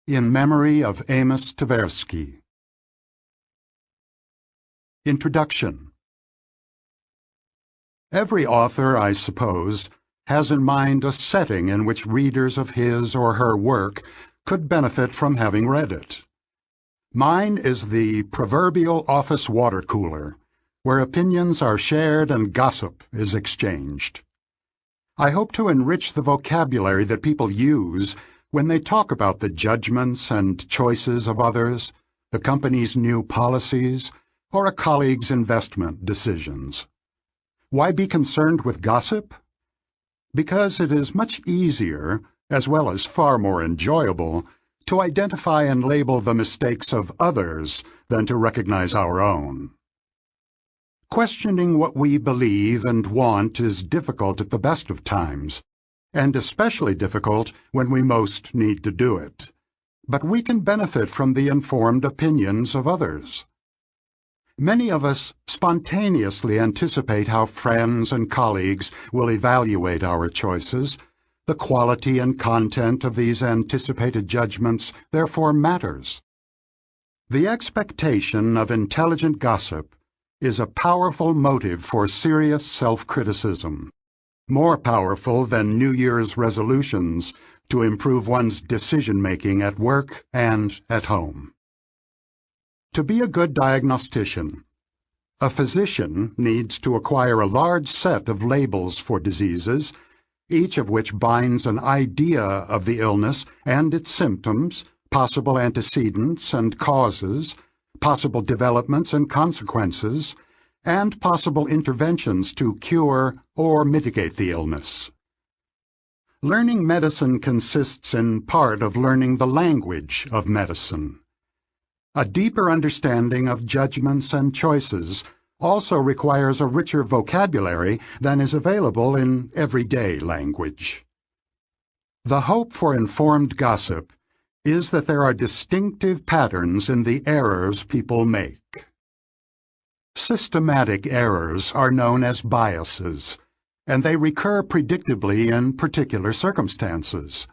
In memory of Amos Tversky. Introduction. Every author, I suppose, has in mind a setting in which readers of his or her work could benefit from having read it. Mine is the proverbial office water cooler, where opinions are shared and gossip is exchanged. I hope to enrich the vocabulary that people use when they talk about the judgments and choices of others, the company's new policies, or a colleague's investment decisions. Why be concerned with gossip? Because it is much easier, as well as far more enjoyable, to identify and label the mistakes of others than to recognize our own. Questioning what we believe and want is difficult at the best of times, and especially difficult when we most need to do it. But we can benefit from the informed opinions of others. Many of us spontaneously anticipate how friends and colleagues will evaluate our choices. The quality and content of these anticipated judgments therefore matters. The expectation of intelligent gossip is a powerful motive for serious self-criticism, more powerful than New Year's resolutions to improve one's decision-making at work and at home. To be a good diagnostician, a physician needs to acquire a large set of labels for diseases, each of which binds an idea of the illness and its symptoms, possible antecedents and causes, possible developments and consequences, and possible interventions to cure or mitigate the illness. Learning medicine consists in part of learning the language of medicine. A deeper understanding of judgments and choices also requires a richer vocabulary than is available in everyday language. The hope for informed gossip is that there are distinctive patterns in the errors people make. Systematic errors are known as biases, and they recur predictably in particular circumstances.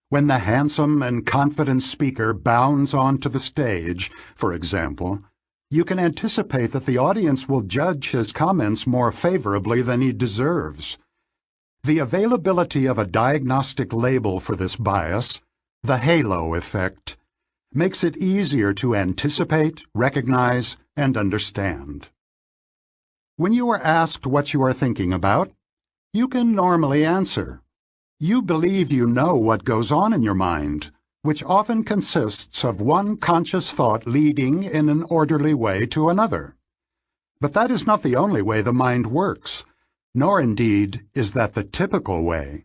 When the handsome and confident speaker bounds onto the stage, for example, you can anticipate that the audience will judge his comments more favorably than he deserves. The availability of a diagnostic label for this bias, the halo effect, makes it easier to anticipate, recognize, and understand. When you are asked what you are thinking about, you can normally answer. You believe you know what goes on in your mind, which often consists of one conscious thought leading in an orderly way to another. But that is not the only way the mind works, nor indeed is that the typical way.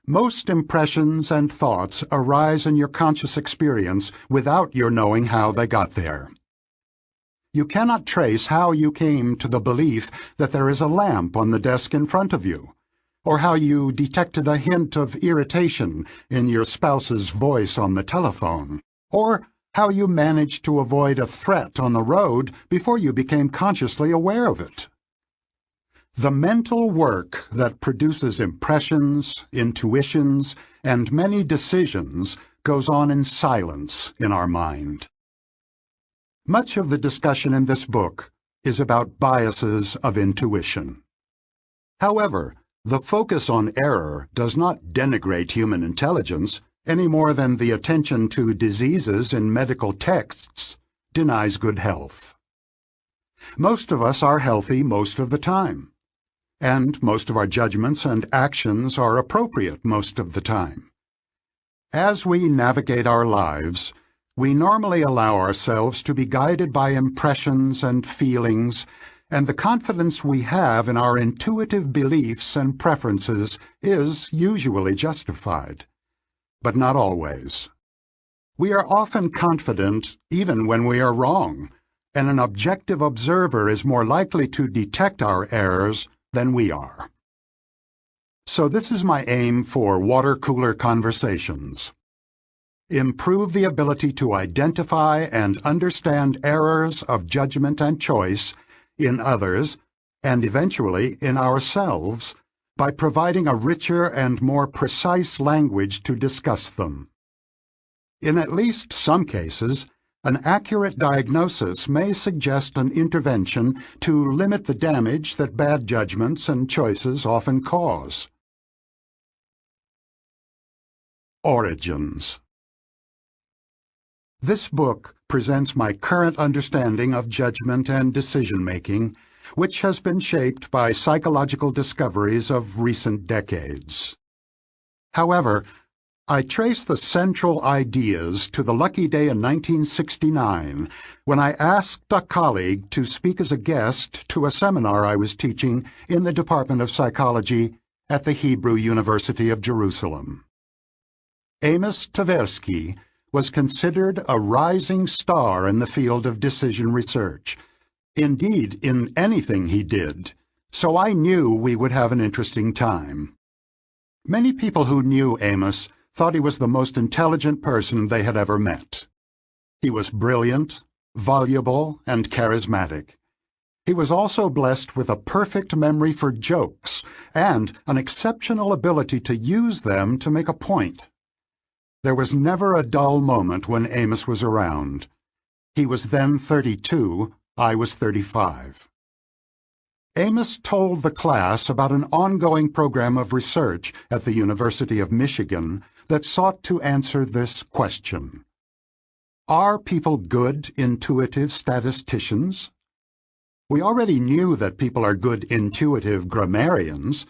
Most impressions and thoughts arise in your conscious experience without your knowing how they got there. You cannot trace how you came to the belief that there is a lamp on the desk in front of you, or how you detected a hint of irritation in your spouse's voice on the telephone, or how you managed to avoid a threat on the road before you became consciously aware of it. The mental work that produces impressions, intuitions, and many decisions goes on in silence in our mind. Much of the discussion in this book is about biases of intuition. However, the focus on error does not denigrate human intelligence any more than the attention to diseases in medical texts denies good health. Most of us are healthy most of the time, and most of our judgments and actions are appropriate most of the time. As we navigate our lives, we normally allow ourselves to be guided by impressions and feelings, and the confidence we have in our intuitive beliefs and preferences is usually justified, but not always. We are often confident even when we are wrong, and an objective observer is more likely to detect our errors than we are. So this is my aim for water cooler conversations. Improve the ability to identify and understand errors of judgment and choice in others, and eventually in ourselves, by providing a richer and more precise language to discuss them. In at least some cases, an accurate diagnosis may suggest an intervention to limit the damage that bad judgments and choices often cause. Origins. This book presents my current understanding of judgment and decision-making, which has been shaped by psychological discoveries of recent decades. However, I trace the central ideas to the lucky day in 1969 when I asked a colleague to speak as a guest to a seminar I was teaching in the Department of Psychology at the Hebrew University of Jerusalem. Amos Tversky was considered a rising star in the field of decision research, indeed in anything he did, so I knew we would have an interesting time. Many people who knew Amos thought he was the most intelligent person they had ever met. He was brilliant, voluble, and charismatic. He was also blessed with a perfect memory for jokes and an exceptional ability to use them to make a point. There was never a dull moment when Amos was around. He was then 32, I was 35. Amos told the class about an ongoing program of research at the University of Michigan that sought to answer this question. Are people good intuitive statisticians? We already knew that people are good intuitive grammarians.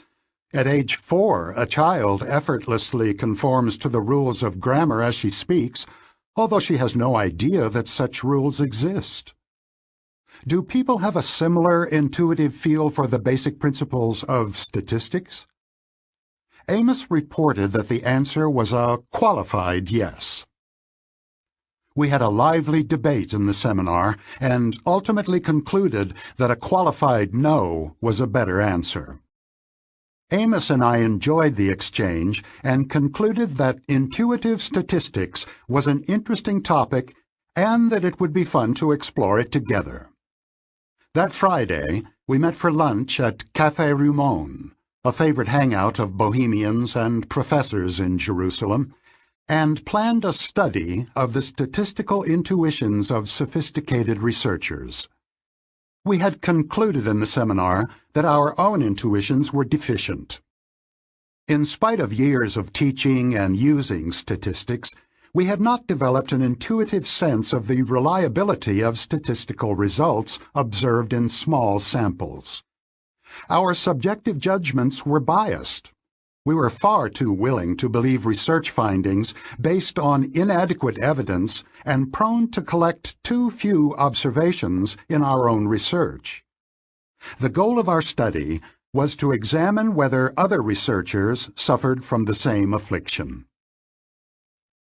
At age 4, a child effortlessly conforms to the rules of grammar as she speaks, although she has no idea that such rules exist. Do people have a similar intuitive feel for the basic principles of statistics? Amos reported that the answer was a qualified yes. We had a lively debate in the seminar and ultimately concluded that a qualified no was a better answer. Amos and I enjoyed the exchange and concluded that intuitive statistics was an interesting topic and that it would be fun to explore it together. That Friday, we met for lunch at Café Rumon, a favorite hangout of bohemians and professors in Jerusalem, and planned a study of the statistical intuitions of sophisticated researchers. We had concluded in the seminar that our own intuitions were deficient. In spite of years of teaching and using statistics, we had not developed an intuitive sense of the reliability of statistical results observed in small samples. Our subjective judgments were biased. We were far too willing to believe research findings based on inadequate evidence and prone to collect too few observations in our own research. The goal of our study was to examine whether other researchers suffered from the same affliction.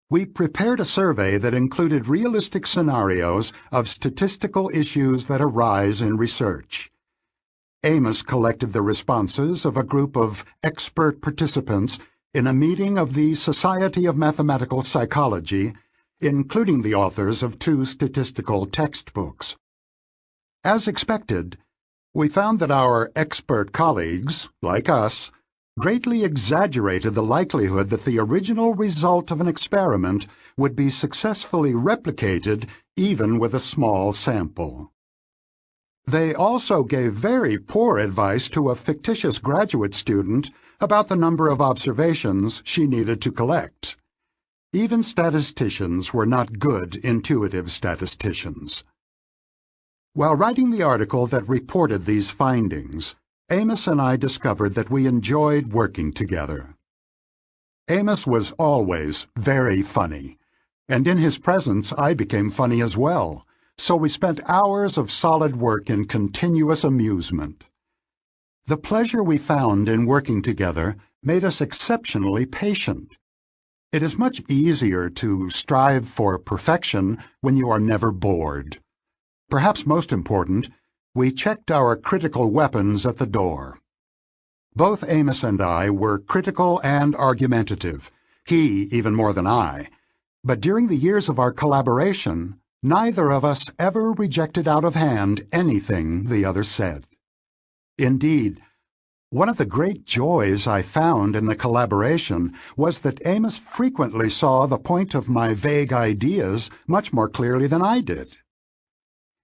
We prepared a survey that included realistic scenarios of statistical issues that arise in research. Amos collected the responses of a group of expert participants in a meeting of the Society of Mathematical Psychology, including the authors of 2 statistical textbooks. As expected, we found that our expert colleagues, like us, greatly exaggerated the likelihood that the original result of an experiment would be successfully replicated even with a small sample. They also gave very poor advice to a fictitious graduate student about the number of observations she needed to collect. Even statisticians were not good intuitive statisticians. While writing the article that reported these findings, Amos and I discovered that we enjoyed working together. Amos was always very funny, and in his presence I became funny as well, so we spent hours of solid work in continuous amusement. The pleasure we found in working together made us exceptionally patient. It is much easier to strive for perfection when you are never bored. Perhaps most important, we checked our critical weapons at the door. Both Amos and I were critical and argumentative, he even more than I, but during the years of our collaboration, neither of us ever rejected out of hand anything the other said. Indeed, One of the great joys I found in the collaboration was that Amos frequently saw the point of my vague ideas much more clearly than I did.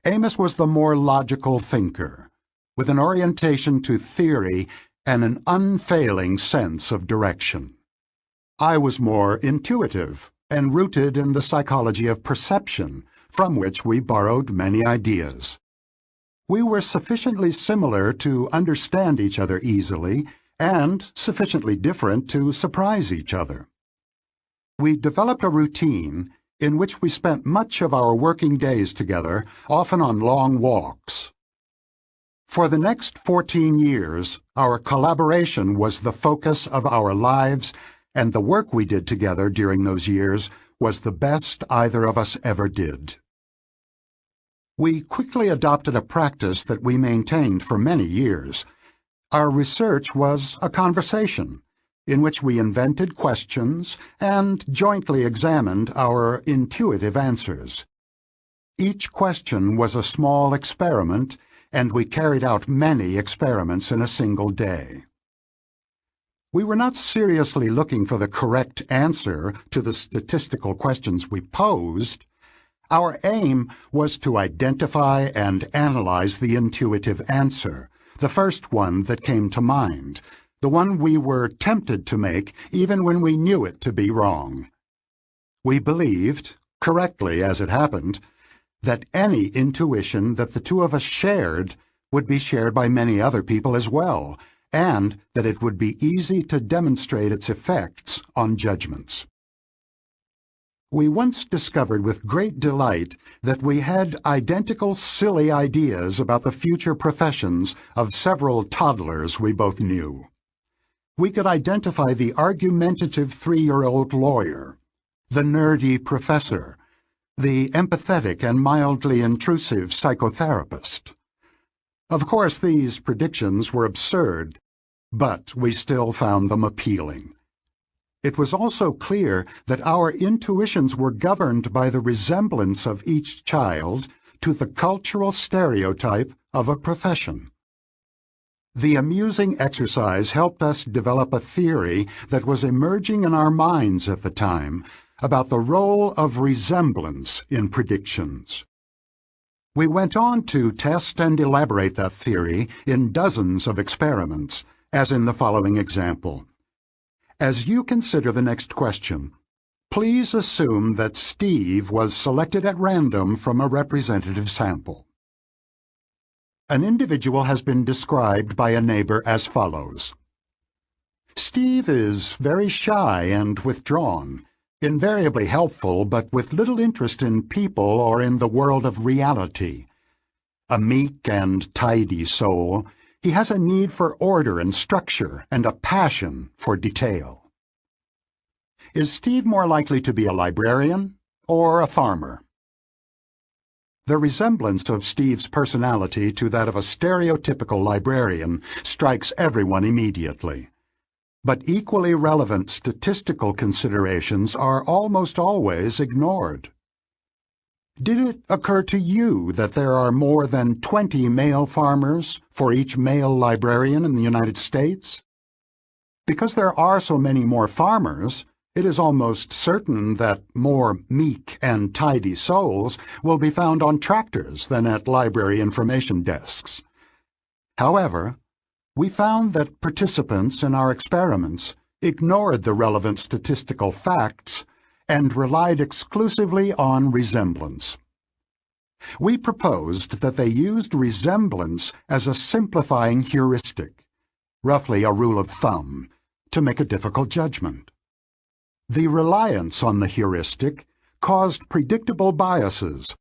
Amos was the more logical thinker, with an orientation to theory and an unfailing sense of direction. I was more intuitive and rooted in the psychology of perception, from which we borrowed many ideas. We were sufficiently similar to understand each other easily and sufficiently different to surprise each other. We developed a routine in which we spent much of our working days together, often on long walks. For the next 14 years, our collaboration was the focus of our lives, and the work we did together during those years was the best either of us ever did. We quickly adopted a practice that we maintained for many years. Our research was a conversation, in which we invented questions and jointly examined our intuitive answers. Each question was a small experiment, and we carried out many experiments in a single day. We were not seriously looking for the correct answer to the statistical questions we posed. Our aim was to identify and analyze the intuitive answer, the first one that came to mind, the one we were tempted to make even when we knew it to be wrong. We believed, correctly as it happened, that any intuition that the two of us shared would be shared by many other people as well, and that it would be easy to demonstrate its effects on judgments. We once discovered with great delight that we had identical silly ideas about the future professions of several toddlers we both knew. We could identify the argumentative 3-year-old lawyer, the nerdy professor, the empathetic and mildly intrusive psychotherapist. Of course, these predictions were absurd, but we still found them appealing. It was also clear that our intuitions were governed by the resemblance of each child to the cultural stereotype of a profession. The amusing exercise helped us develop a theory that was emerging in our minds at the time about the role of resemblance in predictions. We went on to test and elaborate that theory in dozens of experiments, as in the following example. As you consider the next question, please assume that Steve was selected at random from a representative sample. An individual has been described by a neighbor as follows. Steve is very shy and withdrawn, invariably helpful but with little interest in people or in the world of reality. A meek and tidy soul, he has a need for order and structure and a passion for detail. Is Steve more likely to be a librarian or a farmer? The resemblance of Steve's personality to that of a stereotypical librarian strikes everyone immediately. But equally relevant statistical considerations are almost always ignored. Did it occur to you that there are more than 20 male farmers for each male librarian in the United States? Because there are so many more farmers, it is almost certain that more meek and tidy souls will be found on tractors than at library information desks. However, we found that participants in our experiments ignored the relevant statistical facts and relied exclusively on resemblance. We proposed that they used resemblance as a simplifying heuristic, roughly a rule of thumb, to make a difficult judgment. The reliance on the heuristic caused predictable biases,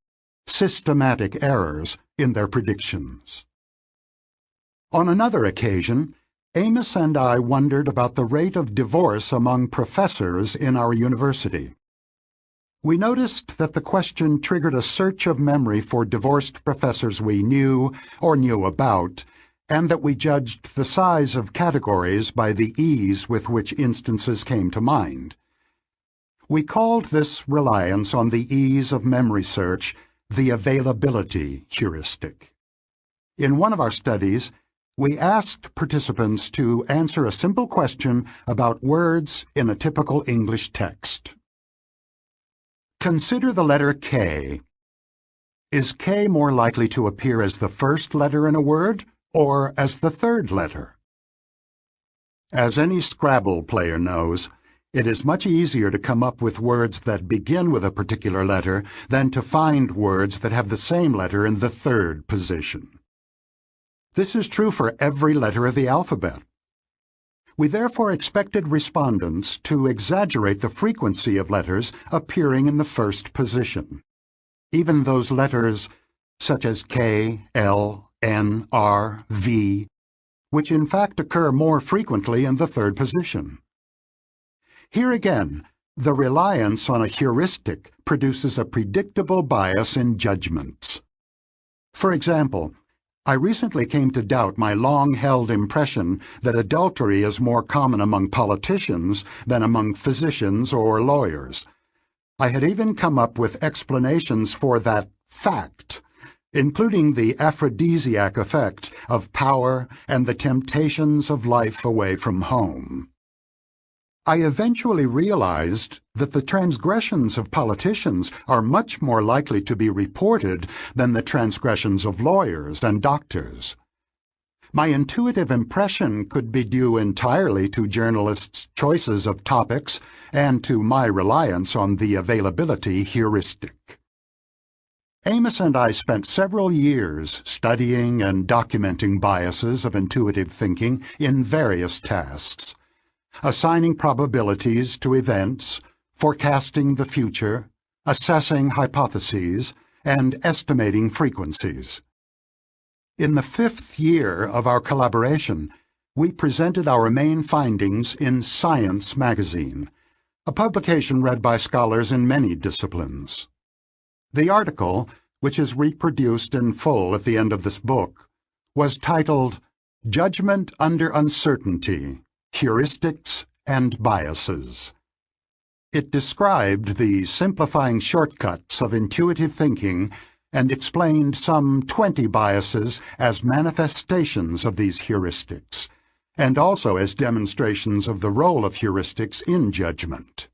systematic errors in their predictions. On another occasion, Amos and I wondered about the rate of divorce among professors in our university. We noticed that the question triggered a search of memory for divorced professors we knew or knew about, and that we judged the size of categories by the ease with which instances came to mind. We called this reliance on the ease of memory search the availability heuristic. In one of our studies, We asked participants to answer a simple question about words in a typical English text. Consider the letter K. Is K more likely to appear as the first letter in a word or as the third letter? As any Scrabble player knows, it is much easier to come up with words that begin with a particular letter than to find words that have the same letter in the third position. This is true for every letter of the alphabet. We therefore expected respondents to exaggerate the frequency of letters appearing in the first position. Even those letters, such as K, L, N, R, V, which in fact occur more frequently in the third position. Here again, the reliance on a heuristic produces a predictable bias in judgments. For example, I recently came to doubt my long-held impression that adultery is more common among politicians than among physicians or lawyers. I had even come up with explanations for that fact, including the aphrodisiac effect of power and the temptations of life away from home. I eventually realized that the transgressions of politicians are much more likely to be reported than the transgressions of lawyers and doctors. My intuitive impression could be due entirely to journalists' choices of topics and to my reliance on the availability heuristic. Amos and I spent several years studying and documenting biases of intuitive thinking in various tasks, assigning probabilities to events, forecasting the future, assessing hypotheses, and estimating frequencies. In the 5th year of our collaboration, we presented our main findings in Science magazine, a publication read by scholars in many disciplines. The article, which is reproduced in full at the end of this book, was titled Judgment Under Uncertainty, Heuristics and Biases. It described the simplifying shortcuts of intuitive thinking and explained some 20 biases as manifestations of these heuristics, and also as demonstrations of the role of heuristics in judgment.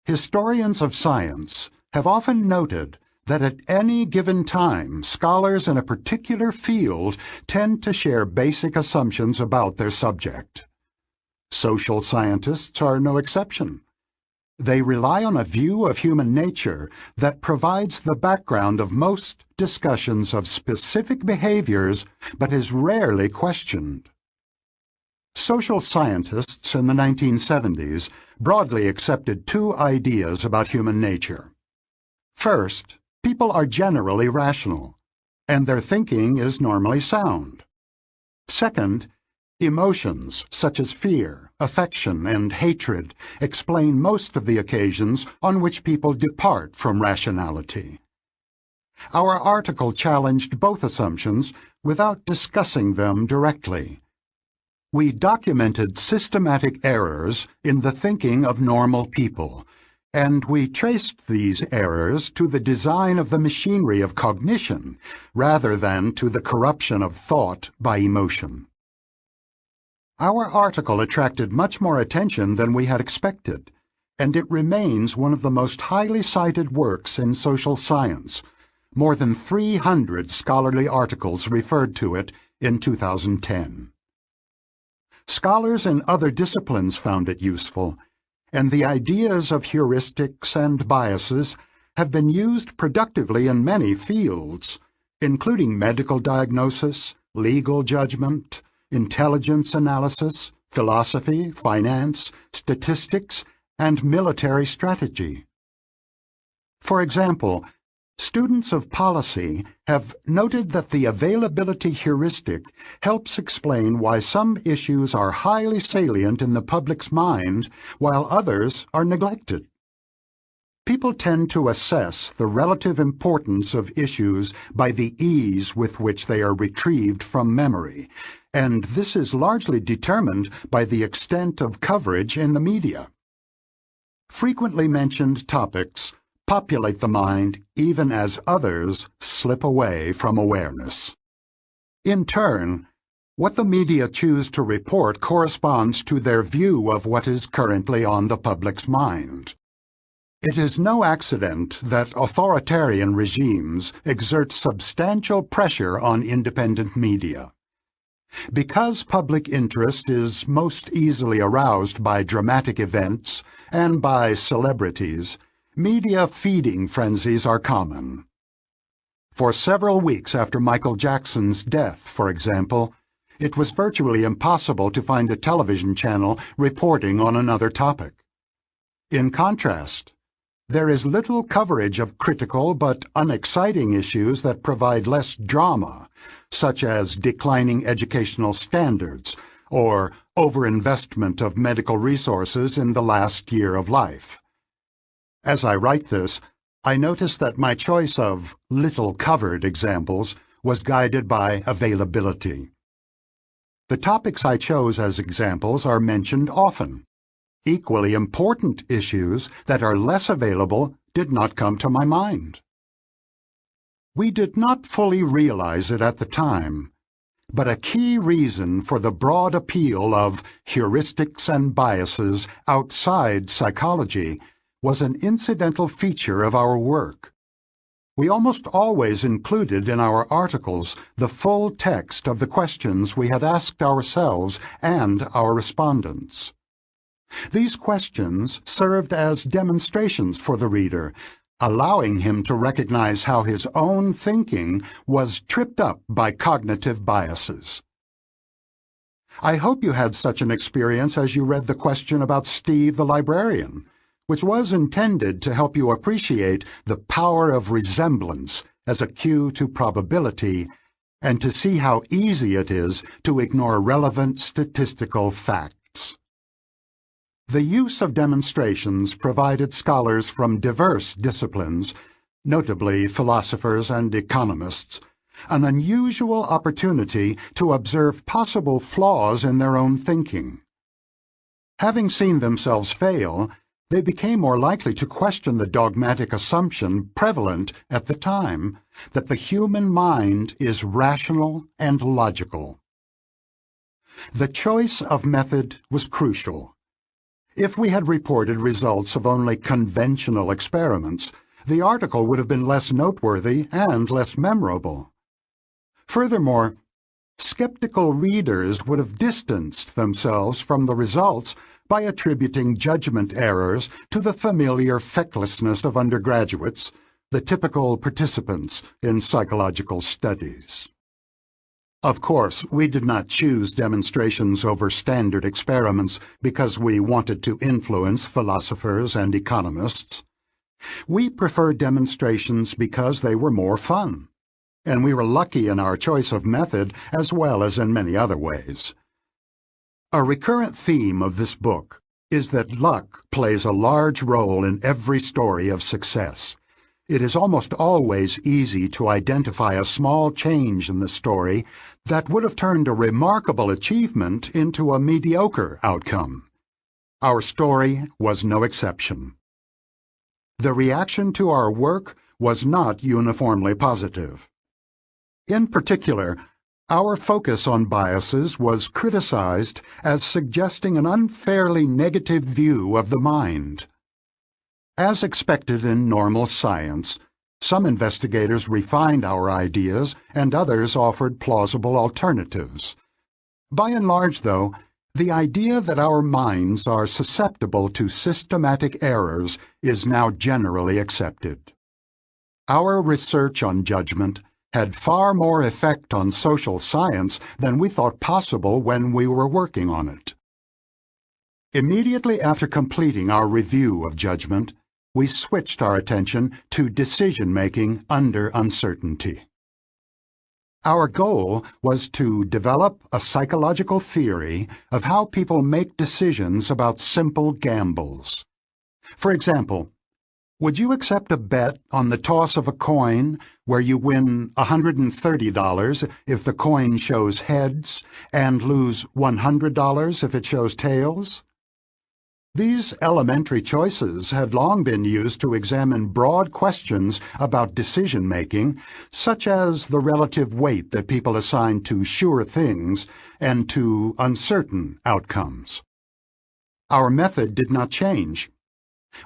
Historians of science have often noted that at any given time, scholars in a particular field tend to share basic assumptions about their subject. Social scientists are no exception. They rely on a view of human nature that provides the background of most discussions of specific behaviors, but is rarely questioned. Social scientists in the 1970s broadly accepted two ideas about human nature. First, people are generally rational, and their thinking is normally sound. Second, emotions such as fear, affection, and hatred explain most of the occasions on which people depart from rationality. Our article challenged both assumptions without discussing them directly. We documented systematic errors in the thinking of normal people, and we traced these errors to the design of the machinery of cognition rather than to the corruption of thought by emotion. Our article attracted much more attention than we had expected, and it remains one of the most highly cited works in social science. More than 300 scholarly articles referred to it in 2010. Scholars in other disciplines found it useful, and the ideas of heuristics and biases have been used productively in many fields, including medical diagnosis, legal judgment, intelligence analysis, philosophy, finance, statistics, and military strategy. For example, students of policy have noted that the availability heuristic helps explain why some issues are highly salient in the public's mind while others are neglected. People tend to assess the relative importance of issues by the ease with which they are retrieved from memory, and this is largely determined by the extent of coverage in the media. Frequently mentioned topics populate the mind even as others slip away from awareness. In turn, What the media choose to report corresponds to their view of what is currently on the public's mind. It is no accident that authoritarian regimes exert substantial pressure on independent media. Because public interest is most easily aroused by dramatic events and by celebrities, media feeding frenzies are common. For several weeks after Michael Jackson's death, for example, it was virtually impossible to find a television channel reporting on another topic. In contrast, there is little coverage of critical but unexciting issues that provide less drama, such as declining educational standards or overinvestment of medical resources in the last year of life. As I write this, I notice that my choice of little-covered examples was guided by availability. The topics I chose as examples are mentioned often. Equally important issues that are less available did not come to my mind. We did not fully realize it at the time, but a key reason for the broad appeal of heuristics and biases outside psychology was an incidental feature of our work. We almost always included in our articles the full text of the questions we had asked ourselves and our respondents. These questions served as demonstrations for the reader, allowing him to recognize how his own thinking was tripped up by cognitive biases. I hope you had such an experience as you read the question about Steve the librarian, which was intended to help you appreciate the power of resemblance as a cue to probability and to see how easy it is to ignore relevant statistical facts. The use of demonstrations provided scholars from diverse disciplines, notably philosophers and economists, an unusual opportunity to observe possible flaws in their own thinking. Having seen themselves fail, they became more likely to question the dogmatic assumption prevalent at the time that the human mind is rational and logical. The choice of method was crucial. If we had reported results of only conventional experiments, the article would have been less noteworthy and less memorable. Furthermore, skeptical readers would have distanced themselves from the results by attributing judgment errors to the familiar fecklessness of undergraduates, the typical participants in psychological studies. Of course, we did not choose demonstrations over standard experiments because we wanted to influence philosophers and economists. We preferred demonstrations because they were more fun, and we were lucky in our choice of method as well as in many other ways. A recurrent theme of this book is that luck plays a large role in every story of success. It is almost always easy to identify a small change in the story that would have turned a remarkable achievement into a mediocre outcome. Our story was no exception. The reaction to our work was not uniformly positive. In particular, our focus on biases was criticized as suggesting an unfairly negative view of the mind. As expected in normal science, some investigators refined our ideas and others offered plausible alternatives. By and large, though, the idea that our minds are susceptible to systematic errors is now generally accepted. Our research on judgment had far more effect on social science than we thought possible when we were working on it. Immediately after completing our review of judgment, we switched our attention to decision-making under uncertainty. Our goal was to develop a psychological theory of how people make decisions about simple gambles. For example, would you accept a bet on the toss of a coin where you win $130 if the coin shows heads and lose $100 if it shows tails? These elementary choices had long been used to examine broad questions about decision-making, such as the relative weight that people assign to sure things and to uncertain outcomes. Our method did not change.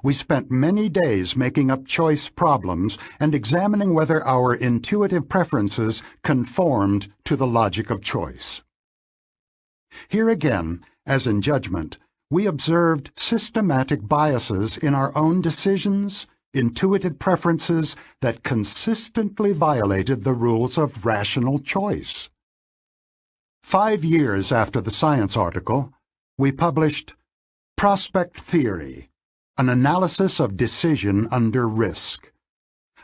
We spent many days making up choice problems and examining whether our intuitive preferences conformed to the logic of choice. Here again, as in judgment, we observed systematic biases in our own decisions, intuitive preferences that consistently violated the rules of rational choice. 5 years after the science article, we published Prospect Theory, an analysis of decision under risk,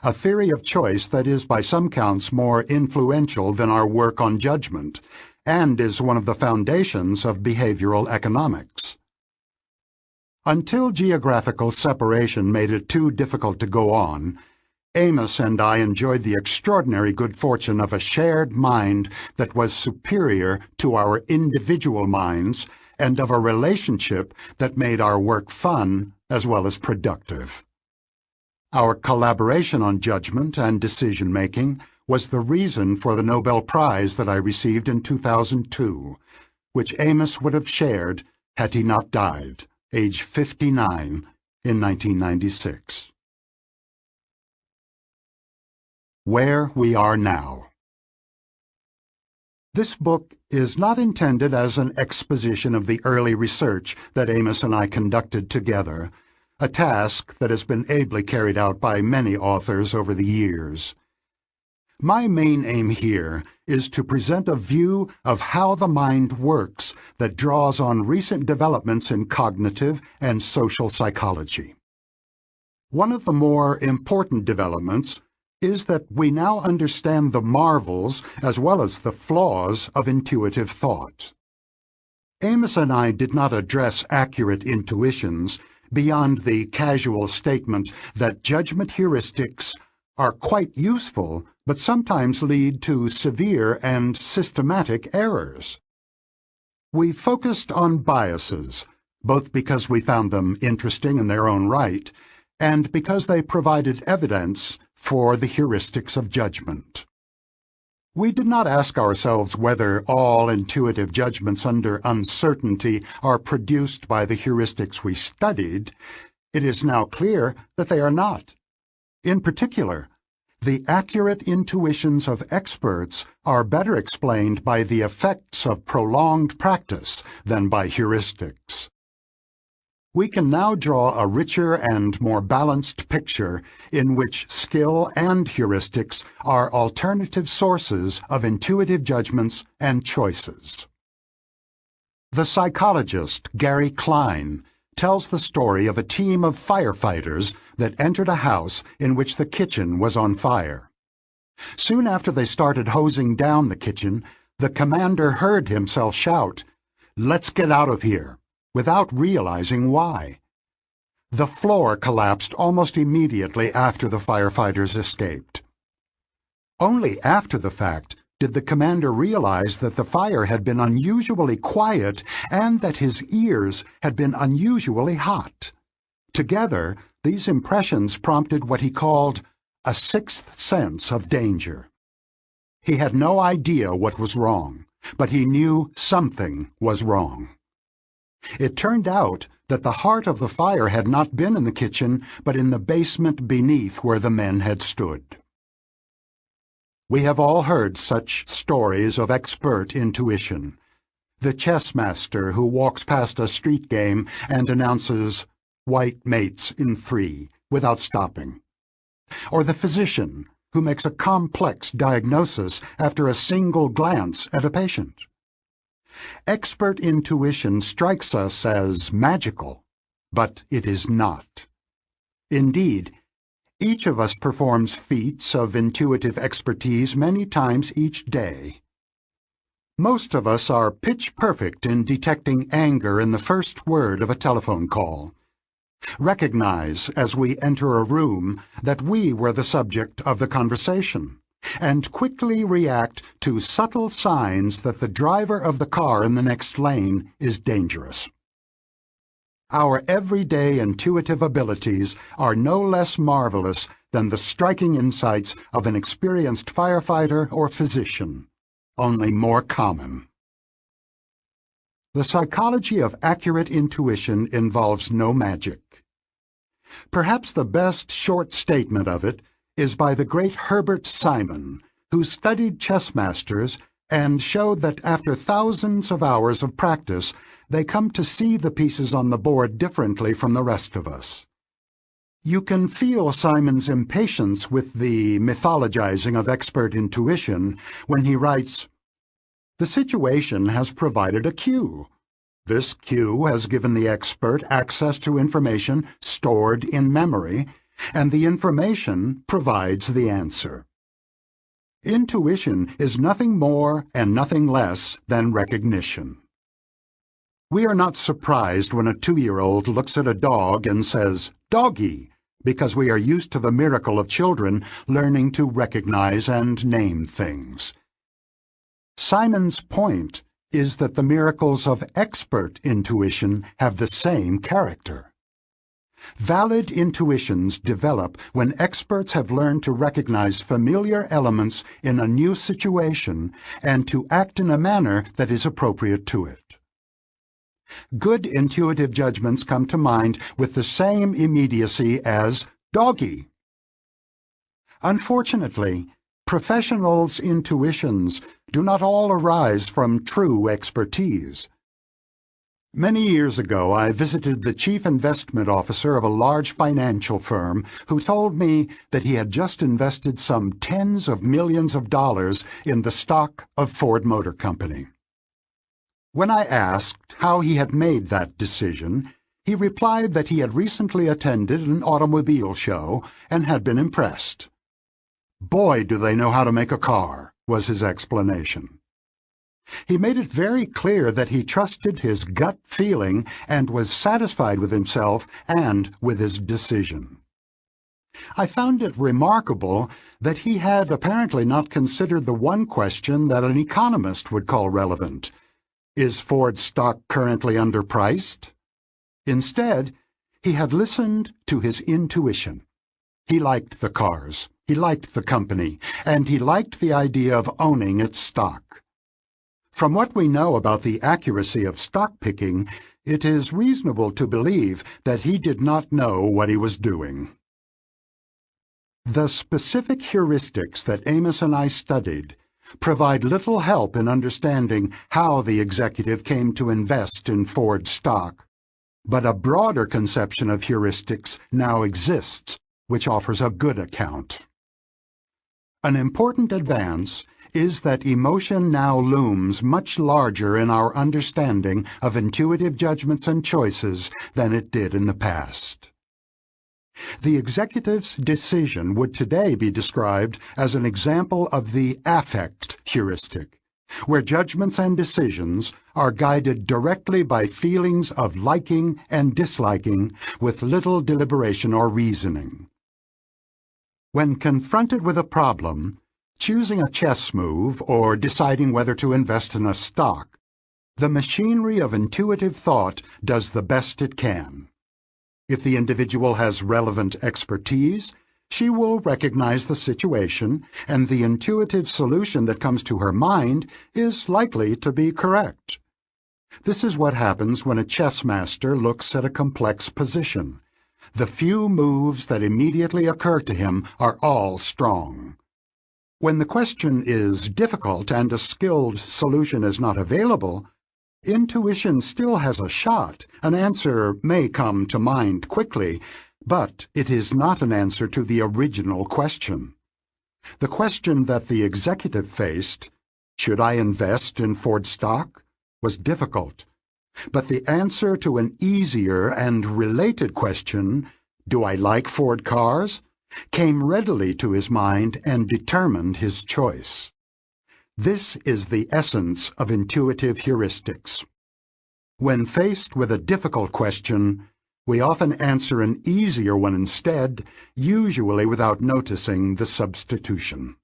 a theory of choice that is by some counts more influential than our work on judgment, and is one of the foundations of behavioral economics. Until geographical separation made it too difficult to go on, Amos and I enjoyed the extraordinary good fortune of a shared mind that was superior to our individual minds and of a relationship that made our work fun as well as productive. Our collaboration on judgment and decision-making was the reason for the Nobel Prize that I received in 2002, which Amos would have shared had he not died, age 59, in 1996. Where we are now. This book is not intended as an exposition of the early research that Amos and I conducted together, a task that has been ably carried out by many authors over the years. My main aim here is to present a view of how the mind works that draws on recent developments in cognitive and social psychology. One of the more important developments is that we now understand the marvels as well as the flaws of intuitive thought. Amos and I did not address accurate intuitions beyond the casual statement that judgment heuristics are quite useful but sometimes lead to severe and systematic errors. We focused on biases, both because we found them interesting in their own right, and because they provided evidence for the heuristics of judgment. We did not ask ourselves whether all intuitive judgments under uncertainty are produced by the heuristics we studied. It is now clear that they are not. In particular, the accurate intuitions of experts are better explained by the effects of prolonged practice than by heuristics. We can now draw a richer and more balanced picture in which skill and heuristics are alternative sources of intuitive judgments and choices. The psychologist Gary Klein tells the story of a team of firefighters that entered a house in which the kitchen was on fire. Soon after they started hosing down the kitchen, the commander heard himself shout, "Let's get out of here," without realizing why. The floor collapsed almost immediately after the firefighters escaped. Only after the fact did the commander realize that the fire had been unusually quiet and that his ears had been unusually hot. Together, these impressions prompted what he called a sixth sense of danger. He had no idea what was wrong, but he knew something was wrong. It turned out that the heart of the fire had not been in the kitchen, but in the basement beneath where the men had stood. We have all heard such stories of expert intuition. The chess master who walks past a street game and announces "white mates in 3" without stopping. Or the physician who makes a complex diagnosis after a single glance at a patient. Expert intuition strikes us as magical, but it is not. Indeed, each of us performs feats of intuitive expertise many times each day. Most of us are pitch perfect in detecting anger in the first word of a telephone call. Recognize as we enter a room that we were the subject of the conversation, and quickly react to subtle signs that the driver of the car in the next lane is dangerous. Our everyday intuitive abilities are no less marvelous than the striking insights of an experienced firefighter or physician, only more common. The psychology of accurate intuition involves no magic. Perhaps the best short statement of it is by the great Herbert Simon, who studied chess masters and showed that after thousands of hours of practice, they come to see the pieces on the board differently from the rest of us. You can feel Simon's impatience with the mythologizing of expert intuition when he writes, "The situation has provided a cue. This cue has given the expert access to information stored in memory, and the information provides the answer." Intuition is nothing more and nothing less than recognition. We are not surprised when a 2-year-old looks at a dog and says, "Doggy," because we are used to the miracle of children learning to recognize and name things. Simon's point is that the miracles of expert intuition have the same character. Valid intuitions develop when experts have learned to recognize familiar elements in a new situation and to act in a manner that is appropriate to it. Good intuitive judgments come to mind with the same immediacy as "doggy." Unfortunately, professionals' intuitions do not all arise from true expertise. Many years ago, I visited the chief investment officer of a large financial firm who told me that he had just invested some tens of millions of dollars in the stock of Ford Motor Company. When I asked how he had made that decision, he replied that he had recently attended an automobile show and had been impressed. "Boy, do they know how to make a car," was his explanation. He made it very clear that he trusted his gut feeling and was satisfied with himself and with his decision. I found it remarkable that he had apparently not considered the one question that an economist would call relevant: is Ford stock currently underpriced? Instead, he had listened to his intuition. He liked the cars, he liked the company, and he liked the idea of owning its stock. From what we know about the accuracy of stock picking, it is reasonable to believe that he did not know what he was doing. The specific heuristics that Amos and I studied provide little help in understanding how the executive came to invest in Ford stock, but a broader conception of heuristics now exists, which offers a good account. An important advance is that emotion now looms much larger in our understanding of intuitive judgments and choices than it did in the past. The executive's decision would today be described as an example of the affect heuristic, where judgments and decisions are guided directly by feelings of liking and disliking with little deliberation or reasoning. When confronted with a problem, choosing a chess move or deciding whether to invest in a stock, the machinery of intuitive thought does the best it can. If the individual has relevant expertise, she will recognize the situation, and the intuitive solution that comes to her mind is likely to be correct. This is what happens when a chess master looks at a complex position. The few moves that immediately occur to him are all strong. When the question is difficult and a skilled solution is not available, intuition still has a shot. An answer may come to mind quickly, but it is not an answer to the original question. The question that the executive faced, "Should I invest in Ford stock?" was difficult, but the answer to an easier and related question, "Do I like Ford cars?" came readily to his mind and determined his choice. This is the essence of intuitive heuristics. When faced with a difficult question, we often answer an easier one instead, usually without noticing the substitution.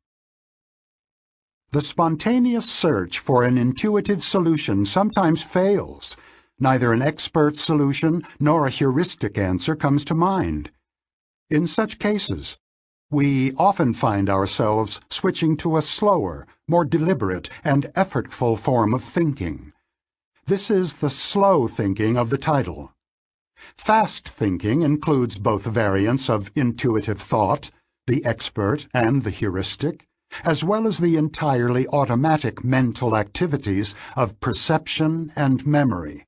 The spontaneous search for an intuitive solution sometimes fails, Neither an expert solution nor a heuristic answer comes to mind. In such cases, we often find ourselves switching to a slower, more deliberate, and effortful form of thinking. This is the slow thinking of the title. Fast thinking includes both variants of intuitive thought, the expert and the heuristic, as well as the entirely automatic mental activities of perception and memory,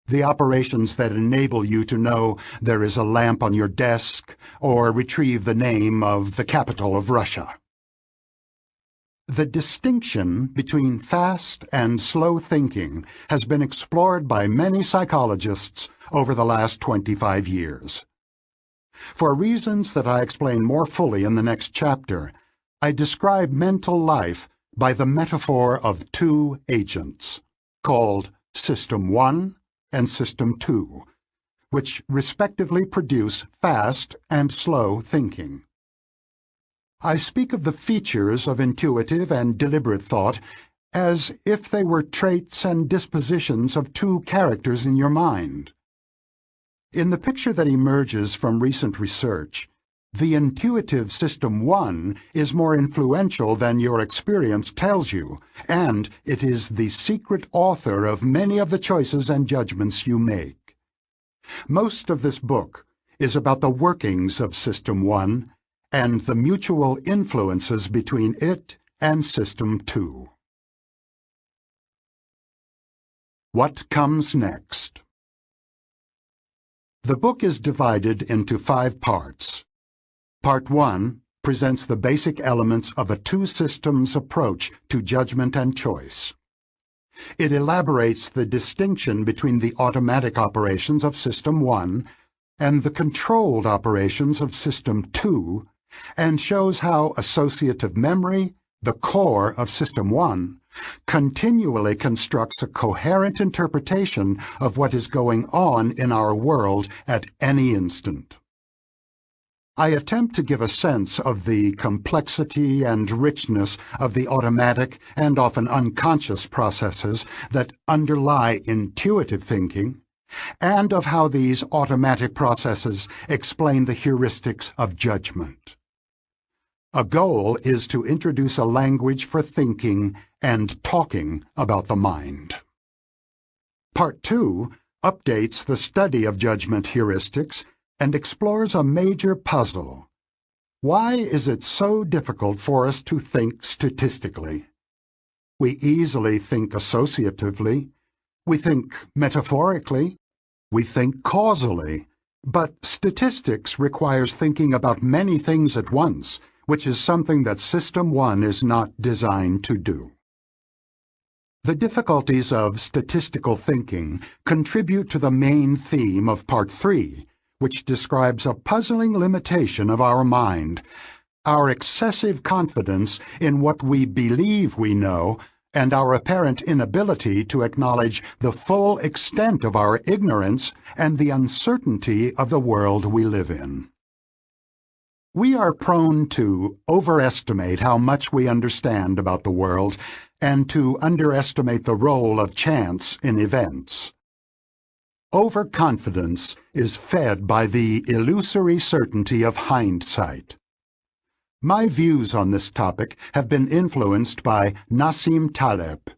the operations that enable you to know there is a lamp on your desk or retrieve the name of the capital of Russia. The distinction between fast and slow thinking has been explored by many psychologists over the last 25 years. For reasons that I explain more fully in the next chapter, I describe mental life by the metaphor of two agents, called System 1 and System 2, which respectively produce fast and slow thinking. I speak of the features of intuitive and deliberate thought as if they were traits and dispositions of two characters in your mind. In the picture that emerges from recent research, the intuitive System 1 is more influential than your experience tells you, and it is the secret author of many of the choices and judgments you make. Most of this book is about the workings of System 1 and the mutual influences between it and System 2. What comes next? The book is divided into 5 parts. Part 1 presents the basic elements of a two-systems approach to judgment and choice. It elaborates the distinction between the automatic operations of System 1 and the controlled operations of System 2, and shows how associative memory, the core of System 1, continually constructs a coherent interpretation of what is going on in our world at any instant. I attempt to give a sense of the complexity and richness of the automatic and often unconscious processes that underlie intuitive thinking, and of how these automatic processes explain the heuristics of judgment. A goal is to introduce a language for thinking and talking about the mind. Part 2 updates the study of judgment heuristics and explores a major puzzle. Why is it so difficult for us to think statistically? We easily think associatively, we think metaphorically, we think causally, but statistics requires thinking about many things at once, which is something that System 1 is not designed to do. The difficulties of statistical thinking contribute to the main theme of Part 3, which describes a puzzling limitation of our mind, our excessive confidence in what we believe we know, and our apparent inability to acknowledge the full extent of our ignorance and the uncertainty of the world we live in. We are prone to overestimate how much we understand about the world and to underestimate the role of chance in events. Overconfidence is fed by the illusory certainty of hindsight. My views on this topic have been influenced by Nassim Taleb,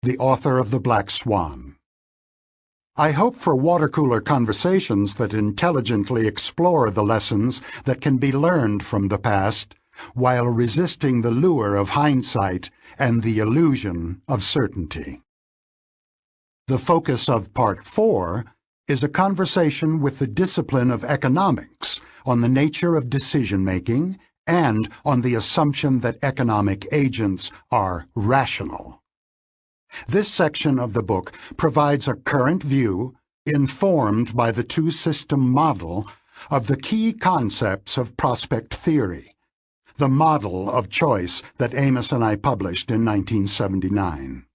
the author of The Black Swan. I hope for water-cooler conversations that intelligently explore the lessons that can be learned from the past while resisting the lure of hindsight and the illusion of certainty. The focus of Part 4 is a conversation with the discipline of economics on the nature of decision-making and on the assumption that economic agents are rational. This section of the book provides a current view, informed by the two-system model, of the key concepts of prospect theory, the model of choice that Amos and I published in 1979.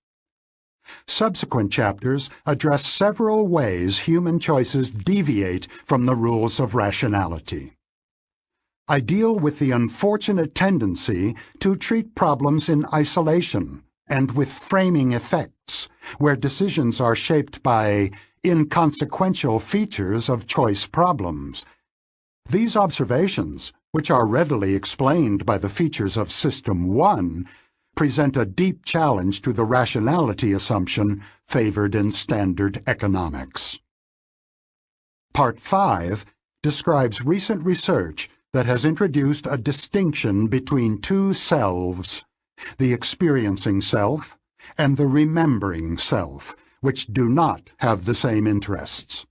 Subsequent chapters address several ways human choices deviate from the rules of rationality. I deal with the unfortunate tendency to treat problems in isolation and with framing effects, where decisions are shaped by inconsequential features of choice problems. These observations, which are readily explained by the features of System 1, present a deep challenge to the rationality assumption favored in standard economics. Part 5 describes recent research that has introduced a distinction between two selves, the experiencing self and the remembering self, which do not have the same interests.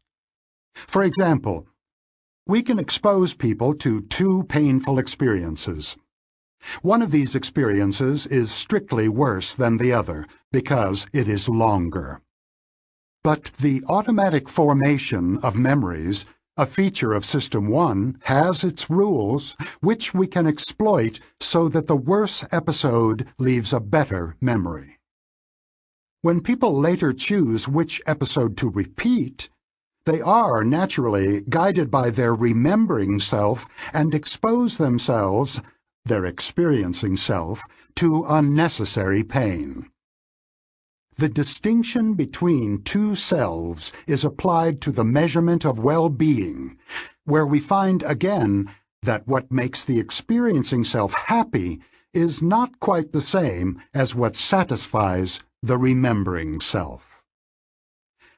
For example, we can expose people to two painful experiences. One of these experiences is strictly worse than the other because it is longer. But the automatic formation of memories, a feature of System 1, has its rules, which we can exploit so that the worse episode leaves a better memory. When people later choose which episode to repeat, they are naturally guided by their remembering self and expose themselves, their experiencing self, to unnecessary pain. The distinction between two selves is applied to the measurement of well-being, where we find again that what makes the experiencing self happy is not quite the same as what satisfies the remembering self.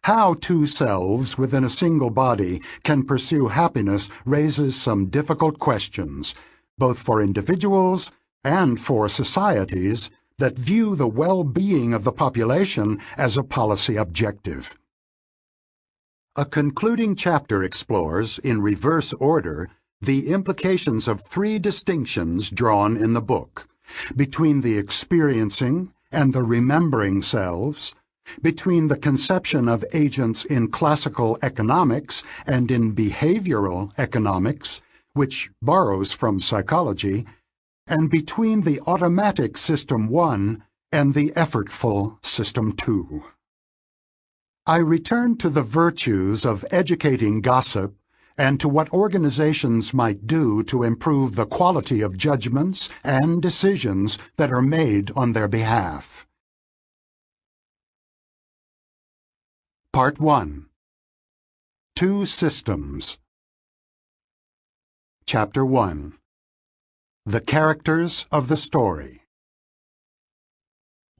How two selves within a single body can pursue happiness raises some difficult questions, both for individuals and for societies that view the well-being of the population as a policy objective. A concluding chapter explores, in reverse order, the implications of three distinctions drawn in the book, between the experiencing and the remembering selves, between the conception of agents in classical economics and in behavioral economics, which borrows from psychology, and between the automatic System 1 and the effortful System 2. I return to the virtues of educating gossip and to what organizations might do to improve the quality of judgments and decisions that are made on their behalf. Part 1. Two Systems. Chapter 1. The Characters of the Story.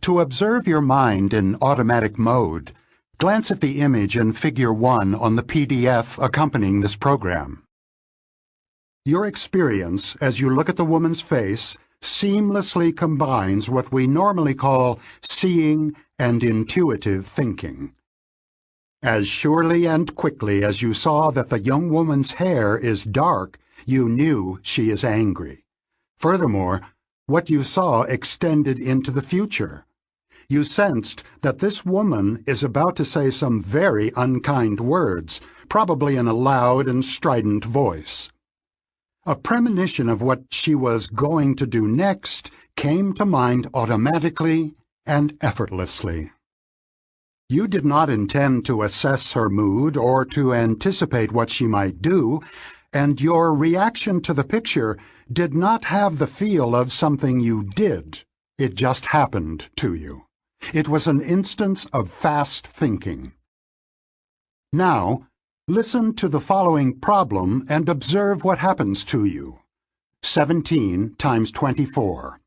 To observe your mind in automatic mode, glance at the image in Figure 1 on the PDF accompanying this program. Your experience as you look at the woman's face seamlessly combines what we normally call seeing and intuitive thinking. As surely and quickly as you saw that the young woman's hair is dark, you knew she is angry. Furthermore, what you saw extended into the future. You sensed that this woman is about to say some very unkind words, probably in a loud and strident voice. A premonition of what she was going to do next came to mind automatically and effortlessly. You did not intend to assess her mood or to anticipate what she might do, and your reaction to the picture did not have the feel of something you did. It just happened to you. It was an instance of fast thinking. Now, listen to the following problem and observe what happens to you. 17 times 24.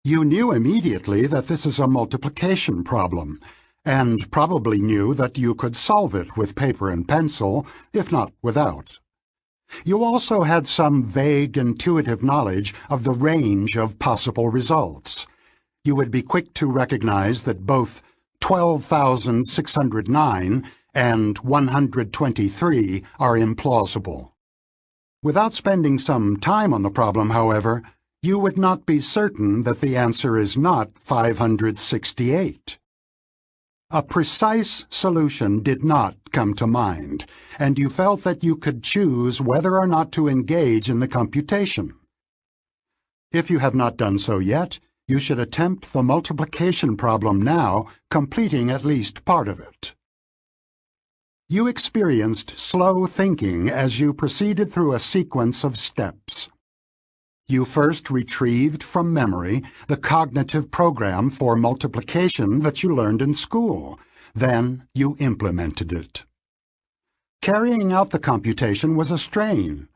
You knew immediately that this is a multiplication problem, and probably knew that you could solve it with paper and pencil, if not without. You also had some vague intuitive knowledge of the range of possible results. You would be quick to recognize that both 12,609 and 123 are implausible. Without spending some time on the problem, however, you would not be certain that the answer is not 568. A precise solution did not come to mind, and you felt that you could choose whether or not to engage in the computation. If you have not done so yet, you should attempt the multiplication problem now, completing at least part of it. You experienced slow thinking as you proceeded through a sequence of steps. You first retrieved from memory the cognitive program for multiplication that you learned in school. Then you implemented it. Carrying out the computation was a strain.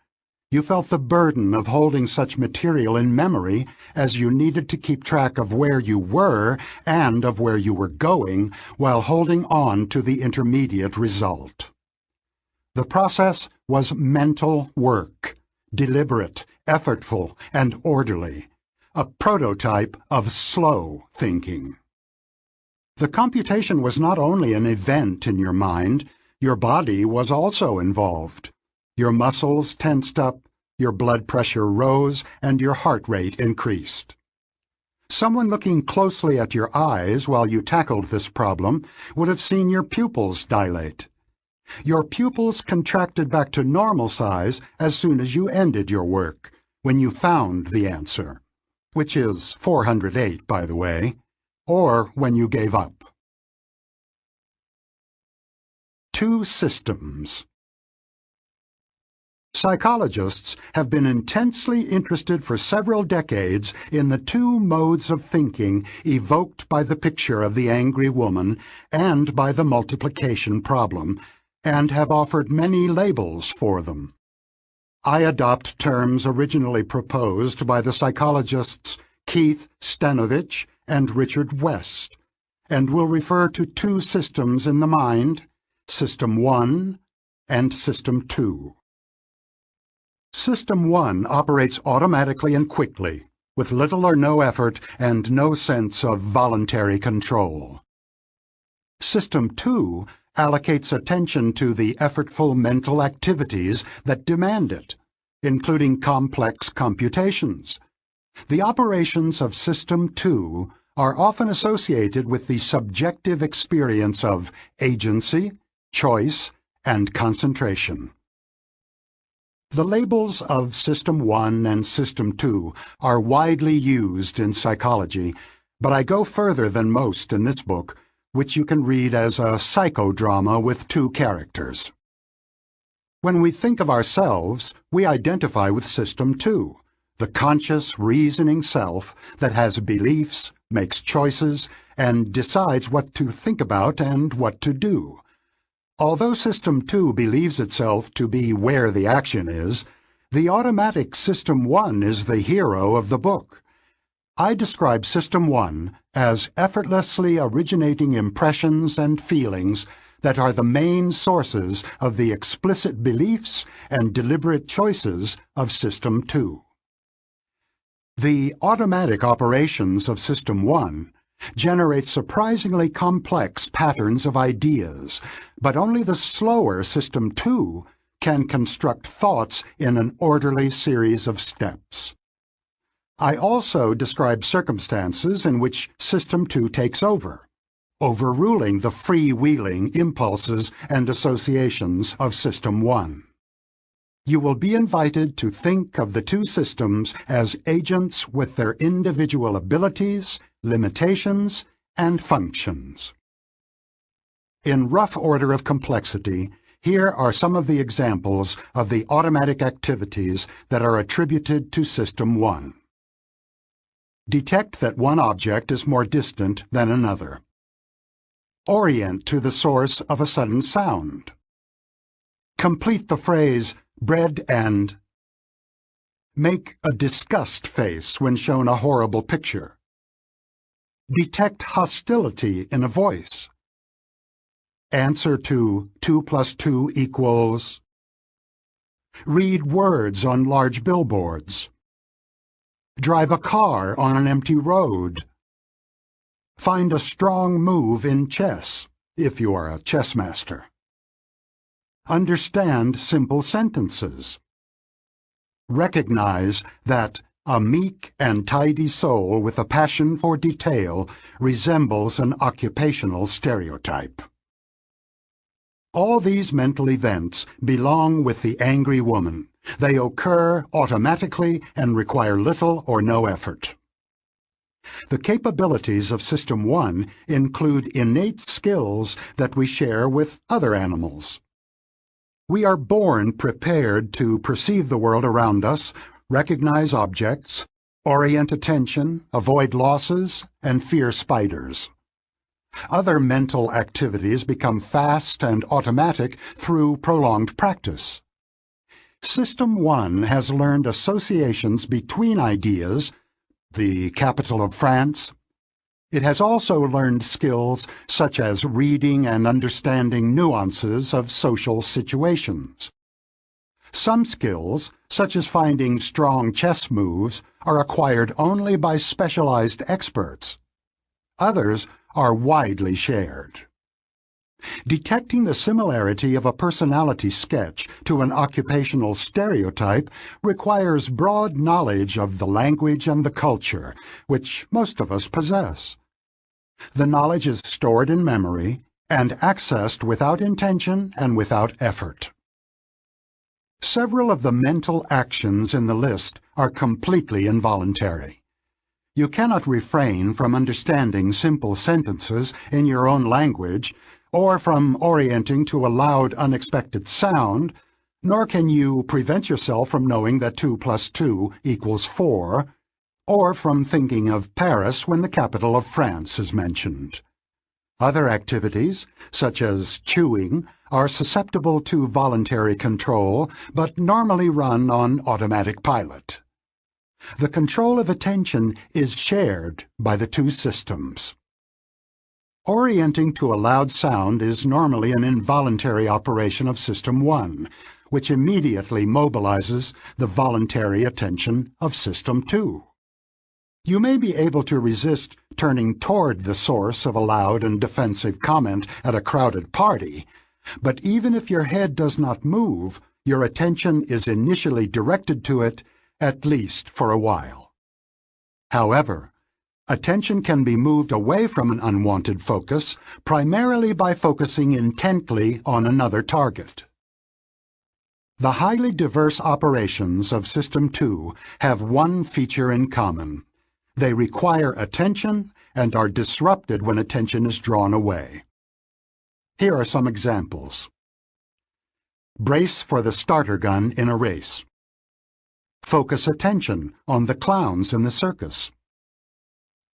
You felt the burden of holding such material in memory as you needed to keep track of where you were and of where you were going while holding on to the intermediate result. The process was mental work, deliberate, effortful, and orderly, a prototype of slow thinking. The computation was not only an event in your mind, your body was also involved. Your muscles tensed up, your blood pressure rose, and your heart rate increased. Someone looking closely at your eyes while you tackled this problem would have seen your pupils dilate. Your pupils contracted back to normal size as soon as you ended your work, when you found the answer, which is 408, by the way, or when you gave up. Two systems. Psychologists have been intensely interested for several decades in the two modes of thinking evoked by the picture of the angry woman and by the multiplication problem, and have offered many labels for them. I adopt terms originally proposed by the psychologists Keith Stanovich and Richard West, and will refer to two systems in the mind, System 1 and System 2. System 1 operates automatically and quickly, with little or no effort and no sense of voluntary control. System 2 allocates attention to the effortful mental activities that demand it, including complex computations. The operations of System 2 are often associated with the subjective experience of agency, choice, and concentration. The labels of System 1 and System 2 are widely used in psychology, but I go further than most in this book, which you can read as a psychodrama with two characters. When we think of ourselves, we identify with System 2, the conscious, reasoning self that has beliefs, makes choices, and decides what to think about and what to do. Although System 2 believes itself to be where the action is, the automatic System 1 is the hero of the book. I describe System 1 as effortlessly originating impressions and feelings that are the main sources of the explicit beliefs and deliberate choices of System 2. The automatic operations of System 1 generate surprisingly complex patterns of ideas, but only the slower System 2 can construct thoughts in an orderly series of steps. I also describe circumstances in which System 2 takes over, overruling the freewheeling impulses and associations of System 1. You will be invited to think of the two systems as agents with their individual abilities, limitations, and functions. In rough order of complexity, here are some of the examples of the automatic activities that are attributed to System 1. Detect that one object is more distant than another. Orient to the source of a sudden sound. Complete the phrase, bread and. Make a disgust face when shown a horrible picture. Detect hostility in a voice. Answer to 2 + 2 =. Read words on large billboards. Drive a car on an empty road. Find a strong move in chess, if you are a chess master. Understand simple sentences. Recognize that a meek and tidy soul with a passion for detail resembles an occupational stereotype. All these mental events belong with the angry woman. They occur automatically and require little or no effort. The capabilities of System 1 include innate skills that we share with other animals. We are born prepared to perceive the world around us, recognize objects, orient attention, avoid losses, and fear spiders. Other mental activities become fast and automatic through prolonged practice. System 1 has learned associations between ideas, the capital of France. It has also learned skills such as reading and understanding nuances of social situations. Some skills, such as finding strong chess moves, are acquired only by specialized experts. Others are widely shared. Detecting the similarity of a personality sketch to an occupational stereotype requires broad knowledge of the language and the culture, which most of us possess. The knowledge is stored in memory and accessed without intention and without effort. Several of the mental actions in the list are completely involuntary. You cannot refrain from understanding simple sentences in your own language, or from orienting to a loud, unexpected sound, nor can you prevent yourself from knowing that 2 plus 2 equals 4, or from thinking of Paris when the capital of France is mentioned. Other activities, such as chewing, are susceptible to voluntary control, but normally run on automatic pilot. The control of attention is shared by the two systems. Orienting to a loud sound is normally an involuntary operation of System 1, which immediately mobilizes the voluntary attention of System 2. You may be able to resist turning toward the source of a loud and defensive comment at a crowded party, but even if your head does not move, your attention is initially directed to it, at least for a while. However, attention can be moved away from an unwanted focus, primarily by focusing intently on another target. The highly diverse operations of System 2 have one feature in common. They require attention and are disrupted when attention is drawn away. Here are some examples. Brace for the starter gun in a race. Focus attention on the clowns in the circus.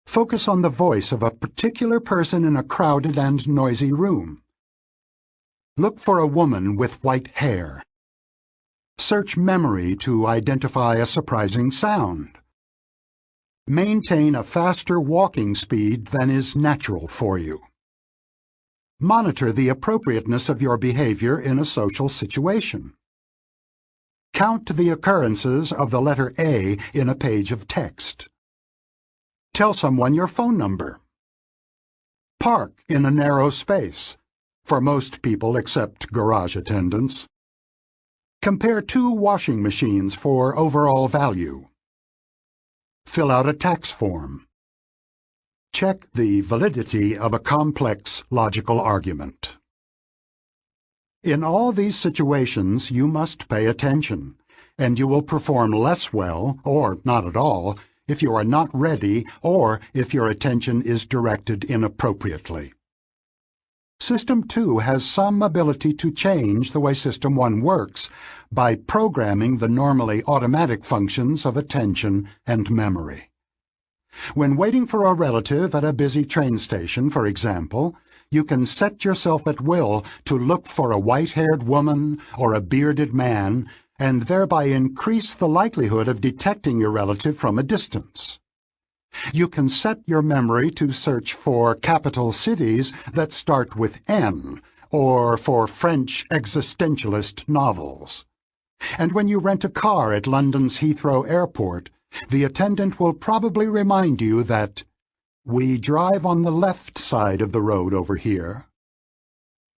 Focus on the voice of a particular person in a crowded and noisy room. Look for a woman with white hair. Search memory to identify a surprising sound. Maintain a faster walking speed than is natural for you. Monitor the appropriateness of your behavior in a social situation. Count the occurrences of the letter A in a page of text. Tell someone your phone number. Park in a narrow space, for most people except garage attendants. Compare 2 washing machines for overall value. Fill out a tax form. Check the validity of a complex logical argument. In all these situations, you must pay attention, and you will perform less well, or not at all, if you are not ready or if your attention is directed inappropriately. System 2 has some ability to change the way System 1 works by programming the normally automatic functions of attention and memory. When waiting for a relative at a busy train station, for example, you can set yourself at will to look for a white-haired woman or a bearded man and thereby increase the likelihood of detecting your relative from a distance. You can set your memory to search for capital cities that start with N, or for French existentialist novels. And when you rent a car at London's Heathrow Airport, the attendant will probably remind you that we drive on the left side of the road over here.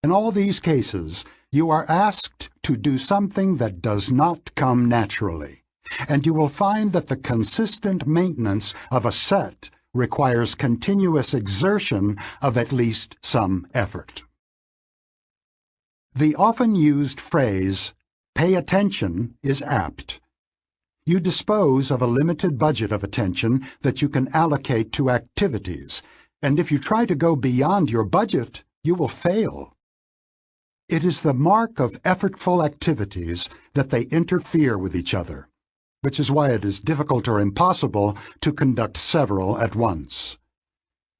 In all these cases, you are asked to do something that does not come naturally, and you will find that the consistent maintenance of a set requires continuous exertion of at least some effort. The often used phrase, "pay attention," is apt. You dispose of a limited budget of attention that you can allocate to activities, and if you try to go beyond your budget, you will fail. It is the mark of effortful activities that they interfere with each other, which is why it is difficult or impossible to conduct several at once.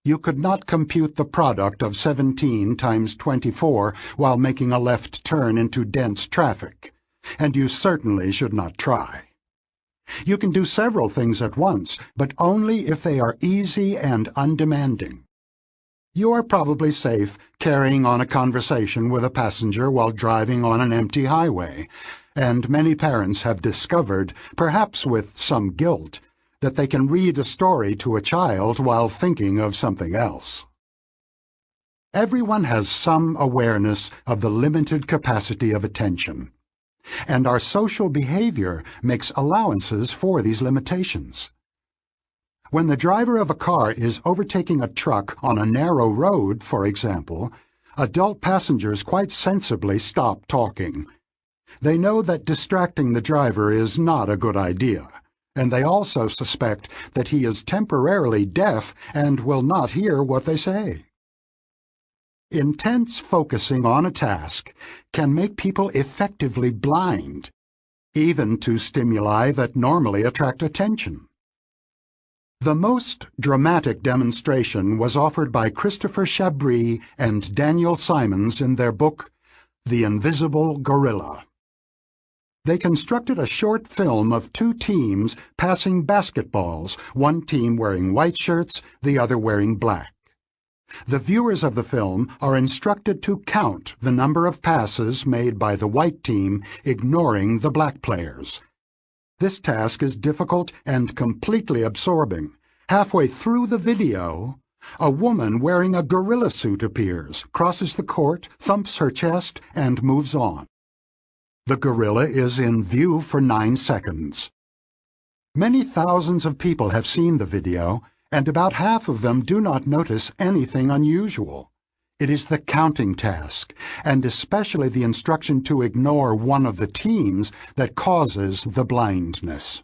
You could not compute the product of 17 times 24 while making a left turn into dense traffic, and you certainly should not try. You can do several things at once, but only if they are easy and undemanding. You are probably safe carrying on a conversation with a passenger while driving on an empty highway, and many parents have discovered, perhaps with some guilt, that they can read a story to a child while thinking of something else. Everyone has some awareness of the limited capacity of attention, and our social behavior makes allowances for these limitations. When the driver of a car is overtaking a truck on a narrow road, for example, adult passengers quite sensibly stop talking. They know that distracting the driver is not a good idea, and they also suspect that he is temporarily deaf and will not hear what they say. Intense focusing on a task can make people effectively blind, even to stimuli that normally attract attention. The most dramatic demonstration was offered by Christopher Chabris and Daniel Simons in their book, The Invisible Gorilla. They constructed a short film of two teams passing basketballs, one team wearing white shirts, the other wearing black. The viewers of the film are instructed to count the number of passes made by the white team, ignoring the black players. This task is difficult and completely absorbing. Halfway through the video, a woman wearing a gorilla suit appears, crosses the court, thumps her chest, and moves on. The gorilla is in view for 9 seconds. Many thousands of people have seen the video, and about half of them do not notice anything unusual. It is the counting task, and especially the instruction to ignore one of the teams, that causes the blindness.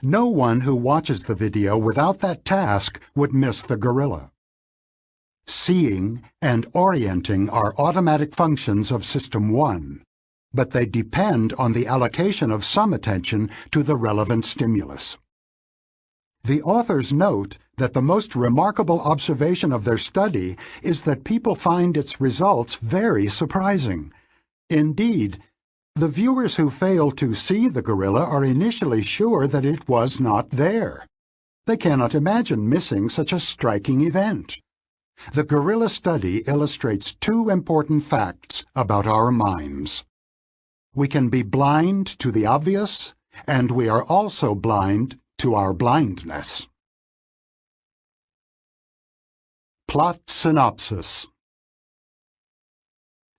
No one who watches the video without that task would miss the gorilla. Seeing and orienting are automatic functions of System 1, but they depend on the allocation of some attention to the relevant stimulus. The authors note that the most remarkable observation of their study is that people find its results very surprising. Indeed, the viewers who fail to see the gorilla are initially sure that it was not there. They cannot imagine missing such a striking event. The gorilla study illustrates two important facts about our minds. We can be blind to the obvious, and we are also blind to our blindness. Plot synopsis.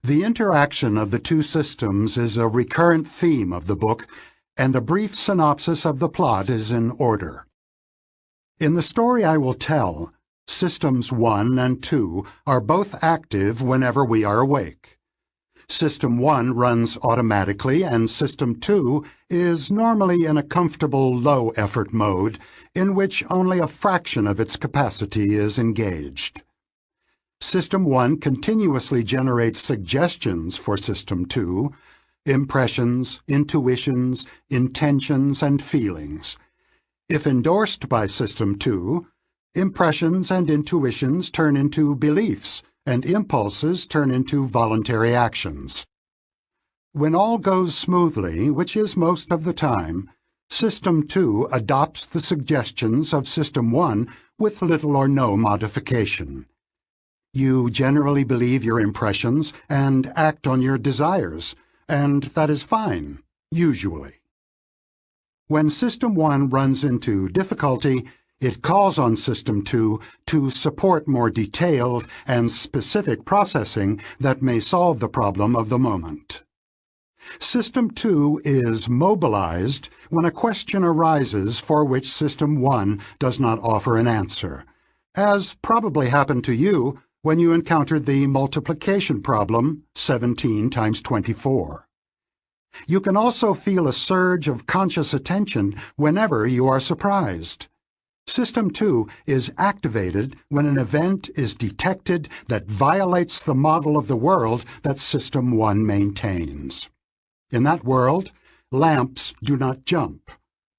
The interaction of the two systems is a recurrent theme of the book, and a brief synopsis of the plot is in order. In the story I will tell, Systems 1 and 2 are both active whenever we are awake. System 1 runs automatically, and System 2 is normally in a comfortable low-effort mode, in which only a fraction of its capacity is engaged. System 1 continuously generates suggestions for System 2, impressions, intuitions, intentions, and feelings. If endorsed by System 2, impressions and intuitions turn into beliefs, and impulses turn into voluntary actions. When all goes smoothly, which is most of the time, System 2 adopts the suggestions of System 1 with little or no modification. You generally believe your impressions and act on your desires, and that is fine, usually. When System 1 runs into difficulty, it calls on System 2 to support more detailed and specific processing that may solve the problem of the moment. System 2 is mobilized when a question arises for which System 1 does not offer an answer, as probably happened to you when you encountered the multiplication problem, 17 times 24. You can also feel a surge of conscious attention whenever you are surprised. System 2 is activated when an event is detected that violates the model of the world that System 1 maintains. In that world, lamps do not jump,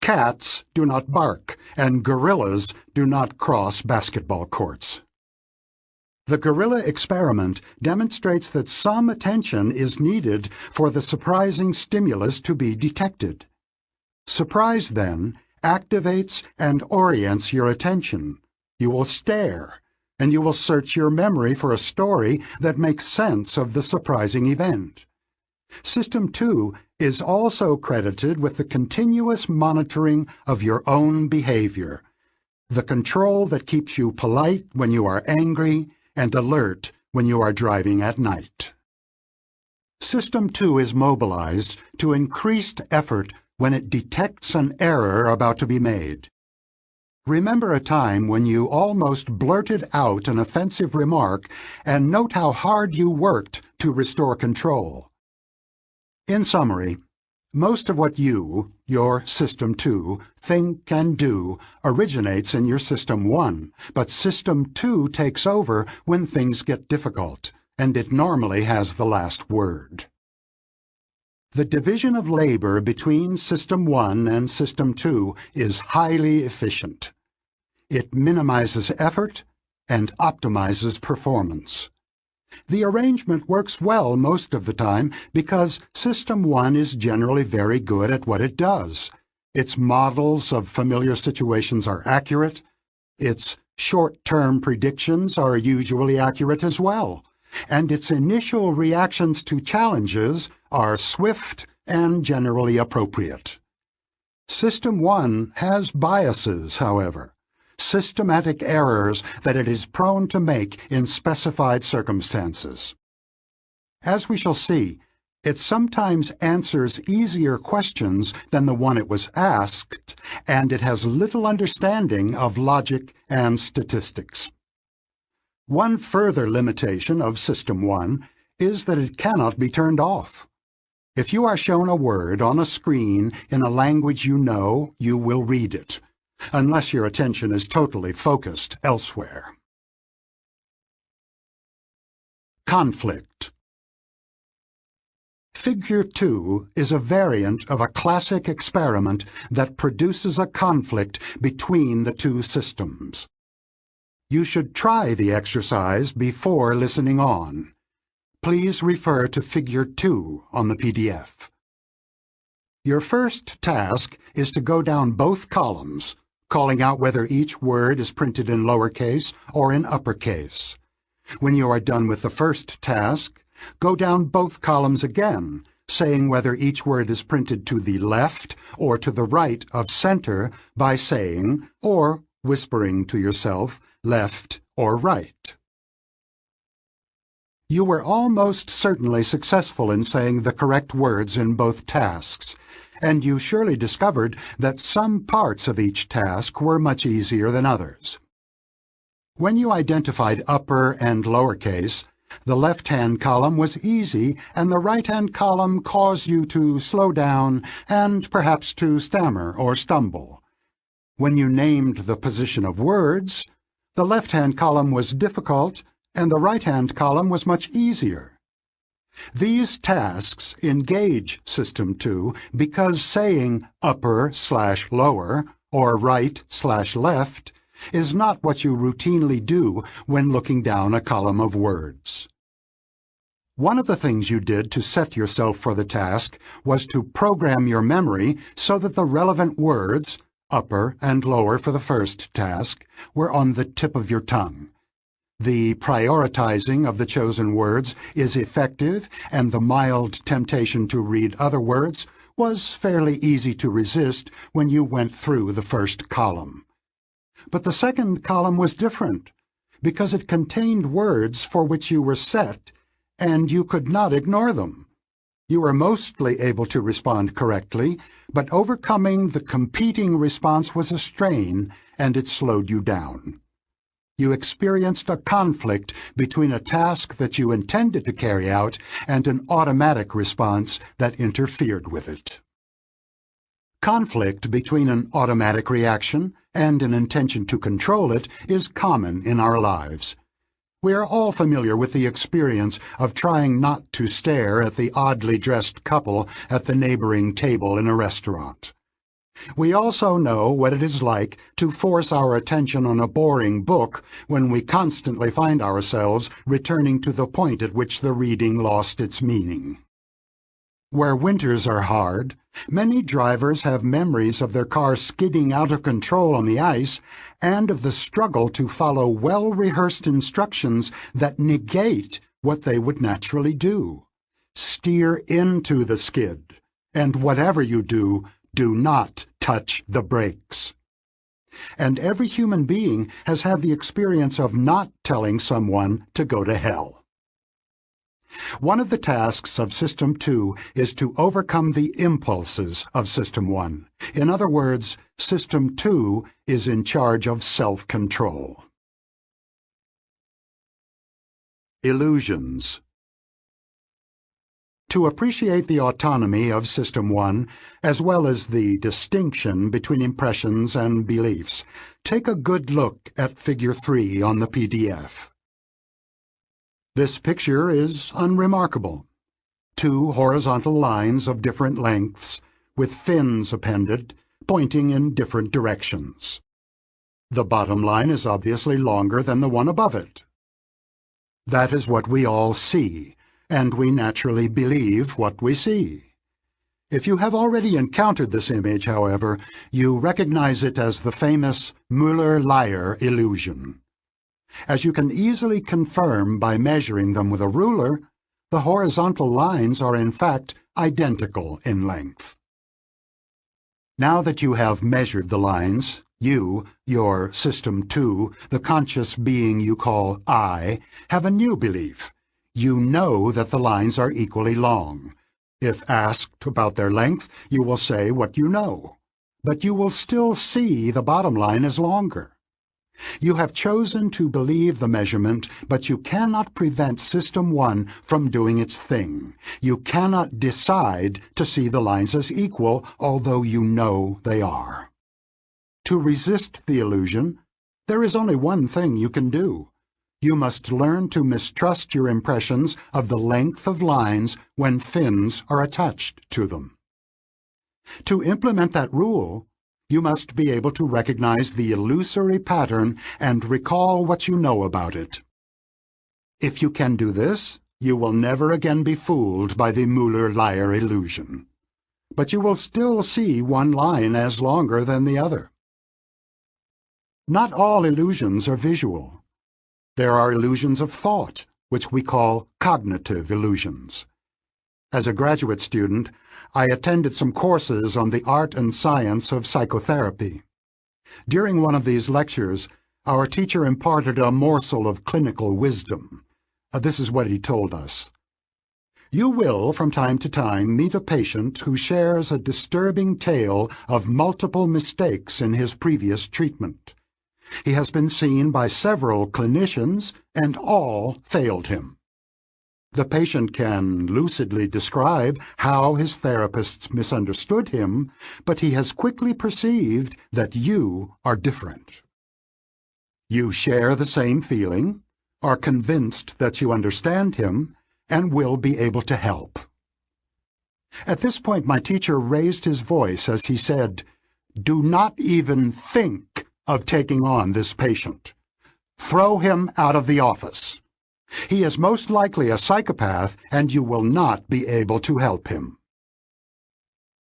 Cats do not bark, and gorillas do not cross basketball courts. The gorilla experiment demonstrates that some attention is needed for the surprising stimulus to be detected. Surprise, then, activates and orients your attention. You will stare, and you will search your memory for a story that makes sense of the surprising event. System 2 is also credited with the continuous monitoring of your own behavior, the control that keeps you polite when you are angry and alert when you are driving at night. System 2 is mobilized to increased effort when it detects an error about to be made. Remember a time when you almost blurted out an offensive remark, and note how hard you worked to restore control. In summary, most of what you, your System 2, think and do originates in your System 1, but System 2 takes over when things get difficult, and it normally has the last word. The division of labor between System 1 and System 2 is highly efficient. It minimizes effort and optimizes performance. The arrangement works well most of the time because System 1 is generally very good at what it does. Its models of familiar situations are accurate. Its short-term predictions are usually accurate as well. And its initial reactions to challenges are swift and generally appropriate. System 1 has biases, however, systematic errors that it is prone to make in specified circumstances. As we shall see, it sometimes answers easier questions than the one it was asked, and it has little understanding of logic and statistics. One further limitation of System 1 is that it cannot be turned off. If you are shown a word on a screen in a language you know, you will read it, unless your attention is totally focused elsewhere. Conflict. Figure 2 is a variant of a classic experiment that produces a conflict between the two systems. You should try the exercise before listening on. Please refer to Figure 2 on the PDF. Your first task is to go down both columns, calling out whether each word is printed in lowercase or in uppercase. When you are done with the first task, go down both columns again, saying whether each word is printed to the left or to the right of center by saying, or whispering to yourself, left or right. You were almost certainly successful in saying the correct words in both tasks, and you surely discovered that some parts of each task were much easier than others. When you identified upper and lowercase, the left-hand column was easy, and the right-hand column caused you to slow down and perhaps to stammer or stumble. When you named the position of words, the left-hand column was difficult, and the right-hand column was much easier. These tasks engage System 2 because saying upper/lower or right/left is not what you routinely do when looking down a column of words. One of the things you did to set yourself for the task was to program your memory so that the relevant words, upper and lower for the first task, were on the tip of your tongue. The prioritizing of the chosen words is effective, and the mild temptation to read other words was fairly easy to resist when you went through the first column. But the second column was different, because it contained words for which you were set, and you could not ignore them. You were mostly able to respond correctly, but overcoming the competing response was a strain, and it slowed you down. You experienced a conflict between a task that you intended to carry out and an automatic response that interfered with it. Conflict between an automatic reaction and an intention to control it is common in our lives. We are all familiar with the experience of trying not to stare at the oddly dressed couple at the neighboring table in a restaurant. We also know what it is like to force our attention on a boring book when we constantly find ourselves returning to the point at which the reading lost its meaning. Where winters are hard, many drivers have memories of their car skidding out of control on the ice and of the struggle to follow well-rehearsed instructions that negate what they would naturally do. Steer into the skid, and whatever you do, do not touch the brakes. And every human being has had the experience of not telling someone to go to hell. One of the tasks of System 2 is to overcome the impulses of System 1. In other words, System 2 is in charge of self-control. Illusions. To appreciate the autonomy of System 1, as well as the distinction between impressions and beliefs, take a good look at Figure 3 on the PDF. This picture is unremarkable. Two horizontal lines of different lengths, with fins appended, pointing in different directions. The bottom line is obviously longer than the one above it. That is what we all see, and we naturally believe what we see. If you have already encountered this image, however, you recognize it as the famous Müller-Lyer illusion. As you can easily confirm by measuring them with a ruler, the horizontal lines are in fact identical in length. Now that you have measured the lines, you, your System 2, the conscious being you call I, have a new belief. You know that the lines are equally long. If asked about their length, you will say what you know. But you will still see the bottom line is longer. You have chosen to believe the measurement, but you cannot prevent System 1 from doing its thing. You cannot decide to see the lines as equal, although you know they are. To resist the illusion, there is only one thing you can do. You must learn to mistrust your impressions of the length of lines when fins are attached to them. To implement that rule, you must be able to recognize the illusory pattern and recall what you know about it. If you can do this, you will never again be fooled by the Müller-Lyer illusion. But you will still see one line as longer than the other. Not all illusions are visual. There are illusions of thought, which we call cognitive illusions. As a graduate student, I attended some courses on the art and science of psychotherapy. During one of these lectures, our teacher imparted a morsel of clinical wisdom. This is what he told us. You will, from time to time, meet a patient who shares a disturbing tale of multiple mistakes in his previous treatment. He has been seen by several clinicians, and all failed him. The patient can lucidly describe how his therapists misunderstood him, but he has quickly perceived that you are different. You share the same feeling, are convinced that you understand him, and will be able to help. At this point, my teacher raised his voice as he said, "Do not even think of taking on this patient. Throw him out of the office. He is most likely a psychopath, and you will not be able to help him."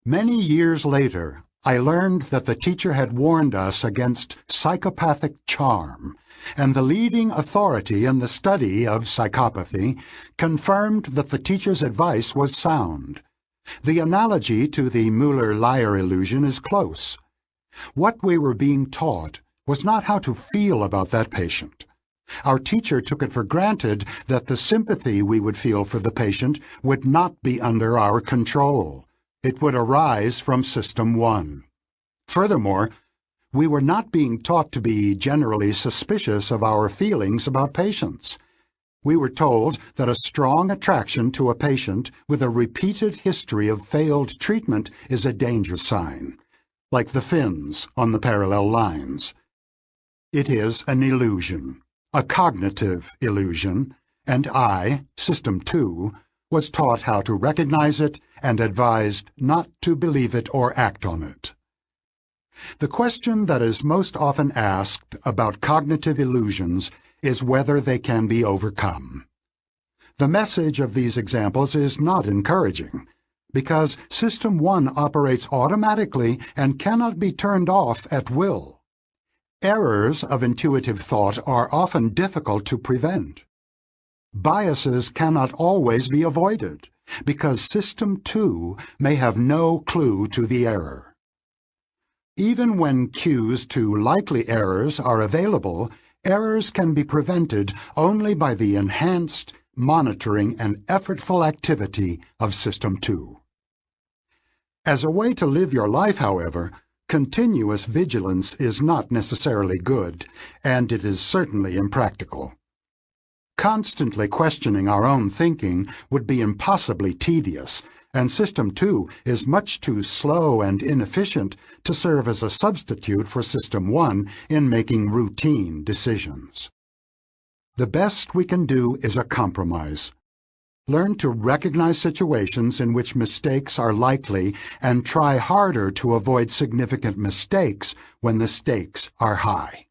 Many years later, I learned that the teacher had warned us against psychopathic charm, and the leading authority in the study of psychopathy confirmed that the teacher's advice was sound. The analogy to the Müller-Lyer illusion is close. What we were being taught was not how to feel about that patient. Our teacher took it for granted that the sympathy we would feel for the patient would not be under our control. It would arise from System 1. Furthermore, we were not being taught to be generally suspicious of our feelings about patients. We were told that a strong attraction to a patient with a repeated history of failed treatment is a danger sign, like the fins on the parallel lines. It is an illusion, a cognitive illusion, and I, System 2, was taught how to recognize it and advised not to believe it or act on it. The question that is most often asked about cognitive illusions is whether they can be overcome. The message of these examples is not encouraging, because System 1 operates automatically and cannot be turned off at will. Errors of intuitive thought are often difficult to prevent. Biases cannot always be avoided, because System 2 may have no clue to the error. Even when cues to likely errors are available, errors can be prevented only by the enhanced monitoring and effortful activity of System 2. As a way to live your life, however, continuous vigilance is not necessarily good, and it is certainly impractical. Constantly questioning our own thinking would be impossibly tedious, and System 2 is much too slow and inefficient to serve as a substitute for System 1 in making routine decisions. The best we can do is a compromise. Learn to recognize situations in which mistakes are likely and try harder to avoid significant mistakes when the stakes are high.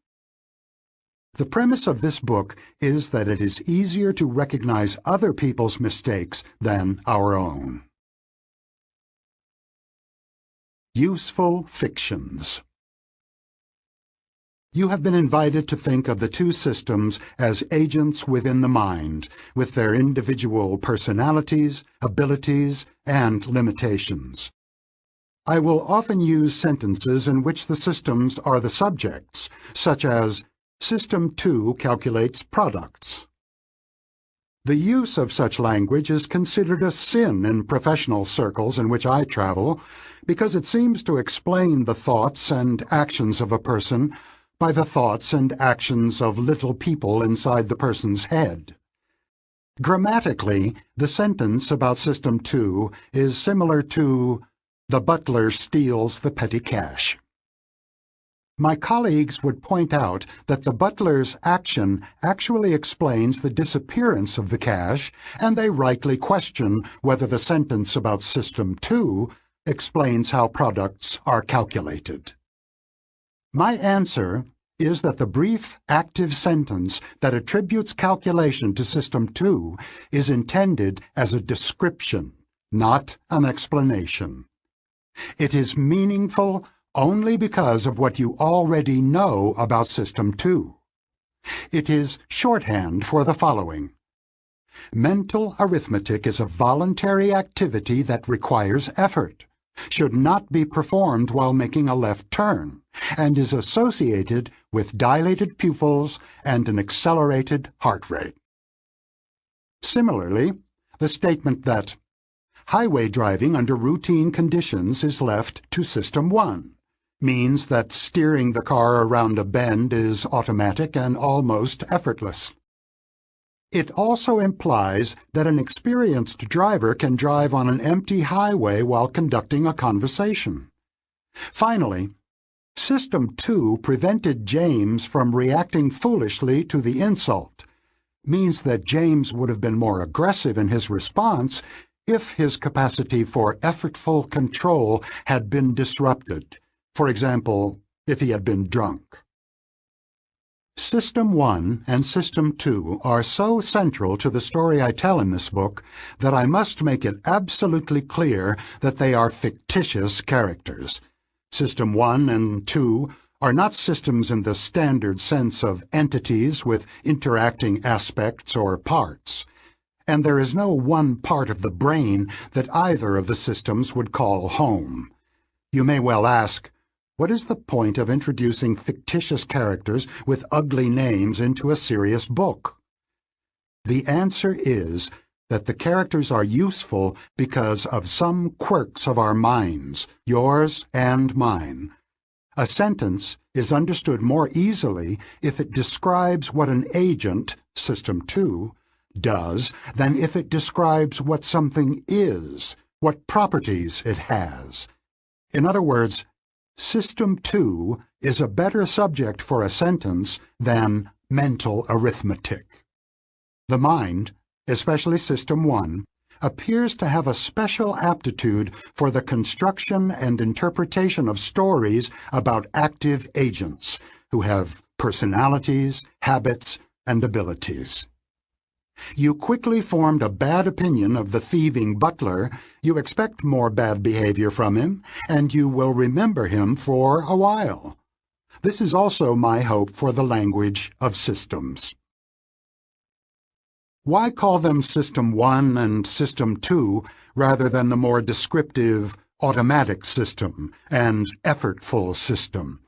The premise of this book is that it is easier to recognize other people's mistakes than our own. Useful fictions. You have been invited to think of the two systems as agents within the mind, with their individual personalities, abilities, and limitations. I will often use sentences in which the systems are the subjects, such as, System 2 calculates products. The use of such language is considered a sin in professional circles in which I travel, because it seems to explain the thoughts and actions of a person by the thoughts and actions of little people inside the person's head. Grammatically, the sentence about System 2 is similar to, the butler steals the petty cash. My colleagues would point out that the butler's action actually explains the disappearance of the cash, and they rightly question whether the sentence about System 2 explains how products are calculated. My answer is that the brief, active sentence that attributes calculation to System 2 is intended as a description, not an explanation. It is meaningful only because of what you already know about System 2. It is shorthand for the following. Mental arithmetic is a voluntary activity that requires effort, should not be performed while making a left turn, and is associated with dilated pupils and an accelerated heart rate. Similarly, the statement that highway driving under routine conditions is left to System 1 means that steering the car around a bend is automatic and almost effortless. It also implies that an experienced driver can drive on an empty highway while conducting a conversation. Finally, System 2 prevented James from reacting foolishly to the insult, means that James would have been more aggressive in his response if his capacity for effortful control had been disrupted. For example, if he had been drunk. System 1 and System 2 are so central to the story I tell in this book that I must make it absolutely clear that they are fictitious characters. System 1 and 2 are not systems in the standard sense of entities with interacting aspects or parts, and there is no one part of the brain that either of the systems would call home. You may well ask, what is the point of introducing fictitious characters with ugly names into a serious book? The answer is that the characters are useful because of some quirks of our minds, yours and mine. A sentence is understood more easily if it describes what an agent, System 2, does than if it describes what something is, what properties it has. In other words, System 2 is a better subject for a sentence than mental arithmetic. The mind, especially System 1, appears to have a special aptitude for the construction and interpretation of stories about active agents who have personalities, habits, and abilities. You quickly formed a bad opinion of the thieving butler, you expect more bad behavior from him, and you will remember him for a while. This is also my hope for the language of systems. Why call them System 1 and System 2 rather than the more descriptive automatic system and effortful system?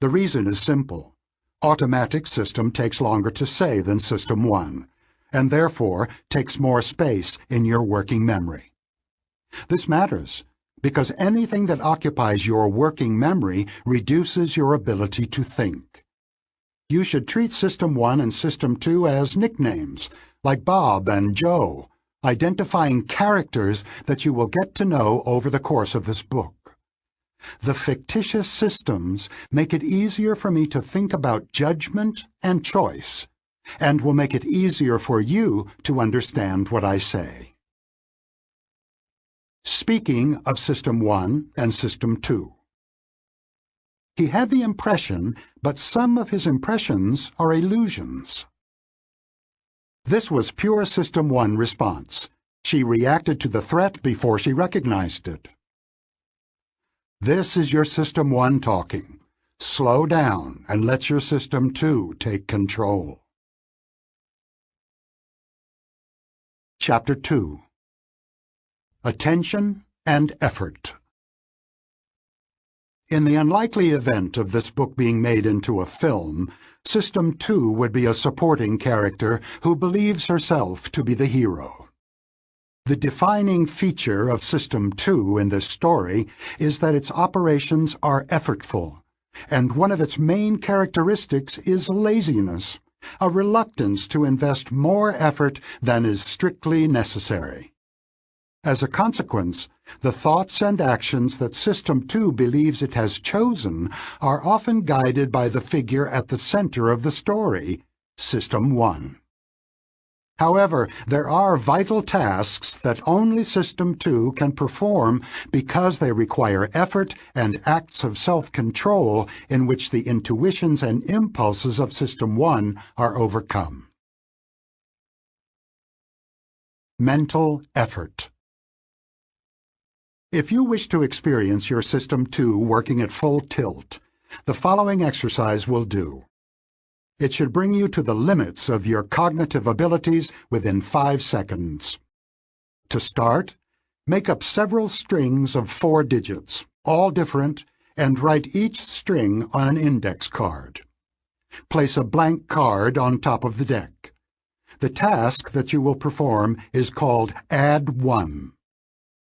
The reason is simple. Automatic system takes longer to say than System 1, and therefore takes more space in your working memory. This matters because anything that occupies your working memory reduces your ability to think. You should treat System 1 and System 2 as nicknames, like Bob and Joe, identifying characters that you will get to know over the course of this book. The fictitious systems make it easier for me to think about judgment and choice, and will make it easier for you to understand what I say. Speaking of System 1 and System 2. He had the impression, but some of his impressions are illusions. This was pure System 1 response. She reacted to the threat before she recognized it. This is your System 1 talking. Slow down and let your System 2 take control. Chapter 2. Attention and Effort. In the unlikely event of this book being made into a film, System 2 would be a supporting character who believes herself to be the hero. The defining feature of System 2 in this story is that its operations are effortful, and one of its main characteristics is laziness, a reluctance to invest more effort than is strictly necessary. As a consequence, the thoughts and actions that System 2 believes it has chosen are often guided by the figure at the center of the story, System 1. However, there are vital tasks that only System 2 can perform because they require effort and acts of self-control in which the intuitions and impulses of System 1 are overcome. Mental effort. If you wish to experience your System 2 working at full tilt, the following exercise will do. It should bring you to the limits of your cognitive abilities within 5 seconds. To start, make up several strings of 4 digits, all different, and write each string on an index card. Place a blank card on top of the deck. The task that you will perform is called Add 1.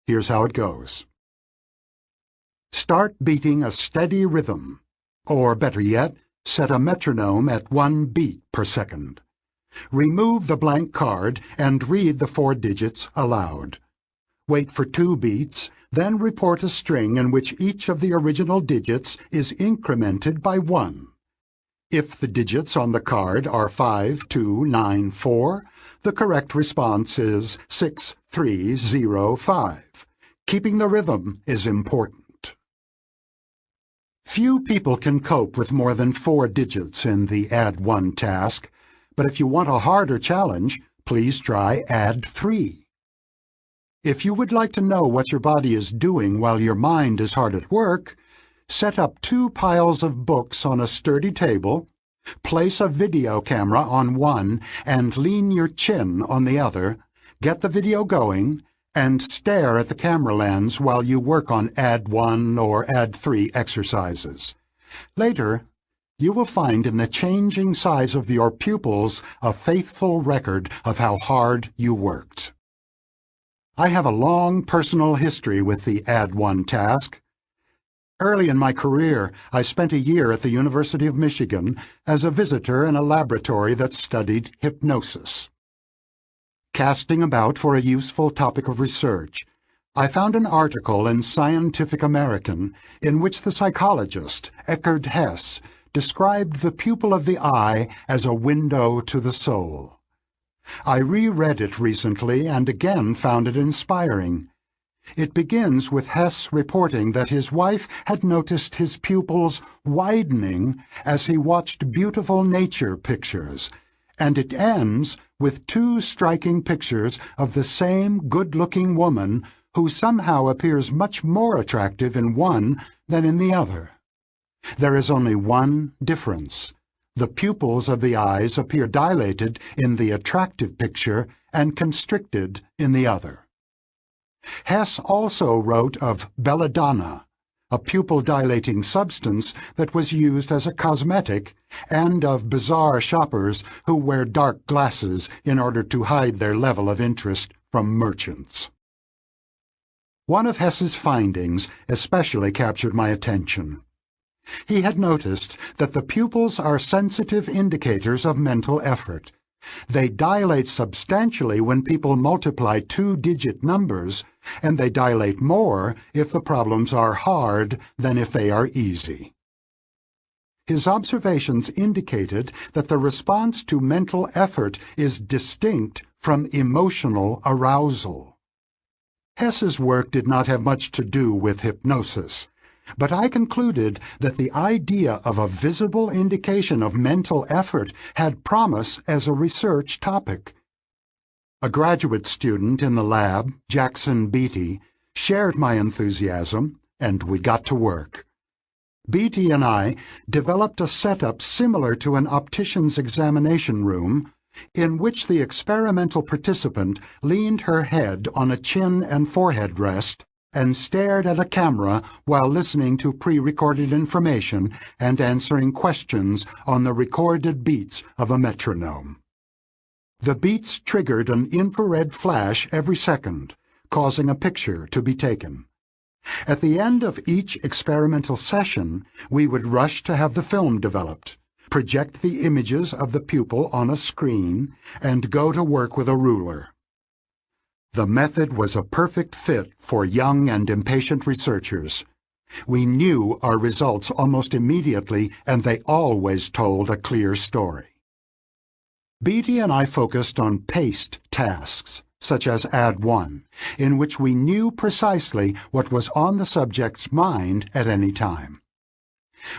Here's how it goes. Start beating a steady rhythm, or better yet, set a metronome at 1 beat per second. Remove the blank card and read the 4 digits aloud. Wait for 2 beats, then report a string in which each of the original digits is incremented by 1. If the digits on the card are 5, 2, 9, 4, the correct response is 6, 3, 0, 5. Keeping the rhythm is important. Few people can cope with more than 4 digits in the Add 1 task, but if you want a harder challenge, please try Add 3. If you would like to know what your body is doing while your mind is hard at work, set up 2 piles of books on a sturdy table, place a video camera on one and lean your chin on the other, get the video going, and stare at the camera lens while you work on Add 1 or Add 3 exercises. Later, you will find in the changing size of your pupils a faithful record of how hard you worked. I have a long personal history with the Add 1 task. Early in my career, I spent a year at the University of Michigan as a visitor in a laboratory that studied hypnosis. Casting about for a useful topic of research, I found an article in Scientific American in which the psychologist Eckhard Hess described the pupil of the eye as a window to the soul. I reread it recently and again found it inspiring. It begins with Hess reporting that his wife had noticed his pupils widening as he watched beautiful nature pictures, and it ends with two striking pictures of the same good-looking woman who somehow appears much more attractive in one than in the other. There is only one difference. The pupils of the eyes appear dilated in the attractive picture and constricted in the other. Hess also wrote of belladonna, a pupil-dilating substance that was used as a cosmetic, and of bizarre shoppers who wear dark glasses in order to hide their level of interest from merchants. One of Hess's findings especially captured my attention. He had noticed that the pupils are sensitive indicators of mental effort. They dilate substantially when people multiply two-digit numbers, and they dilate more if the problems are hard than if they are easy. His observations indicated that the response to mental effort is distinct from emotional arousal. Hess's work did not have much to do with hypnosis, but I concluded that the idea of a visible indication of mental effort had promise as a research topic. A graduate student in the lab, Jackson Beatty, shared my enthusiasm, and we got to work. Beatty and I developed a setup similar to an optician's examination room, in which the experimental participant leaned her head on a chin and forehead rest and stared at a camera while listening to pre-recorded information and answering questions on the recorded beats of a metronome. The beats triggered an infrared flash every second, causing a picture to be taken. At the end of each experimental session, we would rush to have the film developed, project the images of the pupil on a screen, and go to work with a ruler. The method was a perfect fit for young and impatient researchers. We knew our results almost immediately, and they always told a clear story. Beatty and I focused on paced tasks, such as Add 1, in which we knew precisely what was on the subject's mind at any time.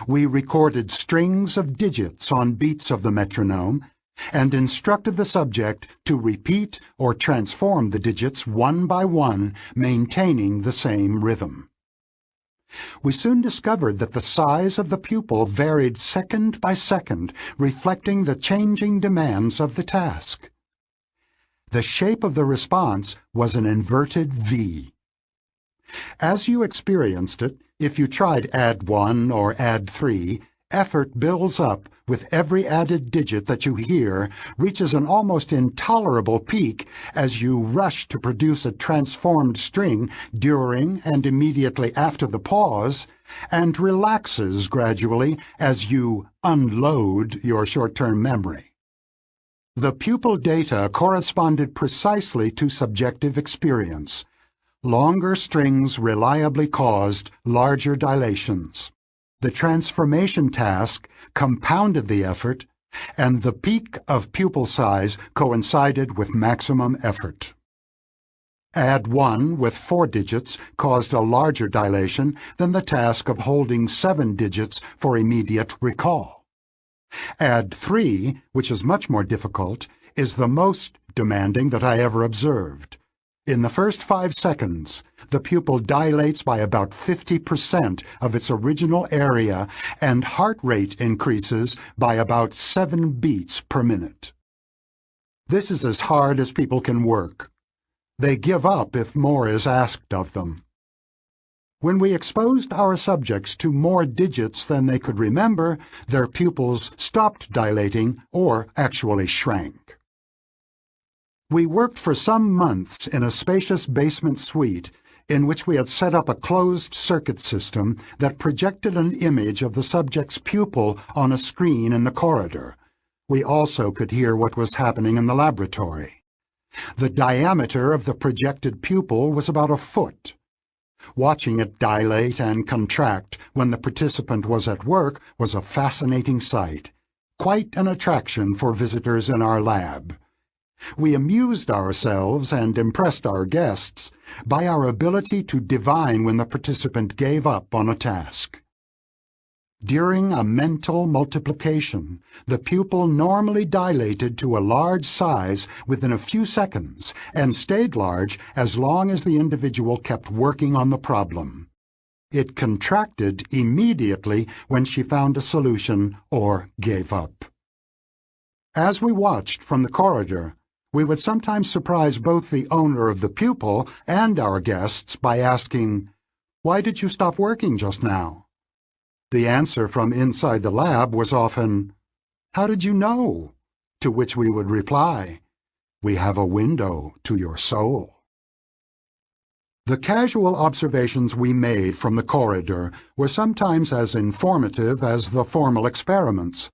We recorded strings of digits on beats of the metronome and instructed the subject to repeat or transform the digits one by one, maintaining the same rhythm. We soon discovered that the size of the pupil varied second by second, reflecting the changing demands of the task. The shape of the response was an inverted V. As you experienced it, if you tried Add 1 or Add 3, effort builds up with every added digit that you hear, reaches an almost intolerable peak as you rush to produce a transformed string during and immediately after the pause, and relaxes gradually as you unload your short-term memory. The pupil data corresponded precisely to subjective experience. Longer strings reliably caused larger dilations. The transformation task compounded the effort, and the peak of pupil size coincided with maximum effort. Add 1 with 4 digits caused a larger dilation than the task of holding 7 digits for immediate recall. Add 3, which is much more difficult, is the most demanding that I ever observed. In the first 5 seconds, the pupil dilates by about 50% of its original area, and heart rate increases by about 7 beats per minute. This is as hard as people can work. They give up if more is asked of them. When we exposed our subjects to more digits than they could remember, their pupils stopped dilating or actually shrank. We worked for some months in a spacious basement suite in which we had set up a closed-circuit system that projected an image of the subject's pupil on a screen in the corridor. We also could hear what was happening in the laboratory. The diameter of the projected pupil was about a foot. Watching it dilate and contract when the participant was at work was a fascinating sight, quite an attraction for visitors in our lab. We amused ourselves and impressed our guests by our ability to divine when the participant gave up on a task. During a mental multiplication, the pupil normally dilated to a large size within a few seconds and stayed large as long as the individual kept working on the problem. It contracted immediately when she found a solution or gave up. As we watched from the corridor, we would sometimes surprise both the owner of the pupil and our guests by asking, "Why did you stop working just now?" The answer from inside the lab was often, "How did you know?" To which we would reply, "We have a window to your soul." The casual observations we made from the corridor were sometimes as informative as the formal experiments.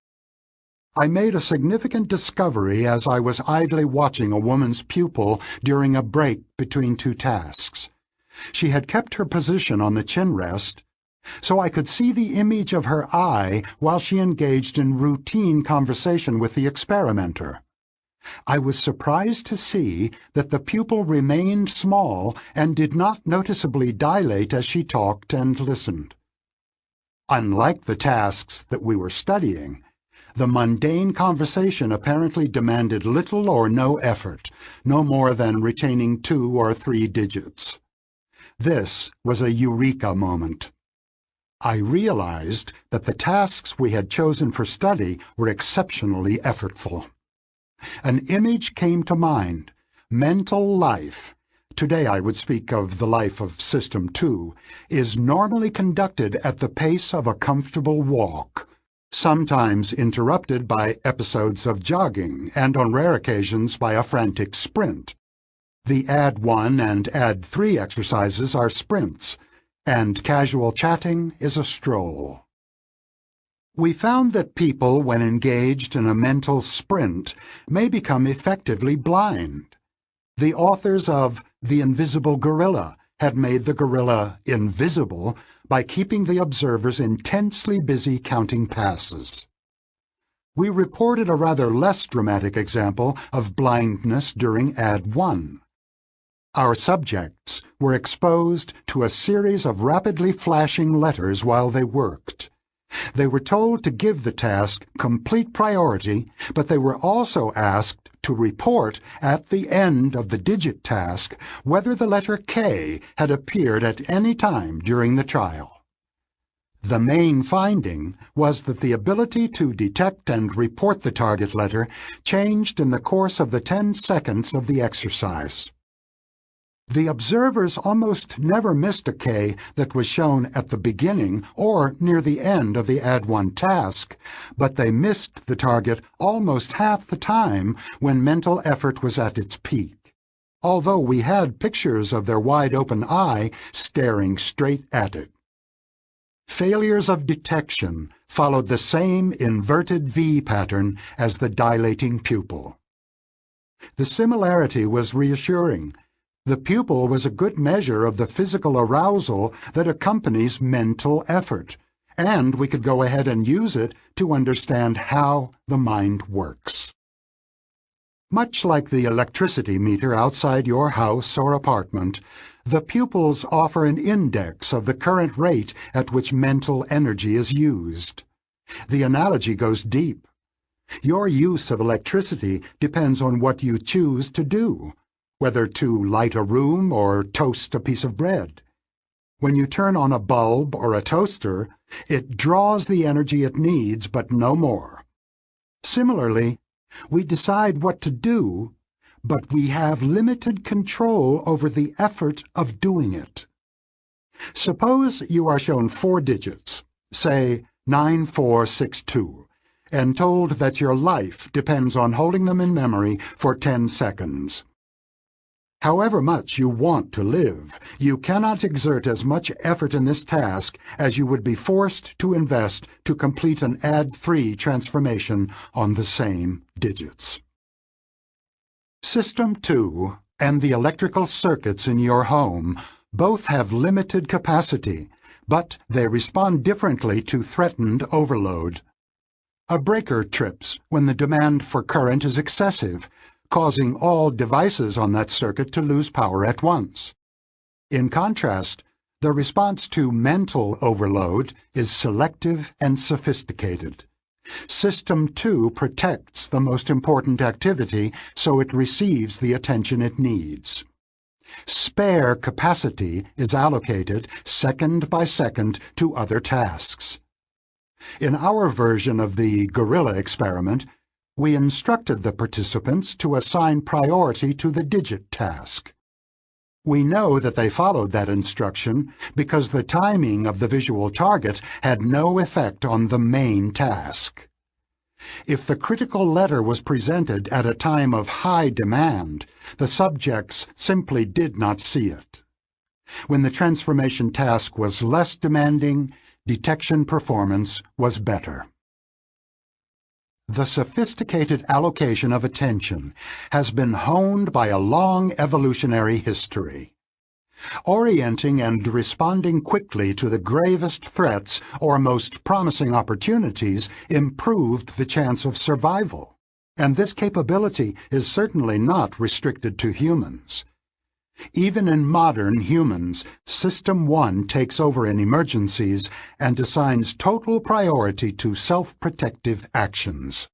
I made a significant discovery as I was idly watching a woman's pupil during a break between two tasks. She had kept her position on the chin rest, so I could see the image of her eye while she engaged in routine conversation with the experimenter. I was surprised to see that the pupil remained small and did not noticeably dilate as she talked and listened. Unlike the tasks that we were studying, the mundane conversation apparently demanded little or no effort, no more than retaining 2 or 3 digits. This was a eureka moment. I realized that the tasks we had chosen for study were exceptionally effortful. An image came to mind. Mental life, today I would speak of the life of System 2, is normally conducted at the pace of a comfortable walk, sometimes interrupted by episodes of jogging and on rare occasions by a frantic sprint. The Add 1 and Add 3 exercises are sprints, and casual chatting is a stroll. We found that people, when engaged in a mental sprint, may become effectively blind. The authors of The Invisible Gorilla had made the gorilla invisible by keeping the observers intensely busy counting passes. We reported a rather less dramatic example of blindness during Add 1. Our subjects were exposed to a series of rapidly flashing letters while they worked. They were told to give the task complete priority, but they were also asked to report at the end of the digit task whether the letter K had appeared at any time during the trial. The main finding was that the ability to detect and report the target letter changed in the course of the 10 seconds of the exercise. The observers almost never missed a K that was shown at the beginning or near the end of the Add 1 task, but they missed the target almost half the time when mental effort was at its peak, although we had pictures of their wide-open eye staring straight at it. Failures of detection followed the same inverted V pattern as the dilating pupil. The similarity was reassuring. The pupil was a good measure of the physical arousal that accompanies mental effort, and we could go ahead and use it to understand how the mind works. Much like the electricity meter outside your house or apartment, the pupils offer an index of the current rate at which mental energy is used. The analogy goes deep. Your use of electricity depends on what you choose to do, whether to light a room or toast a piece of bread. When you turn on a bulb or a toaster, it draws the energy it needs, but no more. Similarly, we decide what to do, but we have limited control over the effort of doing it. Suppose you are shown 4 digits, say 9462, and told that your life depends on holding them in memory for 10 seconds. However much you want to live, you cannot exert as much effort in this task as you would be forced to invest to complete an Add 3 transformation on the same digits. System 2 and the electrical circuits in your home both have limited capacity, but they respond differently to threatened overload. A breaker trips when the demand for current is excessive, causing all devices on that circuit to lose power at once. In contrast, the response to mental overload is selective and sophisticated. System 2 protects the most important activity so it receives the attention it needs. Spare capacity is allocated second by second to other tasks. In our version of the gorilla experiment, we instructed the participants to assign priority to the digit task. We know that they followed that instruction because the timing of the visual target had no effect on the main task. If the critical letter was presented at a time of high demand, the subjects simply did not see it. When the transformation task was less demanding, detection performance was better. The sophisticated allocation of attention has been honed by a long evolutionary history. Orienting and responding quickly to the gravest threats or most promising opportunities improved the chance of survival, and this capability is certainly not restricted to humans. Even in modern humans, System 1 takes over in emergencies and assigns total priority to self-protective actions.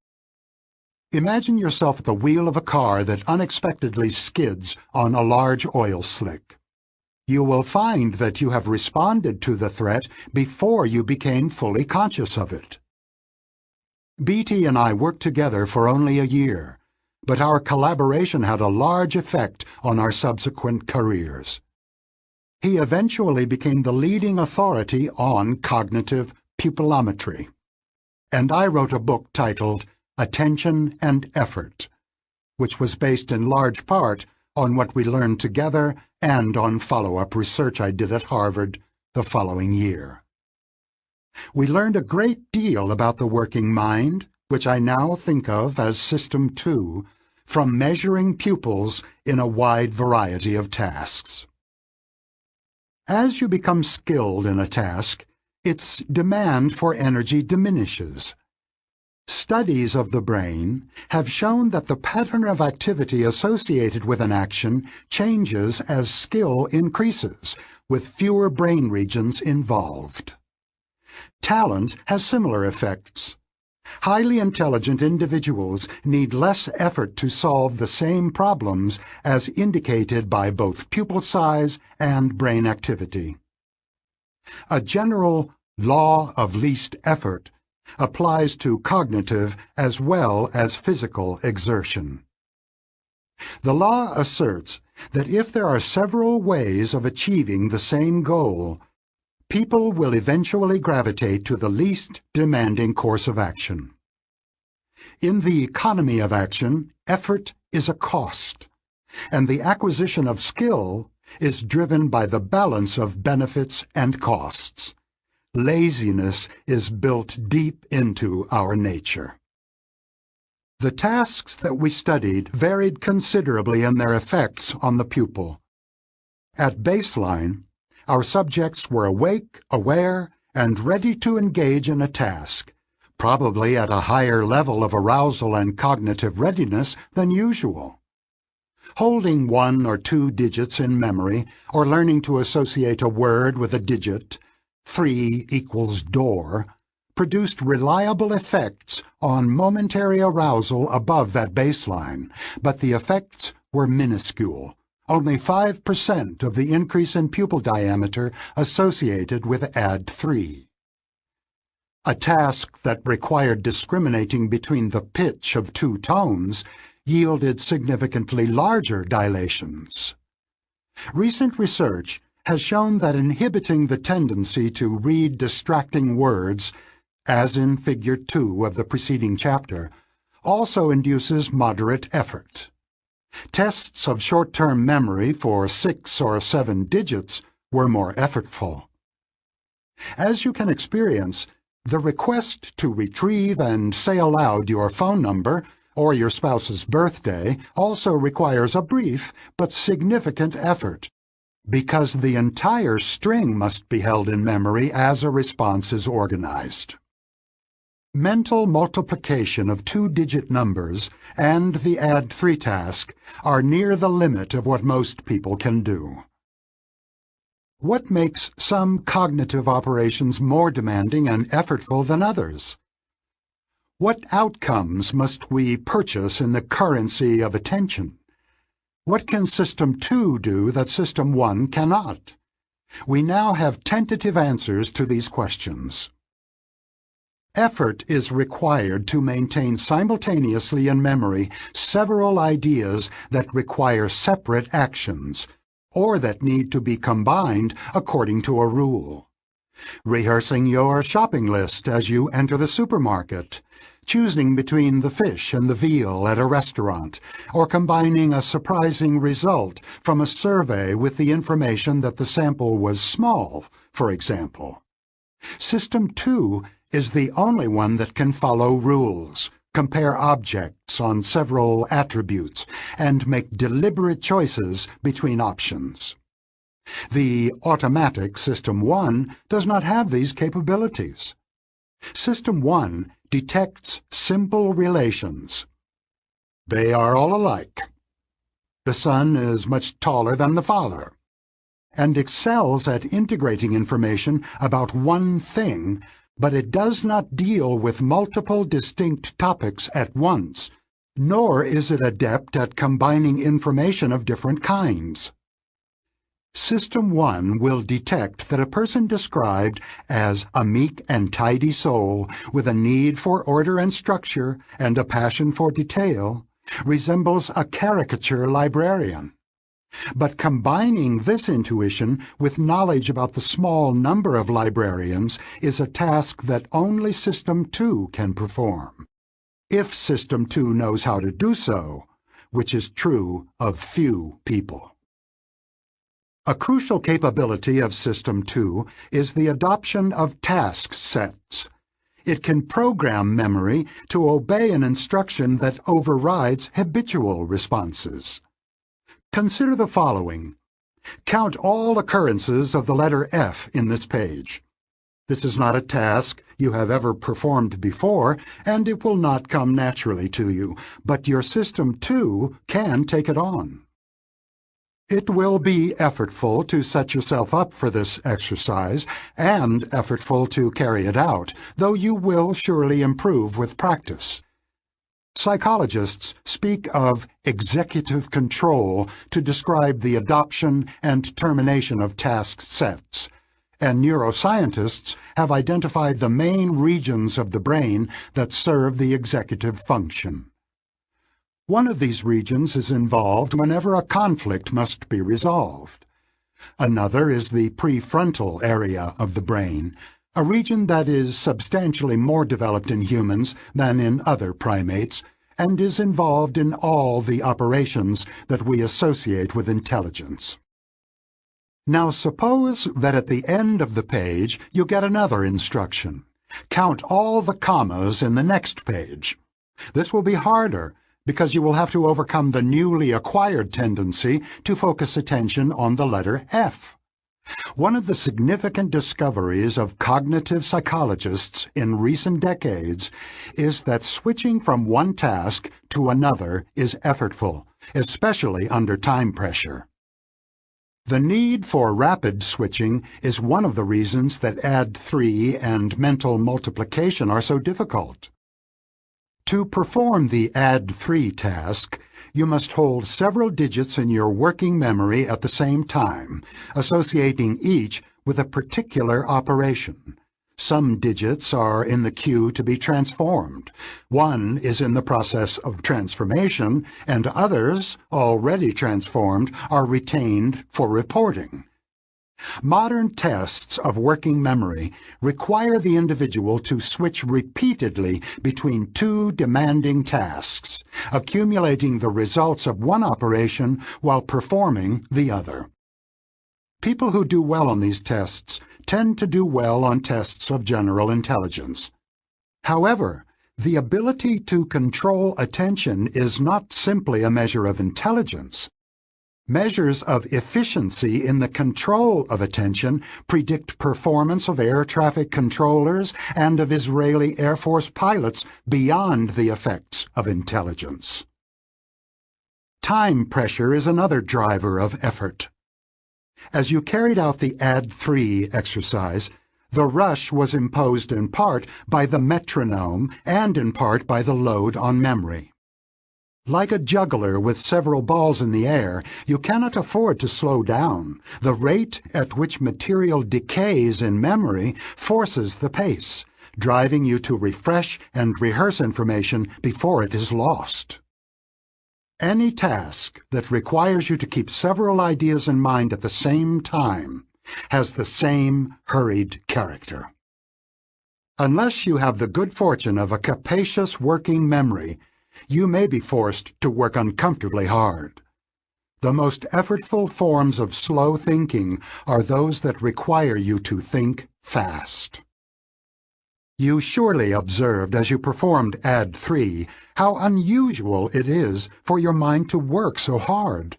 Imagine yourself at the wheel of a car that unexpectedly skids on a large oil slick. You will find that you have responded to the threat before you became fully conscious of it. BT and I worked together for only a year, but our collaboration had a large effect on our subsequent careers. He eventually became the leading authority on cognitive pupillometry, and I wrote a book titled Attention and Effort, which was based in large part on what we learned together and on follow-up research I did at Harvard the following year. We learned a great deal about the working mind, which I now think of as System 2, from measuring pupils in a wide variety of tasks. As you become skilled in a task, its demand for energy diminishes. Studies of the brain have shown that the pattern of activity associated with an action changes as skill increases, with fewer brain regions involved. Talent has similar effects. Highly intelligent individuals need less effort to solve the same problems as indicated by both pupil size and brain activity. A general law of least effort applies to cognitive as well as physical exertion. The law asserts that if there are several ways of achieving the same goal, people will eventually gravitate to the least demanding course of action. In the economy of action, effort is a cost, and the acquisition of skill is driven by the balance of benefits and costs. Laziness is built deep into our nature. The tasks that we studied varied considerably in their effects on the pupil. At baseline, our subjects were awake, aware, and ready to engage in a task, probably at a higher level of arousal and cognitive readiness than usual. Holding 1 or 2 digits in memory, or learning to associate a word with a digit, 3 equals door, produced reliable effects on momentary arousal above that baseline, but the effects were minuscule. Only 5% of the increase in pupil diameter associated with add 3. A task that required discriminating between the pitch of 2 tones yielded significantly larger dilations. Recent research has shown that inhibiting the tendency to read distracting words, as in Figure 2 of the preceding chapter, also induces moderate effort. Tests of short-term memory for 6 or 7 digits were more effortful. As you can experience, the request to retrieve and say aloud your phone number or your spouse's birthday also requires a brief but significant effort, because the entire string must be held in memory as a response is organized. Mental multiplication of two-digit numbers and the add 3 task are near the limit of what most people can do. What makes some cognitive operations more demanding and effortful than others? What outcomes must we purchase in the currency of attention? What can System 2 do that System 1 cannot? We now have tentative answers to these questions. Effort is required to maintain simultaneously in memory several ideas that require separate actions, or that need to be combined according to a rule. Rehearsing your shopping list as you enter the supermarket, choosing between the fish and the veal at a restaurant, or combining a surprising result from a survey with the information that the sample was small, for example. System 2 is the only one that can follow rules, compare objects on several attributes, and make deliberate choices between options. The automatic System 1 does not have these capabilities. System 1 detects simple relations. They are all alike. The son is much taller than the father, and excels at integrating information about one thing, but it does not deal with multiple distinct topics at once, nor is it adept at combining information of different kinds. System 1 will detect that a person described as a meek and tidy soul with a need for order and structure and a passion for detail resembles a caricature librarian. But combining this intuition with knowledge about the small number of librarians is a task that only System 2 can perform, if System 2 knows how to do so, which is true of few people. A crucial capability of System 2 is the adoption of task sets. It can program memory to obey an instruction that overrides habitual responses. Consider the following. Count all occurrences of the letter F in this page. This is not a task you have ever performed before, and it will not come naturally to you, but your System 2 can take it on. It will be effortful to set yourself up for this exercise, and effortful to carry it out, though you will surely improve with practice. Psychologists speak of executive control to describe the adoption and termination of task sets, and neuroscientists have identified the main regions of the brain that serve the executive function. One of these regions is involved whenever a conflict must be resolved. Another is the prefrontal area of the brain, a region that is substantially more developed in humans than in other primates, and is involved in all the operations that we associate with intelligence. Now suppose that at the end of the page you get another instruction. Count all the commas in the next page. This will be harder, because you will have to overcome the newly acquired tendency to focus attention on the letter F. One of the significant discoveries of cognitive psychologists in recent decades is that switching from one task to another is effortful, especially under time pressure. The need for rapid switching is one of the reasons that add 3 and mental multiplication are so difficult. To perform the add 3 task, you must hold several digits in your working memory at the same time, associating each with a particular operation. Some digits are in the queue to be transformed. One is in the process of transformation, and others, already transformed, are retained for reporting. Modern tests of working memory require the individual to switch repeatedly between two demanding tasks, accumulating the results of one operation while performing the other. People who do well on these tests tend to do well on tests of general intelligence. However, the ability to control attention is not simply a measure of intelligence. Measures of efficiency in the control of attention predict performance of air traffic controllers and of Israeli Air Force pilots beyond the effects of intelligence. Time pressure is another driver of effort. As you carried out the Add 3 exercise, the rush was imposed in part by the metronome and in part by the load on memory. Like a juggler with several balls in the air, you cannot afford to slow down. The rate at which material decays in memory forces the pace, driving you to refresh and rehearse information before it is lost. Any task that requires you to keep several ideas in mind at the same time has the same hurried character. Unless you have the good fortune of a capacious working memory, you may be forced to work uncomfortably hard. The most effortful forms of slow thinking are those that require you to think fast. You surely observed as you performed Add 3 how unusual it is for your mind to work so hard.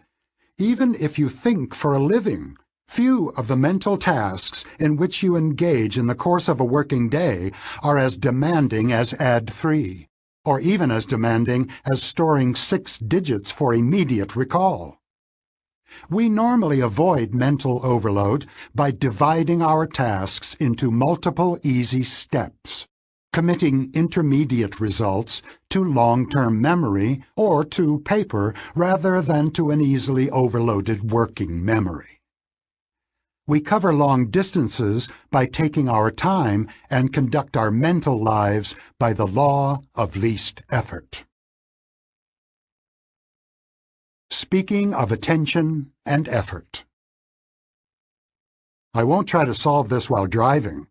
Even if you think for a living, few of the mental tasks in which you engage in the course of a working day are as demanding as Add 3. Or even as demanding as storing 6 digits for immediate recall. We normally avoid mental overload by dividing our tasks into multiple easy steps, committing intermediate results to long-term memory or to paper rather than to an easily overloaded working memory. We cover long distances by taking our time and conduct our mental lives by the law of least effort. Speaking of attention and effort. I won't try to solve this while driving.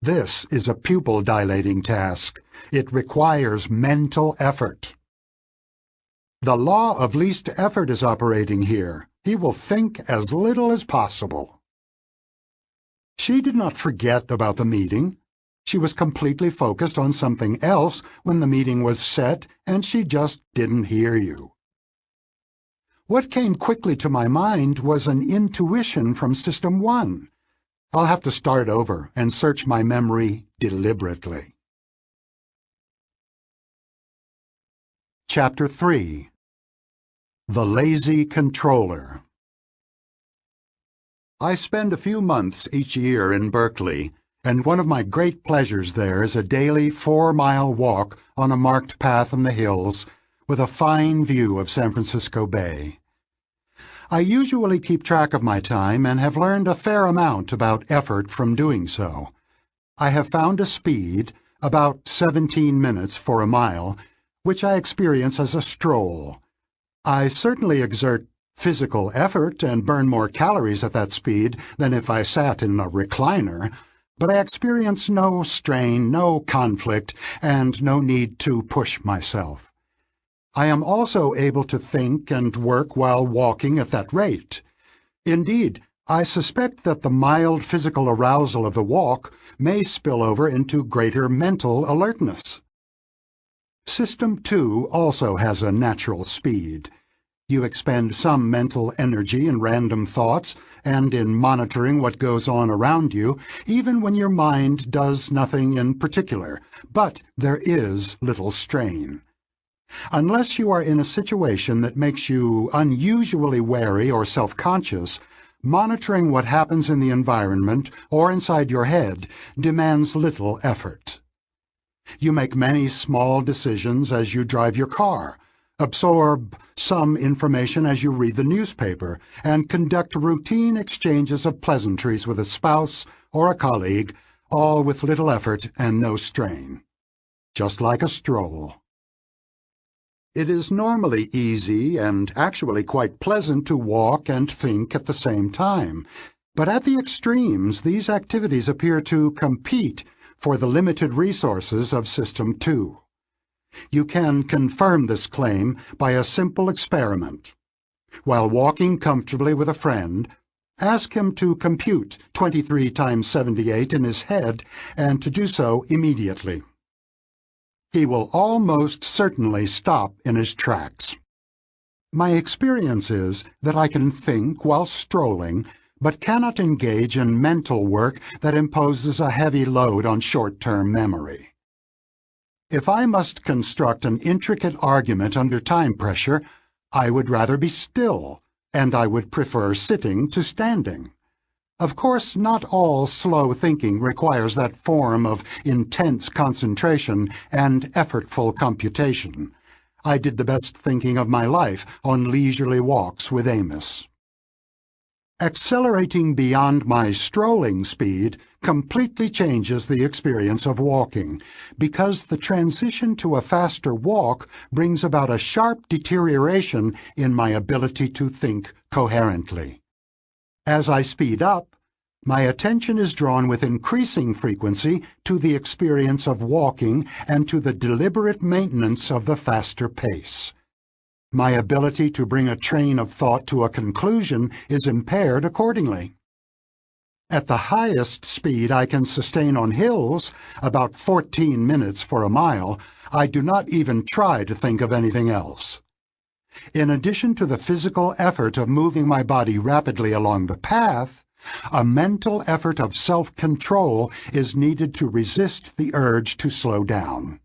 This is a pupil-dilating task. It requires mental effort. The law of least effort is operating here. He will think as little as possible. She did not forget about the meeting. She was completely focused on something else when the meeting was set, and she just didn't hear you. What came quickly to my mind was an intuition from System 1. I'll have to start over and search my memory deliberately. Chapter 3. The Lazy Controller. I spend a few months each year in Berkeley, and one of my great pleasures there is a daily 4-mile walk on a marked path in the hills with a fine view of San Francisco Bay. I usually keep track of my time and have learned a fair amount about effort from doing so. I have found a speed, about 17 minutes for a mile, which I experience as a stroll. I certainly exert physical effort and burn more calories at that speed than if I sat in a recliner, but I experience no strain, no conflict, and no need to push myself. I am also able to think and work while walking at that rate. Indeed, I suspect that the mild physical arousal of the walk may spill over into greater mental alertness. System 2 also has a natural speed. You expend some mental energy in random thoughts and in monitoring what goes on around you, even when your mind does nothing in particular, but there is little strain. Unless you are in a situation that makes you unusually wary or self-conscious, monitoring what happens in the environment or inside your head demands little effort. You make many small decisions as you drive your car, absorb some information as you read the newspaper, and conduct routine exchanges of pleasantries with a spouse or a colleague, all with little effort and no strain. Just like a stroll. It is normally easy and actually quite pleasant to walk and think at the same time, but at the extremes these activities appear to compete for the limited resources of System 2. You can confirm this claim by a simple experiment. While walking comfortably with a friend, ask him to compute 23 times 78 in his head and to do so immediately. He will almost certainly stop in his tracks. My experience is that I can think while strolling, but cannot engage in mental work that imposes a heavy load on short-term memory. If I must construct an intricate argument under time pressure, I would rather be still, and I would prefer sitting to standing. Of course, not all slow thinking requires that form of intense concentration and effortful computation. I did the best thinking of my life on leisurely walks with Amos. Accelerating beyond my strolling speed completely changes the experience of walking, because the transition to a faster walk brings about a sharp deterioration in my ability to think coherently. As I speed up, my attention is drawn with increasing frequency to the experience of walking and to the deliberate maintenance of the faster pace. My ability to bring a train of thought to a conclusion is impaired accordingly. At the highest speed I can sustain on hills, about 14 minutes for a mile, I do not even try to think of anything else. In addition to the physical effort of moving my body rapidly along the path, a mental effort of self-control is needed to resist the urge to slow down.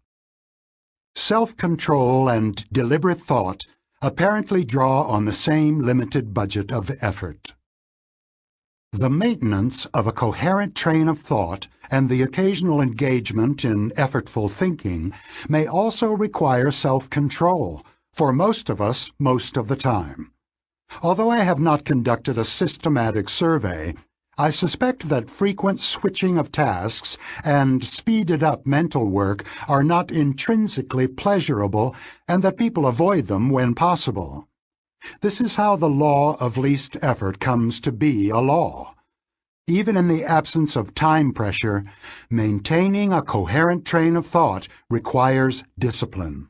Self-control and deliberate thought apparently draw on the same limited budget of effort. The maintenance of a coherent train of thought and the occasional engagement in effortful thinking may also require self-control, for most of us, most of the time. Although I have not conducted a systematic survey, I suspect that frequent switching of tasks and speeded-up mental work are not intrinsically pleasurable and that people avoid them when possible. This is how the law of least effort comes to be a law. Even in the absence of time pressure, maintaining a coherent train of thought requires discipline.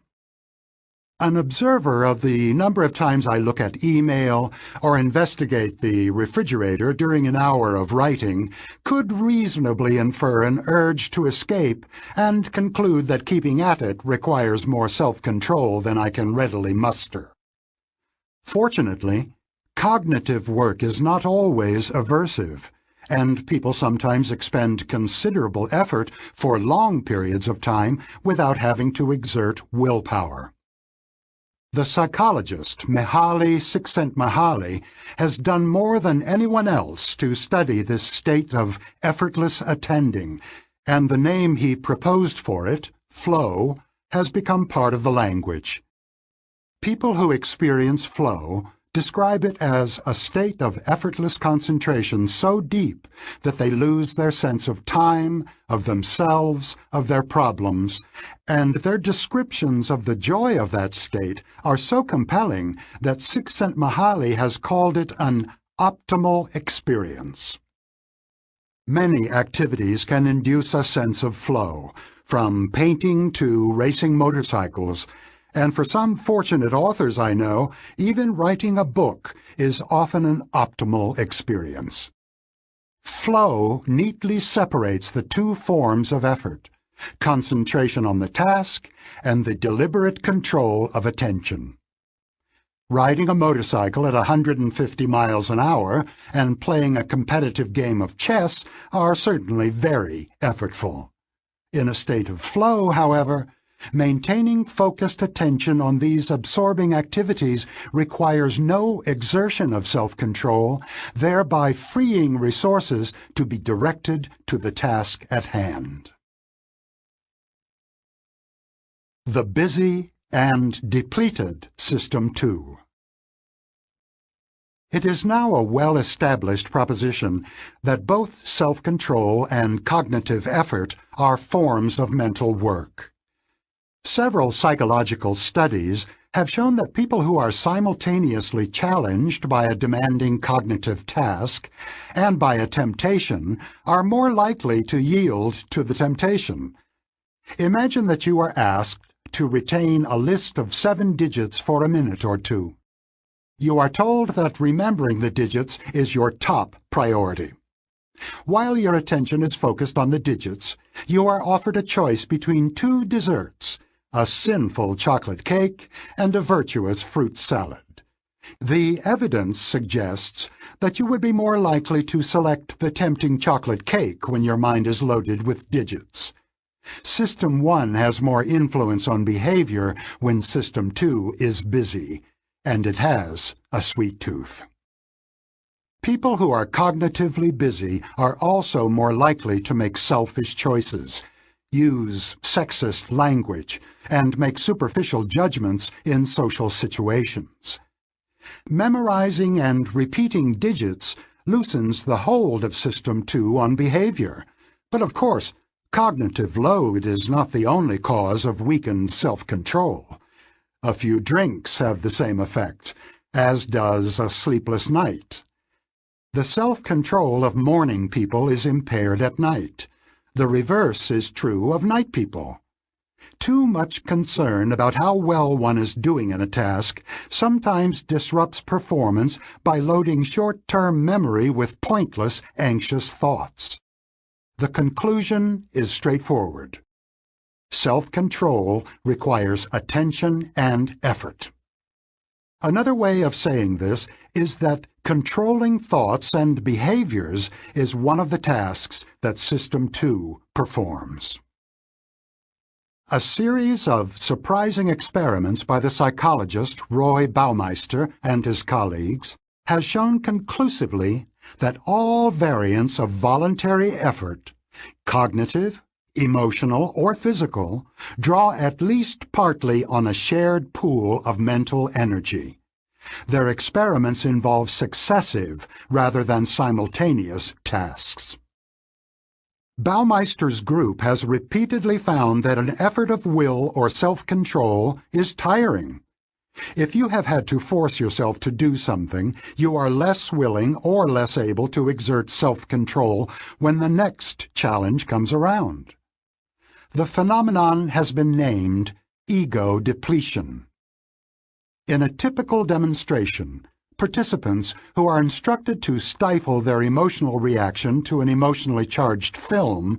An observer of the number of times I look at email or investigate the refrigerator during an hour of writing could reasonably infer an urge to escape and conclude that keeping at it requires more self-control than I can readily muster. Fortunately, cognitive work is not always aversive, and people sometimes expend considerable effort for long periods of time without having to exert willpower. The psychologist Mihaly Csikszentmihalyi has done more than anyone else to study this state of effortless attending, and the name he proposed for it, flow, has become part of the language. People who experience flow describe it as a state of effortless concentration so deep that they lose their sense of time, of themselves, of their problems, and their descriptions of the joy of that state are so compelling that Csikszentmihalyi has called it an optimal experience. Many activities can induce a sense of flow, from painting to racing motorcycles, and for some fortunate authors I know, even writing a book is often an optimal experience. Flow neatly separates the two forms of effort, concentration on the task and the deliberate control of attention. Riding a motorcycle at 150 miles an hour and playing a competitive game of chess are certainly very effortful. In a state of flow, however, maintaining focused attention on these absorbing activities requires no exertion of self-control, thereby freeing resources to be directed to the task at hand. The busy and depleted system 2. It is now a well-established proposition that both self-control and cognitive effort are forms of mental work. Several psychological studies have shown that people who are simultaneously challenged by a demanding cognitive task and by a temptation are more likely to yield to the temptation. Imagine that you are asked to retain a list of 7 digits for a minute or two. You are told that remembering the digits is your top priority. While your attention is focused on the digits, you are offered a choice between 2 desserts, a sinful chocolate cake and a virtuous fruit salad. The evidence suggests that you would be more likely to select the tempting chocolate cake when your mind is loaded with digits. System 1 has more influence on behavior when System 2 is busy, and it has a sweet tooth. People who are cognitively busy are also more likely to make selfish choices, use sexist language, and make superficial judgments in social situations. Memorizing and repeating digits loosens the hold of System 2 on behavior, but of course, cognitive load is not the only cause of weakened self-control. A few drinks have the same effect, as does a sleepless night. The self-control of morning people is impaired at night. The reverse is true of night people. Too much concern about how well one is doing in a task sometimes disrupts performance by loading short-term memory with pointless, anxious thoughts. The conclusion is straightforward. Self-control requires attention and effort. Another way of saying this is that controlling thoughts and behaviors is one of the tasks that System 2 performs. A series of surprising experiments by the psychologist Roy Baumeister and his colleagues has shown conclusively that all variants of voluntary effort, cognitive, emotional, or physical, draw at least partly on a shared pool of mental energy. Their experiments involve successive rather than simultaneous tasks. Baumeister's group has repeatedly found that an effort of will or self-control is tiring. If you have had to force yourself to do something, you are less willing or less able to exert self-control when the next challenge comes around. The phenomenon has been named ego depletion. In a typical demonstration, participants who are instructed to stifle their emotional reaction to an emotionally charged film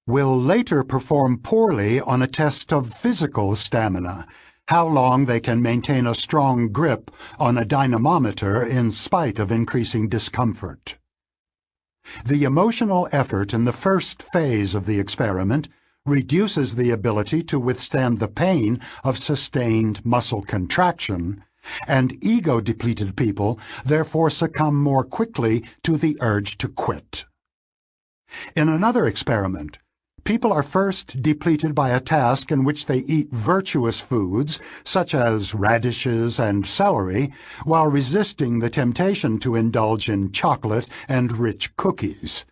will later perform poorly on a test of physical stamina, how long they can maintain a strong grip on a dynamometer in spite of increasing discomfort. The emotional effort in the first phase of the experiment reduces the ability to withstand the pain of sustained muscle contraction, and ego-depleted people therefore succumb more quickly to the urge to quit. In another experiment, people are first depleted by a task in which they eat virtuous foods, such as radishes and celery, while resisting the temptation to indulge in chocolate and rich cookies.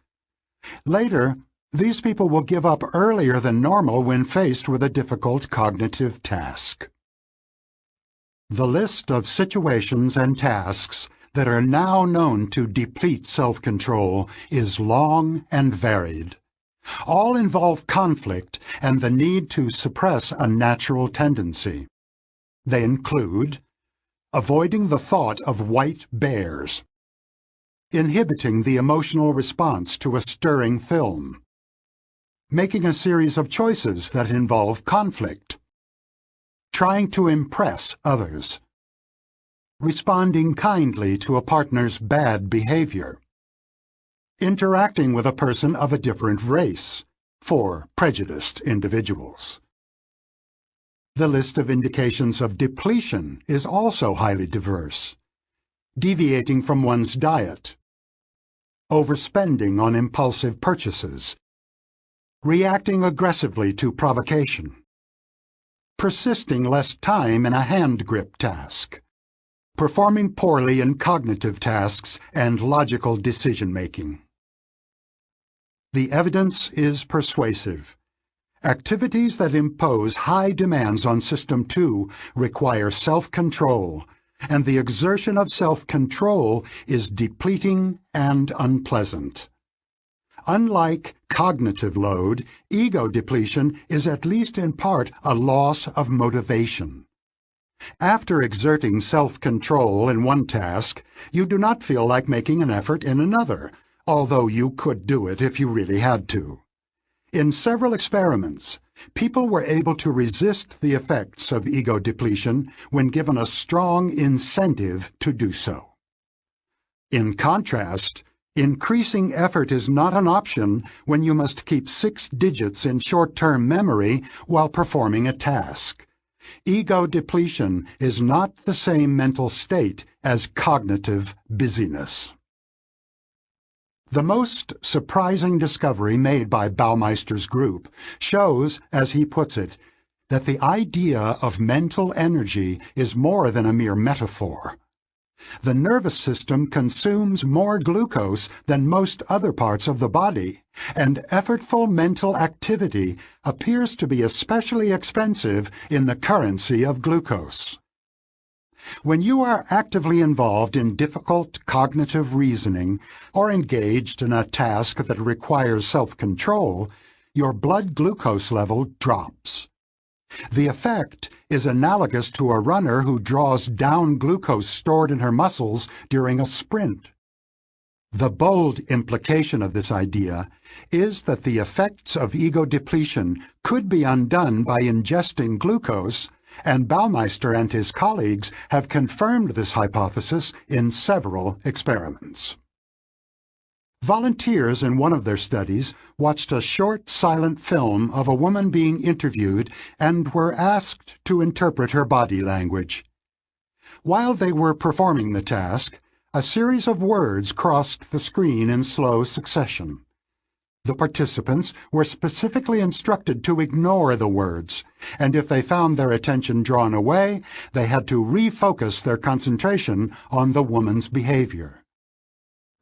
Later, these people will give up earlier than normal when faced with a difficult cognitive task. The list of situations and tasks that are now known to deplete self-control is long and varied. All involve conflict and the need to suppress a natural tendency. They include avoiding the thought of white bears, inhibiting the emotional response to a stirring film, making a series of choices that involve conflict, trying to impress others, responding kindly to a partner's bad behavior, interacting with a person of a different race, for prejudiced individuals. The list of indications of depletion is also highly diverse. Deviating from one's diet, overspending on impulsive purchases, reacting aggressively to provocation, persisting less time in a hand grip task, performing poorly in cognitive tasks and logical decision-making. The evidence is persuasive. Activities that impose high demands on System 2 require self-control, and the exertion of self-control is depleting and unpleasant. Unlike cognitive load, ego depletion is at least in part a loss of motivation. After exerting self-control in one task, you do not feel like making an effort in another, although you could do it if you really had to. In several experiments, People were able to resist the effects of ego depletion when given a strong incentive to do so. In contrast, increasing effort is not an option when you must keep 6 digits in short-term memory while performing a task. Ego depletion is not the same mental state as cognitive busyness. The most surprising discovery made by Baumeister's group shows, as he puts it, that the idea of mental energy is more than a mere metaphor. The nervous system consumes more glucose than most other parts of the body, and effortful mental activity appears to be especially expensive in the currency of glucose. When you are actively involved in difficult cognitive reasoning or engaged in a task that requires self-control, your blood glucose level drops. The effect is analogous to a runner who draws down glucose stored in her muscles during a sprint. The bold implication of this idea is that the effects of ego depletion could be undone by ingesting glucose, and Baumeister and his colleagues have confirmed this hypothesis in several experiments. Volunteers in one of their studies watched a short silent film of a woman being interviewed and were asked to interpret her body language. While they were performing the task, a series of words crossed the screen in slow succession. The participants were specifically instructed to ignore the words, and if they found their attention drawn away, they had to refocus their concentration on the woman's behavior.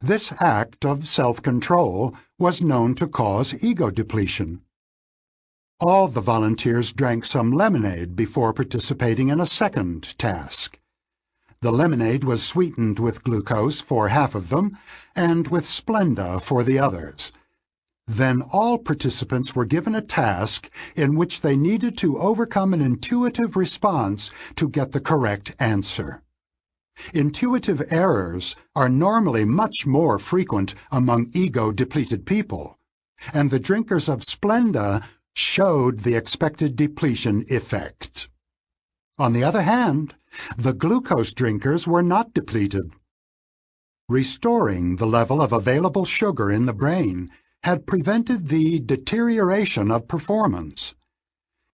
This act of self-control was known to cause ego depletion. All the volunteers drank some lemonade before participating in a second task. The lemonade was sweetened with glucose for half of them, and with Splenda for the others. Then all participants were given a task in which they needed to overcome an intuitive response to get the correct answer. Intuitive errors are normally much more frequent among ego-depleted people, and the drinkers of Splenda showed the expected depletion effect. On the other hand, the glucose drinkers were not depleted. Restoring the level of available sugar in the brain had prevented the deterioration of performance.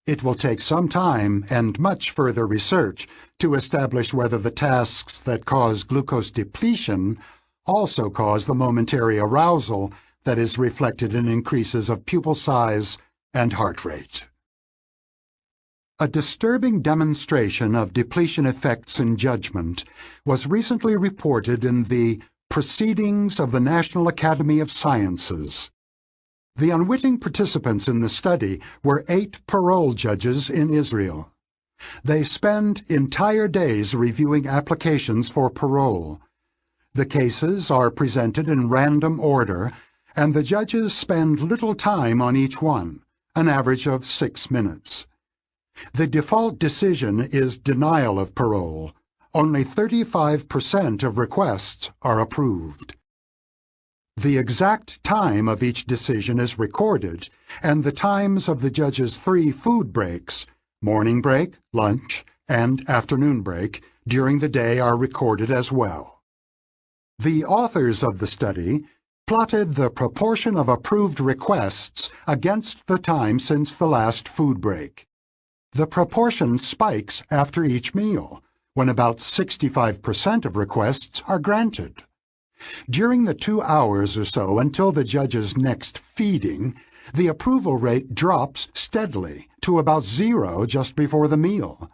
It will take some time and much further research to establish whether the tasks that cause glucose depletion also cause the momentary arousal that is reflected in increases of pupil size and heart rate. A disturbing demonstration of depletion effects in judgment was recently reported in the Proceedings of the National Academy of Sciences. The unwitting participants in the study were 8 parole judges in Israel. They spend entire days reviewing applications for parole. The cases are presented in random order, and the judges spend little time on each one, an average of 6 minutes. The default decision is denial of parole. Only 35% of requests are approved. The exact time of each decision is recorded, and the times of the judge's 3 food breaks, morning break, lunch, and afternoon break, during the day are recorded as well. The authors of the study plotted the proportion of approved requests against the time since the last food break. The proportion spikes after each meal, when about 65% of requests are granted. During the 2 hours or so until the judge's next feeding, the approval rate drops steadily to about 0 just before the meal.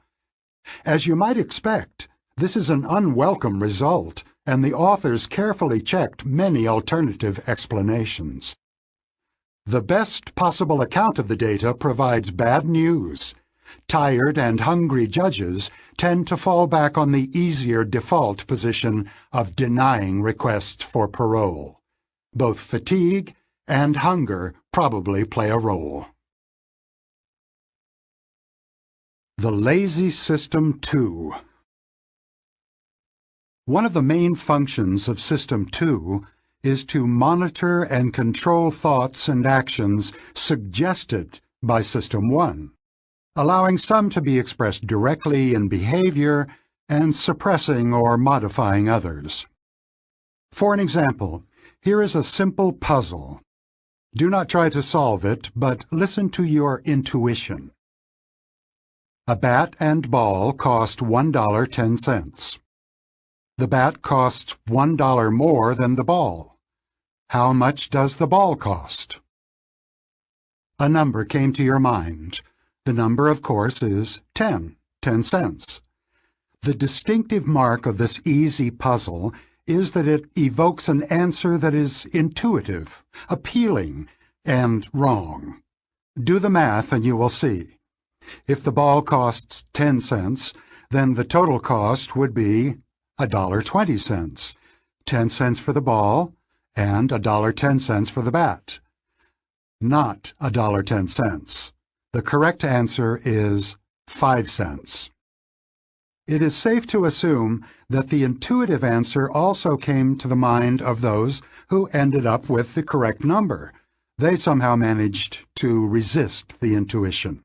As you might expect, this is an unwelcome result, and the authors carefully checked many alternative explanations. The best possible account of the data provides bad news. Tired and hungry judges tend to fall back on the easier default position of denying requests for parole. Both fatigue and hunger probably play a role. The Lazy System 2. One of the main functions of System 2 is to monitor and control thoughts and actions suggested by System 1, allowing some to be expressed directly in behavior and suppressing or modifying others. For an example, here is a simple puzzle. Do not try to solve it, but listen to your intuition. A bat and ball cost $1.10. The bat costs $1 more than the ball. How much does the ball cost? A number came to your mind. The number, of course, is 10 cents. The distinctive mark of this easy puzzle is that it evokes an answer that is intuitive, appealing, and wrong. Do the math and you will see. If the ball costs 10 cents, then the total cost would be $1.20, 10 cents for the ball and $1.10 for the bat. Not $1.10. The correct answer is 5 cents. It is safe to assume that the intuitive answer also came to the mind of those who ended up with the correct number. They somehow managed to resist the intuition.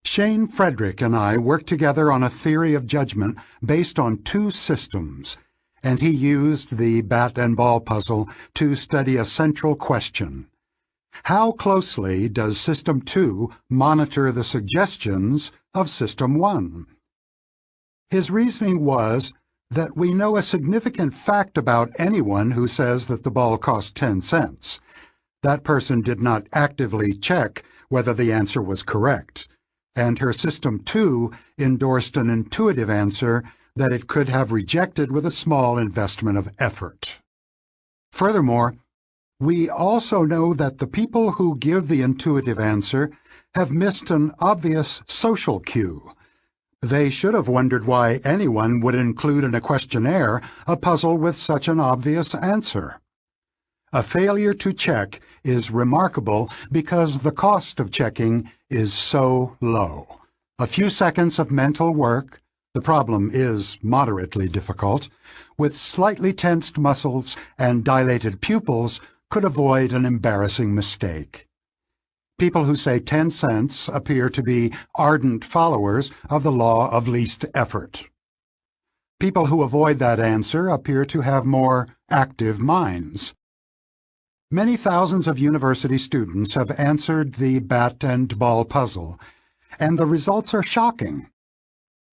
Shane Frederick and I worked together on a theory of judgment based on two systems, and he used the bat and ball puzzle to study a central question. How closely does System 2 monitor the suggestions of System 1? His reasoning was that we know a significant fact about anyone who says that the ball cost 10 cents. That person did not actively check whether the answer was correct, and her System 2 endorsed an intuitive answer that it could have rejected with a small investment of effort. Furthermore, we also know that the people who give the intuitive answer have missed an obvious social cue. They should have wondered why anyone would include in a questionnaire a puzzle with such an obvious answer. A failure to check is remarkable because the cost of checking is so low. A few seconds of mental work, the problem is moderately difficult, with slightly tensed muscles and dilated pupils could avoid an embarrassing mistake. People who say 10 cents appear to be ardent followers of the law of least effort. People who avoid that answer appear to have more active minds. Many thousands of university students have answered the bat and ball puzzle, and the results are shocking.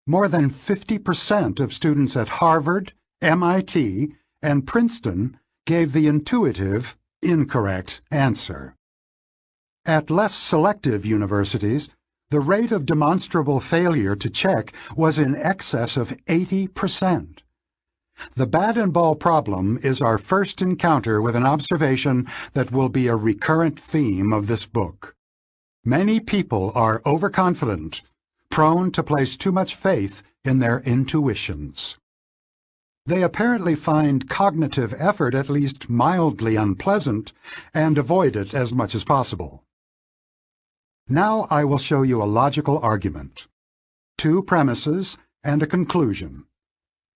More than 50% of students at Harvard, MIT, and Princeton gave the intuitive, incorrect answer. At less selective universities, the rate of demonstrable failure to check was in excess of 80%. The bat and ball problem is our first encounter with an observation that will be a recurrent theme of this book. Many people are overconfident, prone to place too much faith in their intuitions. They apparently find cognitive effort at least mildly unpleasant and avoid it as much as possible. Now I will show you a logical argument, two premises, and a conclusion.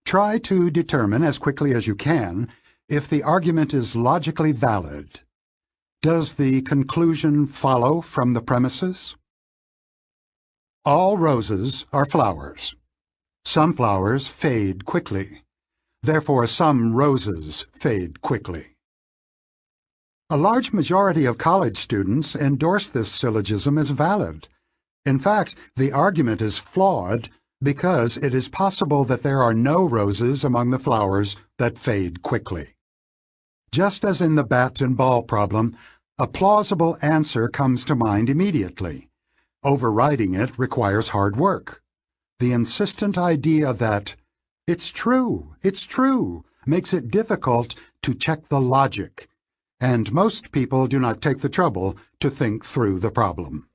Try to determine as quickly as you can if the argument is logically valid. Does the conclusion follow from the premises? All roses are flowers. Some flowers fade quickly. Therefore, some roses fade quickly. A large majority of college students endorse this syllogism as valid. In fact, the argument is flawed because it is possible that there are no roses among the flowers that fade quickly. Just as in the bat and ball problem, a plausible answer comes to mind immediately. Overriding it requires hard work. The insistent idea that it's true, makes it difficult to check the logic, and most people do not take the trouble to think through the problem.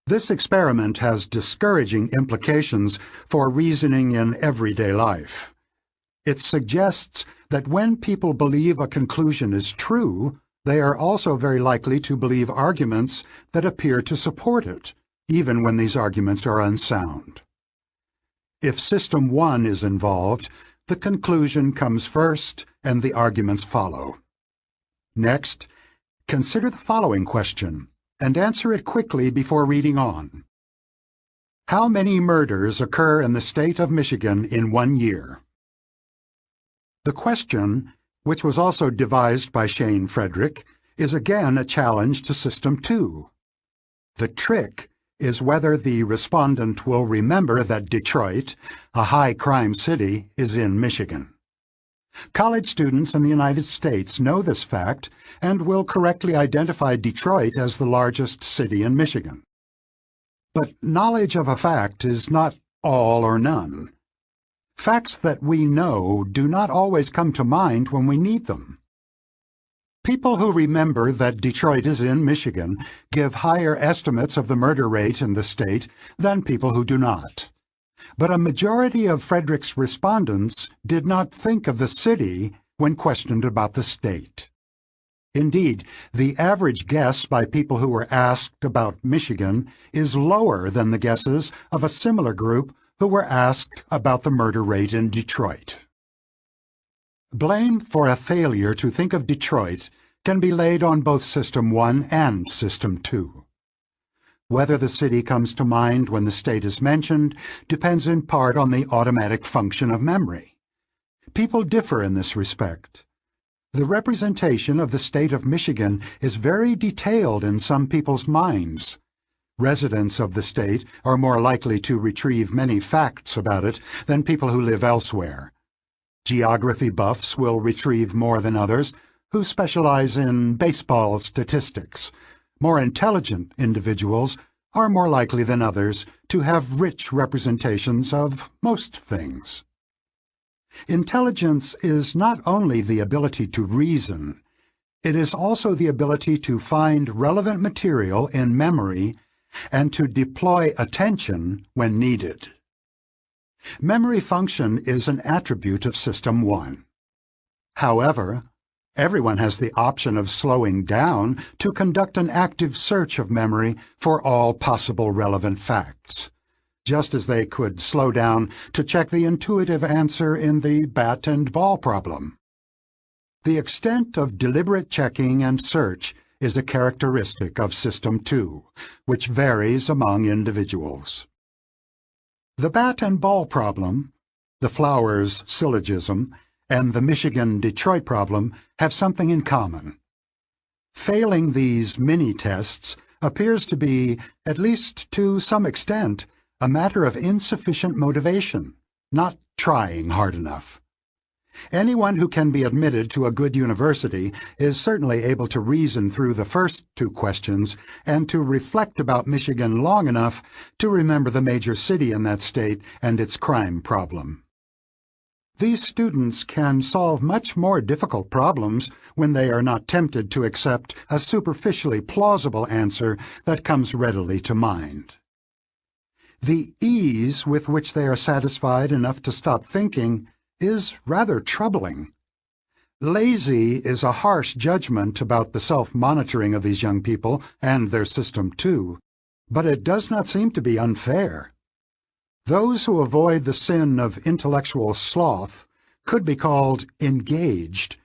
This experiment has discouraging implications for reasoning in everyday life. It suggests that when people believe a conclusion is true, they are also very likely to believe arguments that appear to support it, even when these arguments are unsound. If System 1 is involved, the conclusion comes first and the arguments follow. Next, consider the following question. and answer it quickly before reading on. How many murders occur in the state of Michigan in 1 year? The question, which was also devised by Shane Frederick, is again a challenge to System 2. The trick is whether the respondent will remember that Detroit, a high-crime city, is in Michigan. College students in the United States know this fact and will correctly identify Detroit as the largest city in Michigan. But knowledge of a fact is not all or none. Facts that we know do not always come to mind when we need them. People who remember that Detroit is in Michigan give higher estimates of the murder rate in the state than people who do not. But a majority of Frederick's respondents did not think of the city when questioned about the state. Indeed, the average guess by people who were asked about Michigan is lower than the guesses of a similar group who were asked about the murder rate in Detroit. Blame for a failure to think of Detroit can be laid on both System 1 and System 2. Whether the city comes to mind when the state is mentioned depends in part on the automatic function of memory. People differ in this respect. The representation of the state of Michigan is very detailed in some people's minds. Residents of the state are more likely to retrieve many facts about it than people who live elsewhere. Geography buffs will retrieve more than others who specialize in baseball statistics. More intelligent individuals are more likely than others to have rich representations of most things. Intelligence is not only the ability to reason, it is also the ability to find relevant material in memory and to deploy attention when needed. Memory function is an attribute of System 1. However, everyone has the option of slowing down to conduct an active search of memory for all possible relevant facts, just as they could slow down to check the intuitive answer in the bat and ball problem. The extent of deliberate checking and search is a characteristic of System 2, which varies among individuals. The bat and ball problem, the Flowers syllogism, and the Michigan-Detroit problem have something in common. Failing these mini-tests appears to be, at least to some extent, a matter of insufficient motivation, not trying hard enough. Anyone who can be admitted to a good university is certainly able to reason through the first two questions and to reflect about Michigan long enough to remember the major city in that state and its crime problem. These students can solve much more difficult problems when they are not tempted to accept a superficially plausible answer that comes readily to mind. The ease with which they are satisfied enough to stop thinking is rather troubling. Lazy is a harsh judgment about the self-monitoring of these young people and their System 2, but it does not seem to be unfair. Those who avoid the sin of intellectual sloth could be called engaged.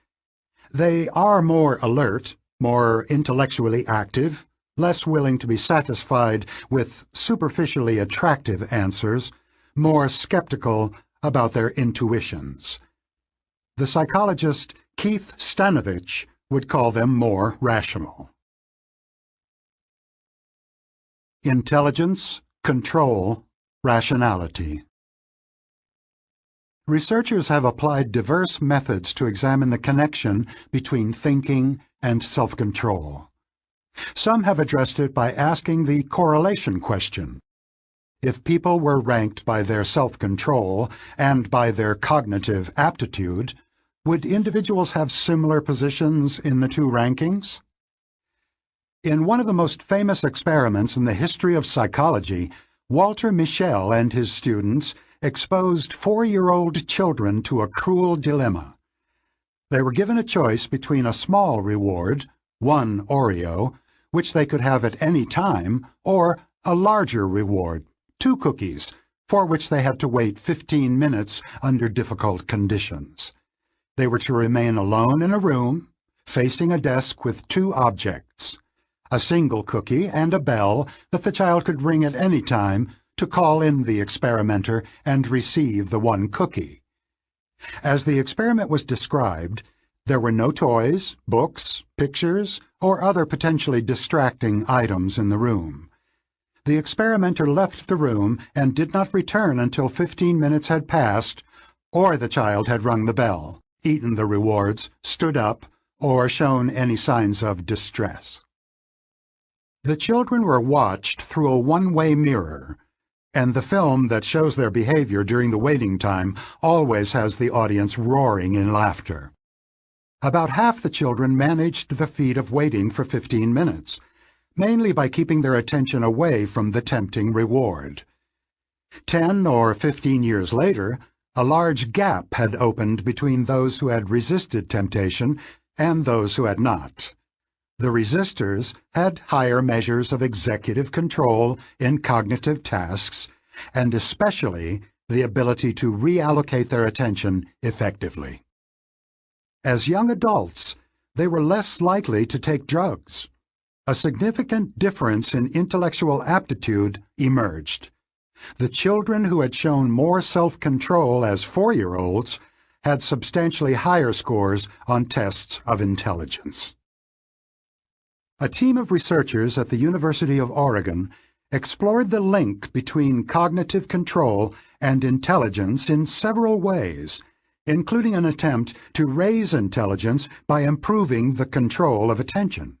They are more alert, more intellectually active, less willing to be satisfied with superficially attractive answers, more skeptical about their intuitions. The psychologist Keith Stanovich would call them more rational. Intelligence, control, rationality. Researchers have applied diverse methods to examine the connection between thinking and self-control. Some have addressed it by asking the correlation question. If people were ranked by their self-control and by their cognitive aptitude, would individuals have similar positions in the two rankings? In one of the most famous experiments in the history of psychology, Walter Mischel and his students exposed 4-year-old children to a cruel dilemma. They were given a choice between a small reward, 1 Oreo, which they could have at any time, or a larger reward, 2 cookies, for which they had to wait 15 minutes under difficult conditions. They were to remain alone in a room, facing a desk with 2 objects, a single cookie, and a bell that the child could ring at any time to call in the experimenter and receive the one cookie. As the experiment was described, there were no toys, books, pictures, or other potentially distracting items in the room. The experimenter left the room and did not return until 15 minutes had passed, or the child had rung the bell, eaten the rewards, stood up, or shown any signs of distress. The children were watched through a one-way mirror, and the film that shows their behavior during the waiting time always has the audience roaring in laughter. About half the children managed the feat of waiting for 15 minutes, mainly by keeping their attention away from the tempting reward. 10 or 15 years later, a large gap had opened between those who had resisted temptation and those who had not. The resistors had higher measures of executive control in cognitive tasks, and especially the ability to reallocate their attention effectively. As young adults, they were less likely to take drugs. A significant difference in intellectual aptitude emerged. The children who had shown more self-control as 4-year-olds had substantially higher scores on tests of intelligence. A team of researchers at the University of Oregon explored the link between cognitive control and intelligence in several ways, including an attempt to raise intelligence by improving the control of attention.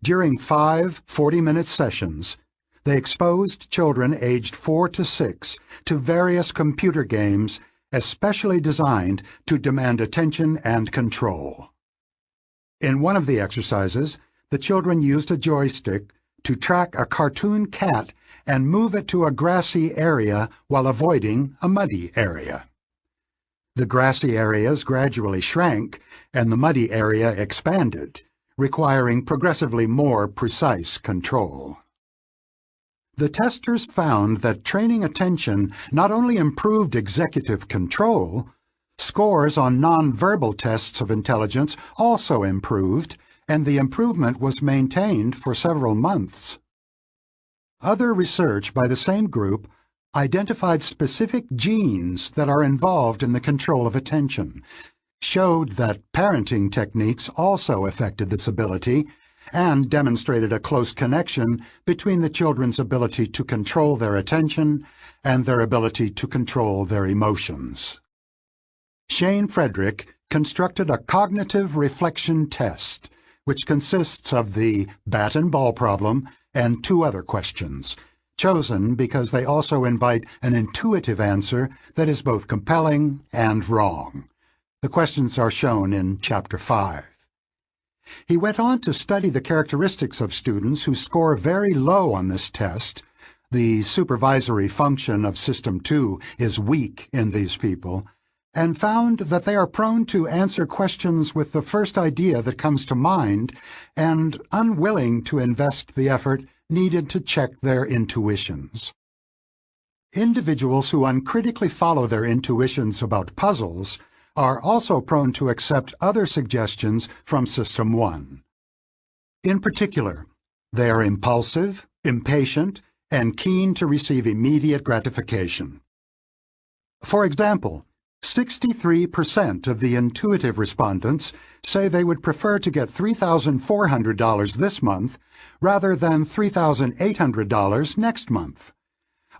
During 5 40-minute sessions, they exposed children aged 4 to 6 to various computer games especially designed to demand attention and control. In one of the exercises, the children used a joystick to track a cartoon cat and move it to a grassy area while avoiding a muddy area. The grassy areas gradually shrank and the muddy area expanded, requiring progressively more precise control. The testers found that training attention not only improved executive control, scores on nonverbal tests of intelligence also improved, and the improvement was maintained for several months. Other research by the same group identified specific genes that are involved in the control of attention, showed that parenting techniques also affected this ability, and demonstrated a close connection between the children's ability to control their attention and their ability to control their emotions. Shane Frederick constructed a cognitive reflection test, which consists of the bat and ball problem and 2 other questions, chosen because they also invite an intuitive answer that is both compelling and wrong. The questions are shown in Chapter 5. He went on to study the characteristics of students who score very low on this test. The supervisory function of System 2 is weak in these people, and found that they are prone to answer questions with the first idea that comes to mind and unwilling to invest the effort needed to check their intuitions. Individuals who uncritically follow their intuitions about puzzles are also prone to accept other suggestions from System 1. In particular, they are impulsive, impatient, and keen to receive immediate gratification. For example, 63% of the intuitive respondents say they would prefer to get $3,400 this month rather than $3,800 next month.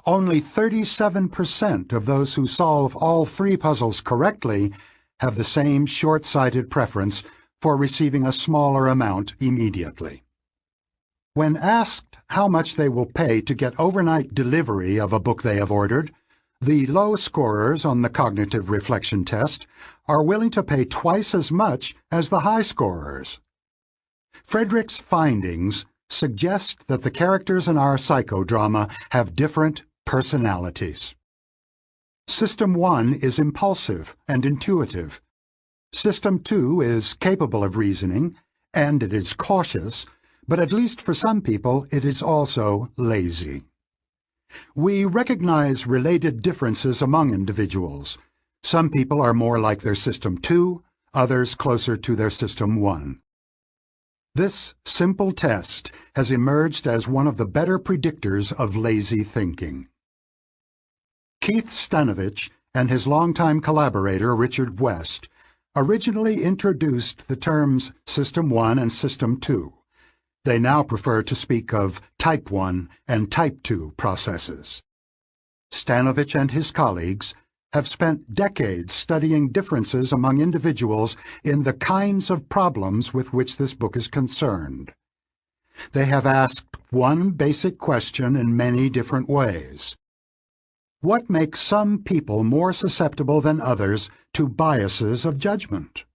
Only 37% of those who solve all 3 puzzles correctly have the same short-sighted preference for receiving a smaller amount immediately. When asked how much they will pay to get overnight delivery of a book they have ordered, the low scorers on the cognitive reflection test are willing to pay twice as much as the high scorers. Frederick's findings suggest that the characters in our psychodrama have different personalities. System 1 is impulsive and intuitive. System 2 is capable of reasoning, and it is cautious, but at least for some people it is also lazy. We recognize related differences among individuals. Some people are more like their System 2, others closer to their System 1. This simple test has emerged as one of the better predictors of lazy thinking. Keith Stanovich and his longtime collaborator Richard West originally introduced the terms System 1 and System 2. They now prefer to speak of Type 1 and Type 2 processes. Stanovich and his colleagues have spent decades studying differences among individuals in the kinds of problems with which this book is concerned. They have asked one basic question in many different ways. What makes some people more susceptible than others to biases of judgment?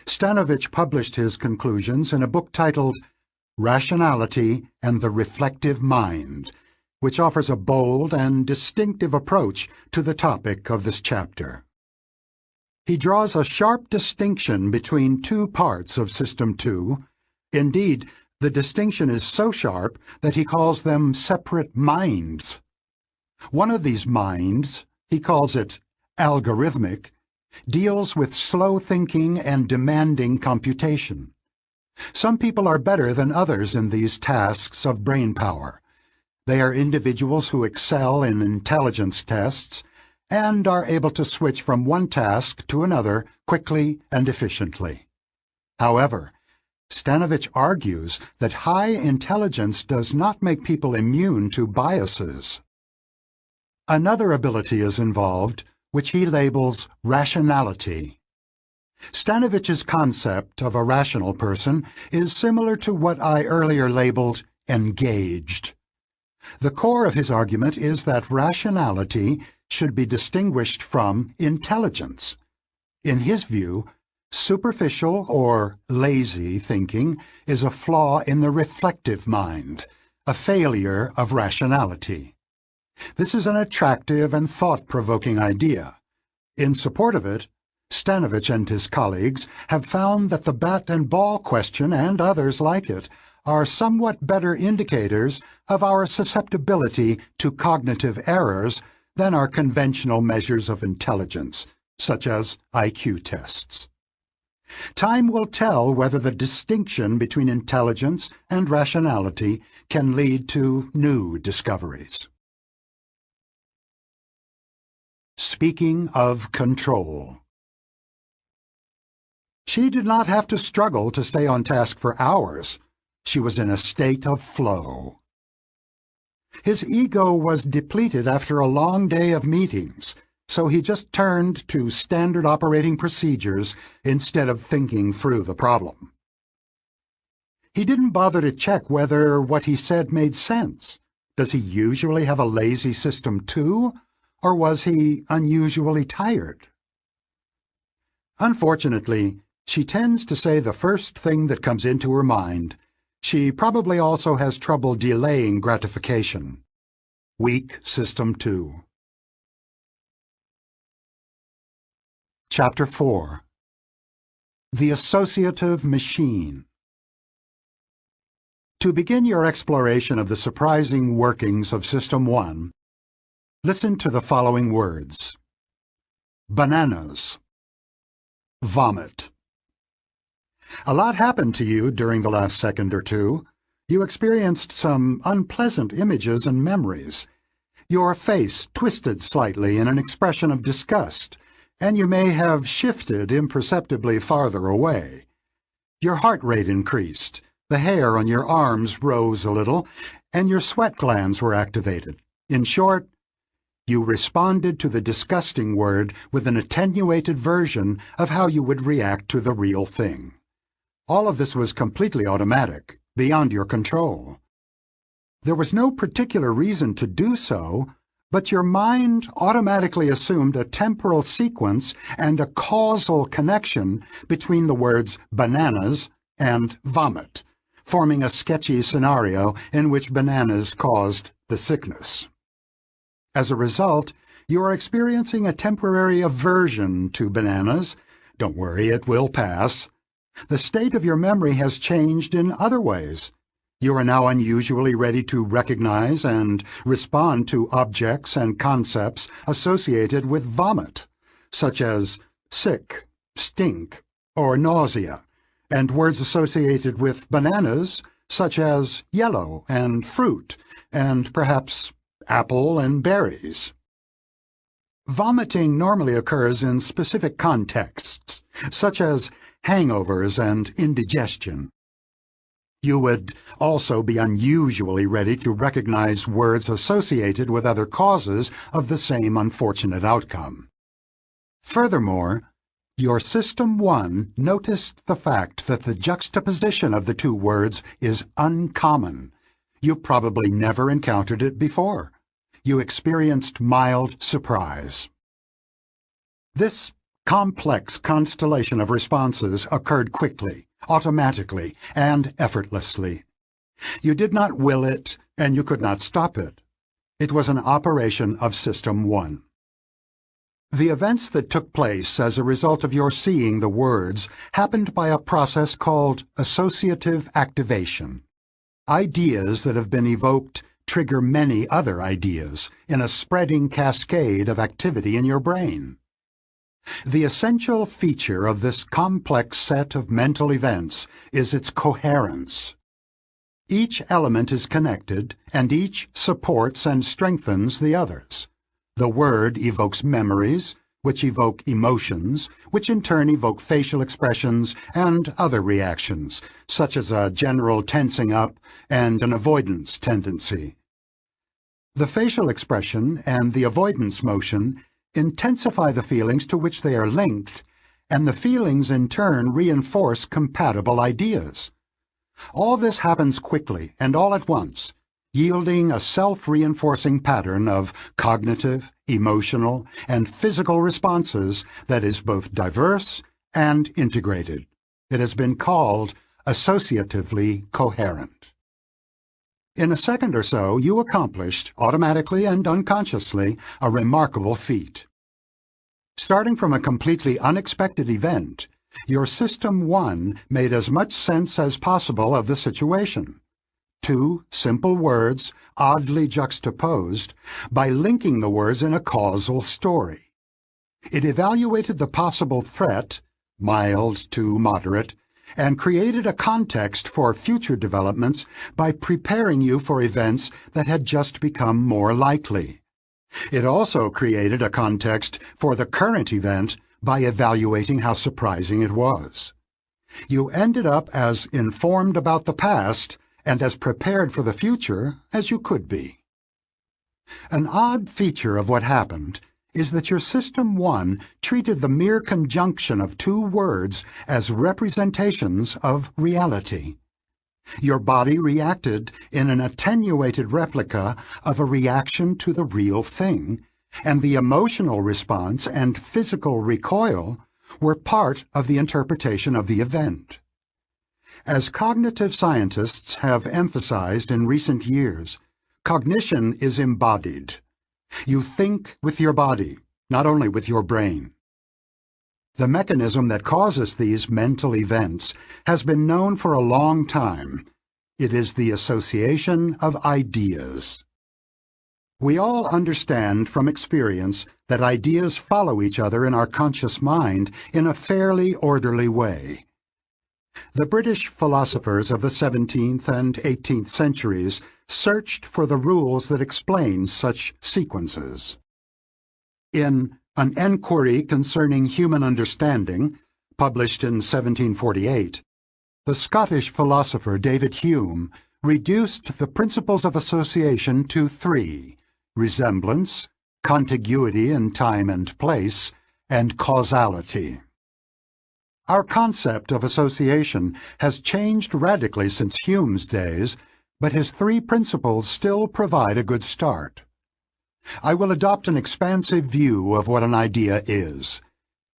Stanovich published his conclusions in a book titled Rationality and the Reflective Mind, which offers a bold and distinctive approach to the topic of this chapter. He draws a sharp distinction between two parts of System 2. Indeed, the distinction is so sharp that he calls them separate minds. One of these minds, he calls it algorithmic, deals with slow thinking and demanding computation. Some people are better than others in these tasks of brain power. They are individuals who excel in intelligence tests and are able to switch from one task to another quickly and efficiently. However, Stanovich argues that high intelligence does not make people immune to biases. Another ability is involved, which he labels rationality. Stanovich's concept of a rational person is similar to what I earlier labeled engaged. The core of his argument is that rationality should be distinguished from intelligence. In his view, superficial or lazy thinking is a flaw in the reflective mind, a failure of rationality. This is an attractive and thought-provoking idea. In support of it, Stanovich and his colleagues have found that the bat and ball question and others like it are somewhat better indicators of our susceptibility to cognitive errors than our conventional measures of intelligence, such as IQ tests. Time will tell whether the distinction between intelligence and rationality can lead to new discoveries. Speaking of control. She did not have to struggle to stay on task for hours. She was in a state of flow. His ego was depleted after a long day of meetings, so he just turned to standard operating procedures instead of thinking through the problem. He didn't bother to check whether what he said made sense. Does he usually have a lazy system too? Or was he unusually tired? Unfortunately, she tends to say the first thing that comes into her mind. She probably also has trouble delaying gratification. Weak System 2. Chapter 4. The Associative Machine. To begin your exploration of the surprising workings of System 1, listen to the following words. Bananas. Vomit. A lot happened to you during the last second or two. You experienced some unpleasant images and memories. Your face twisted slightly in an expression of disgust, and you may have shifted imperceptibly farther away. Your heart rate increased, the hair on your arms rose a little, and your sweat glands were activated. In short, you responded to the disgusting word with an attenuated version of how you would react to the real thing. All of this was completely automatic, beyond your control. There was no particular reason to do so, but your mind automatically assumed a temporal sequence and a causal connection between the words bananas and vomit, forming a sketchy scenario in which bananas caused the sickness. As a result, you are experiencing a temporary aversion to bananas. Don't worry, it will pass. The state of your memory has changed in other ways. You are now unusually ready to recognize and respond to objects and concepts associated with vomit, such as sick, stink, or nausea, and words associated with bananas, such as yellow and fruit, and perhaps apple and berries. Vomiting normally occurs in specific contexts, such as hangovers and indigestion. You would also be unusually ready to recognize words associated with other causes of the same unfortunate outcome. Furthermore, your System 1 noticed the fact that the juxtaposition of the two words is uncommon. You probably never encountered it before. You experienced mild surprise. This complex constellation of responses occurred quickly, automatically, and effortlessly. You did not will it, and you could not stop it. It was an operation of System 1. The events that took place as a result of your seeing the words happened by a process called associative activation. Ideas that have been evoked trigger many other ideas in a spreading cascade of activity in your brain. The essential feature of this complex set of mental events is its coherence. Each element is connected, and each supports and strengthens the others. The word evokes memories, which evoke emotions, which in turn evoke facial expressions and other reactions, such as a general tensing up and an avoidance tendency. The facial expression and the avoidance motion intensify the feelings to which they are linked, and the feelings in turn reinforce compatible ideas. All this happens quickly and all at once, yielding a self-reinforcing pattern of cognitive, emotional, and physical responses that is both diverse and integrated. It has been called associatively coherent. In a second or so, you accomplished, automatically and unconsciously, a remarkable feat. Starting from a completely unexpected event, your System 1 made as much sense as possible of the situation. Two simple words, oddly juxtaposed, by linking the words in a causal story. It evaluated the possible threat, mild to moderate, and created a context for future developments by preparing you for events that had just become more likely. It also created a context for the current event by evaluating how surprising it was. You ended up as informed about the past and as prepared for the future as you could be. An odd feature of what happened is that your System 1 treated the mere conjunction of two words as representations of reality. Your body reacted in an attenuated replica of a reaction to the real thing, and the emotional response and physical recoil were part of the interpretation of the event. As cognitive scientists have emphasized in recent years, cognition is embodied. You think with your body, not only with your brain. The mechanism that causes these mental events has been known for a long time. It is the association of ideas. We all understand from experience that ideas follow each other in our conscious mind in a fairly orderly way. The British philosophers of the 17th and 18th centuries searched for the rules that explain such sequences. In An Enquiry Concerning Human Understanding, published in 1748, the Scottish philosopher David Hume reduced the principles of association to three: resemblance, contiguity in time and place, and causality. Our concept of association has changed radically since Hume's days, but his three principles still provide a good start. I will adopt an expansive view of what an idea is.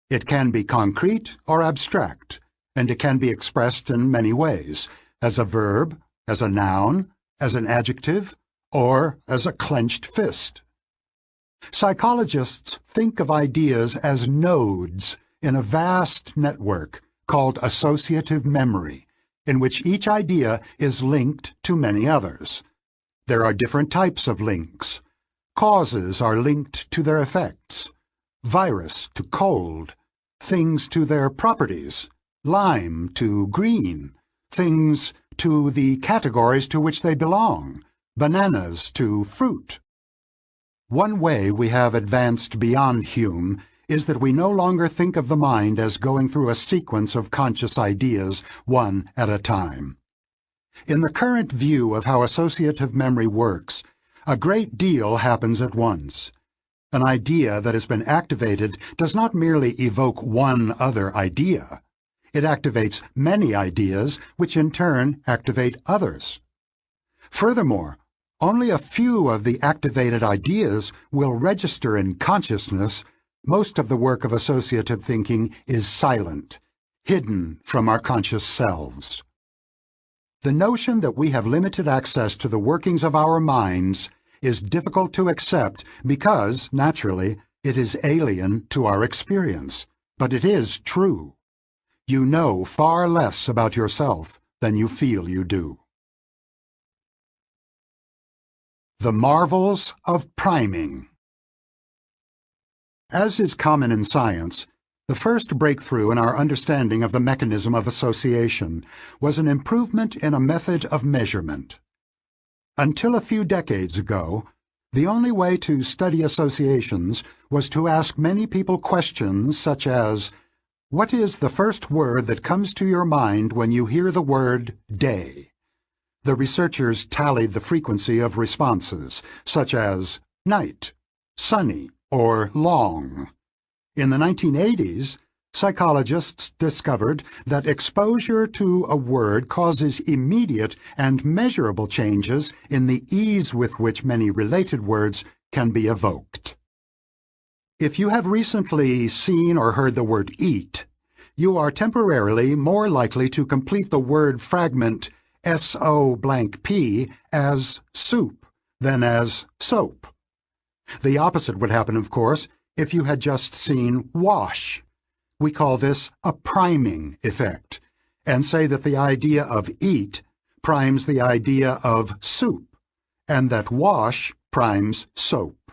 It can be concrete or abstract, and it can be expressed in many ways, as a verb, as a noun, as an adjective, or as a clenched fist. Psychologists think of ideas as nodes in a vast network called associative memory, in which each idea is linked to many others. There are different types of links. Causes are linked to their effects, virus to cold, things to their properties, lime to green, things to the categories to which they belong, bananas to fruit. One way we have advanced beyond Hume is that we no longer think of the mind as going through a sequence of conscious ideas, one at a time. In the current view of how associative memory works, a great deal happens at once. An idea that has been activated does not merely evoke one other idea. It activates many ideas, which in turn activate others. Furthermore, only a few of the activated ideas will register in consciousness. Most of the work of associative thinking is silent, hidden from our conscious selves. The notion that we have limited access to the workings of our minds is difficult to accept because, naturally, it is alien to our experience. But it is true. You know far less about yourself than you feel you do. The marvels of priming. As is common in science, the first breakthrough in our understanding of the mechanism of association was an improvement in a method of measurement. Until a few decades ago, the only way to study associations was to ask many people questions such as, "What is the first word that comes to your mind when you hear the word day?" The researchers tallied the frequency of responses, such as night, sunny, or long. In the 1980s, psychologists discovered that exposure to a word causes immediate and measurable changes in the ease with which many related words can be evoked. If you have recently seen or heard the word eat, you are temporarily more likely to complete the word fragment S-O-blank-P as soup than as soap. The opposite would happen, of course, if you had just seen wash. We call this a priming effect, and say that the idea of eat primes the idea of soup, and that wash primes soap.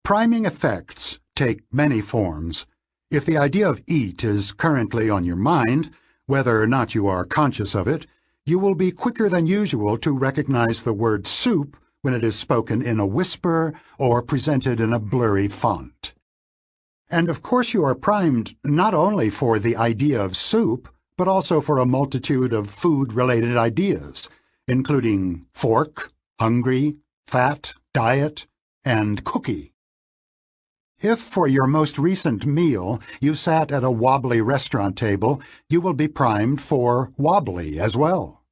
Priming effects take many forms. If the idea of eat is currently on your mind, whether or not you are conscious of it, you will be quicker than usual to recognize the word soup when it is spoken in a whisper or presented in a blurry font. And of course you are primed not only for the idea of soup, but also for a multitude of food-related ideas, including fork, hungry, fat, diet, and cookie. If for your most recent meal you sat at a wobbly restaurant table, you will be primed for wobbly as well.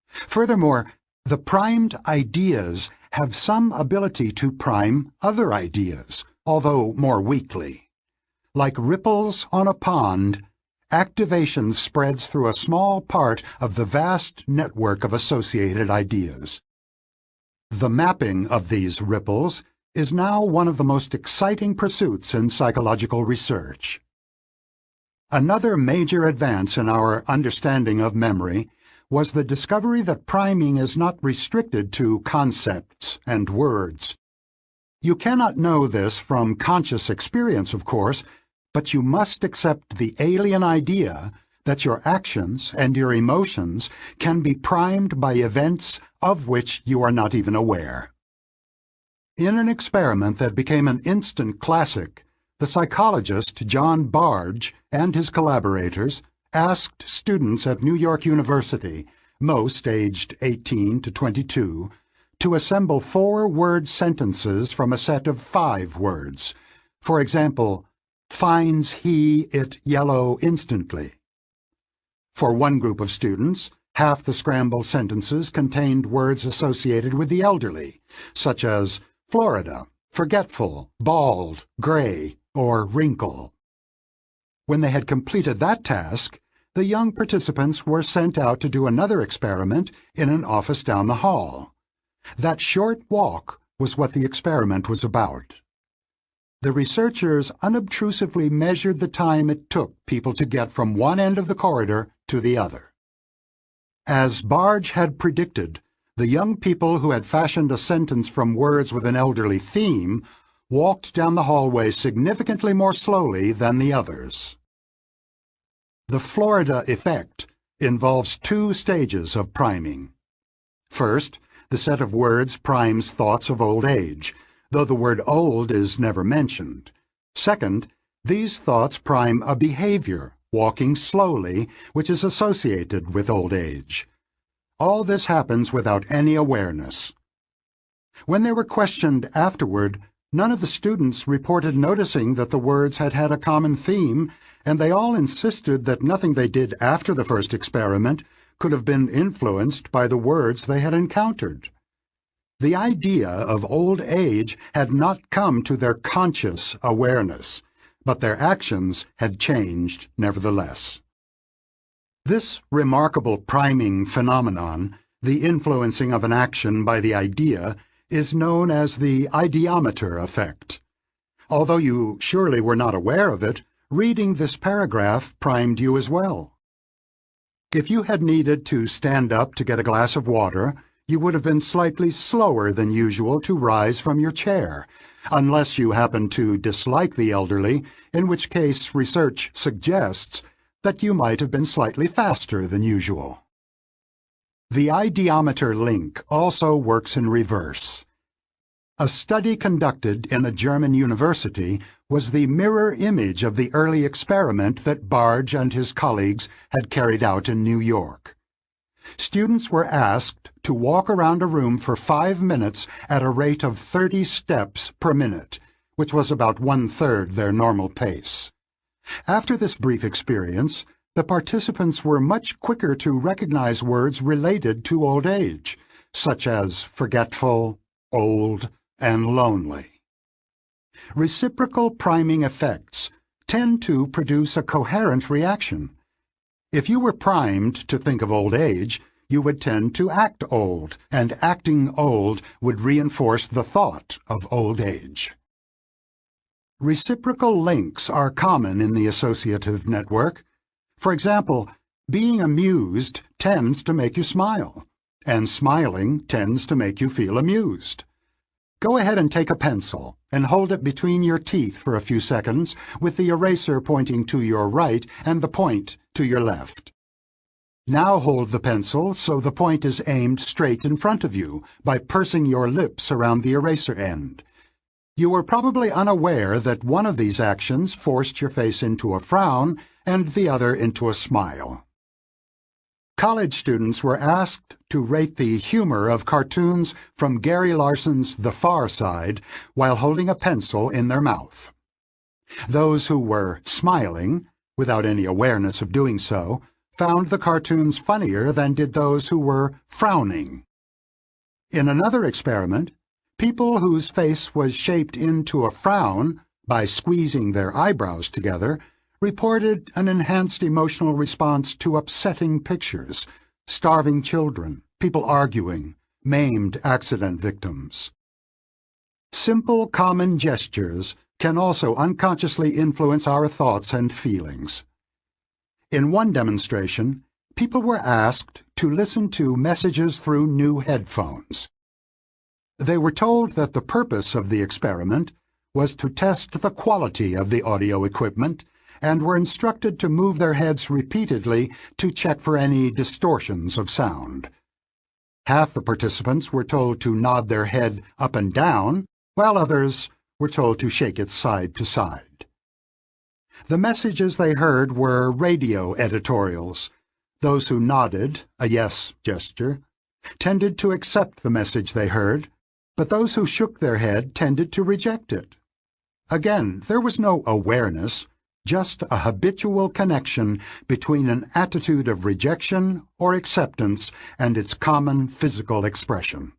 Furthermore, the primed ideas have some ability to prime other ideas, although more weakly. Like ripples on a pond, activation spreads through a small part of the vast network of associated ideas. The mapping of these ripples is now one of the most exciting pursuits in psychological research. Another major advance in our understanding of memory was the discovery that priming is not restricted to concepts and words. You cannot know this from conscious experience, of course, but you must accept the alien idea that your actions and your emotions can be primed by events of which you are not even aware. In an experiment that became an instant classic, the psychologist John Bargh and his collaborators asked students at New York University, most aged 18 to 22, to assemble 4-word sentences from a set of 5 words. For example, finds he it yellow instantly. For one group of students, half the scrambled sentences contained words associated with the elderly, such as Florida, forgetful, bald, gray, or wrinkle. When they had completed that task, the young participants were sent out to do another experiment in an office down the hall. That short walk was what the experiment was about. The researchers unobtrusively measured the time it took people to get from one end of the corridor to the other. As Bargh had predicted, the young people who had fashioned a sentence from words with an elderly theme walked down the hallway significantly more slowly than the others. The Florida effect involves two stages of priming. First, the set of words primes thoughts of old age, though the word old is never mentioned. Second, these thoughts prime a behavior, walking slowly, which is associated with old age. All this happens without any awareness. When they were questioned afterward, none of the students reported noticing that the words had had a common theme, and they all insisted that nothing they did after the first experiment could have been influenced by the words they had encountered. The idea of old age had not come to their conscious awareness, but their actions had changed nevertheless. This remarkable priming phenomenon, the influencing of an action by the idea, is known as the ideometer effect. Although you surely were not aware of it, reading this paragraph primed you as well. If you had needed to stand up to get a glass of water, you would have been slightly slower than usual to rise from your chair, unless you happen to dislike the elderly, in which case research suggests that you might have been slightly faster than usual. The ideometer link also works in reverse. A study conducted in a German university was the mirror image of the early experiment that Barge and his colleagues had carried out in New York. Students were asked to walk around a room for 5 minutes at a rate of 30 steps per minute, which was about 1/3 their normal pace. After this brief experience, the participants were much quicker to recognize words related to old age, such as forgetful, old, and lonely. Reciprocal priming effects tend to produce a coherent reaction. If you were primed to think of old age, you would tend to act old, and acting old would reinforce the thought of old age. Reciprocal links are common in the associative network. For example, being amused tends to make you smile, and smiling tends to make you feel amused. Go ahead and take a pencil and hold it between your teeth for a few seconds with the eraser pointing to your right and the point to your left. Now hold the pencil so the point is aimed straight in front of you by pursing your lips around the eraser end. You were probably unaware that one of these actions forced your face into a frown and the other into a smile. College students were asked to rate the humor of cartoons from Gary Larson's The Far Side while holding a pencil in their mouth. Those who were smiling, without any awareness of doing so, found the cartoons funnier than did those who were frowning. In another experiment, people whose face was shaped into a frown by squeezing their eyebrows together reported an enhanced emotional response to upsetting pictures, starving children, people arguing, maimed accident victims. Simple common gestures can also unconsciously influence our thoughts and feelings. In one demonstration, people were asked to listen to messages through new headphones. They were told that the purpose of the experiment was to test the quality of the audio equipment and were instructed to move their heads repeatedly to check for any distortions of sound. Half the participants were told to nod their head up and down, while others were told to shake it side to side. The messages they heard were radio editorials. Those who nodded, a yes gesture, tended to accept the message they heard, but those who shook their head tended to reject it. Again, there was no awareness, just a habitual connection between an attitude of rejection or acceptance and its common physical expression.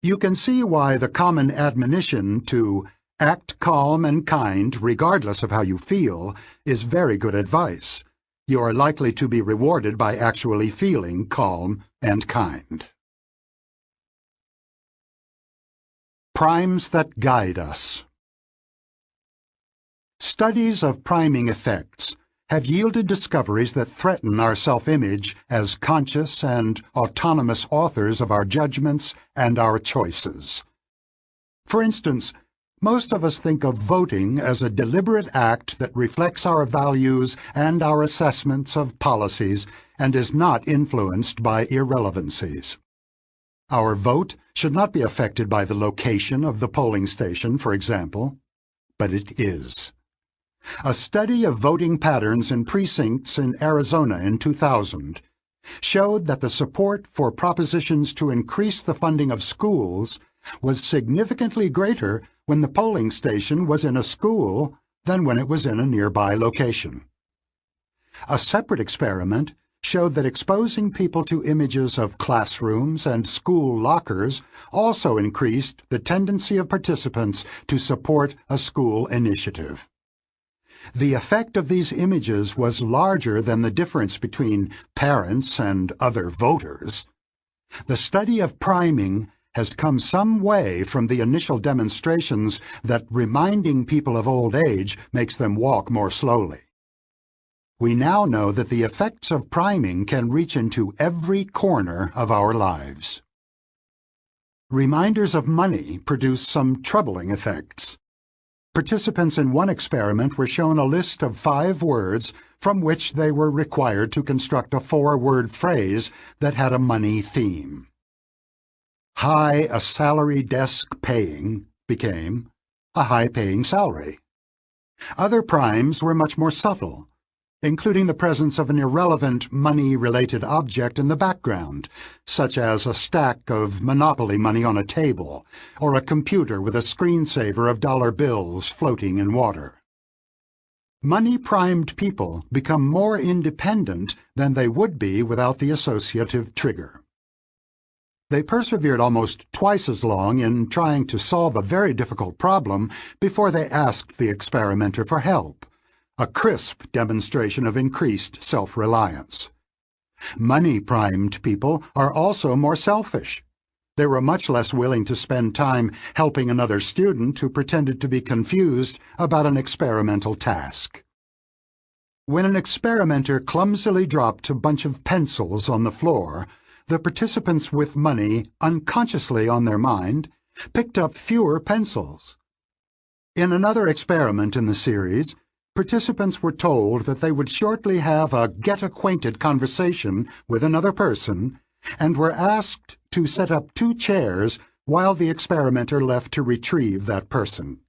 You can see why the common admonition to act calm and kind regardless of how you feel is very good advice. You are likely to be rewarded by actually feeling calm and kind. Primes that guide us. Studies of priming effects have yielded discoveries that threaten our self-image as conscious and autonomous authors of our judgments and our choices. For instance, Most of us think of voting as a deliberate act that reflects our values and our assessments of policies and is not influenced by irrelevancies. Our vote should not be affected by the location of the polling station, for example, but it is. A study of voting patterns in precincts in Arizona in 2000 showed that the support for propositions to increase the funding of schools was significantly greater when the polling station was in a school than when it was in a nearby location. A separate experiment showed that exposing people to images of classrooms and school lockers also increased the tendency of participants to support a school initiative. The effect of these images was larger than the difference between parents and other voters. The study of priming has come some way from the initial demonstrations that reminding people of old age makes them walk more slowly. We now know that the effects of priming can reach into every corner of our lives. Reminders of money produce some troubling effects. Participants in one experiment were shown a list of 5 words from which they were required to construct a 4-word phrase that had a money theme. High a salary desk paying became a high-paying salary. Other primes were much more subtle, including the presence of an irrelevant money-related object in the background, such as a stack of Monopoly money on a table, or a computer with a screensaver of dollar bills floating in water. Money-primed people become more independent than they would be without the associative trigger. They persevered almost twice as long in trying to solve a very difficult problem before they asked the experimenter for help, a crisp demonstration of increased self-reliance. Money-primed people are also more selfish. They were much less willing to spend time helping another student who pretended to be confused about an experimental task. When an experimenter clumsily dropped a bunch of pencils on the floor, the participants with money unconsciously on their mind picked up fewer pencils. In another experiment in the series, participants were told that they would shortly have a get-acquainted conversation with another person and were asked to set up 2 chairs while the experimenter left to retrieve that person.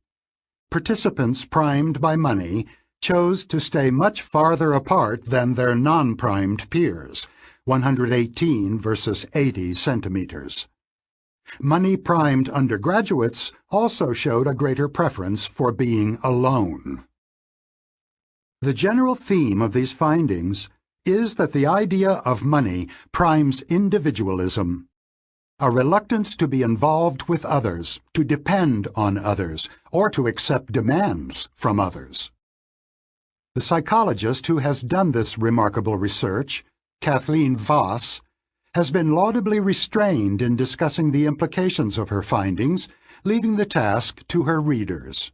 Participants primed by money chose to stay much farther apart than their non-primed peers, 118 versus 80 centimeters. Money-primed undergraduates also showed a greater preference for being alone. The general theme of these findings is that the idea of money primes individualism, a reluctance to be involved with others, to depend on others, or to accept demands from others. The psychologist who has done this remarkable research, Kathleen Voss, has been laudably restrained in discussing the implications of her findings, leaving the task to her readers.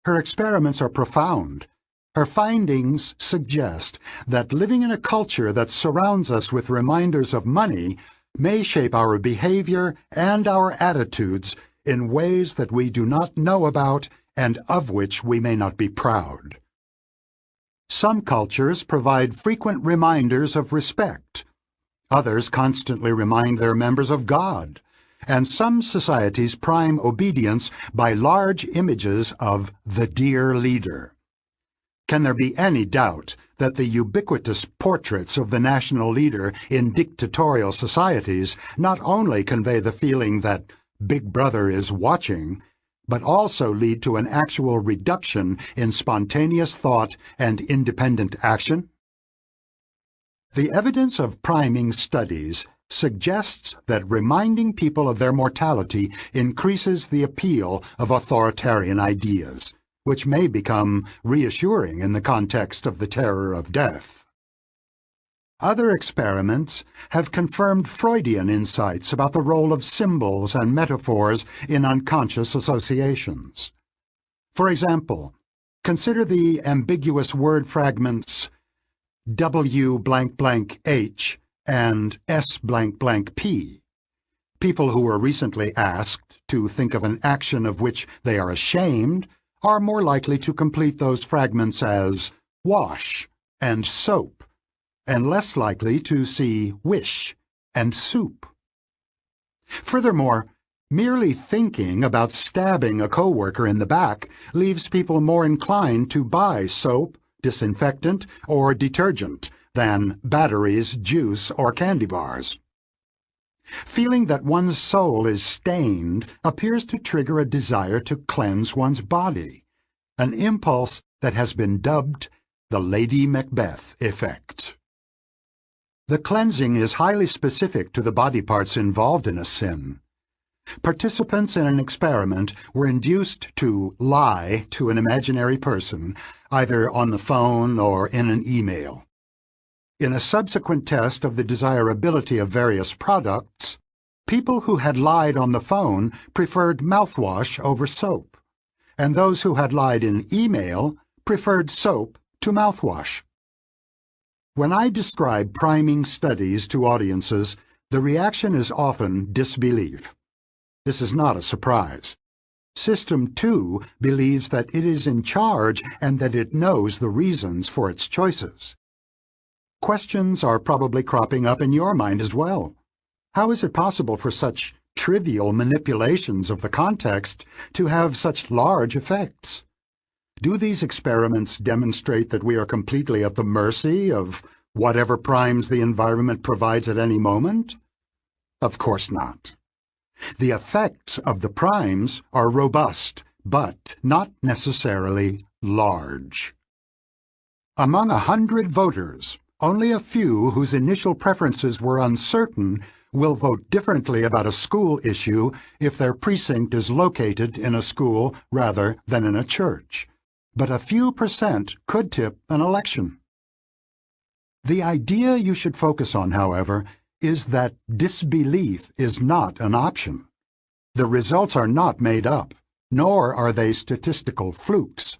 Her experiments are profound. Her findings suggest that living in a culture that surrounds us with reminders of money may shape our behavior and our attitudes in ways that we do not know about and of which we may not be proud. Some cultures provide frequent reminders of respect. Others constantly remind their members of God. And some societies prime obedience by large images of the dear leader. Can there be any doubt that the ubiquitous portraits of the national leader in dictatorial societies not only convey the feeling that Big Brother is watching, but also lead to an actual reduction in spontaneous thought and independent action? The evidence of priming studies suggests that reminding people of their mortality increases the appeal of authoritarian ideas, which may become reassuring in the context of the terror of death. Other experiments have confirmed Freudian insights about the role of symbols and metaphors in unconscious associations. For example, consider the ambiguous word fragments W blank blank H and S blank blank P. People who were recently asked to think of an action of which they are ashamed are more likely to complete those fragments as wash and soap, and less likely to see wish and soup. Furthermore, merely thinking about stabbing a coworker in the back leaves people more inclined to buy soap, disinfectant, or detergent than batteries, juice, or candy bars. Feeling that one's soul is stained appears to trigger a desire to cleanse one's body, an impulse that has been dubbed the Lady Macbeth effect. The cleansing is highly specific to the body parts involved in a sin. Participants in an experiment were induced to lie to an imaginary person, either on the phone or in an email. In a subsequent test of the desirability of various products, people who had lied on the phone preferred mouthwash over soap, and those who had lied in email preferred soap to mouthwash. When I describe priming studies to audiences, the reaction is often disbelief. This is not a surprise. System 2 believes that it is in charge and that it knows the reasons for its choices. Questions are probably cropping up in your mind as well. How is it possible for such trivial manipulations of the context to have such large effects? Do these experiments demonstrate that we are completely at the mercy of whatever primes the environment provides at any moment? Of course not. The effects of the primes are robust, but not necessarily large. Among 100 voters, only a few whose initial preferences were uncertain will vote differently about a school issue if their precinct is located in a school rather than in a church. But a few percent could tip an election. The idea you should focus on, however, is that disbelief is not an option. The results are not made up, nor are they statistical flukes.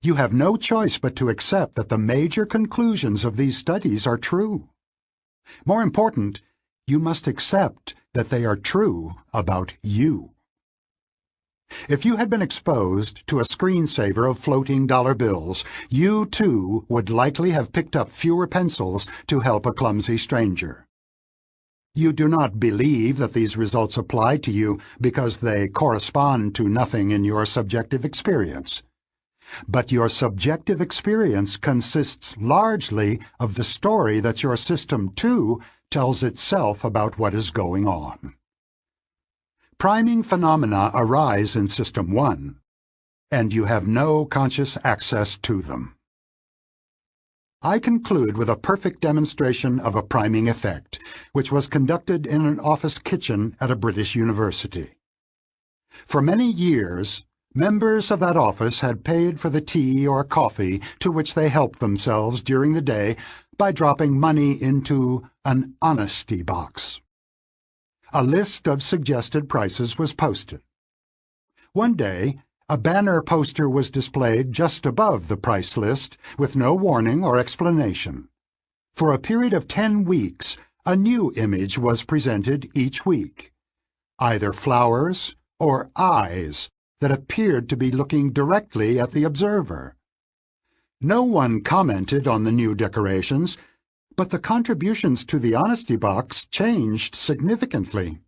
You have no choice but to accept that the major conclusions of these studies are true. More important, you must accept that they are true about you. If you had been exposed to a screensaver of floating dollar bills, you too would likely have picked up fewer pencils to help a clumsy stranger. You do not believe that these results apply to you because they correspond to nothing in your subjective experience. But your subjective experience consists largely of the story that your System 2 tells itself about what is going on. Priming phenomena arise in System 1, and you have no conscious access to them. I conclude with a perfect demonstration of a priming effect, which was conducted in an office kitchen at a British university. For many years, members of that office had paid for the tea or coffee to which they helped themselves during the day by dropping money into an honesty box. A list of suggested prices was posted. One day, a banner poster was displayed just above the price list with no warning or explanation. For a period of 10 weeks, a new image was presented each week, either flowers or eyes that appeared to be looking directly at the observer. No one commented on the new decorations, but the contributions to the honesty box changed significantly.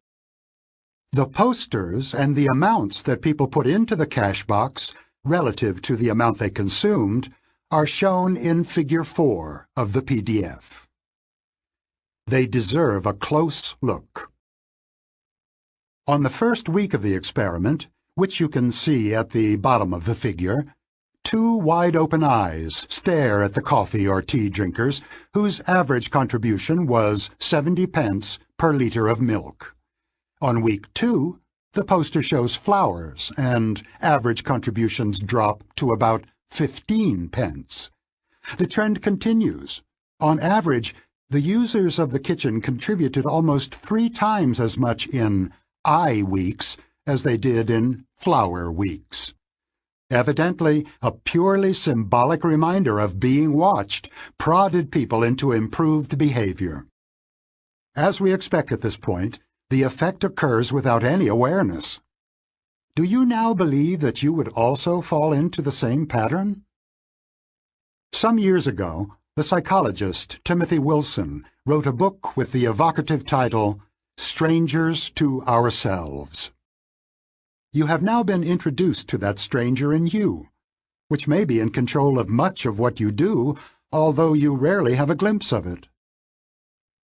The posters and the amounts that people put into the cash box, relative to the amount they consumed, are shown in Figure 4 of the PDF. They deserve a close look. On the first week of the experiment, which you can see at the bottom of the figure, 2 wide-open eyes stare at the coffee or tea drinkers, whose average contribution was 70 pence per liter of milk. On week 2, the poster shows flowers, and average contributions drop to about 15 pence. The trend continues. On average, the users of the kitchen contributed almost 3 times as much in eye weeks as they did in flower weeks. Evidently, a purely symbolic reminder of being watched prodded people into improved behavior. As we expect at this point, the effect occurs without any awareness. Do you now believe that you would also fall into the same pattern? Some years ago, the psychologist Timothy Wilson wrote a book with the evocative title, Strangers to Ourselves. You have now been introduced to that stranger in you, which may be in control of much of what you do, although you rarely have a glimpse of it.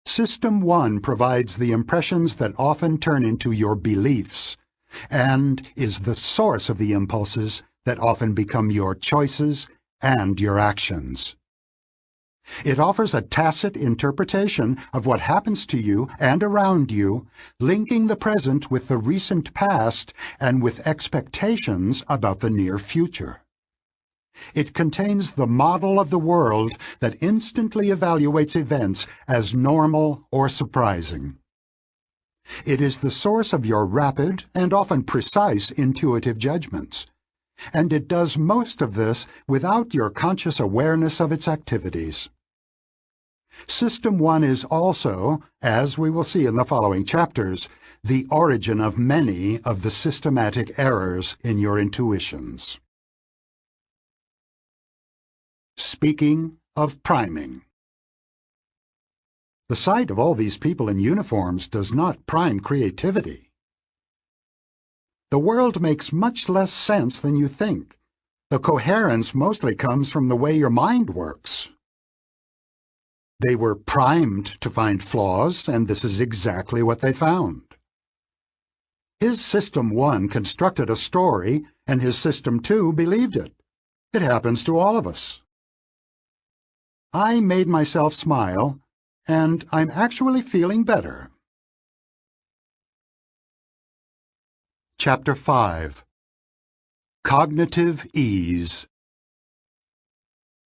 System 1 provides the impressions that often turn into your beliefs, and is the source of the impulses that often become your choices and your actions. It offers a tacit interpretation of what happens to you and around you, linking the present with the recent past and with expectations about the near future. It contains the model of the world that instantly evaluates events as normal or surprising. It is the source of your rapid and often precise intuitive judgments, and it does most of this without your conscious awareness of its activities. System 1 is also, as we will see in the following chapters, the origin of many of the systematic errors in your intuitions. Speaking of priming. The sight of all these people in uniforms does not prime creativity. The world makes much less sense than you think. The coherence mostly comes from the way your mind works. They were primed to find flaws, and this is exactly what they found. His System 1 constructed a story, and his System 2 believed it. It happens to all of us. I made myself smile, and I'm actually feeling better. Chapter 5. Cognitive Ease.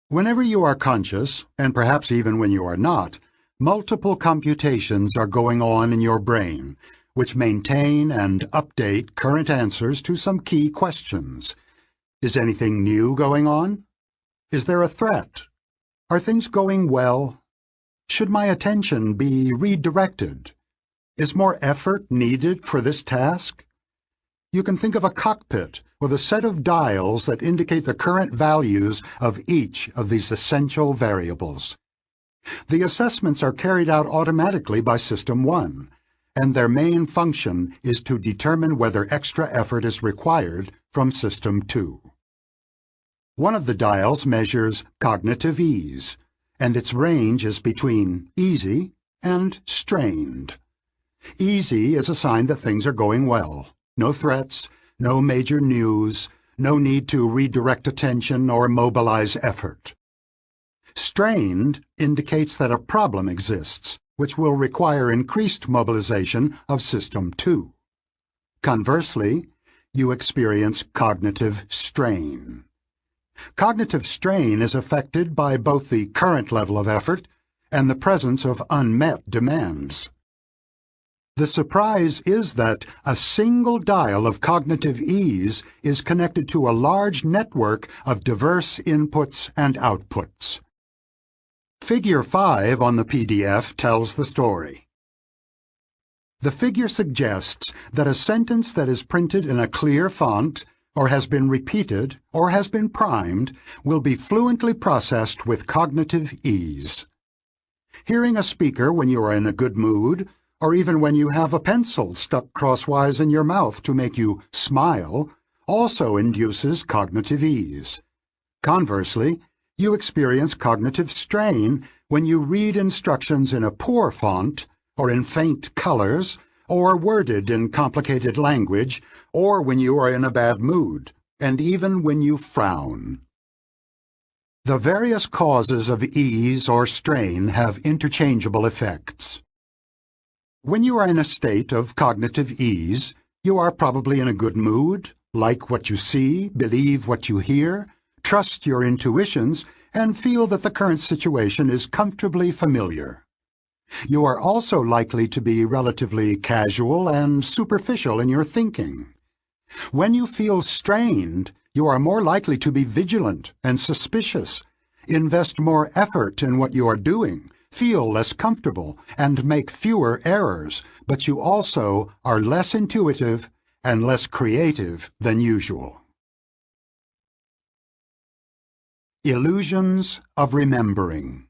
Whenever you are conscious, and perhaps even when you are not, multiple computations are going on in your brain, which maintain and update current answers to some key questions. Is anything new going on? Is there a threat? Are things going well? Should my attention be redirected? Is more effort needed for this task? You can think of a cockpit with a set of dials that indicate the current values of each of these essential variables. The assessments are carried out automatically by System 1, and their main function is to determine whether extra effort is required from System 2. One of the dials measures cognitive ease, and its range is between easy and strained. Easy is a sign that things are going well. No threats, no major news, no need to redirect attention or mobilize effort. Strained indicates that a problem exists, which will require increased mobilization of System 2. Conversely, you experience cognitive strain. Cognitive strain is affected by both the current level of effort and the presence of unmet demands. The surprise is that a single dial of cognitive ease is connected to a large network of diverse inputs and outputs. Figure 5 on the PDF tells the story. The figure suggests that a sentence that is printed in a clear font, or has been repeated, or has been primed, will be fluently processed with cognitive ease. Hearing a speaker when you are in a good mood, or even when you have a pencil stuck crosswise in your mouth to make you smile, also induces cognitive ease. Conversely, you experience cognitive strain when you read instructions in a poor font, or in faint colors, or worded in complicated language, or when you are in a bad mood, and even when you frown. The various causes of ease or strain have interchangeable effects. When you are in a state of cognitive ease, you are probably in a good mood, like what you see, believe what you hear, trust your intuitions, and feel that the current situation is comfortably familiar. You are also likely to be relatively casual and superficial in your thinking. When you feel strained, you are more likely to be vigilant and suspicious, invest more effort in what you are doing, feel less comfortable, and make fewer errors, but you also are less intuitive and less creative than usual. Illusions of remembering.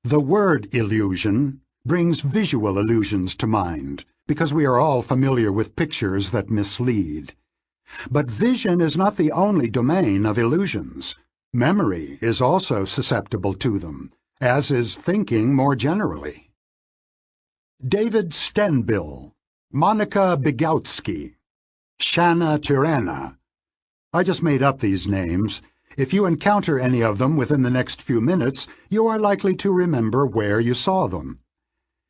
The word illusion brings visual illusions to mind, because we are all familiar with pictures that mislead. But vision is not the only domain of illusions. Memory is also susceptible to them, as is thinking more generally. David Stenbill, Monica Bigowski, Shanna Tirana. I just made up these names. If you encounter any of them within the next few minutes, you are likely to remember where you saw them.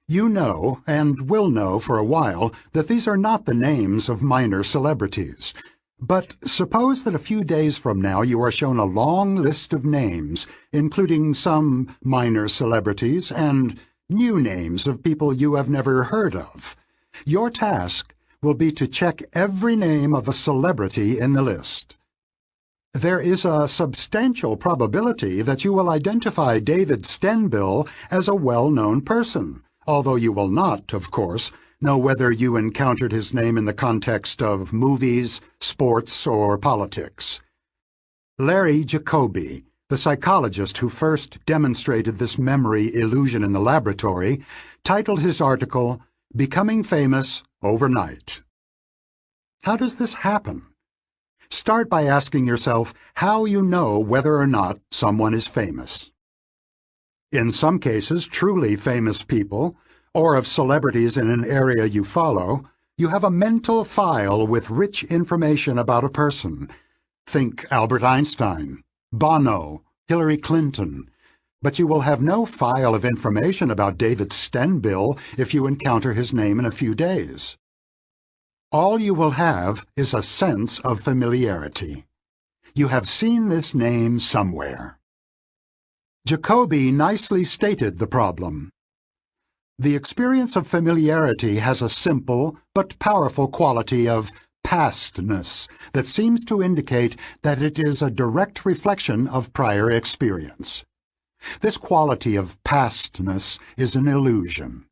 You know, and will know for a while, that these are not the names of minor celebrities. But suppose that a few days from now you are shown a long list of names, including some minor celebrities and new names of people you have never heard of. Your task will be to check every name of a celebrity in the list. There is a substantial probability that you will identify David Stenbill as a well-known person, although you will not, of course, know whether you encountered his name in the context of movies, sports, or politics. Larry Jacoby, the psychologist who first demonstrated this memory illusion in the laboratory, titled his article, "Becoming Famous Overnight." How does this happen? Start by asking yourself how you know whether or not someone is famous. In some cases, truly famous people, or of celebrities in an area you follow, you have a mental file with rich information about a person. Think Albert Einstein, Bono, Hillary Clinton. But you will have no file of information about David Stenbill if you encounter his name in a few days. All you will have is a sense of familiarity. You have seen this name somewhere. Jacoby nicely stated the problem. The experience of familiarity has a simple but powerful quality of pastness that seems to indicate that it is a direct reflection of prior experience. This quality of pastness is an illusion.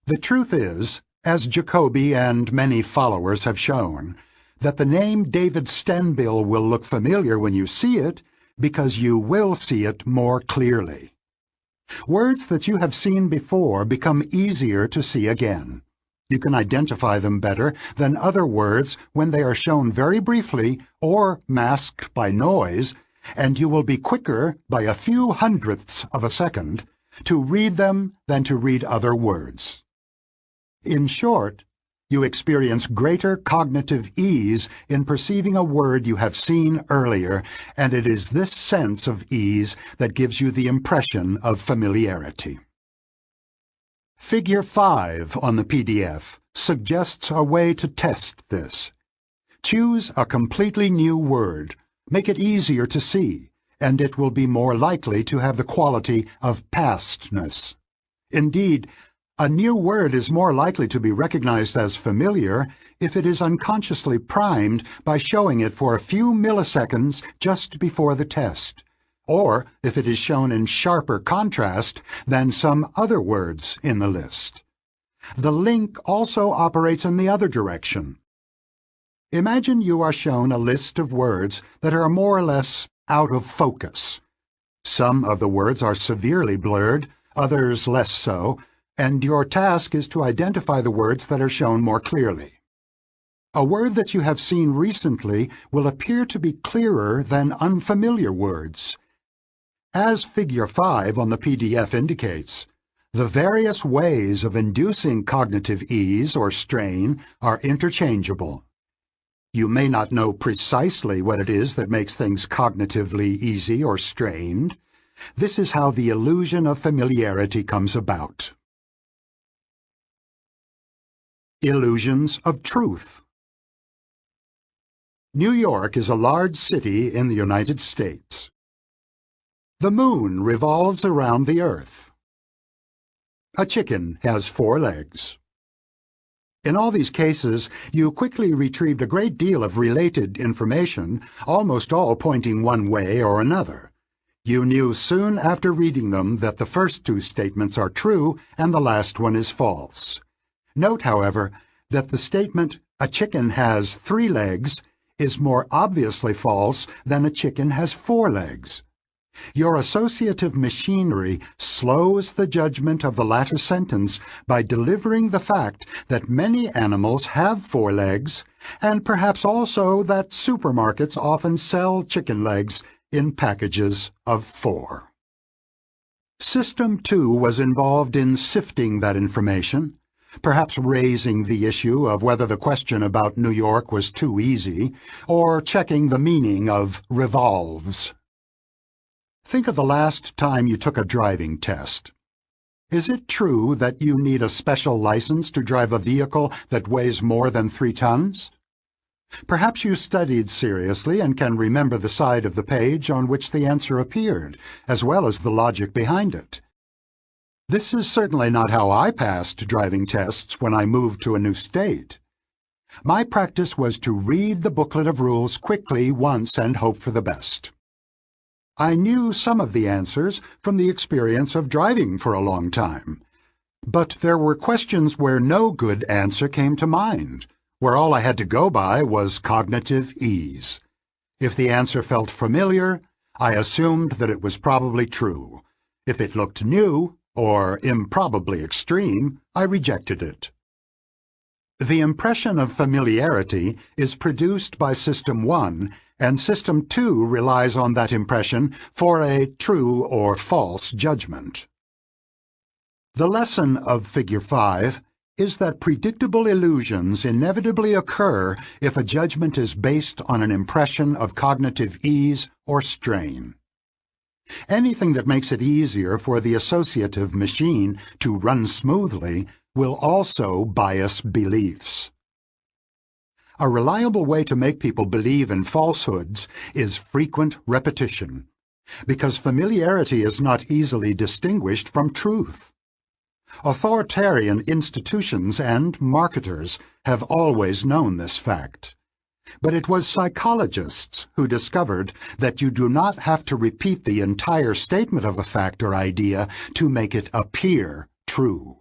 The truth is, as Jacoby and many followers have shown, that the name David Stenbill will look familiar when you see it because you will see it more clearly. Words that you have seen before become easier to see again. You can identify them better than other words when they are shown very briefly or masked by noise, and you will be quicker by a few hundredths of a second to read them than to read other words. In short, you experience greater cognitive ease in perceiving a word you have seen earlier, and it is this sense of ease that gives you the impression of familiarity. Figure 5 on the PDF suggests a way to test this. Choose a completely new word, make it easier to see, and it will be more likely to have the quality of pastness. Indeed, a new word is more likely to be recognized as familiar if it is unconsciously primed by showing it for a few milliseconds just before the test, or if it is shown in sharper contrast than some other words in the list. The link also operates in the other direction. Imagine you are shown a list of words that are more or less out of focus. Some of the words are severely blurred, others less so, and your task is to identify the words that are shown more clearly. A word that you have seen recently will appear to be clearer than unfamiliar words. As Figure 5 on the PDF indicates, the various ways of inducing cognitive ease or strain are interchangeable. You may not know precisely what it is that makes things cognitively easy or strained. This is how the illusion of familiarity comes about. Illusions of truth. New York is a large city in the United States. The moon revolves around the earth. A chicken has 4 legs. In all these cases, you quickly retrieved a great deal of related information, almost all pointing one way or another. You knew soon after reading them that the first two statements are true and the last one is false. Note, however, that the statement, "A chicken has 3 legs," is more obviously false than "A chicken has 4 legs." Your associative machinery slows the judgment of the latter sentence by delivering the fact that many animals have 4 legs, and perhaps also that supermarkets often sell chicken legs in packages of 4. System 2 was involved in sifting that information, perhaps raising the issue of whether the question about New York was too easy, or checking the meaning of revolves. Think of the last time you took a driving test. Is it true that you need a special license to drive a vehicle that weighs more than 3 tons? Perhaps you studied seriously and can remember the side of the page on which the answer appeared, as well as the logic behind it. This is certainly not how I passed driving tests when I moved to a new state. My practice was to read the booklet of rules quickly once and hope for the best. I knew some of the answers from the experience of driving for a long time, but there were questions where no good answer came to mind, where all I had to go by was cognitive ease. If the answer felt familiar, I assumed that it was probably true. If it looked new, or improbably extreme, I rejected it. The impression of familiarity is produced by System 1, and System 2 relies on that impression for a true or false judgment. The lesson of Figure 5 is that predictable illusions inevitably occur if a judgment is based on an impression of cognitive ease or strain. Anything that makes it easier for the associative machine to run smoothly will also bias beliefs. A reliable way to make people believe in falsehoods is frequent repetition, because familiarity is not easily distinguished from truth. Authoritarian institutions and marketers have always known this fact. But it was psychologists who discovered that you do not have to repeat the entire statement of a fact or idea to make it appear true.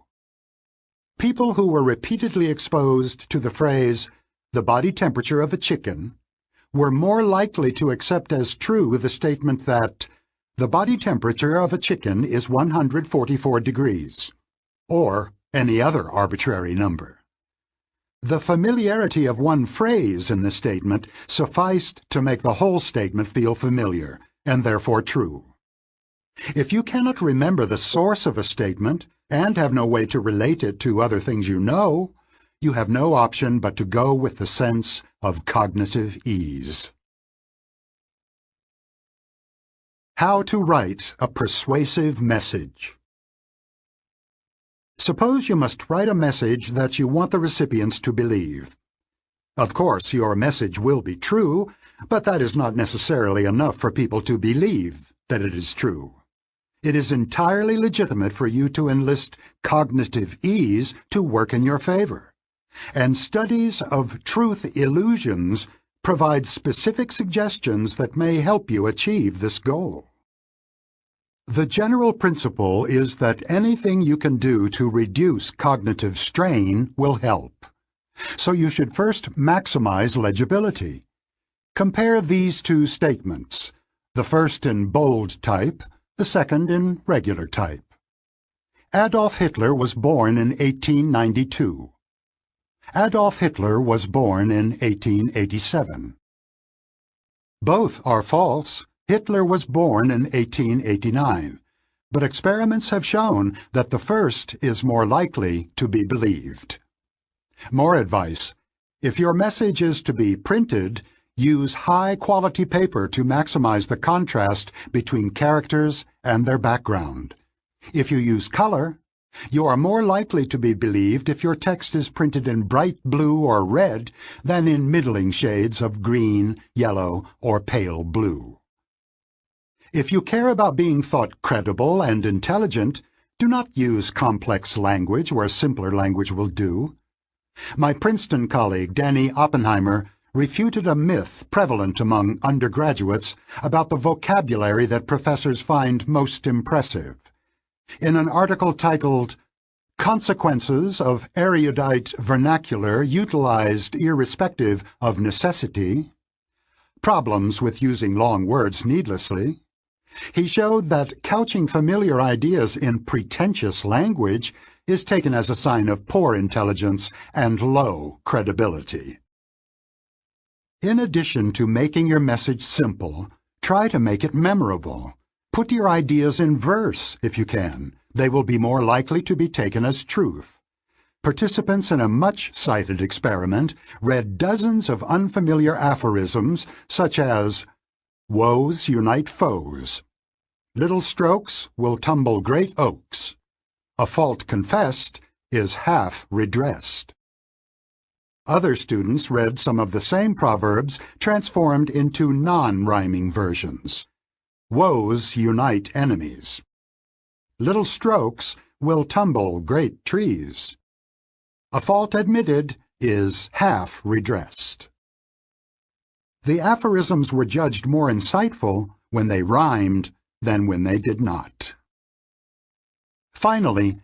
People who were repeatedly exposed to the phrase, "the body temperature of a chicken," were more likely to accept as true the statement that the body temperature of a chicken is 144 degrees, or any other arbitrary number. The familiarity of one phrase in the statement sufficed to make the whole statement feel familiar, and therefore true. If you cannot remember the source of a statement and have no way to relate it to other things you know, you have no option but to go with the sense of cognitive ease. How to write a persuasive message. Suppose you must write a message that you want the recipients to believe. Of course, your message will be true, but that is not necessarily enough for people to believe that it is true. It is entirely legitimate for you to enlist cognitive ease to work in your favor, and studies of truth illusions provide specific suggestions that may help you achieve this goal. The general principle is that anything you can do to reduce cognitive strain will help. So you should first maximize legibility. Compare these two statements, the first in bold type, the second in regular type. Adolf Hitler was born in 1892. Adolf Hitler was born in 1887. Both are false. Hitler was born in 1889, but experiments have shown that the first is more likely to be believed. More advice: if your message is to be printed, use high-quality paper to maximize the contrast between characters and their background. If you use color, you are more likely to be believed if your text is printed in bright blue or red than in middling shades of green, yellow, or pale blue. If you care about being thought credible and intelligent, do not use complex language where simpler language will do. My Princeton colleague, Danny Oppenheimer, refuted a myth prevalent among undergraduates about the vocabulary that professors find most impressive. In an article titled "Consequences of Erudite Vernacular Utilized Irrespective of Necessity, Problems with Using Long Words Needlessly," he showed that couching familiar ideas in pretentious language is taken as a sign of poor intelligence and low credibility. In addition to making your message simple, try to make it memorable. Put your ideas in verse if you can. They will be more likely to be taken as truth. Participants in a much-cited experiment read dozens of unfamiliar aphorisms such as, "Woes unite foes," "Little strokes will tumble great oaks," "A fault confessed is half redressed." Other students read some of the same proverbs transformed into non-rhyming versions. "Woes unite enemies," "Little strokes will tumble great trees," "A fault admitted is half redressed." The aphorisms were judged more insightful when they rhymed than when they did not. Finally,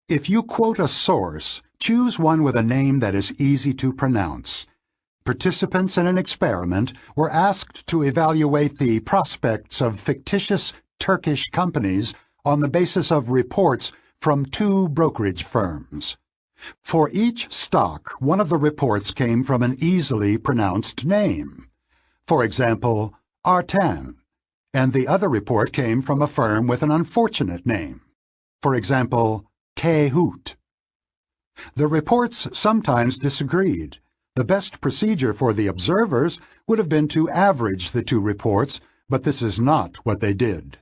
if you quote a source, choose one with a name that is easy to pronounce. Participants in an experiment were asked to evaluate the prospects of fictitious Turkish companies on the basis of reports from 2 brokerage firms. For each stock, one of the reports came from an easily pronounced name. For example, Artan, and the other report came from a firm with an unfortunate name. For example, Tehut. The reports sometimes disagreed. The best procedure for the observers would have been to average the 2 reports, but this is not what they did.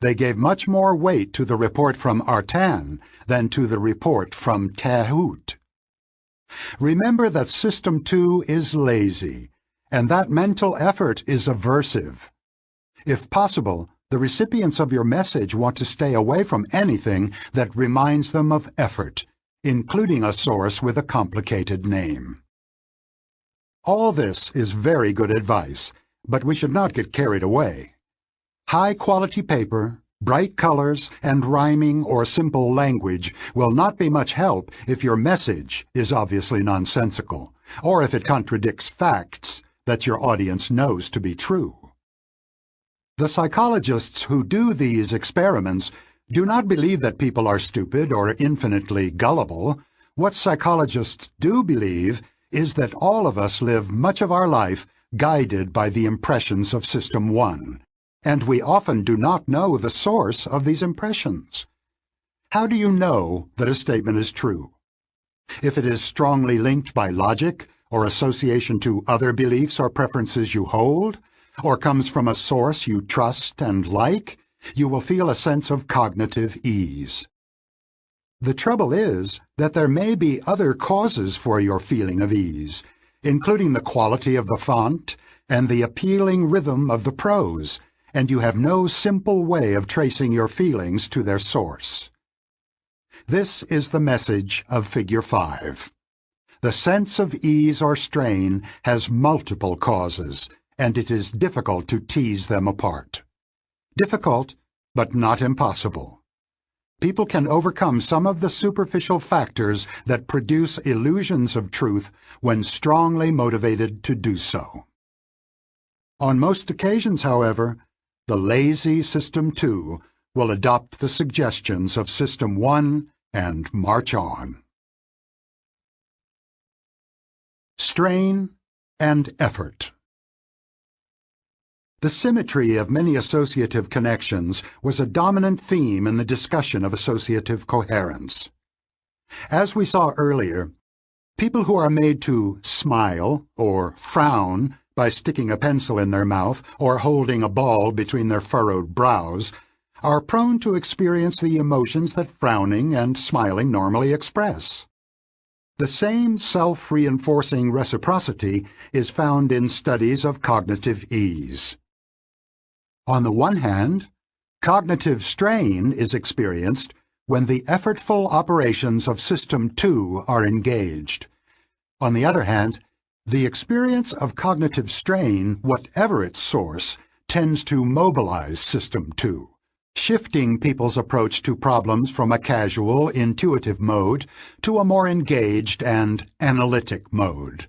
They gave much more weight to the report from Artan than to the report from Tehut. Remember that System 2 is lazy, and that mental effort is aversive. If possible, the recipients of your message want to stay away from anything that reminds them of effort, including a source with a complicated name. All this is very good advice, but we should not get carried away. High-quality paper, bright colors, and rhyming or simple language will not be much help if your message is obviously nonsensical, or if it contradicts facts that your audience knows to be true. The psychologists who do these experiments do not believe that people are stupid or infinitely gullible. What psychologists do believe is that all of us live much of our life guided by the impressions of System 1, and we often do not know the source of these impressions. How do you know that a statement is true? If it is strongly linked by logic or association to other beliefs or preferences you hold, or comes from a source you trust and like, you will feel a sense of cognitive ease. The trouble is that there may be other causes for your feeling of ease, including the quality of the font and the appealing rhythm of the prose, and you have no simple way of tracing your feelings to their source. This is the message of Figure 5. The sense of ease or strain has multiple causes, and it is difficult to tease them apart. Difficult, but not impossible. People can overcome some of the superficial factors that produce illusions of truth when strongly motivated to do so. On most occasions, however, the lazy System 2 will adopt the suggestions of System 1 and march on. Strain and effort. The symmetry of many associative connections was a dominant theme in the discussion of associative coherence. As we saw earlier, people who are made to smile or frown by sticking a pencil in their mouth or holding a ball between their furrowed brows are prone to experience the emotions that frowning and smiling normally express. The same self-reinforcing reciprocity is found in studies of cognitive ease. On the one hand, cognitive strain is experienced when the effortful operations of System 2 are engaged. On the other hand, The experience of cognitive strain, whatever its source, tends to mobilize System 2, shifting people's approach to problems from a casual, intuitive mode to a more engaged and analytic mode.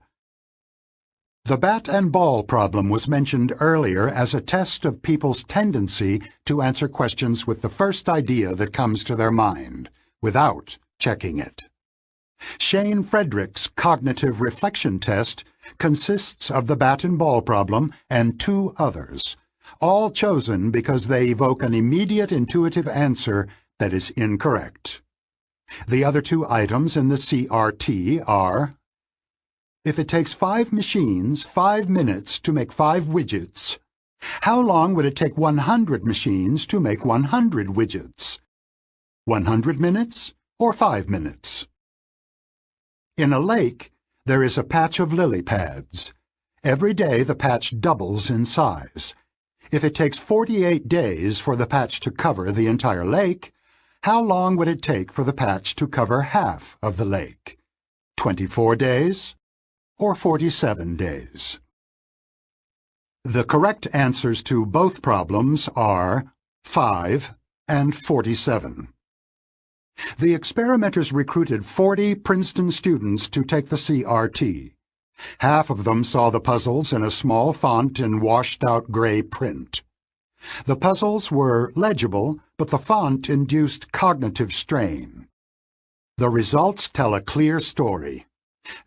The bat and ball problem was mentioned earlier as a test of people's tendency to answer questions with the first idea that comes to their mind, without checking it. Shane Frederick's cognitive reflection test consists of the bat and ball problem and 2 others, all chosen because they evoke an immediate intuitive answer that is incorrect. The other 2 items in the CRT are: if it takes 5 machines 5 minutes to make 5 widgets, how long would it take 100 machines to make 100 widgets? 100 minutes or 5 minutes? In a lake, there is a patch of lily pads. Every day the patch doubles in size. If it takes 48 days for the patch to cover the entire lake, how long would it take for the patch to cover half of the lake? 24 days or 47 days? The correct answers to both problems are 5 and 47. The experimenters recruited 40 Princeton students to take the CRT. Half of them saw the puzzles in a small font in washed-out gray print. The puzzles were legible, but the font induced cognitive strain. The results tell a clear story.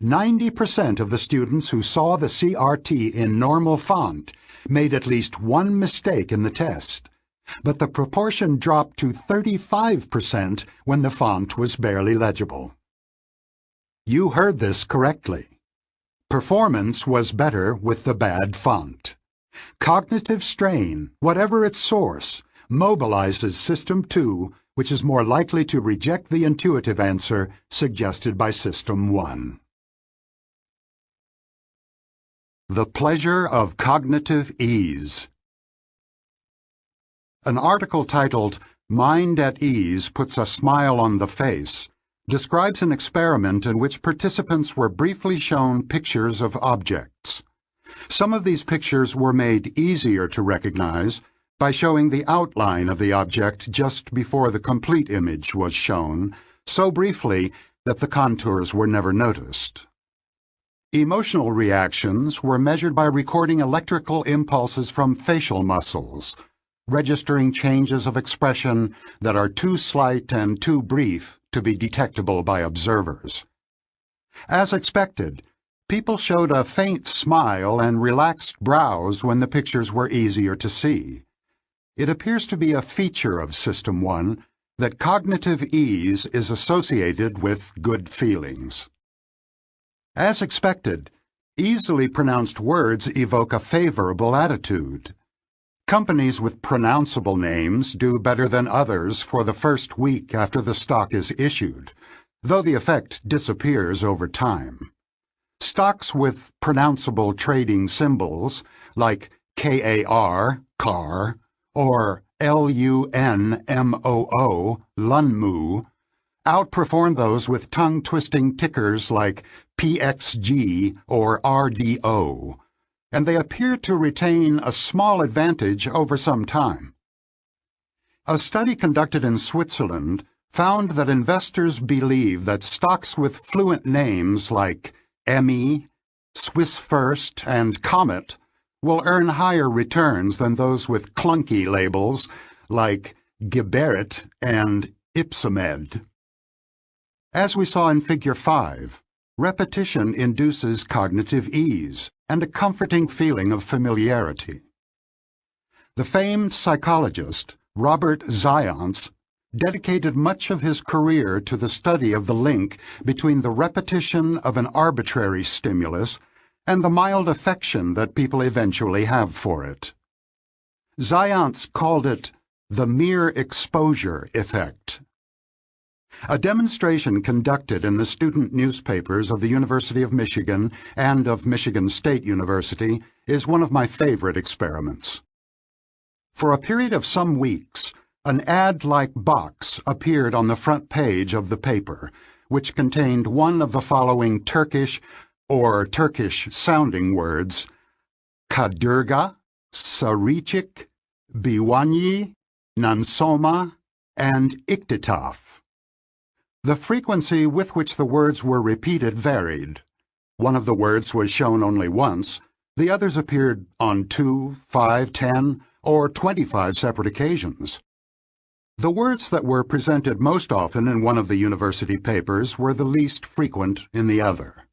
90% of the students who saw the CRT in normal font made at least one mistake in the test, but the proportion dropped to 35% when the font was barely legible. You heard this correctly. Performance was better with the bad font. Cognitive strain, whatever its source, mobilizes System 2, which is more likely to reject the intuitive answer suggested by System 1. The pleasure of cognitive ease. An article titled "Mind at Ease Puts a Smile on the Face" describes an experiment in which participants were briefly shown pictures of objects. Some of these pictures were made easier to recognize by showing the outline of the object just before the complete image was shown, so briefly that the contours were never noticed. Emotional reactions were measured by recording electrical impulses from facial muscles, registering changes of expression that are too slight and too brief to be detectable by observers. As expected, people showed a faint smile and relaxed brows when the pictures were easier to see. It appears to be a feature of System 1 that cognitive ease is associated with good feelings. As expected, easily pronounced words evoke a favorable attitude. Companies with pronounceable names do better than others for the first week after the stock is issued, though the effect disappears over time. Stocks with pronounceable trading symbols, like KAR, car, or LUNMOO, Lunmoo, outperform those with tongue-twisting tickers like PXG or RDO, and they appear to retain a small advantage over some time. A study conducted in Switzerland found that investors believe that stocks with fluent names like Emmy, Swiss First, and Comet will earn higher returns than those with clunky labels like Geberit and Ipsomed. As we saw in Figure 5, repetition induces cognitive ease and a comforting feeling of familiarity. The famed psychologist Robert Zients dedicated much of his career to the study of the link between the repetition of an arbitrary stimulus and the mild affection that people eventually have for it. Zients called it the mere exposure effect. A demonstration conducted in the student newspapers of the University of Michigan and of Michigan State University is one of my favorite experiments. For a period of some weeks, an ad-like box appeared on the front page of the paper, which contained one of the following Turkish or Turkish-sounding words Kadırga, Sarıçık, Biwanyi, Nansoma, and Iktitaf. The frequency with which the words were repeated varied. One of the words was shown only once, the others appeared on 2, 5, 10, or 25 separate occasions. The words that were presented most often in one of the university papers were the least frequent in the other.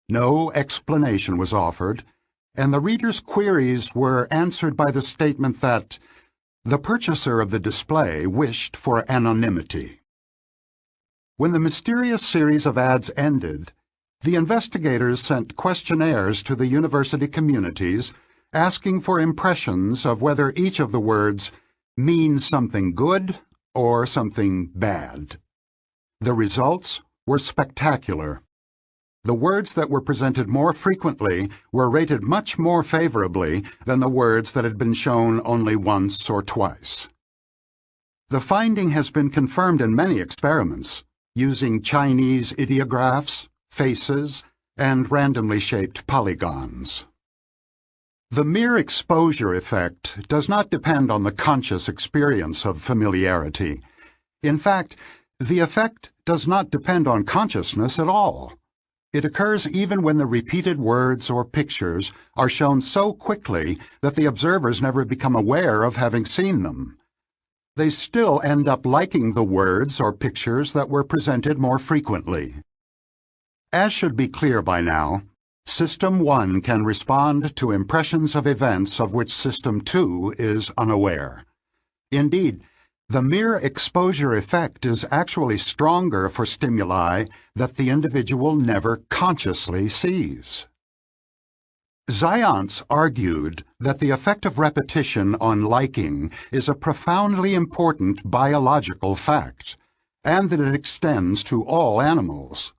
No explanation was offered, and the reader's queries were answered by the statement that the purchaser of the display wished for anonymity. When the mysterious series of ads ended, the investigators sent questionnaires to the university communities asking for impressions of whether each of the words means something good or something bad. The results were spectacular. The words that were presented more frequently were rated much more favorably than the words that had been shown only once or twice. The finding has been confirmed in many experiments, using Chinese ideographs, faces, and randomly shaped polygons. The mere exposure effect does not depend on the conscious experience of familiarity. In fact, the effect does not depend on consciousness at all. It occurs even when the repeated words or pictures are shown so quickly that the observers never become aware of having seen them. They still end up liking the words or pictures that were presented more frequently. As should be clear by now, System 1 can respond to impressions of events of which System 2 is unaware. Indeed, the mere exposure effect is actually stronger for stimuli that the individual never consciously sees. Zients argued that the effect of repetition on liking is a profoundly important biological fact, and that it extends to all animals.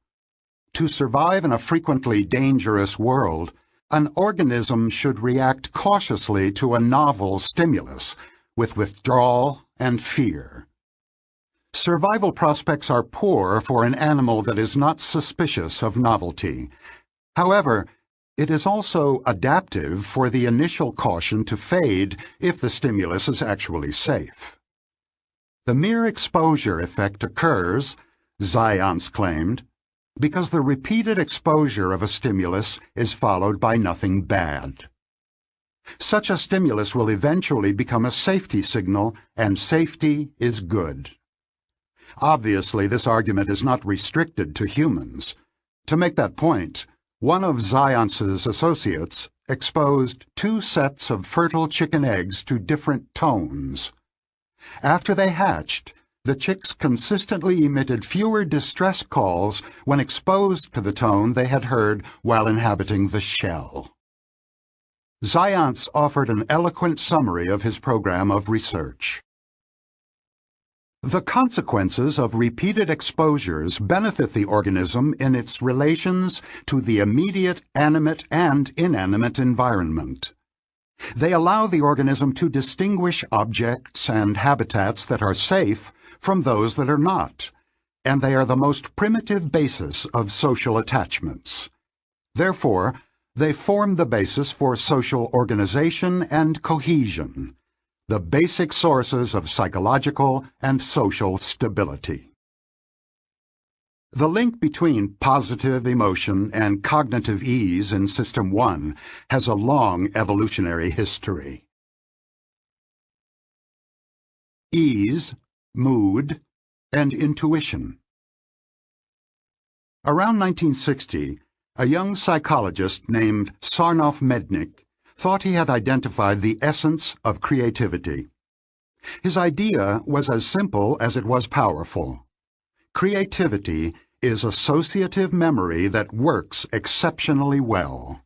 To survive in a frequently dangerous world, an organism should react cautiously to a novel stimulus, with withdrawal and fear. Survival prospects are poor for an animal that is not suspicious of novelty. However, it is also adaptive for the initial caution to fade if the stimulus is actually safe. The mere exposure effect occurs, Zients claimed, because the repeated exposure of a stimulus is followed by nothing bad. Such a stimulus will eventually become a safety signal, and safety is good. Obviously, this argument is not restricted to humans. To make that point, one of Zients' associates exposed 2 sets of fertile chicken eggs to different tones. After they hatched, the chicks consistently emitted fewer distress calls when exposed to the tone they had heard while inhabiting the shell. Zients offered an eloquent summary of his program of research. The consequences of repeated exposures benefit the organism in its relations to the immediate animate and inanimate environment. They allow the organism to distinguish objects and habitats that are safe from those that are not, and they are the most primitive basis of social attachments. Therefore, they form the basis for social organization and cohesion, the basic sources of psychological and social stability. The link between positive emotion and cognitive ease in System 1 has a long evolutionary history. Ease, mood, and intuition. Around 1960, a young psychologist named Sarnoff Mednick thought he had identified the essence of creativity. His idea was as simple as it was powerful. Creativity is associative memory that works exceptionally well.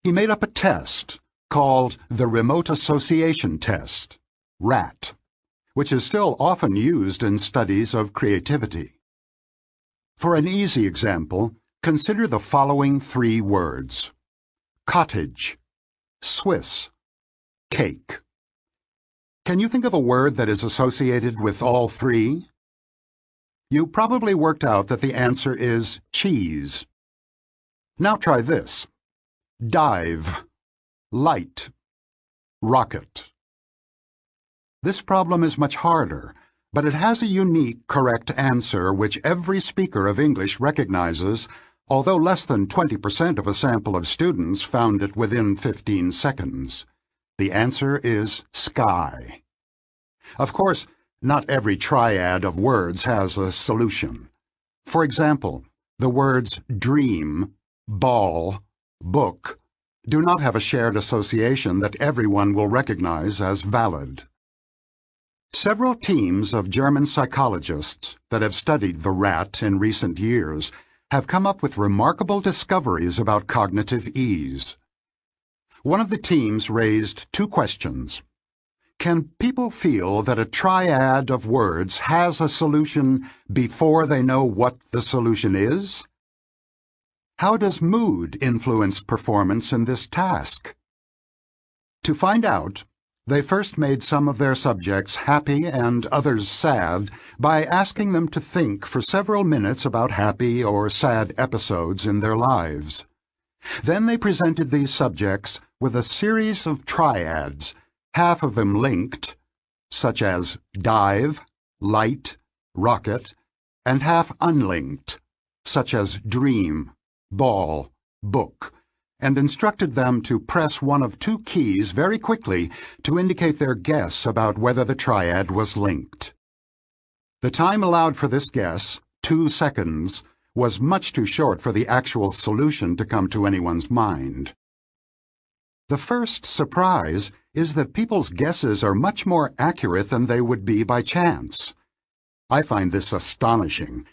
He made up a test called the Remote Association Test, RAT, which is still often used in studies of creativity. For an easy example, consider the following 3 words: cottage, Swiss, cake. Can you think of a word that is associated with all 3? You probably worked out that the answer is cheese. Now try this. Dive, light, rocket. This problem is much harder, but it has a unique, correct answer which every speaker of English recognizes, although less than 20% of a sample of students found it within 15 seconds. The answer is sky. Of course, not every triad of words has a solution. For example, the words dream, ball, book do not have a shared association that everyone will recognize as valid. Several teams of German psychologists that have studied the rat in recent years have come up with remarkable discoveries about cognitive ease. One of the teams raised two questions. Can people feel that a triad of words has a solution before they know what the solution is? How does mood influence performance in this task? To find out, they first made some of their subjects happy and others sad by asking them to think for several minutes about happy or sad episodes in their lives. Then they presented these subjects with a series of triads, half of them linked, such as dive, light, rocket, and half unlinked, such as dream, ball, book, and instructed them to press one of two keys very quickly to indicate their guess about whether the triad was linked. The time allowed for this guess, 2 seconds, was much too short for the actual solution to come to anyone's mind. The first surprise is that people's guesses are much more accurate than they would be by chance. I find this astonishing.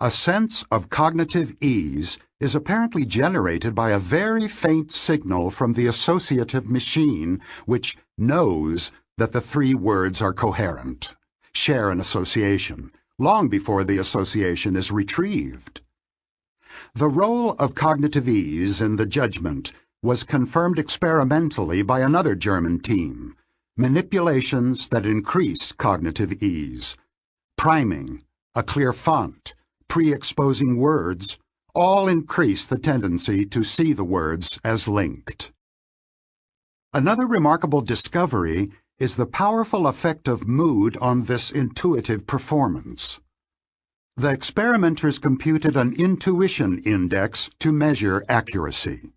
A sense of cognitive ease is apparently generated by a very faint signal from the associative machine which knows that the three words are coherent, share an association, long before the association is retrieved. The role of cognitive ease in the judgment was confirmed experimentally by another German team, manipulations that increase cognitive ease, priming, a clear font, pre-exposing words, all increase the tendency to see the words as linked. Another remarkable discovery is the powerful effect of mood on this intuitive performance. The experimenters computed an intuition index to measure accuracy.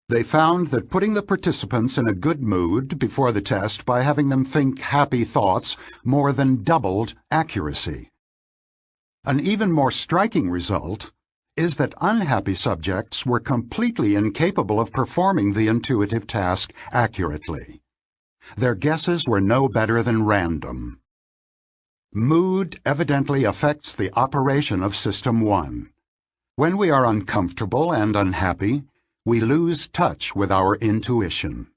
They found that putting the participants in a good mood before the test by having them think happy thoughts more than doubled accuracy. An even more striking result is that unhappy subjects were completely incapable of performing the intuitive task accurately. Their guesses were no better than random. Mood evidently affects the operation of System 1. When we are uncomfortable and unhappy, we lose touch with our intuition.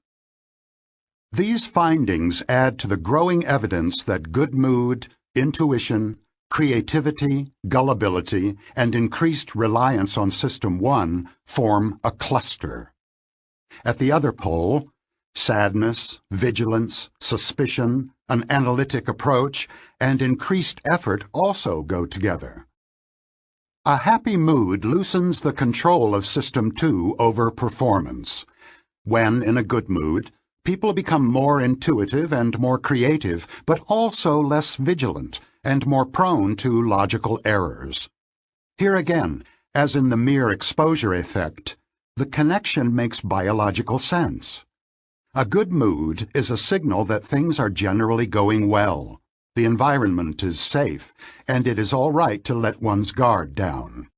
These findings add to the growing evidence that good mood, intuition, creativity, gullibility, and increased reliance on System 1 form a cluster. At the other pole, sadness, vigilance, suspicion, an analytic approach, and increased effort also go together. A happy mood loosens the control of System 2 over performance. When in a good mood, people become more intuitive and more creative, but also less vigilant and more prone to logical errors. Here again, as in the mere exposure effect, the connection makes biological sense. A good mood is a signal that things are generally going well, the environment is safe, and it is all right to let one's guard down.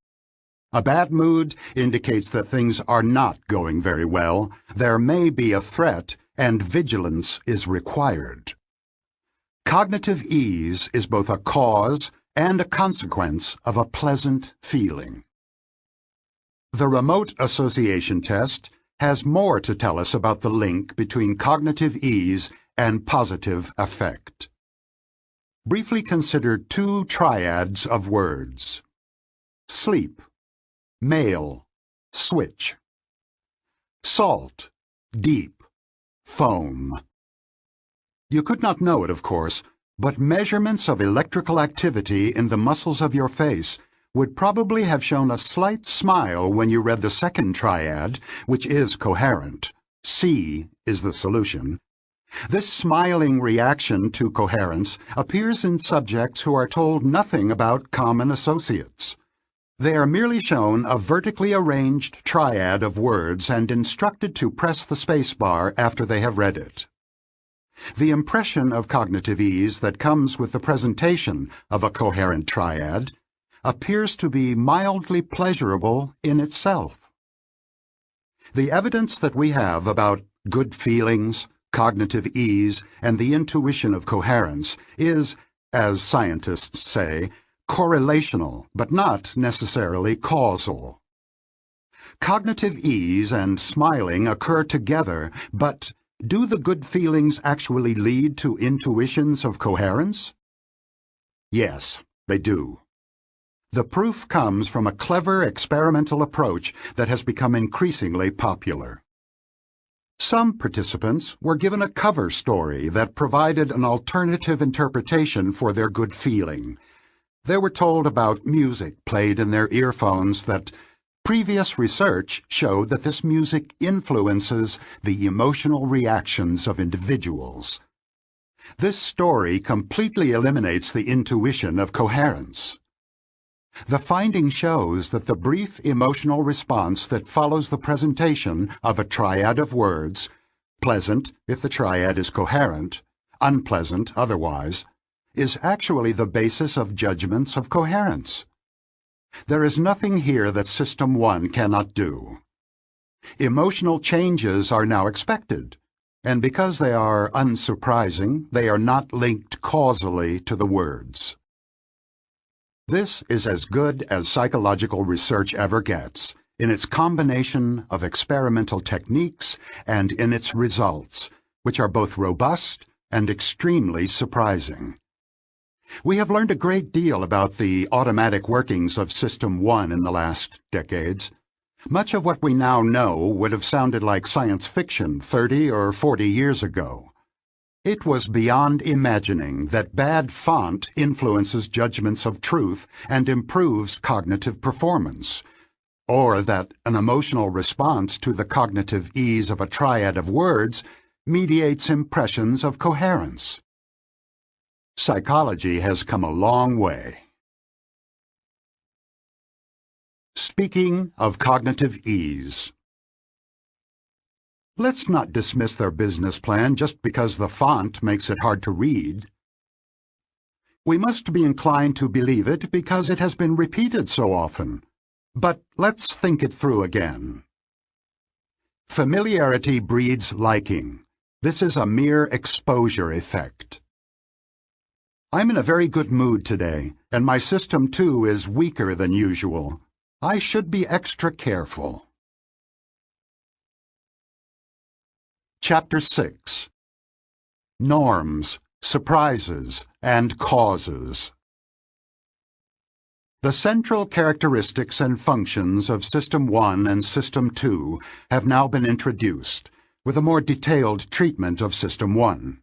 A bad mood indicates that things are not going very well, there may be a threat, and vigilance is required. Cognitive ease is both a cause and a consequence of a pleasant feeling. The remote association test has more to tell us about the link between cognitive ease and positive affect. Briefly consider two triads of words. Sleep, male, switch. Salt, deep, foam. You could not know it, of course, but measurements of electrical activity in the muscles of your face would probably have shown a slight smile when you read the second triad, which is coherent. C is the solution. This smiling reaction to coherence appears in subjects who are told nothing about common associates. They are merely shown a vertically arranged triad of words and instructed to press the spacebar after they have read it. The impression of cognitive ease that comes with the presentation of a coherent triad appears to be mildly pleasurable in itself. The evidence that we have about good feelings, cognitive ease, and the intuition of coherence is, as scientists say, correlational, but not necessarily causal. Cognitive ease and smiling occur together, but do the good feelings actually lead to intuitions of coherence? Yes, they do. The proof comes from a clever experimental approach that has become increasingly popular. Some participants were given a cover story that provided an alternative interpretation for their good feeling. They were told about music played in their earphones that previous research showed that this music influences the emotional reactions of individuals. This story completely eliminates the intuition of coherence. The finding shows that the brief emotional response that follows the presentation of a triad of words, pleasant if the triad is coherent, unpleasant otherwise, is actually the basis of judgments of coherence. There is nothing here that System 1 cannot do. Emotional changes are now expected, and because they are unsurprising, they are not linked causally to the words. This is as good as psychological research ever gets, in its combination of experimental techniques and in its results, which are both robust and extremely surprising. We have learned a great deal about the automatic workings of System 1 in the last decades. Much of what we now know would have sounded like science fiction 30 or 40 years ago. It was beyond imagining that bad font influences judgments of truth and improves cognitive performance, or that an emotional response to the cognitive ease of a triad of words mediates impressions of coherence. Psychology has come a long way. Speaking of cognitive ease. Let's not dismiss their business plan just because the font makes it hard to read. We must be inclined to believe it because it has been repeated so often. But let's think it through again. Familiarity breeds liking. This is a mere exposure effect. I'm in a very good mood today, and my System 2 is weaker than usual. I should be extra careful. Chapter 6. Norms, Surprises, and Causes. The central characteristics and functions of System 1 and System 2 have now been introduced, with a more detailed treatment of System 1.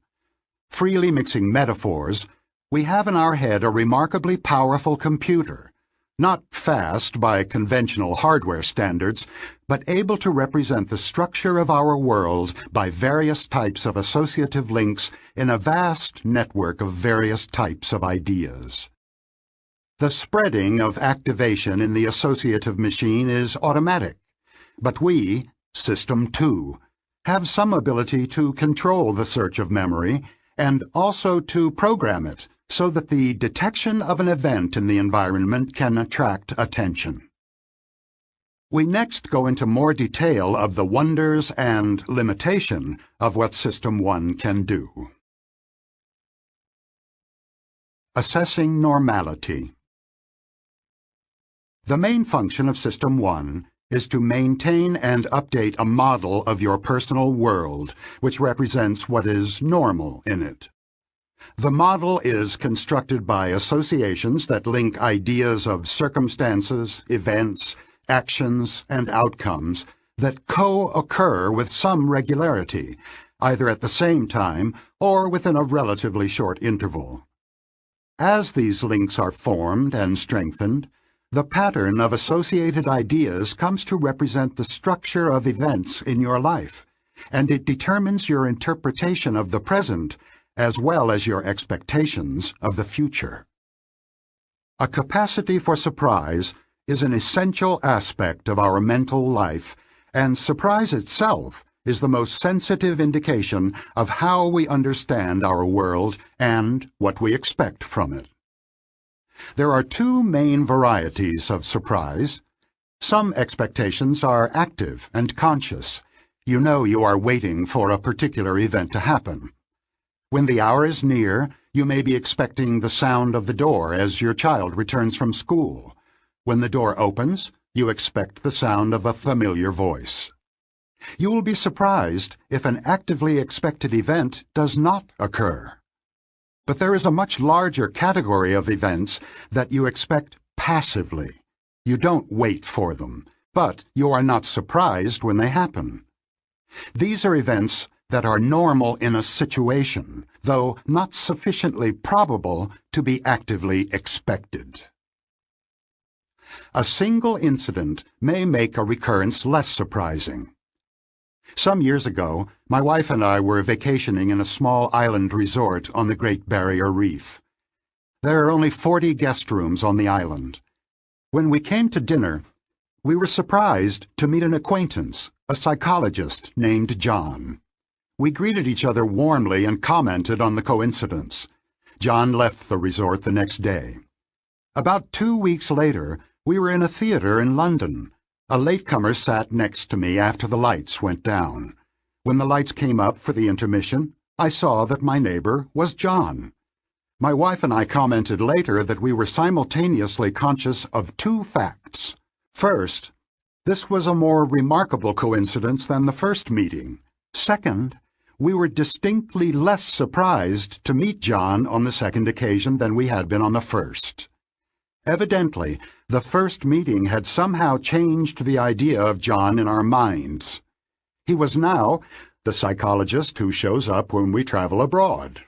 Freely mixing metaphors, we have in our head a remarkably powerful computer, not fast by conventional hardware standards, but able to represent the structure of our world by various types of associative links in a vast network of various types of ideas. The spreading of activation in the associative machine is automatic, but we, System 2, have some ability to control the search of memory and also to program it so that the detection of an event in the environment can attract attention. We next go into more detail of the wonders and limitation of what System 1 can do. Assessing normality. The main function of System 1 is to maintain and update a model of your personal world, which represents what is normal in it. The model is constructed by associations that link ideas of circumstances, events, actions, and outcomes that co-occur with some regularity, either at the same time or within a relatively short interval. As these links are formed and strengthened, The pattern of associated ideas comes to represent the structure of events in your life, and it determines your interpretation of the present as well as your expectations of the future. A capacity for surprise is an essential aspect of our mental life, and surprise itself is the most sensitive indication of how we understand our world and what we expect from it. There are two main varieties of surprise. Some expectations are active and conscious. You know you are waiting for a particular event to happen. When the hour is near, you may be expecting the sound of the door as your child returns from school. When the door opens, you expect the sound of a familiar voice. You will be surprised if an actively expected event does not occur. But there is a much larger category of events that you expect passively. You don't wait for them, but you are not surprised when they happen. These are events that are normal in a situation, though not sufficiently probable to be actively expected. A single incident may make a recurrence less surprising. Some years ago, my wife and I were vacationing in a small island resort on the Great Barrier Reef. There are only 40 guest rooms on the island. When we came to dinner, we were surprised to meet an acquaintance, a psychologist named John. We greeted each other warmly and commented on the coincidence. John left the resort the next day. About 2 weeks later, we were in a theater in London. A latecomer sat next to me after the lights went down. When the lights came up for the intermission, I saw that my neighbor was John. My wife and I commented later that we were simultaneously conscious of two facts. First, this was a more remarkable coincidence than the first meeting. Second, we were distinctly less surprised to meet John on the second occasion than we had been on the first. Evidently, the first meeting had somehow changed the idea of John in our minds. He was now the psychologist who shows up when we travel abroad.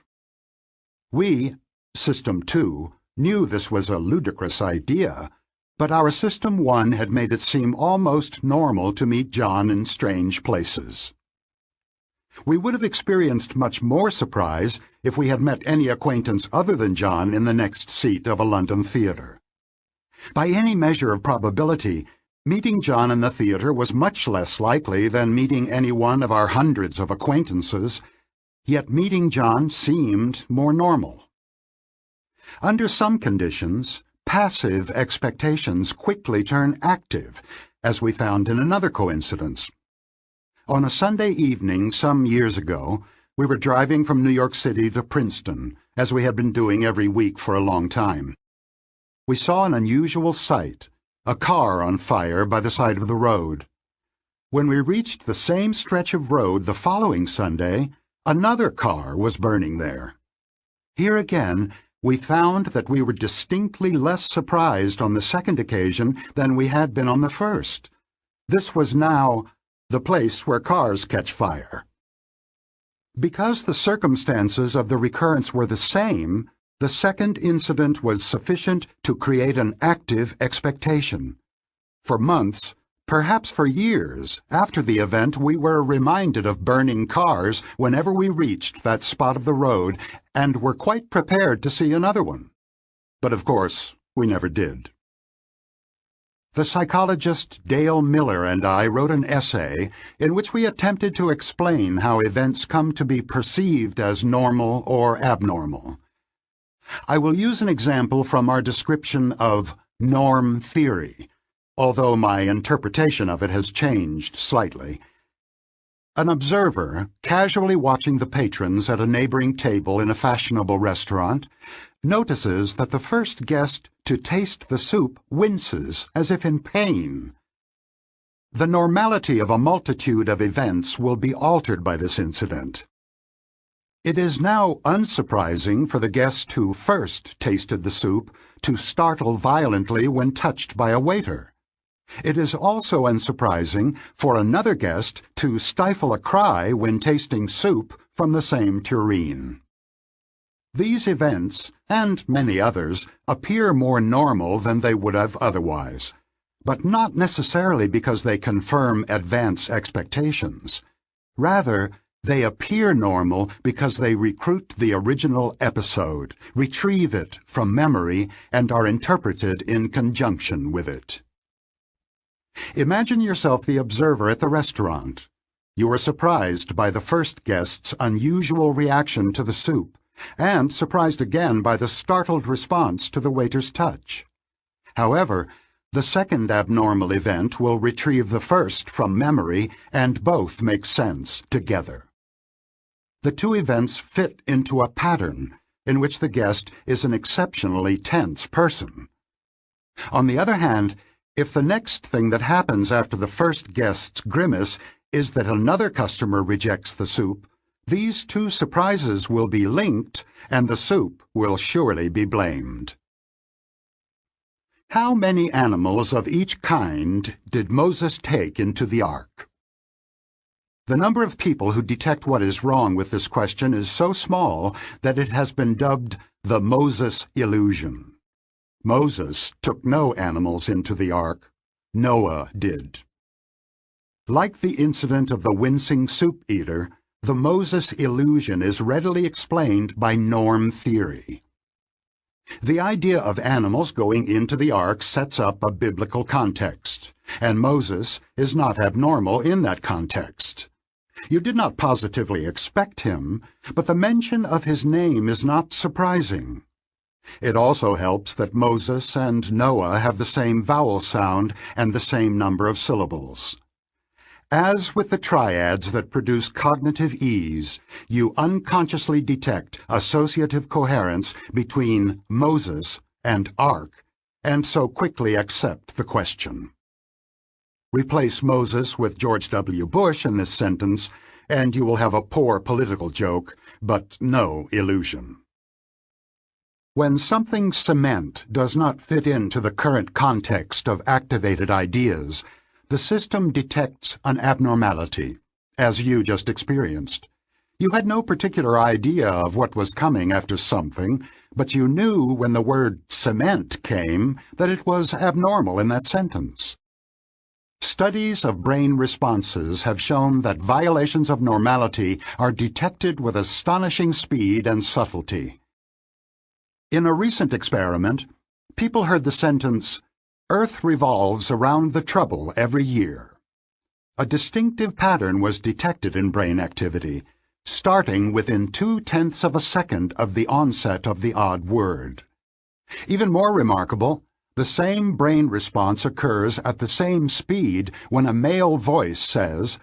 We, System 2, knew this was a ludicrous idea, but our System 1 had made it seem almost normal to meet John in strange places. We would have experienced much more surprise if we had met any acquaintance other than John in the next seat of a London theater. By any measure of probability, meeting John in the theater was much less likely than meeting any one of our hundreds of acquaintances, yet meeting John seemed more normal. Under some conditions, passive expectations quickly turn active, as we found in another coincidence. On a Sunday evening some years ago, we were driving from New York City to Princeton, as we had been doing every week for a long time. We saw an unusual sight, a car on fire by the side of the road. When we reached the same stretch of road the following Sunday, another car was burning there. Here again, we found that we were distinctly less surprised on the second occasion than we had been on the first. This was now the place where cars catch fire. Because the circumstances of the recurrence were the same, the second incident was sufficient to create an active expectation. For months, perhaps for years, after the event, we were reminded of burning cars whenever we reached that spot of the road and were quite prepared to see another one. But of course, we never did. The psychologist Dale Miller and I wrote an essay in which we attempted to explain how events come to be perceived as normal or abnormal. I will use an example from our description of norm theory, although my interpretation of it has changed slightly. An observer, casually watching the patrons at a neighboring table in a fashionable restaurant, notices that the first guest to taste the soup winces as if in pain. The normality of a multitude of events will be altered by this incident. It is now unsurprising for the guest who first tasted the soup to startle violently when touched by a waiter. It is also unsurprising for another guest to stifle a cry when tasting soup from the same tureen. These events, and many others, appear more normal than they would have otherwise, but not necessarily because they confirm advance expectations. Rather, they appear normal because they recruit the original episode, retrieve it from memory, and are interpreted in conjunction with it. Imagine yourself the observer at the restaurant. You are surprised by the first guest's unusual reaction to the soup, and surprised again by the startled response to the waiter's touch. However, the second abnormal event will retrieve the first from memory, and both make sense together. The two events fit into a pattern in which the guest is an exceptionally tense person. On the other hand, if the next thing that happens after the first guest's grimace is that another customer rejects the soup, these two surprises will be linked, and the soup will surely be blamed. How many animals of each kind did Moses take into the ark? The number of people who detect what is wrong with this question is so small that it has been dubbed the Moses illusion. Moses took no animals into the ark. Noah did. Like the incident of the wincing soup eater, the Moses illusion is readily explained by norm theory. The idea of animals going into the ark sets up a biblical context, and Moses is not abnormal in that context. You did not positively expect him, but the mention of his name is not surprising. It also helps that Moses and Noah have the same vowel sound and the same number of syllables. As with the triads that produce cognitive ease, you unconsciously detect associative coherence between Moses and ark, and so quickly accept the question. Replace Moses with George W. Bush in this sentence, and you will have a poor political joke, but no illusion. When something cement does not fit into the current context of activated ideas, the system detects an abnormality, as you just experienced. You had no particular idea of what was coming after something, but you knew when the word cement came that it was abnormal in that sentence. Studies of brain responses have shown that violations of normality are detected with astonishing speed and subtlety. In a recent experiment, people heard the sentence, "Earth revolves around the trouble every year." A distinctive pattern was detected in brain activity, starting within 0.2 of a second of the onset of the odd word. Even more remarkable, the same brain response occurs at the same speed when a male voice says,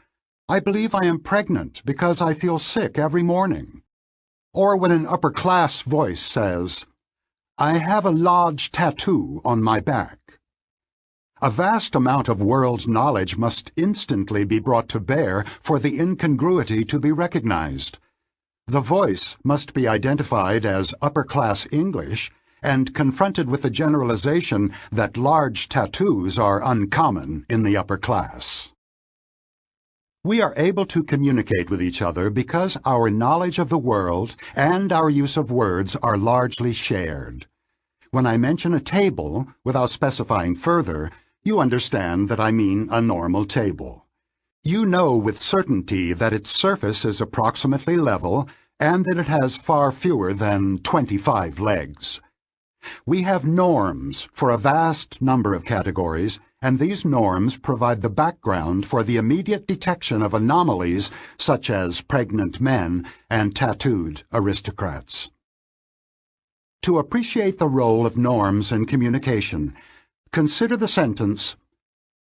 "I believe I am pregnant because I feel sick every morning," or when an upper-class voice says, "I have a large tattoo on my back." A vast amount of world knowledge must instantly be brought to bear for the incongruity to be recognized. The voice must be identified as upper-class English and confronted with the generalization that large tattoos are uncommon in the upper class. We are able to communicate with each other because our knowledge of the world and our use of words are largely shared. When I mention a table, without specifying further, you understand that I mean a normal table. You know with certainty that its surface is approximately level and that it has far fewer than 25 legs. We have norms for a vast number of categories, and these norms provide the background for the immediate detection of anomalies such as pregnant men and tattooed aristocrats. To appreciate the role of norms in communication, consider the sentence,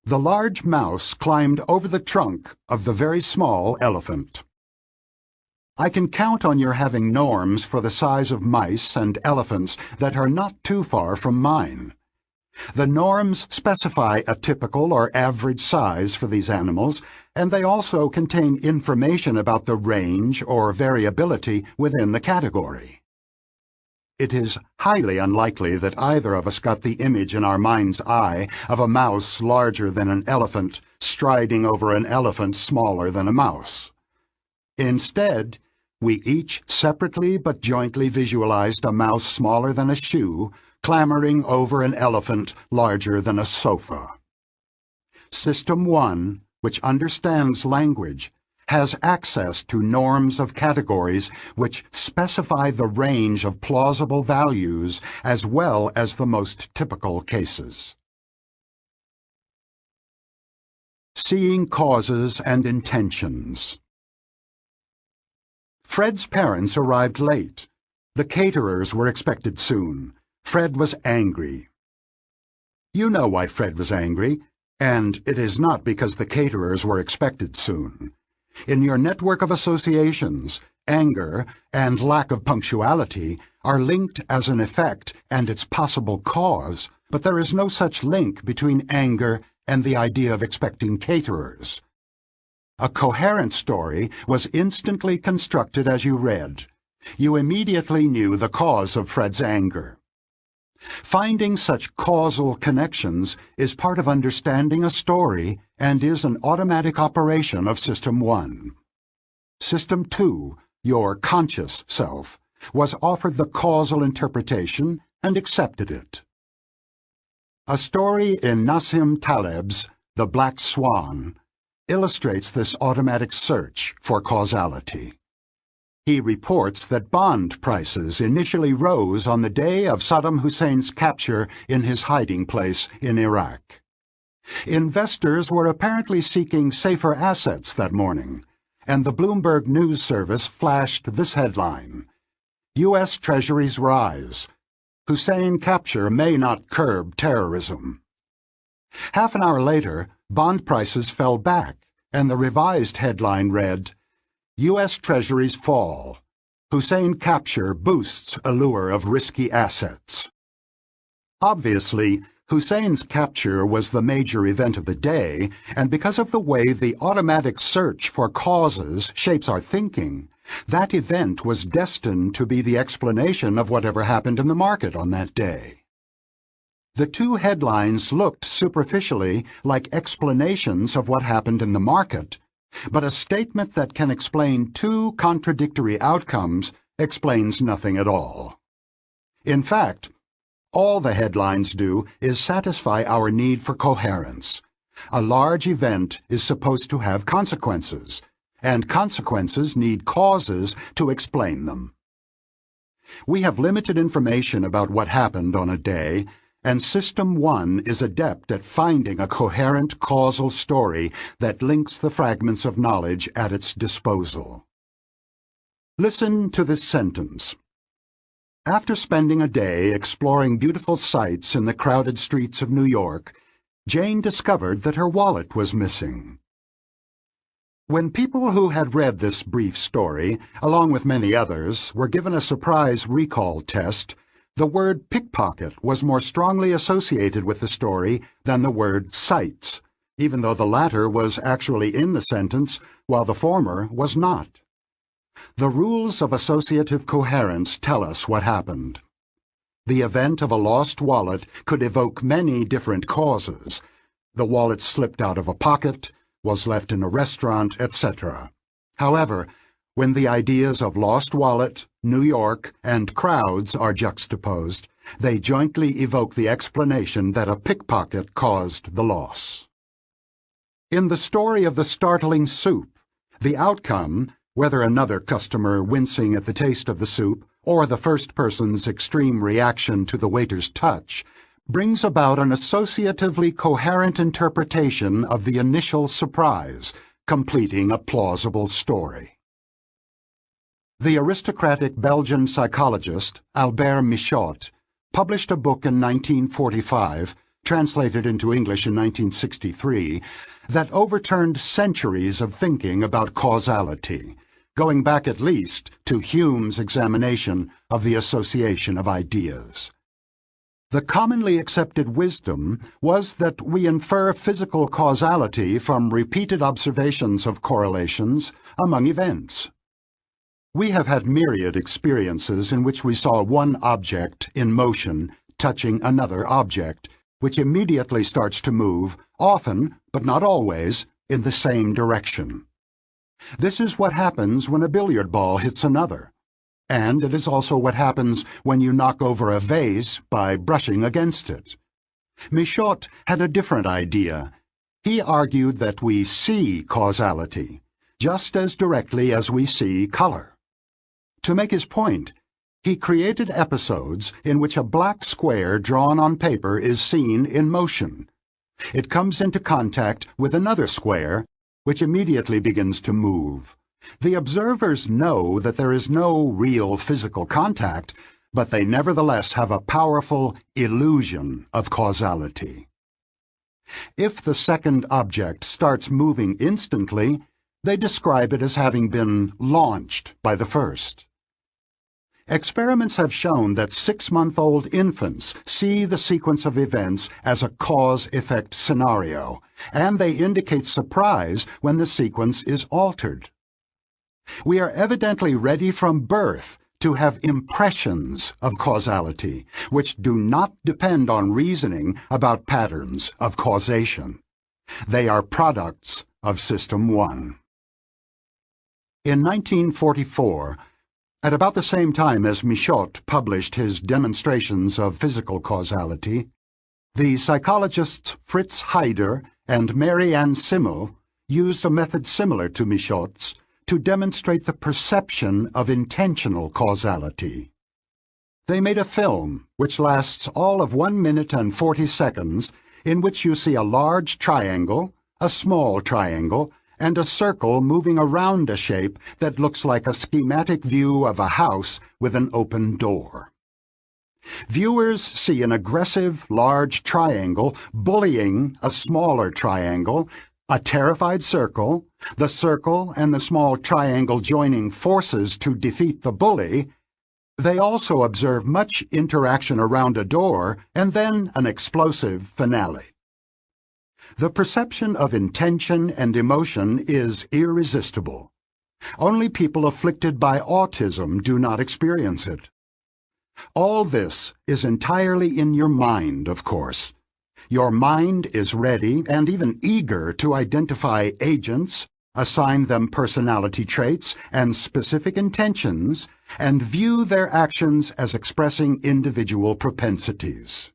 "The large mouse climbed over the trunk of the very small elephant." I can count on your having norms for the size of mice and elephants that are not too far from mine. The norms specify a typical or average size for these animals, and they also contain information about the range or variability within the category. It is highly unlikely that either of us got the image in our mind's eye of a mouse larger than an elephant striding over an elephant smaller than a mouse. Instead, We each separately but jointly visualized a mouse smaller than a shoe, clambering over an elephant larger than a sofa. System 1, which understands language, has access to norms of categories which specify the range of plausible values as well as the most typical cases. Seeing causes and intentions. Fred's parents arrived late. The caterers were expected soon. Fred was angry. You know why Fred was angry, and it is not because the caterers were expected soon. In your network of associations, anger and lack of punctuality are linked as an effect and its possible cause, but there is no such link between anger and the idea of expecting caterers. A coherent story was instantly constructed as you read. You immediately knew the cause of Fred's anger. Finding such causal connections is part of understanding a story and is an automatic operation of System 1. System 2, your conscious self, was offered the causal interpretation and accepted it. A story in Nassim Taleb's The Black Swan illustrates this automatic search for causality. He reports that bond prices initially rose on the day of Saddam Hussein's capture in his hiding place in Iraq. Investors were apparently seeking safer assets that morning, and the Bloomberg News Service flashed this headline: U.S. Treasuries rise. Hussein capture may not curb terrorism. Half an hour later, bond prices fell back, and the revised headline read, U.S. Treasuries fall. Hussein capture boosts allure of risky assets. Obviously, Hussein's capture was the major event of the day, and because of the way the automatic search for causes shapes our thinking, that event was destined to be the explanation of whatever happened in the market on that day. The two headlines looked superficially like explanations of what happened in the market, but a statement that can explain two contradictory outcomes explains nothing at all. In fact, all the headlines do is satisfy our need for coherence. A large event is supposed to have consequences, and consequences need causes to explain them. We have limited information about what happened on a day, and System 1 is adept at finding a coherent causal story that links the fragments of knowledge at its disposal. Listen to this sentence. After spending a day exploring beautiful sights in the crowded streets of New York, Jane discovered that her wallet was missing. When people who had read this brief story, along with many others, were given a surprise recall test, the word pickpocket was more strongly associated with the story than the word sights, even though the latter was actually in the sentence, while the former was not. The rules of associative coherence tell us what happened. The event of a lost wallet could evoke many different causes. The wallet slipped out of a pocket, was left in a restaurant, etc. However, when the ideas of lost wallet, New York, and crowds are juxtaposed, they jointly evoke the explanation that a pickpocket caused the loss. In the story of the startling soup, the outcome, whether another customer wincing at the taste of the soup or the first person's extreme reaction to the waiter's touch, brings about an associatively coherent interpretation of the initial surprise, completing a plausible story. The aristocratic Belgian psychologist Albert Michot published a book in 1945, translated into English in 1963, that overturned centuries of thinking about causality, going back at least to Hume's examination of the association of ideas. The commonly accepted wisdom was that we infer physical causality from repeated observations of correlations among events. We have had myriad experiences in which we saw one object in motion touching another object, which immediately starts to move, often, but not always, in the same direction. This is what happens when a billiard ball hits another. And it is also what happens when you knock over a vase by brushing against it. Michaud had a different idea. He argued that we see causality, just as directly as we see color. To make his point, he created episodes in which a black square drawn on paper is seen in motion. It comes into contact with another square, which immediately begins to move. The observers know that there is no real physical contact, but they nevertheless have a powerful illusion of causality. If the second object starts moving instantly, they describe it as having been launched by the first. Experiments have shown that 6-month-old infants see the sequence of events as a cause-effect scenario, and they indicate surprise when the sequence is altered. We are evidently ready from birth to have impressions of causality, which do not depend on reasoning about patterns of causation. They are products of System 1. In 1944, at about the same time as Michaud published his demonstrations of physical causality, the psychologists Fritz Heider and Mary Ann Simmel used a method similar to Michaud's to demonstrate the perception of intentional causality. They made a film which lasts all of 1 minute and 40 seconds, in which you see a large triangle, a small triangle, and a circle moving around a shape that looks like a schematic view of a house with an open door. Viewers see an aggressive, large triangle bullying a smaller triangle, a terrified circle, the circle and the small triangle joining forces to defeat the bully. They also observe much interaction around a door and then an explosive finale. The perception of intention and emotion is irresistible. Only people afflicted by autism do not experience it. All this is entirely in your mind, of course. Your mind is ready and even eager to identify agents, assign them personality traits and specific intentions, and view their actions as expressing individual propensities.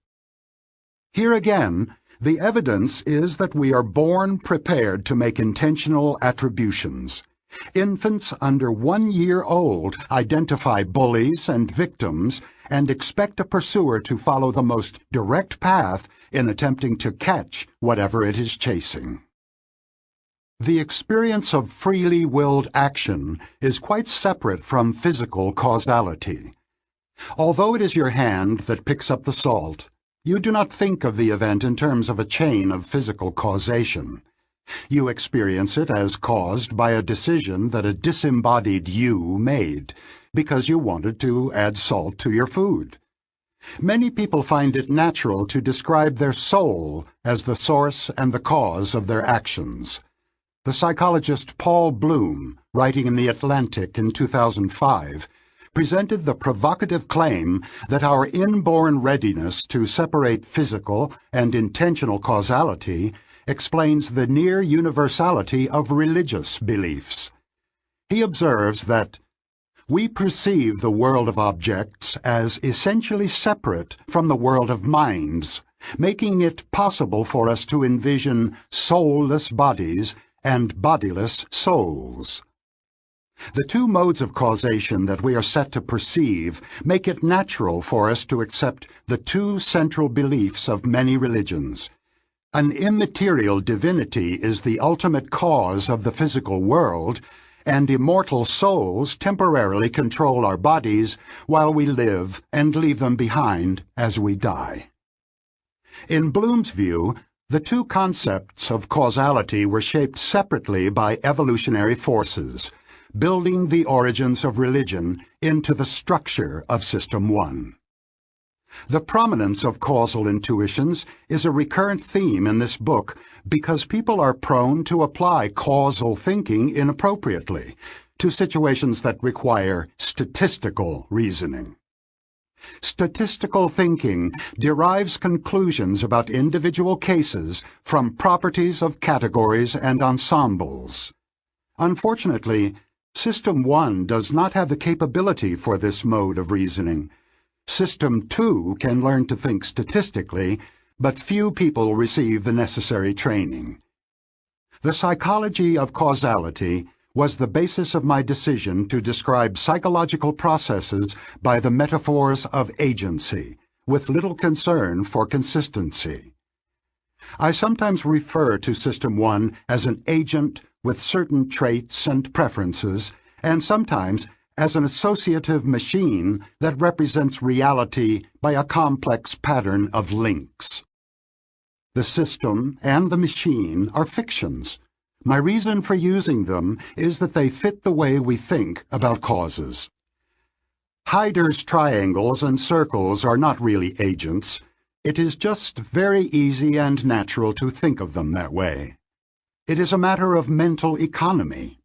Here again, the evidence is that we are born prepared to make intentional attributions. Infants under 1 year old identify bullies and victims and expect a pursuer to follow the most direct path in attempting to catch whatever it is chasing. The experience of freely willed action is quite separate from physical causality. Although it is your hand that picks up the salt, you do not think of the event in terms of a chain of physical causation. You experience it as caused by a decision that a disembodied you made, because you wanted to add salt to your food. Many people find it natural to describe their soul as the source and the cause of their actions. The psychologist Paul Bloom, writing in The Atlantic in 2005, presented the provocative claim that our inborn readiness to separate physical and intentional causality explains the near universality of religious beliefs. He observes that we perceive the world of objects as essentially separate from the world of minds, making it possible for us to envision soulless bodies and bodiless souls. The two modes of causation that we are set to perceive make it natural for us to accept the two central beliefs of many religions. An immaterial divinity is the ultimate cause of the physical world, and immortal souls temporarily control our bodies while we live and leave them behind as we die. In Bloom's view, the two concepts of causality were shaped separately by evolutionary forces, building the origins of religion into the structure of System 1. The prominence of causal intuitions is a recurrent theme in this book because people are prone to apply causal thinking inappropriately to situations that require statistical reasoning. Statistical thinking derives conclusions about individual cases from properties of categories and ensembles. Unfortunately, System 1 does not have the capability for this mode of reasoning. System 2 can learn to think statistically, but few people receive the necessary training. The psychology of causality was the basis of my decision to describe psychological processes by the metaphors of agency, with little concern for consistency. I sometimes refer to System 1 as an agent with certain traits and preferences, and sometimes as an associative machine that represents reality by a complex pattern of links. The system and the machine are fictions. My reason for using them is that they fit the way we think about causes. Hyder's triangles and circles are not really agents. It is just very easy and natural to think of them that way. It is a matter of mental economy.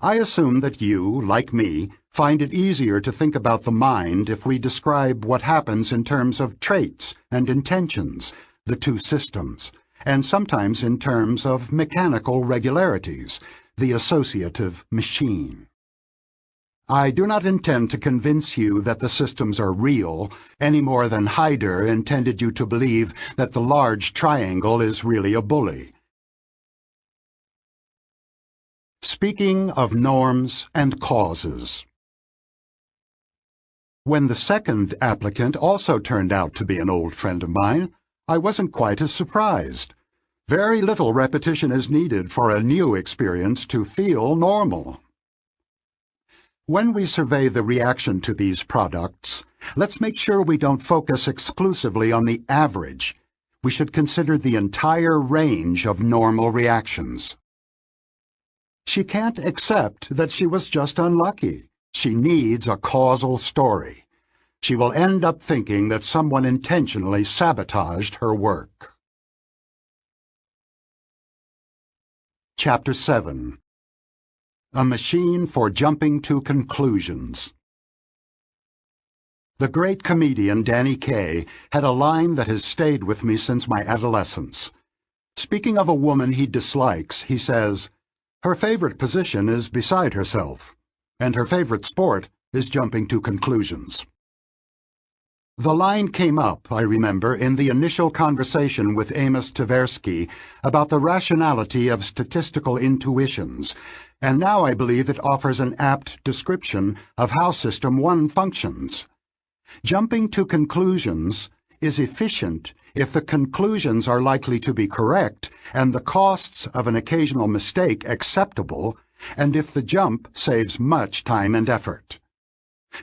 I assume that you, like me, find it easier to think about the mind if we describe what happens in terms of traits and intentions, the two systems, and sometimes in terms of mechanical regularities, the associative machine. I do not intend to convince you that the systems are real, any more than Hyder intended you to believe that the large triangle is really a bully. Speaking of norms and causes. When the second applicant also turned out to be an old friend of mine, I wasn't quite as surprised. Very little repetition is needed for a new experience to feel normal. When we survey the reaction to these products, let's make sure we don't focus exclusively on the average. We should consider the entire range of normal reactions. She can't accept that she was just unlucky. She needs a causal story. She will end up thinking that someone intentionally sabotaged her work. Chapter 7. A Machine for Jumping to Conclusions. The great comedian Danny Kaye had a line that has stayed with me since my adolescence. Speaking of a woman he dislikes, he says, "Her favorite position is beside herself, and her favorite sport is jumping to conclusions." The line came up, I remember, in the initial conversation with Amos Tversky about the rationality of statistical intuitions, and now I believe it offers an apt description of how System 1 functions. Jumping to conclusions is efficient if the conclusions are likely to be correct and the costs of an occasional mistake acceptable, and if the jump saves much time and effort.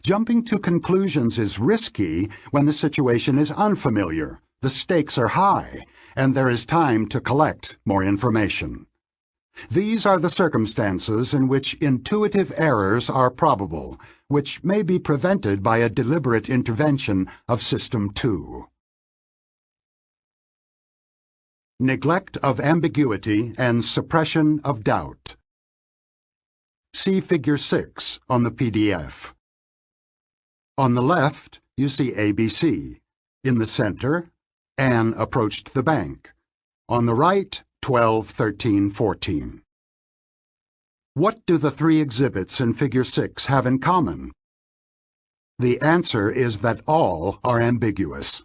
Jumping to conclusions is risky when the situation is unfamiliar, the stakes are high, and there is time to collect more information. These are the circumstances in which intuitive errors are probable, which may be prevented by a deliberate intervention of System 2. Neglect of ambiguity and suppression of doubt. See Figure 6 on the PDF. On the left, you see ABC. In the center, Anne approached the bank. On the right, 12, 13, 14. What do the three exhibits in Figure 6 have in common? The answer is that all are ambiguous.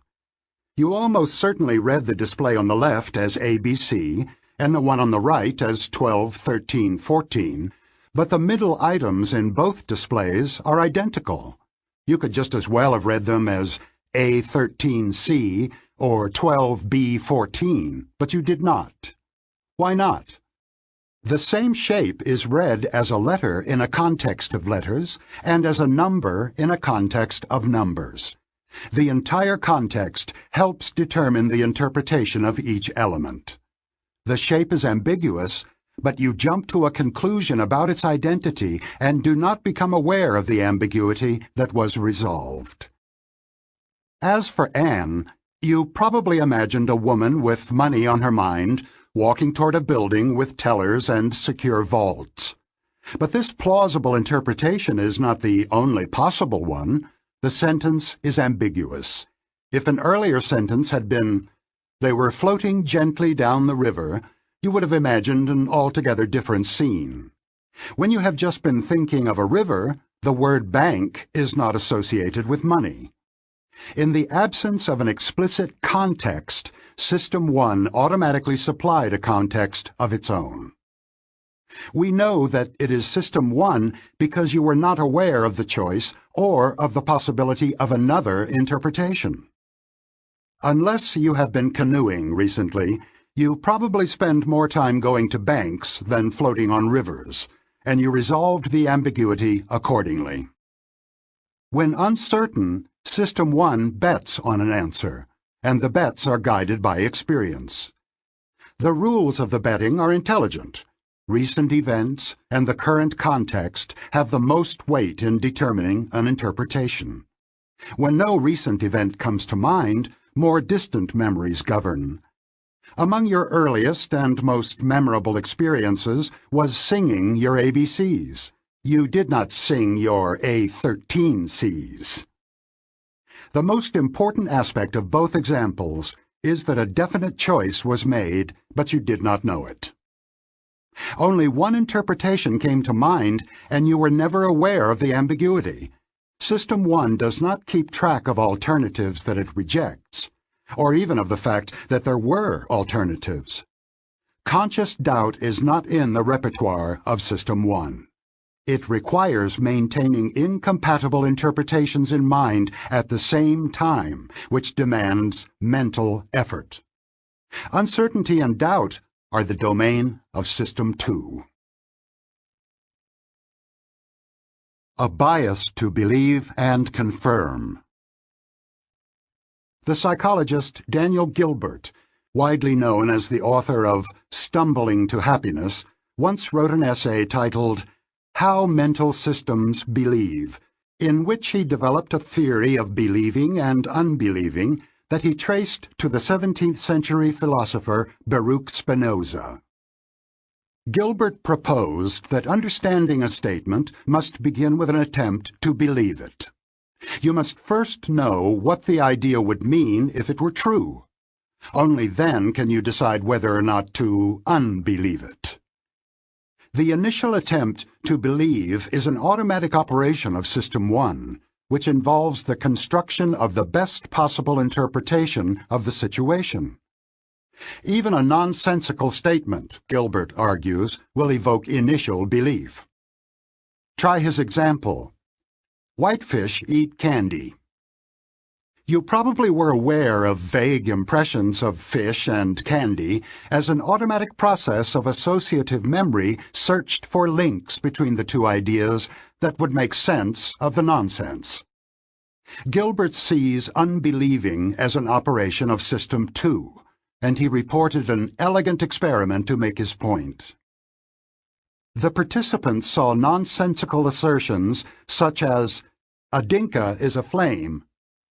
You almost certainly read the display on the left as ABC and the one on the right as 12, 13, 14, but the middle items in both displays are identical. You could just as well have read them as A13C or 12B14, but you did not. Why not? The same shape is read as a letter in a context of letters and as a number in a context of numbers. The entire context helps determine the interpretation of each element. The shape is ambiguous, but you jump to a conclusion about its identity and do not become aware of the ambiguity that was resolved. As for Anne, you probably imagined a woman with money on her mind, walking toward a building with tellers and secure vaults. But this plausible interpretation is not the only possible one. The sentence is ambiguous. If an earlier sentence had been, "They were floating gently down the river," you would have imagined an altogether different scene. When you have just been thinking of a river, the word bank is not associated with money. In the absence of an explicit context, System 1 automatically supplied a context of its own. We know that it is System 1 because you were not aware of the choice or of the possibility of another interpretation. Unless you have been canoeing recently, you probably spend more time going to banks than floating on rivers, and you resolved the ambiguity accordingly. When uncertain, System 1 bets on an answer, and the bets are guided by experience. The rules of the betting are intelligent. Recent events and the current context have the most weight in determining an interpretation. When no recent event comes to mind, more distant memories govern. Among your earliest and most memorable experiences was singing your ABCs. You did not sing your A13Cs. The most important aspect of both examples is that a definite choice was made, but you did not know it. Only one interpretation came to mind, and you were never aware of the ambiguity. System 1 does not keep track of alternatives that it rejects, or even of the fact that there were alternatives. Conscious doubt is not in the repertoire of System 1. It requires maintaining incompatible interpretations in mind at the same time, which demands mental effort. Uncertainty and doubt are the domain of System 2. A bias to believe and confirm. The psychologist Daniel Gilbert, widely known as the author of Stumbling to Happiness, once wrote an essay titled How Mental Systems Believe, in which he developed a theory of believing and unbelieving that he traced to the 17th century philosopher Baruch Spinoza. Gilbert proposed that understanding a statement must begin with an attempt to believe it. You must first know what the idea would mean if it were true. Only then can you decide whether or not to unbelieve it. The initial attempt to believe is an automatic operation of System 1, which involves the construction of the best possible interpretation of the situation. Even a nonsensical statement, Gilbert argues, will evoke initial belief. Try his example. Whitefish eat candy. You probably were aware of vague impressions of fish and candy as an automatic process of associative memory searched for links between the two ideas that would make sense of the nonsense. Gilbert sees unbelieving as an operation of System 2, and he reported an elegant experiment to make his point. The participants saw nonsensical assertions such as, "A dinka is a flame,"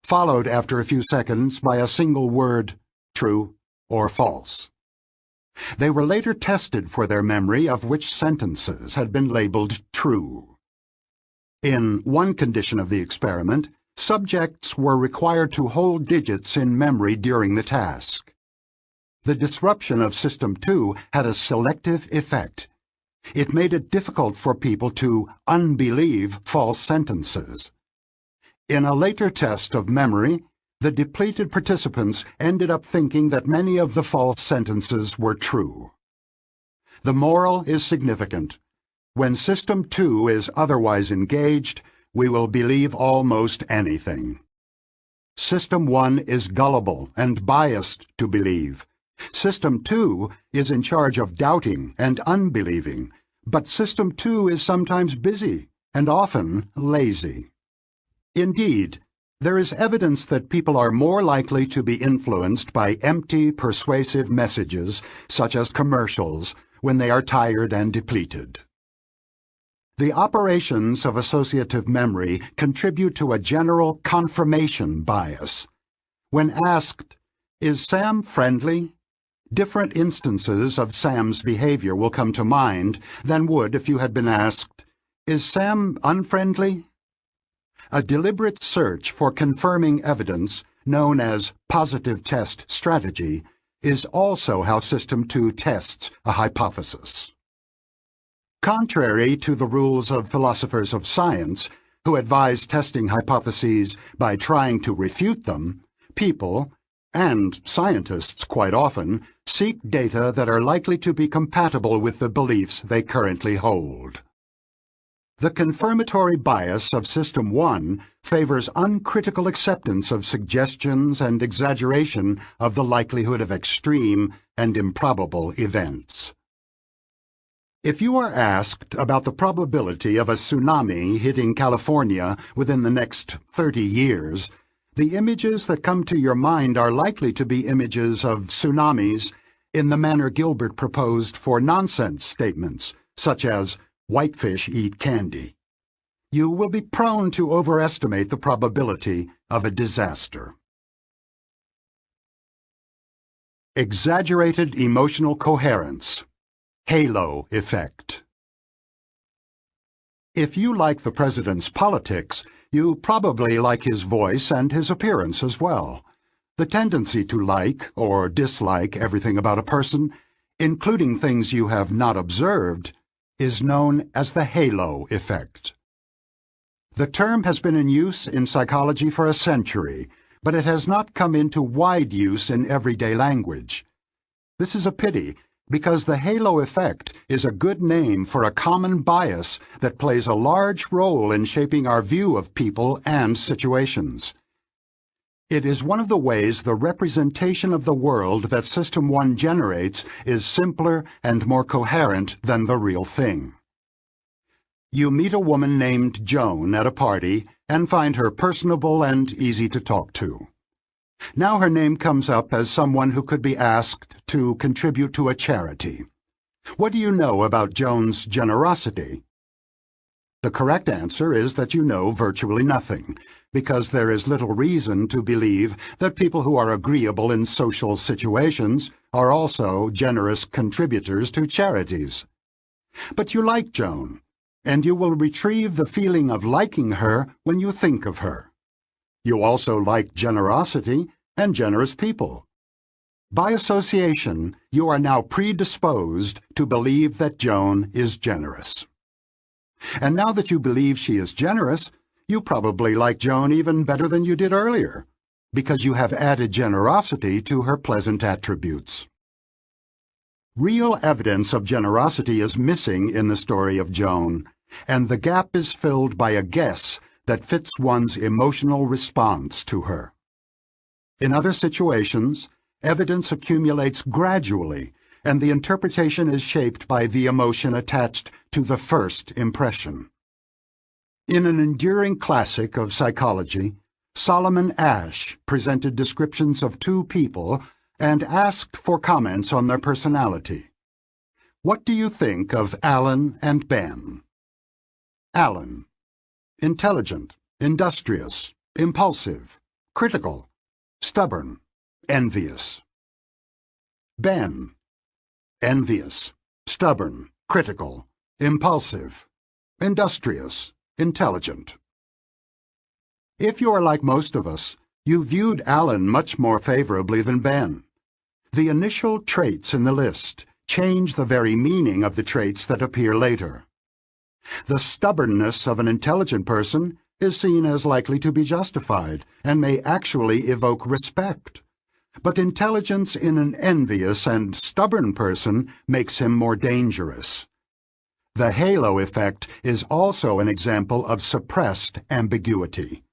followed after a few seconds by a single word, true or false. They were later tested for their memory of which sentences had been labeled true. In one condition of the experiment, subjects were required to hold digits in memory during the task. The disruption of System 2 had a selective effect. It made it difficult for people to unbelieve false sentences. In a later test of memory, the depleted participants ended up thinking that many of the false sentences were true. The moral is significant. When System 2 is otherwise engaged, we will believe almost anything. System 1 is gullible and biased to believe. System 2 is in charge of doubting and unbelieving, but System 2 is sometimes busy and often lazy. Indeed, there is evidence that people are more likely to be influenced by empty, persuasive messages, such as commercials, when they are tired and depleted. The operations of associative memory contribute to a general confirmation bias. When asked, "Is Sam friendly?" different instances of Sam's behavior will come to mind than would if you had been asked, "Is Sam unfriendly?" A deliberate search for confirming evidence, known as positive test strategy, is also how System 2 tests a hypothesis. Contrary to the rules of philosophers of science, who advise testing hypotheses by trying to refute them, people, and scientists quite often, seek data that are likely to be compatible with the beliefs they currently hold. The confirmatory bias of System 1 favors uncritical acceptance of suggestions and exaggeration of the likelihood of extreme and improbable events. If you are asked about the probability of a tsunami hitting California within the next 30 years, the images that come to your mind are likely to be images of tsunamis in the manner Gilbert proposed for nonsense statements, such as, "Whitefish eat candy." You will be prone to overestimate the probability of a disaster. Exaggerated emotional coherence. Halo effect. If you like the president's politics, you probably like his voice and his appearance as well. The tendency to like or dislike everything about a person, including things you have not observed, is known as the halo effect. The term has been in use in psychology for a century, but it has not come into wide use in everyday language. This is a pity, because the halo effect is a good name for a common bias that plays a large role in shaping our view of people and situations. It is one of the ways the representation of the world that System 1 generates is simpler and more coherent than the real thing. You meet a woman named Joan at a party and find her personable and easy to talk to. Now her name comes up as someone who could be asked to contribute to a charity. What do you know about Joan's generosity? The correct answer is that you know virtually nothing, because there is little reason to believe that people who are agreeable in social situations are also generous contributors to charities. But you like Joan, and you will retrieve the feeling of liking her when you think of her. You also like generosity and generous people. By association, you are now predisposed to believe that Joan is generous. And now that you believe she is generous, you probably like Joan even better than you did earlier, because you have added generosity to her pleasant attributes. Real evidence of generosity is missing in the story of Joan, and the gap is filled by a guess that fits one's emotional response to her. In other situations, evidence accumulates gradually, and the interpretation is shaped by the emotion attached to the first impression. In an enduring classic of psychology, Solomon Asch presented descriptions of two people and asked for comments on their personality. What do you think of Alan and Ben? Alan: intelligent, industrious, impulsive, critical, stubborn, envious. Ben: envious, stubborn, critical, impulsive, industrious, intelligent. If you are like most of us, you viewed Alan much more favorably than Ben. The initial traits in the list change the very meaning of the traits that appear later. The stubbornness of an intelligent person is seen as likely to be justified and may actually evoke respect. But intelligence in an envious and stubborn person makes him more dangerous. The halo effect is also an example of suppressed ambiguity.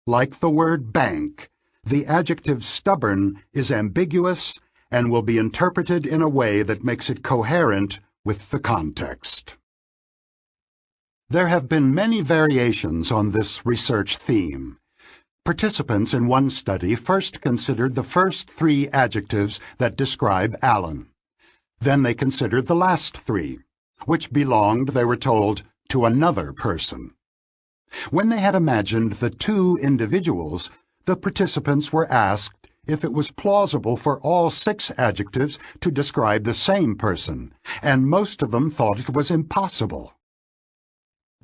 Like the word bank, the adjective stubborn is ambiguous and will be interpreted in a way that makes it coherent with the context. There have been many variations on this research theme. Participants in one study first considered the first three adjectives that describe Alan. Then they considered the last three, which belonged, they were told, to another person. When they had imagined the two individuals, the participants were asked if it was plausible for all 6 adjectives to describe the same person, and most of them thought it was impossible.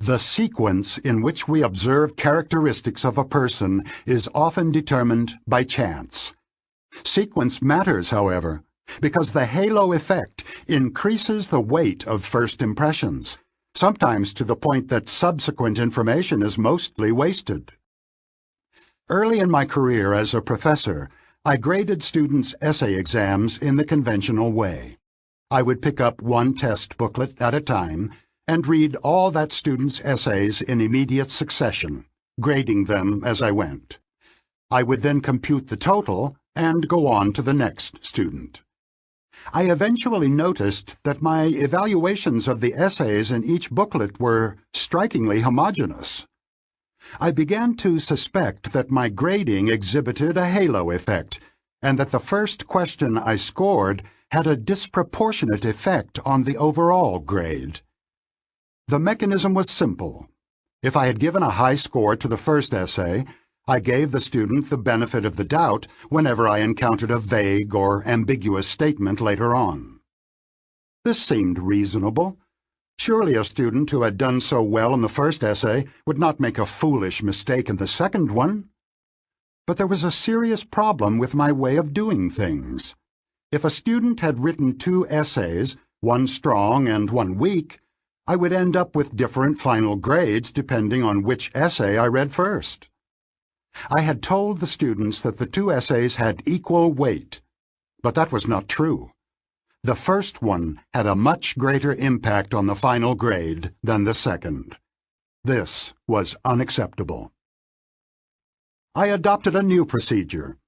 The sequence in which we observe characteristics of a person is often determined by chance. Sequence matters, however, because the halo effect increases the weight of first impressions, sometimes to the point that subsequent information is mostly wasted. Early in my career as a professor, I graded students' essay exams in the conventional way. I would pick up one test booklet at a time and read all that student's essays in immediate succession, grading them as I went. I would then compute the total and go on to the next student. I eventually noticed that my evaluations of the essays in each booklet were strikingly homogeneous. I began to suspect that my grading exhibited a halo effect, and that the first question I scored had a disproportionate effect on the overall grade. The mechanism was simple. If I had given a high score to the first essay, I gave the student the benefit of the doubt whenever I encountered a vague or ambiguous statement later on. This seemed reasonable. Surely a student who had done so well in the first essay would not make a foolish mistake in the second one. But there was a serious problem with my way of doing things. If a student had written 2 essays, one strong and one weak, I would end up with different final grades depending on which essay I read first. I had told the students that the 2 essays had equal weight, but that was not true. The first one had a much greater impact on the final grade than the second. This was unacceptable. I adopted a new procedure.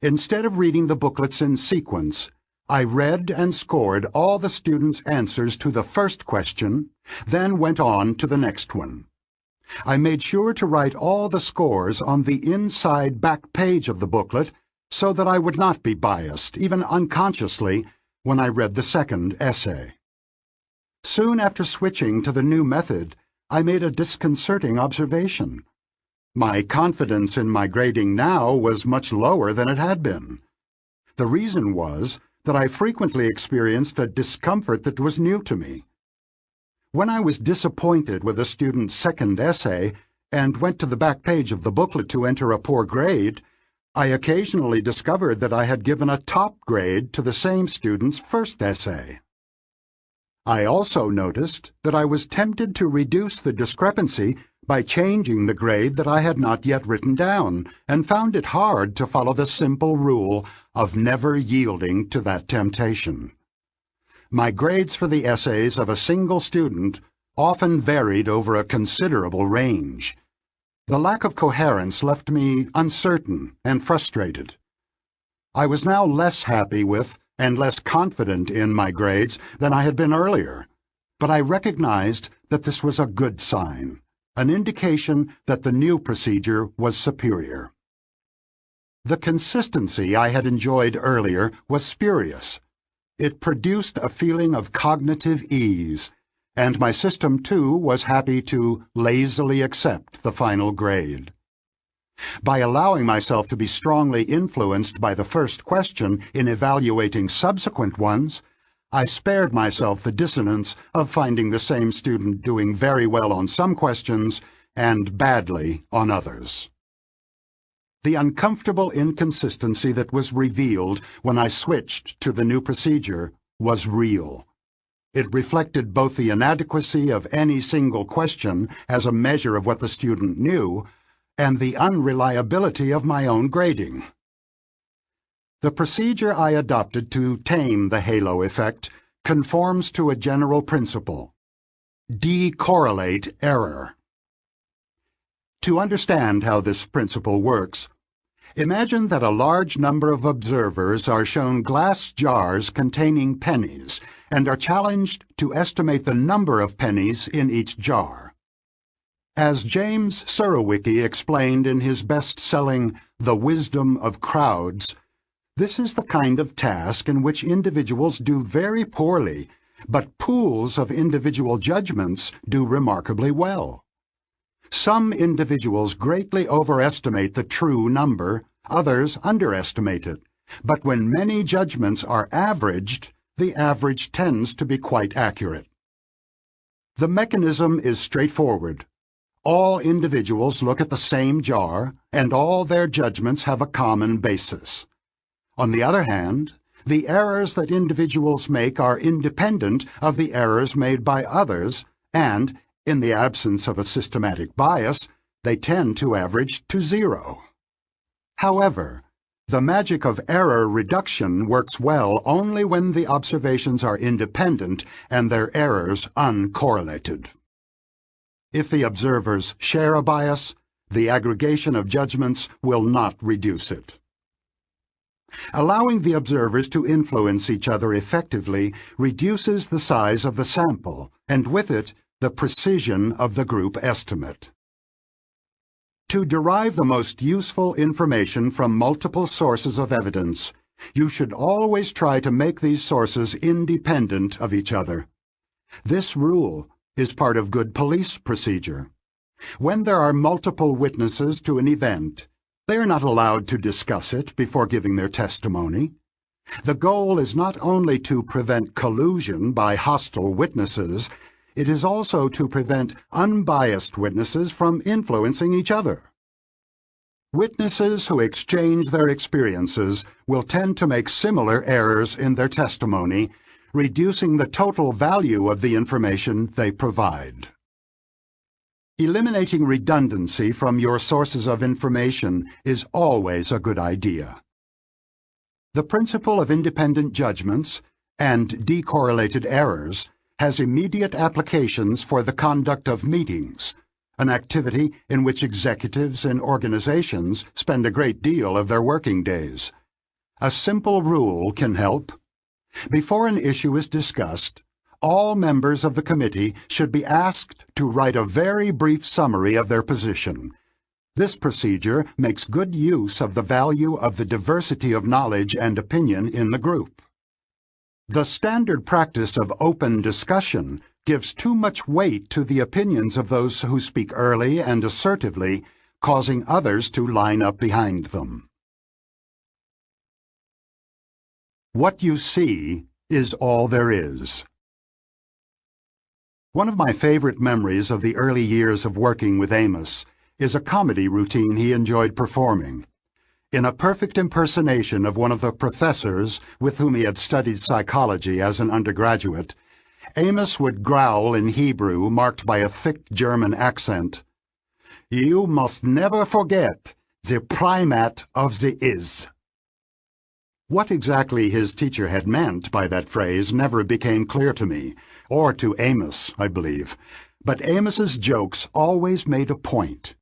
Instead of reading the booklets in sequence, I read and scored all the students' answers to the first question, then went on to the next one. I made sure to write all the scores on the inside back page of the booklet so that I would not be biased, even unconsciously, when I read the second essay. Soon after switching to the new method, I made a disconcerting observation. My confidence in my grading now was much lower than it had been. The reason was that I frequently experienced a discomfort that was new to me. When I was disappointed with a student's second essay and went to the back page of the booklet to enter a poor grade, I occasionally discovered that I had given a top grade to the same student's first essay. I also noticed that I was tempted to reduce the discrepancy by changing the grade that I had not yet written down, and found it hard to follow the simple rule of never yielding to that temptation. My grades for the essays of a single student often varied over a considerable range. The lack of coherence left me uncertain and frustrated. I was now less happy with and less confident in my grades than I had been earlier, but I recognized that this was a good sign, an indication that the new procedure was superior. The consistency I had enjoyed earlier was spurious. It produced a feeling of cognitive ease, and my system, too, was happy to lazily accept the final grade. By allowing myself to be strongly influenced by the first question in evaluating subsequent ones, I spared myself the dissonance of finding the same student doing very well on some questions and badly on others. The uncomfortable inconsistency that was revealed when I switched to the new procedure was real. It reflected both the inadequacy of any single question as a measure of what the student knew, and the unreliability of my own grading. The procedure I adopted to tame the halo effect conforms to a general principle: decorrelate error. To understand how this principle works, imagine that a large number of observers are shown glass jars containing pennies and are challenged to estimate the number of pennies in each jar. As James Surowiecki explained in his best-selling The Wisdom of Crowds, this is the kind of task in which individuals do very poorly, but pools of individual judgments do remarkably well. Some individuals greatly overestimate the true number, others underestimate it, but when many judgments are averaged, the average tends to be quite accurate. The mechanism is straightforward. All individuals look at the same jar, and all their judgments have a common basis. On the other hand, The errors that individuals make are independent of the errors made by others, and, in the absence of a systematic bias, they tend to average to zero. However, the magic of error reduction works well only when the observations are independent and their errors uncorrelated. If the observers share a bias, the aggregation of judgments will not reduce it. Allowing the observers to influence each other effectively reduces the size of the sample, and with it, the precision of the group estimate. To derive the most useful information from multiple sources of evidence, you should always try to make these sources independent of each other. This rule is part of good police procedure. When there are multiple witnesses to an event, they are not allowed to discuss it before giving their testimony. The goal is not only to prevent collusion by hostile witnesses, it is also to prevent unbiased witnesses from influencing each other. Witnesses who exchange their experiences will tend to make similar errors in their testimony, reducing the total value of the information they provide. Eliminating redundancy from your sources of information is always a good idea. The principle of independent judgments and decorrelated errors has immediate applications for the conduct of meetings, an activity in which executives in organizations spend a great deal of their working days. A simple rule can help. Before an issue is discussed, all members of the committee should be asked to write a very brief summary of their position. This procedure makes good use of the value of the diversity of knowledge and opinion in the group. The standard practice of open discussion gives too much weight to the opinions of those who speak early and assertively, causing others to line up behind them. What you see is all there is. One of my favorite memories of the early years of working with Amos is a comedy routine he enjoyed performing. In a perfect impersonation of one of the professors with whom he had studied psychology as an undergraduate, Amos would growl in Hebrew marked by a thick German accent, "You must never forget the primate of the is." What exactly his teacher had meant by that phrase never became clear to me, or to Amos, I believe, but Amos's jokes always made a point.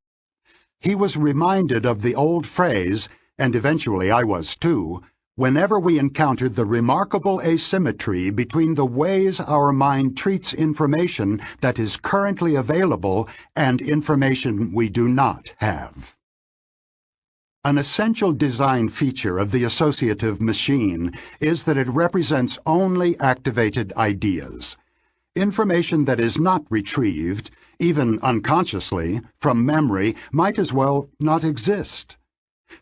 He was reminded of the old phrase, and eventually I was too, whenever we encountered the remarkable asymmetry between the ways our mind treats information that is currently available and information we do not have. An essential design feature of the associative machine is that it represents only activated ideas. Information that is not retrieved, even unconsciously, from memory might as well not exist.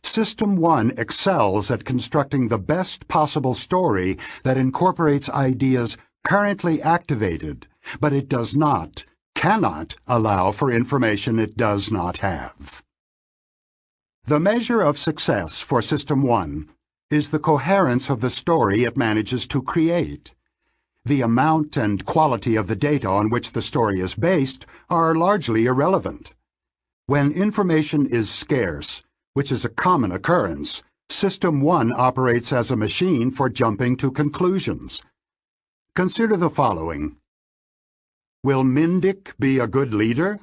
System 1 excels at constructing the best possible story that incorporates ideas currently activated, but it does not, cannot allow for information it does not have. The measure of success for System 1 is the coherence of the story it manages to create. The amount and quality of the data on which the story is based are largely irrelevant. When information is scarce, which is a common occurrence, System 1 operates as a machine for jumping to conclusions. Consider the following. Will Mindik be a good leader?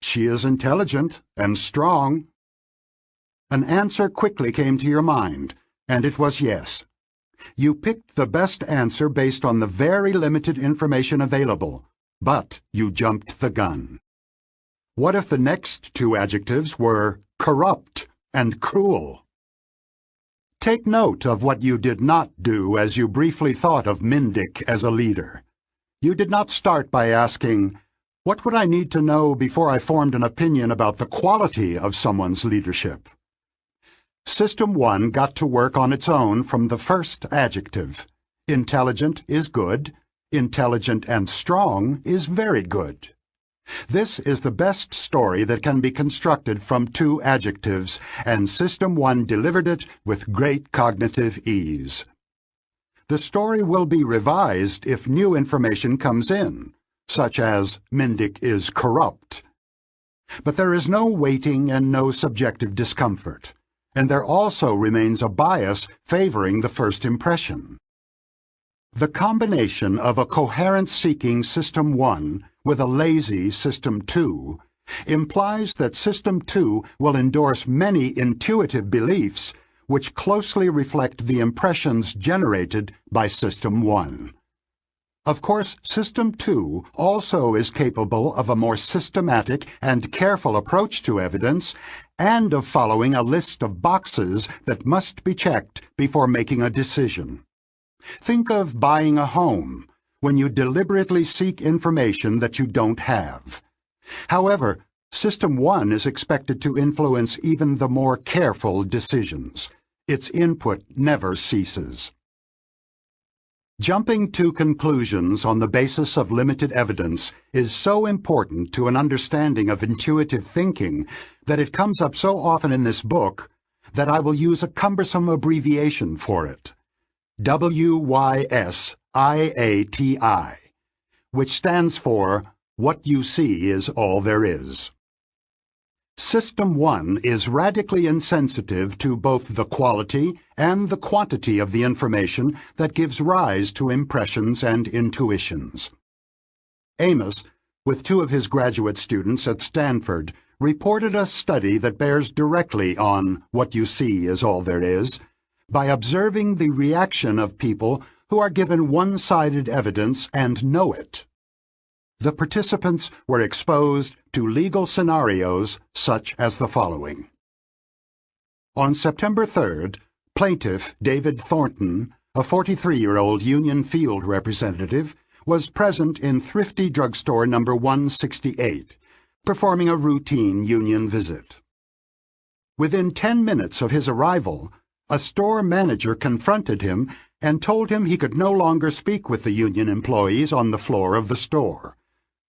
She is intelligent and strong. An answer quickly came to your mind, and it was yes. You picked the best answer based on the very limited information available, but you jumped the gun. What if the next two adjectives were corrupt and cruel? Take note of what you did not do as you briefly thought of Mindik as a leader. You did not start by asking, what would I need to know before I formed an opinion about the quality of someone's leadership? System 1 got to work on its own from the first adjective. Intelligent is good. Intelligent and strong is very good. This is the best story that can be constructed from two adjectives, and System 1 delivered it with great cognitive ease. the story will be revised if new information comes in, such as Mindick is corrupt. But there is no waiting and no subjective discomfort, and there also remains a bias favoring the first impression. The combination of a coherence-seeking System 1 with a lazy System 2 implies that System 2 will endorse many intuitive beliefs which closely reflect the impressions generated by System 1. Of course, System 2 also is capable of a more systematic and careful approach to evidence and of following a list of boxes that must be checked before making a decision. Think of buying a home when you deliberately seek information that you don't have. However, System 1 is expected to influence even the more careful decisions. Its input never ceases. Jumping to conclusions on the basis of limited evidence is so important to an understanding of intuitive thinking that it comes up so often in this book that I will use a cumbersome abbreviation for it, WYSIATI, which stands for What You See Is All There Is. System 1 is radically insensitive to both the quality and the quantity of the information that gives rise to impressions and intuitions. Amos, with 2 of his graduate students at Stanford, reported a study that bears directly on What You See Is All There Is by observing the reaction of people who are given one-sided evidence and know it. The participants were exposed to legal scenarios such as the following. On September 3rd, plaintiff David Thornton, a 43-year-old Union Field representative, was present in Thrifty Drugstore number 168, performing a routine union visit. Within 10 minutes of his arrival, a store manager confronted him and told him he could no longer speak with the union employees on the floor of the store.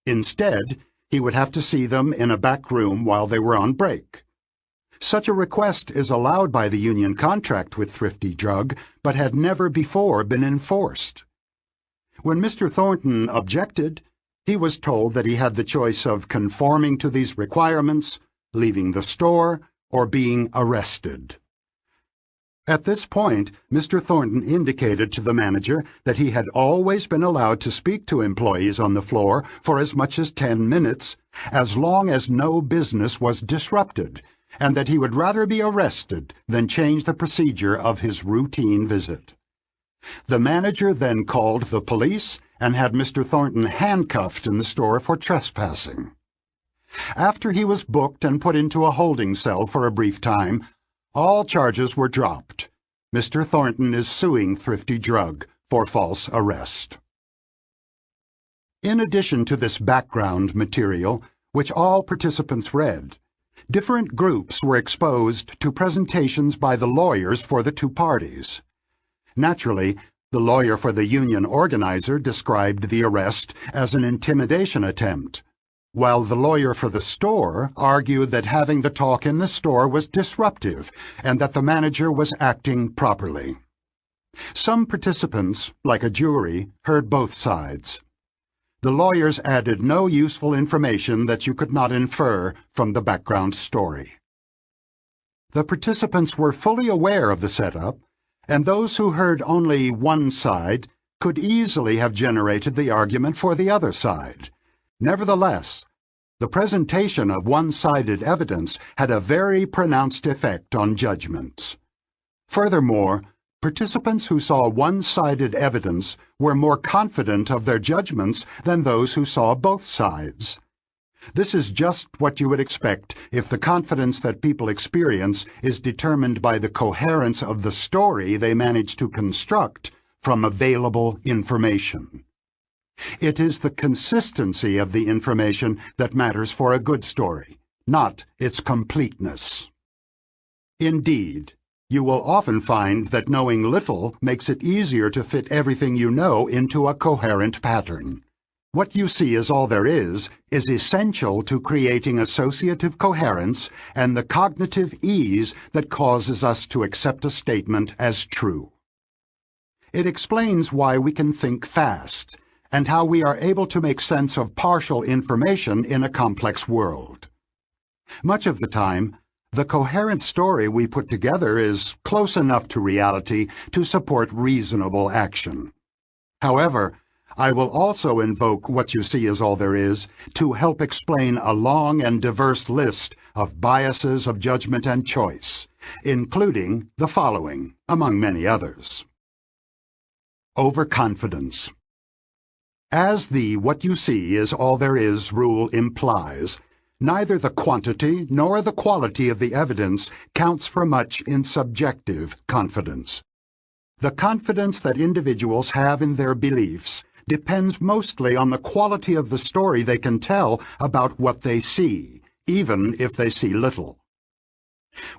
Instead, he would have to see them in a back room while they were on break. Such a request is allowed by the union contract with Thrifty Drug, but had never before been enforced. When Mr. Thornton objected, he was told that he had the choice of conforming to these requirements, leaving the store, or being arrested. At this point, Mr. Thornton indicated to the manager that he had always been allowed to speak to employees on the floor for as much as 10 minutes, as long as no business was disrupted, and that he would rather be arrested than change the procedure of his routine visit. The manager then called the police and had Mr. Thornton handcuffed in the store for trespassing. After he was booked and put into a holding cell for a brief time, all charges were dropped. Mr. Thornton is suing Thrifty Drug for false arrest. In addition to this background material, which all participants read, different groups were exposed to presentations by the lawyers for the 2 parties. Naturally, the lawyer for the union organizer described the arrest as an intimidation attempt, while the lawyer for the store argued that having the talk in the store was disruptive and that the manager was acting properly. Some participants, like a jury, heard both sides. The lawyers added no useful information that you could not infer from the background story. The participants were fully aware of the setup, and those who heard only one side could easily have generated the argument for the other side. Nevertheless, the presentation of one-sided evidence had a very pronounced effect on judgments. Furthermore, participants who saw one-sided evidence were more confident of their judgments than those who saw both sides. This is just what you would expect if the confidence that people experience is determined by the coherence of the story they manage to construct from available information. It is the consistency of the information that matters for a good story, not its completeness. Indeed, you will often find that knowing little makes it easier to fit everything you know into a coherent pattern. What you see is all there is essential to creating associative coherence and the cognitive ease that causes us to accept a statement as true. It explains why we can think fast and how we are able to make sense of partial information in a complex world. Much of the time, the coherent story we put together is close enough to reality to support reasonable action. However, I will also invoke what you see is all there is to help explain a long and diverse list of biases of judgment and choice, including the following, among many others. Overconfidence. As the "what you see is all there is" rule implies, neither the quantity nor the quality of the evidence counts for much in subjective confidence. The confidence that individuals have in their beliefs depends mostly on the quality of the story they can tell about what they see, even if they see little.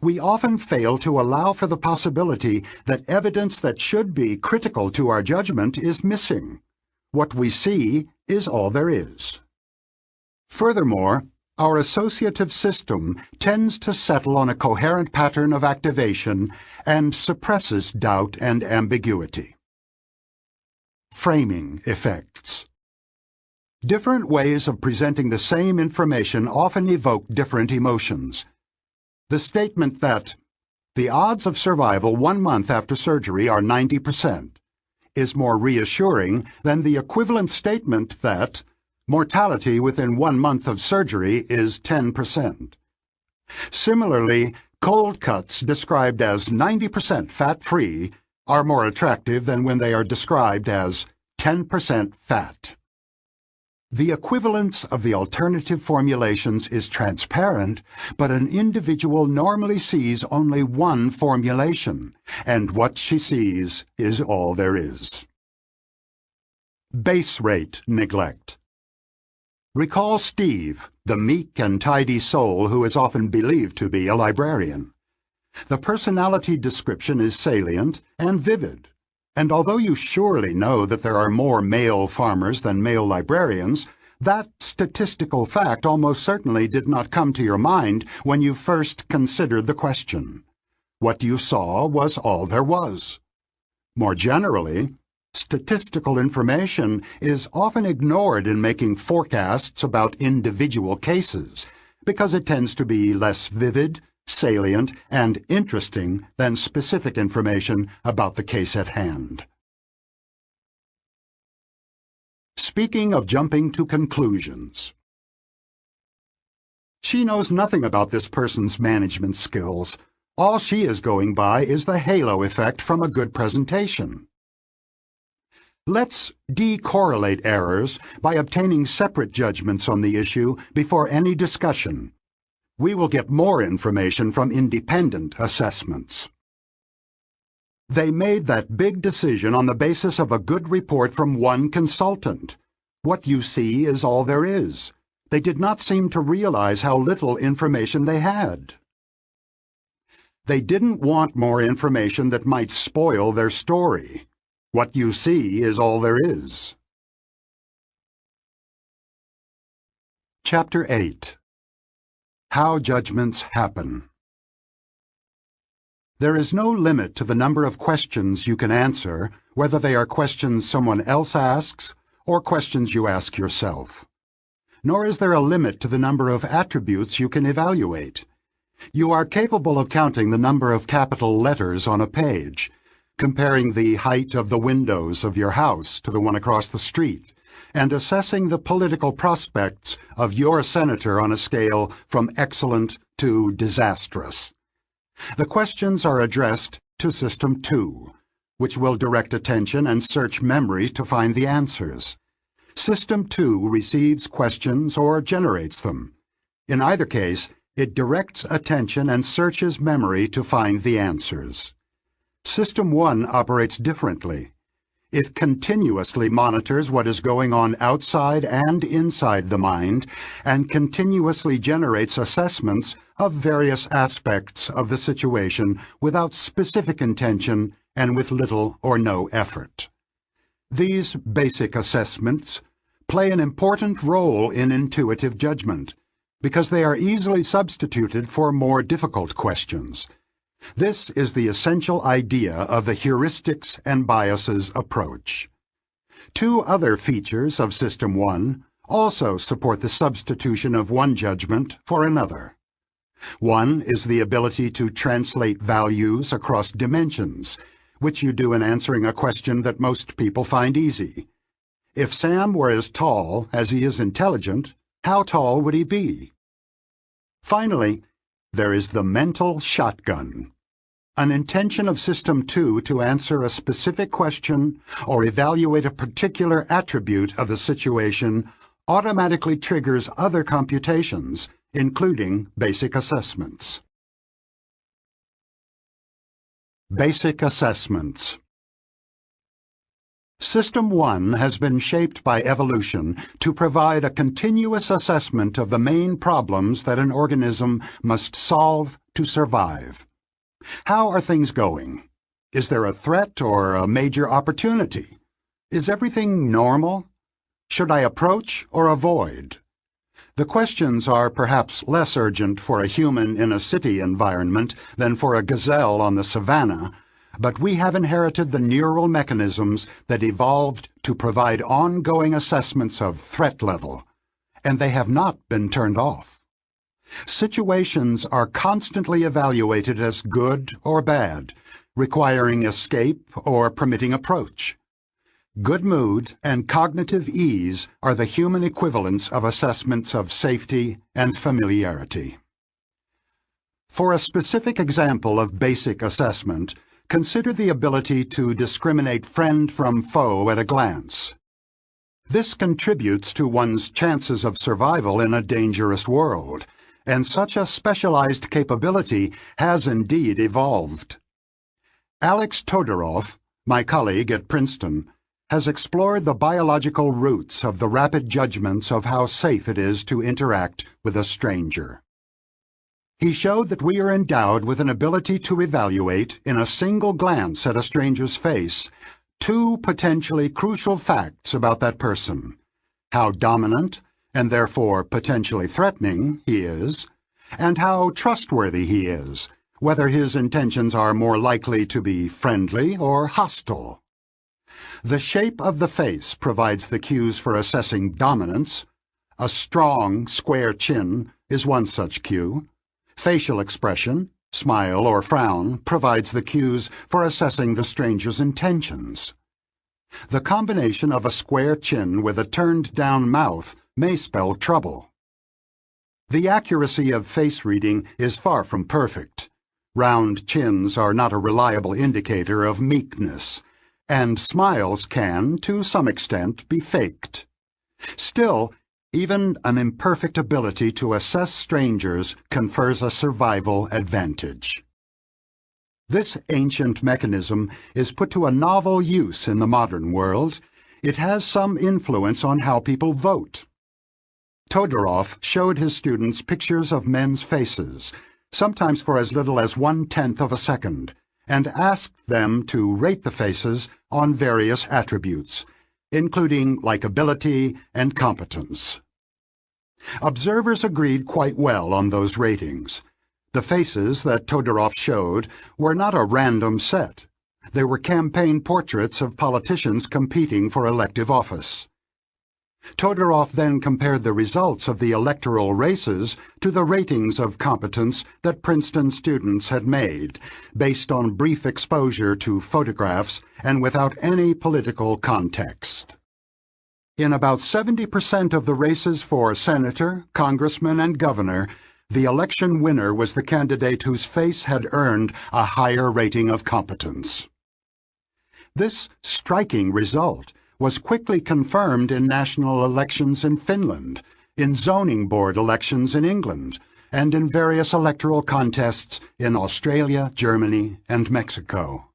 We often fail to allow for the possibility that evidence that should be critical to our judgment is missing. What we see is all there is. Furthermore, our associative system tends to settle on a coherent pattern of activation and suppresses doubt and ambiguity. Framing effects. Different ways of presenting the same information often evoke different emotions. The statement that the odds of survival 1 month after surgery are 90% is more reassuring than the equivalent statement that mortality within 1 month of surgery is 10%. Similarly, cold cuts described as 90% fat-free are more attractive than when they are described as 10% fat. The equivalence of the alternative formulations is transparent, but an individual normally sees only one formulation, and what she sees is all there is. Base rate neglect. Recall Steve, the meek and tidy soul who is often believed to be a librarian. The personality description is salient and vivid, and although you surely know that there are more male farmers than male librarians, that statistical fact almost certainly did not come to your mind when you first considered the question. What you saw was all there was. More generally, statistical information is often ignored in making forecasts about individual cases because it tends to be less vivid, salient, and interesting than specific information about the case at hand. Speaking of jumping to conclusions. She knows nothing about this person's management skills. All she is going by is the halo effect from a good presentation. Let's decorrelate errors by obtaining separate judgments on the issue before any discussion. We will get more information from independent assessments. They made that big decision on the basis of a good report from one consultant. What you see is all there is. They did not seem to realize how little information they had. They didn't want more information that might spoil their story. What you see is all there is. Chapter 8. How Judgments Happen. There is no limit to the number of questions you can answer, whether they are questions someone else asks or questions you ask yourself. Nor is there a limit to the number of attributes you can evaluate. You are capable of counting the number of capital letters on a page, comparing the height of the windows of your house to the one across the street, and assessing the political prospects of your senator on a scale from excellent to disastrous. The questions are addressed to System 2, which will direct attention and search memory to find the answers. System 2 receives questions or generates them. In either case, it directs attention and searches memory to find the answers. System 1 operates differently. It continuously monitors what is going on outside and inside the mind and continuously generates assessments of various aspects of the situation without specific intention and with little or no effort. These basic assessments play an important role in intuitive judgment because they are easily substituted for more difficult questions. This is the essential idea of the heuristics and biases approach. Two other features of System 1 also support the substitution of one judgment for another. One is the ability to translate values across dimensions, which you do in answering a question that most people find easy. If Sam were as tall as he is intelligent, how tall would he be? Finally, there is the mental shotgun, an intention of System 2 to answer a specific question or evaluate a particular attribute of the situation automatically triggers other computations, including basic assessments. Basic assessments. System 1 has been shaped by evolution to provide a continuous assessment of the main problems that an organism must solve to survive. How are things going? Is there a threat or a major opportunity? Is everything normal? Should I approach or avoid? The questions are perhaps less urgent for a human in a city environment than for a gazelle on the savannah, but we have inherited the neural mechanisms that evolved to provide ongoing assessments of threat level, and they have not been turned off. Situations are constantly evaluated as good or bad, requiring escape or permitting approach. Good mood and cognitive ease are the human equivalents of assessments of safety and familiarity. For a specific example of basic assessment, consider the ability to discriminate friend from foe at a glance. This contributes to one's chances of survival in a dangerous world, and such a specialized capability has indeed evolved. Alex Todorov, my colleague at Princeton, has explored the biological roots of the rapid judgments of how safe it is to interact with a stranger. He showed that we are endowed with an ability to evaluate, in a single glance at a stranger's face, two potentially crucial facts about that person: how dominant, and therefore potentially threatening, he is, and how trustworthy he is, whether his intentions are more likely to be friendly or hostile. The shape of the face provides the cues for assessing dominance. A strong, square chin is one such cue. Facial expression, smile or frown, provides the cues for assessing the stranger's intentions. The combination of a square chin with a turned-down mouth may spell trouble. The accuracy of face reading is far from perfect. Round chins are not a reliable indicator of meekness, and smiles can, to some extent, be faked. Still, even an imperfect ability to assess strangers confers a survival advantage. This ancient mechanism is put to a novel use in the modern world. It has some influence on how people vote. Todorov showed his students pictures of men's faces, sometimes for as little as 1/10 of a second, and asked them to rate the faces on various attributes, including likability and competence. Observers agreed quite well on those ratings. The faces that Todorov showed were not a random set. They were campaign portraits of politicians competing for elective office. Todorov then compared the results of the electoral races to the ratings of competence that Princeton students had made, based on brief exposure to photographs and without any political context. In about 70% of the races for senator, congressman, and governor, the election winner was the candidate whose face had earned a higher rating of competence. This striking result was quickly confirmed in national elections in Finland, in zoning board elections in England, and in various electoral contests in Australia, Germany, and Mexico.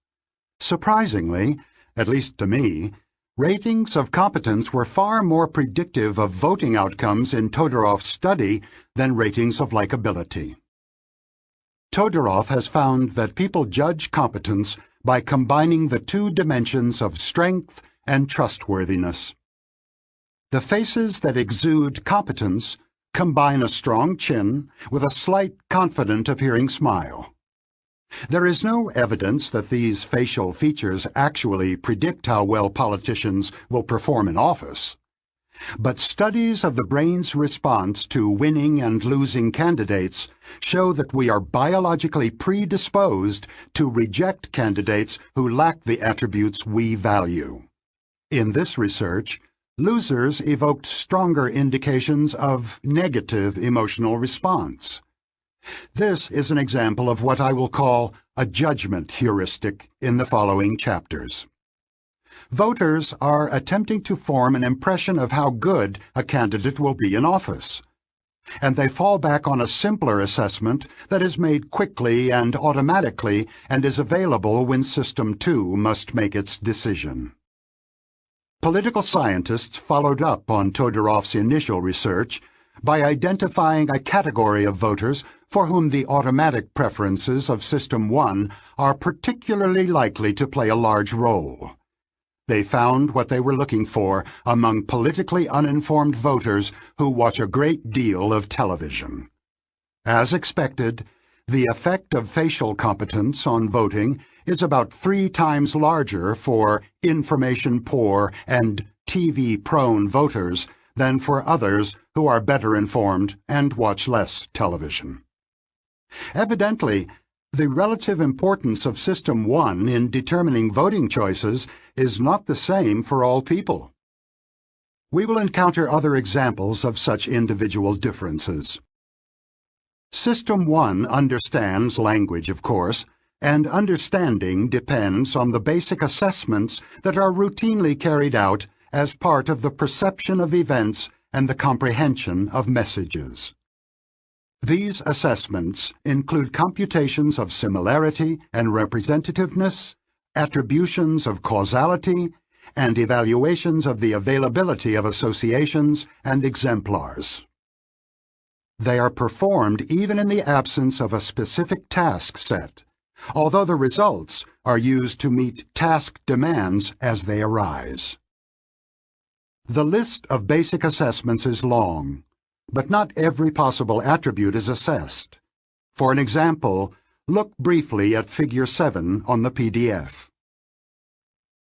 Surprisingly, at least to me, ratings of competence were far more predictive of voting outcomes in Todorov's study than ratings of likability. Todorov has found that people judge competence by combining the two dimensions of strength and trustworthiness. The faces that exude competence combine a strong chin with a slight, confident-appearing smile. There is no evidence that these facial features actually predict how well politicians will perform in office. But studies of the brain's response to winning and losing candidates show that we are biologically predisposed to reject candidates who lack the attributes we value. In this research, losers evoked stronger indications of negative emotional response. This is an example of what I will call a judgment heuristic in the following chapters. Voters are attempting to form an impression of how good a candidate will be in office, and they fall back on a simpler assessment that is made quickly and automatically and is available when System 2 must make its decision. Political scientists followed up on Todorov's initial research by identifying a category of voters for whom the automatic preferences of System 1 are particularly likely to play a large role. They found what they were looking for among politically uninformed voters who watch a great deal of television. As expected, the effect of facial competence on voting is about 3 times larger for information-poor and TV-prone voters than for others who are better informed and watch less television. Evidently, the relative importance of System 1 in determining voting choices is not the same for all people. We will encounter other examples of such individual differences. System 1 understands language, of course, and understanding depends on the basic assessments that are routinely carried out as part of the perception of events and the comprehension of messages. These assessments include computations of similarity and representativeness, attributions of causality, and evaluations of the availability of associations and exemplars. They are performed even in the absence of a specific task set, although the results are used to meet task demands as they arise. The list of basic assessments is long, but not every possible attribute is assessed. For an example, look briefly at Figure 7 on the PDF.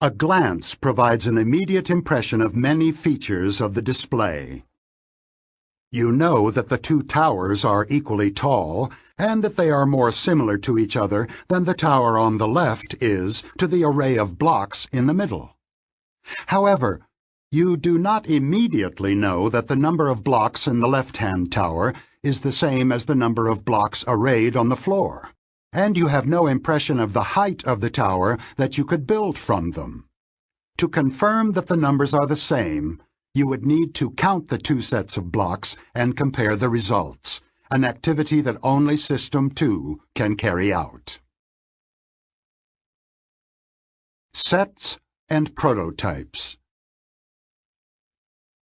A glance provides an immediate impression of many features of the display. You know that the 2 towers are equally tall and that they are more similar to each other than the tower on the left is to the array of blocks in the middle. However, you do not immediately know that the number of blocks in the left-hand tower is the same as the number of blocks arrayed on the floor, and you have no impression of the height of the tower that you could build from them. To confirm that the numbers are the same, you would need to count the 2 sets of blocks and compare the results, an activity that only System 2 can carry out. Sets and prototypes.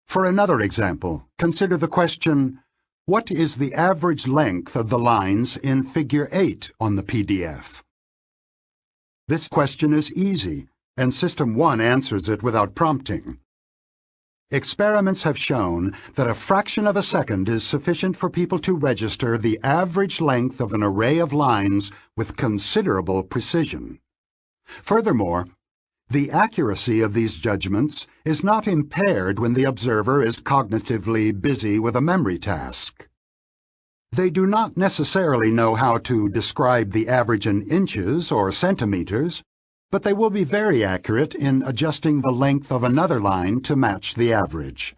For another example, consider the question, what is the average length of the lines in Figure 8 on the PDF? This question is easy, and System 1 answers it without prompting. Experiments have shown that a fraction of a second is sufficient for people to register the average length of an array of lines with considerable precision. Furthermore, the accuracy of these judgments is not impaired when the observer is cognitively busy with a memory task. They do not necessarily know how to describe the average in inches or centimeters, but they will be very accurate in adjusting the length of another line to match the average.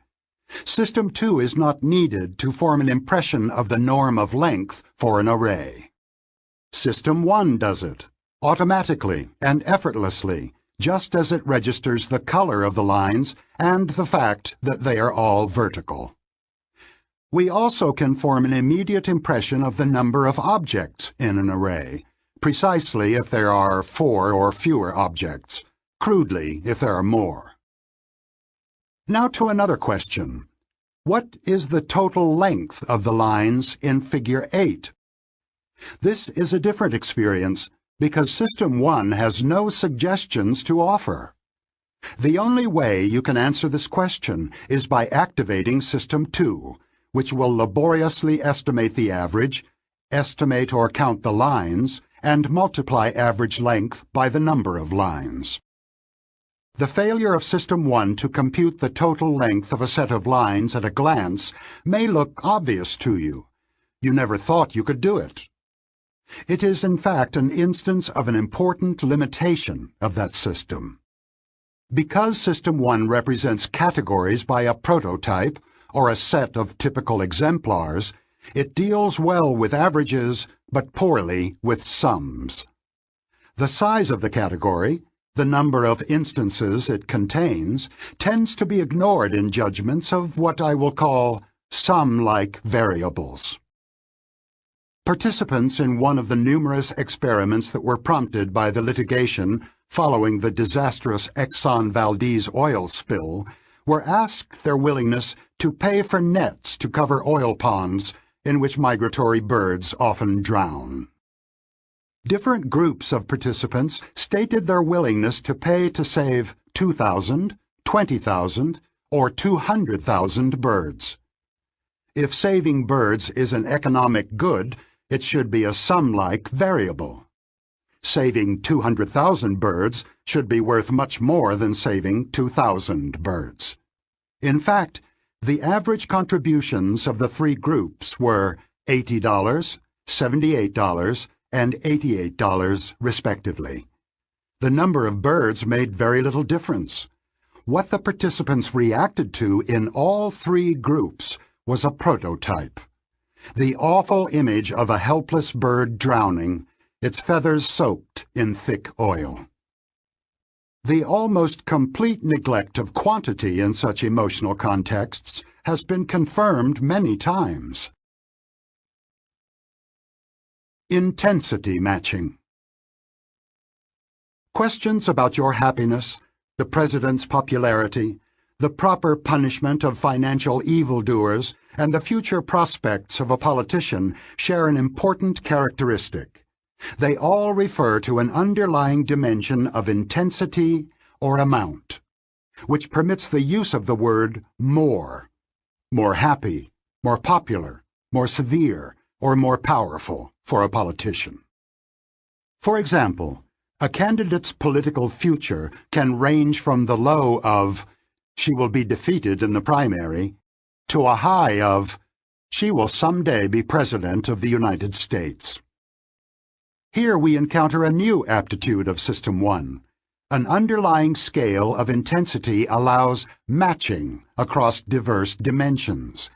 System 2 is not needed to form an impression of the norm of length for an array. System 1 does it, automatically and effortlessly, just as it registers the color of the lines and the fact that they are all vertical. We also can form an immediate impression of the number of objects in an array, precisely if there are 4 or fewer objects, crudely if there are more. Now to another question. What is the total length of the lines in Figure 8? This is a different experience because System 1 has no suggestions to offer. The only way you can answer this question is by activating System 2, which will laboriously estimate the average, estimate or count the lines, and multiply average length by the number of lines. The failure of System 1 to compute the total length of a set of lines at a glance may look obvious to you. You never thought you could do it. It is, in fact, an instance of an important limitation of that system. Because System 1 represents categories by a prototype, or a set of typical exemplars, it deals well with averages, but poorly with sums. The size of the category, the number of instances it contains, tends to be ignored in judgments of what I will call sum-like variables. Participants in one of the numerous experiments that were prompted by the litigation following the disastrous Exxon Valdez oil spill were asked their willingness to pay for nets to cover oil ponds in which migratory birds often drown. Different groups of participants stated their willingness to pay to save 2,000, 20,000, or 200,000 birds. If saving birds is an economic good, it should be a sum-like variable. Saving 200,000 birds should be worth much more than saving 2,000 birds. In fact, the average contributions of the three groups were $80, $78, and $88, respectively. The number of birds made very little difference. What the participants reacted to in all three groups was a prototype. The awful image of a helpless bird drowning, its feathers soaked in thick oil. The almost complete neglect of quantity in such emotional contexts has been confirmed many times. Intensity matching. Questions about your happiness, the president's popularity, the proper punishment of financial evildoers, and the future prospects of a politician share an important characteristic. They all refer to an underlying dimension of intensity or amount, which permits the use of the word more happy, more popular, more severe, or more powerful for a politician. For example, a candidate's political future can range from the low of "she will be defeated in the primary" to a high of "she will someday be President of the United States." Here we encounter a new aptitude of System 1. An underlying scale of intensity allows matching across diverse dimensions.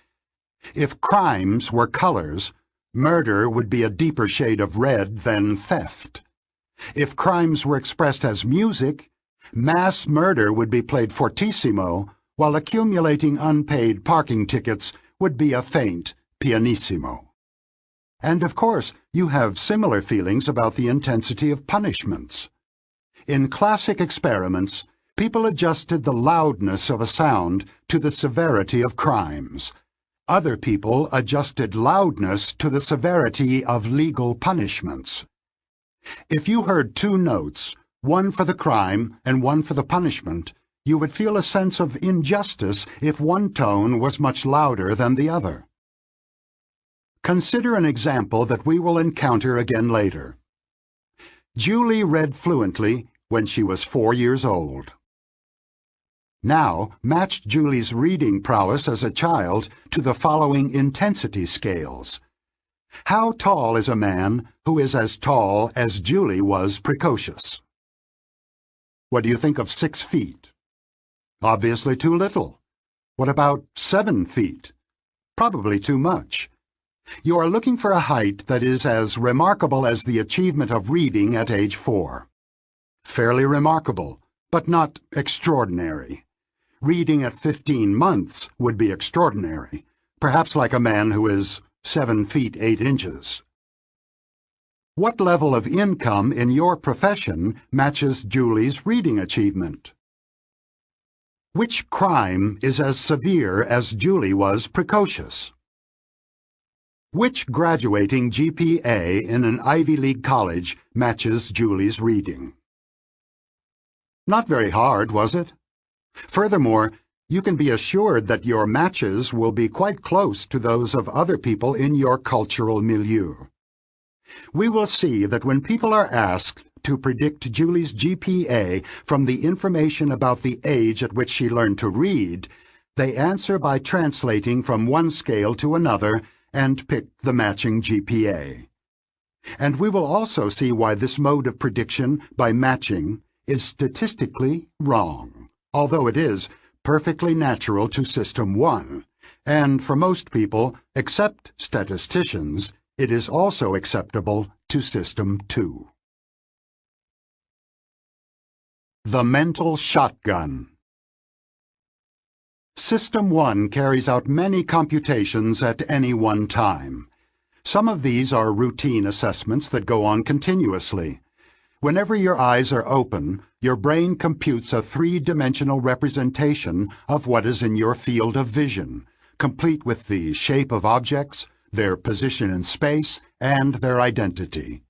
If crimes were colors, murder would be a deeper shade of red than theft. If crimes were expressed as music, mass murder would be played fortissimo, while accumulating unpaid parking tickets would be a faint pianissimo. And of course, you have similar feelings about the intensity of punishments. In classic experiments, people adjusted the loudness of a sound to the severity of crimes. Other people adjusted loudness to the severity of legal punishments. If you heard two notes, one for the crime and one for the punishment, you would feel a sense of injustice if one tone was much louder than the other. Consider an example that we will encounter again later. Julie read fluently when she was 4 years old. Now, match Julie's reading prowess as a child to the following intensity scales. How tall is a man who is as tall as Julie was precocious? What do you think of 6 feet? Obviously too little. What about 7 feet? Probably too much. You are looking for a height that is as remarkable as the achievement of reading at age 4. Fairly remarkable, but not extraordinary. Reading at 15 months would be extraordinary, perhaps like a man who is 7 feet 8 inches. What level of income in your profession matches Julie's reading achievement? Which crime is as severe as Julie was precocious? Which graduating GPA in an Ivy League college matches Julie's reading? Not very hard, was it? Furthermore, you can be assured that your matches will be quite close to those of other people in your cultural milieu. We will see that when people are asked to predict Julie's GPA from the information about the age at which she learned to read, they answer by translating from one scale to another and pick the matching GPA. And we will also see why this mode of prediction by matching is statistically wrong, although it is perfectly natural to System 1, and for most people, except statisticians, it is also acceptable to System 2. The mental shotgun. System 1 carries out many computations at any one time. Some of these are routine assessments that go on continuously. Whenever your eyes are open, your brain computes a three-dimensional representation of what is in your field of vision, complete with the shape of objects, their position in space, and their identity.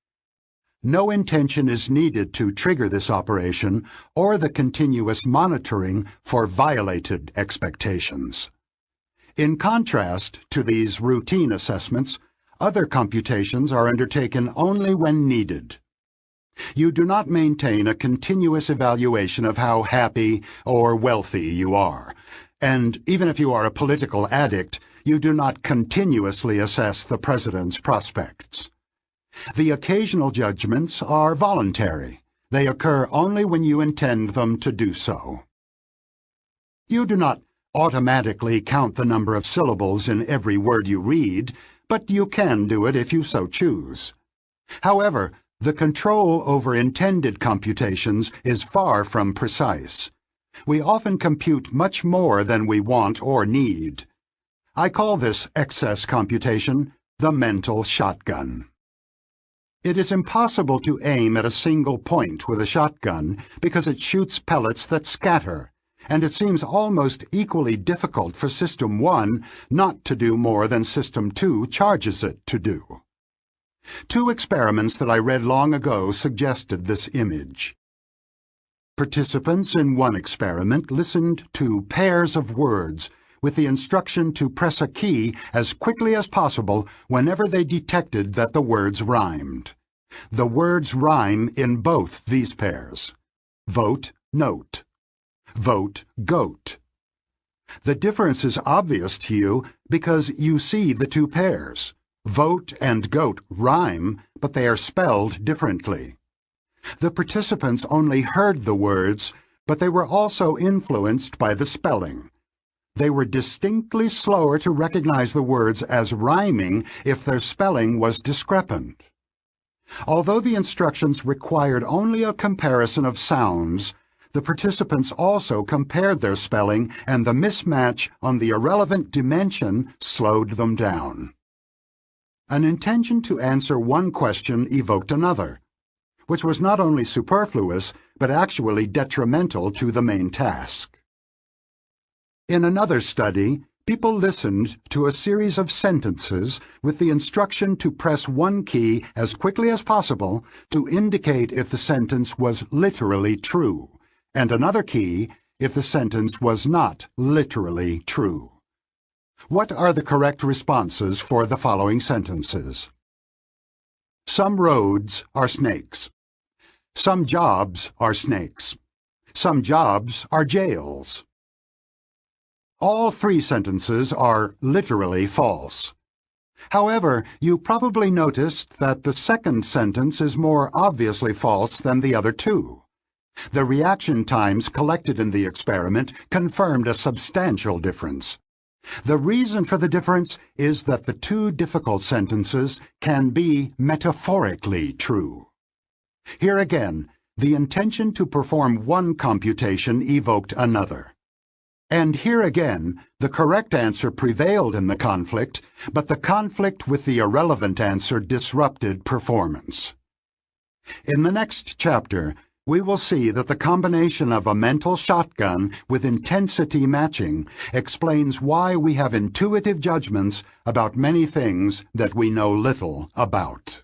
No intention is needed to trigger this operation or the continuous monitoring for violated expectations. In contrast to these routine assessments, other computations are undertaken only when needed. You do not maintain a continuous evaluation of how happy or wealthy you are, and even if you are a political addict, you do not continuously assess the president's prospects. The occasional judgments are voluntary. They occur only when you intend them to do so. You do not automatically count the number of syllables in every word you read, but you can do it if you so choose. However, the control over intended computations is far from precise. We often compute much more than we want or need. I call this excess computation the mental shotgun. It is impossible to aim at a single point with a shotgun because it shoots pellets that scatter, and it seems almost equally difficult for System 1 not to do more than System 2 charges it to do. Two experiments that I read long ago suggested this image. Participants in one experiment listened to pairs of words with the instruction to press a key as quickly as possible whenever they detected that the words rhymed. The words rhyme in both these pairs. Vote, note. Vote, goat. The difference is obvious to you because you see the two pairs. Vote and goat rhyme, but they are spelled differently. The participants only heard the words, but they were also influenced by the spelling. They were distinctly slower to recognize the words as rhyming if their spelling was discrepant. Although the instructions required only a comparison of sounds, the participants also compared their spelling, and the mismatch on the irrelevant dimension slowed them down. An intention to answer one question evoked another, which was not only superfluous, but actually detrimental to the main task. In another study, people listened to a series of sentences with the instruction to press one key as quickly as possible to indicate if the sentence was literally true, and another key if the sentence was not literally true. What are the correct responses for the following sentences? Some roads are snakes. Some jobs are snakes. Some jobs are jails. All three sentences are literally false. However, you probably noticed that the second sentence is more obviously false than the other two. The reaction times collected in the experiment confirmed a substantial difference. The reason for the difference is that the two difficult sentences can be metaphorically true. Here again, the intention to perform one computation evoked another. And here again, the correct answer prevailed in the conflict, but the conflict with the irrelevant answer disrupted performance. In the next chapter, we will see that the combination of a mental shotgun with intensity matching explains why we have intuitive judgments about many things that we know little about.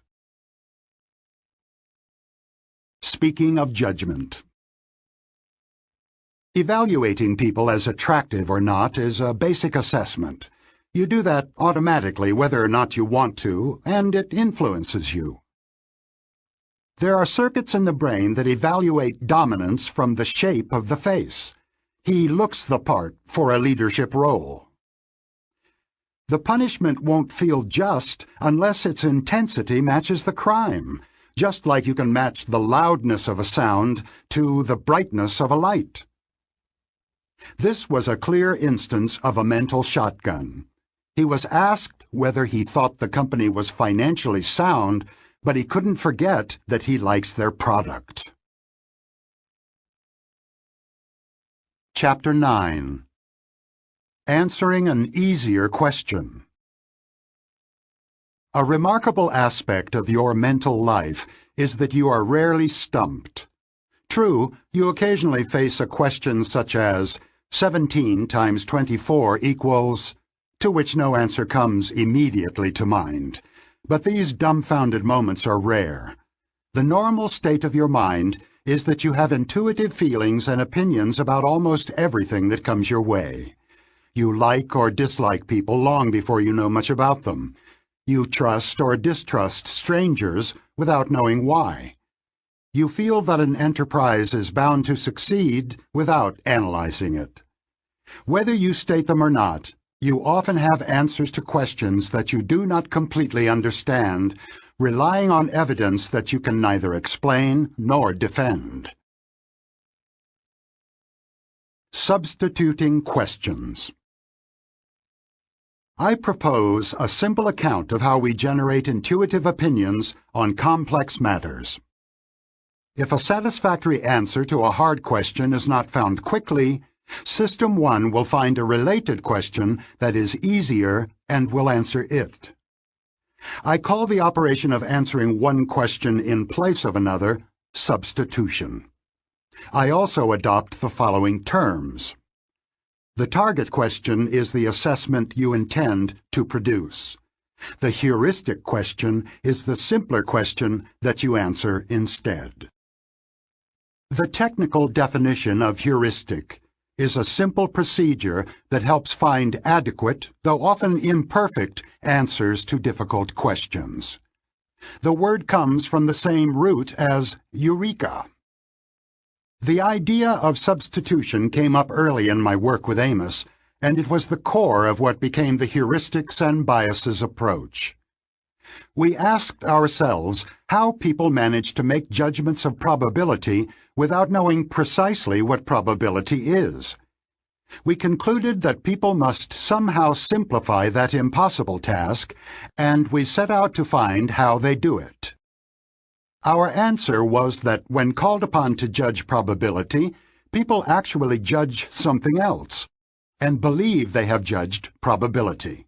Speaking of judgment. Evaluating people as attractive or not is a basic assessment. You do that automatically whether or not you want to, and it influences you. There are circuits in the brain that evaluate dominance from the shape of the face. He looks the part for a leadership role. The punishment won't feel just unless its intensity matches the crime, just like you can match the loudness of a sound to the brightness of a light. This was a clear instance of a mental shotgun. He was asked whether he thought the company was financially sound, but he couldn't forget that he likes their product. Chapter 9. Answering an easier question. A remarkable aspect of your mental life is that you are rarely stumped. True, you occasionally face a question such as 17 times 24 equals, to which no answer comes immediately to mind. But these dumbfounded moments are rare. The normal state of your mind is that you have intuitive feelings and opinions about almost everything that comes your way. You like or dislike people long before you know much about them. You trust or distrust strangers without knowing why. You feel that an enterprise is bound to succeed without analyzing it. Whether you state them or not, you often have answers to questions that you do not completely understand, relying on evidence that you can neither explain nor defend. Substituting questions. I propose a simple account of how we generate intuitive opinions on complex matters. If a satisfactory answer to a hard question is not found quickly, System 1 will find a related question that is easier and will answer it. I call the operation of answering one question in place of another substitution. I also adopt the following terms. The target question is the assessment you intend to produce. The heuristic question is the simpler question that you answer instead. The technical definition of heuristic is a simple procedure that helps find adequate, though often imperfect, answers to difficult questions. The word comes from the same root as eureka. The idea of substitution came up early in my work with Amos, and it was the core of what became the heuristics and biases approach. We asked ourselves how people manage to make judgments of probability without knowing precisely what probability is. We concluded that people must somehow simplify that impossible task, and we set out to find how they do it. Our answer was that when called upon to judge probability, people actually judge something else, and believe they have judged probability.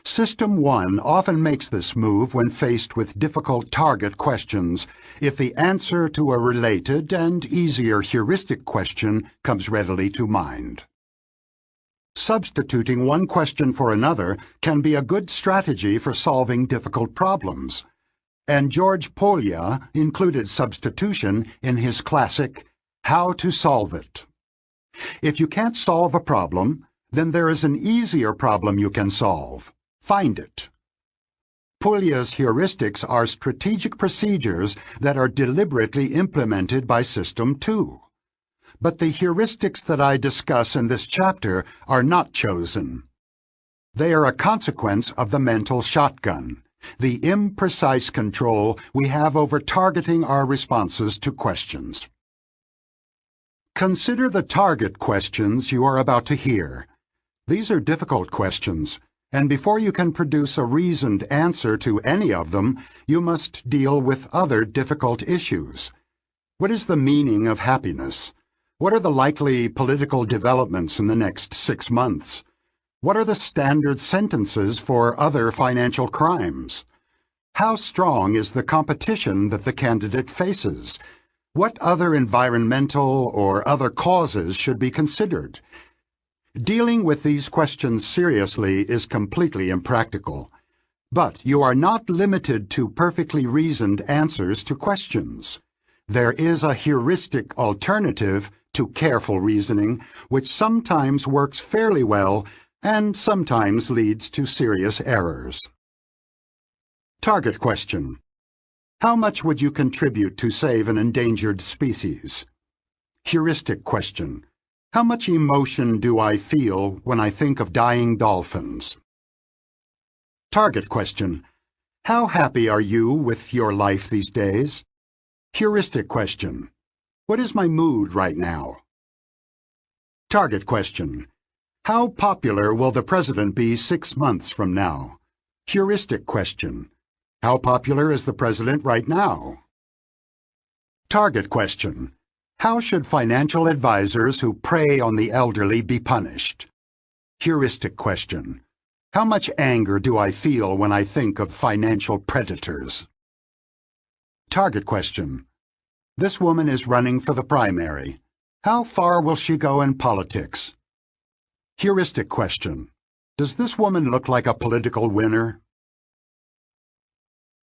System 1 often makes this move when faced with difficult target questions, if the answer to a related and easier heuristic question comes readily to mind. Substituting one question for another can be a good strategy for solving difficult problems, and George Polya included substitution in his classic How to Solve It. If you can't solve a problem, then there is an easier problem you can solve. Find it. Polya's heuristics are strategic procedures that are deliberately implemented by System 2. But the heuristics that I discuss in this chapter are not chosen. They are a consequence of the mental shotgun, the imprecise control we have over targeting our responses to questions. Consider the target questions you are about to hear. These are difficult questions, and before you can produce a reasoned answer to any of them, you must deal with other difficult issues. What is the meaning of happiness? What are the likely political developments in the next 6 months? What are the standard sentences for other financial crimes? How strong is the competition that the candidate faces? What other environmental or other causes should be considered? Dealing with these questions seriously is completely impractical. But you are not limited to perfectly reasoned answers to questions. There is a heuristic alternative to careful reasoning, which sometimes works fairly well and sometimes leads to serious errors. Target question. How much would you contribute to save an endangered species? Heuristic question. How much emotion do I feel when I think of dying dolphins? Target question. How happy are you with your life these days? Heuristic question. What is my mood right now? Target question. How popular will the president be 6 months from now? Heuristic question. How popular is the president right now? Target question. How should financial advisors who prey on the elderly be punished? Heuristic question. How much anger do I feel when I think of financial predators? Target question. This woman is running for the primary. How far will she go in politics? Heuristic question. Does this woman look like a political winner?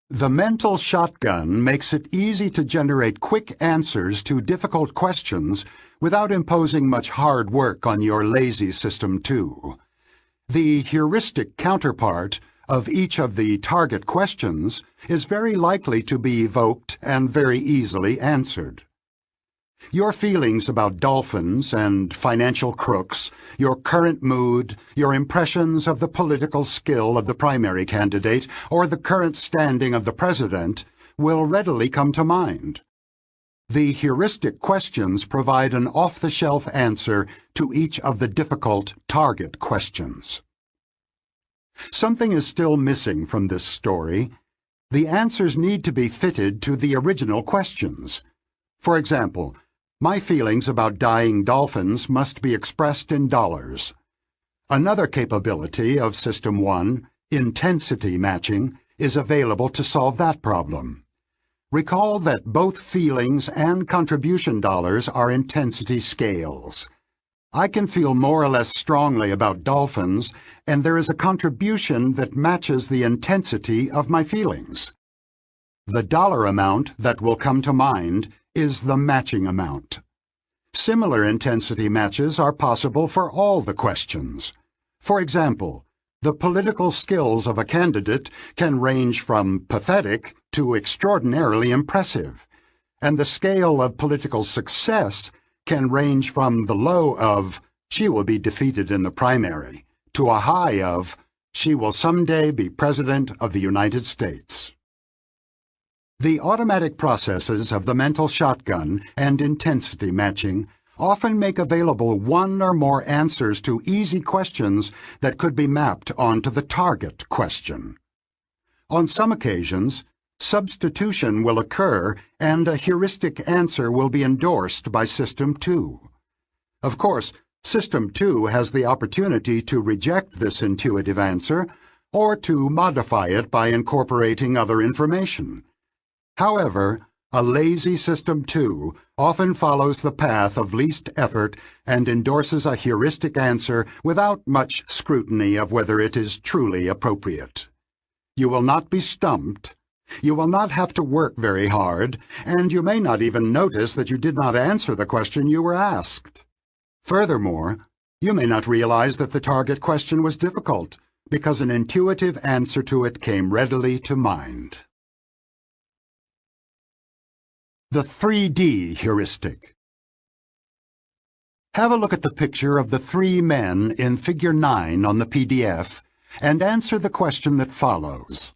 The mental shotgun makes it easy to generate quick answers to difficult questions without imposing much hard work on your lazy system too. The heuristic counterpart of each of the target questions is very likely to be evoked and very easily answered. Your feelings about dolphins and financial crooks, your current mood, your impressions of the political skill of the primary candidate, or the current standing of the president will readily come to mind. The heuristic questions provide an off-the-shelf answer to each of the difficult target questions. Something is still missing from this story. The answers need to be fitted to the original questions. For example, my feelings about dying dolphins must be expressed in dollars. Another capability of System 1, intensity matching, is available to solve that problem. Recall that both feelings and contribution dollars are intensity scales. I can feel more or less strongly about dolphins, and there is a contribution that matches the intensity of my feelings. The dollar amount that will come to mind is the matching amount. Similar intensity matches are possible for all the questions. For example, the political skills of a candidate can range from pathetic to extraordinarily impressive, and the scale of political success can range from the low of, she will be defeated in the primary, to a high of, she will someday be President of the United States. The automatic processes of the mental shotgun and intensity matching often make available one or more answers to easy questions that could be mapped onto the target question. On some occasions, substitution will occur and a heuristic answer will be endorsed by System 2. Of course, System 2 has the opportunity to reject this intuitive answer or to modify it by incorporating other information. However, a lazy System 2 often follows the path of least effort and endorses a heuristic answer without much scrutiny of whether it is truly appropriate. You will not be stumped, you will not have to work very hard, and you may not even notice that you did not answer the question you were asked. Furthermore, you may not realize that the target question was difficult, because an intuitive answer to it came readily to mind. The 3D heuristic. Have a look at the picture of the three men in Figure 9 on the PDF and answer the question that follows.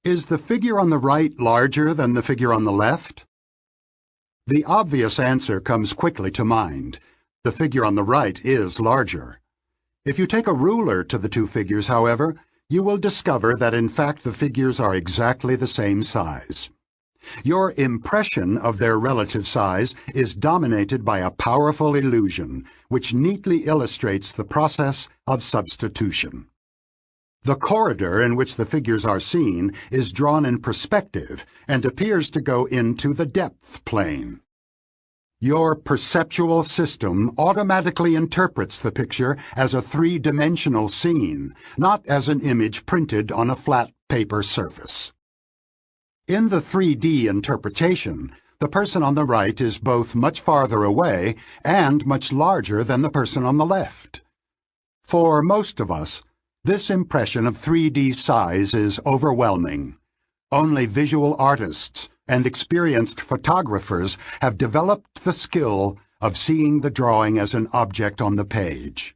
Is the figure on the right larger than the figure on the left? The obvious answer comes quickly to mind. The figure on the right is larger. If you take a ruler to the two figures, however, you will discover that in fact the figures are exactly the same size. Your impression of their relative size is dominated by a powerful illusion, which neatly illustrates the process of substitution. The corridor in which the figures are seen is drawn in perspective and appears to go into the depth plane. Your perceptual system automatically interprets the picture as a three-dimensional scene, not as an image printed on a flat paper surface. In the 3D interpretation, the person on the right is both much farther away and much larger than the person on the left. For most of us, this impression of 3D size is overwhelming. Only visual artists and experienced photographers have developed the skill of seeing the drawing as an object on the page.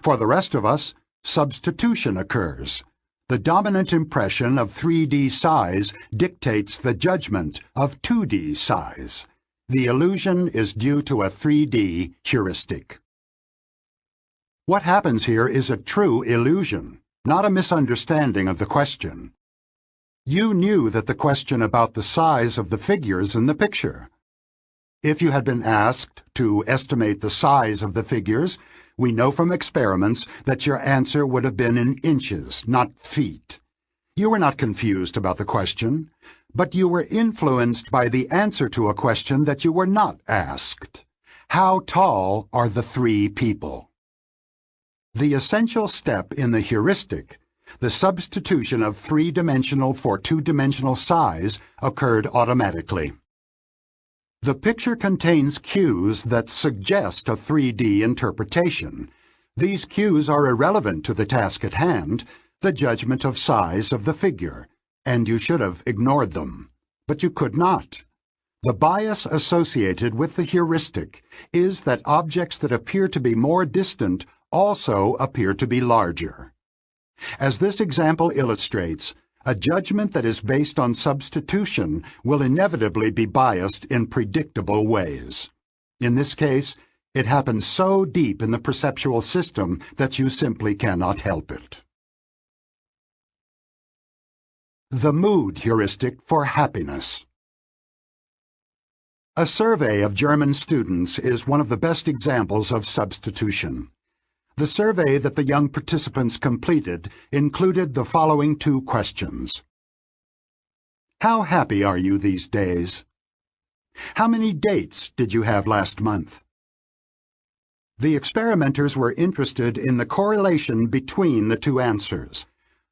For the rest of us, substitution occurs. The dominant impression of 3D size dictates the judgment of 2D size. The illusion is due to a 3D heuristic. What happens here is a true illusion, not a misunderstanding of the question. You knew that the question about the size of the figures in the picture. If you had been asked to estimate the size of the figures, we know from experiments that your answer would have been in inches, not feet. You were not confused about the question, but you were influenced by the answer to a question that you were not asked. How tall are the three people? The essential step in the heuristic, the substitution of three-dimensional for two-dimensional size, occurred automatically. The picture contains cues that suggest a 3D interpretation. These cues are irrelevant to the task at hand, the judgment of size of the figure, and you should have ignored them. But you could not. The bias associated with the heuristic is that objects that appear to be more distant also appear to be larger. As this example illustrates, a judgment that is based on substitution will inevitably be biased in predictable ways. In this case, it happens so deep in the perceptual system that you simply cannot help it. The mood heuristic for happiness. A survey of German students is one of the best examples of substitution. The survey that the young participants completed included the following two questions. How happy are you these days? How many dates did you have last month? The experimenters were interested in the correlation between the two answers.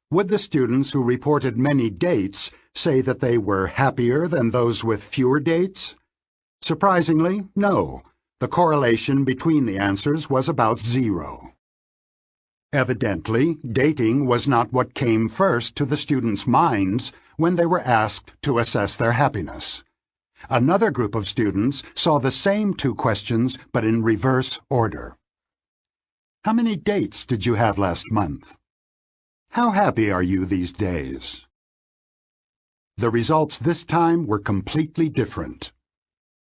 Would the students who reported many dates say that they were happier than those with fewer dates? Surprisingly, no. The correlation between the answers was about 0. Evidently, dating was not what came first to the students' minds when they were asked to assess their happiness. Another group of students saw the same two questions, but in reverse order. How many dates did you have last month? How happy are you these days? The results this time were completely different.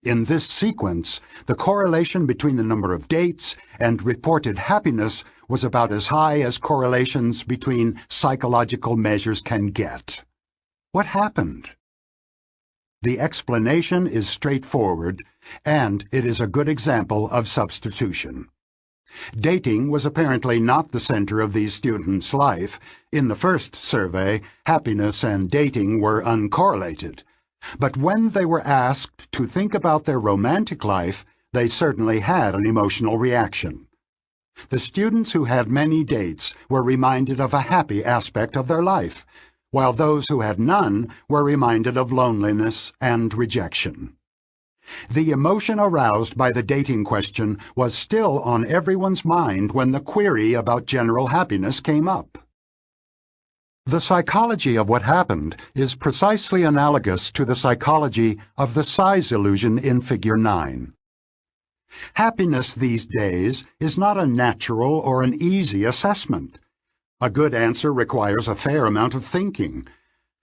In this sequence, the correlation between the number of dates and reported happiness was about as high as correlations between psychological measures can get. What happened? The explanation is straightforward, and it is a good example of substitution. Dating was apparently not the center of these students' life. In the first survey, happiness and dating were uncorrelated. But when they were asked to think about their romantic life, they certainly had an emotional reaction. The students who had many dates were reminded of a happy aspect of their life, while those who had none were reminded of loneliness and rejection. The emotion aroused by the dating question was still on everyone's mind when the query about general happiness came up. The psychology of what happened is precisely analogous to the psychology of the size illusion in Figure 9. Happiness these days is not a natural or an easy assessment. A good answer requires a fair amount of thinking.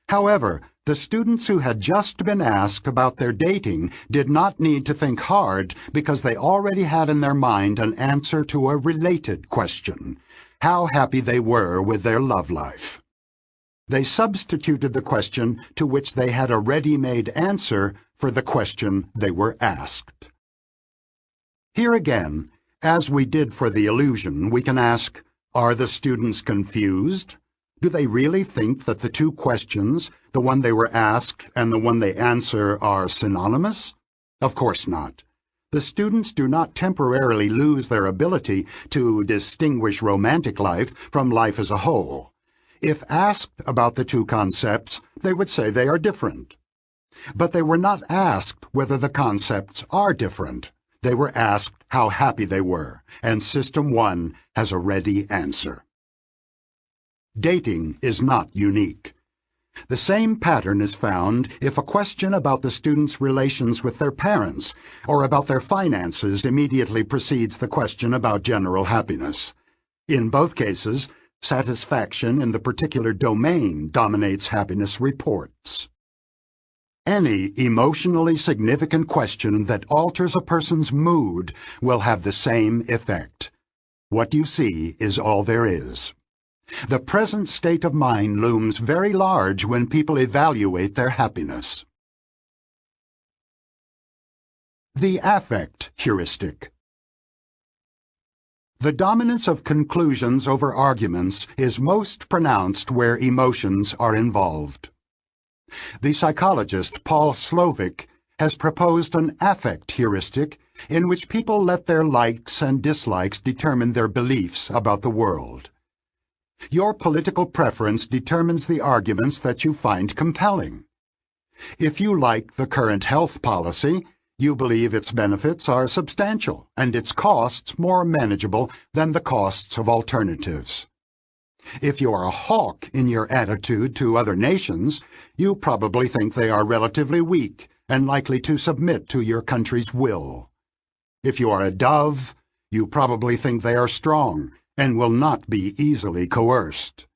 However, the students who had just been asked about their dating did not need to think hard because they already had in their mind an answer to a related question: how happy they were with their love life. They substituted the question to which they had a ready-made answer for the question they were asked. Here again, as we did for the illusion, we can ask, are the students confused? Do they really think that the two questions, the one they were asked and the one they answer, are synonymous? Of course not. The students do not temporarily lose their ability to distinguish romantic life from life as a whole. If asked about the two concepts, they would say they are different. But they were not asked whether the concepts are different. They were asked how happy they were, and System 1 has a ready answer. Dating is not unique. The same pattern is found if a question about the student's relations with their parents or about their finances immediately precedes the question about general happiness. In both cases, satisfaction in the particular domain dominates happiness reports. Any emotionally significant question that alters a person's mood will have the same effect. What you see is all there is. The present state of mind looms very large when people evaluate their happiness. The affect heuristic. The dominance of conclusions over arguments is most pronounced where emotions are involved. The psychologist Paul Slovic has proposed an affect heuristic in which people let their likes and dislikes determine their beliefs about the world. Your political preference determines the arguments that you find compelling. If you like the current health policy, you believe its benefits are substantial and its costs more manageable than the costs of alternatives. If you are a hawk in your attitude to other nations, you probably think they are relatively weak and likely to submit to your country's will. If you are a dove, you probably think they are strong and will not be easily coerced.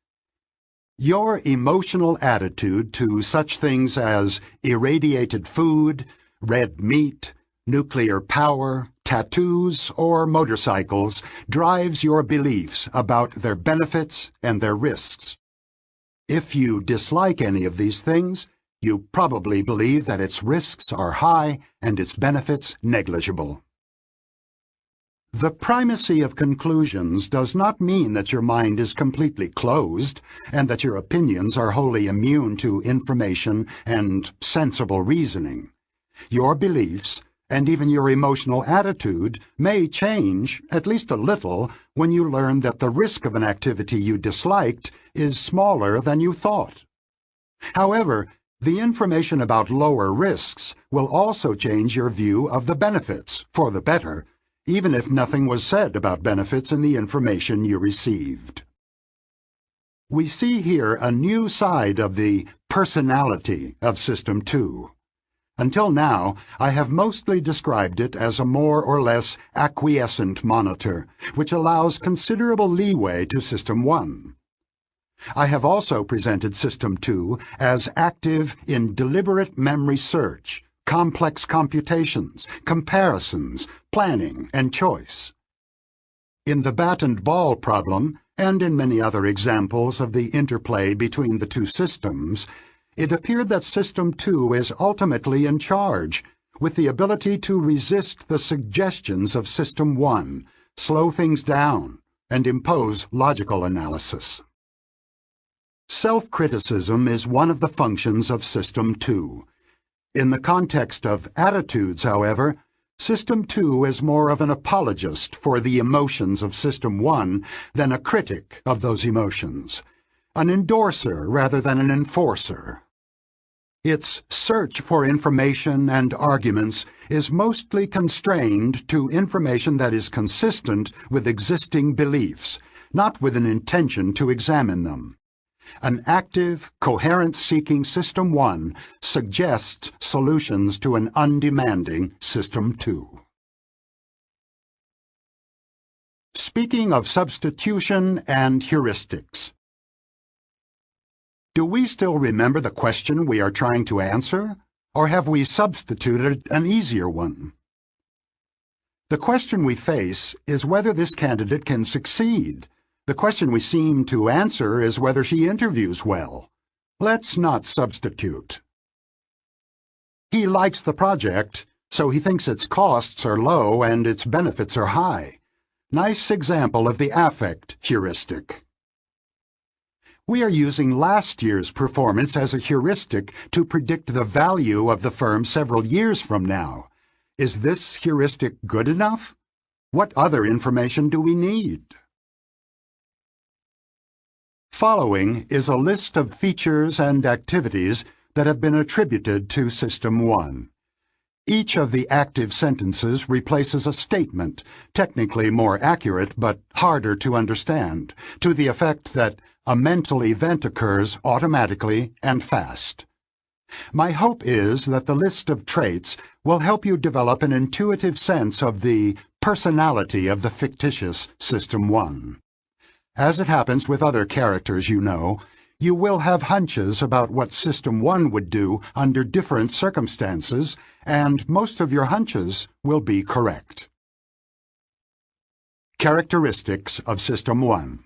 Your emotional attitude to such things as irradiated food, red meat, nuclear power, tattoos, or motorcycles drives your beliefs about their benefits and their risks. If you dislike any of these things, you probably believe that its risks are high and its benefits negligible. The primacy of conclusions does not mean that your mind is completely closed and that your opinions are wholly immune to information and sensible reasoning. Your beliefs, and even your emotional attitude, may change, at least a little, when you learn that the risk of an activity you disliked is smaller than you thought. However, the information about lower risks will also change your view of the benefits, for the better, even if nothing was said about benefits in the information you received. We see here a new side of the personality of System 2. Until now, I have mostly described it as a more or less acquiescent monitor, which allows considerable leeway to System 1. I have also presented System 2 as active in deliberate memory search, complex computations, comparisons, planning, and choice. In the bat and ball problem, and in many other examples of the interplay between the two systems, it appeared that System 2 is ultimately in charge, with the ability to resist the suggestions of System 1, slow things down, and impose logical analysis. Self-criticism is one of the functions of System 2. In the context of attitudes, however, System 2 is more of an apologist for the emotions of System 1 than a critic of those emotions, an endorser rather than an enforcer. Its search for information and arguments is mostly constrained to information that is consistent with existing beliefs, not with an intention to examine them. An active, coherence-seeking System 1 suggests solutions to an undemanding System 2. Speaking of substitution and heuristics. Do we still remember the question we are trying to answer, or have we substituted an easier one? The question we face is whether this candidate can succeed. The question we seem to answer is whether she interviews well. Let's not substitute. He likes the project, so he thinks its costs are low and its benefits are high. Nice example of the affect heuristic. We are using last year's performance as a heuristic to predict the value of the firm several years from now. Is this heuristic good enough? What other information do we need? Following is a list of features and activities that have been attributed to System 1. Each of the active sentences replaces a statement, technically more accurate but harder to understand, to the effect that a mental event occurs automatically and fast. My hope is that the list of traits will help you develop an intuitive sense of the personality of the fictitious System 1. As it happens with other characters you know, you will have hunches about what System 1 would do under different circumstances, and most of your hunches will be correct. Characteristics of System 1.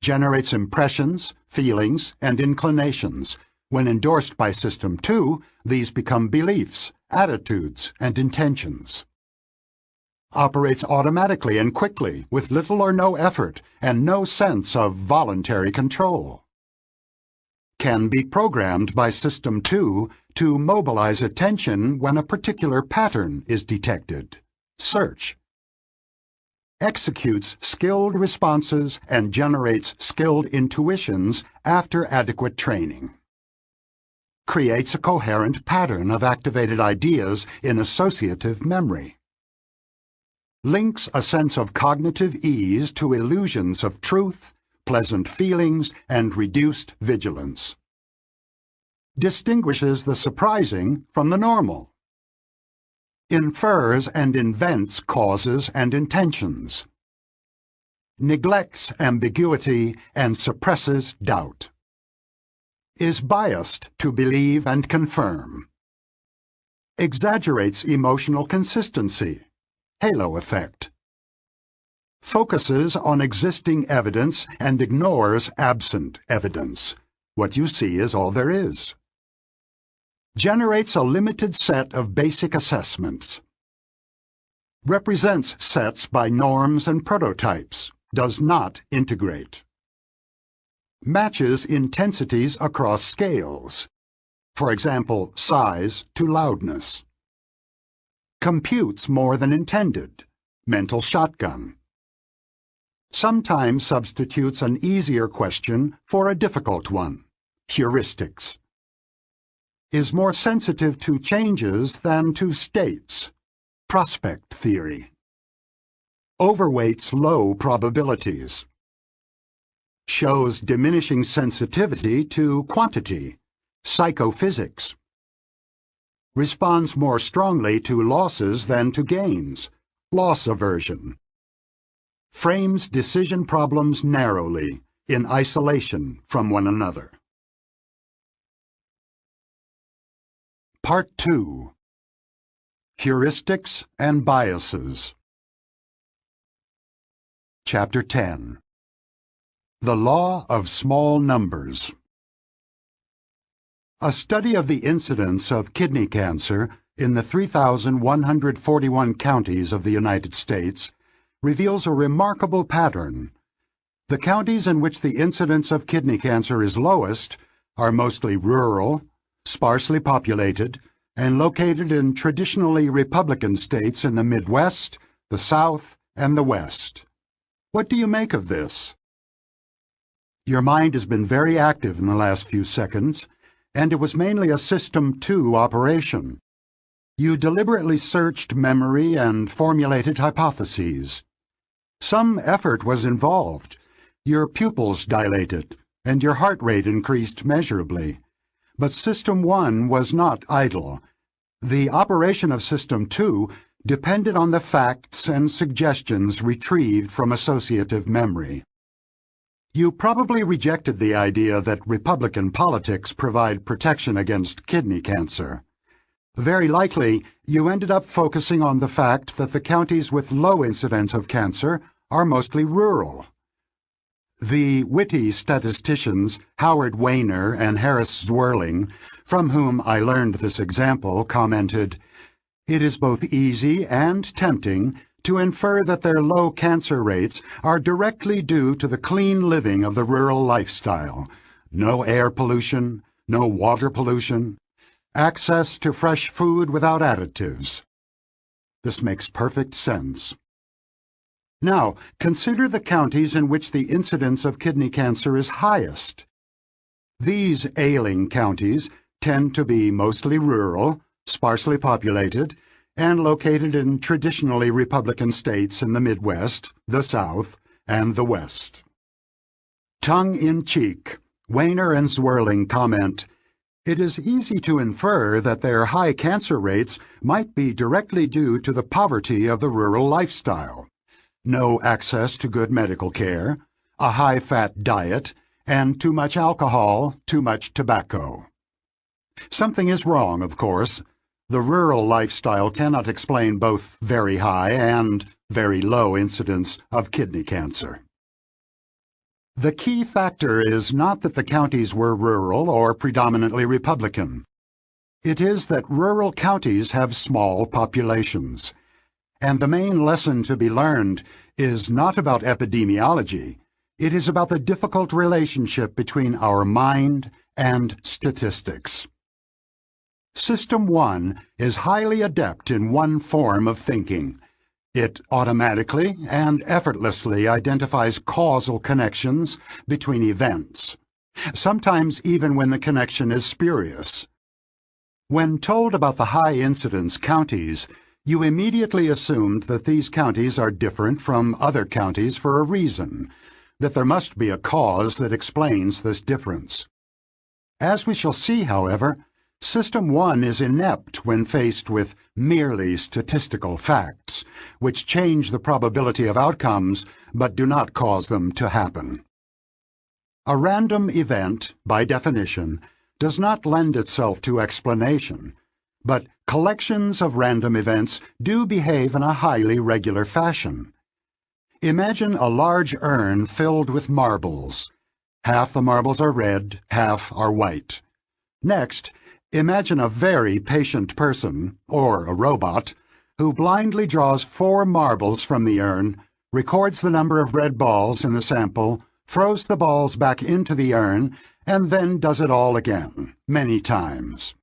Generates impressions, feelings, and inclinations. When endorsed by System 2, these become beliefs, attitudes, and intentions. Operates automatically and quickly, with little or no effort, and no sense of voluntary control. Can be programmed by System 2 to mobilize attention when a particular pattern is detected. Search. Executes skilled responses and generates skilled intuitions after adequate training. Creates a coherent pattern of activated ideas in associative memory. Links a sense of cognitive ease to illusions of truth, pleasant feelings, and reduced vigilance. Distinguishes the surprising from the normal. Infers and invents causes and intentions. Neglects ambiguity and suppresses doubt. Is biased to believe and confirm. Exaggerates emotional consistency, halo effect. Focuses on existing evidence and ignores absent evidence. What you see is all there is. Generates a limited set of basic assessments. Represents sets by norms and prototypes. Does not integrate. Matches intensities across scales. For example, size to loudness. Computes more than intended. Mental shotgun. Sometimes substitutes an easier question for a difficult one. Heuristics. Is more sensitive to changes than to states. Prospect theory. Overweights low probabilities. Shows diminishing sensitivity to quantity. Psychophysics. Responds more strongly to losses than to gains. Loss aversion. Frames decision problems narrowly, in isolation from one another. Part 2. Heuristics and Biases. Chapter 10. The Law of Small Numbers. A study of the incidence of kidney cancer in the 3,141 counties of the United States reveals a remarkable pattern. The counties in which the incidence of kidney cancer is lowest are mostly rural, sparsely populated, and located in traditionally Republican states in the Midwest, the South, and the West. What do you make of this? Your mind has been very active in the last few seconds, and it was mainly a System 2 operation. You deliberately searched memory and formulated hypotheses. Some effort was involved. Your pupils dilated, and your heart rate increased measurably. But System 1 was not idle. The operation of System 2 depended on the facts and suggestions retrieved from associative memory. You probably rejected the idea that Republican politics provide protection against kidney cancer. Very likely, you ended up focusing on the fact that the counties with low incidence of cancer are mostly rural. The witty statisticians Howard Weiner and Harris Zwirling, from whom I learned this example, commented, "It is both easy and tempting to infer that their low cancer rates are directly due to the clean living of the rural lifestyle. No air pollution, no water pollution, access to fresh food without additives." This makes perfect sense. Now, consider the counties in which the incidence of kidney cancer is highest. These ailing counties tend to be mostly rural, sparsely populated, and located in traditionally Republican states in the Midwest, the South, and the West. Tongue-in-cheek, Weiner and Zwirling comment, "It is easy to infer that their high cancer rates might be directly due to the poverty of the rural lifestyle. No access to good medical care, a high-fat diet, and too much alcohol, too much tobacco." Something is wrong, of course. The rural lifestyle cannot explain both very high and very low incidence of kidney cancer. The key factor is not that the counties were rural or predominantly Republican. It is that rural counties have small populations. And the main lesson to be learned is not about epidemiology. It is about the difficult relationship between our mind and statistics. System 1 is highly adept in one form of thinking. It automatically and effortlessly identifies causal connections between events, sometimes even when the connection is spurious. When told about the high-incidence counties, you immediately assumed that these counties are different from other counties for a reason, that there must be a cause that explains this difference. As we shall see, however, System 1 is inept when faced with merely statistical facts, which change the probability of outcomes but do not cause them to happen. A random event, by definition, does not lend itself to explanation, but collections of random events do behave in a highly regular fashion. Imagine a large urn filled with marbles. Half the marbles are red, half are white. Next, imagine a very patient person, or a robot, who blindly draws 4 marbles from the urn, records the number of red balls in the sample, throws the balls back into the urn, and then does it all again, many times.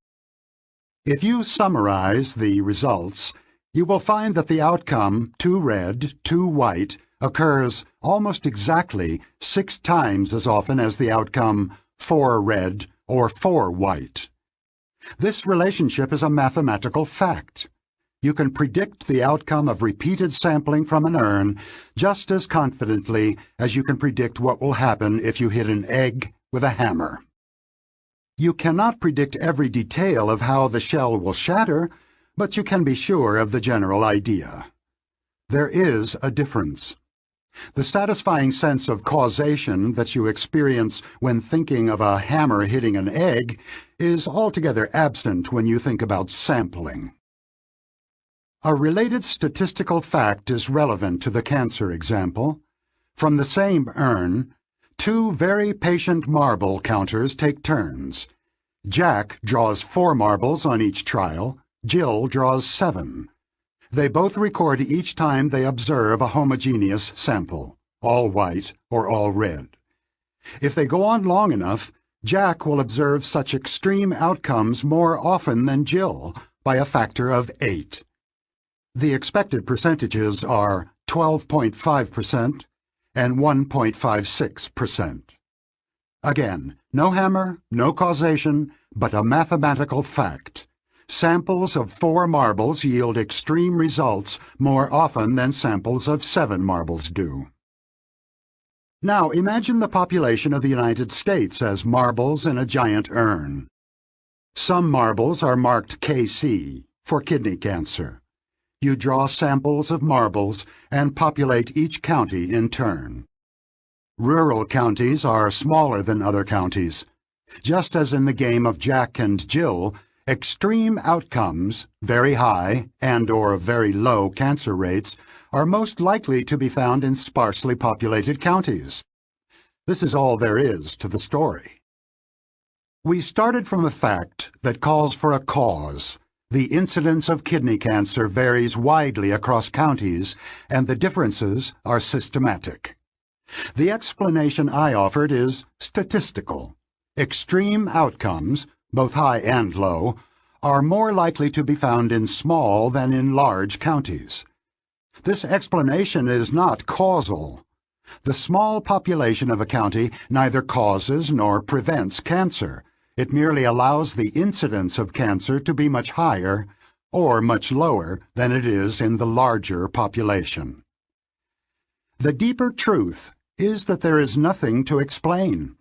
If you summarize the results, you will find that the outcome 2 red, 2 white occurs almost exactly 6 times as often as the outcome 4 red or 4 white. This relationship is a mathematical fact. You can predict the outcome of repeated sampling from an urn just as confidently as you can predict what will happen if you hit an egg with a hammer. You cannot predict every detail of how the shell will shatter, but you can be sure of the general idea. There is a difference. The satisfying sense of causation that you experience when thinking of a hammer hitting an egg is altogether absent when you think about sampling. A related statistical fact is relevant to the cancer example. From the same urn, 2 very patient marble counters take turns. Jack draws 4 marbles on each trial, Jill draws 7. They both record each time they observe a homogeneous sample, all white or all red. If they go on long enough, Jack will observe such extreme outcomes more often than Jill, by a factor of 8. The expected percentages are 12.5% and 1.56%. Again, no hammer, no causation, but a mathematical fact. Samples of 4 marbles yield extreme results more often than samples of 7 marbles do. Now imagine the population of the United States as marbles in a giant urn. Some marbles are marked KC, for kidney cancer. You draw samples of marbles and populate each county in turn. Rural counties are smaller than other counties. Just as in the game of Jack and Jill, extreme outcomes, very high and/or very low cancer rates, are most likely to be found in sparsely populated counties. This is all there is to the story. We started from the fact that calls for a cause. The incidence of kidney cancer varies widely across counties, and the differences are systematic. The explanation I offered is statistical. Extreme outcomes, both high and low, are more likely to be found in small than in large counties. This explanation is not causal. The small population of a county neither causes nor prevents cancer. It merely allows the incidence of cancer to be much higher or much lower than it is in the larger population. The deeper truth is that there is nothing to explain.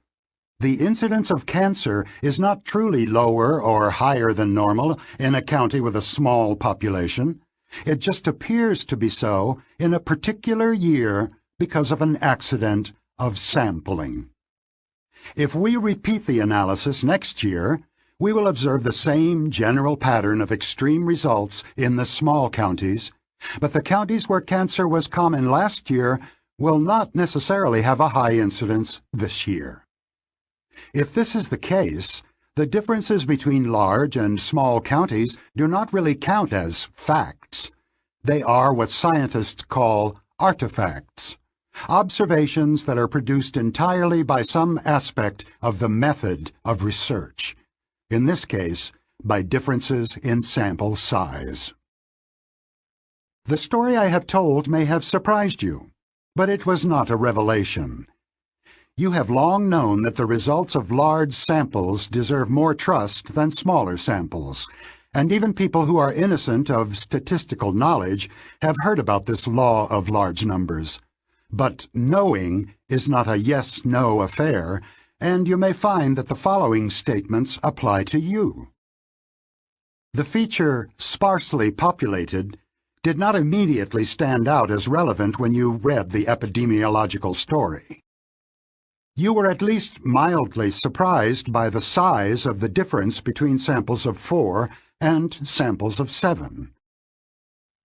The incidence of cancer is not truly lower or higher than normal in a county with a small population. It just appears to be so in a particular year because of an accident of sampling. If we repeat the analysis next year, we will observe the same general pattern of extreme results in the small counties, but the counties where cancer was common last year will not necessarily have a high incidence this year. If this is the case, the differences between large and small counties do not really count as facts. They are what scientists call artifacts, observations that are produced entirely by some aspect of the method of research, in this case, by differences in sample size. The story I have told may have surprised you, but it was not a revelation. You have long known that the results of large samples deserve more trust than smaller samples, and even people who are innocent of statistical knowledge have heard about this law of large numbers. But knowing is not a yes-no affair, and you may find that the following statements apply to you. The feature sparsely populated did not immediately stand out as relevant when you read the epidemiological story. You were at least mildly surprised by the size of the difference between samples of 4 and samples of 7.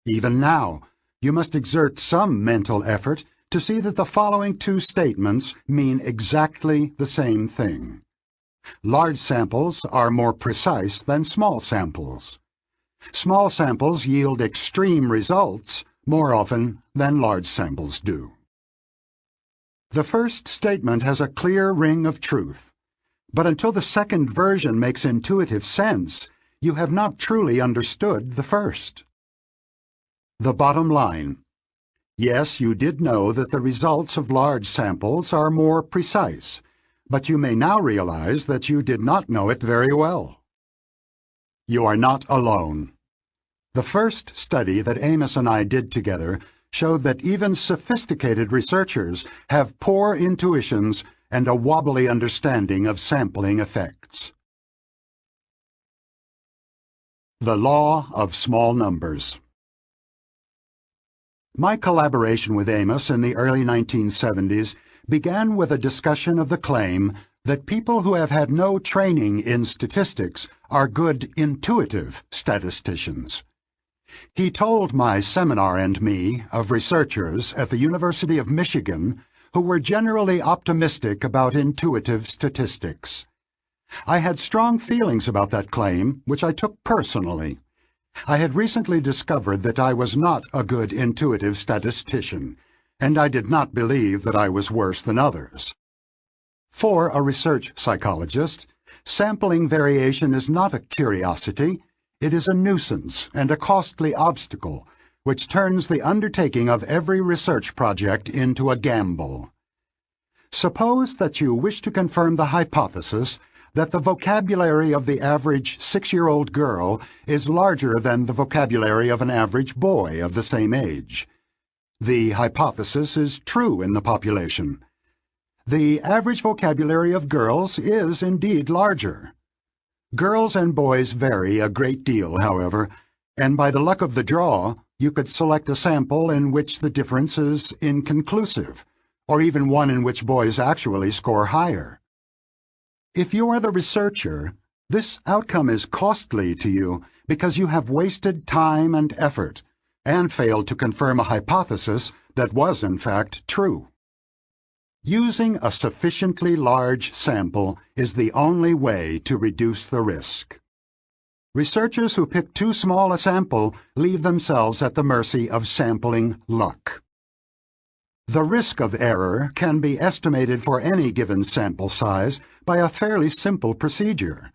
Even now, you must exert some mental effort to see that the following two statements mean exactly the same thing. Large samples are more precise than small samples. Small samples yield extreme results more often than large samples do. The first statement has a clear ring of truth, but until the second version makes intuitive sense, you have not truly understood the first. The bottom line. Yes, you did know that the results of large samples are more precise, but you may now realize that you did not know it very well. You are not alone. The first study that Amos and I did together showed that even sophisticated researchers have poor intuitions and a wobbly understanding of sampling effects. The Law of Small Numbers. My collaboration with Amos in the early 1970s began with a discussion of the claim that people who have had no training in statistics are good intuitive statisticians. He told my seminar and me of researchers at the University of Michigan who were generally optimistic about intuitive statistics. I had strong feelings about that claim, which I took personally. I had recently discovered that I was not a good intuitive statistician, and I did not believe that I was worse than others. For a research psychologist, sampling variation is not a curiosity. It is a nuisance and a costly obstacle, which turns the undertaking of every research project into a gamble. Suppose that you wish to confirm the hypothesis that the vocabulary of the average 6-year-old girl is larger than the vocabulary of an average boy of the same age. The hypothesis is true in the population. The average vocabulary of girls is indeed larger. Girls and boys vary a great deal, however, and by the luck of the draw, you could select a sample in which the difference is inconclusive, or even one in which boys actually score higher. If you are the researcher, this outcome is costly to you because you have wasted time and effort and failed to confirm a hypothesis that was in fact true. Using a sufficiently large sample is the only way to reduce the risk. Researchers who pick too small a sample leave themselves at the mercy of sampling luck. The risk of error can be estimated for any given sample size by a fairly simple procedure.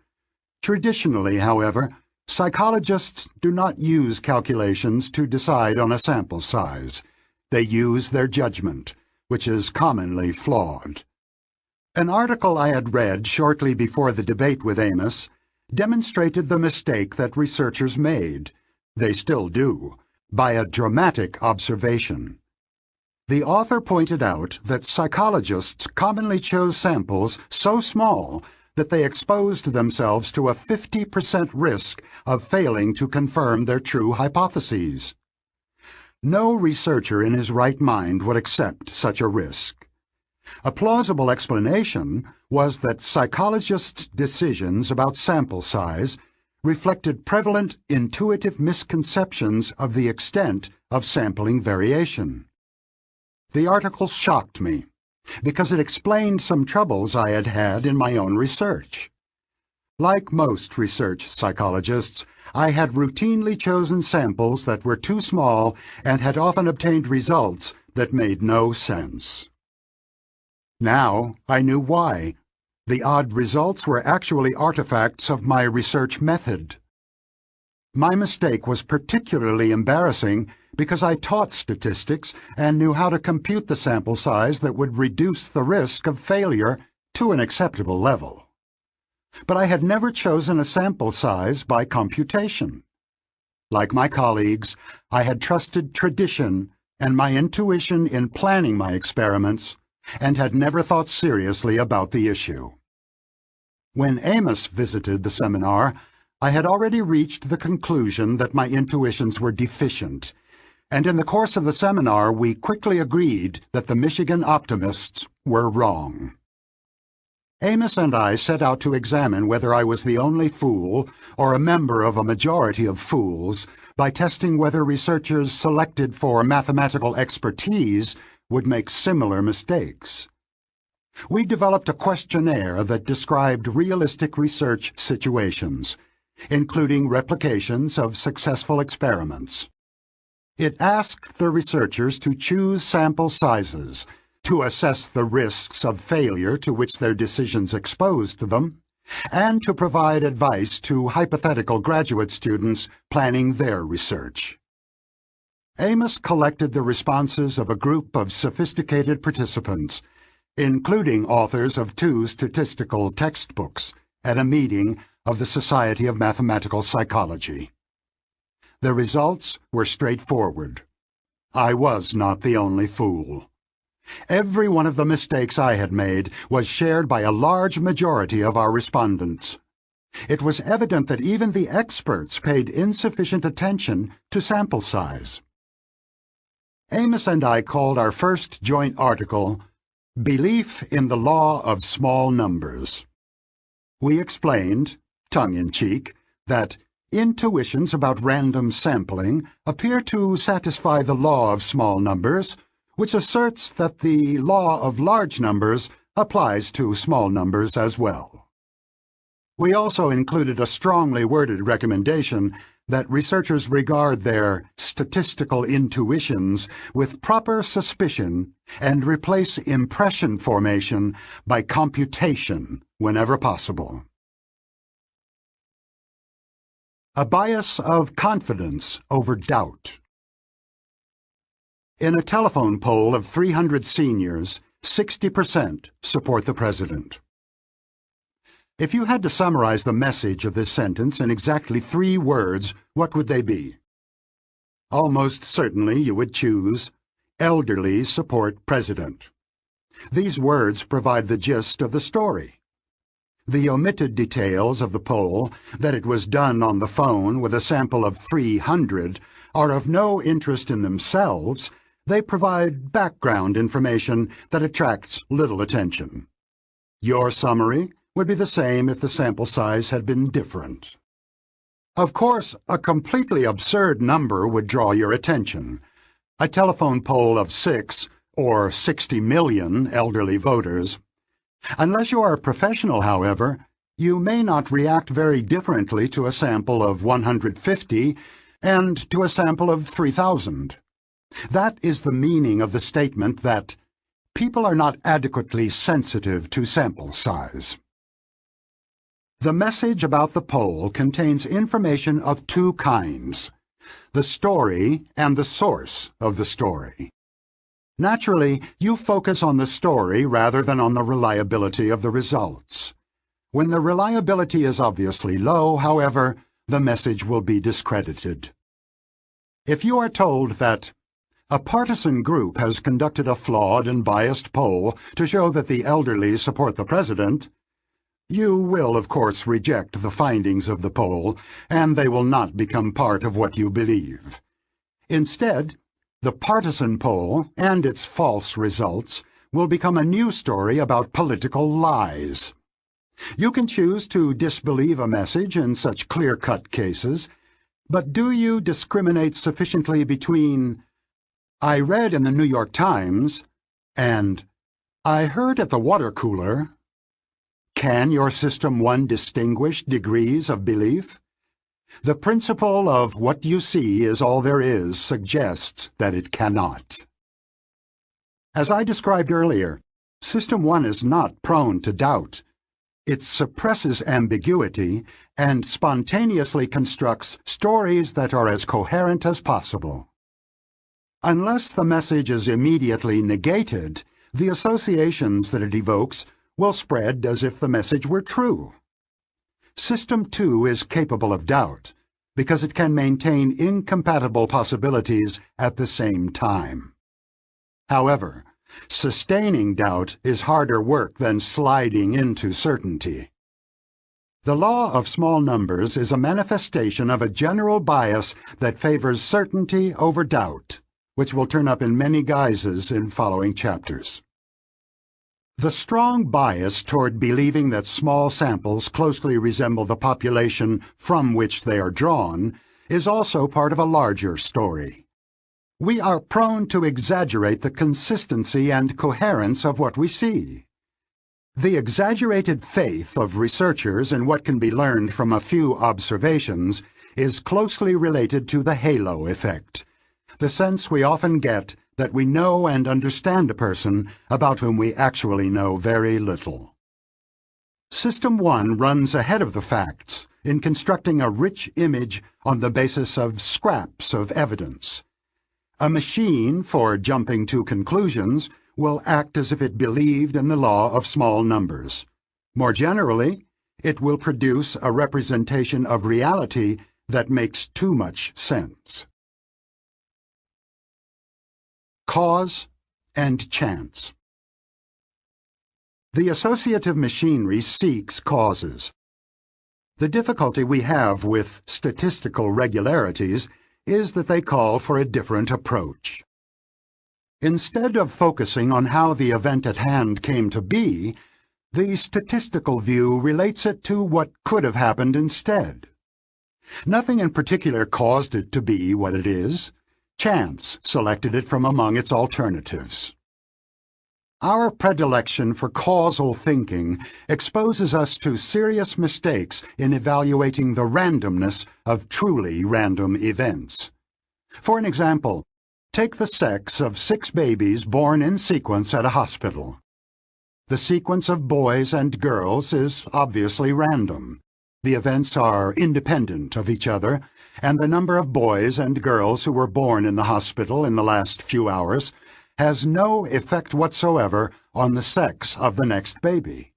Traditionally, however, psychologists do not use calculations to decide on a sample size. They use their judgment, which is commonly flawed. An article I had read shortly before the debate with Amos demonstrated the mistake that researchers made, they still do, by a dramatic observation. The author pointed out that psychologists commonly chose samples so small that they exposed themselves to a 50% risk of failing to confirm their true hypotheses. No researcher in his right mind would accept such a risk. A plausible explanation was that psychologists' decisions about sample size reflected prevalent intuitive misconceptions of the extent of sampling variation. The article shocked me, because it explained some troubles I had had in my own research. Like most research psychologists, I had routinely chosen samples that were too small and had often obtained results that made no sense. Now I knew why. The odd results were actually artifacts of my research method. My mistake was particularly embarrassing because I taught statistics and knew how to compute the sample size that would reduce the risk of failure to an acceptable level. But I had never chosen a sample size by computation. Like my colleagues, I had trusted tradition and my intuition in planning my experiments, and had never thought seriously about the issue. When Amos visited the seminar, I had already reached the conclusion that my intuitions were deficient, and in the course of the seminar we quickly agreed that the Michigan optimists were wrong. Amos and I set out to examine whether I was the only fool or a member of a majority of fools by testing whether researchers selected for mathematical expertise would make similar mistakes. We developed a questionnaire that described realistic research situations, including replications of successful experiments. It asked the researchers to choose sample sizes, to assess the risks of failure to which their decisions exposed them, and to provide advice to hypothetical graduate students planning their research. Amos collected the responses of a group of sophisticated participants, including authors of 2 statistical textbooks, at a meeting of the Society of Mathematical Psychology. The results were straightforward. I was not the only fool. Every one of the mistakes I had made was shared by a large majority of our respondents. It was evident that even the experts paid insufficient attention to sample size. Amos and I called our first joint article, "Belief in the Law of Small Numbers." We explained, tongue-in-cheek, that intuitions about random sampling appear to satisfy the law of small numbers, which asserts that the law of large numbers applies to small numbers as well. We also included a strongly worded recommendation that researchers regard their statistical intuitions with proper suspicion and replace impression formation by computation whenever possible. A bias of confidence over doubt. In a telephone poll of 300 seniors, 60% support the president. If you had to summarize the message of this sentence in exactly 3 words, what would they be? Almost certainly you would choose, elderly support president. These words provide the gist of the story. The omitted details of the poll, that it was done on the phone with a sample of 300, are of no interest in themselves. They provide background information that attracts little attention. Your summary would be the same if the sample size had been different. Of course, a completely absurd number would draw your attention. A telephone poll of 6 or 60 million elderly voters. Unless you are a professional, however, you may not react very differently to a sample of 150 and to a sample of 3,000. That is the meaning of the statement that people are not adequately sensitive to sample size. The message about the poll contains information of 2 kinds: the story and the source of the story. Naturally, you focus on the story rather than on the reliability of the results. When the reliability is obviously low, however, the message will be discredited. If you are told that A partisan group has conducted a flawed and biased poll to show that the elderly support the president. You will, of course, reject the findings of the poll, and they will not become part of what you believe. Instead, the partisan poll and its false results will become a news story about political lies. You can choose to disbelieve a message in such clear-cut cases, but do you discriminate sufficiently between "I read in the New York Times" and "I heard at the water cooler"? Can your System 1 distinguish degrees of belief? The principle of what you see is all there is suggests that it cannot. As I described earlier, System 1 is not prone to doubt. It suppresses ambiguity and spontaneously constructs stories that are as coherent as possible. Unless the message is immediately negated, the associations that it evokes will spread as if the message were true. System 2 is capable of doubt because it can maintain incompatible possibilities at the same time. However, sustaining doubt is harder work than sliding into certainty. The law of small numbers is a manifestation of a general bias that favors certainty over doubt, which will turn up in many guises in following chapters. The strong bias toward believing that small samples closely resemble the population from which they are drawn is also part of a larger story. We are prone to exaggerate the consistency and coherence of what we see. The exaggerated faith of researchers in what can be learned from a few observations is closely related to the halo effect, the sense we often get that we know and understand a person about whom we actually know very little. System 1 runs ahead of the facts in constructing a rich image on the basis of scraps of evidence. A machine for jumping to conclusions will act as if it believed in the law of small numbers. More generally, it will produce a representation of reality that makes too much sense. Cause and chance. The associative machinery seeks causes. The difficulty we have with statistical regularities is that they call for a different approach. Instead of focusing on how the event at hand came to be, the statistical view relates it to what could have happened instead. Nothing in particular caused it to be what it is. Chance selected it from among its alternatives. Our predilection for causal thinking exposes us to serious mistakes in evaluating the randomness of truly random events. For an example, take the sex of 6 babies born in sequence at a hospital. The sequence of boys and girls is obviously random. The events are independent of each other, and the number of boys and girls who were born in the hospital in the last few hours has no effect whatsoever on the sex of the next baby.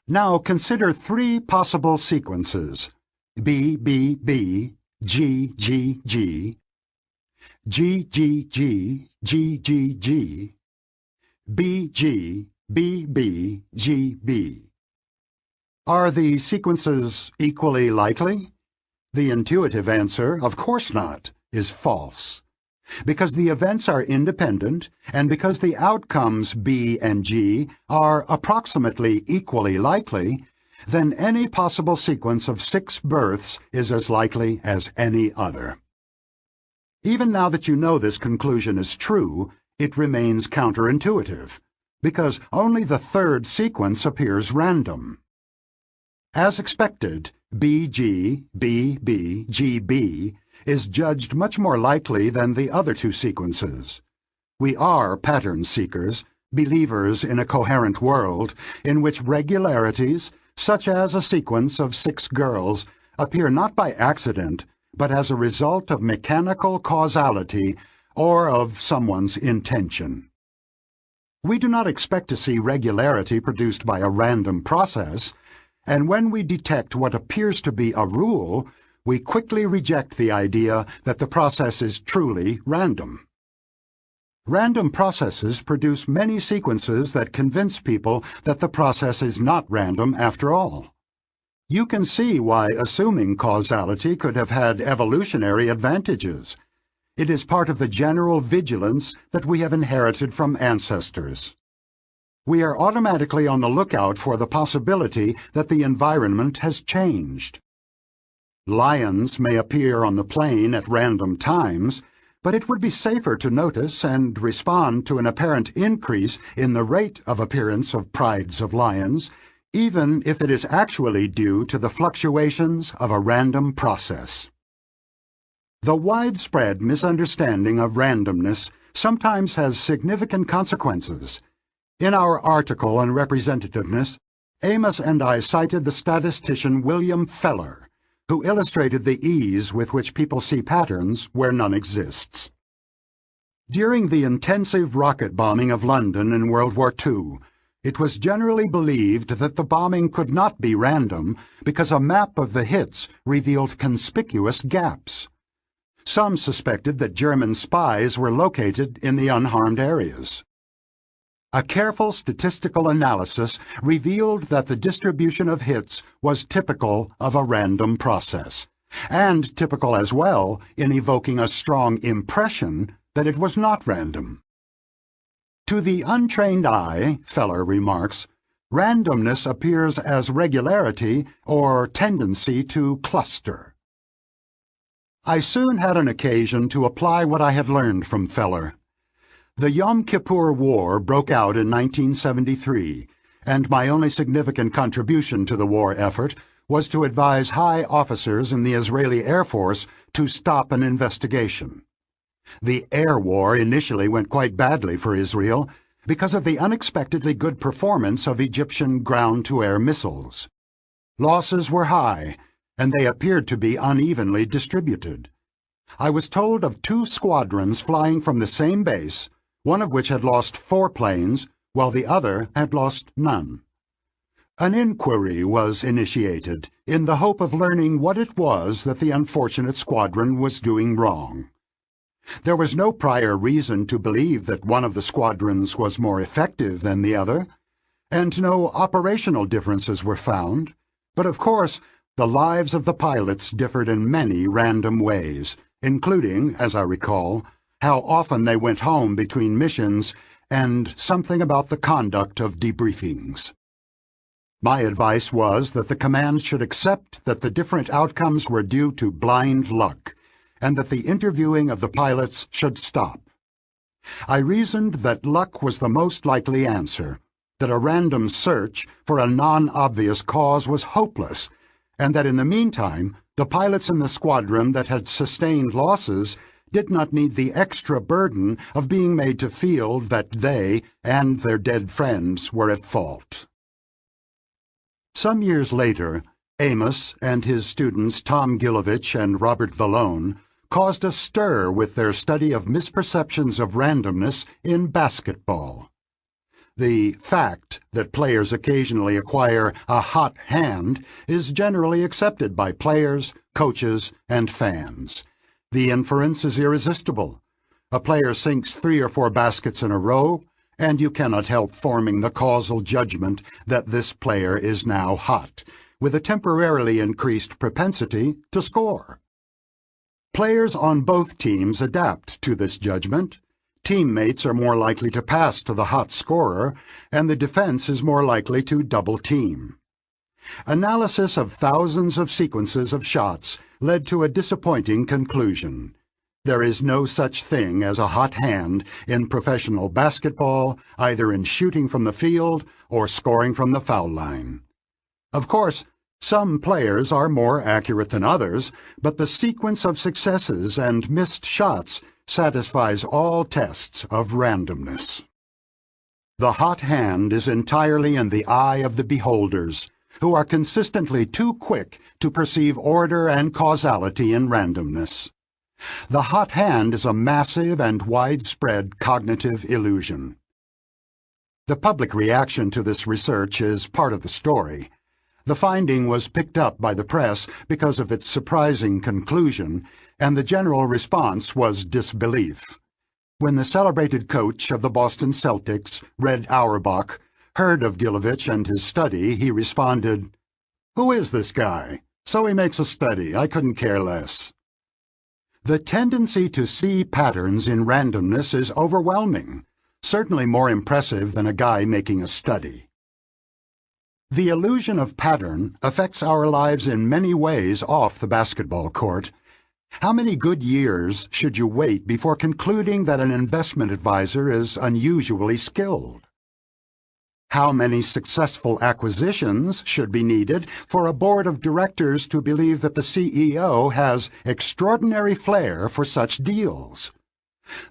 Now consider 3 possible sequences: B, B, B, G, G, G, G, G, G, G, G, G, B, G, B, B, G, B. Are the sequences equally likely? The intuitive answer, of course not, is false. Because the events are independent, and because the outcomes B and G are approximately equally likely, then any possible sequence of 6 births is as likely as any other. Even now that you know this conclusion is true, it remains counterintuitive, because only the 3rd sequence appears random. As expected, BG, BB, GB is judged much more likely than the other 2 sequences. We are pattern seekers, believers in a coherent world in which regularities, such as a sequence of 6 girls, appear not by accident, but as a result of mechanical causality or of someone's intention. We do not expect to see regularity produced by a random process, and when we detect what appears to be a rule, we quickly reject the idea that the process is truly random. Random processes produce many sequences that convince people that the process is not random after all. You can see why assuming causality could have had evolutionary advantages. It is part of the general vigilance that we have inherited from ancestors. We are automatically on the lookout for the possibility that the environment has changed. Lions may appear on the plain at random times, but it would be safer to notice and respond to an apparent increase in the rate of appearance of prides of lions, even if it is actually due to the fluctuations of a random process. The widespread misunderstanding of randomness sometimes has significant consequences. In our article on representativeness, Amos and I cited the statistician William Feller, who illustrated the ease with which people see patterns where none exists. During the intensive rocket bombing of London in World War II, it was generally believed that the bombing could not be random because a map of the hits revealed conspicuous gaps. Some suspected that German spies were located in the unharmed areas. A careful statistical analysis revealed that the distribution of hits was typical of a random process, and typical as well in evoking a strong impression that it was not random. To the untrained eye, Feller remarks, randomness appears as regularity or tendency to cluster. I soon had an occasion to apply what I had learned from Feller. The Yom Kippur War broke out in 1973, and my only significant contribution to the war effort was to advise high officers in the Israeli Air Force to stop an investigation. The air war initially went quite badly for Israel because of the unexpectedly good performance of Egyptian ground-to-air missiles. Losses were high, and they appeared to be unevenly distributed. I was told of 2 squadrons flying from the same base, one of which had lost 4 planes, while the other had lost none. An inquiry was initiated in the hope of learning what it was that the unfortunate squadron was doing wrong. There was no prior reason to believe that one of the squadrons was more effective than the other, and no operational differences were found, but of course the lives of the pilots differed in many random ways, including, as I recall, how often they went home between missions and something about the conduct of debriefings. My advice was that the command should accept that the different outcomes were due to blind luck, and that the interviewing of the pilots should stop. I reasoned that luck was the most likely answer, that a random search for a non-obvious cause was hopeless, and that in the meantime, the pilots in the squadron that had sustained losses did not need the extra burden of being made to feel that they and their dead friends were at fault. Some years later, Amos and his students Tom Gilovich and Robert Vallone caused a stir with their study of misperceptions of randomness in basketball. The fact that players occasionally acquire a hot hand is generally accepted by players, coaches, and fans. The inference is irresistible. A player sinks 3 or 4 baskets in a row, and you cannot help forming the causal judgment that this player is now hot, with a temporarily increased propensity to score. Players on both teams adapt to this judgment. Teammates are more likely to pass to the hot scorer, and the defense is more likely to double-team. Analysis of thousands of sequences of shots led to a disappointing conclusion. There is no such thing as a hot hand in professional basketball, either in shooting from the field or scoring from the foul line. Of course, some players are more accurate than others, but the sequence of successes and missed shots satisfies all tests of randomness. The hot hand is entirely in the eye of the beholders, who are consistently too quick to perceive order and causality in randomness. The hot hand is a massive and widespread cognitive illusion. The public reaction to this research is part of the story. The finding was picked up by the press because of its surprising conclusion, and the general response was disbelief. When the celebrated coach of the Boston Celtics, Red Auerbach, heard of Gilovich and his study, he responded, "Who is this guy? So he makes a study. I couldn't care less." The tendency to see patterns in randomness is overwhelming, certainly more impressive than a guy making a study. The illusion of pattern affects our lives in many ways off the basketball court. How many good years should you wait before concluding that an investment advisor is unusually skilled? How many successful acquisitions should be needed for a board of directors to believe that the CEO has extraordinary flair for such deals?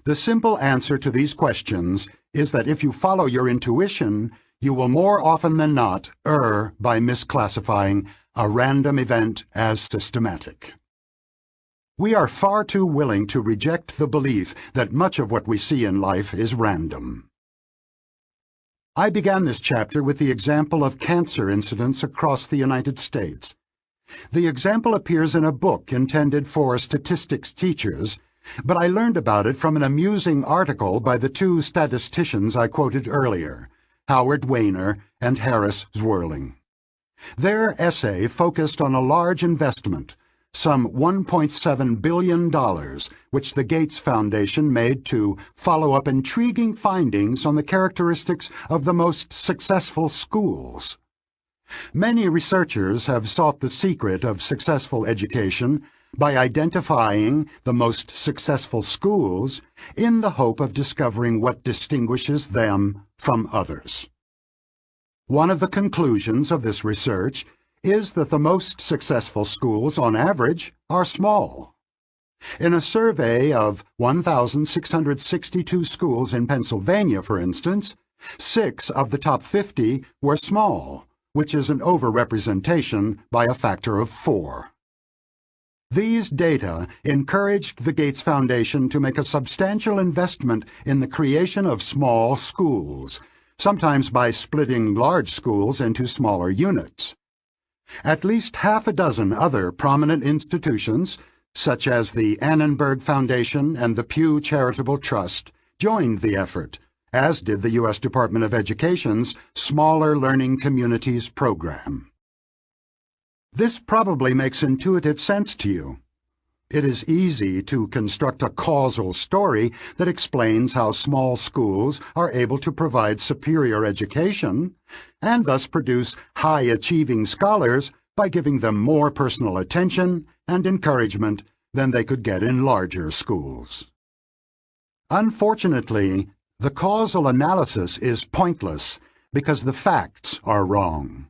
The simple answer to these questions is that if you follow your intuition, you will more often than not err by misclassifying a random event as systematic. We are far too willing to reject the belief that much of what we see in life is random. I began this chapter with the example of cancer incidents across the United States. The example appears in a book intended for statistics teachers, but I learned about it from an amusing article by the two statisticians I quoted earlier, Howard Weiner and Harris Zwirling. Their essay focused on a large investment, some $1.7 billion, which the Gates Foundation made to follow up intriguing findings on the characteristics of the most successful schools. Many researchers have sought the secret of successful education by identifying the most successful schools in the hope of discovering what distinguishes them from others. One of the conclusions of this research is that the most successful schools, on average, are small. In a survey of 1,662 schools in Pennsylvania, for instance, 6 of the top 50 were small, which is an overrepresentation by a factor of 4. These data encouraged the Gates Foundation to make a substantial investment in the creation of small schools, sometimes by splitting large schools into smaller units. At least half a dozen other prominent institutions, such as the Annenberg Foundation and the Pew Charitable Trust, joined the effort, as did the U.S. Department of Education's Smaller Learning Communities program. This probably makes intuitive sense to you. It is easy to construct a causal story that explains how small schools are able to provide superior education and thus produce high-achieving scholars by giving them more personal attention and encouragement than they could get in larger schools. Unfortunately, the causal analysis is pointless because the facts are wrong.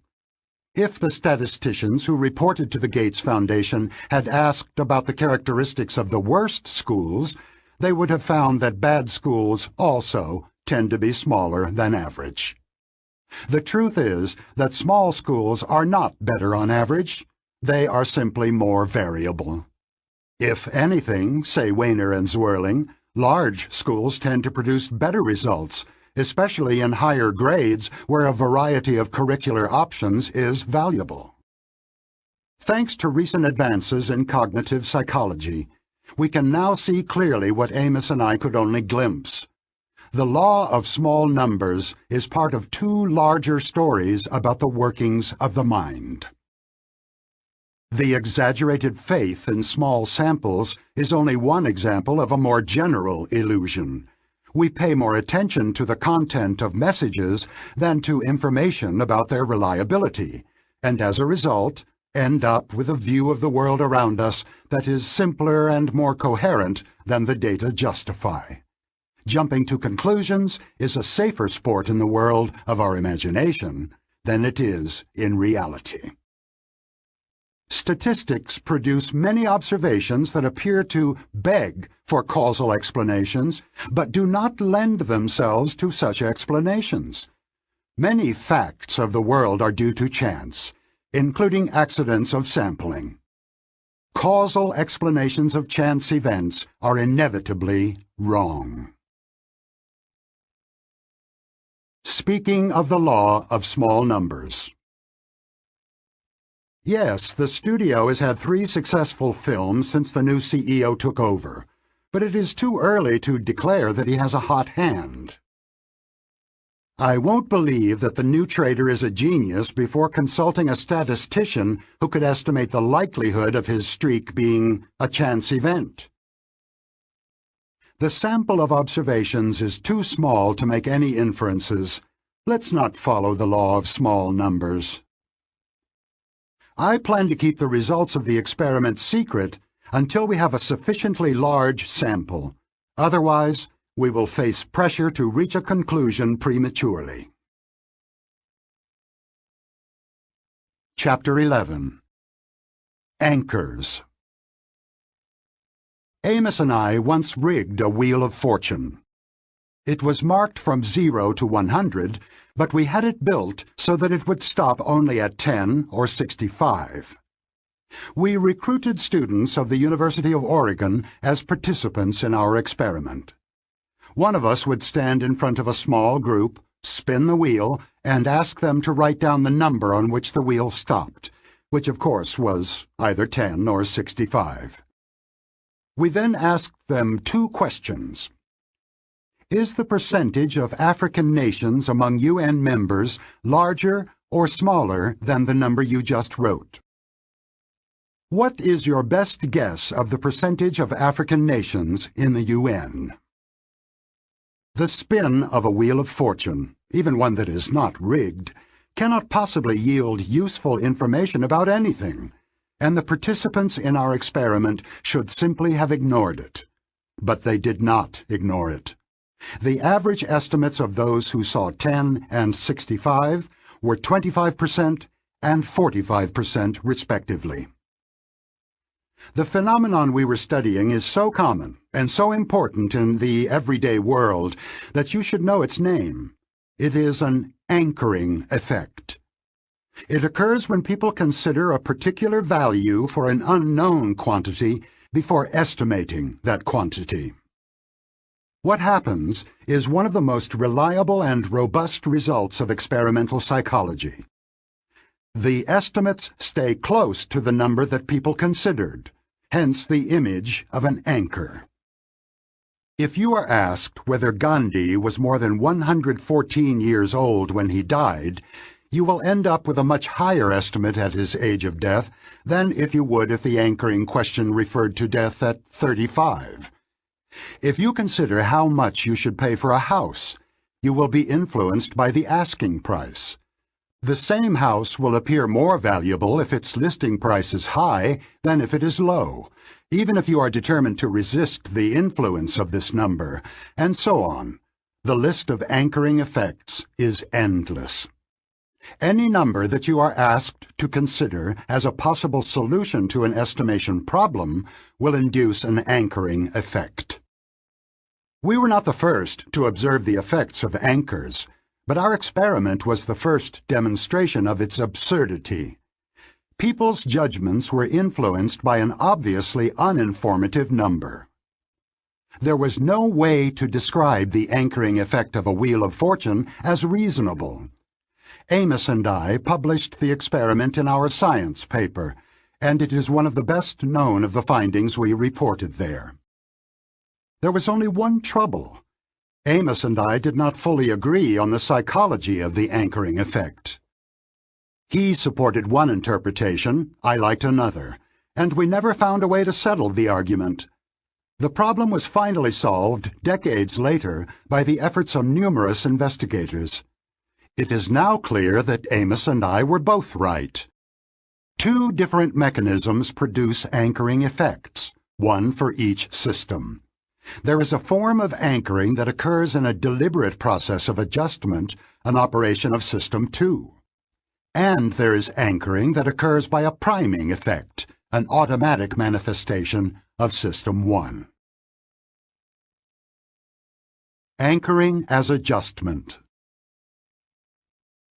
If the statisticians who reported to the Gates Foundation had asked about the characteristics of the worst schools, they would have found that bad schools also tend to be smaller than average. The truth is that small schools are not better on average. They are simply more variable. If anything, say Weiner and Zwirling, large schools tend to produce better results, especially in higher grades where a variety of curricular options is valuable. Thanks to recent advances in cognitive psychology, we can now see clearly what Amos and I could only glimpse. The law of small numbers is part of two larger stories about the workings of the mind. The exaggerated faith in small samples is only one example of a more general illusion. We pay more attention to the content of messages than to information about their reliability, and as a result, end up with a view of the world around us that is simpler and more coherent than the data justify. Jumping to conclusions is a safer sport in the world of our imagination than it is in reality. Statistics produce many observations that appear to beg for causal explanations, but do not lend themselves to such explanations. Many facts of the world are due to chance, including accidents of sampling. Causal explanations of chance events are inevitably wrong. Speaking of the law of small numbers. Yes, the studio has had 3 successful films since the new CEO took over. but it is too early to declare that he has a hot hand. I won't believe that the new trader is a genius before consulting a statistician who could estimate the likelihood of his streak being a chance event. The sample of observations is too small to make any inferences. Let's not follow the law of small numbers. I plan to keep the results of the experiment secret until we have a sufficiently large sample. Otherwise, we will face pressure to reach a conclusion prematurely. Chapter 11. Anchors. Amos and I once rigged a wheel of fortune. It was marked from 0 to 100, but we had it built so that it would stop only at 10 or 65. We recruited students of the University of Oregon as participants in our experiment. One of us would stand in front of a small group, spin the wheel, and ask them to write down the number on which the wheel stopped, which of course was either 10 or 65. We then asked them 2 questions. Is the percentage of African nations among UN members larger or smaller than the number you just wrote? What is your best guess of the percentage of African nations in the UN? The spin of a wheel of fortune, even one that is not rigged, cannot possibly yield useful information about anything, and the participants in our experiment should simply have ignored it. But they did not ignore it. The average estimates of those who saw 10 and 65 were 25% and 45% respectively. The phenomenon we were studying is so common and so important in the everyday world that you should know its name. It is an anchoring effect. It occurs when people consider a particular value for an unknown quantity before estimating that quantity. What happens is one of the most reliable and robust results of experimental psychology. The estimates stay close to the number that people considered, hence the image of an anchor. If you are asked whether Gandhi was more than 114 years old when he died, you will end up with a much higher estimate at his age of death than if you would if the anchoring question referred to death at 35. If you consider how much you should pay for a house, you will be influenced by the asking price. The same house will appear more valuable if its listing price is high than if it is low, even if you are determined to resist the influence of this number, and so on. The list of anchoring effects is endless. Any number that you are asked to consider as a possible solution to an estimation problem will induce an anchoring effect. We were not the first to observe the effects of anchors, but our experiment was the first demonstration of its absurdity. People's judgments were influenced by an obviously uninformative number. There was no way to describe the anchoring effect of a wheel of fortune as reasonable. Amos and I published the experiment in our science paper, and it is one of the best known of the findings we reported there. There was only one trouble. Amos and I did not fully agree on the psychology of the anchoring effect. He supported one interpretation, I liked another, and we never found a way to settle the argument. The problem was finally solved decades later by the efforts of numerous investigators. It is now clear that Amos and I were both right. 2 different mechanisms produce anchoring effects, one for each system. There is a form of anchoring that occurs in a deliberate process of adjustment, an operation of System 2. And there is anchoring that occurs by a priming effect, an automatic manifestation of System 1. Anchoring as adjustment.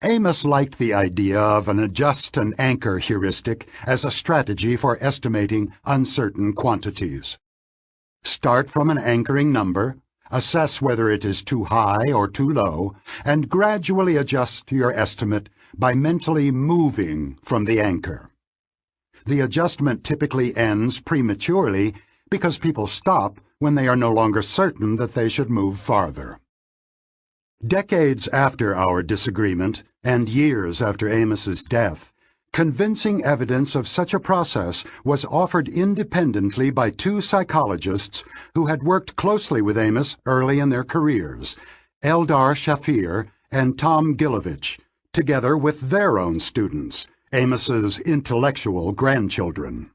Amos liked the idea of an adjust and anchor heuristic as a strategy for estimating uncertain quantities. Start from an anchoring number, assess whether it is too high or too low, and gradually adjust your estimate by mentally moving from the anchor. The adjustment typically ends prematurely because people stop when they are no longer certain that they should move farther. Decades after our disagreement, and years after Amos's death, convincing evidence of such a process was offered independently by two psychologists who had worked closely with Amos early in their careers, Eldar Shafir and Tom Gilovich, together with their own students, Amos's intellectual grandchildren.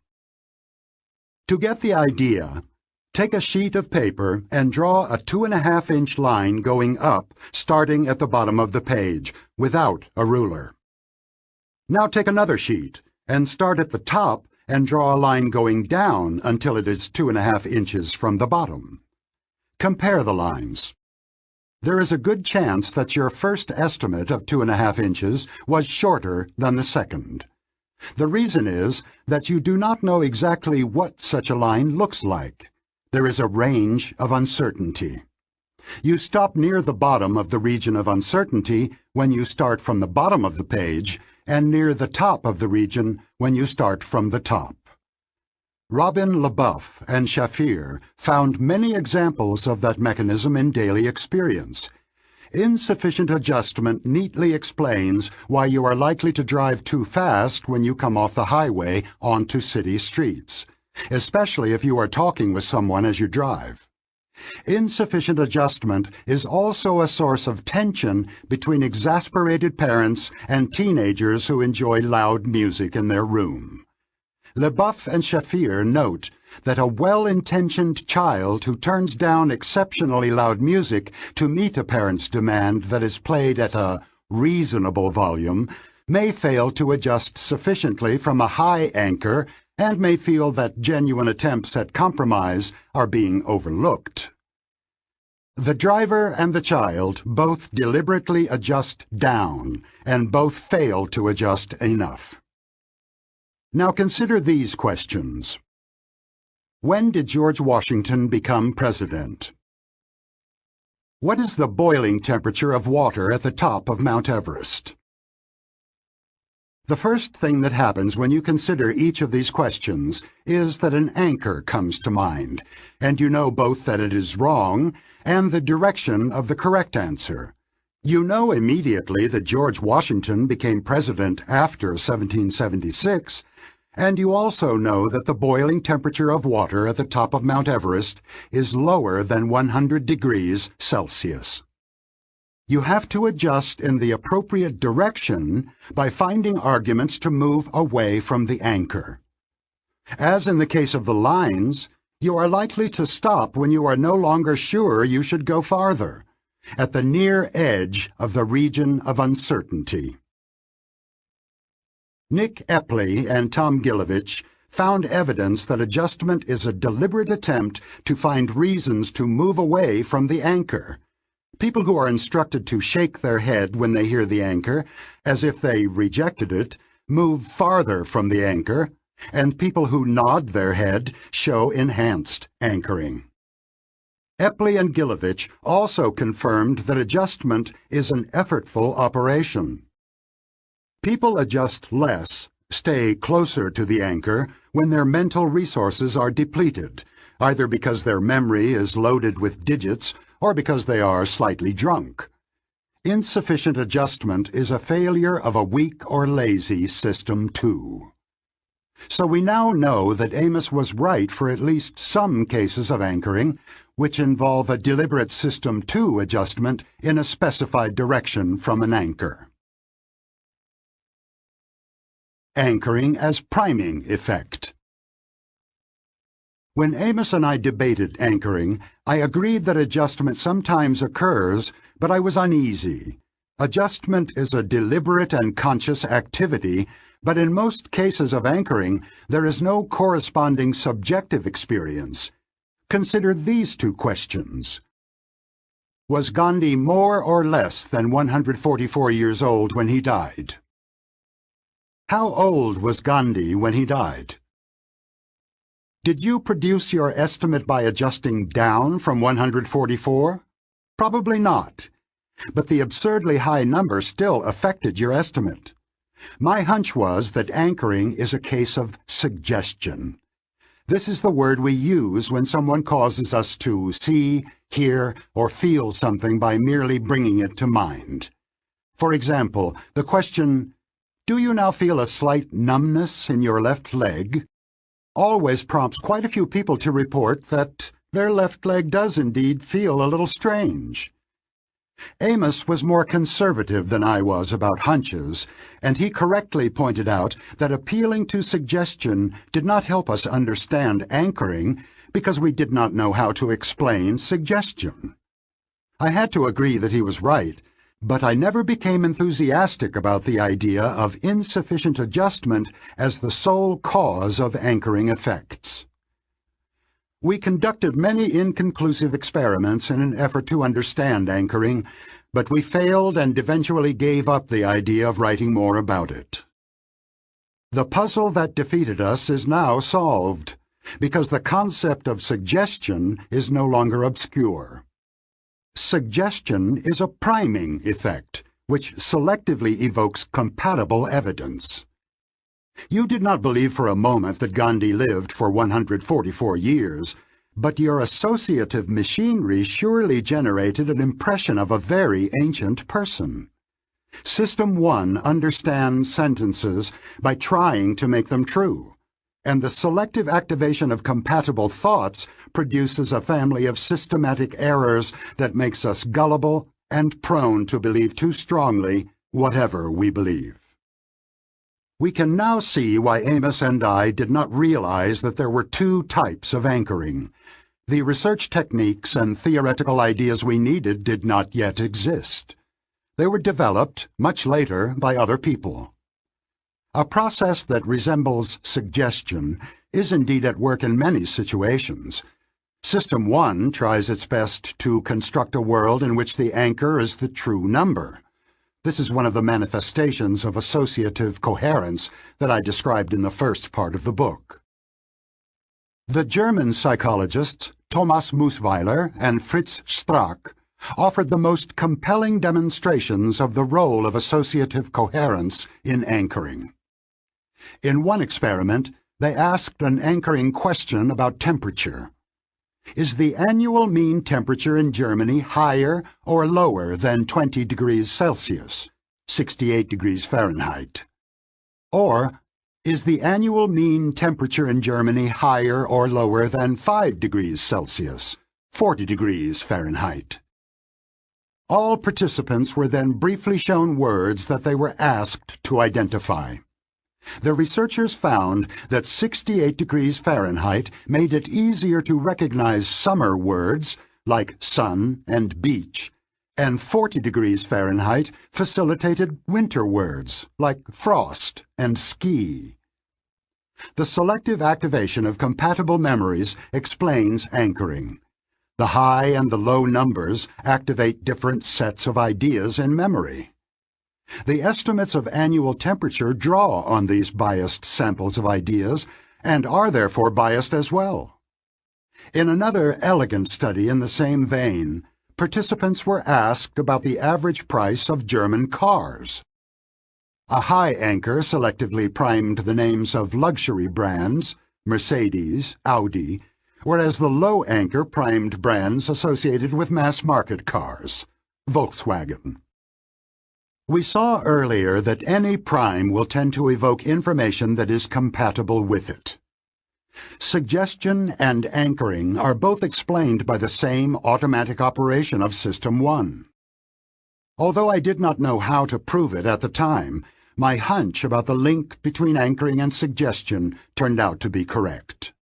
To get the idea, take a sheet of paper and draw a 2.5-inch line going up, starting at the bottom of the page, without a ruler. Now take another sheet and start at the top and draw a line going down until it is 2.5 inches from the bottom. Compare the lines. There is a good chance that your first estimate of 2.5 inches was shorter than the second. The reason is that you do not know exactly what such a line looks like. There is a range of uncertainty. You stop near the bottom of the region of uncertainty when you start from the bottom of the page, and near the top of the region when you start from the top. Robin LaBeouf and Shafir found many examples of that mechanism in daily experience. Insufficient adjustment neatly explains why you are likely to drive too fast when you come off the highway onto city streets, especially if you are talking with someone as you drive. Insufficient adjustment is also a source of tension between exasperated parents and teenagers who enjoy loud music in their room. LaBeouf and Shafir note that a well-intentioned child who turns down exceptionally loud music to meet a parent's demand that is played at a reasonable volume may fail to adjust sufficiently from a high anchor and may feel that genuine attempts at compromise are being overlooked. The driver and the child both deliberately adjust down, and both fail to adjust enough. Now consider these questions. When did George Washington become president? What is the boiling temperature of water at the top of Mount Everest? The first thing that happens when you consider each of these questions is that an anchor comes to mind, and you know both that it is wrong and the direction of the correct answer. You know immediately that George Washington became president after 1776, and you also know that the boiling temperature of water at the top of Mount Everest is lower than 100 degrees Celsius. You have to adjust in the appropriate direction by finding arguments to move away from the anchor. As in the case of the lines, you are likely to stop when you are no longer sure you should go farther, at the near edge of the region of uncertainty. Nick Epley and Tom Gilovich found evidence that adjustment is a deliberate attempt to find reasons to move away from the anchor. People who are instructed to shake their head when they hear the anchor, as if they rejected it, move farther from the anchor, and people who nod their head show enhanced anchoring. Epley and Gilovich also confirmed that adjustment is an effortful operation. People adjust less, stay closer to the anchor, when their mental resources are depleted, either because their memory is loaded with digits or because they are slightly drunk. Insufficient adjustment is a failure of a weak or lazy system too. So we now know that Amos was right for at least some cases of anchoring, which involve a deliberate system 2 adjustment in a specified direction from an anchor. Anchoring as priming effect. When Amos and I debated anchoring, I agreed that adjustment sometimes occurs, but I was uneasy. Adjustment is a deliberate and conscious activity, but in most cases of anchoring, there is no corresponding subjective experience. Consider these two questions. Was Gandhi more or less than 144 years old when he died? How old was Gandhi when he died? Did you produce your estimate by adjusting down from 144? Probably not. But the absurdly high number still affected your estimate. My hunch was that anchoring is a case of suggestion. This is the word we use when someone causes us to see, hear, or feel something by merely bringing it to mind. For example, the question, "Do you now feel a slight numbness in your left leg?" always prompts quite a few people to report that their left leg does indeed feel a little strange. Amos was more conservative than I was about hunches, and he correctly pointed out that appealing to suggestion did not help us understand anchoring because we did not know how to explain suggestion. I had to agree that he was right, but I never became enthusiastic about the idea of insufficient adjustment as the sole cause of anchoring effects. We conducted many inconclusive experiments in an effort to understand anchoring, but we failed and eventually gave up the idea of writing more about it. The puzzle that defeated us is now solved, because the concept of suggestion is no longer obscure. Suggestion is a priming effect, which selectively evokes compatible evidence. You did not believe for a moment that Gandhi lived for 144 years, but your associative machinery surely generated an impression of a very ancient person. System 1 understands sentences by trying to make them true, and the selective activation of compatible thoughts produces a family of systematic errors that makes us gullible and prone to believe too strongly whatever we believe. We can now see why Amos and I did not realize that there were two types of anchoring. The research techniques and theoretical ideas we needed did not yet exist. They were developed much later by other people. A process that resembles suggestion is indeed at work in many situations. System 1 tries its best to construct a world in which the anchor is the true number. This is one of the manifestations of associative coherence that I described in the first part of the book. The German psychologists Thomas Musweiler and Fritz Strack offered the most compelling demonstrations of the role of associative coherence in anchoring. In one experiment, they asked an anchoring question about temperature. Is the annual mean temperature in Germany higher or lower than 20 degrees Celsius, 68 degrees Fahrenheit? Or, is the annual mean temperature in Germany higher or lower than 5 degrees Celsius, 40 degrees Fahrenheit? All participants were then briefly shown words that they were asked to identify. The researchers found that 68 degrees Fahrenheit made it easier to recognize summer words like sun and beach, and 40 degrees Fahrenheit facilitated winter words like frost and ski. The selective activation of compatible memories explains anchoring. The high and the low numbers activate different sets of ideas in memory. The estimates of annual temperature draw on these biased samples of ideas and are therefore biased as well. In another elegant study in the same vein, participants were asked about the average price of German cars. A high anchor selectively primed the names of luxury brands, Mercedes, Audi, whereas the low anchor primed brands associated with mass-market cars, Volkswagen. We saw earlier that any prime will tend to evoke information that is compatible with it. Suggestion and anchoring are both explained by the same automatic operation of System 1. Although I did not know how to prove it at the time, my hunch about the link between anchoring and suggestion turned out to be correct.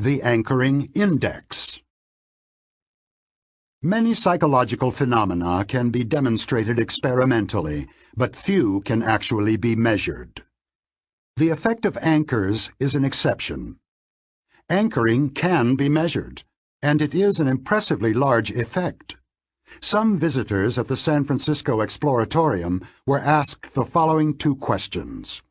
The Anchoring Index. Many psychological phenomena can be demonstrated experimentally, but few can actually be measured. The effect of anchors is an exception. Anchoring can be measured, and it is an impressively large effect. Some visitors at the San Francisco Exploratorium were asked the following two questions.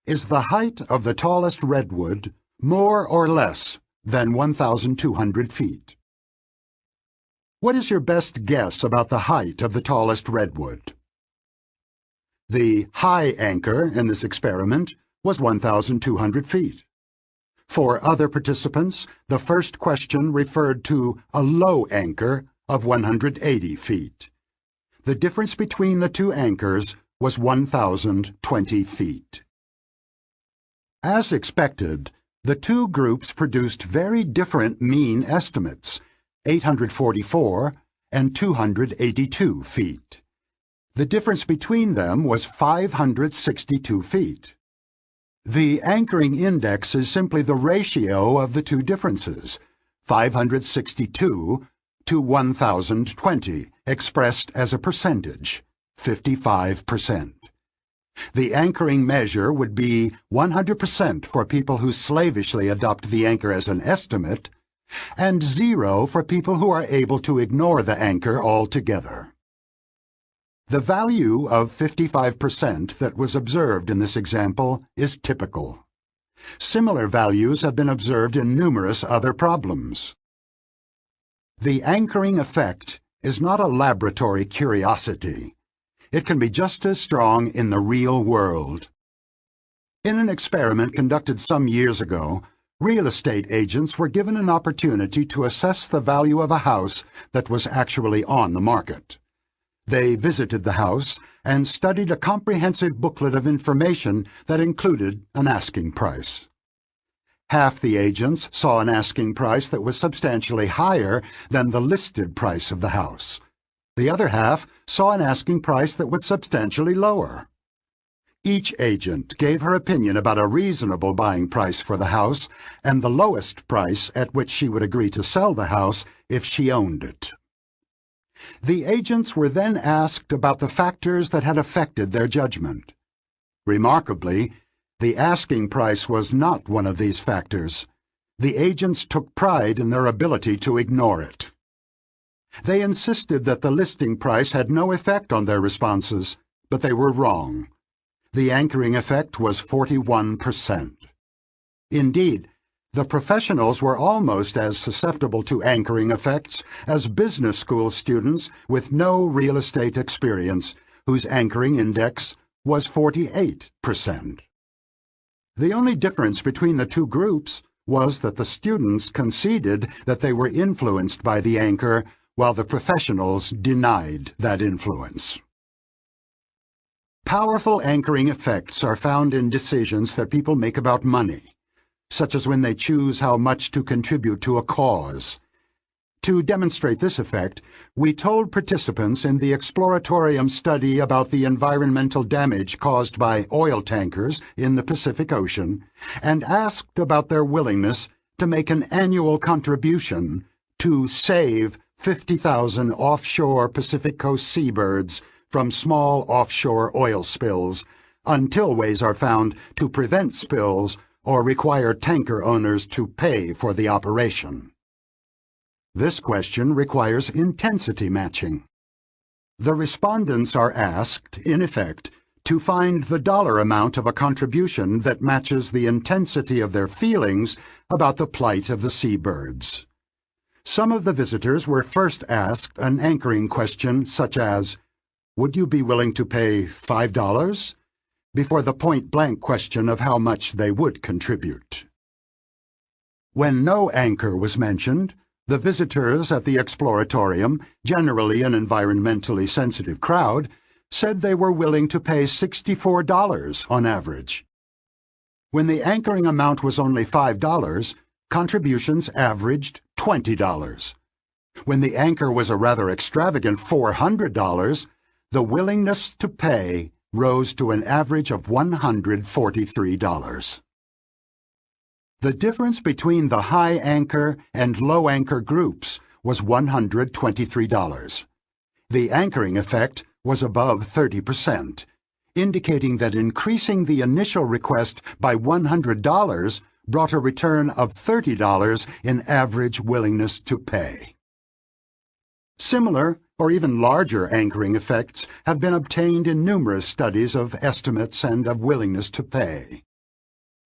Is the height of the tallest redwood more or less than 1,200 feet? What is your best guess about the height of the tallest redwood? The high anchor in this experiment was 1,200 feet. For other participants, the first question referred to a low anchor of 180 feet. The difference between the two anchors was 1,020 feet. As expected, the two groups produced very different mean estimates, 844 and 282 feet. The difference between them was 562 feet. The anchoring index is simply the ratio of the two differences, 562 to 1,020, expressed as a percentage, 55%. The anchoring measure would be 100% for people who slavishly adopt the anchor as an estimate, and 0 for people who are able to ignore the anchor altogether. The value of 55% that was observed in this example is typical. Similar values have been observed in numerous other problems. The anchoring effect is not a laboratory curiosity. It can be just as strong in the real world. In an experiment conducted some years ago, real estate agents were given an opportunity to assess the value of a house that was actually on the market. They visited the house and studied a comprehensive booklet of information that included an asking price. Half the agents saw an asking price that was substantially higher than the listed price of the house. The other half saw an asking price that was substantially lower. Each agent gave her opinion about a reasonable buying price for the house and the lowest price at which she would agree to sell the house if she owned it. The agents were then asked about the factors that had affected their judgment. Remarkably, the asking price was not one of these factors. The agents took pride in their ability to ignore it. They insisted that the listing price had no effect on their responses, but they were wrong. The anchoring effect was 41%. Indeed, the professionals were almost as susceptible to anchoring effects as business school students with no real estate experience, whose anchoring index was 48%. The only difference between the two groups was that the students conceded that they were influenced by the anchor, while the professionals denied that influence. Powerful anchoring effects are found in decisions that people make about money, such as when they choose how much to contribute to a cause. To demonstrate this effect, we told participants in the exploratorium study about the environmental damage caused by oil tankers in the Pacific Ocean and asked about their willingness to make an annual contribution to save 50,000 offshore Pacific Coast seabirds from small offshore oil spills until ways are found to prevent spills or require tanker owners to pay for the operation. This question requires intensity matching. The respondents are asked, in effect, to find the dollar amount of a contribution that matches the intensity of their feelings about the plight of the seabirds. Some of the visitors were first asked an anchoring question such as, "Would you be willing to pay $5?" before the point-blank question of how much they would contribute. When no anchor was mentioned, the visitors at the exploratorium, generally an environmentally sensitive crowd, said they were willing to pay $64 on average. When the anchoring amount was only $5, contributions averaged $20. When the anchor was a rather extravagant $400, the willingness to pay rose to an average of $143. The difference between the high anchor and low anchor groups was $123. The anchoring effect was above 30%, indicating that increasing the initial request by $100 brought a return of $30 in average willingness to pay. Similar, or even larger anchoring effects have been obtained in numerous studies of estimates and of willingness to pay.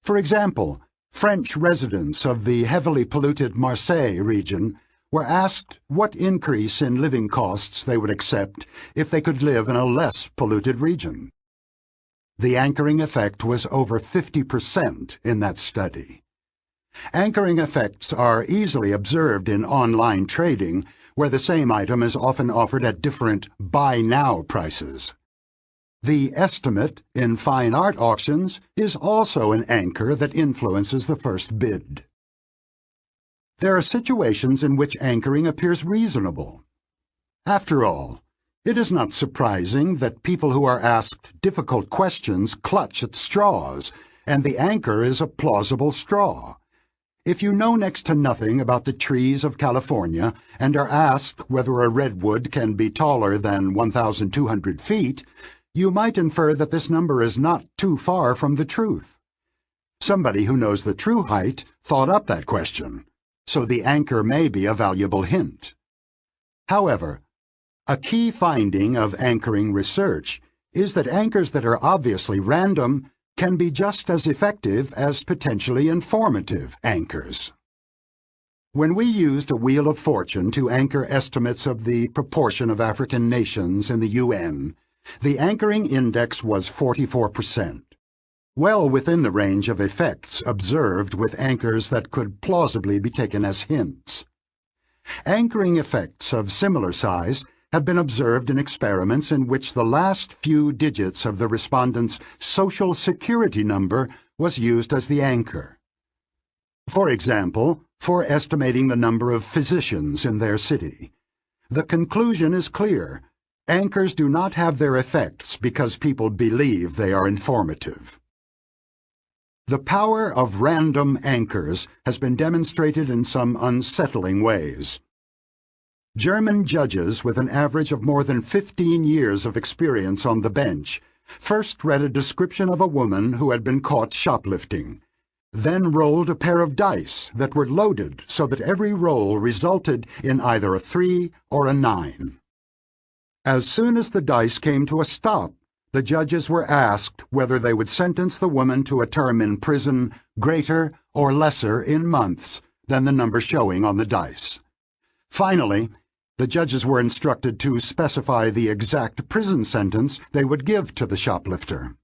For example, French residents of the heavily polluted Marseille region were asked what increase in living costs they would accept if they could live in a less polluted region. The anchoring effect was over 50% in that study. Anchoring effects are easily observed in online trading, where the same item is often offered at different buy now prices. The estimate in fine art auctions is also an anchor that influences the first bid. There are situations in which anchoring appears reasonable. After all, it is not surprising that people who are asked difficult questions clutch at straws, and the anchor is a plausible straw. If you know next to nothing about the trees of California and are asked whether a redwood can be taller than 1,200 feet, you might infer that this number is not too far from the truth. Somebody who knows the true height thought up that question, so the anchor may be a valuable hint. However, a key finding of anchoring research is that anchors that are obviously random can be just as effective as potentially informative anchors. When we used a wheel of fortune to anchor estimates of the proportion of African nations in the UN, the anchoring index was 44%, well within the range of effects observed with anchors that could plausibly be taken as hints. Anchoring effects of similar size have been observed in experiments in which the last few digits of the respondent's Social Security number was used as the anchor. For example, for estimating the number of physicians in their city. The conclusion is clear. Anchors do not have their effects because people believe they are informative. The power of random anchors has been demonstrated in some unsettling ways. German judges with an average of more than 15 years of experience on the bench first read a description of a woman who had been caught shoplifting, then rolled a pair of dice that were loaded so that every roll resulted in either a 3 or a 9. As soon as the dice came to a stop, the judges were asked whether they would sentence the woman to a term in prison greater or lesser in months than the number showing on the dice. Finally, the judges were instructed to specify the exact prison sentence they would give to the shoplifter.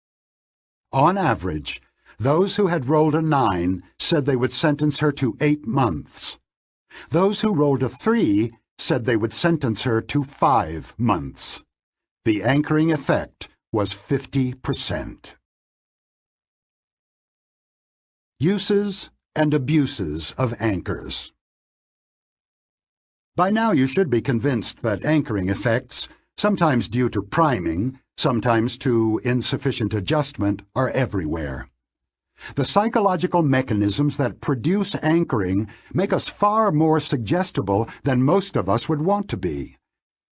On average, those who had rolled a 9 said they would sentence her to 8 months. Those who rolled a 3 said they would sentence her to 5 months. The anchoring effect was 50%. Uses and abuses of anchors. By now you should be convinced that anchoring effects, sometimes due to priming, sometimes to insufficient adjustment, are everywhere. The psychological mechanisms that produce anchoring make us far more suggestible than most of us would want to be.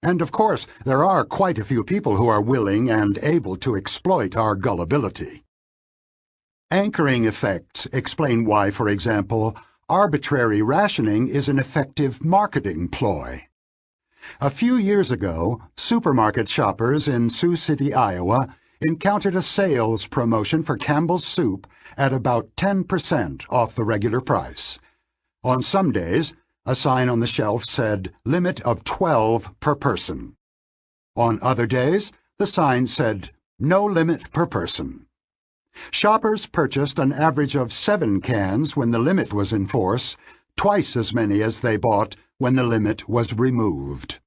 And of course, there are quite a few people who are willing and able to exploit our gullibility. Anchoring effects explain why, for example, arbitrary rationing is an effective marketing ploy. A few years ago, supermarket shoppers in Sioux City, Iowa, encountered a sales promotion for Campbell's soup at about 10% off the regular price. On some days, a sign on the shelf said, "Limit of 12 per person." On other days, the sign said, "No limit per person." Shoppers purchased an average of 7 cans when the limit was in force, twice as many as they bought when the limit was removed.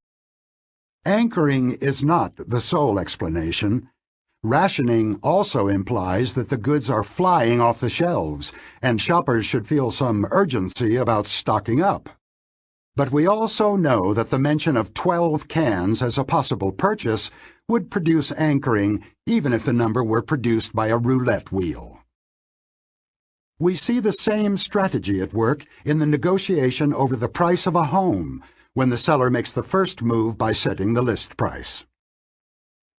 Anchoring is not the sole explanation. Rationing also implies that the goods are flying off the shelves, and shoppers should feel some urgency about stocking up. But we also know that the mention of 12 cans as a possible purchase would produce anchoring even if the number were produced by a roulette wheel. We see the same strategy at work in the negotiation over the price of a home when the seller makes the first move by setting the list price.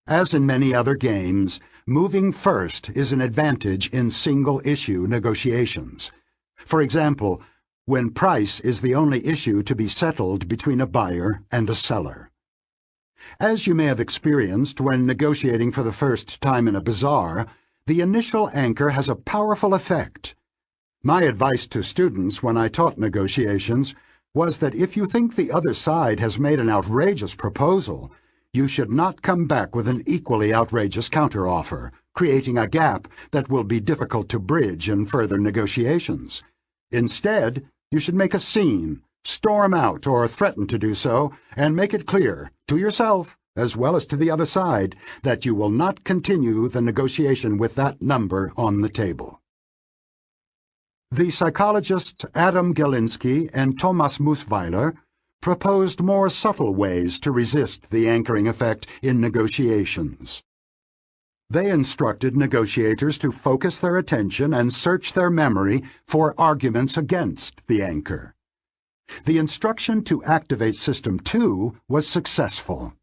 As in many other games, moving first is an advantage in single-issue negotiations. For example, when price is the only issue to be settled between a buyer and a seller. As you may have experienced when negotiating for the first time in a bazaar, the initial anchor has a powerful effect. My advice to students when I taught negotiations was that if you think the other side has made an outrageous proposal, you should not come back with an equally outrageous counteroffer, creating a gap that will be difficult to bridge in further negotiations. Instead, you should make a scene, storm out or threaten to do so, and make it clear, to yourself as well as to the other side, that you will not continue the negotiation with that number on the table. The psychologists Adam Galinsky and Thomas Musweiler proposed more subtle ways to resist the anchoring effect in negotiations. They instructed negotiators to focus their attention and search their memory for arguments against the anchor. The instruction to activate System 2 was successful.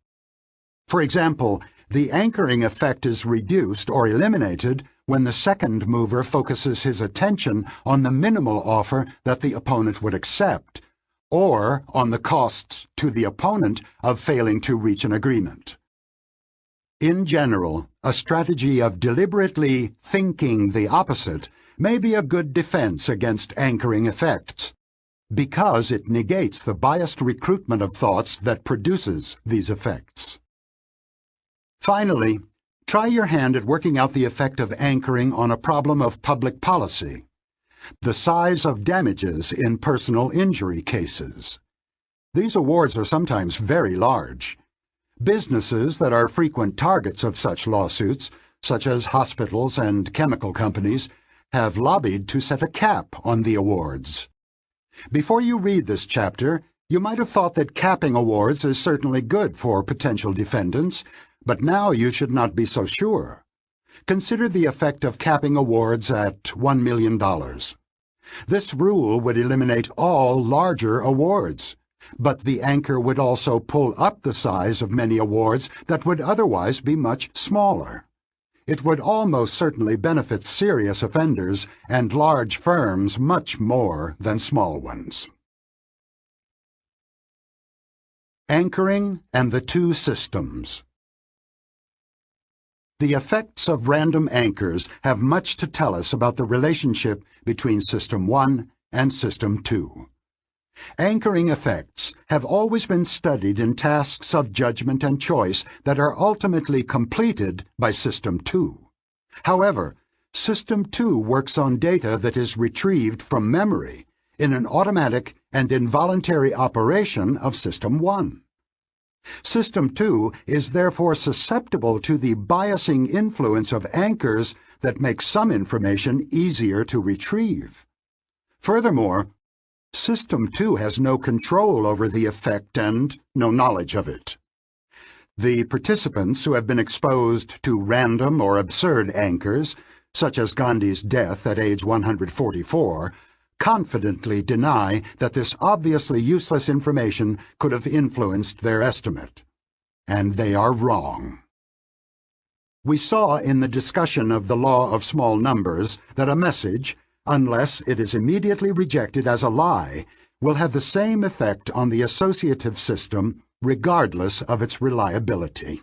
For example, the anchoring effect is reduced or eliminated when the second mover focuses his attention on the minimal offer that the opponent would accept, or on the costs to the opponent of failing to reach an agreement. In general, a strategy of deliberately thinking the opposite may be a good defense against anchoring effects, because it negates the biased recruitment of thoughts that produces these effects. Finally, try your hand at working out the effect of anchoring on a problem of public policy, the size of damages in personal injury cases. These awards are sometimes very large. Businesses that are frequent targets of such lawsuits, such as hospitals and chemical companies, have lobbied to set a cap on the awards. Before you read this chapter, you might have thought that capping awards is certainly good for potential defendants, but now you should not be so sure. Consider the effect of capping awards at $1 million. This rule would eliminate all larger awards, but the anchor would also pull up the size of many awards that would otherwise be much smaller. It would almost certainly benefit serious offenders and large firms much more than small ones. Anchoring and the two systems. The effects of random anchors have much to tell us about the relationship between System 1 and System 2. Anchoring effects have always been studied in tasks of judgment and choice that are ultimately completed by System 2. However, System 2 works on data that is retrieved from memory in an automatic and involuntary operation of System 1. System 2 is therefore susceptible to the biasing influence of anchors that make some information easier to retrieve. Furthermore, System 2 has no control over the effect and no knowledge of it. The participants who have been exposed to random or absurd anchors, such as Gandhi's death at age 144, confidently deny that this obviously useless information could have influenced their estimate. And they are wrong. We saw in the discussion of the law of small numbers that a message, unless it is immediately rejected as a lie, will have the same effect on the associative system regardless of its reliability.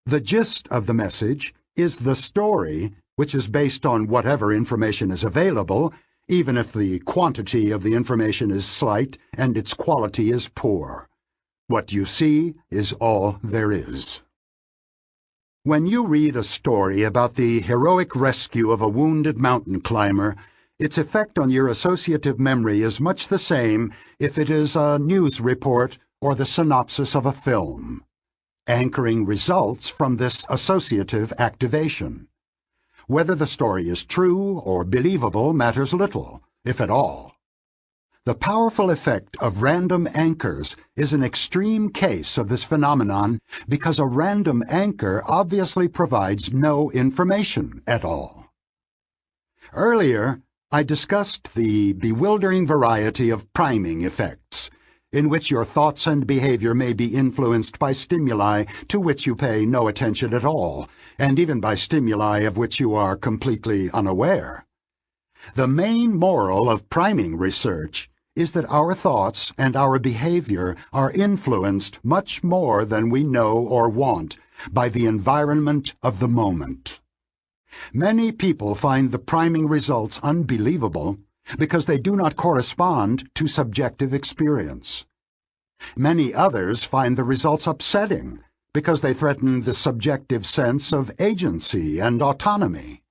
The gist of the message is the story, which is based on whatever information is available, even if the quantity of the information is slight and its quality is poor. What you see is all there is. When you read a story about the heroic rescue of a wounded mountain climber, its effect on your associative memory is much the same if it is a news report or the synopsis of a film. Anchoring results from this associative activation. Whether the story is true or believable matters little, if at all. The powerful effect of random anchors is an extreme case of this phenomenon because a random anchor obviously provides no information at all. Earlier, I discussed the bewildering variety of priming effects, in which your thoughts and behavior may be influenced by stimuli to which you pay no attention at all, and even by stimuli of which you are completely unaware. The main moral of priming research is that our thoughts and our behavior are influenced much more than we know or want by the environment of the moment. Many people find the priming results unbelievable because they do not correspond to subjective experience. Many others find the results upsetting because they threaten the subjective sense of agency and autonomy.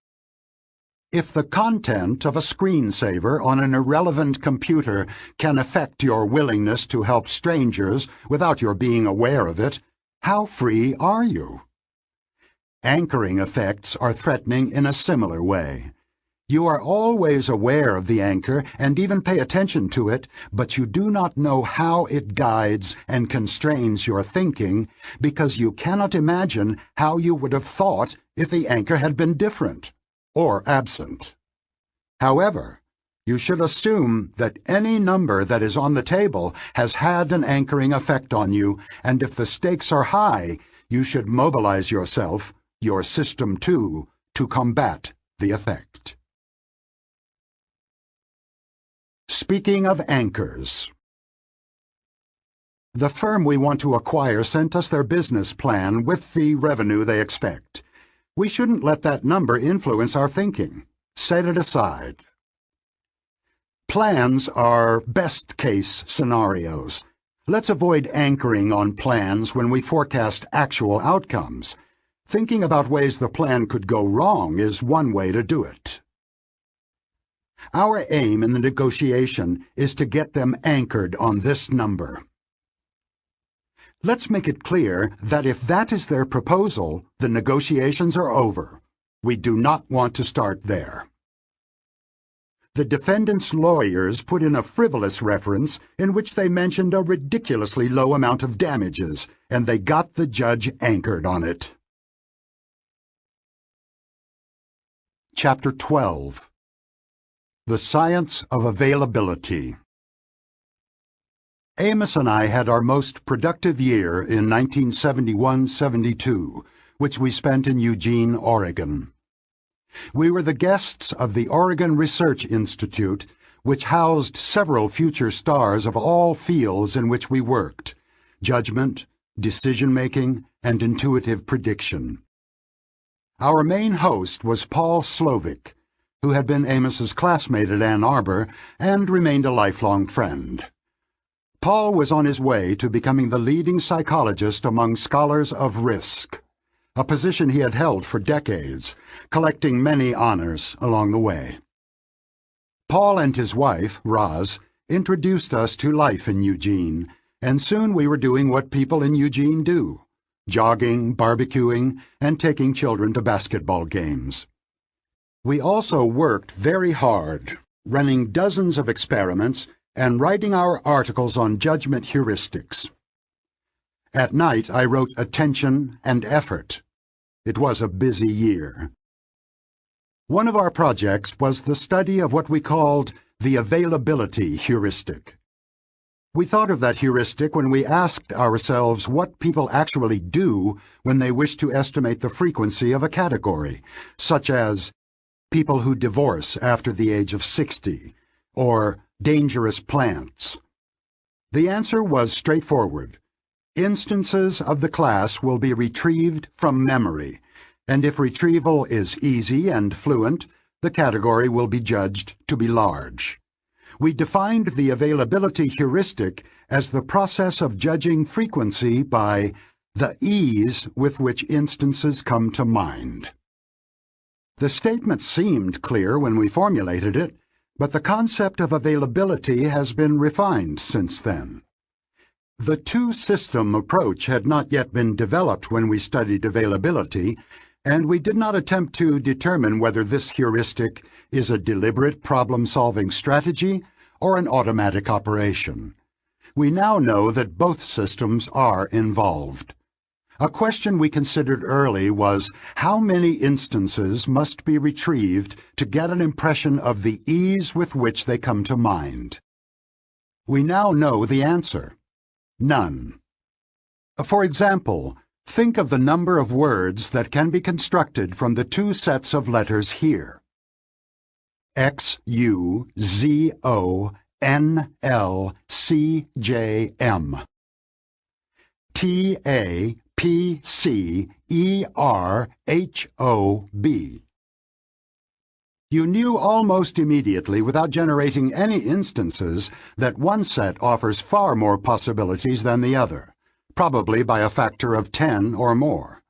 If the content of a screensaver on an irrelevant computer can affect your willingness to help strangers without your being aware of it, how free are you? Anchoring effects are threatening in a similar way. You are always aware of the anchor and even pay attention to it, but you do not know how it guides and constrains your thinking because you cannot imagine how you would have thought if the anchor had been different or absent. However, you should assume that any number that is on the table has had an anchoring effect on you, and if the stakes are high, you should mobilize yourself, your system too, to combat the effect. Speaking of anchors, the firm we want to acquire sent us their business plan with the revenue they expect. We shouldn't let that number influence our thinking. Set it aside. Plans are best-case scenarios. Let's avoid anchoring on plans when we forecast actual outcomes. Thinking about ways the plan could go wrong is one way to do it. Our aim in the negotiation is to get them anchored on this number. Let's make it clear that if that is their proposal, the negotiations are over. We do not want to start there. The defendant's lawyers put in a frivolous reference in which they mentioned a ridiculously low amount of damages, and they got the judge anchored on it. Chapter 12. The Science of Availability. Amos and I had our most productive year in 1971-72, which we spent in Eugene, Oregon. We were the guests of the Oregon Research Institute, which housed several future stars of all fields in which we worked: judgment, decision-making, and intuitive prediction. Our main host was Paul Slovic, who had been Amos's classmate at Ann Arbor and remained a lifelong friend. Paul was on his way to becoming the leading psychologist among scholars of risk, a position he had held for decades, collecting many honors along the way. Paul and his wife, Roz, introduced us to life in Eugene, and soon we were doing what people in Eugene do: jogging, barbecuing, and taking children to basketball games. We also worked very hard, running dozens of experiments and writing our articles on judgment heuristics. At night, I wrote Attention and Effort. It was a busy year. One of our projects was the study of what we called the availability heuristic. We thought of that heuristic when we asked ourselves what people actually do when they wish to estimate the frequency of a category, such as people who divorce after the age of 60, or dangerous plants. The answer was straightforward. Instances of the class will be retrieved from memory, and if retrieval is easy and fluent, the category will be judged to be large. We defined the availability heuristic as the process of judging frequency by the ease with which instances come to mind. The statement seemed clear when we formulated it, but the concept of availability has been refined since then. The two-system approach had not yet been developed when we studied availability, and we did not attempt to determine whether this heuristic is a deliberate problem-solving strategy or an automatic operation. We now know that both systems are involved. A question we considered early was how many instances must be retrieved to get an impression of the ease with which they come to mind. We now know the answer: none. For example, think of the number of words that can be constructed from the two sets of letters here: XUZONLCJM, TAPCERHOB. You knew almost immediately, without generating any instances, that one set offers far more possibilities than the other. probably by a factor of 10 or more.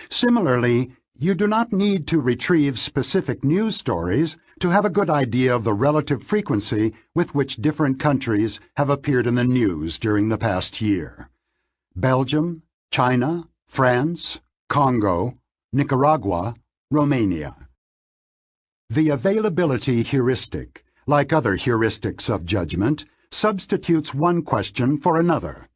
Similarly, you do not need to retrieve specific news stories to have a good idea of the relative frequency with which different countries have appeared in the news during the past year. Belgium, China, France, Congo, Nicaragua, Romania. The availability heuristic, like other heuristics of judgment, substitutes one question for another.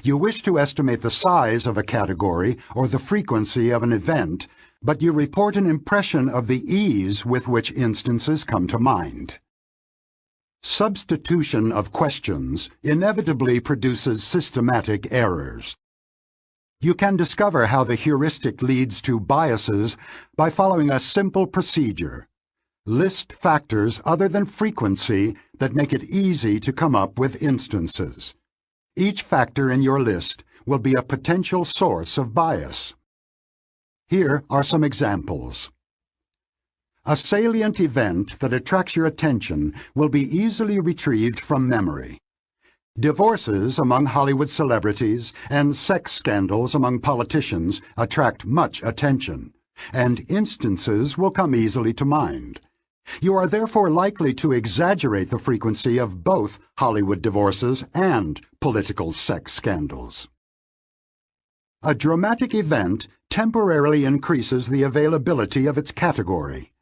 You wish to estimate the size of a category or the frequency of an event, but you report an impression of the ease with which instances come to mind. Substitution of questions inevitably produces systematic errors. You can discover how the heuristic leads to biases by following a simple procedure. List factors other than frequency that make it easy to come up with instances. Each factor in your list will be a potential source of bias. Here are some examples. A salient event that attracts your attention will be easily retrieved from memory. Divorces among Hollywood celebrities and sex scandals among politicians attract much attention, and instances will come easily to mind. You are therefore likely to exaggerate the frequency of both Hollywood divorces and political sex scandals. A dramatic event temporarily increases the availability of its category.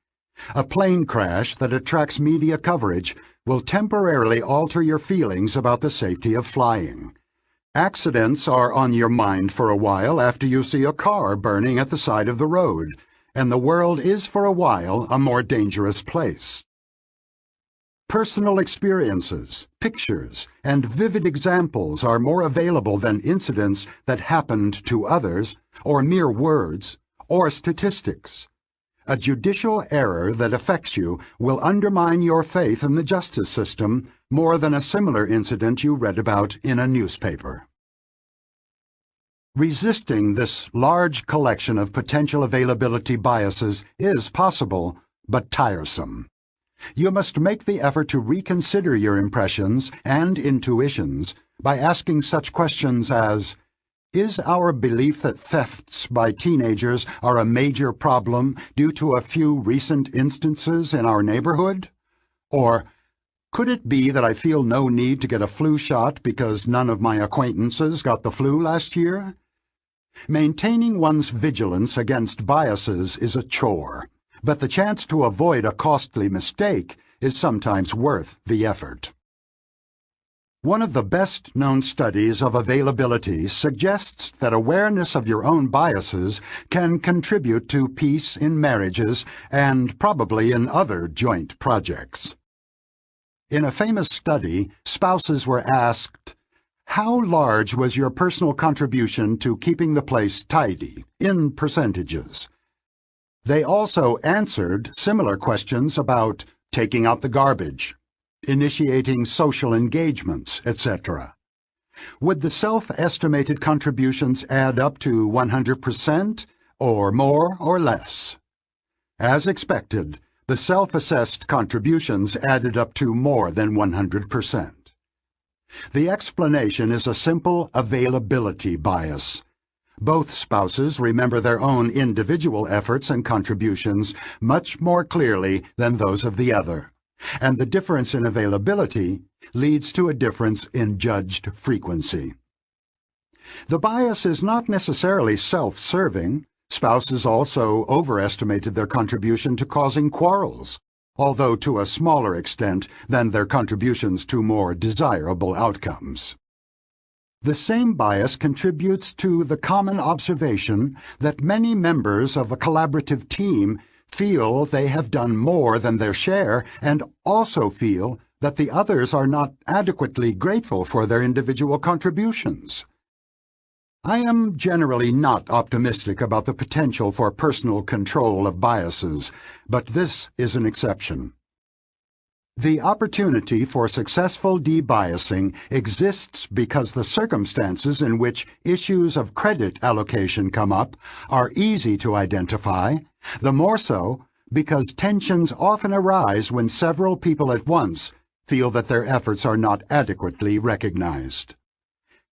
A plane crash that attracts media coverage will temporarily alter your feelings about the safety of flying. Accidents are on your mind for a while after you see a car burning at the side of the road, and the world is for a while a more dangerous place. Personal experiences, pictures, and vivid examples are more available than incidents that happened to others, or mere words, or statistics. A judicial error that affects you will undermine your faith in the justice system more than a similar incident you read about in a newspaper. Resisting this large collection of potential availability biases is possible, but tiresome. You must make the effort to reconsider your impressions and intuitions by asking such questions as, is our belief that thefts by teenagers are a major problem due to a few recent instances in our neighborhood? Or, could it be that I feel no need to get a flu shot because none of my acquaintances got the flu last year? Maintaining one's vigilance against biases is a chore, but the chance to avoid a costly mistake is sometimes worth the effort. One of the best-known studies of availability suggests that awareness of your own biases can contribute to peace in marriages and probably in other joint projects. In a famous study, spouses were asked, how large was your personal contribution to keeping the place tidy, in percentages? They also answered similar questions about taking out the garbage, initiating social engagements, etc. Would the self-estimated contributions add up to 100%, or more or less? As expected, the self-assessed contributions added up to more than 100%. The explanation is a simple availability bias. Both spouses remember their own individual efforts and contributions much more clearly than those of the other, and the difference in availability leads to a difference in judged frequency. The bias is not necessarily self-serving. Spouses also overestimated their contribution to causing quarrels, although to a smaller extent than their contributions to more desirable outcomes. The same bias contributes to the common observation that many members of a collaborative team feel they have done more than their share and also feel that the others are not adequately grateful for their individual contributions. I am generally not optimistic about the potential for personal control of biases, but this is an exception. The opportunity for successful debiasing exists because the circumstances in which issues of credit allocation come up are easy to identify, the more so because tensions often arise when several people at once feel that their efforts are not adequately recognized.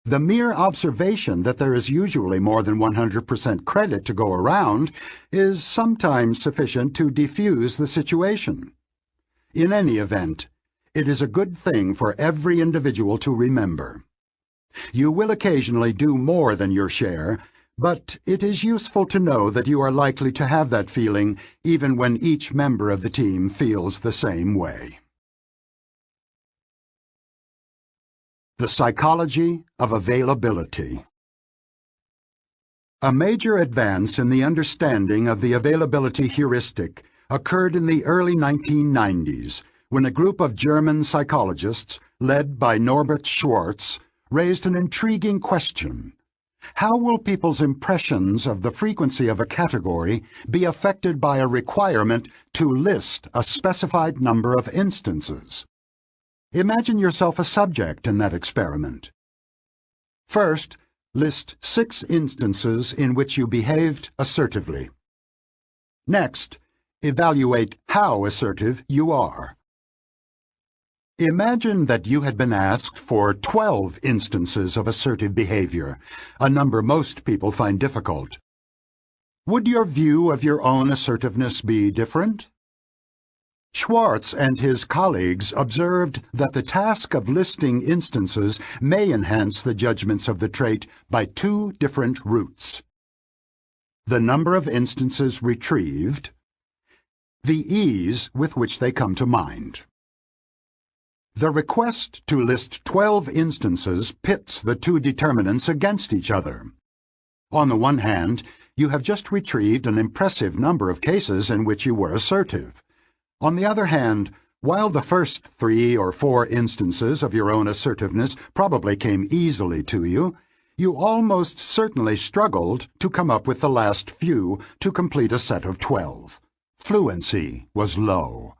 The mere observation that there is usually more than 100% credit to go around is sometimes sufficient to defuse the situation. In any event, it is a good thing for every individual to remember. You will occasionally do more than your share, but it is useful to know that you are likely to have that feeling even when each member of the team feels the same way. The psychology of availability. A major advance in the understanding of the availability heuristic occurred in the early 1990s when a group of German psychologists, led by Norbert Schwarz, raised an intriguing question. How will people's impressions of the frequency of a category be affected by a requirement to list a specified number of instances? Imagine yourself a subject in that experiment. First, list 6 instances in which you behaved assertively. Next, evaluate how assertive you are. Imagine that you had been asked for 12 instances of assertive behavior, a number most people find difficult. Would your view of your own assertiveness be different? Schwarz and his colleagues observed that the task of listing instances may enhance the judgments of the trait by 2 different routes: the number of instances retrieved, the ease with which they come to mind. The request to list 12 instances pits the 2 determinants against each other. On the one hand, you have just retrieved an impressive number of cases in which you were assertive. On the other hand, while the first 3 or 4 instances of your own assertiveness probably came easily to you, you almost certainly struggled to come up with the last few to complete a set of 12. Fluency was low.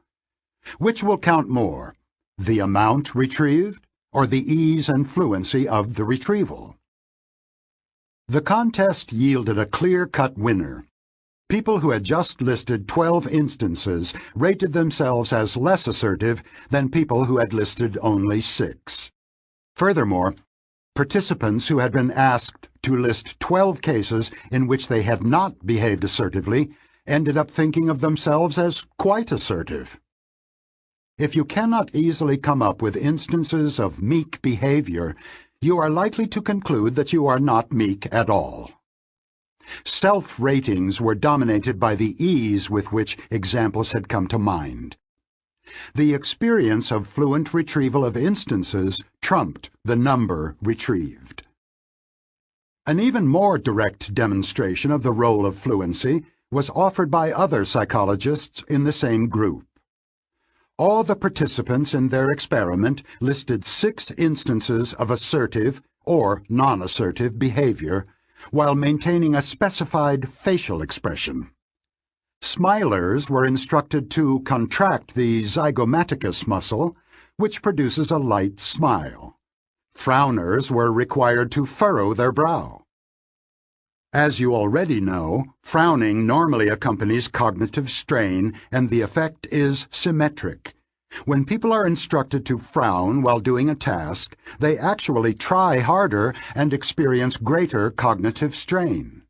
Which will count more, the amount retrieved or the ease and fluency of the retrieval? The contest yielded a clear-cut winner. People who had just listed 12 instances rated themselves as less assertive than people who had listed only 6. Furthermore, participants who had been asked to list 12 cases in which they had not behaved assertively ended up thinking of themselves as quite assertive. If you cannot easily come up with instances of meek behavior, you are likely to conclude that you are not meek at all. Self-ratings were dominated by the ease with which examples had come to mind. The experience of fluent retrieval of instances trumped the number retrieved. An even more direct demonstration of the role of fluency was offered by other psychologists in the same group. All the participants in their experiment listed 6 instances of assertive or non-assertive behavior, while maintaining a specified facial expression. Smilers were instructed to contract the zygomaticus muscle, which produces a light smile. Frowners were required to furrow their brow. As you already know, frowning normally accompanies cognitive strain, and the effect is symmetric. When people are instructed to frown while doing a task, they actually try harder and experience greater cognitive strain.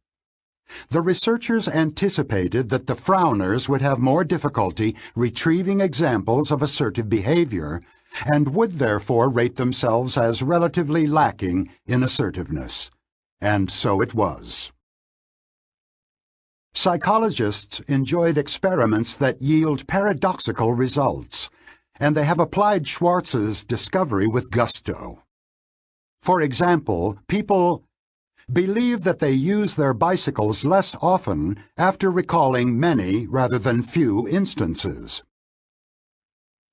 The researchers anticipated that the frowners would have more difficulty retrieving examples of assertive behavior and would therefore rate themselves as relatively lacking in assertiveness. And so it was. Psychologists enjoyed experiments that yield paradoxical results, and they have applied Schwarz's discovery with gusto. For example, people believe that they use their bicycles less often after recalling many rather than few instances,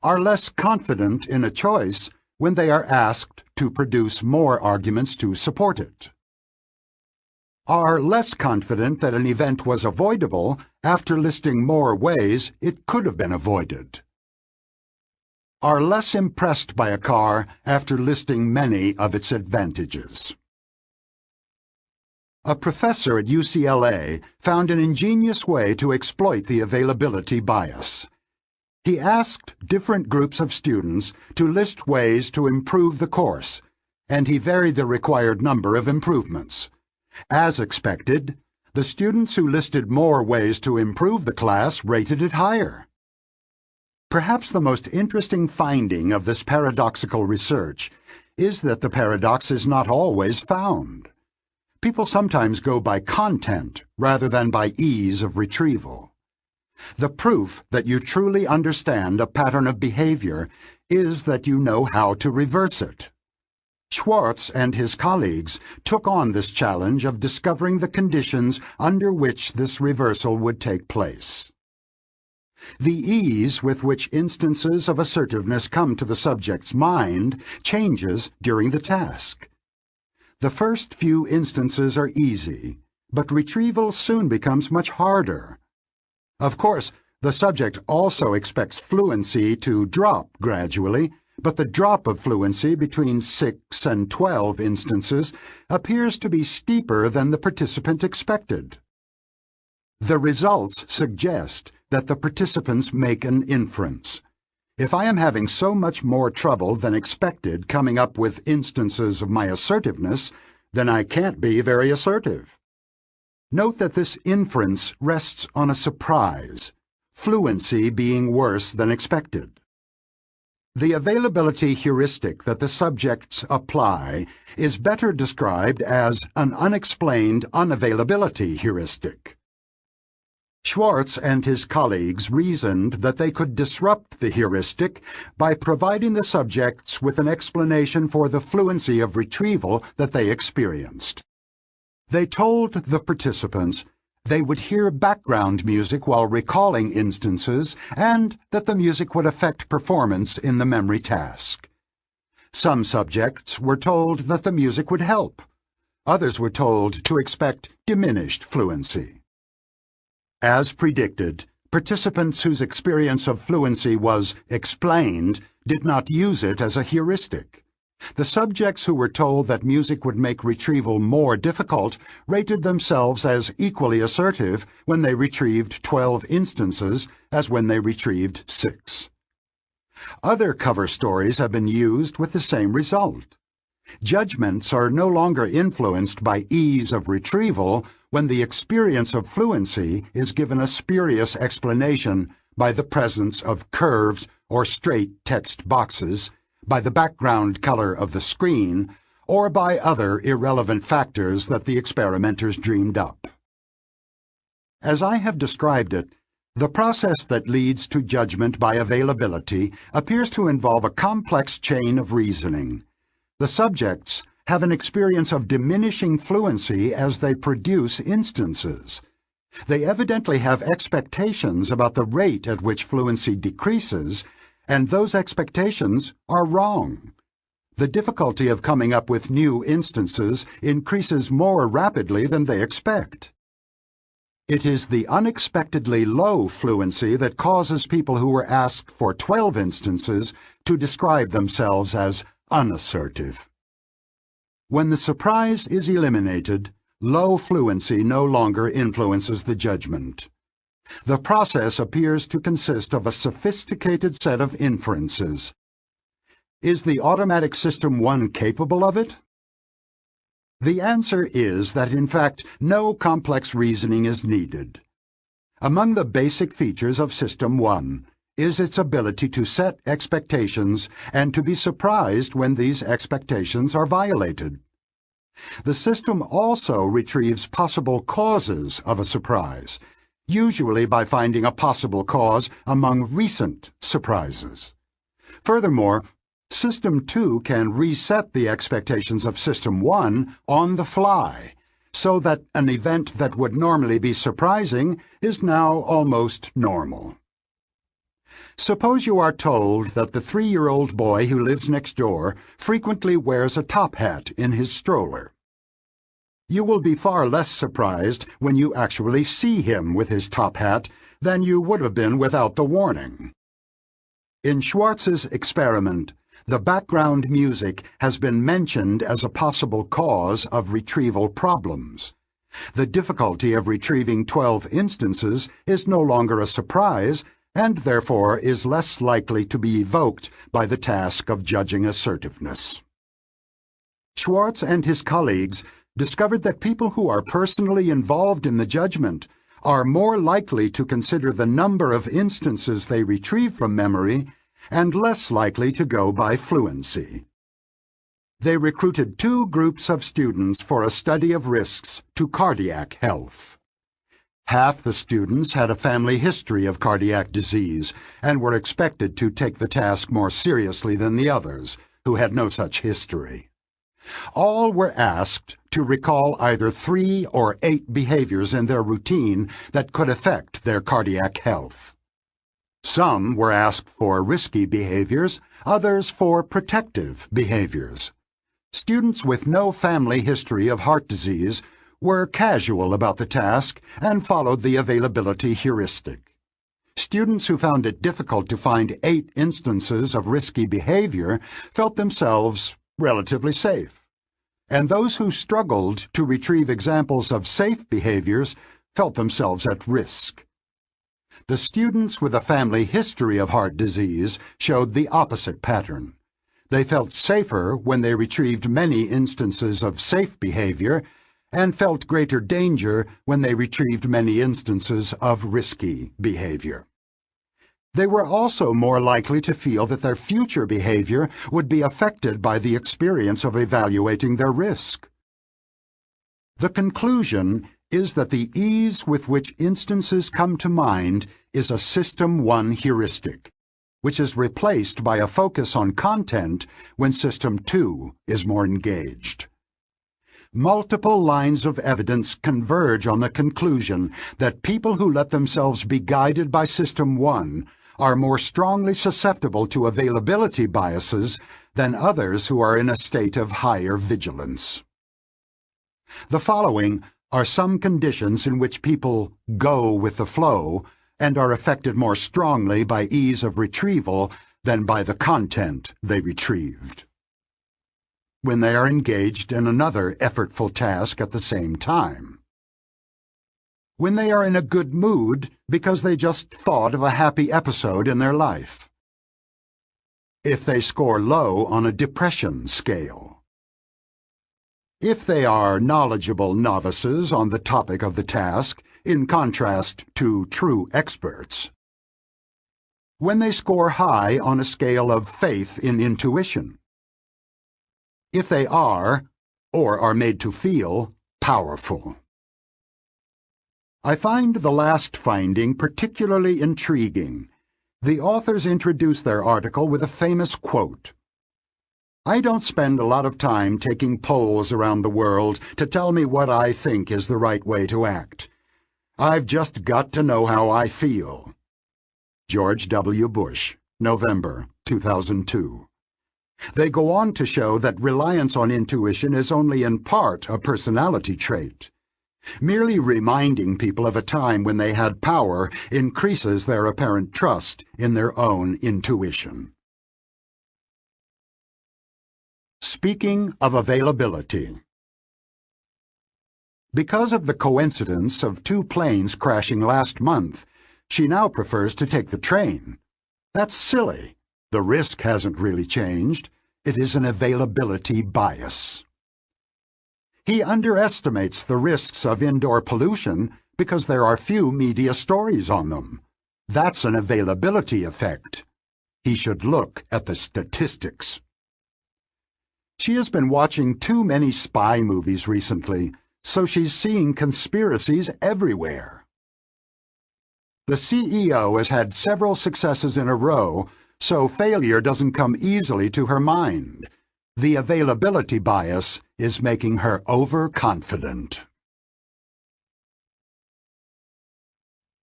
are less confident in a choice when they are asked to produce more arguments to support it, are less confident that an event was avoidable after listing more ways it could have been avoided, are less impressed by a car after listing many of its advantages. A professor at UCLA found an ingenious way to exploit the availability bias. He asked different groups of students to list ways to improve the course, and he varied the required number of improvements. As expected, the students who listed more ways to improve the class rated it higher. Perhaps the most interesting finding of this paradoxical research is that the paradox is not always found. People sometimes go by content rather than by ease of retrieval. The proof that you truly understand a pattern of behavior is that you know how to reverse it. Schwartz and his colleagues took on this challenge of discovering the conditions under which this reversal would take place. The ease with which instances of assertiveness come to the subject's mind changes during the task. The first few instances are easy, but retrieval soon becomes much harder. Of course, the subject also expects fluency to drop gradually, but the drop of fluency between 6 and 12 instances appears to be steeper than the participant expected. The results suggest that the participants make an inference. If I am having so much more trouble than expected coming up with instances of my assertiveness, then I can't be very assertive. Note that this inference rests on a surprise, fluency being worse than expected. The availability heuristic that the subjects apply is better described as an unexplained unavailability heuristic. Schwartz and his colleagues reasoned that they could disrupt the heuristic by providing the subjects with an explanation for the fluency of retrieval that they experienced. They told the participants they would hear background music while recalling instances and that the music would affect performance in the memory task. Some subjects were told that the music would help. Others were told to expect diminished fluency. As predicted, participants whose experience of fluency was explained did not use it as a heuristic. The subjects who were told that music would make retrieval more difficult rated themselves as equally assertive when they retrieved 12 instances as when they retrieved 6. Other cover stories have been used with the same result. Judgments are no longer influenced by ease of retrieval when the experience of fluency is given a spurious explanation by the presence of curves or straight text boxes, by the background color of the screen, or by other irrelevant factors that the experimenters dreamed up. As I have described it, the process that leads to judgment by availability appears to involve a complex chain of reasoning. The subjects have an experience of diminishing fluency as they produce instances. They evidently have expectations about the rate at which fluency decreases, and those expectations are wrong. The difficulty of coming up with new instances increases more rapidly than they expect. It is the unexpectedly low fluency that causes people who were asked for 12 instances to describe themselves as unassertive. When the surprise is eliminated, low fluency no longer influences the judgment. The process appears to consist of a sophisticated set of inferences. Is the automatic System 1 capable of it? The answer is that, in fact, no complex reasoning is needed. Among the basic features of System 1 is its ability to set expectations and to be surprised when these expectations are violated. The system also retrieves possible causes of a surprise, usually by finding a possible cause among recent surprises. Furthermore, System 2 can reset the expectations of System 1 on the fly, so that an event that would normally be surprising is now almost normal. Suppose you are told that the 3-year-old boy who lives next door frequently wears a top hat in his stroller. You will be far less surprised when you actually see him with his top hat than you would have been without the warning. In Schwartz's experiment, the background music has been mentioned as a possible cause of retrieval problems. The difficulty of retrieving 12 instances is no longer a surprise, and therefore is less likely to be evoked by the task of judging assertiveness. Schwartz and his colleagues discovered that people who are personally involved in the judgment are more likely to consider the number of instances they retrieve from memory and less likely to go by fluency. They recruited 2 groups of students for a study of risks to cardiac health. Half the students had a family history of cardiac disease and were expected to take the task more seriously than the others, who had no such history. All were asked to recall either 3 or 8 behaviors in their routine that could affect their cardiac health. Some were asked for risky behaviors, others for protective behaviors. Students with no family history of heart disease were casual about the task and followed the availability heuristic. Students who found it difficult to find 8 instances of risky behavior felt themselves relatively safe, and those who struggled to retrieve examples of safe behaviors felt themselves at risk. The students with a family history of heart disease showed the opposite pattern. They felt safer when they retrieved many instances of safe behavior and felt greater danger when they retrieved many instances of risky behavior. They were also more likely to feel that their future behavior would be affected by the experience of evaluating their risk. The conclusion is that the ease with which instances come to mind is a System 1 heuristic, which is replaced by a focus on content when System 2 is more engaged. Multiple lines of evidence converge on the conclusion that people who let themselves be guided by System 1 are more strongly susceptible to availability biases than others who are in a state of higher vigilance. The following are some conditions in which people go with the flow and are affected more strongly by ease of retrieval than by the content they retrieved. When they are engaged in another effortful task at the same time. When they are in a good mood because they just thought of a happy episode in their life. If they score low on a depression scale. If they are knowledgeable novices on the topic of the task, in contrast to true experts. When they score high on a scale of faith in intuition. If they are, or are made to feel, powerful. I find the last finding particularly intriguing. The authors introduce their article with a famous quote. "I don't spend a lot of time taking polls around the world to tell me what I think is the right way to act. I've just got to know how I feel." George W. Bush, November 2002. They go on to show that reliance on intuition is only in part a personality trait. Merely reminding people of a time when they had power increases their apparent trust in their own intuition. Speaking of availability. Because of the coincidence of 2 planes crashing last month, she now prefers to take the train. That's silly. The risk hasn't really changed. It is an availability bias. He underestimates the risks of indoor pollution because there are few media stories on them. That's an availability effect. He should look at the statistics. She has been watching too many spy movies recently, so she's seeing conspiracies everywhere. The CEO has had several successes in a row, so failure doesn't come easily to her mind. The availability bias is making her overconfident.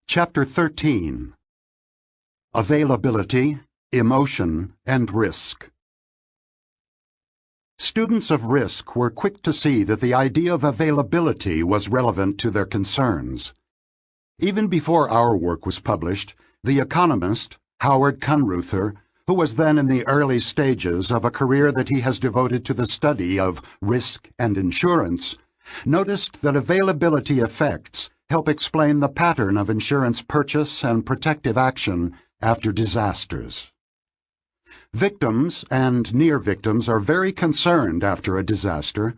Chapter 13. Availability, Emotion, and Risk. Students of risk were quick to see that the idea of availability was relevant to their concerns. Even before our work was published, the economist, Howard Kunruther, who was then in the early stages of a career that he has devoted to the study of risk and insurance, noticed that availability effects help explain the pattern of insurance purchase and protective action after disasters. Victims and near victims are very concerned after a disaster.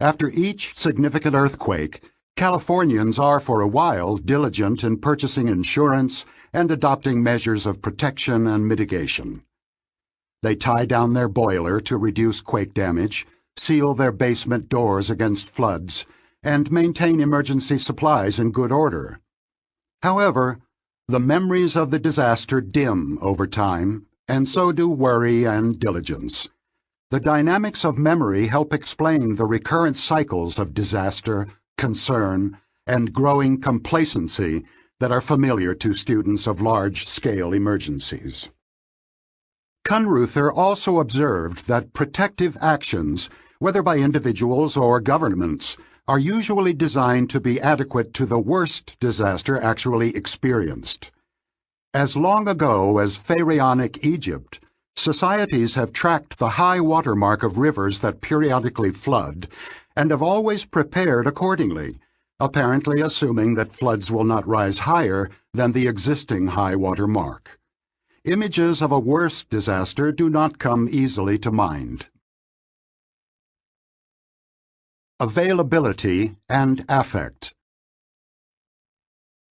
After each significant earthquake, Californians are for a while diligent in purchasing insurance and adopting measures of protection and mitigation. They tie down their boiler to reduce quake damage, seal their basement doors against floods, and maintain emergency supplies in good order. However, the memories of the disaster dim over time, and so do worry and diligence. The dynamics of memory help explain the recurrent cycles of disaster, concern, and growing complacency that are familiar to students of large-scale emergencies. Kunruther also observed that protective actions, whether by individuals or governments, are usually designed to be adequate to the worst disaster actually experienced. As long ago as pharaonic Egypt, societies have tracked the high water mark of rivers that periodically flood and have always prepared accordingly, apparently assuming that floods will not rise higher than the existing high water mark. Images of a worse disaster do not come easily to mind. Availability and affect.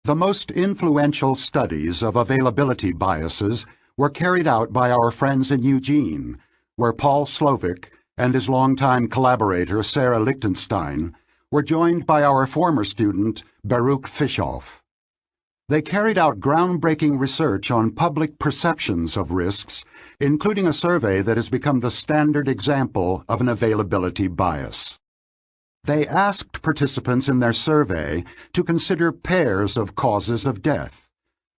The most influential studies of availability biases were carried out by our friends in Eugene, where Paul Slovic and his longtime collaborator Sarah Lichtenstein were joined by our former student Baruch Fischoff. They carried out groundbreaking research on public perceptions of risks, including a survey that has become the standard example of an availability bias. They asked participants in their survey to consider pairs of causes of death: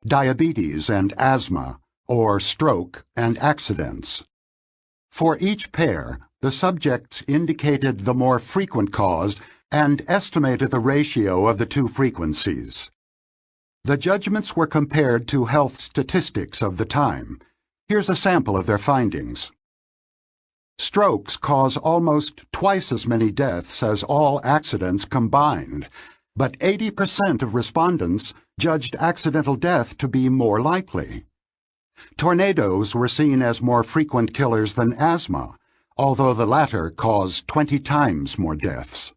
diabetes and asthma, or stroke and accidents. For each pair, the subjects indicated the more frequent cause and estimated the ratio of the two frequencies. The judgments were compared to health statistics of the time. Here's a sample of their findings. Strokes cause almost twice as many deaths as all accidents combined, but 80% of respondents judged accidental death to be more likely. Tornadoes were seen as more frequent killers than asthma, although the latter caused 20 times more deaths.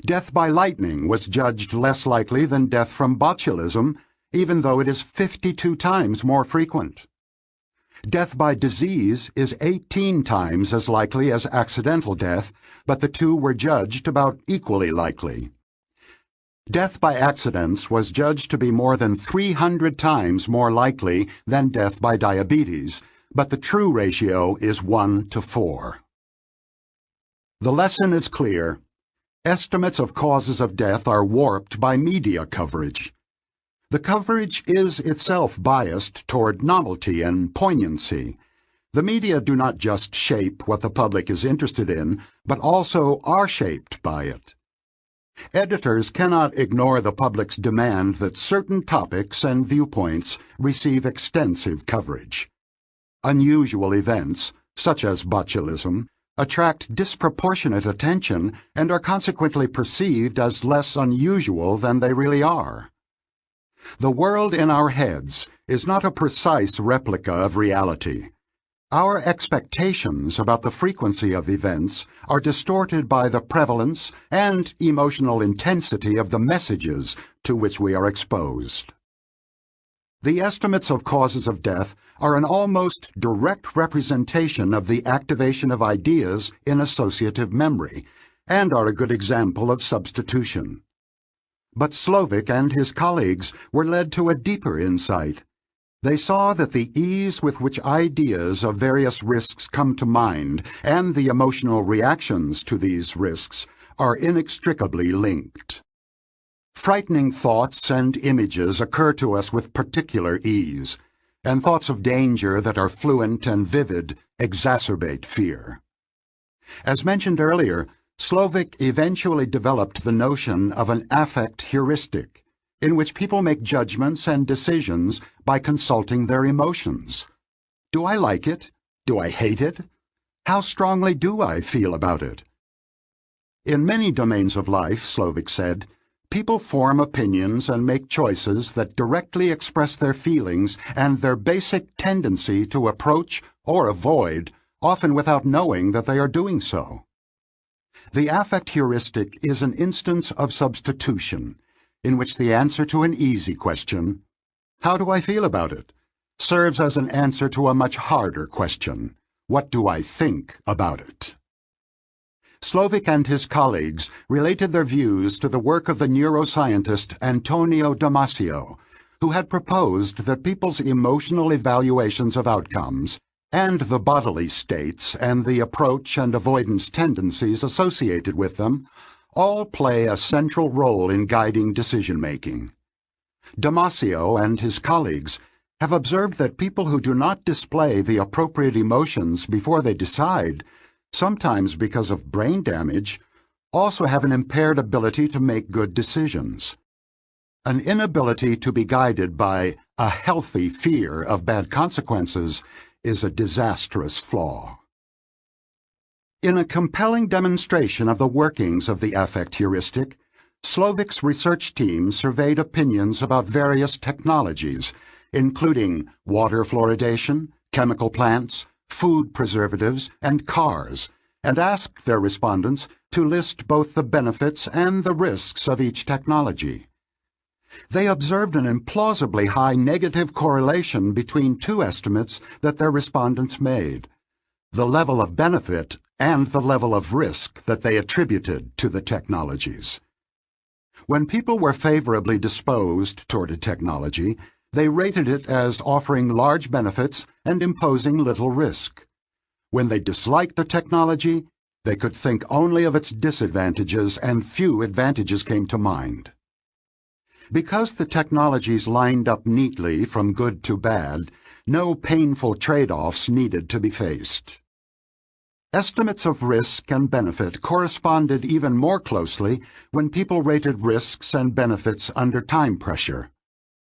Death by lightning was judged less likely than death from botulism, even though it is 52 times more frequent. Death by disease is 18 times as likely as accidental death, but the two were judged about equally likely. Death by accidents was judged to be more than 300 times more likely than death by diabetes, but the true ratio is 1 to 4. The lesson is clear. Estimates of causes of death are warped by media coverage. The coverage is itself biased toward novelty and poignancy. The media do not just shape what the public is interested in, but also are shaped by it. Editors cannot ignore the public's demand that certain topics and viewpoints receive extensive coverage. Unusual events, such as botulism, attract disproportionate attention and are consequently perceived as less unusual than they really are. The world in our heads is not a precise replica of reality. Our expectations about the frequency of events are distorted by the prevalence and emotional intensity of the messages to which we are exposed. The estimates of causes of death are an almost direct representation of the activation of ideas in associative memory, and are a good example of substitution. But Slovic and his colleagues were led to a deeper insight. They saw that the ease with which ideas of various risks come to mind and the emotional reactions to these risks are inextricably linked. Frightening thoughts and images occur to us with particular ease, and thoughts of danger that are fluent and vivid exacerbate fear. As mentioned earlier, Slovic eventually developed the notion of an affect heuristic, in which people make judgments and decisions by consulting their emotions. Do I like it? Do I hate it? How strongly do I feel about it? In many domains of life, Slovic said, people form opinions and make choices that directly express their feelings and their basic tendency to approach or avoid, often without knowing that they are doing so. The affect heuristic is an instance of substitution, in which the answer to an easy question, "How do I feel about it?" serves as an answer to a much harder question, "What do I think about it?" Slovic and his colleagues related their views to the work of the neuroscientist Antonio Damasio, who had proposed that people's emotional evaluations of outcomes and the bodily states and the approach and avoidance tendencies associated with them all play a central role in guiding decision-making. Damasio and his colleagues have observed that people who do not display the appropriate emotions before they decide, sometimes because of brain damage, also have an impaired ability to make good decisions. An inability to be guided by a healthy fear of bad consequences is a disastrous flaw. In a compelling demonstration of the workings of the affect heuristic, Slovic's research team surveyed opinions about various technologies, including water fluoridation, chemical plants, food preservatives, and cars, and asked their respondents to list both the benefits and the risks of each technology. They observed an implausibly high negative correlation between two estimates that their respondents made: the level of benefit and the level of risk that they attributed to the technologies. When people were favorably disposed toward a technology, they rated it as offering large benefits and imposing little risk. When they disliked a technology, they could think only of its disadvantages, and few advantages came to mind. Because the technologies lined up neatly from good to bad, no painful trade-offs needed to be faced. Estimates of risk and benefit corresponded even more closely when people rated risks and benefits under time pressure.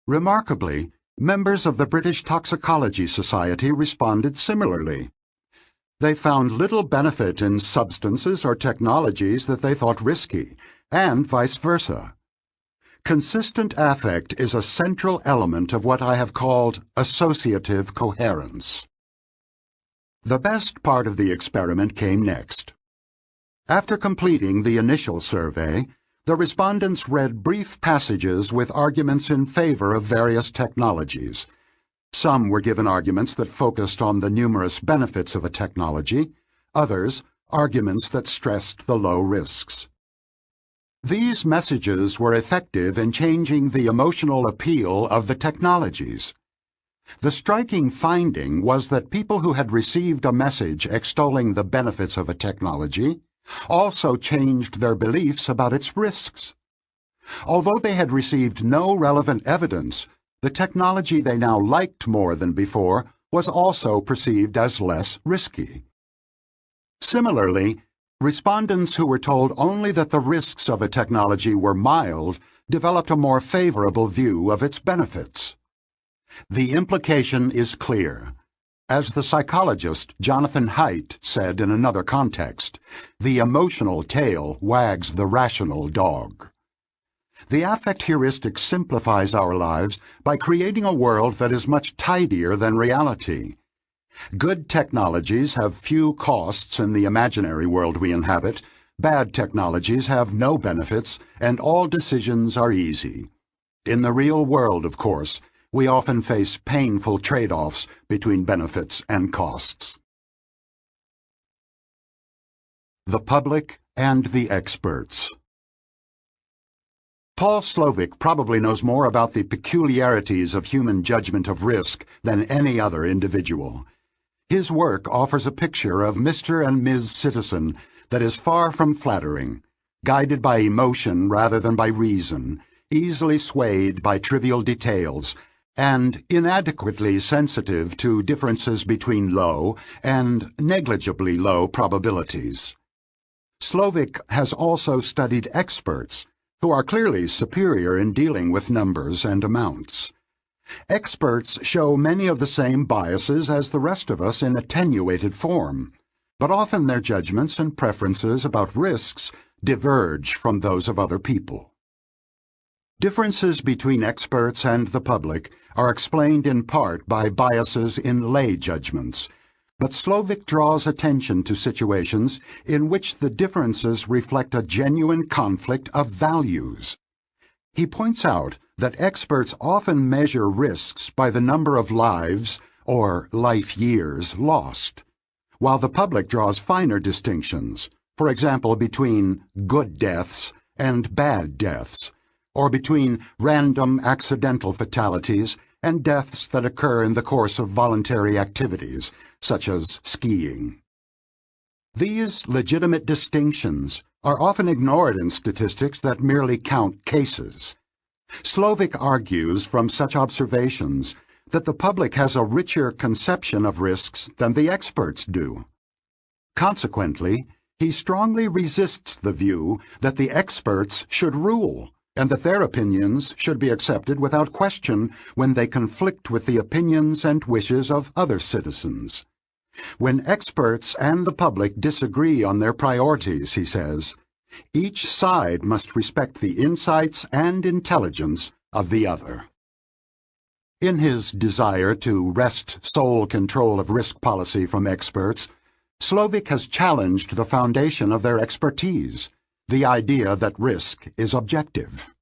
Remarkably, members of the British Toxicology Society responded similarly. They found little benefit in substances or technologies that they thought risky, and vice versa. Consistent affect is a central element of what I have called associative coherence. The best part of the experiment came next. After completing the initial survey, the respondents read brief passages with arguments in favor of various technologies. Some were given arguments that focused on the numerous benefits of a technology, others arguments that stressed the low risks. These messages were effective in changing the emotional appeal of the technologies. The striking finding was that people who had received a message extolling the benefits of a technology also changed their beliefs about its risks. Although they had received no relevant evidence, the technology they now liked more than before was also perceived as less risky. Similarly, respondents who were told only that the risks of a technology were mild developed a more favorable view of its benefits. The implication is clear. As the psychologist Jonathan Haidt said in another context, the emotional tail wags the rational dog. The affect heuristic simplifies our lives by creating a world that is much tidier than reality. Good technologies have few costs in the imaginary world we inhabit, bad technologies have no benefits, and all decisions are easy. In the real world, of course, we often face painful trade-offs between benefits and costs. The public and the experts. Paul Slovic probably knows more about the peculiarities of human judgment of risk than any other individual. His work offers a picture of Mr. and Ms. Citizen that is far from flattering, guided by emotion rather than by reason, easily swayed by trivial details, and inadequately sensitive to differences between low and negligibly low probabilities. Slovic has also studied experts, who are clearly superior in dealing with numbers and amounts. Experts show many of the same biases as the rest of us in attenuated form, but often their judgments and preferences about risks diverge from those of other people. Differences between experts and the public are explained in part by biases in lay judgments, but Slovic draws attention to situations in which the differences reflect a genuine conflict of values. He points out that experts often measure risks by the number of lives, or life years, lost, while the public draws finer distinctions, for example between good deaths and bad deaths, or between random accidental fatalities and deaths that occur in the course of voluntary activities, such as skiing. These legitimate distinctions are often ignored in statistics that merely count cases. Slovic argues from such observations that the public has a richer conception of risks than the experts do. Consequently, he strongly resists the view that the experts should rule, and that their opinions should be accepted without question when they conflict with the opinions and wishes of other citizens. When experts and the public disagree on their priorities, he says, each side must respect the insights and intelligence of the other. In his desire to wrest sole control of risk policy from experts, Slovic has challenged the foundation of their expertise, the idea that risk is objective.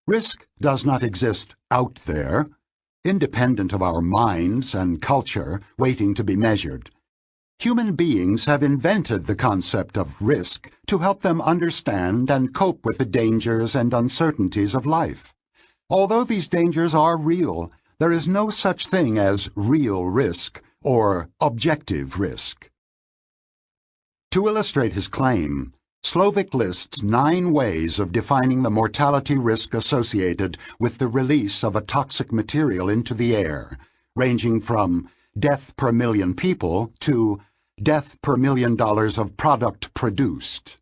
Risk does not exist out there, independent of our minds and culture, waiting to be measured. Human beings have invented the concept of risk to help them understand and cope with the dangers and uncertainties of life. Although these dangers are real, there is no such thing as real risk or objective risk. To illustrate his claim, Slovic lists 9 ways of defining the mortality risk associated with the release of a toxic material into the air, ranging from death per million people to death per $1 million of product produced.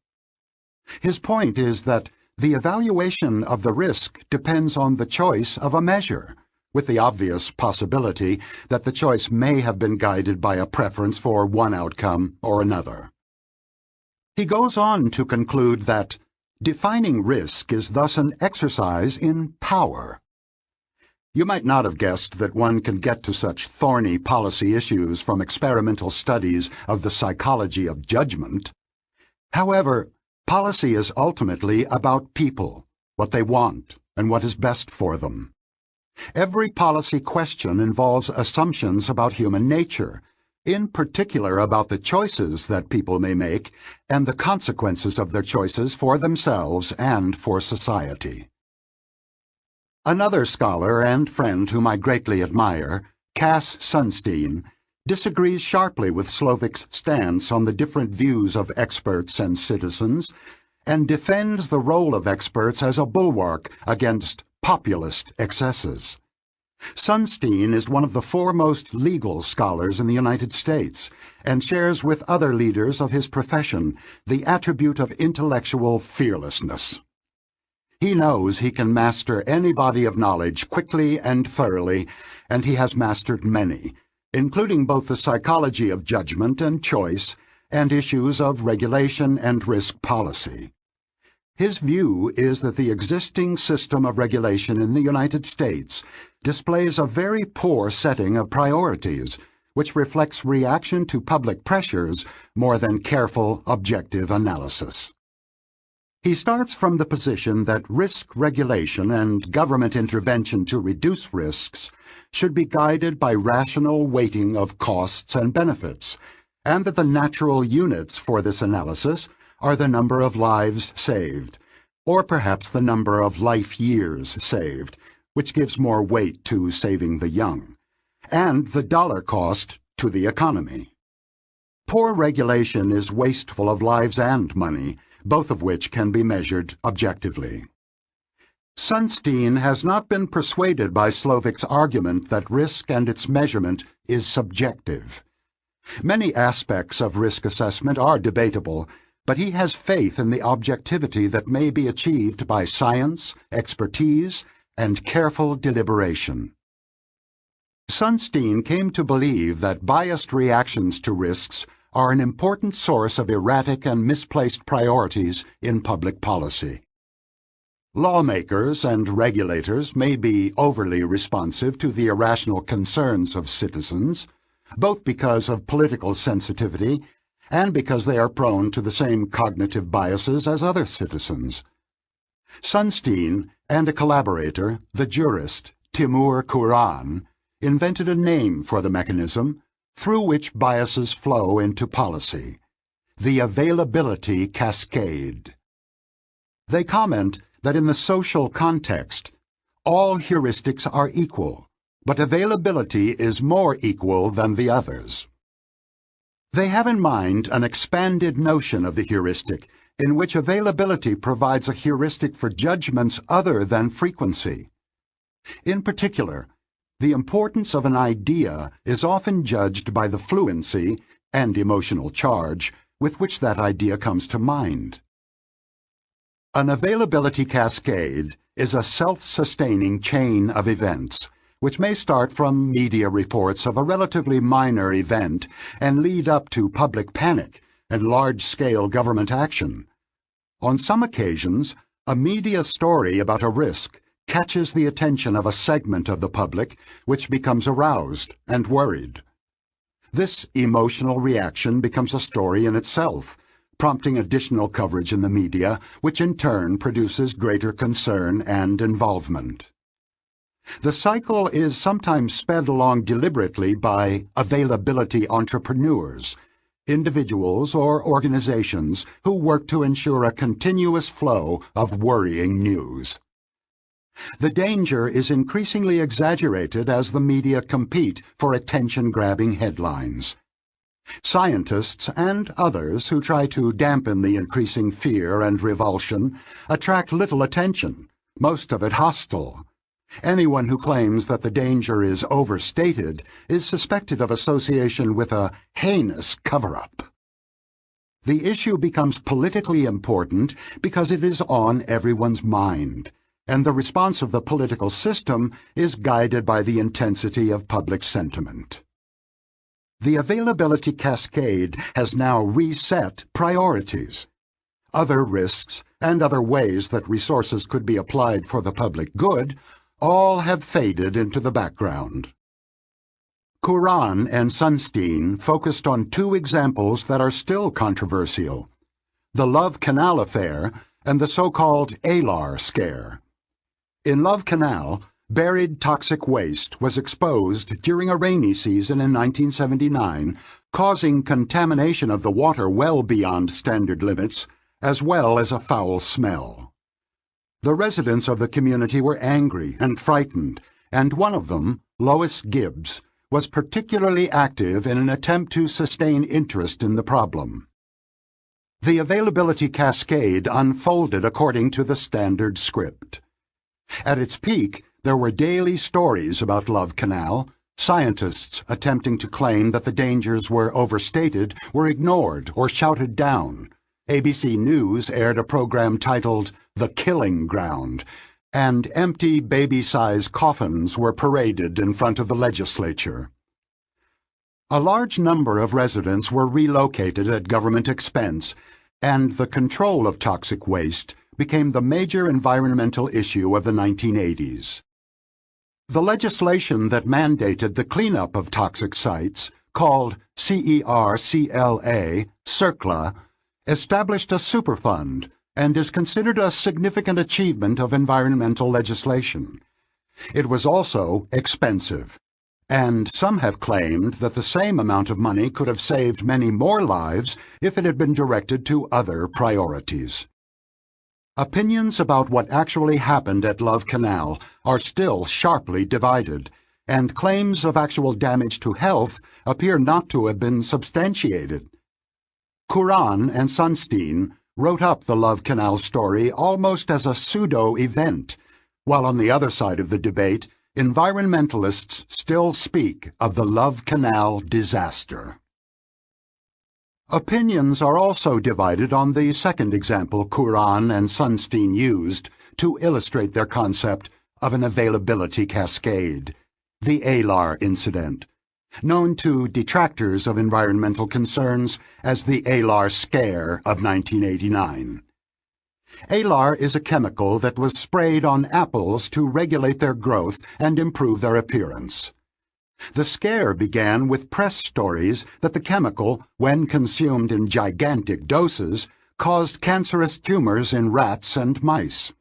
His point is that the evaluation of the risk depends on the choice of a measure, with the obvious possibility that the choice may have been guided by a preference for one outcome or another. He goes on to conclude that defining risk is thus an exercise in power. You might not have guessed that one can get to such thorny policy issues from experimental studies of the psychology of judgment. However, policy is ultimately about people, what they want, and what is best for them. Every policy question involves assumptions about human nature, in particular about the choices that people may make and the consequences of their choices for themselves and for society. Another scholar and friend whom I greatly admire, Cass Sunstein, disagrees sharply with Slovic's stance on the different views of experts and citizens, and defends the role of experts as a bulwark against populist excesses. Sunstein is one of the foremost legal scholars in the United States and shares with other leaders of his profession the attribute of intellectual fearlessness. He knows he can master any body of knowledge quickly and thoroughly, and he has mastered many, including both the psychology of judgment and choice and issues of regulation and risk policy. His view is that the existing system of regulation in the United States displays a very poor setting of priorities, which reflects reaction to public pressures more than careful, objective analysis. He starts from the position that risk regulation and government intervention to reduce risks should be guided by rational weighting of costs and benefits, and that the natural units for this analysis are the number of lives saved, or perhaps the number of life years saved, which gives more weight to saving the young, and the dollar cost to the economy. Poor regulation is wasteful of lives and money, both of which can be measured objectively. Sunstein has not been persuaded by Slovic's argument that risk and its measurement is subjective. Many aspects of risk assessment are debatable, but he has faith in the objectivity that may be achieved by science, expertise, and careful deliberation. Sunstein came to believe that biased reactions to risks are an important source of erratic and misplaced priorities in public policy. Lawmakers and regulators may be overly responsive to the irrational concerns of citizens, both because of political sensitivity and because they are prone to the same cognitive biases as other citizens. Sunstein and a collaborator, the jurist Timur Kuran, invented a name for the mechanism through which biases flow into policy: the availability cascade. They comment that in the social context, all heuristics are equal, but availability is more equal than the others. They have in mind an expanded notion of the heuristic in which availability provides a heuristic for judgments other than frequency. In particular, the importance of an idea is often judged by the fluency and emotional charge with which that idea comes to mind. An availability cascade is a self-sustaining chain of events, which may start from media reports of a relatively minor event and lead up to public panic and large-scale government action. On some occasions, a media story about a risk catches the attention of a segment of the public which becomes aroused and worried. This emotional reaction becomes a story in itself, prompting additional coverage in the media, which in turn produces greater concern and involvement. The cycle is sometimes sped along deliberately by availability entrepreneurs, individuals or organizations who work to ensure a continuous flow of worrying news. The danger is increasingly exaggerated as the media compete for attention-grabbing headlines. Scientists and others who try to dampen the increasing fear and revulsion attract little attention, most of it hostile. Anyone who claims that the danger is overstated is suspected of association with a heinous cover-up. The issue becomes politically important because it is on everyone's mind, and the response of the political system is guided by the intensity of public sentiment. The availability cascade has now reset priorities. Other risks and other ways that resources could be applied for the public good all have faded into the background. Kuran and Sunstein focused on two examples that are still controversial: the Love Canal affair and the so-called Alar scare. In Love Canal, buried toxic waste was exposed during a rainy season in 1979, causing contamination of the water well beyond standard limits, as well as a foul smell. The residents of the community were angry and frightened, and one of them, Lois Gibbs, was particularly active in an attempt to sustain interest in the problem. The availability cascade unfolded according to the standard script. At its peak, there were daily stories about Love Canal. Scientists attempting to claim that the dangers were overstated were ignored or shouted down. ABC News aired a program titled The Killing Ground, and empty baby-sized coffins were paraded in front of the legislature. A large number of residents were relocated at government expense, and the control of toxic waste became the major environmental issue of the 1980s. The legislation that mandated the cleanup of toxic sites, called CERCLA, established a superfund and is considered a significant achievement of environmental legislation. It was also expensive, and some have claimed that the same amount of money could have saved many more lives if it had been directed to other priorities. Opinions about what actually happened at Love Canal are still sharply divided, and claims of actual damage to health appear not to have been substantiated. Kuran and Sunstein wrote up the Love Canal story almost as a pseudo-event, while on the other side of the debate, environmentalists still speak of the Love Canal disaster. Opinions are also divided on the second example Kuran and Sunstein used to illustrate their concept of an availability cascade, the Alar incident, known to detractors of environmental concerns as the Alar scare of 1989. Alar is a chemical that was sprayed on apples to regulate their growth and improve their appearance. The scare began with press stories that the chemical, when consumed in gigantic doses, caused cancerous tumors in rats and mice.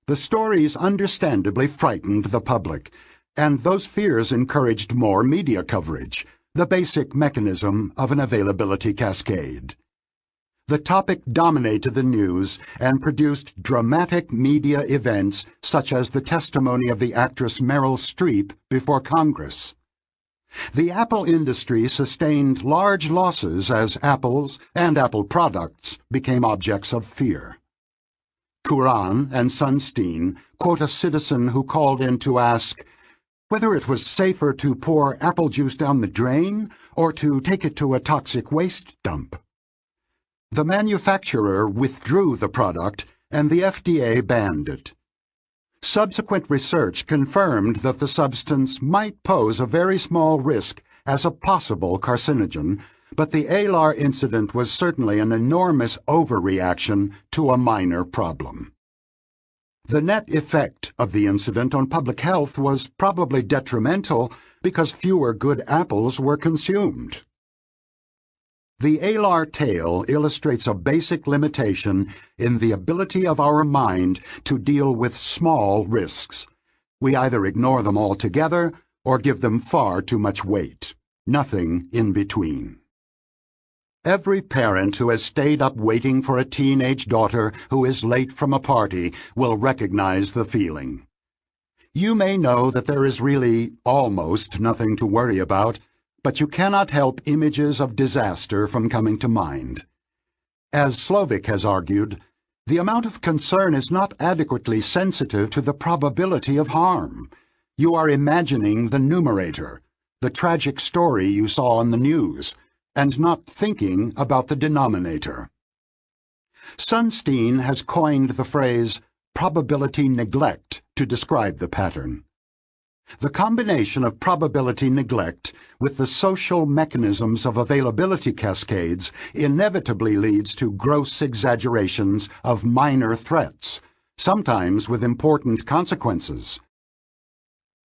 The stories understandably frightened the public, and those fears encouraged more media coverage, the basic mechanism of an availability cascade. The topic dominated the news and produced dramatic media events such as the testimony of the actress Meryl Streep before Congress. The Apple industry sustained large losses as apples and Apple products became objects of fear. Curran and Sunstein quote a citizen who called in to ask whether it was safer to pour apple juice down the drain or to take it to a toxic waste dump. The manufacturer withdrew the product, and the FDA banned it. Subsequent research confirmed that the substance might pose a very small risk as a possible carcinogen, but the ALAR incident was certainly an enormous overreaction to a minor problem. The net effect of the incident on public health was probably detrimental because fewer good apples were consumed. The ALAR tale illustrates a basic limitation in the ability of our mind to deal with small risks. We either ignore them altogether or give them far too much weight. Nothing in between. Every parent who has stayed up waiting for a teenage daughter who is late from a party will recognize the feeling. You may know that there is really almost nothing to worry about, but you cannot help images of disaster from coming to mind. As Slovic has argued, the amount of concern is not adequately sensitive to the probability of harm. You are imagining the numerator, the tragic story you saw on the news, and not thinking about the denominator. Sunstein has coined the phrase probability neglect to describe the pattern. The combination of probability neglect with the social mechanisms of availability cascades inevitably leads to gross exaggerations of minor threats, sometimes with important consequences.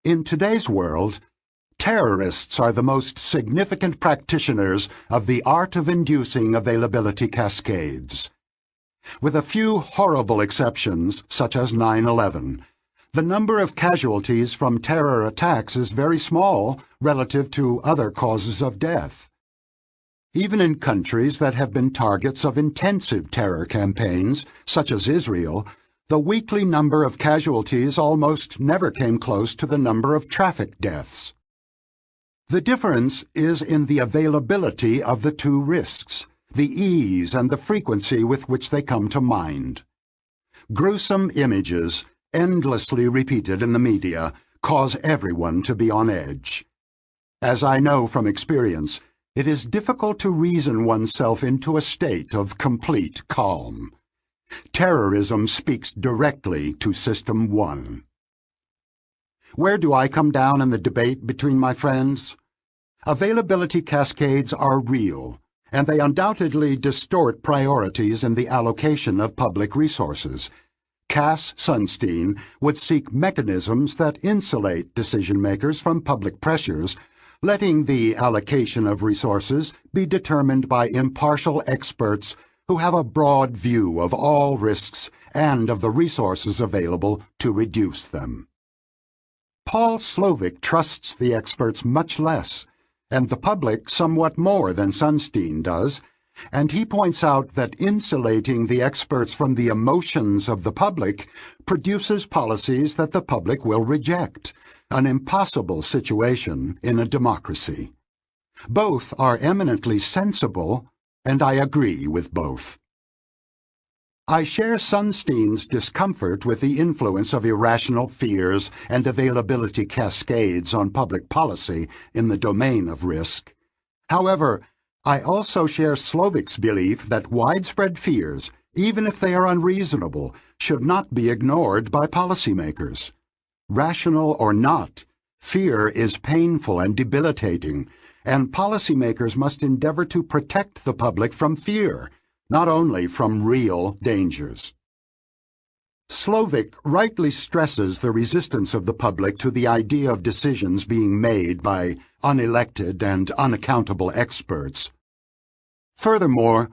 In today's world, terrorists are the most significant practitioners of the art of inducing availability cascades. With a few horrible exceptions, such as 9/11, the number of casualties from terror attacks is very small relative to other causes of death. Even in countries that have been targets of intensive terror campaigns, such as Israel, the weekly number of casualties almost never came close to the number of traffic deaths. The difference is in the availability of the two risks, the ease and the frequency with which they come to mind. Gruesome images, endlessly repeated in the media, cause everyone to be on edge. As I know from experience, it is difficult to reason oneself into a state of complete calm. Terrorism speaks directly to System 1. Where do I come down in the debate between my friends? Availability cascades are real, and they undoubtedly distort priorities in the allocation of public resources. Cass Sunstein would seek mechanisms that insulate decision-makers from public pressures, letting the allocation of resources be determined by impartial experts who have a broad view of all risks and of the resources available to reduce them. Paul Slovic trusts the experts much less, and the public somewhat more than Sunstein does, and he points out that insulating the experts from the emotions of the public produces policies that the public will reject, an impossible situation in a democracy. Both are eminently sensible, and I agree with both. I share Sunstein's discomfort with the influence of irrational fears and availability cascades on public policy in the domain of risk. However, I also share Slovic's belief that widespread fears, even if they are unreasonable, should not be ignored by policymakers. Rational or not, fear is painful and debilitating, and policymakers must endeavor to protect the public from fear, not only from real dangers. Slovic rightly stresses the resistance of the public to the idea of decisions being made by unelected and unaccountable experts. Furthermore,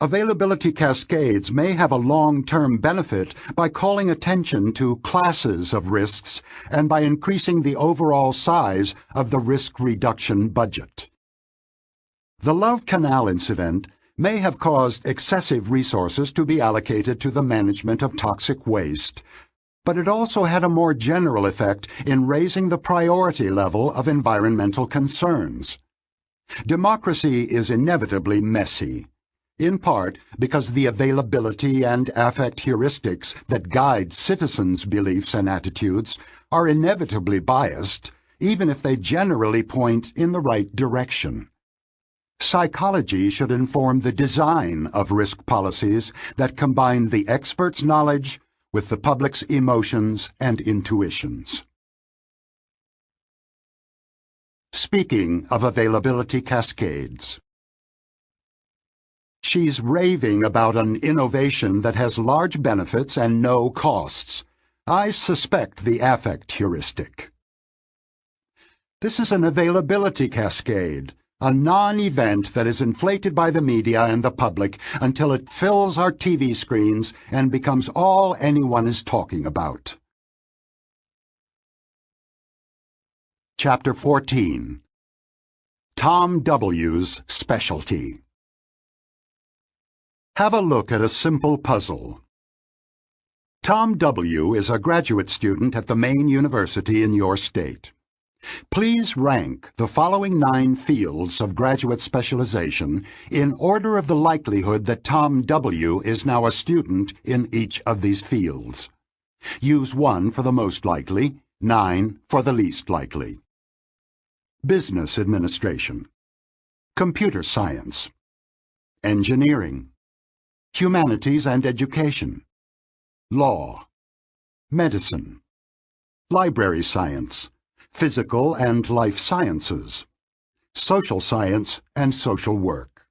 availability cascades may have a long-term benefit by calling attention to classes of risks and by increasing the overall size of the risk reduction budget. The Love Canal incident may have caused excessive resources to be allocated to the management of toxic waste, but it also had a more general effect in raising the priority level of environmental concerns. Democracy is inevitably messy, in part because the availability and affect heuristics that guide citizens' beliefs and attitudes are inevitably biased, even if they generally point in the right direction. Psychology should inform the design of risk policies that combine the expert's knowledge with the public's emotions and intuitions. Speaking of availability cascades. She's raving about an innovation that has large benefits and no costs. I suspect the affect heuristic. This is an availability cascade, a non-event that is inflated by the media and the public until it fills our TV screens and becomes all anyone is talking about. Chapter 14. Tom W.'s Specialty. Have a look at a simple puzzle. Tom W. is a graduate student at the main university in your state. Please rank the following 9 fields of graduate specialization in order of the likelihood that Tom W. is now a student in each of these fields. Use 1 for the most likely, 9 for the least likely. Business administration, computer science, engineering, humanities and education, law, medicine, library science, physical and life sciences, social science and social work.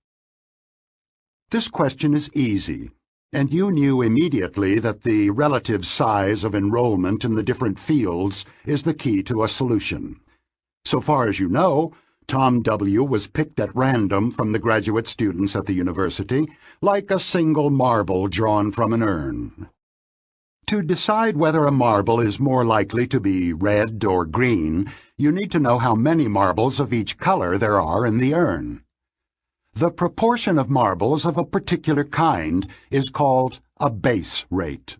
This question is easy, and you knew immediately that the relative size of enrollment in the different fields is the key to a solution. So far as you know, Tom W. was picked at random from the graduate students at the university, like a single marble drawn from an urn. To decide whether a marble is more likely to be red or green, you need to know how many marbles of each color there are in the urn. The proportion of marbles of a particular kind is called a base rate.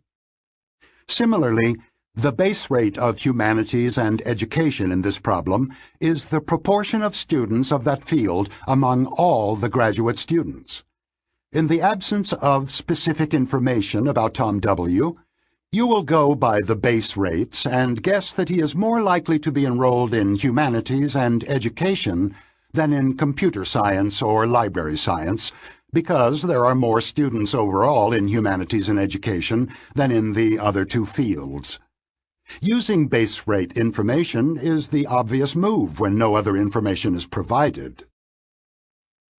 Similarly, the base rate of humanities and education in this problem is the proportion of students of that field among all the graduate students. In the absence of specific information about Tom W., you will go by the base rates and guess that he is more likely to be enrolled in humanities and education than in computer science or library science, because there are more students overall in humanities and education than in the other 2 fields. Using base rate information is the obvious move when no other information is provided.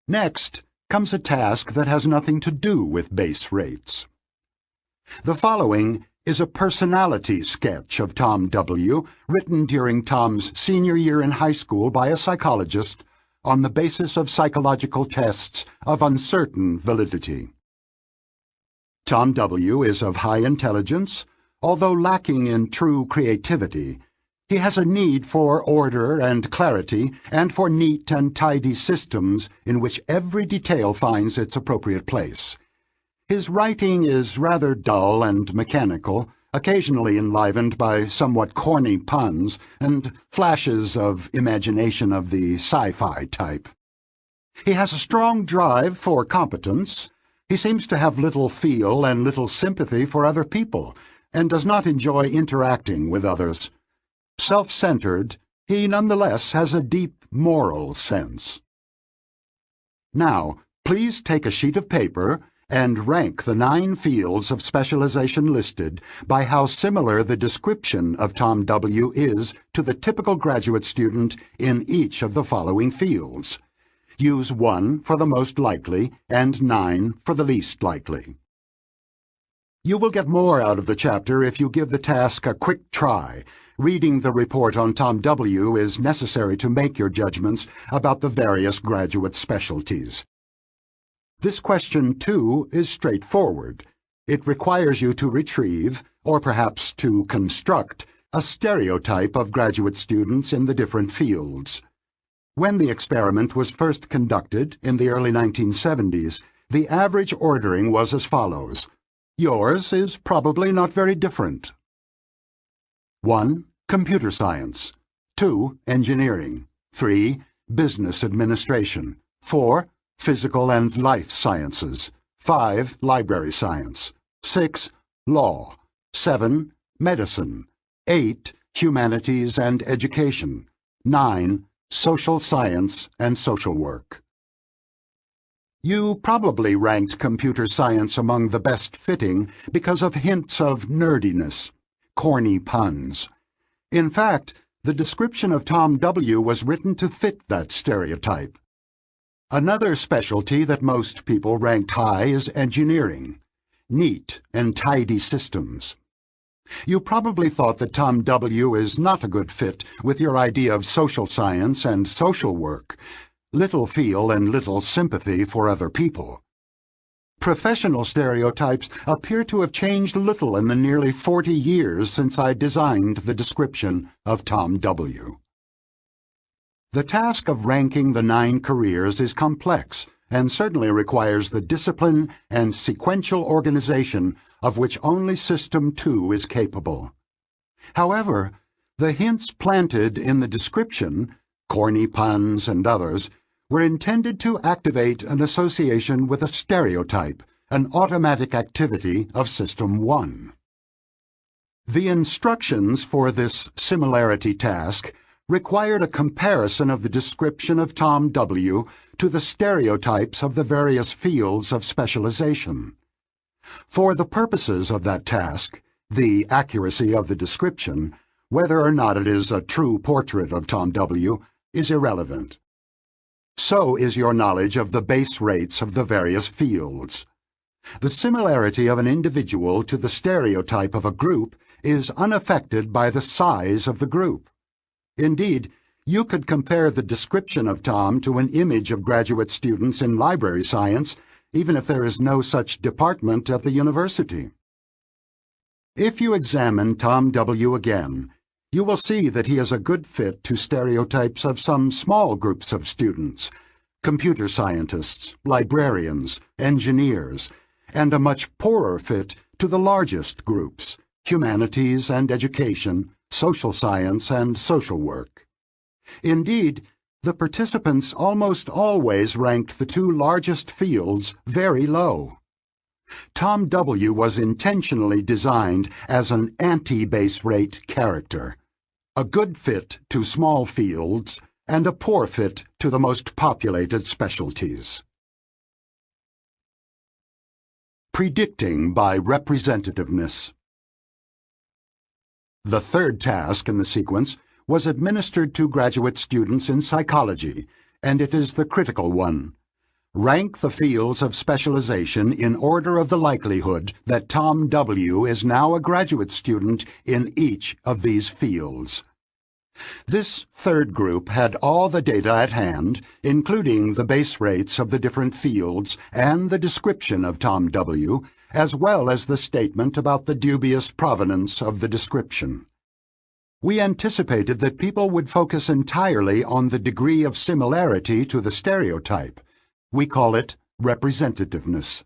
Next comes a task that has nothing to do with base rates. The following is a personality sketch of Tom W., written during Tom's senior year in high school by a psychologist on the basis of psychological tests of uncertain validity. Tom W. is of high intelligence, although lacking in true creativity. He has a need for order and clarity and for neat and tidy systems in which every detail finds its appropriate place. His writing is rather dull and mechanical, occasionally enlivened by somewhat corny puns and flashes of imagination of the sci-fi type. He has a strong drive for competence. He seems to have little feel and little sympathy for other people, and does not enjoy interacting with others. Self-centered, he nonetheless has a deep moral sense. Now, please take a sheet of paper and rank the 9 fields of specialization listed by how similar the description of Tom W. is to the typical graduate student in each of the following fields. Use 1 for the most likely and 9 for the least likely. You will get more out of the chapter if you give the task a quick try. Reading the report on Tom W. is necessary to make your judgments about the various graduate specialties. This question, too, is straightforward. It requires you to retrieve, or perhaps to construct, a stereotype of graduate students in the different fields. When the experiment was first conducted in the early 1970s, the average ordering was as follows. Yours is probably not very different. 1. Computer science. 2. Engineering. 3. Business administration. 4. Physical and life sciences. 5. Library science. 6. Law. 7. Medicine. 8. Humanities and education. 9. Social science and social work. You probably ranked computer science among the best fitting because of hints of nerdiness, corny puns. In fact, the description of Tom W. was written to fit that stereotype. Another specialty that most people ranked high is engineering. Neat and tidy systems. You probably thought that Tom W. is not a good fit with your idea of social science and social work. Little feel and little sympathy for other people. Professional stereotypes appear to have changed little in the nearly 40 years since I designed the description of Tom W. The task of ranking the 9 careers is complex and certainly requires the discipline and sequential organization of which only System 2 is capable. However, the hints planted in the description, corny puns and others, were intended to activate an association with a stereotype, an automatic activity of System 1. The instructions for this similarity task required a comparison of the description of Tom W. to the stereotypes of the various fields of specialization. For the purposes of that task, the accuracy of the description, whether or not it is a true portrait of Tom W., is irrelevant. So is your knowledge of the base rates of the various fields. The similarity of an individual to the stereotype of a group is unaffected by the size of the group. Indeed, you could compare the description of Tom to an image of graduate students in library science, even if there is no such department at the university. If you examine Tom W. again, you will see that he is a good fit to stereotypes of some small groups of students, computer scientists, librarians, engineers, and a much poorer fit to the largest groups, humanities and education, social science and social work. Indeed, the participants almost always ranked the 2 largest fields very low. Tom W. was intentionally designed as an anti-base rate character, a good fit to small fields and a poor fit to the most populated specialties. Predicting by representativeness. The third task in the sequence was administered to graduate students in psychology, and it is the critical one. Rank the fields of specialization in order of the likelihood that Tom W. is now a graduate student in each of these fields. This third group had all the data at hand, including the base rates of the different fields and the description of Tom W., as well as the statement about the dubious provenance of the description. We anticipated that people would focus entirely on the degree of similarity to the stereotype. We call it representativeness,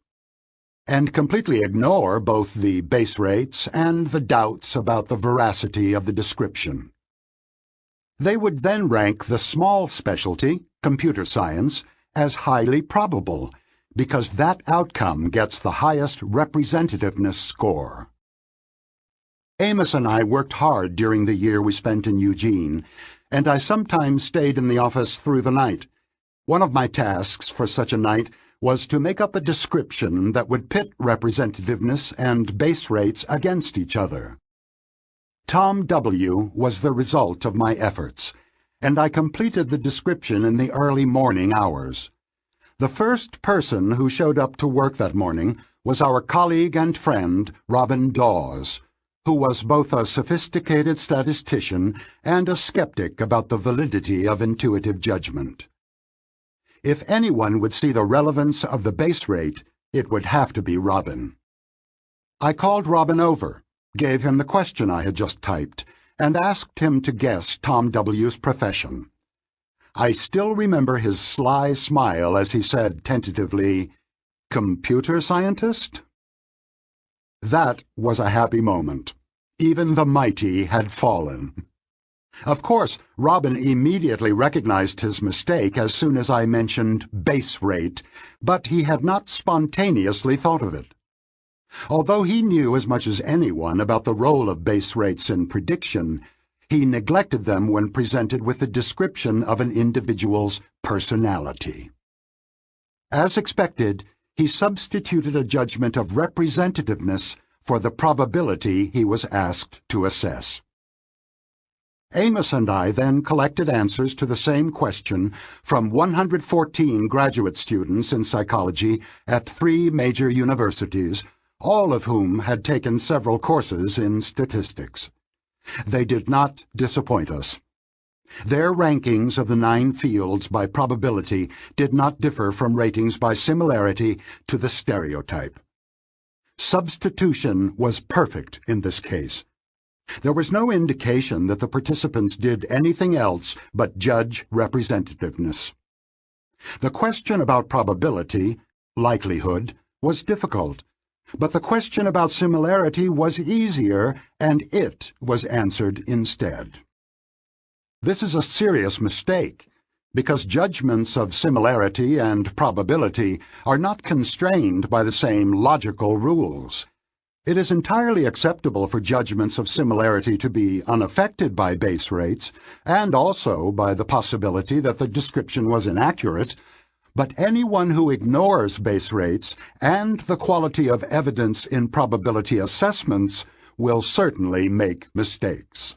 and completely ignore both the base rates and the doubts about the veracity of the description. They would then rank the small specialty, computer science, as highly probable, because that outcome gets the highest representativeness score. Amos and I worked hard during the year we spent in Eugene, and I sometimes stayed in the office through the night. One of my tasks for such a night was to make up a description that would pit representativeness and base rates against each other. Tom W. was the result of my efforts, and I completed the description in the early morning hours. The first person who showed up to work that morning was our colleague and friend, Robin Dawes, who was both a sophisticated statistician and a skeptic about the validity of intuitive judgment. If anyone would see the relevance of the base rate, it would have to be Robin. I called Robin over, gave him the question I had just typed, and asked him to guess Tom W.'s profession. I still remember his sly smile as he said tentatively, "Computer scientist?" That was a happy moment. Even the mighty had fallen. Of course, Robin immediately recognized his mistake as soon as I mentioned base rate, but he had not spontaneously thought of it. Although he knew as much as anyone about the role of base rates in prediction, he neglected them when presented with the description of an individual's personality. As expected, he substituted a judgment of representativeness for the probability he was asked to assess. Amos and I then collected answers to the same question from 114 graduate students in psychology at 3 major universities, all of whom had taken several courses in statistics. They did not disappoint us. Their rankings of the 9 fields by probability did not differ from ratings by similarity to the stereotype. Substitution was perfect in this case. There was no indication that the participants did anything else but judge representativeness. The question about probability, likelihood, was difficult, but the question about similarity was easier, and it was answered instead. This is a serious mistake, because judgments of similarity and probability are not constrained by the same logical rules. It is entirely acceptable for judgments of similarity to be unaffected by base rates, and also by the possibility that the description was inaccurate, but anyone who ignores base rates and the quality of evidence in probability assessments will certainly make mistakes.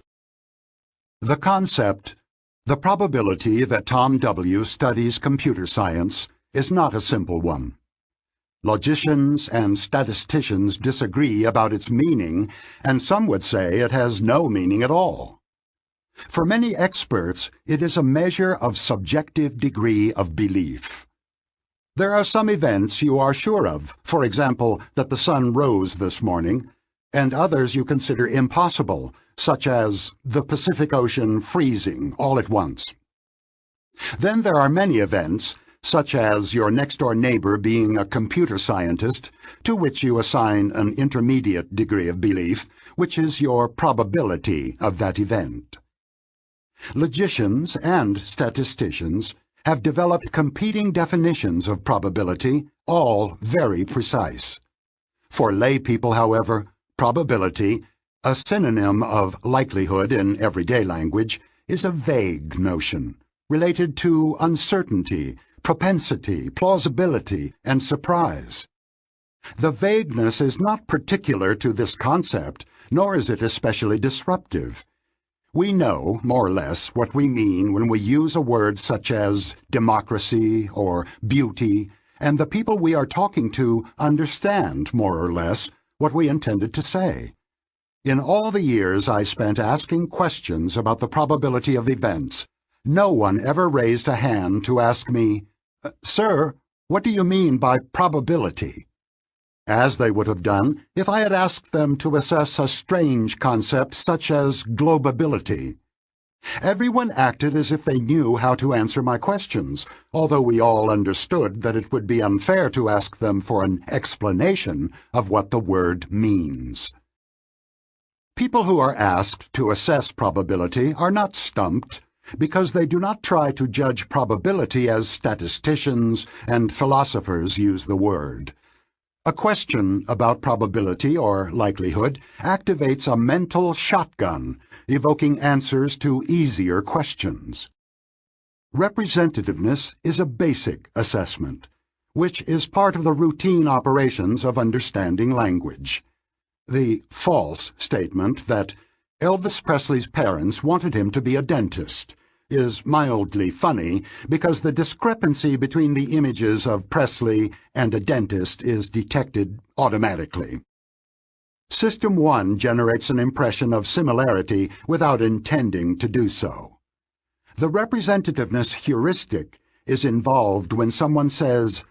The concept, the probability that Tom W. studies computer science, is not a simple one. Logicians and statisticians disagree about its meaning, and some would say it has no meaning at all. For many experts, it is a measure of subjective degree of belief. There are some events you are sure of, for example, that the sun rose this morning, and others you consider impossible, such as the Pacific Ocean freezing all at once. Then there are many events, such as your next-door neighbor being a computer scientist, to which you assign an intermediate degree of belief, which is your probability of that event. Logicians and statisticians have developed competing definitions of probability, all very precise. For lay people, however, probability, a synonym of likelihood in everyday language, is a vague notion, related to uncertainty, propensity, plausibility, and surprise. The vagueness is not particular to this concept, nor is it especially disruptive. We know, more or less, what we mean when we use a word such as democracy or beauty, and the people we are talking to understand, more or less, what we intended to say. In all the years I spent asking questions about the probability of events, no one ever raised a hand to ask me, "Sir, what do you mean by probability?" as they would have done if I had asked them to assess a strange concept such as globability. Everyone acted as if they knew how to answer my questions, although we all understood that it would be unfair to ask them for an explanation of what the word means. People who are asked to assess probability are not stumped, because they do not try to judge probability as statisticians and philosophers use the word. A question about probability or likelihood activates a mental shotgun, evoking answers to easier questions. Representativeness is a basic assessment, which is part of the routine operations of understanding language. The false statement that Elvis Presley's parents wanted him to be a dentist is mildly funny because the discrepancy between the images of Presley and a dentist is detected automatically. System 1 generates an impression of similarity without intending to do so. The representativeness heuristic is involved when someone says,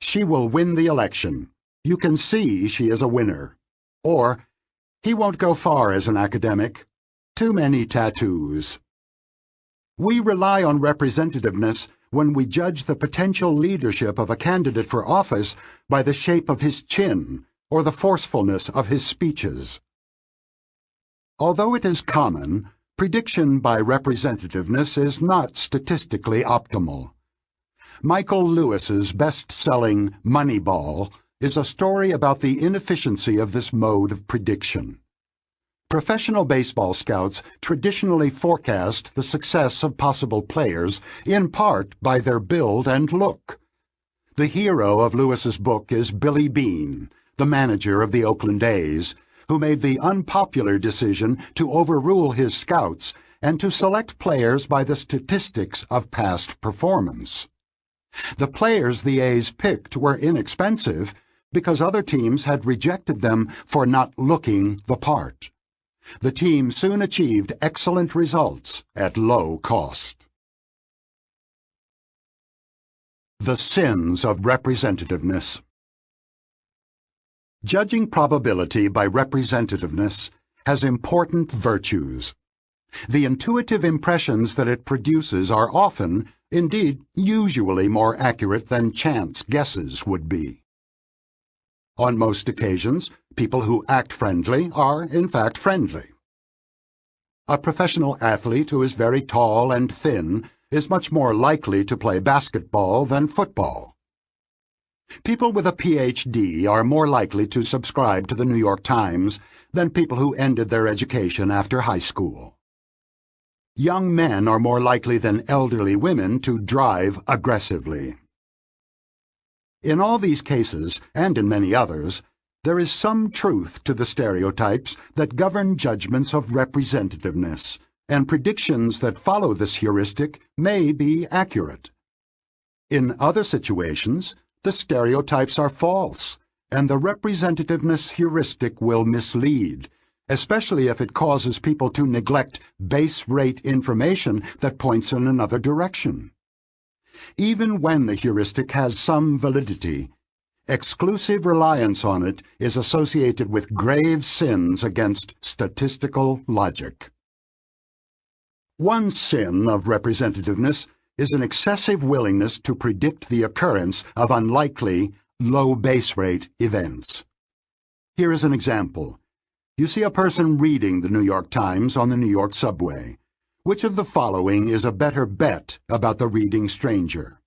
"She will win the election. You can see she is a winner." Or, "He won't go far as an academic. Too many tattoos." We rely on representativeness when we judge the potential leadership of a candidate for office by the shape of his chin or the forcefulness of his speeches. Although it is common, prediction by representativeness is not statistically optimal. Michael Lewis's best-selling Moneyball is a story about the inefficiency of this mode of prediction. Professional baseball scouts traditionally forecast the success of possible players in part by their build and look. The hero of Lewis's book is Billy Beane, the manager of the Oakland A's, who made the unpopular decision to overrule his scouts and to select players by the statistics of past performance. The players the A's picked were inexpensive because other teams had rejected them for not looking the part. The team soon achieved excellent results at low cost. The sins of representativeness. Judging probability by representativeness has important virtues. The intuitive impressions that it produces are often, indeed usually, more accurate than chance guesses would be. On most occasions, people who act friendly are, in fact, friendly. A professional athlete who is very tall and thin is much more likely to play basketball than football. People with a PhD are more likely to subscribe to the New York Times than people who ended their education after high school. Young men are more likely than elderly women to drive aggressively. In all these cases, and in many others, there is some truth to the stereotypes that govern judgments of representativeness, and predictions that follow this heuristic may be accurate. In other situations, the stereotypes are false, and the representativeness heuristic will mislead, especially if it causes people to neglect base-rate information that points in another direction. Even when the heuristic has some validity, exclusive reliance on it is associated with grave sins against statistical logic. One sin of representativeness is an excessive willingness to predict the occurrence of unlikely, low base rate events. Here is an example. You see a person reading the New York Times on the New York subway. Which of the following is a better bet about the reading stranger?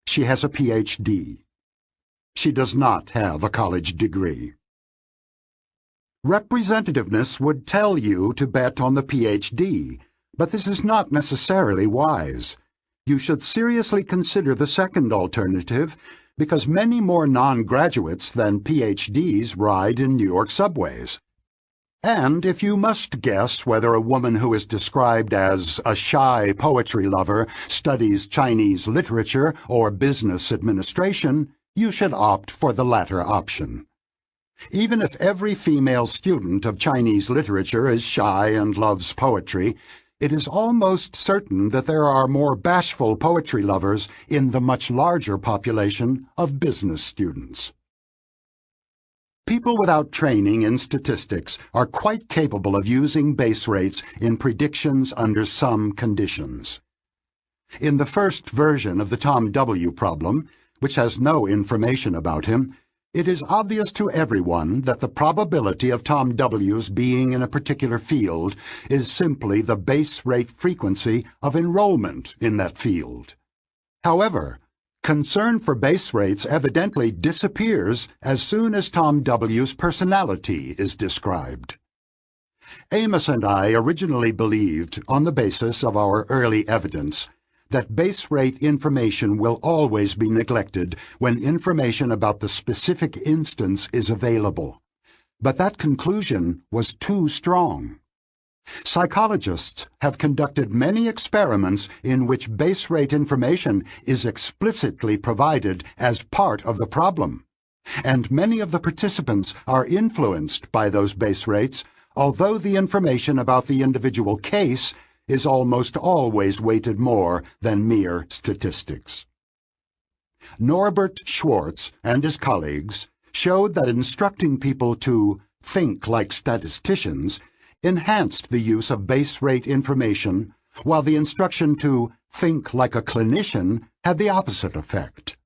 She has a PhD. She does not have a college degree. Representativeness would tell you to bet on the PhD, but this is not necessarily wise. You should seriously consider the second alternative because many more non-graduates than PhDs ride in New York subways. And if you must guess whether a woman who is described as a shy poetry lover studies Chinese literature or business administration, you should opt for the latter option. Even if every female student of Chinese literature is shy and loves poetry, it is almost certain that there are more bashful poetry lovers in the much larger population of business students. People without training in statistics are quite capable of using base rates in predictions under some conditions. In the first version of the Tom W. problem, which has no information about him, it is obvious to everyone that the probability of Tom W.'s being in a particular field is simply the base rate frequency of enrollment in that field. However, concern for base rates evidently disappears as soon as Tom W.'s personality is described. Amos and I originally believed, on the basis of our early evidence, that base rate information will always be neglected when information about the specific instance is available. But that conclusion was too strong. Psychologists have conducted many experiments in which base rate information is explicitly provided as part of the problem, and many of the participants are influenced by those base rates, although the information about the individual case is almost always weighted more than mere statistics. Norbert Schwartz and his colleagues showed that instructing people to think like statisticians enhanced the use of base rate information, while the instruction to think like a clinician had the opposite effect.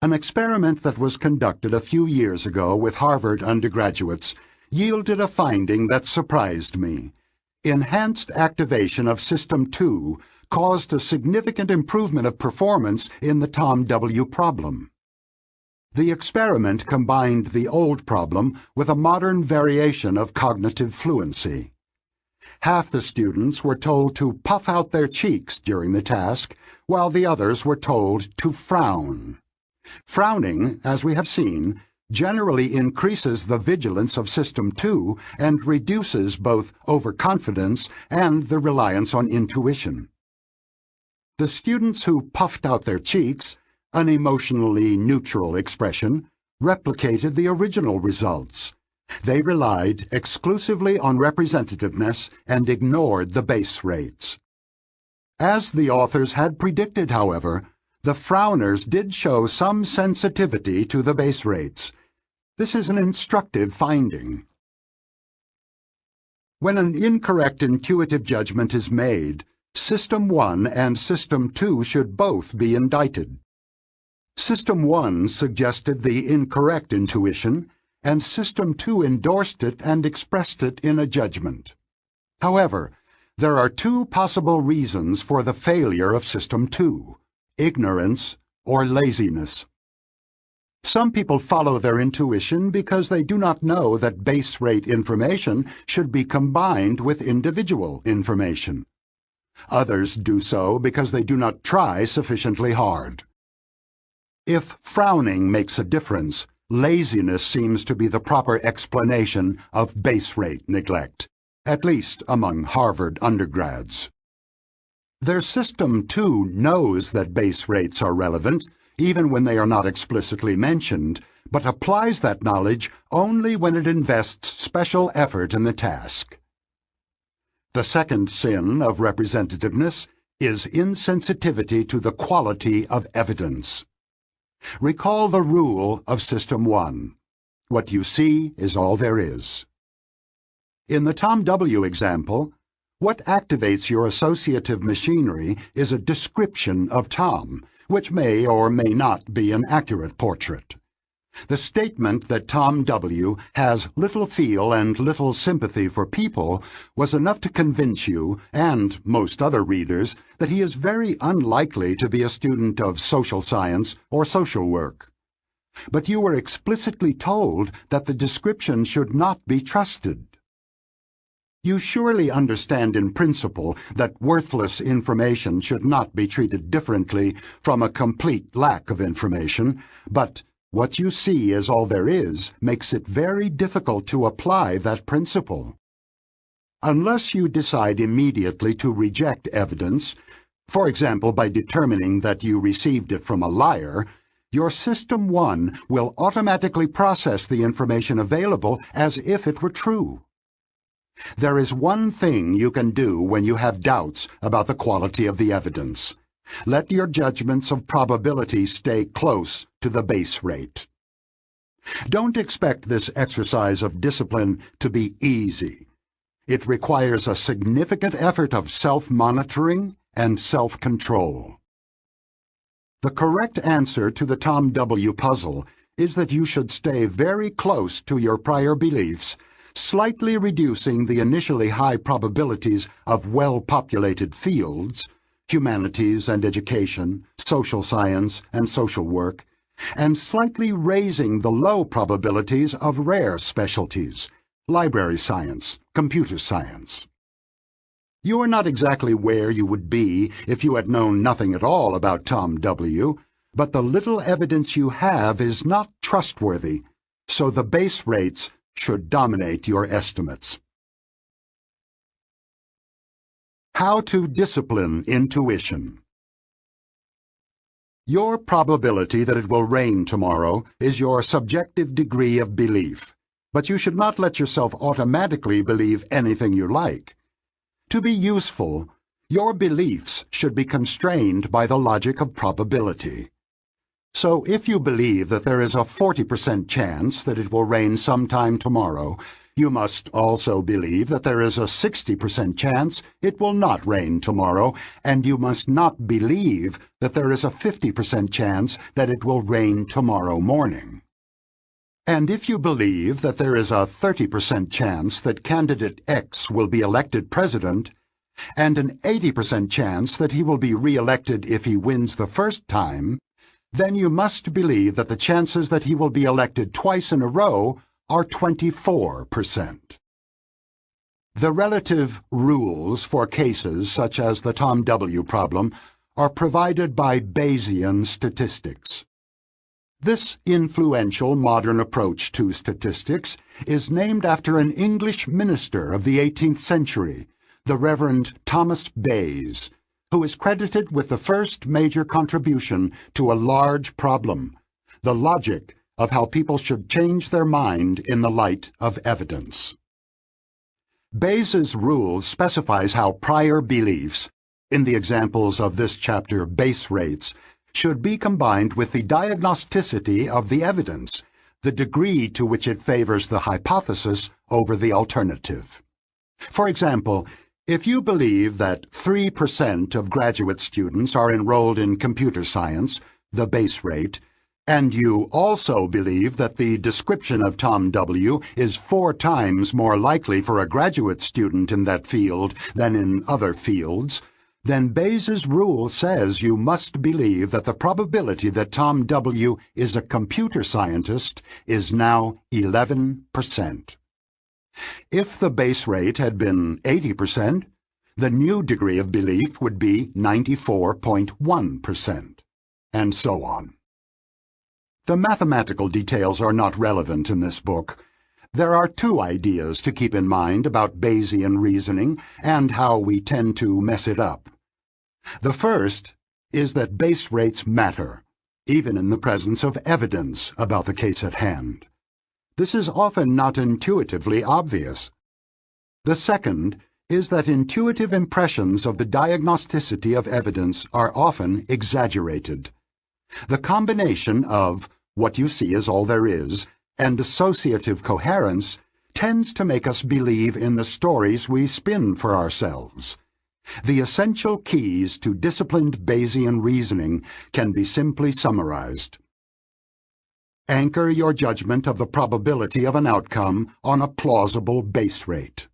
An experiment that was conducted a few years ago with Harvard undergraduates yielded a finding that surprised me. Enhanced activation of System 2 caused a significant improvement of performance in the Tom W. problem. The experiment combined the old problem with a modern variation of cognitive fluency. Half the students were told to puff out their cheeks during the task, while the others were told to frown. Frowning, as we have seen, generally increases the vigilance of System 2 and reduces both overconfidence and the reliance on intuition. The students who puffed out their cheeks, an emotionally neutral expression, replicated the original results. They relied exclusively on representativeness and ignored the base rates. As the authors had predicted, however, the frowners did show some sensitivity to the base rates. This is an instructive finding. When an incorrect intuitive judgment is made, System 1 and System 2 should both be indicted. System 1 suggested the incorrect intuition, and System 2 endorsed it and expressed it in a judgment. However, there are two possible reasons for the failure of System 2: ignorance or laziness. Some people follow their intuition because they do not know that base rate information should be combined with individual information. Others do so because they do not try sufficiently hard. If frowning makes a difference, laziness seems to be the proper explanation of base rate neglect, at least among Harvard undergrads. Their System 2 knows that base rates are relevant, even when they are not explicitly mentioned, but applies that knowledge only when it invests special effort in the task. The second sin of representativeness is insensitivity to the quality of evidence. Recall the rule of System 1. What you see is all there is. In the Tom W. example, what activates your associative machinery is a description of Tom, which may or may not be an accurate portrait. The statement that Tom W. has little feel and little sympathy for people was enough to convince you, and most other readers, that he is very unlikely to be a student of social science or social work. But you were explicitly told that the description should not be trusted. You surely understand in principle that worthless information should not be treated differently from a complete lack of information, but what you see as all there is makes it very difficult to apply that principle. Unless you decide immediately to reject evidence, for example by determining that you received it from a liar, your System 1 will automatically process the information available as if it were true. There is one thing you can do when you have doubts about the quality of the evidence. Let your judgments of probability stay close to the base rate. Don't expect this exercise of discipline to be easy. It requires a significant effort of self-monitoring and self-control. The correct answer to the Tom W. puzzle is that you should stay very close to your prior beliefs, slightly reducing the initially high probabilities of well-populated fields, humanities and education, social science and social work, and slightly raising the low probabilities of rare specialties, library science, computer science. You are not exactly where you would be if you had known nothing at all about Tom W., but the little evidence you have is not trustworthy, so the base rates should dominate your estimates. How to discipline intuition. Your probability that it will rain tomorrow is your subjective degree of belief, but you should not let yourself automatically believe anything you like. To be useful, your beliefs should be constrained by the logic of probability. So if you believe that there is a 40% chance that it will rain sometime tomorrow, you must also believe that there is a 60% chance it will not rain tomorrow, and you must not believe that there is a 50% chance that it will rain tomorrow morning. And if you believe that there is a 30% chance that candidate X will be elected president, and an 80% chance that he will be re-elected if he wins the first time, then you must believe that the chances that he will be elected twice in a row are 24%. The relative rules for cases such as the Tom W. problem are provided by Bayesian statistics. This influential modern approach to statistics is named after an English minister of the 18th century, the Reverend Thomas Bayes, who is credited with the first major contribution to a large problem, the logic of how people should change their mind in the light of evidence. Bayes's rule specifies how prior beliefs, in the examples of this chapter base rates, should be combined with the diagnosticity of the evidence, the degree to which it favors the hypothesis over the alternative. For example, if you believe that 3% of graduate students are enrolled in computer science, the base rate, and you also believe that the description of Tom W. is 4 times more likely for a graduate student in that field than in other fields, then Bayes's rule says you must believe that the probability that Tom W. is a computer scientist is now 11%. If the base rate had been 80%, the new degree of belief would be 94.1%, and so on. The mathematical details are not relevant in this book. There are 2 ideas to keep in mind about Bayesian reasoning and how we tend to mess it up. The first is that base rates matter, even in the presence of evidence about the case at hand. This is often not intuitively obvious. The second is that intuitive impressions of the diagnosticity of evidence are often exaggerated. The combination of what you see is all there is and associative coherence tends to make us believe in the stories we spin for ourselves. The essential keys to disciplined Bayesian reasoning can be simply summarized. Anchor your judgment of the probability of an outcome on a plausible base rate.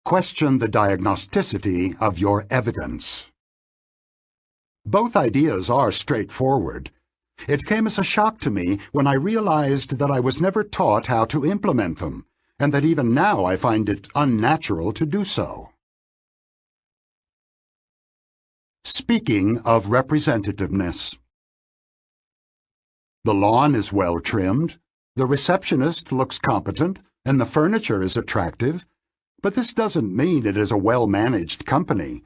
Question the diagnosticity of your evidence. Both ideas are straightforward. It came as a shock to me when I realized that I was never taught how to implement them, and that even now I find it unnatural to do so. Speaking of representativeness. The lawn is well trimmed, the receptionist looks competent, and the furniture is attractive, but this doesn't mean it is a well-managed company.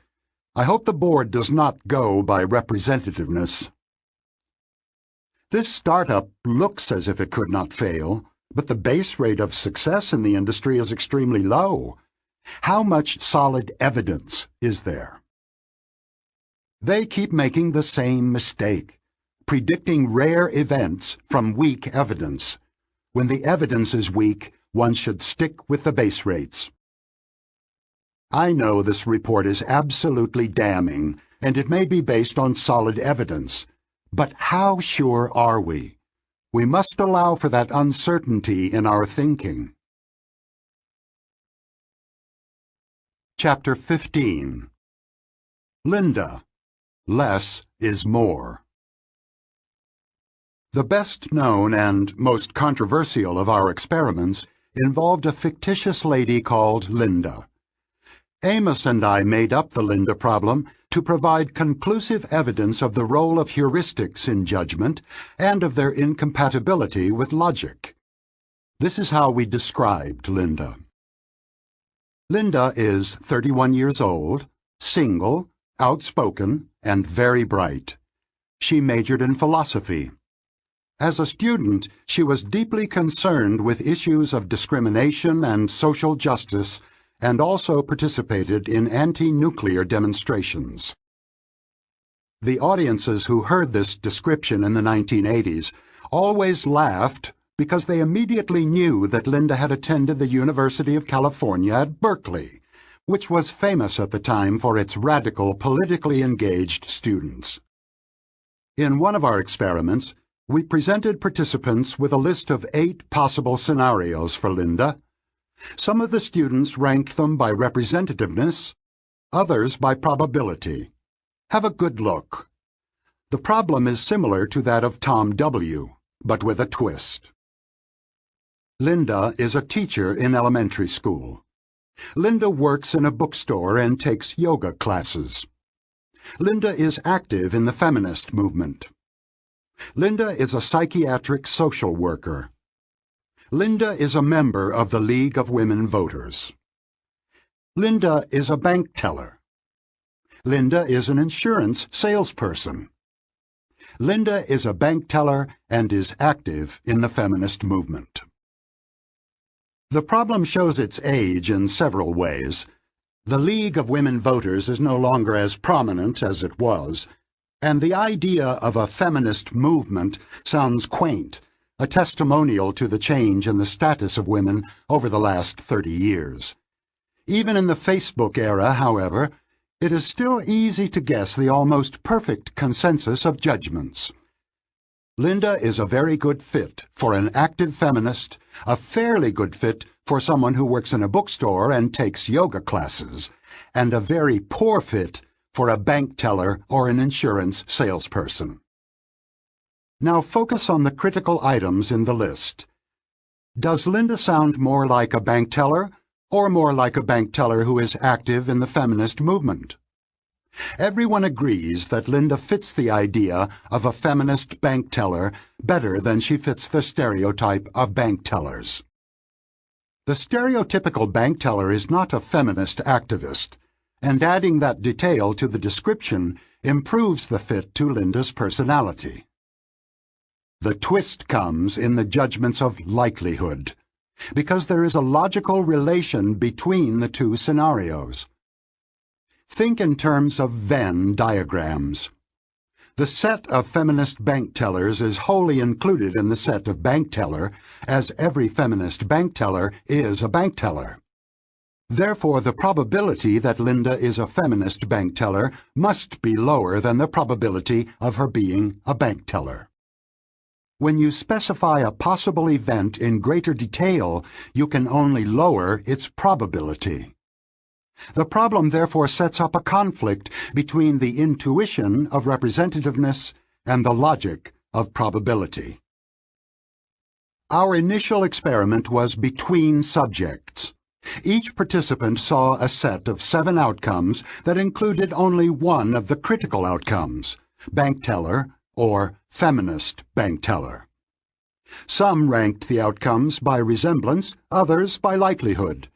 I hope the board does not go by representativeness. This startup looks as if it could not fail, but the base rate of success in the industry is extremely low. How much solid evidence is there? They keep making the same mistake, predicting rare events from weak evidence. When the evidence is weak, one should stick with the base rates. I know this report is absolutely damning, and it may be based on solid evidence. But how sure are we? We must allow for that uncertainty in our thinking. Chapter 15. Linda. Less is more. The best known and most controversial of our experiments involved a fictitious lady called Linda. Amos and I made up the Linda problem to provide conclusive evidence of the role of heuristics in judgment and of their incompatibility with logic. This is how we described Linda. Linda is 31 years old, single, outspoken, and very bright. She majored in philosophy. As a student, she was deeply concerned with issues of discrimination and social justice, and also participated in anti-nuclear demonstrations. The audiences who heard this description in the 1980s always laughed because they immediately knew that Linda had attended the University of California at Berkeley, which was famous at the time for its radical, politically engaged students. In one of our experiments, we presented participants with a list of 8 possible scenarios for Linda. Some of the students ranked them by representativeness, others by probability. Have a good look. The problem is similar to that of Tom W., but with a twist. Linda is a teacher in elementary school. Linda works in a bookstore and takes yoga classes. Linda is active in the feminist movement. Linda is a psychiatric social worker. Linda is a member of the League of Women Voters. Linda is a bank teller. Linda is an insurance salesperson. Linda is a bank teller and is active in the feminist movement. The problem shows its age in several ways. The League of Women Voters is no longer as prominent as it was, and the idea of a feminist movement sounds quaint, a testimonial to the change in the status of women over the last 30 years. Even in the Facebook era, however, it is still easy to guess the almost perfect consensus of judgments. Linda is a very good fit for an active feminist, a fairly good fit for someone who works in a bookstore and takes yoga classes, and a very poor fit for a bank teller or an insurance salesperson. Now focus on the critical items in the list. Does Linda sound more like a bank teller or more like a bank teller who is active in the feminist movement? Everyone agrees that Linda fits the idea of a feminist bank teller better than she fits the stereotype of bank tellers. The stereotypical bank teller is not a feminist activist, and adding that detail to the description improves the fit to Linda's personality. The twist comes in the judgments of likelihood, because there is a logical relation between the two scenarios. Think in terms of Venn diagrams. The set of feminist bank tellers is wholly included in the set of bank teller, as every feminist bank teller is a bank teller. Therefore, the probability that Linda is a feminist bank teller must be lower than the probability of her being a bank teller. When you specify a possible event in greater detail, you can only lower its probability. The problem therefore sets up a conflict between the intuition of representativeness and the logic of probability. Our initial experiment was between subjects. Each participant saw a set of 7 outcomes that included only one of the critical outcomes, bank teller or feminist bank teller. Some ranked the outcomes by resemblance, others by likelihood.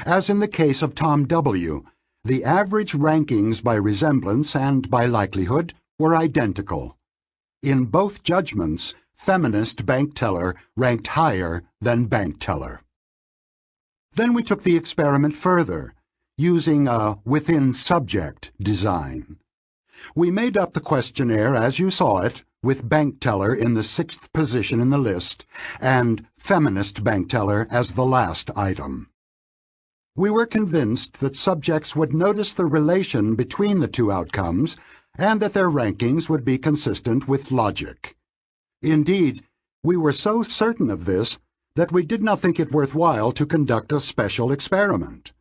As in the case of Tom W., the average rankings by resemblance and by likelihood were identical. In both judgments, feminist bank teller ranked higher than bank teller. Then we took the experiment further, using a within-subject design. We made up the questionnaire as you saw it, with bank teller in the 6th position in the list, and feminist bank teller as the last item. We were convinced that subjects would notice the relation between the two outcomes and that their rankings would be consistent with logic. Indeed, we were so certain of this that we did not think it worthwhile to conduct a special experiment.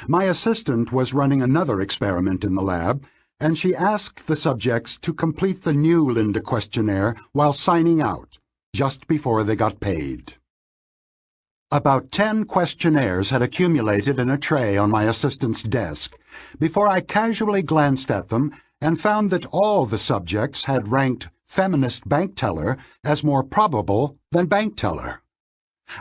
My assistant was running another experiment in the lab, and she asked the subjects to complete the new Linda questionnaire while signing out, just before they got paid. About 10 questionnaires had accumulated in a tray on my assistant's desk before I casually glanced at them and found that all the subjects had ranked feminist bank teller as more probable than bank teller.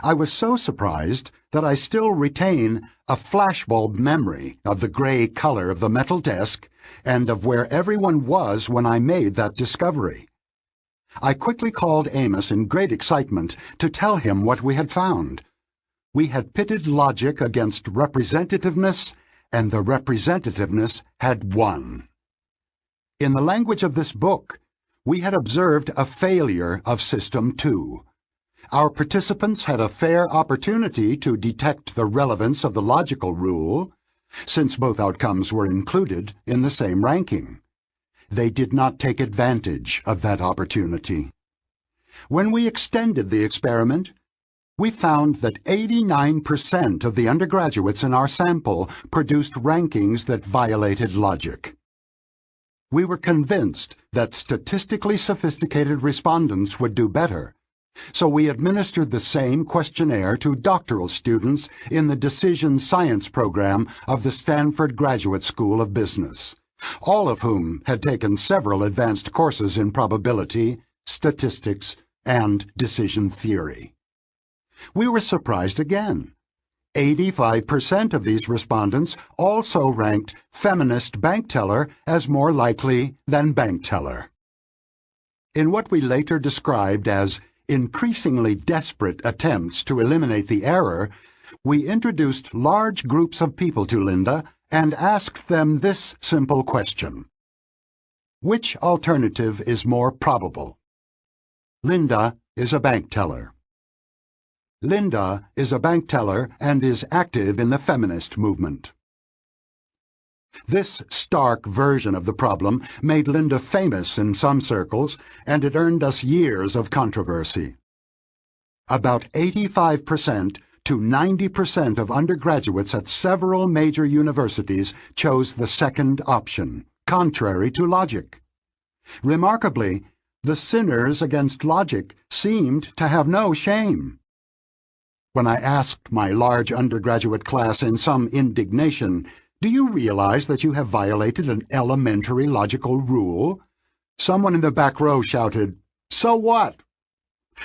I was so surprised that I still retain a flashbulb memory of the gray color of the metal desk and of where everyone was when I made that discovery. I quickly called Amos in great excitement to tell him what we had found. We had pitted logic against representativeness, and the representativeness had won. In the language of this book, we had observed a failure of System 2. Our participants had a fair opportunity to detect the relevance of the logical rule, since both outcomes were included in the same ranking. They did not take advantage of that opportunity. When we extended the experiment, we found that 89% of the undergraduates in our sample produced rankings that violated logic. We were convinced that statistically sophisticated respondents would do better, so we administered the same questionnaire to doctoral students in the Decision Science program of the Stanford Graduate School of Business, all of whom had taken several advanced courses in probability, statistics, and decision theory. We were surprised again. 85% of these respondents also ranked feminist bank teller as more likely than bank teller. In what we later described as increasingly desperate attempts to eliminate the error, we introduced large groups of people to Linda and asked them this simple question: which alternative is more probable? Linda is a bank teller. Linda is a bank teller and is active in the feminist movement. This stark version of the problem made Linda famous in some circles, and it earned us years of controversy. About 85% to 90% of undergraduates at several major universities chose the second option, contrary to logic. Remarkably, the sinners against logic seemed to have no shame. When I asked my large undergraduate class in some indignation, "Do you realize that you have violated an elementary logical rule?" someone in the back row shouted, "So what?"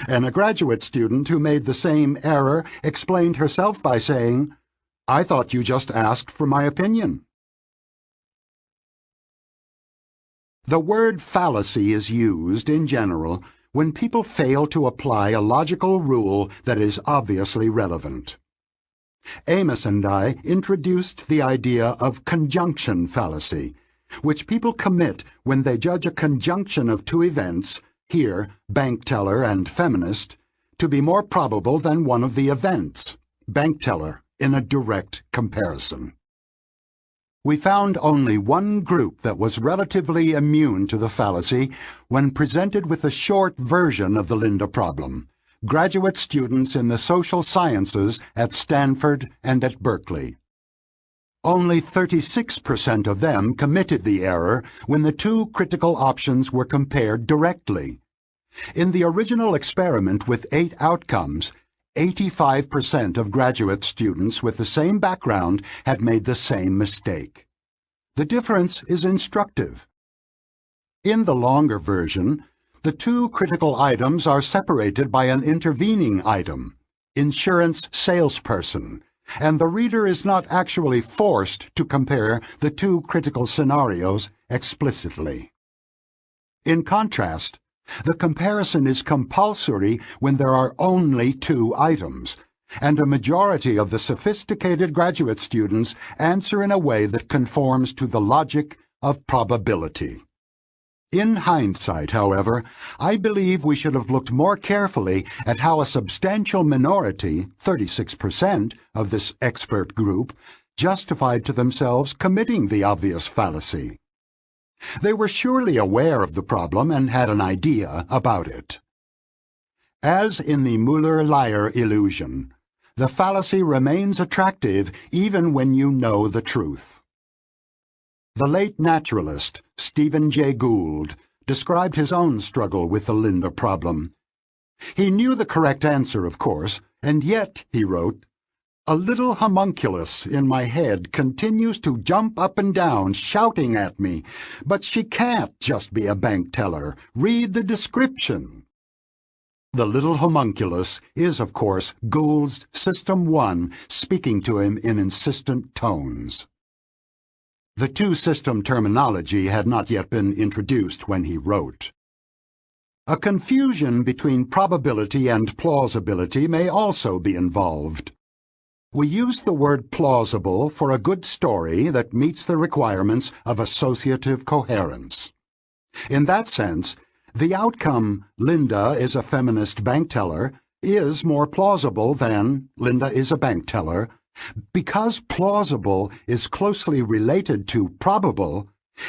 And a graduate student who made the same error explained herself by saying, "I thought you just asked for my opinion." The word fallacy is used, in general, when people fail to apply a logical rule that is obviously relevant. Amos and I introduced the idea of conjunction fallacy, which people commit when they judge a conjunction of two events, here bank teller and feminist, to be more probable than one of the events, bank teller, in a direct comparison. We found only one group that was relatively immune to the fallacy when presented with a short version of the Linda problem: graduate students in the social sciences at Stanford and at Berkeley. Only 36% of them committed the error when the two critical options were compared directly. In the original experiment with 8 outcomes, 85% of graduate students with the same background had made the same mistake. The difference is instructive. In the longer version, the two critical items are separated by an intervening item, insurance salesperson, and the reader is not actually forced to compare the two critical scenarios explicitly. In contrast, the comparison is compulsory when there are only 2 items, and a majority of the sophisticated graduate students answer in a way that conforms to the logic of probability. In hindsight, however, I believe we should have looked more carefully at how a substantial minority, 36%, of this expert group justified to themselves committing the obvious fallacy. They were surely aware of the problem and had an idea about it. As in the Müller-Lyer illusion, the fallacy remains attractive even when you know the truth. The late naturalist, Stephen Jay Gould, described his own struggle with the Linda problem. He knew the correct answer, of course, and yet, he wrote, "A little homunculus in my head continues to jump up and down, shouting at me, 'But she can't just be a bank teller. Read the description.'" The little homunculus is, of course, Gould's System 1 speaking to him in insistent tones. The two-system terminology had not yet been introduced when he wrote. A confusion between probability and plausibility may also be involved. We use the word plausible for a good story that meets the requirements of associative coherence. In that sense, the outcome, Linda is a feminist bank teller, is more plausible than Linda is a bank teller. Because plausible is closely related to probable,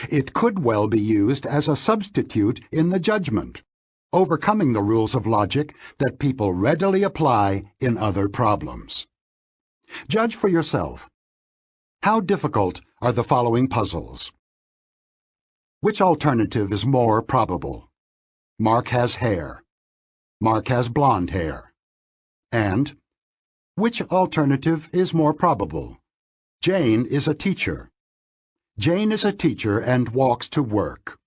it could well be used as a substitute in the judgment, overcoming the rules of logic that people readily apply in other problems. Judge for yourself. How difficult are the following puzzles? Which alternative is more probable? Mark has hair. Mark has blonde hair. And which alternative is more probable? Jane is a teacher. Jane is a teacher and walks to work.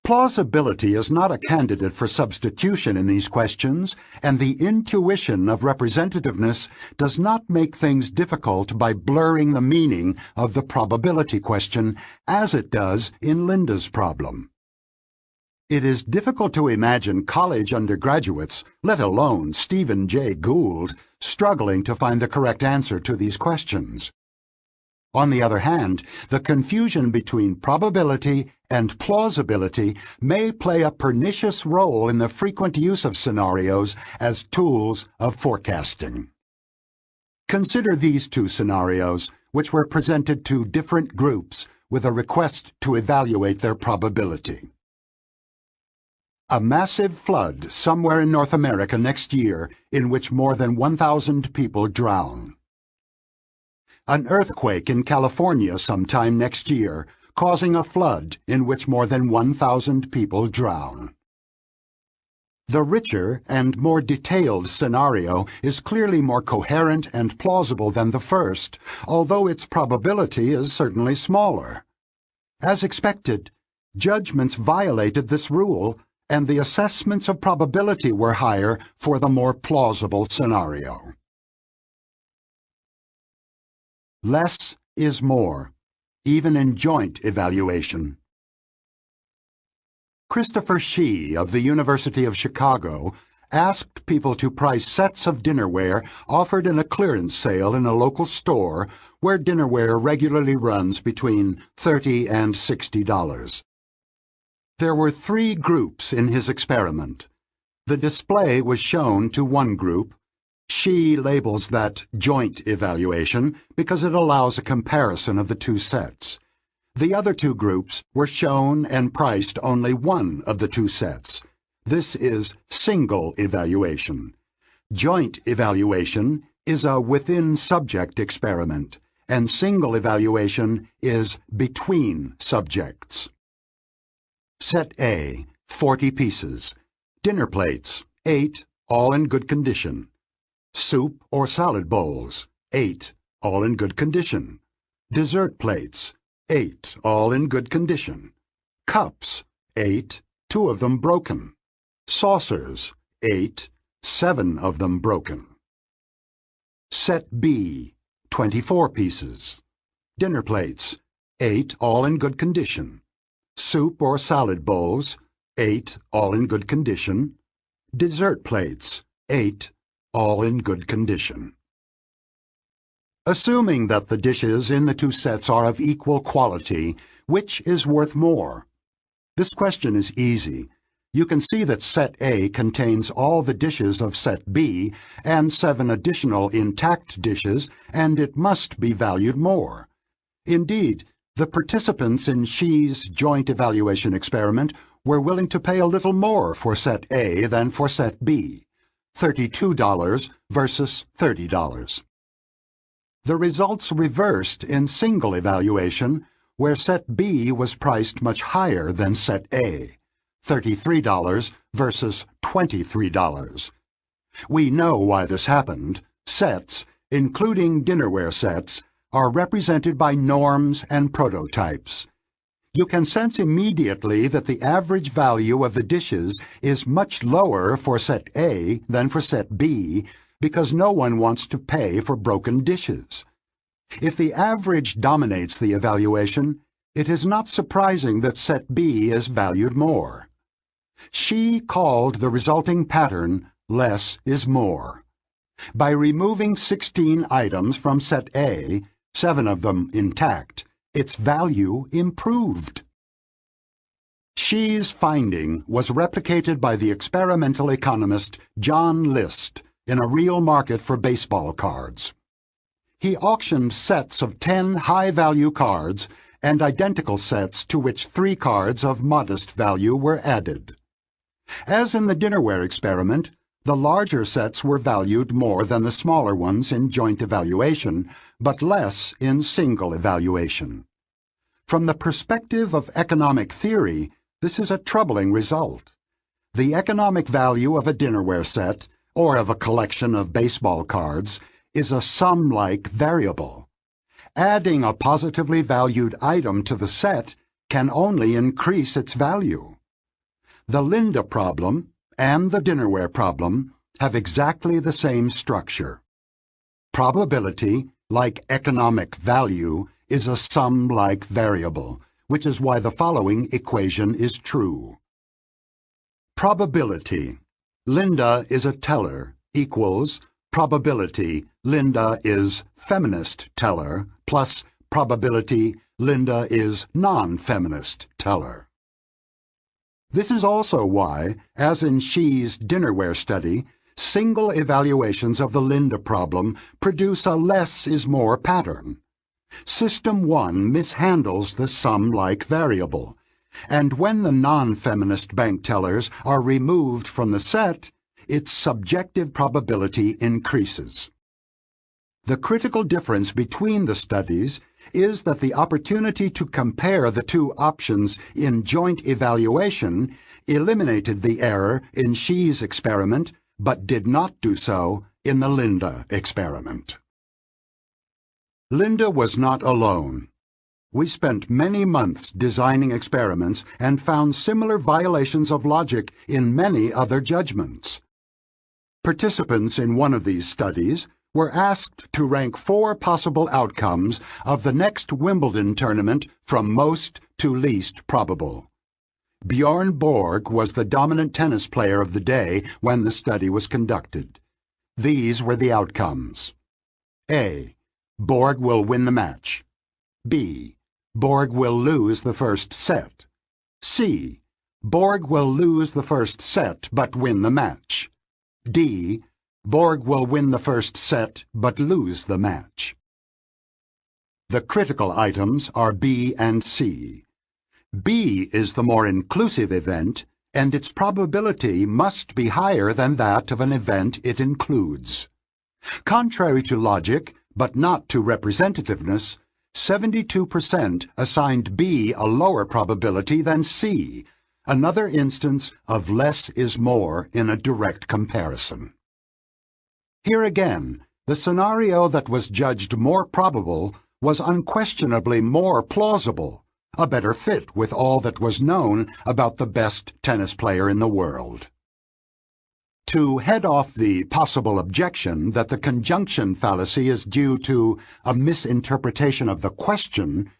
Plausibility is not a candidate for substitution in these questions, and the intuition of representativeness does not make things difficult by blurring the meaning of the probability question, as it does in Linda's problem. It is difficult to imagine college undergraduates, let alone Stephen Jay Gould, struggling to find the correct answer to these questions. On the other hand, the confusion between probability and plausibility may play a pernicious role in the frequent use of scenarios as tools of forecasting. Consider these two scenarios, which were presented to different groups with a request to evaluate their probability. A massive flood somewhere in North America next year in which more than 1,000 people drown. An earthquake in California sometime next year, causing a flood in which more than 1,000 people drown. The richer and more detailed scenario is clearly more coherent and plausible than the first, although its probability is certainly smaller. As expected, judgments violated this rule, and the assessments of probability were higher for the more plausible scenario. Less is more, even in joint evaluation. Christopher Shee of the University of Chicago asked people to price sets of dinnerware offered in a clearance sale in a local store where dinnerware regularly runs between $30 and $60. There were 3 groups in his experiment. The display was shown to one group. She labels that joint evaluation because it allows a comparison of the two sets. The other 2 groups were shown and priced only one of the 2 sets. This is single evaluation. Joint evaluation is a within-subject experiment, and single evaluation is between subjects. Set A, 40 pieces. Dinner plates, 8, all in good condition. Soup or salad bowls, 8, all in good condition. Dessert plates, 8, all in good condition. Cups, 8, 2 of them broken. Saucers, 8, 7 of them broken. Set B, 24 pieces. Dinner plates, 8, all in good condition. Soup or salad bowls, 8, all in good condition. Dessert plates, 8, all in good condition. Assuming that the dishes in the 2 sets are of equal quality, which is worth more? This question is easy. You can see that set A contains all the dishes of set B and 7 additional intact dishes, and it must be valued more. Indeed, the participants in Shee's joint evaluation experiment were willing to pay a little more for set A than for set B, $32 versus $30. The results reversed in single evaluation, where set B was priced much higher than set A, $33 versus $23. We know why this happened. Sets, including dinnerware sets, are represented by norms and prototypes. You can sense immediately that the average value of the dishes is much lower for set A than for set B because no one wants to pay for broken dishes. If the average dominates the evaluation, it is not surprising that set B is valued more. She called the resulting pattern less is more. By removing 16 items from set A, 7 of them intact, its value improved. She's finding was replicated by the experimental economist John List in a real market for baseball cards. He auctioned sets of 10 high-value cards and identical sets to which 3 cards of modest value were added. As in the dinnerware experiment, the larger sets were valued more than the smaller ones in joint evaluation, but less in single evaluation. From the perspective of economic theory, this is a troubling result. The economic value of a dinnerware set, or of a collection of baseball cards, is a sum-like variable. Adding a positively valued item to the set can only increase its value. The Linda problem and the dinnerware problem have exactly the same structure. Probability, like economic value, is a sum-like variable, which is why the following equation is true. Probability, Linda is a teller, equals probability, Linda is feminist teller, plus probability, Linda is non-feminist teller. This is also why, as in She's dinnerware study, single evaluations of the Linda problem produce a less is more pattern. System 1 mishandles the sum-like variable, and when the non-feminist bank tellers are removed from the set, its subjective probability increases. The critical difference between the studies is that the opportunity to compare the two options in joint evaluation eliminated the error in She's experiment, but did not do so in the Linda experiment. Linda was not alone. We spent many months designing experiments and found similar violations of logic in many other judgments. Participants in one of these studies were asked to rank 4 possible outcomes of the next Wimbledon tournament from most to least probable. Bjorn Borg was the dominant tennis player of the day when the study was conducted. These were the outcomes. A. Borg will win the match. B. Borg will lose the first set. C. Borg will lose the first set but win the match. D. Borg will win the first set but lose the match. The critical items are B and C. B is the more inclusive event, and its probability must be higher than that of an event it includes. Contrary to logic, but not to representativeness, 72% assigned B a lower probability than C, another instance of less is more in a direct comparison. Here again, the scenario that was judged more probable was unquestionably more plausible, a better fit with all that was known about the best tennis player in the world. To head off the possible objection that the conjunction fallacy is due to a misinterpretation of the question,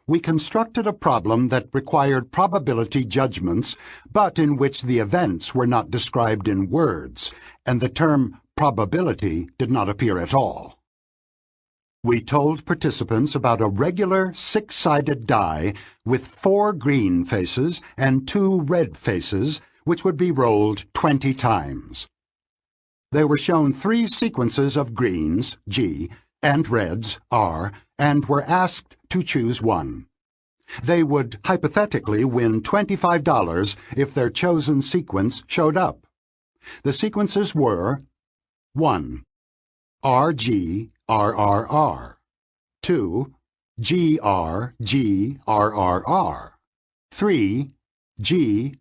we constructed a problem that required probability judgments, but in which the events were not described in words, and the term probability did not appear at all. We told participants about a regular 6-sided die with 4 green faces and 2 red faces, which would be rolled 20 times. They were shown 3 sequences of greens, G, and reds, R, and were asked to choose one. They would hypothetically win $25 if their chosen sequence showed up. The sequences were 1. RG, RRR. 2. GR, GRRR. 3. GRRRRR.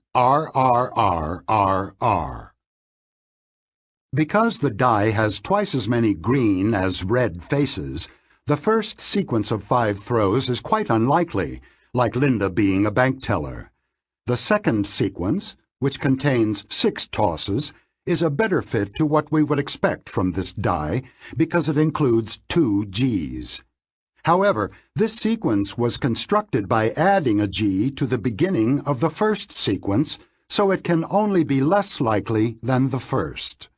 Because the die has twice as many green as red faces, the first sequence of 5 throws is quite unlikely, like Linda being a bank teller. The second sequence, which contains 6 tosses, is a better fit to what we would expect from this die because it includes 2 Gs. However, this sequence was constructed by adding a G to the beginning of the first sequence, so it can only be less likely than the first.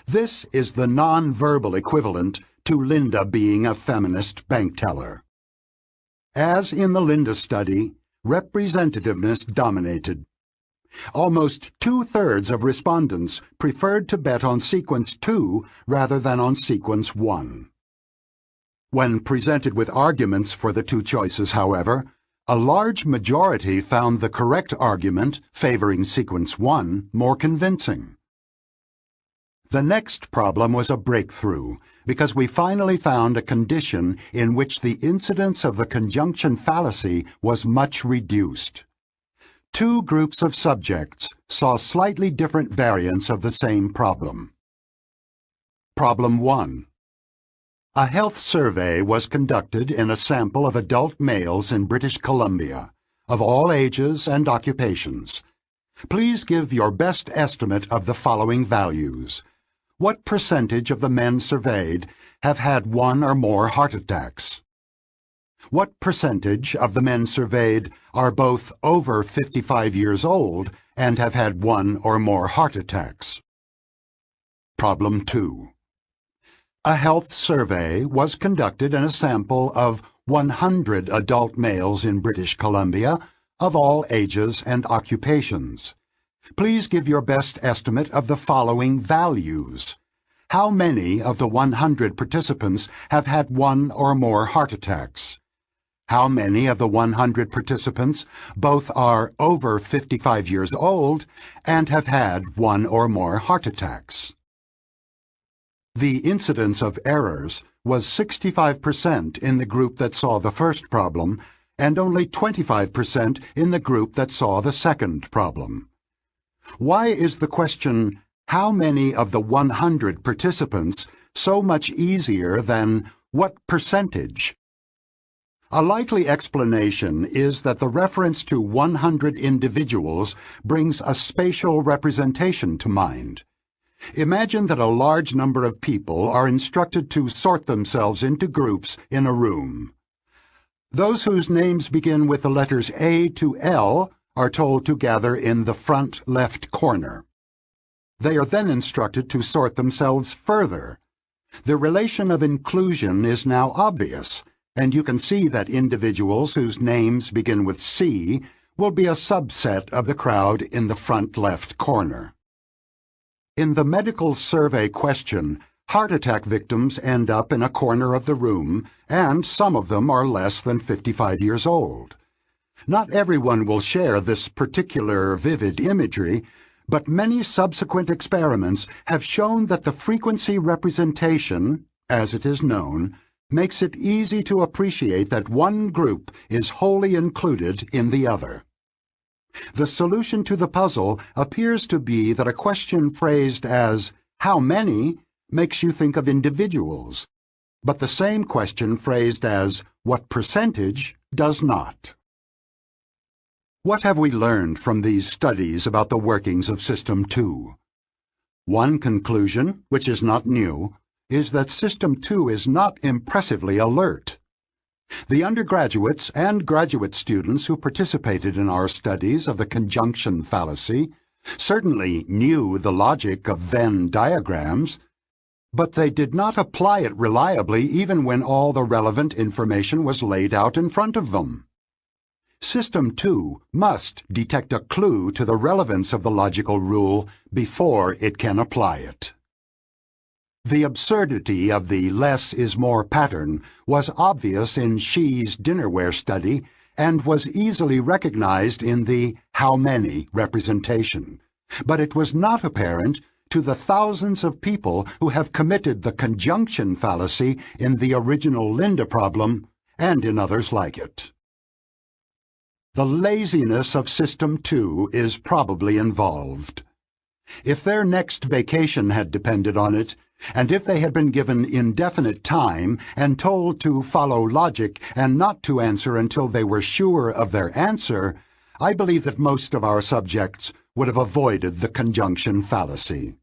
This is the non-verbal equivalent to Linda being a feminist bank teller. As in the Linda study, representativeness dominated. Almost 2/3 of respondents preferred to bet on sequence 2 rather than on sequence 1. When presented with arguments for the 2 choices, however, a large majority found the correct argument favoring sequence 1 more convincing. The next problem was a breakthrough, because we finally found a condition in which the incidence of the conjunction fallacy was much reduced. 2 groups of subjects saw slightly different variants of the same problem. Problem 1. A health survey was conducted in a sample of adult males in British Columbia, of all ages and occupations. Please give your best estimate of the following values. What percentage of the men surveyed have had 1 or more heart attacks? What percentage of the men surveyed are both over 55 years old and have had 1 or more heart attacks? Problem 2. A health survey was conducted in a sample of 100 adult males in British Columbia of all ages and occupations. Please give your best estimate of the following values. How many of the 100 participants have had 1 or more heart attacks? How many of the 100 participants both are over 55 years old and have had 1 or more heart attacks? The incidence of errors was 65% in the group that saw the first problem and only 25% in the group that saw the second problem. Why is the question, how many of the 100 participants, so much easier than what percentage? A likely explanation is that the reference to 100 individuals brings a spatial representation to mind. Imagine that a large number of people are instructed to sort themselves into groups in a room. Those whose names begin with the letters A to L are told to gather in the front left corner. They are then instructed to sort themselves further. The relation of inclusion is now obvious, and you can see that individuals whose names begin with C will be a subset of the crowd in the front left corner. In the medical survey question, heart attack victims end up in a corner of the room, and some of them are less than 55 years old. Not everyone will share this particular vivid imagery, but many subsequent experiments have shown that the frequency representation, as it is known, makes it easy to appreciate that one group is wholly included in the other. The solution to the puzzle appears to be that a question phrased as, how many, makes you think of individuals, but the same question phrased as, what percentage, does not. What have we learned from these studies about the workings of System 2? One conclusion, which is not new, is that System 2 is not impressively alert. The undergraduates and graduate students who participated in our studies of the conjunction fallacy certainly knew the logic of Venn diagrams, but they did not apply it reliably even when all the relevant information was laid out in front of them. System 2 must detect a clue to the relevance of the logical rule before it can apply it. The absurdity of the less is more pattern was obvious in Xi's dinnerware study and was easily recognized in the how many representation, but it was not apparent to the thousands of people who have committed the conjunction fallacy in the original Linda problem and in others like it. The laziness of System 2 is probably involved. If their next vacation had depended on it, And if they had been given indefinite time and told to follow logic and not to answer until they were sure of their answer, I believe that most of our subjects would have avoided the conjunction fallacy.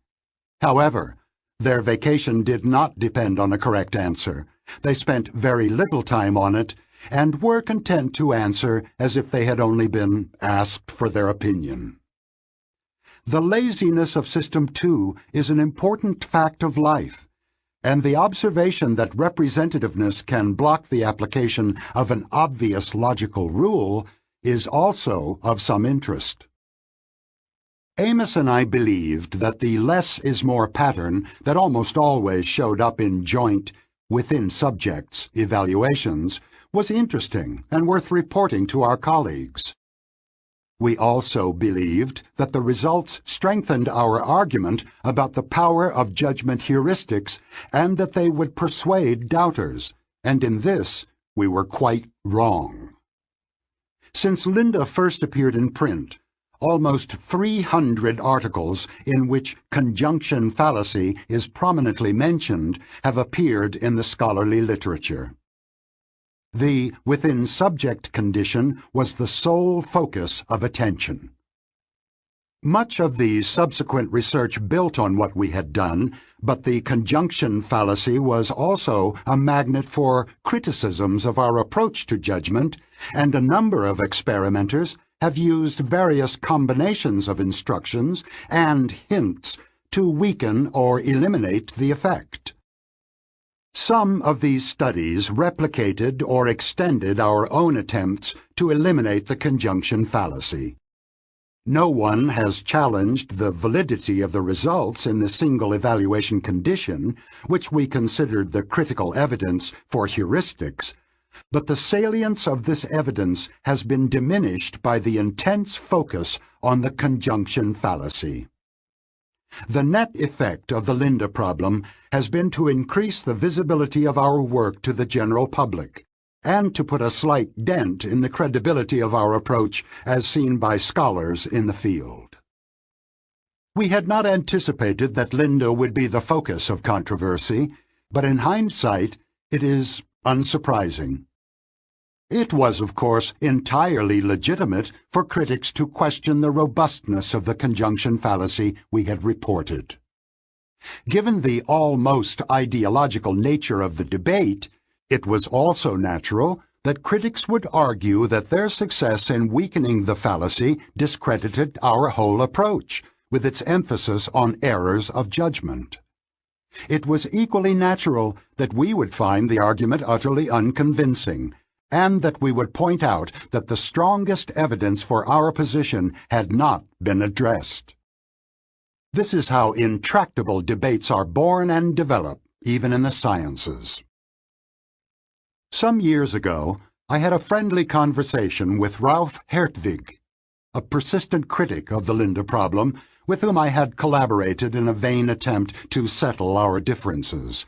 However, their vacation did not depend on a correct answer. They spent very little time on it and were content to answer as if they had only been asked for their opinion. The laziness of System 2 is an important fact of life, and the observation that representativeness can block the application of an obvious logical rule is also of some interest. Amos and I believed that the less is more pattern that almost always showed up in joint, within subjects, evaluations was interesting and worth reporting to our colleagues. We also believed that the results strengthened our argument about the power of judgment heuristics and that they would persuade doubters, and in this we were quite wrong. Since Linda first appeared in print, almost 300 articles in which conjunction fallacy is prominently mentioned have appeared in the scholarly literature. The within-subject condition was the sole focus of attention. Much of the subsequent research built on what we had done, but the conjunction fallacy was also a magnet for criticisms of our approach to judgment, and a number of experimenters have used various combinations of instructions and hints to weaken or eliminate the effect. Some of these studies replicated or extended our own attempts to eliminate the conjunction fallacy. No one has challenged the validity of the results in the single evaluation condition, which we considered the critical evidence for heuristics, but the salience of this evidence has been diminished by the intense focus on the conjunction fallacy. The net effect of the Linda problem has been to increase the visibility of our work to the general public, and to put a slight dent in the credibility of our approach as seen by scholars in the field. We had not anticipated that Linda would be the focus of controversy, but in hindsight, it is unsurprising. It was, of course, entirely legitimate for critics to question the robustness of the conjunction fallacy we had reported. Given the almost ideological nature of the debate, it was also natural that critics would argue that their success in weakening the fallacy discredited our whole approach, with its emphasis on errors of judgment. It was equally natural that we would find the argument utterly unconvincing, and that we would point out that the strongest evidence for our position had not been addressed. This is how intractable debates are born and develop, even in the sciences. Some years ago, I had a friendly conversation with Ralph Hertwig, a persistent critic of the Linda problem, with whom I had collaborated in a vain attempt to settle our differences.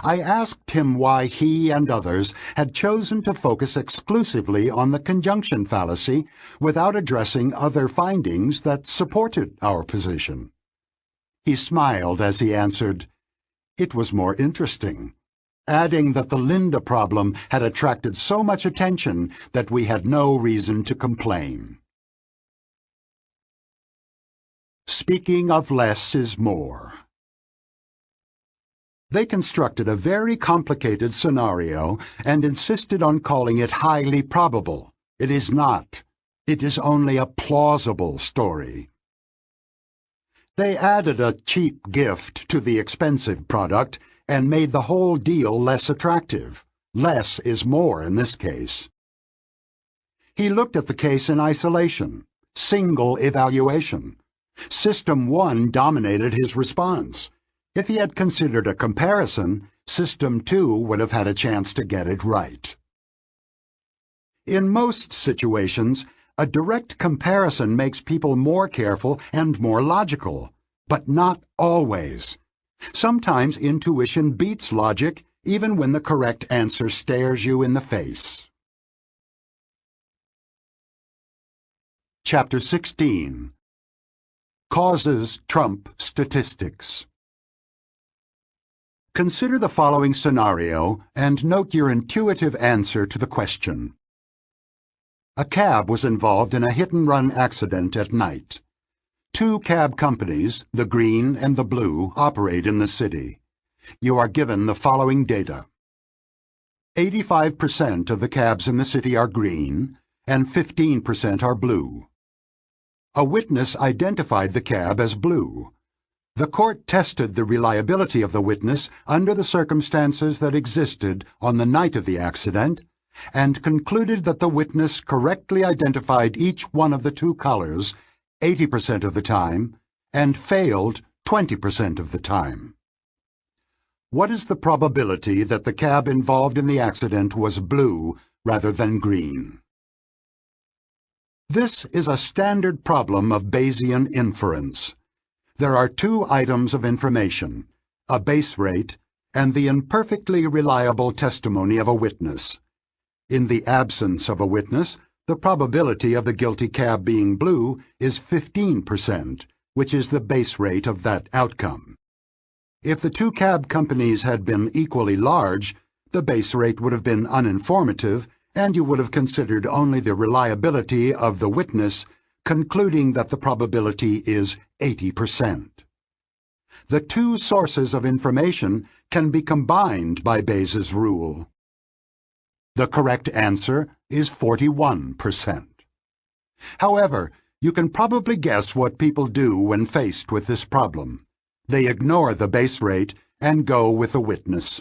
I asked him why he and others had chosen to focus exclusively on the conjunction fallacy without addressing other findings that supported our position. He smiled as he answered, "It was more interesting," adding that the Linda problem had attracted so much attention that we had no reason to complain. Speaking of less is more. They constructed a very complicated scenario and insisted on calling it highly probable. It is not. It is only a plausible story. They added a cheap gift to the expensive product and made the whole deal less attractive. Less is more in this case. He looked at the case in isolation, single evaluation. System 1 dominated his response. If he had considered a comparison, System 2 would have had a chance to get it right. In most situations, a direct comparison makes people more careful and more logical, but not always. Sometimes intuition beats logic, even when the correct answer stares you in the face. Chapter 16. Causes trump statistics. Consider the following scenario and note your intuitive answer to the question. A cab was involved in a hit-and-run accident at night. Two cab companies, the green and the blue, operate in the city. You are given the following data. 85% of the cabs in the city are green and 15% are blue. A witness identified the cab as blue. The court tested the reliability of the witness under the circumstances that existed on the night of the accident and concluded that the witness correctly identified each one of the two colors 80% of the time and failed 20% of the time. What is the probability that the cab involved in the accident was blue rather than green? This is a standard problem of Bayesian inference. There are two items of information, a base rate and the imperfectly reliable testimony of a witness. In the absence of a witness, the probability of the guilty cab being blue is 15%, which is the base rate of that outcome. If the two cab companies had been equally large, the base rate would have been uninformative, and you would have considered only the reliability of the witness, concluding that the probability is 80%. The two sources of information can be combined by Bayes' rule. The correct answer is 41%. However, you can probably guess what people do when faced with this problem. They ignore the base rate and go with the witness.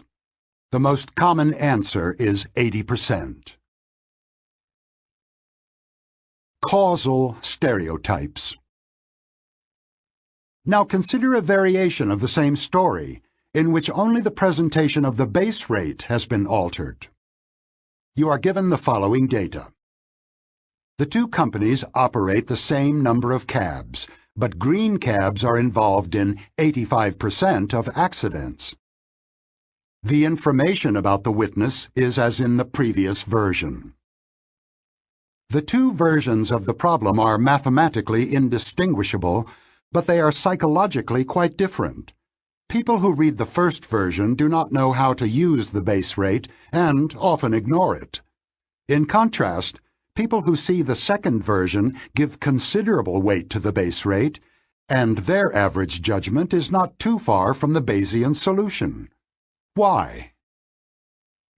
The most common answer is 80%. Causal stereotypes. Now consider a variation of the same story, in which only the presentation of the base rate has been altered. You are given the following data. The two companies operate the same number of cabs, but green cabs are involved in 85% of accidents. The information about the witness is as in the previous version. The two versions of the problem are mathematically indistinguishable, but they are psychologically quite different. People who read the first version do not know how to use the base rate and often ignore it. In contrast, people who see the second version give considerable weight to the base rate, and their average judgment is not too far from the Bayesian solution. Why?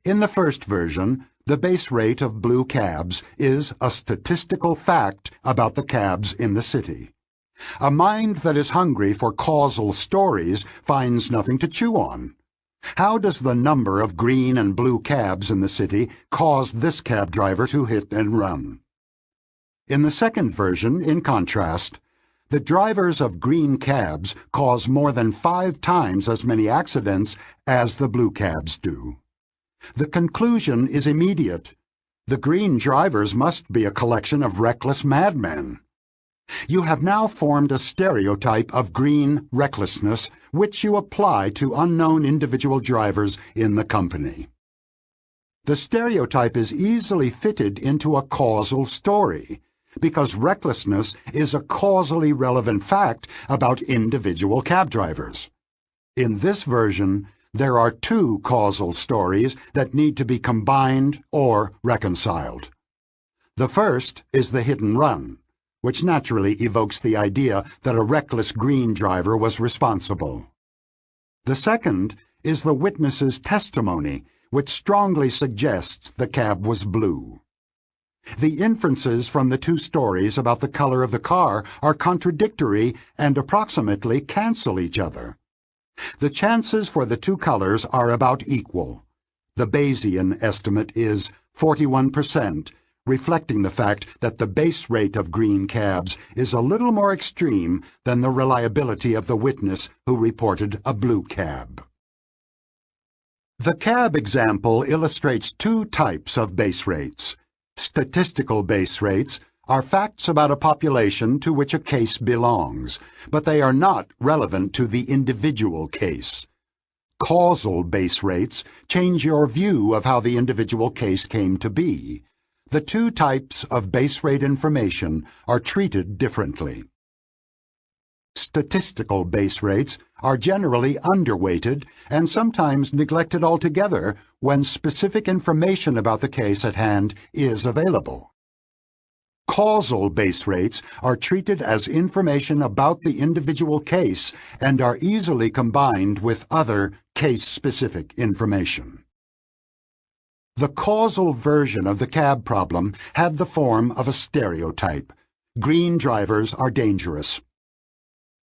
In the first version, the base rate of blue cabs is a statistical fact about the cabs in the city. A mind that is hungry for causal stories finds nothing to chew on. How does the number of green and blue cabs in the city cause this cab driver to hit and run? In the second version, in contrast, the drivers of green cabs cause more than 5 times as many accidents as the blue cabs do. The conclusion is immediate. The green drivers must be a collection of reckless madmen. You have now formed a stereotype of green recklessness, which you apply to unknown individual drivers in the company. The stereotype is easily fitted into a causal story, because recklessness is a causally relevant fact about individual cab drivers. In this version, there are two causal stories that need to be combined or reconciled. The first is the hit and run, which naturally evokes the idea that a reckless green driver was responsible. The second is the witness's testimony, which strongly suggests the cab was blue. The inferences from the two stories about the color of the car are contradictory and approximately cancel each other. The chances for the two colors are about equal. The Bayesian estimate is 41%, reflecting the fact that the base rate of green cabs is a little more extreme than the reliability of the witness who reported a blue cab. The cab example illustrates two types of base rates. Statistical base rates are facts about a population to which a case belongs, but they are not relevant to the individual case. Causal base rates change your view of how the individual case came to be. The two types of base rate information are treated differently. Statistical base rates are generally underweighted and sometimes neglected altogether when specific information about the case at hand is available. Causal base rates are treated as information about the individual case and are easily combined with other case-specific information. The causal version of the cab problem had the form of a stereotype. Green drivers are dangerous.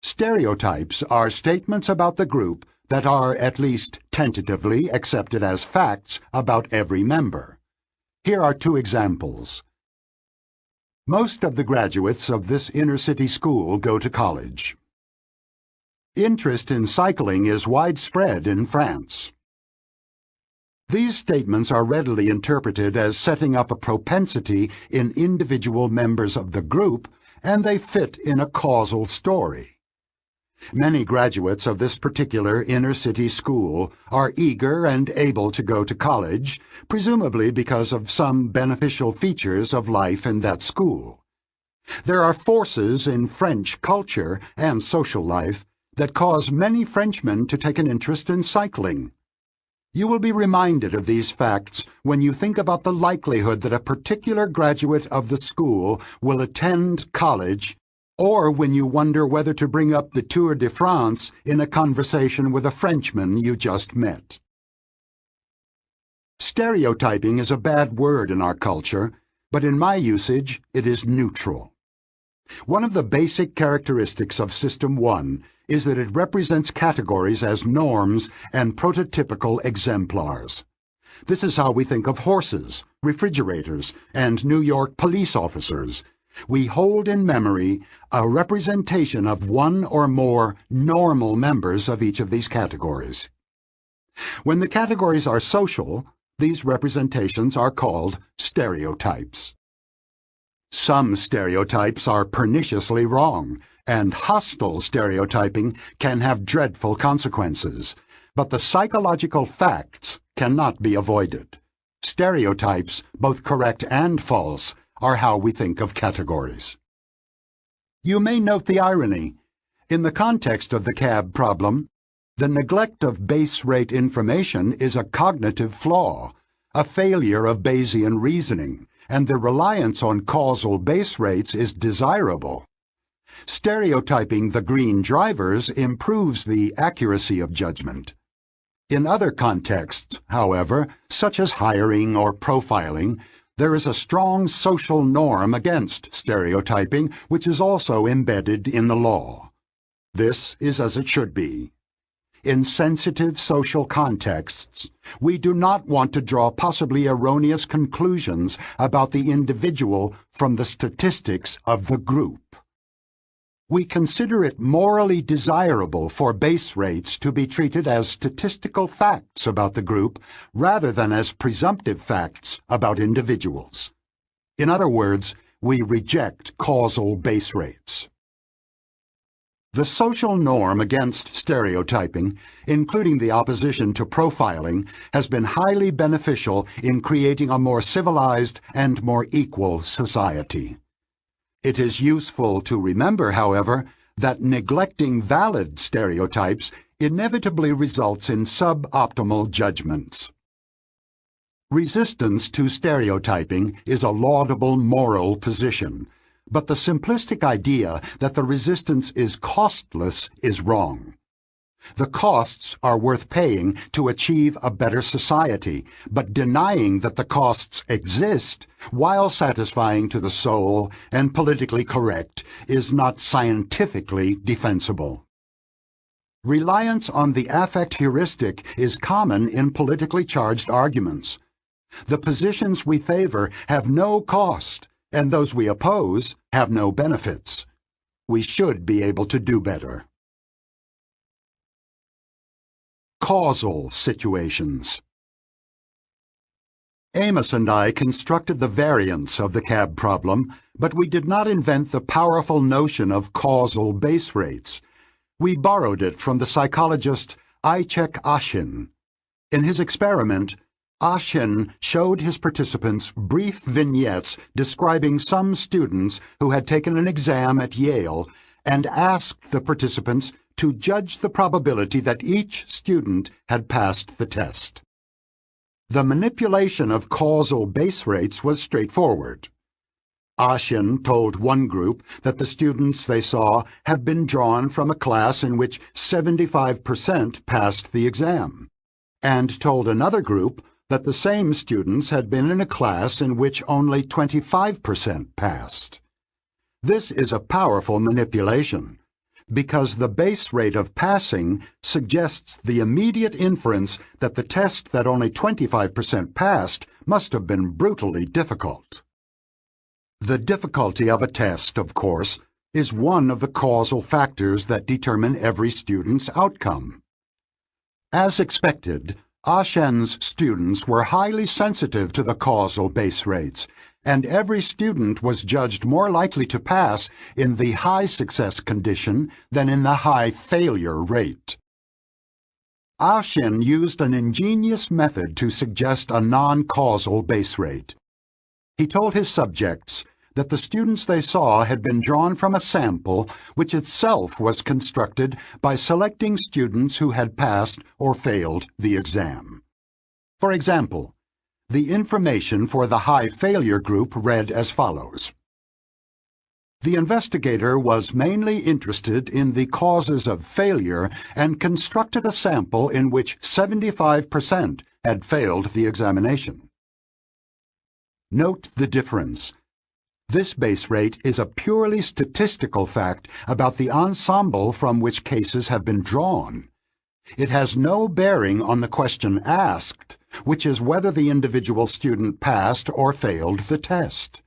Stereotypes are statements about the group that are at least tentatively accepted as facts about every member. Here are two examples. Most of the graduates of this inner-city school go to college. Interest in cycling is widespread in France. These statements are readily interpreted as setting up a propensity in individual members of the group, and they fit in a causal story. Many graduates of this particular inner-city school are eager and able to go to college, presumably because of some beneficial features of life in that school. There are forces in French culture and social life that cause many Frenchmen to take an interest in cycling. You will be reminded of these facts when you think about the likelihood that a particular graduate of the school will attend college, or when you wonder whether to bring up the Tour de France in a conversation with a Frenchman you just met. Stereotyping is a bad word in our culture, but in my usage it is neutral. One of the basic characteristics of System 1 is that it represents categories as norms and prototypical exemplars. This is how we think of horses, refrigerators, and New York police officers. We hold in memory a representation of one or more normal members of each of these categories. When the categories are social, these representations are called stereotypes. Some stereotypes are perniciously wrong, and hostile stereotyping can have dreadful consequences, but the psychological facts cannot be avoided. Stereotypes, both correct and false, are how we think of categories. You may note the irony. In the context of the cab problem, the neglect of base rate information is a cognitive flaw, a failure of Bayesian reasoning, and the reliance on causal base rates is desirable. Stereotyping the green drivers improves the accuracy of judgment. In other contexts, however, such as hiring or profiling, there is a strong social norm against stereotyping, which is also embedded in the law. This is as it should be. In sensitive social contexts, we do not want to draw possibly erroneous conclusions about the individual from the statistics of the group. We consider it morally desirable for base rates to be treated as statistical facts about the group rather than as presumptive facts about individuals. In other words, we reject causal base rates. The social norm against stereotyping, including the opposition to profiling, has been highly beneficial in creating a more civilized and more equal society. It is useful to remember, however, that neglecting valid stereotypes inevitably results in suboptimal judgments. Resistance to stereotyping is a laudable moral position, but the simplistic idea that the resistance is costless is wrong. The costs are worth paying to achieve a better society, but denying that the costs exist, while satisfying to the soul and politically correct, is not scientifically defensible. Reliance on the affect heuristic is common in politically charged arguments. The positions we favor have no cost, and those we oppose have no benefits. We should be able to do better. Causal situations. Amos and I constructed the variants of the cab problem, but we did not invent the powerful notion of causal base rates. We borrowed it from the psychologist Ishek Ashin. In his experiment, Ashin showed his participants brief vignettes describing some students who had taken an exam at Yale and asked the participants to judge the probability that each student had passed the test. The manipulation of causal base rates was straightforward. Ashen told one group that the students they saw had been drawn from a class in which 75% passed the exam, and told another group that the same students had been in a class in which only 25% passed. This is a powerful manipulation, because the base rate of passing suggests the immediate inference that the test that only 25% passed must have been brutally difficult. The difficulty of a test, of course, is one of the causal factors that determine every student's outcome. As expected, Ashen's students were highly sensitive to the causal base rates, and every student was judged more likely to pass in the high success condition than in the high failure rate. Ashen used an ingenious method to suggest a non-causal base rate. He told his subjects that the students they saw had been drawn from a sample which itself was constructed by selecting students who had passed or failed the exam. For example, the information for the high failure group read as follows. The investigator was mainly interested in the causes of failure and constructed a sample in which 75% had failed the examination. Note the difference. This base rate is a purely statistical fact about the ensemble from which cases have been drawn. It has no bearing on the question asked, which is whether the individual student passed or failed the test.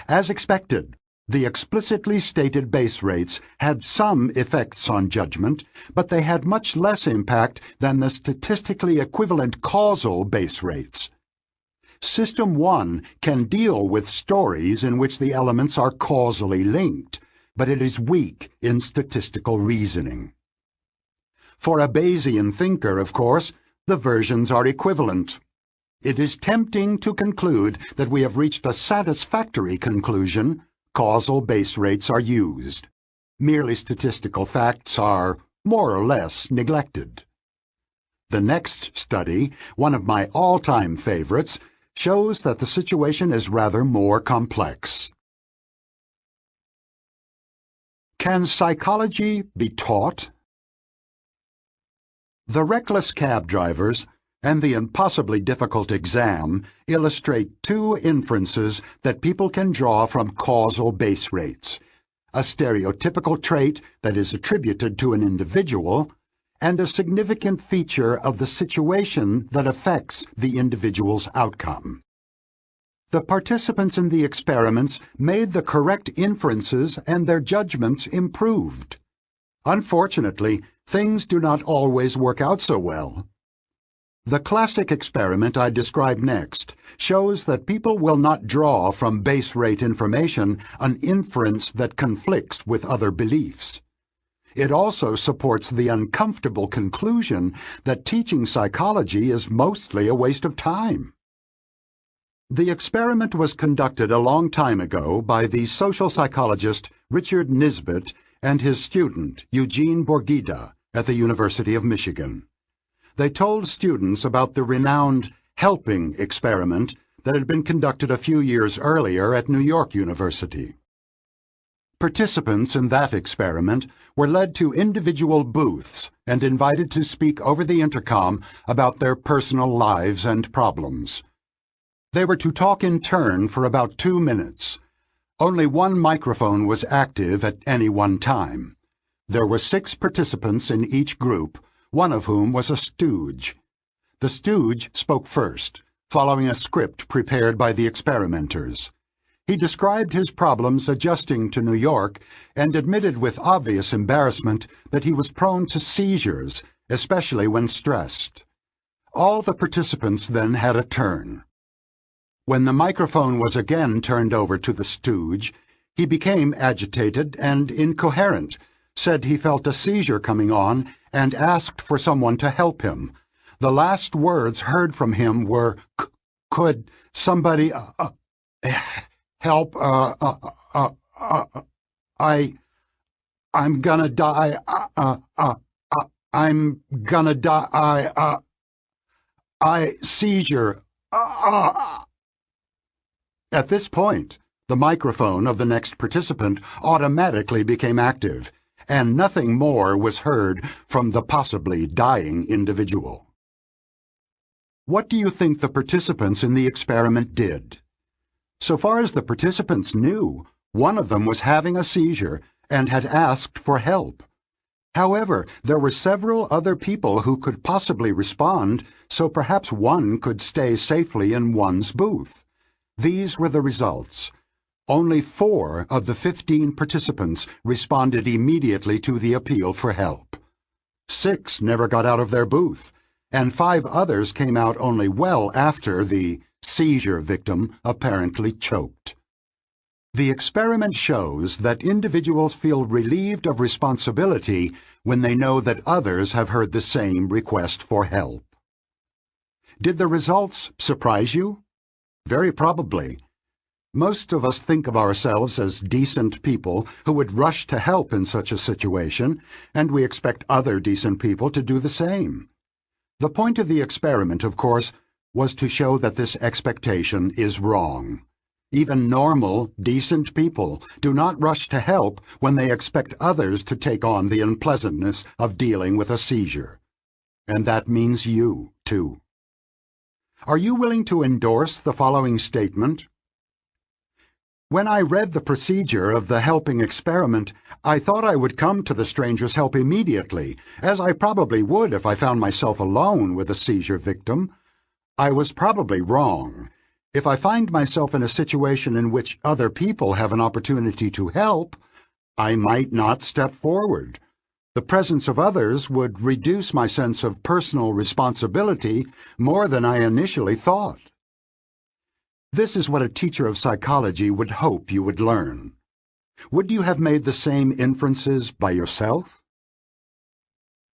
As expected, the explicitly stated base rates had some effects on judgment, but they had much less impact than the statistically equivalent causal base rates. System 1 can deal with stories in which the elements are causally linked, but it is weak in statistical reasoning. For a Bayesian thinker, of course, the versions are equivalent. It is tempting to conclude that we have reached a satisfactory conclusion. Causal base rates are used. Merely statistical facts are more or less neglected. The next study, one of my all-time favorites, shows that the situation is rather more complex. Can psychology be taught? The reckless cab drivers and the impossibly difficult exam illustrate two inferences that people can draw from causal base rates, a stereotypical trait that is attributed to an individual, and a significant feature of the situation that affects the individual's outcome. The participants in the experiments made the correct inferences and their judgments improved. Unfortunately, things do not always work out so well. The classic experiment I describe next shows that people will not draw from base rate information an inference that conflicts with other beliefs. It also supports the uncomfortable conclusion that teaching psychology is mostly a waste of time. The experiment was conducted a long time ago by the social psychologist Richard Nisbett and his student Eugene Borghida at the University of Michigan. They told students about the renowned helping experiment that had been conducted a few years earlier at New York University. Participants in that experiment were led to individual booths and invited to speak over the intercom about their personal lives and problems. They were to talk in turn for about 2 minutes. Only one microphone was active at any one time. There were 6 participants in each group, one of whom was a stooge. The stooge spoke first, following a script prepared by the experimenters. He described his problems adjusting to New York and admitted with obvious embarrassment that he was prone to seizures, especially when stressed. All the participants then had a turn. When the microphone was again turned over to the stooge, he became agitated and incoherent, said he felt a seizure coming on, and asked for someone to help him. The last words heard from him were, "Could somebody help? I'm gonna die. I'm gonna die. Seizure. At this point, the microphone of the next participant automatically became active, and nothing more was heard from the possibly dying individual. What do you think the participants in the experiment did? So far as the participants knew, one of them was having a seizure and had asked for help. However, there were several other people who could possibly respond, so perhaps one could stay safely in one's booth. These were the results. Only 4 of the 15 participants responded immediately to the appeal for help. 6 never got out of their booth, and 5 others came out only well after the seizure victim apparently choked. The experiment shows that individuals feel relieved of responsibility when they know that others have heard the same request for help. Did the results surprise you? Very probably. Most of us think of ourselves as decent people who would rush to help in such a situation, and we expect other decent people to do the same. The point of the experiment, of course, was to show that this expectation is wrong. Even normal, decent people do not rush to help when they expect others to take on the unpleasantness of dealing with a seizure. And that means you, too. Are you willing to endorse the following statement? When I read the procedure of the helping experiment, I thought I would come to the stranger's help immediately, as I probably would if I found myself alone with a seizure victim. I was probably wrong. If I find myself in a situation in which other people have an opportunity to help, I might not step forward. The presence of others would reduce my sense of personal responsibility more than I initially thought. This is what a teacher of psychology would hope you would learn. Would you have made the same inferences by yourself?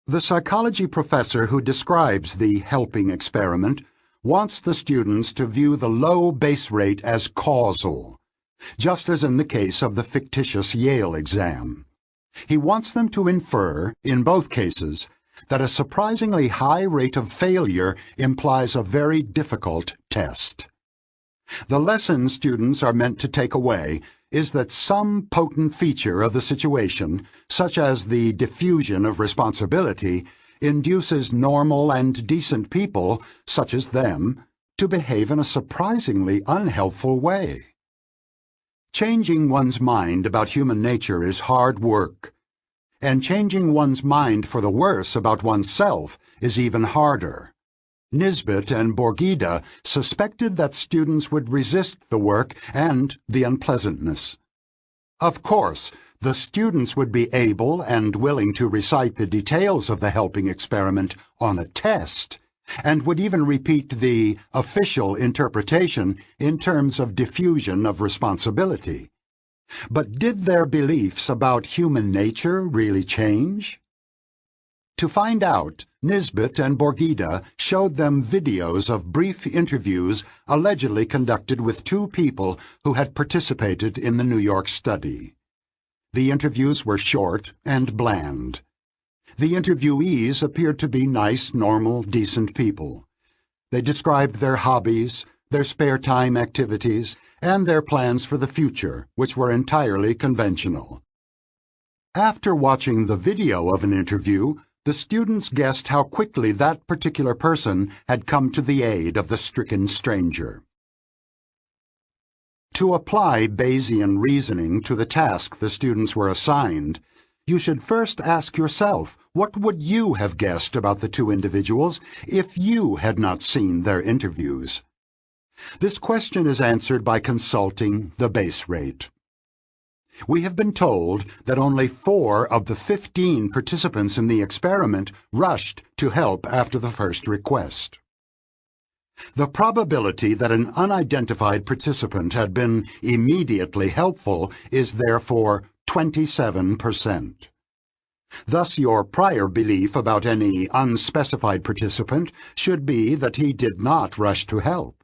The psychology professor who describes the helping experiment wants the students to view the low base rate as causal, just as in the case of the fictitious Yale exam. He wants them to infer, in both cases, that a surprisingly high rate of failure implies a very difficult test. The lesson students are meant to take away is that some potent feature of the situation, such as the diffusion of responsibility, induces normal and decent people, such as them, to behave in a surprisingly unhelpful way. Changing one's mind about human nature is hard work, and changing one's mind for the worse about oneself is even harder. Nisbet and Borgida suspected that students would resist the work and the unpleasantness. Of course, the students would be able and willing to recite the details of the helping experiment on a test, and would even repeat the official interpretation in terms of diffusion of responsibility. But did their beliefs about human nature really change? To find out, Nisbet and Borgida showed them videos of brief interviews allegedly conducted with 2 people who had participated in the New York study. The interviews were short and bland. The interviewees appeared to be nice, normal, decent people. They described their hobbies, their spare time activities, and their plans for the future, which were entirely conventional. After watching the video of an interview, the students guessed how quickly that particular person had come to the aid of the stricken stranger. To apply Bayesian reasoning to the task the students were assigned, you should first ask yourself, what would you have guessed about the 2 individuals if you had not seen their interviews? This question is answered by consulting the base rate. We have been told that only 4 of the 15 participants in the experiment rushed to help after the first request. The probability that an unidentified participant had been immediately helpful is therefore 27%. Thus, your prior belief about any unspecified participant should be that he did not rush to help.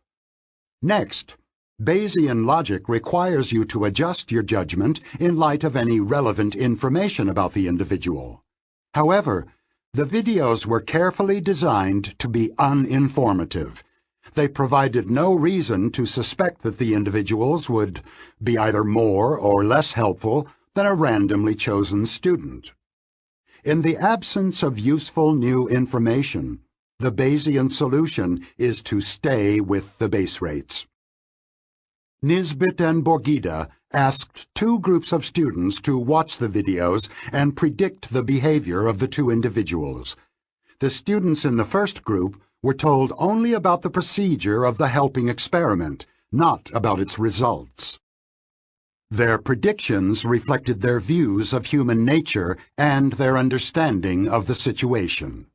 Next, Bayesian logic requires you to adjust your judgment in light of any relevant information about the individual. However, the videos were carefully designed to be uninformative. They provided no reason to suspect that the individuals would be either more or less helpful than a randomly chosen student. In the absence of useful new information, the Bayesian solution is to stay with the base rates. Nisbet and Borghida asked two groups of students to watch the videos and predict the behavior of the two individuals. The students in the first group were told only about the procedure of the helping experiment, not about its results. Their predictions reflected their views of human nature and their understanding of the situation.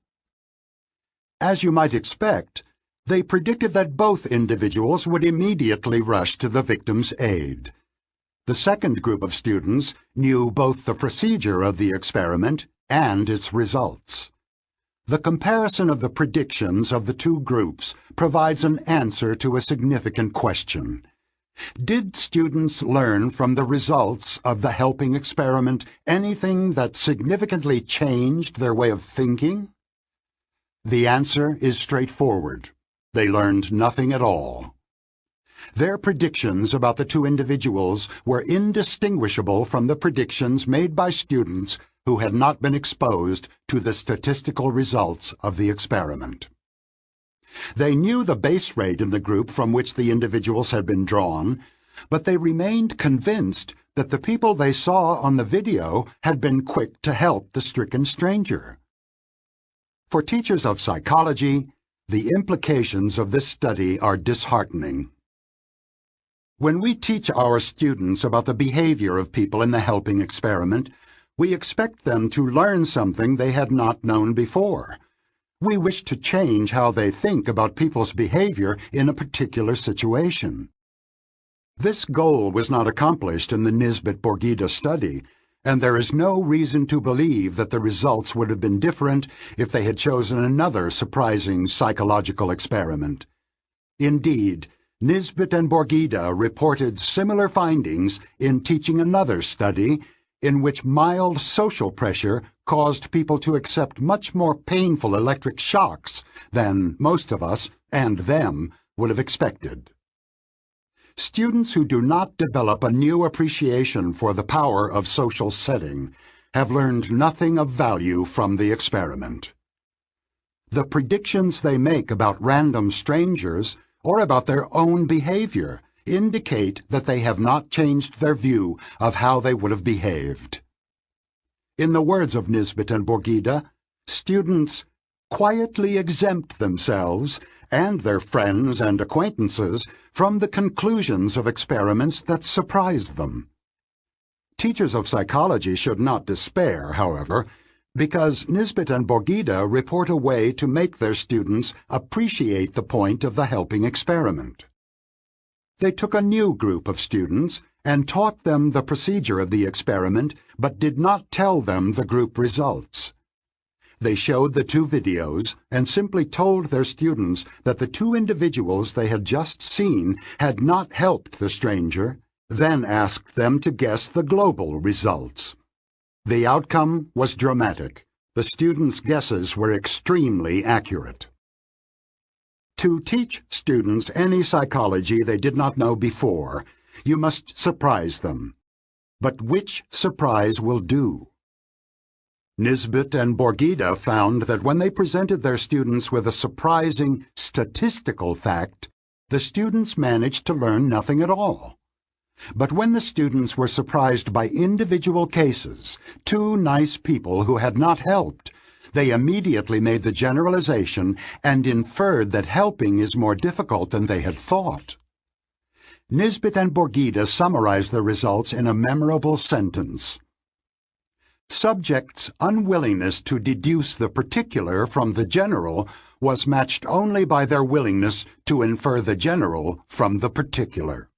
As you might expect, they predicted that both individuals would immediately rush to the victim's aid. The second group of students knew both the procedure of the experiment and its results. The comparison of the predictions of the two groups provides an answer to a significant question. Did students learn from the results of the helping experiment anything that significantly changed their way of thinking? The answer is straightforward. They learned nothing at all. Their predictions about the two individuals were indistinguishable from the predictions made by students who had not been exposed to the statistical results of the experiment. They knew the base rate in the group from which the individuals had been drawn, but they remained convinced that the people they saw on the video had been quick to help the stricken stranger. For teachers of psychology, the implications of this study are disheartening. When we teach our students about the behavior of people in the helping experiment, we expect them to learn something they had not known before. We wish to change how they think about people's behavior in a particular situation. This goal was not accomplished in the Nisbet-Borghida study, and there is no reason to believe that the results would have been different if they had chosen another surprising psychological experiment. Indeed, Nisbet and Borghida reported similar findings in teaching another study in which mild social pressure caused people to accept much more painful electric shocks than most of us and them would have expected. Students who do not develop a new appreciation for the power of social setting have learned nothing of value from the experiment. The predictions they make about random strangers or about their own behavior indicate that they have not changed their view of how they would have behaved. In the words of Nisbet and Borghida, students quietly exempt themselves and their friends and acquaintances from the conclusions of experiments that surprise them. Teachers of psychology should not despair, however, because Nisbet and Borghida report a way to make their students appreciate the point of the helping experiment. They took a new group of students and taught them the procedure of the experiment, but did not tell them the group results. They showed the two videos and simply told their students that the two individuals they had just seen had not helped the stranger, then asked them to guess the global results. The outcome was dramatic. The students' guesses were extremely accurate. To teach students any psychology they did not know before, you must surprise them. But which surprise will do? Nisbet and Borghida found that when they presented their students with a surprising statistical fact, the students managed to learn nothing at all. But when the students were surprised by individual cases, two nice people who had not helped, they immediately made the generalization and inferred that helping is more difficult than they had thought. Nisbet and Borghida summarized the results in a memorable sentence. Subjects' unwillingness to deduce the particular from the general was matched only by their willingness to infer the general from the particular.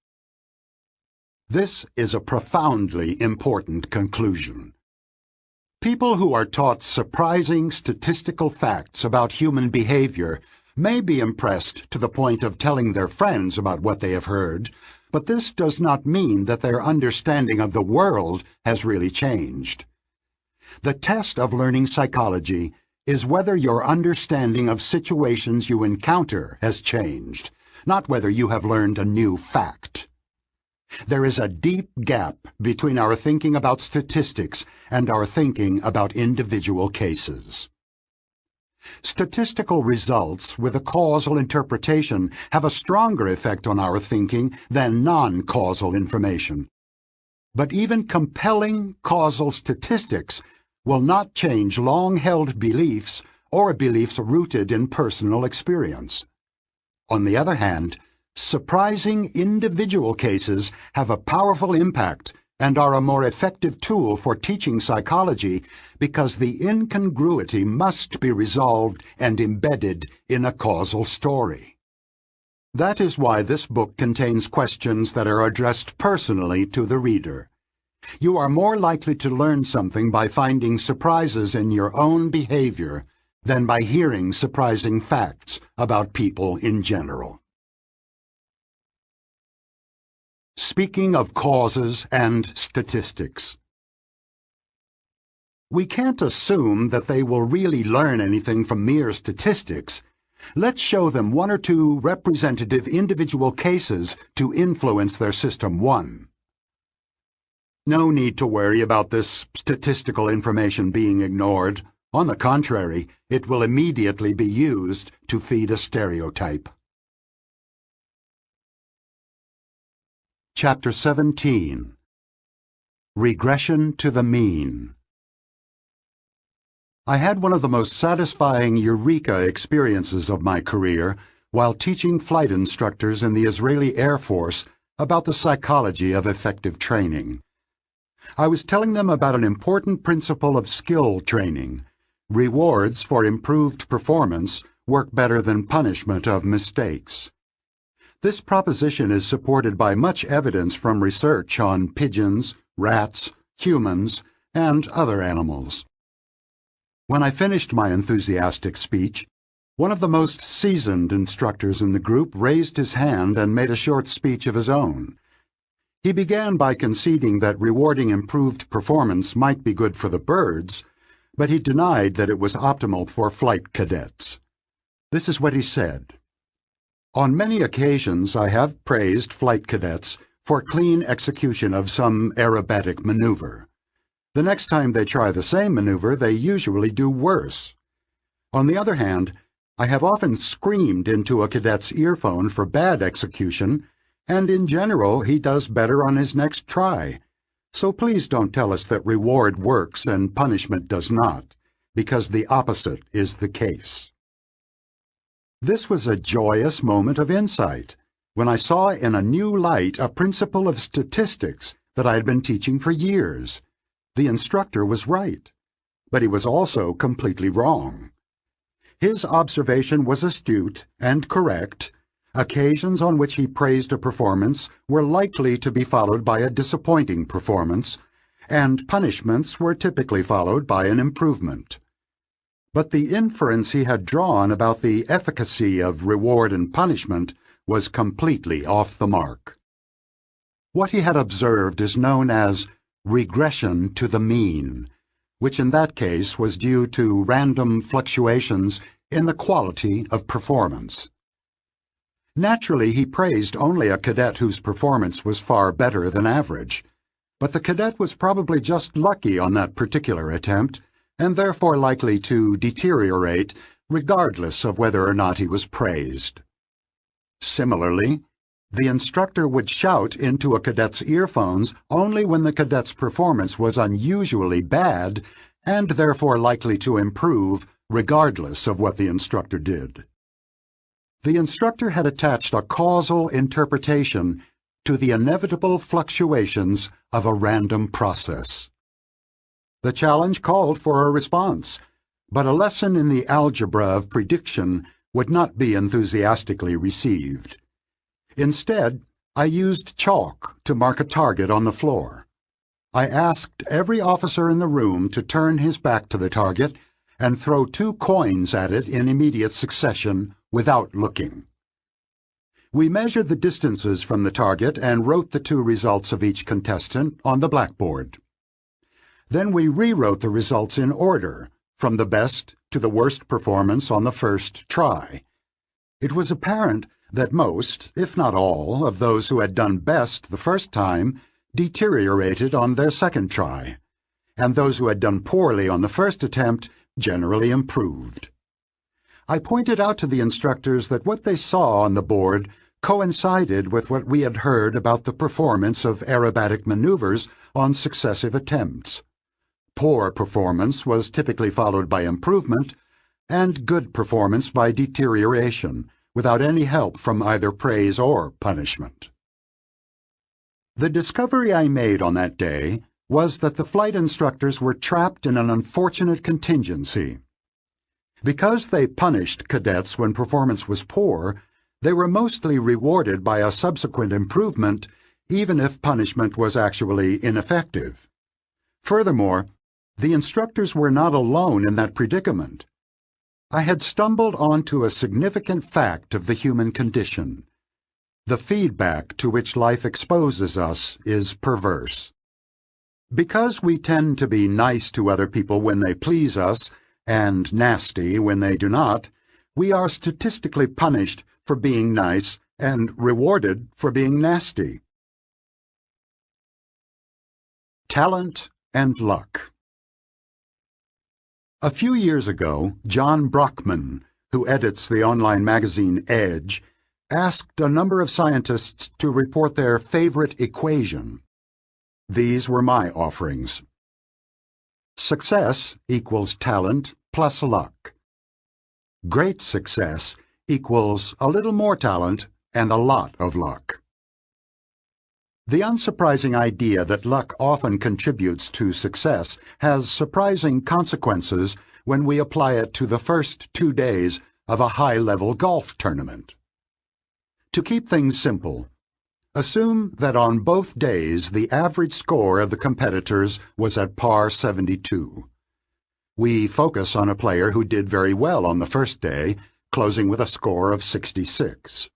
This is a profoundly important conclusion. People who are taught surprising statistical facts about human behavior may be impressed to the point of telling their friends about what they have heard, But this does not mean that their understanding of the world has really changed. The test of learning psychology is whether your understanding of situations you encounter has changed, not whether you have learned a new fact. There is a deep gap between our thinking about statistics and our thinking about individual cases. Statistical results with a causal interpretation have a stronger effect on our thinking than non-causal information. But even compelling causal statistics will not change long-held beliefs or beliefs rooted in personal experience. On the other hand, surprising individual cases have a powerful impact and are a more effective tool for teaching psychology because the incongruity must be resolved and embedded in a causal story. That is why this book contains questions that are addressed personally to the reader. You are more likely to learn something by finding surprises in your own behavior than by hearing surprising facts about people in general. Speaking of causes and statistics. We can't assume that they will really learn anything from mere statistics. Let's show them one or two representative individual cases to influence their System 1. No need to worry about this statistical information being ignored. On the contrary, it will immediately be used to feed a stereotype. Chapter 17. Regression to the Mean. I had one of the most satisfying eureka experiences of my career while teaching flight instructors in the Israeli Air Force about the psychology of effective training. I was telling them about an important principle of skill training. Rewards for improved performance work better than punishment of mistakes. This proposition is supported by much evidence from research on pigeons, rats, humans, and other animals. When I finished my enthusiastic speech, one of the most seasoned instructors in the group raised his hand and made a short speech of his own. He began by conceding that rewarding improved performance might be good for the birds, but he denied that it was optimal for flight cadets. This is what he said. On many occasions I have praised flight cadets for clean execution of some aerobatic maneuver. The next time they try the same maneuver, they usually do worse. On the other hand, I have often screamed into a cadet's earphone for bad execution, and in general he does better on his next try. So please don't tell us that reward works and punishment does not, because the opposite is the case. This was a joyous moment of insight, when I saw in a new light a principle of statistics that I had been teaching for years. The instructor was right, but he was also completely wrong. His observation was astute and correct. Occasions on which he praised a performance were likely to be followed by a disappointing performance, and punishments were typically followed by an improvement. But the inference he had drawn about the efficacy of reward and punishment was completely off the mark. What he had observed is known as regression to the mean, which in that case was due to random fluctuations in the quality of performance. Naturally, he praised only a cadet whose performance was far better than average, but the cadet was probably just lucky on that particular attempt, and therefore likely to deteriorate regardless of whether or not he was praised. Similarly, the instructor would shout into a cadet's earphones only when the cadet's performance was unusually bad and therefore likely to improve regardless of what the instructor did. The instructor had attached a causal interpretation to the inevitable fluctuations of a random process. The challenge called for a response, but a lesson in the algebra of prediction would not be enthusiastically received. Instead, I used chalk to mark a target on the floor. I asked every officer in the room to turn his back to the target and throw 2 coins at it in immediate succession without looking. We measured the distances from the target and wrote the two results of each contestant on the blackboard. Then we rewrote the results in order, from the best to the worst performance on the first try. It was apparent that most, if not all, of those who had done best the first time deteriorated on their second try, and those who had done poorly on the first attempt generally improved. I pointed out to the instructors that what they saw on the board coincided with what we had heard about the performance of aerobatic maneuvers on successive attempts. Poor performance was typically followed by improvement, and good performance by deterioration, without any help from either praise or punishment. The discovery I made on that day was that the flight instructors were trapped in an unfortunate contingency. Because they punished cadets when performance was poor, they were mostly rewarded by a subsequent improvement, even if punishment was actually ineffective. Furthermore, the instructors were not alone in that predicament. I had stumbled onto a significant fact of the human condition. The feedback to which life exposes us is perverse. Because we tend to be nice to other people when they please us, and nasty when they do not, we are statistically punished for being nice and rewarded for being nasty. Talent and luck. A few years ago, John Brockman, who edits the online magazine Edge, asked a number of scientists to report their favorite equation. These were my offerings. Success equals talent plus luck. Great success equals a little more talent and a lot of luck. The unsurprising idea that luck often contributes to success has surprising consequences when we apply it to the first 2 days of a high-level golf tournament. To keep things simple, assume that on both days the average score of the competitors was at par 72. We focus on a player who did very well on the first day, closing with a score of 66.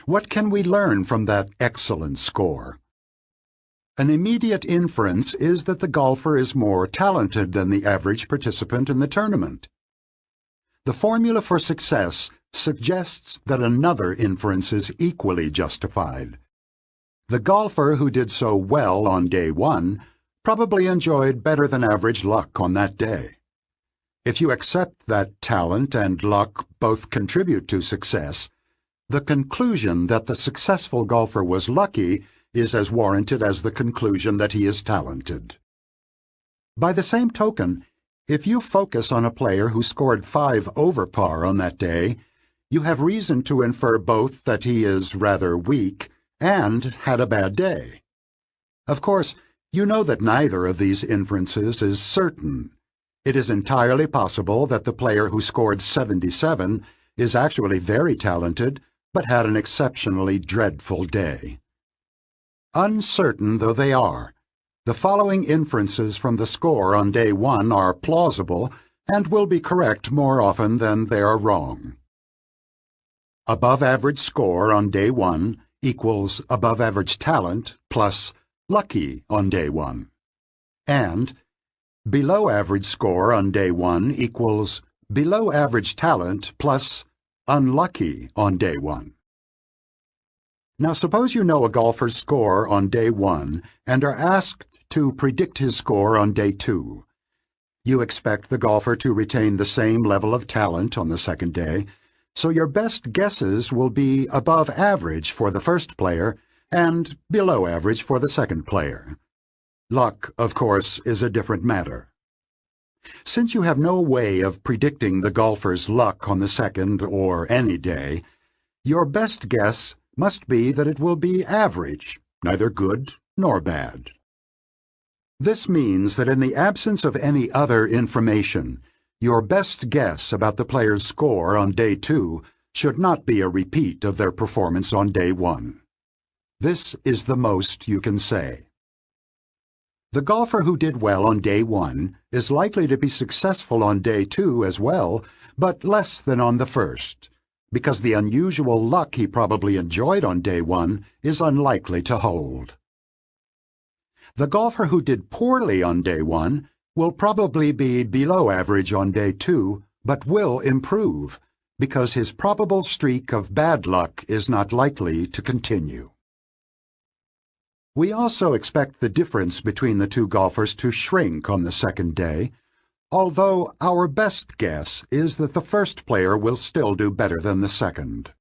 What can we learn from that excellent score? An immediate inference is that the golfer is more talented than the average participant in the tournament. The formula for success suggests that another inference is equally justified. The golfer who did so well on day 1 probably enjoyed better than average luck on that day. If you accept that talent and luck both contribute to success, the conclusion that the successful golfer was lucky is as warranted as the conclusion that he is talented. By the same token, if you focus on a player who scored 5 over par on that day, you have reason to infer both that he is rather weak and had a bad day. Of course, you know that neither of these inferences is certain. It is entirely possible that the player who scored 77 is actually very talented, but had an exceptionally dreadful day. Uncertain though they are, the following inferences from the score on day 1 are plausible and will be correct more often than they are wrong. Above average score on day 1 equals above average talent plus lucky on day 1. And below average score on day 1 equals below average talent plus unlucky on day 1. Now suppose you know a golfer's score on day 1 and are asked to predict his score on day 2. You expect the golfer to retain the same level of talent on the second day, so your best guesses will be above average for the first player and below average for the second player. Luck, of course, is a different matter. Since you have no way of predicting the golfer's luck on the second or any day, your best guess must be that it will be average, neither good nor bad. This means that in the absence of any other information, your best guess about the player's score on day 2 should not be a repeat of their performance on day 1. This is the most you can say. The golfer who did well on day 1 is likely to be successful on day 2 as well, but less than on the first. because the unusual luck he probably enjoyed on day one is unlikely to hold. The golfer who did poorly on day one will probably be below average on day two, but will improve, because his probable streak of bad luck is not likely to continue. We also expect the difference between the two golfers to shrink on the second day, although our best guess is that the first player will still do better than the second.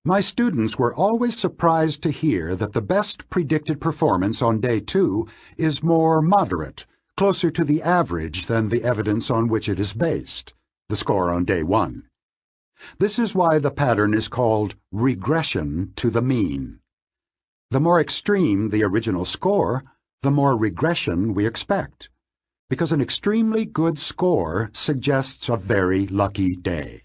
My students were always surprised to hear that the best predicted performance on day two is more moderate, closer to the average than the evidence on which it is based, the score on day one. This is why the pattern is called regression to the mean. The more extreme the original score, the more regression we expect, because an extremely good score suggests a very lucky day.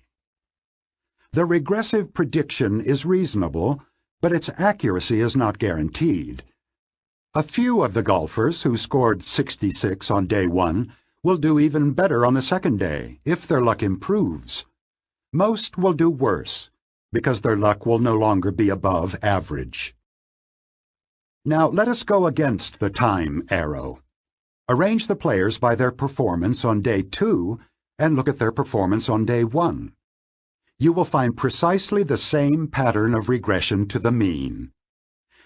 The regressive prediction is reasonable, but its accuracy is not guaranteed. A few of the golfers who scored 66 on day one will do even better on the second day, if their luck improves. Most will do worse, because their luck will no longer be above average. Now let us go against the time arrow. Arrange the players by their performance on day two and look at their performance on day one. You will find precisely the same pattern of regression to the mean.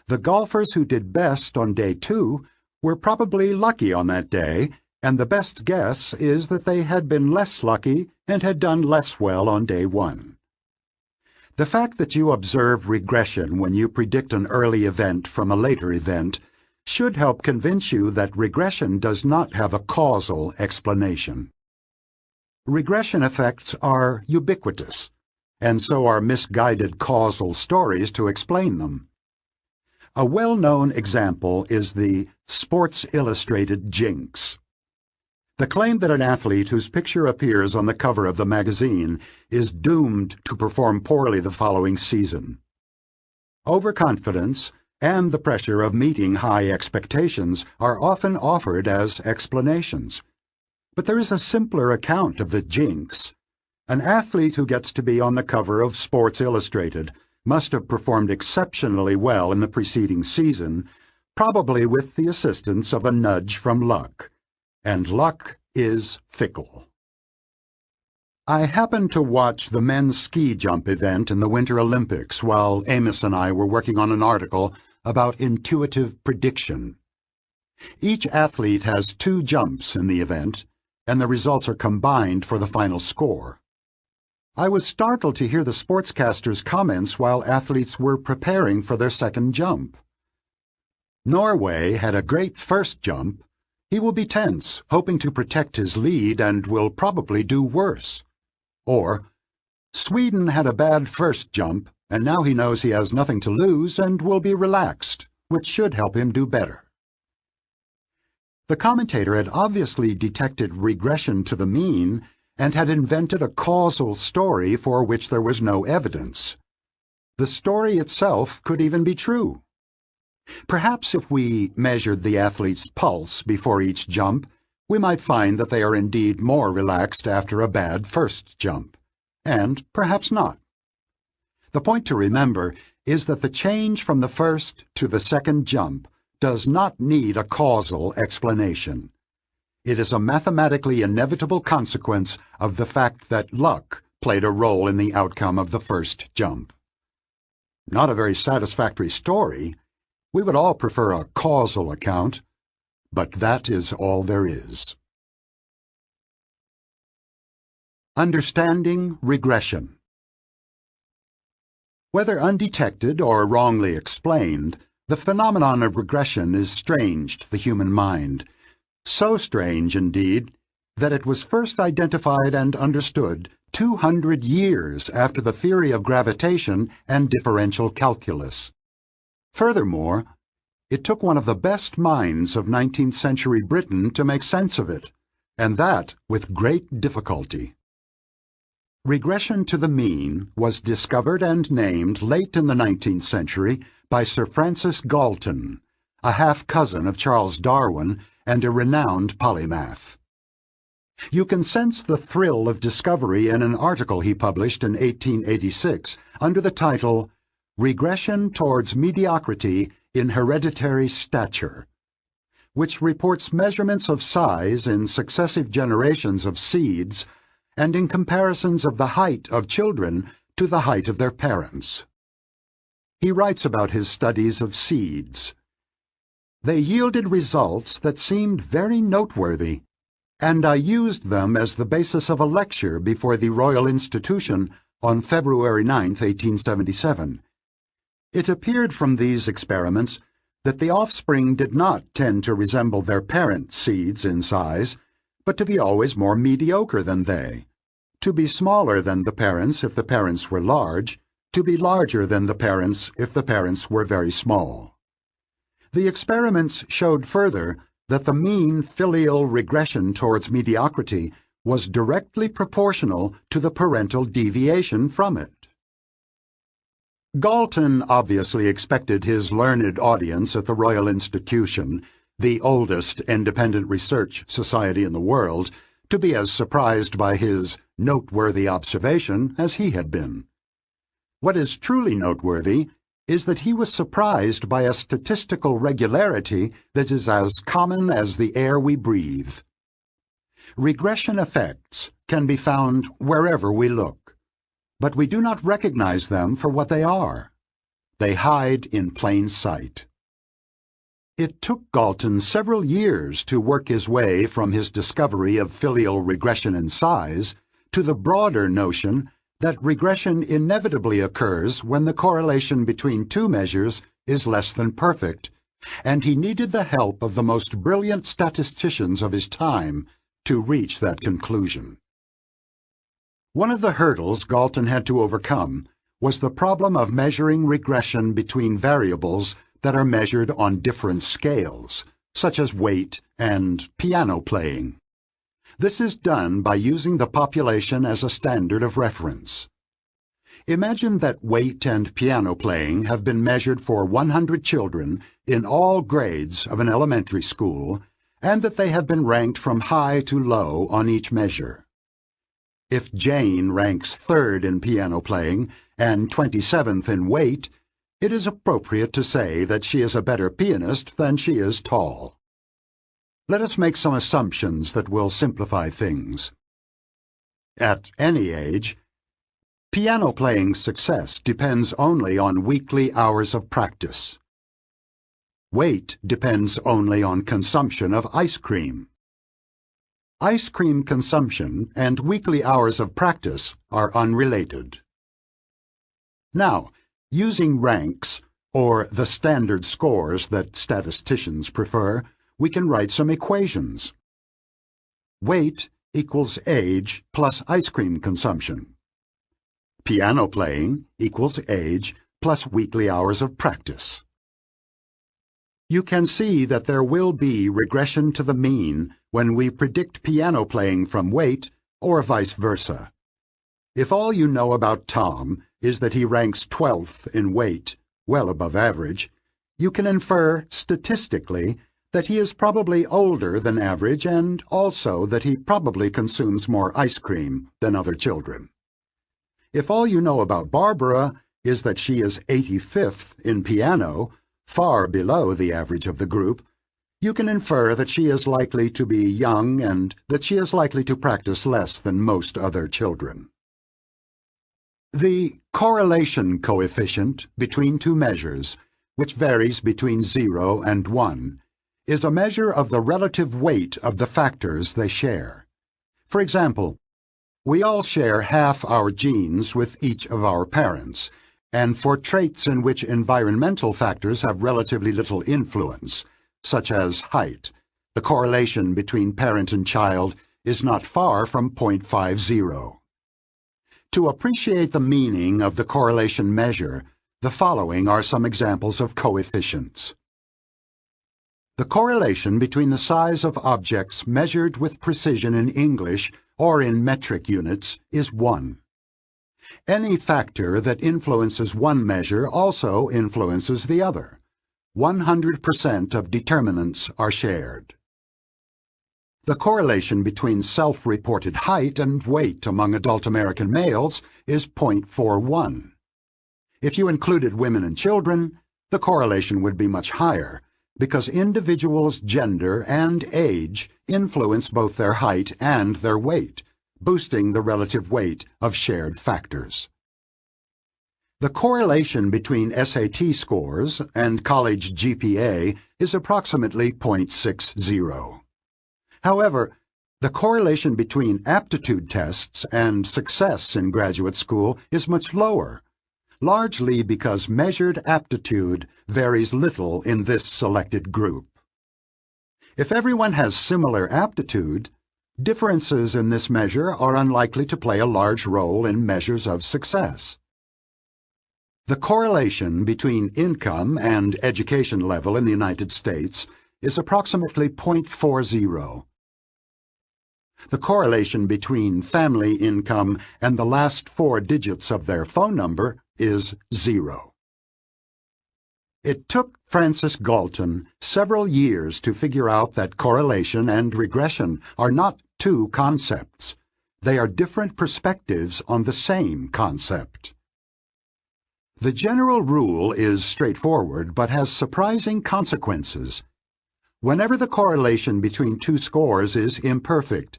The golfers who did best on day two were probably lucky on that day, and the best guess is that they had been less lucky and had done less well on day one. The fact that you observe regression when you predict an early event from a later event should help convince you that regression does not have a causal explanation. Regression effects are ubiquitous, and so are misguided causal stories to explain them. A well-known example is the Sports Illustrated jinx. The claim that an athlete whose picture appears on the cover of the magazine is doomed to perform poorly the following season. Overconfidence and the pressure of meeting high expectations are often offered as explanations. But there is a simpler account of the jinx. An athlete who gets to be on the cover of Sports Illustrated must have performed exceptionally well in the preceding season, probably with the assistance of a nudge from luck. And luck is fickle. I happened to watch the men's ski jump event in the Winter Olympics while Amos and I were working on an article about intuitive prediction. Each athlete has 2 jumps in the event, and the results are combined for the final score. I was startled to hear the sportscaster's comments while athletes were preparing for their second jump. Norway had a great first jump. He will be tense, hoping to protect his lead, and will probably do worse. Or, Sweden had a bad first jump, and now he knows he has nothing to lose and will be relaxed, which should help him do better. The commentator had obviously detected regression to the mean and had invented a causal story for which there was no evidence. The story itself could even be true. Perhaps if we measured the athlete's pulse before each jump, we might find that they are indeed more relaxed after a bad first jump, and perhaps not. The point to remember is that the change from the first to the second jump does not need a causal explanation. It is a mathematically inevitable consequence of the fact that luck played a role in the outcome of the first jump. Not a very satisfactory story. We would all prefer a causal account, but that is all there is. Understanding regression. Whether undetected or wrongly explained, the phenomenon of regression is strange to the human mind. So strange, indeed, that it was first identified and understood 200 years after the theory of gravitation and differential calculus. Furthermore, it took one of the best minds of 19th century Britain to make sense of it, and that with great difficulty. Regression to the mean was discovered and named late in the 19th century by Sir Francis Galton, a half-cousin of Charles Darwin and a renowned polymath. You can sense the thrill of discovery in an article he published in 1886 under the title, Regression Towards Mediocrity in Hereditary Stature, which reports measurements of size in successive generations of seeds and in comparisons of the height of children to the height of their parents. He writes about his studies of seeds. They yielded results that seemed very noteworthy, and I used them as the basis of a lecture before the Royal Institution on February 9, 1877. It appeared from these experiments that the offspring did not tend to resemble their parent seeds in size, but to be always more mediocre than they, to be smaller than the parents if the parents were large, to be larger than the parents if the parents were very small. The experiments showed further that the mean filial regression towards mediocrity was directly proportional to the parental deviation from it. Galton obviously expected his learned audience at the Royal Institution, the oldest independent research society in the world, to be as surprised by his noteworthy observation as he had been. What is truly noteworthy is that he was surprised by a statistical regularity that is as common as the air we breathe. Regression effects can be found wherever we look, but we do not recognize them for what they are. They hide in plain sight. It took Galton several years to work his way from his discovery of filial regression in size to the broader notion that regression inevitably occurs when the correlation between two measures is less than perfect, and he needed the help of the most brilliant statisticians of his time to reach that conclusion. One of the hurdles Galton had to overcome was the problem of measuring regression between variables that are measured on different scales, such as weight and piano playing. This is done by using the population as a standard of reference. Imagine that weight and piano playing have been measured for 100 children in all grades of an elementary school, and that they have been ranked from high to low on each measure. If Jane ranks 3rd in piano playing and 27th in weight, it is appropriate to say that she is a better pianist than she is tall. Let us make some assumptions that will simplify things. At any age, piano playing success depends only on weekly hours of practice. Weight depends only on consumption of ice cream. Ice cream consumption and weekly hours of practice are unrelated. Now, using ranks, or the standard scores that statisticians prefer, we can write some equations. Weight equals age plus ice cream consumption. Piano playing equals age plus weekly hours of practice. You can see that there will be regression to the mean when we predict piano playing from weight, or vice versa. If all you know about Tom is that he ranks 12th in weight, well above average, you can infer statistically that he is probably older than average and also that he probably consumes more ice cream than other children. If all you know about Barbara is that she is 85th in piano, far below the average of the group, you can infer that she is likely to be young and that she is likely to practice less than most other children. The correlation coefficient between two measures, which varies between 0 and 1, is a measure of the relative weight of the factors they share. For example, we all share half our genes with each of our parents, and for traits in which environmental factors have relatively little influence, such as height, the correlation between parent and child is not far from 0.50. To appreciate the meaning of the correlation measure, the following are some examples of coefficients. The correlation between the size of objects measured with precision in English or in metric units is 1. Any factor that influences one measure also influences the other. 100% of determinants are shared. The correlation between self-reported height and weight among adult American males is 0.41. If you included women and children, the correlation would be much higher, because individuals' gender and age influence both their height and their weight, boosting the relative weight of shared factors. The correlation between SAT scores and college GPA is approximately 0.60. However, the correlation between aptitude tests and success in graduate school is much lower, largely because measured aptitude varies little in this selected group. If everyone has similar aptitude, differences in this measure are unlikely to play a large role in measures of success. The correlation between income and education level in the United States is approximately 0.40. The correlation between family income and the last 4 digits of their phone number is 0. It took Francis Galton several years to figure out that correlation and regression are not two concepts. They are different perspectives on the same concept. The general rule is straightforward but has surprising consequences. Whenever the correlation between two scores is imperfect,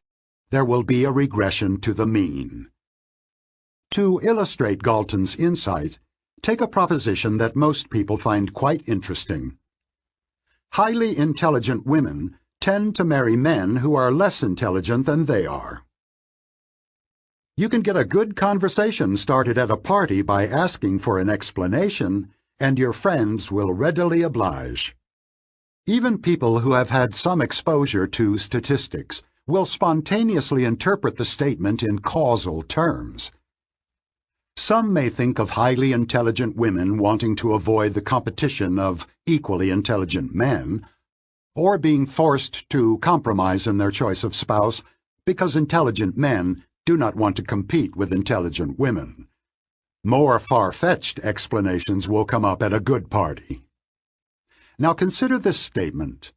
there will be a regression to the mean. To illustrate Galton's insight, take a proposition that most people find quite interesting. Highly intelligent women tend to marry men who are less intelligent than they are. You can get a good conversation started at a party by asking for an explanation, and your friends will readily oblige. Even people who have had some exposure to statistics will spontaneously interpret the statement in causal terms. Some may think of highly intelligent women wanting to avoid the competition of equally intelligent men, or being forced to compromise in their choice of spouse because intelligent men do not want to compete with intelligent women. More far-fetched explanations will come up at a good party. Now consider this statement.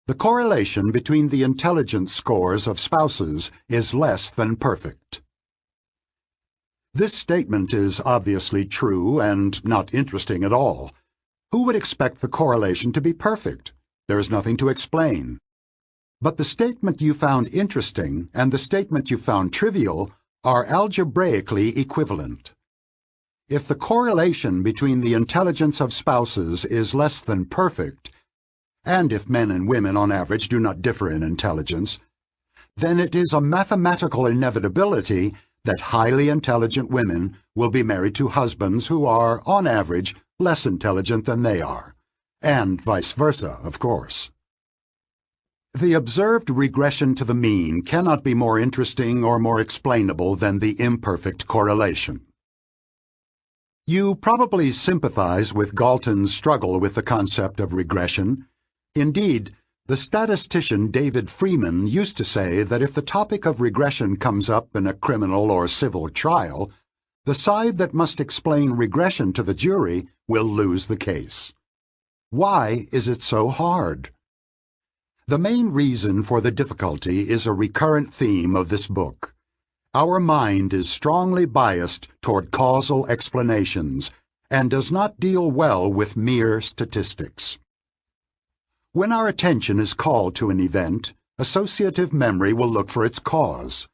The correlation between the intelligence scores of spouses is less than perfect. This statement is obviously true and not interesting at all. Who would expect the correlation to be perfect? There is nothing to explain. But the statement you found interesting and the statement you found trivial are algebraically equivalent. If the correlation between the intelligence of spouses is less than perfect, and if men and women on average do not differ in intelligence, then it is a mathematical inevitability that highly intelligent women will be married to husbands who are, on average, less intelligent than they are, and vice versa, of course. The observed regression to the mean cannot be more interesting or more explainable than the imperfect correlation. You probably sympathize with Galton's struggle with the concept of regression. Indeed, the statistician David Freeman used to say that if the topic of regression comes up in a criminal or civil trial, the side that must explain regression to the jury will lose the case. Why is it so hard? The main reason for the difficulty is a recurrent theme of this book. Our mind is strongly biased toward causal explanations and does not deal well with mere statistics. When our attention is called to an event, associative memory will look for its cause.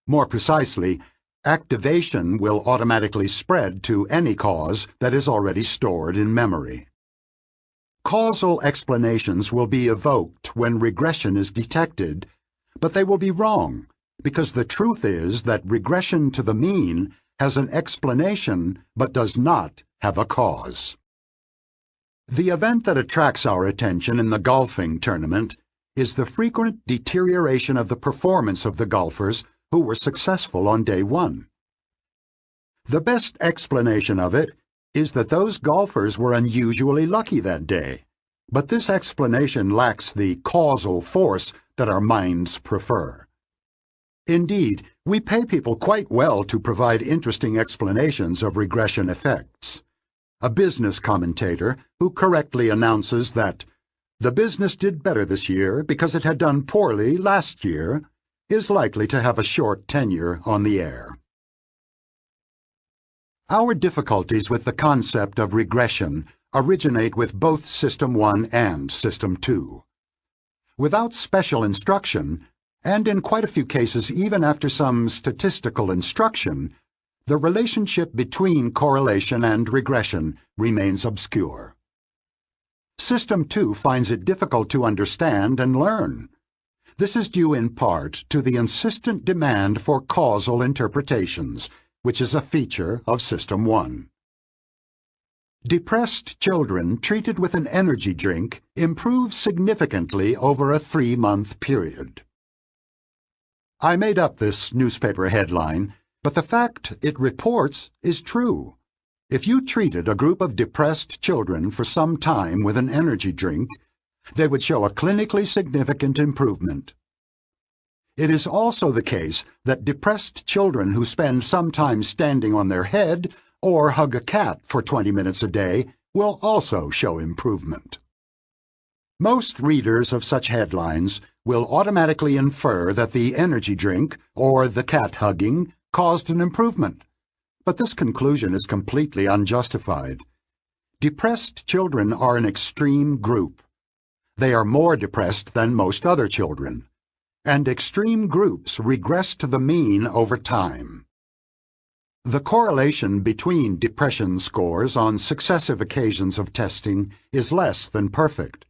More precisely, activation will automatically spread to any cause that is already stored in memory. Causal explanations will be evoked when regression is detected, but they will be wrong, because the truth is that regression to the mean has an explanation but does not have a cause. The event that attracts our attention in the golfing tournament is the frequent deterioration of the performance of the golfers who were successful on day one. The best explanation of it is that those golfers were unusually lucky that day, but this explanation lacks the causal force that our minds prefer. Indeed, we pay people quite well to provide interesting explanations of regression effects. A business commentator who correctly announces that the business did better this year because it had done poorly last year, is likely to have a short tenure on the air. Our difficulties with the concept of regression originate with both System 1 and System 2. Without special instruction, and in quite a few cases even after some statistical instruction, the relationship between correlation and regression remains obscure. System 2 finds it difficult to understand and learn. This is due in part to the insistent demand for causal interpretations, which is a feature of System 1. Depressed children treated with an energy drink improve significantly over a 3-month period. I made up this newspaper headline, but the fact it reports is true. If you treated a group of depressed children for some time with an energy drink, they would show a clinically significant improvement. It is also the case that depressed children who spend some time standing on their head or hug a cat for 20 minutes a day will also show improvement. Most readers of such headlines will automatically infer that the energy drink or the cat hugging caused an improvement, but this conclusion is completely unjustified. Depressed children are an extreme group. They are more depressed than most other children, and extreme groups regress to the mean over time. The correlation between depression scores on successive occasions of testing is less than perfect,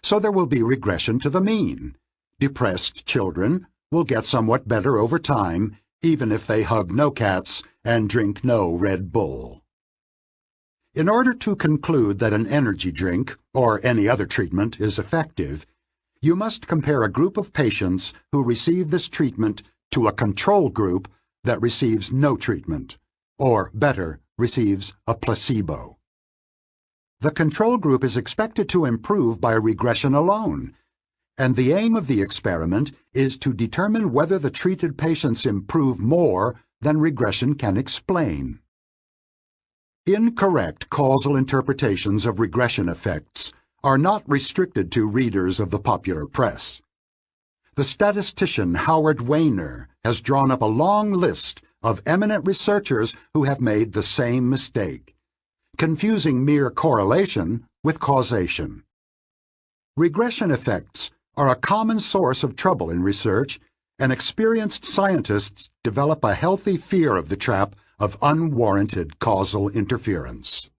so there will be regression to the mean. Depressed children will get somewhat better over time, even if they hug no cats and drink no Red Bull. In order to conclude that an energy drink or any other treatment is effective, you must compare a group of patients who receive this treatment to a control group that receives no treatment, or better, receives a placebo. The control group is expected to improve by regression alone, and the aim of the experiment is to determine whether the treated patients improve more than regression can explain. Incorrect causal interpretations of regression effects are not restricted to readers of the popular press. The statistician Howard Weiner has drawn up a long list of eminent researchers who have made the same mistake, confusing mere correlation with causation. Regression effects are a common source of trouble in research, and experienced scientists develop a healthy fear of the trap of unwarranted causal interference.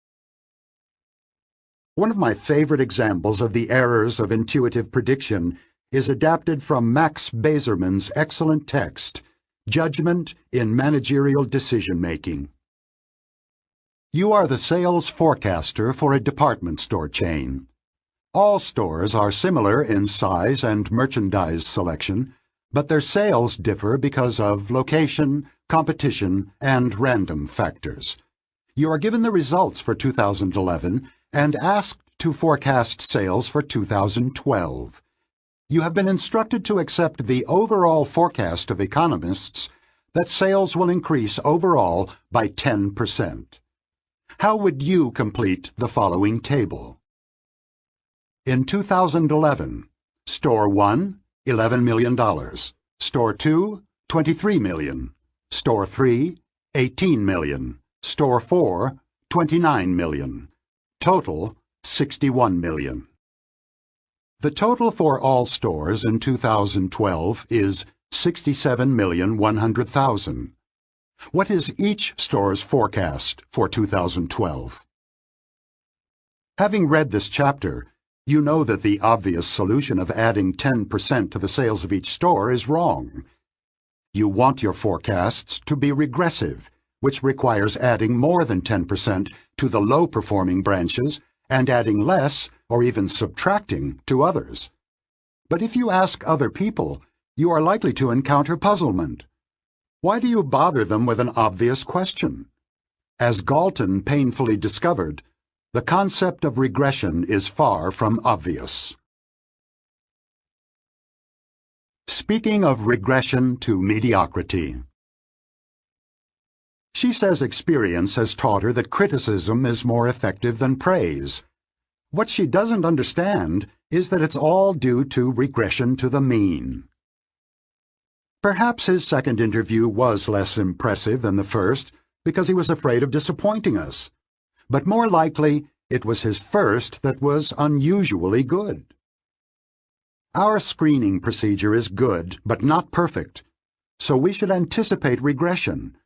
One of my favorite examples of the errors of intuitive prediction is adapted from Max Bazerman's excellent text, Judgment in Managerial Decision-Making. You are the sales forecaster for a department store chain. All stores are similar in size and merchandise selection, but their sales differ because of location, competition, and random factors. You are given the results for 2011 and asked to forecast sales for 2012. You have been instructed to accept the overall forecast of economists that sales will increase overall by 10%. How would you complete the following table? In 2011, Store 1, $11 million. Store 2, $23 million. Store 3, $18 million. Store 4, $29 million. Total, $61 million. The total for all stores in 2012 is $67,100,000. What is each store's forecast for 2012? Having read this chapter, you know that the obvious solution of adding 10% to the sales of each store is wrong. You want your forecasts to be regressive, which requires adding more than 10% to the low-performing branches and adding less or even subtracting to others. But if you ask other people, you are likely to encounter puzzlement. Why do you bother them with an obvious question? As Galton painfully discovered, the concept of regression is far from obvious. Speaking of regression to mediocrity. She says experience has taught her that criticism is more effective than praise. What she doesn't understand is that it's all due to regression to the mean. Perhaps his second interview was less impressive than the first because he was afraid of disappointing us, but more likely it was his first that was unusually good. Our screening procedure is good, but not perfect, so we should anticipate regression.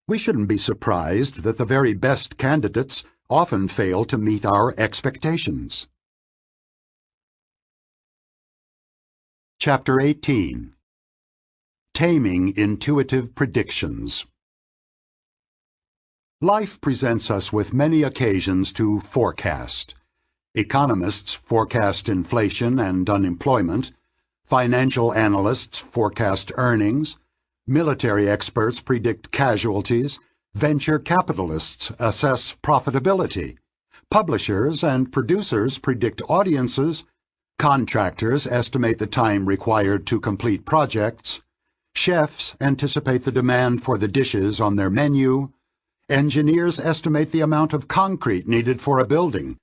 We shouldn't be surprised that the very best candidates often fail to meet our expectations. Chapter 18. Taming Intuitive Predictions. Life presents us with many occasions to forecast. Economists forecast inflation and unemployment. Financial analysts forecast earnings. Military experts predict casualties. Venture capitalists assess profitability. Publishers and producers predict audiences. Contractors estimate the time required to complete projects. Chefs anticipate the demand for the dishes on their menu. Engineers estimate the amount of concrete needed for a building.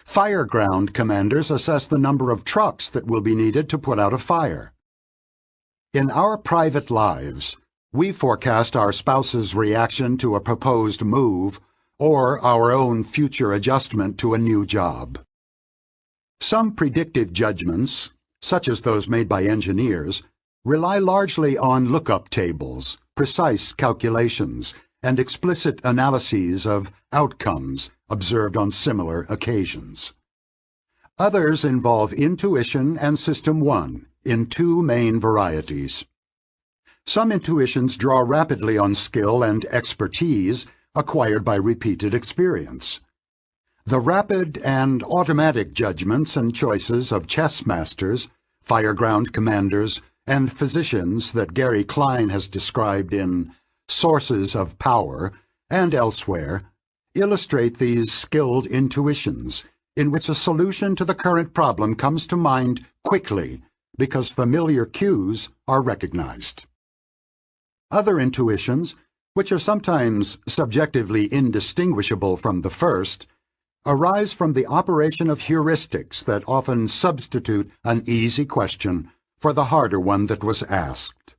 Fireground commanders assess the number of trucks that will be needed to put out a fire. In our private lives, we forecast our spouse's reaction to a proposed move or our own future adjustment to a new job. Some predictive judgments, such as those made by engineers, rely largely on lookup tables, precise calculations, and explicit analyses of outcomes observed on similar occasions. Others involve intuition and System 1 in two main varieties. Some intuitions draw rapidly on skill and expertise acquired by repeated experience. The rapid and automatic judgments and choices of chess masters, fireground commanders, and physicians that Gary Klein has described in Sources of Power and elsewhere illustrate these skilled intuitions in which a solution to the current problem comes to mind quickly because familiar cues are recognized. Other intuitions, which are sometimes subjectively indistinguishable from the first, arise from the operation of heuristics that often substitute an easy question for the harder one that was asked.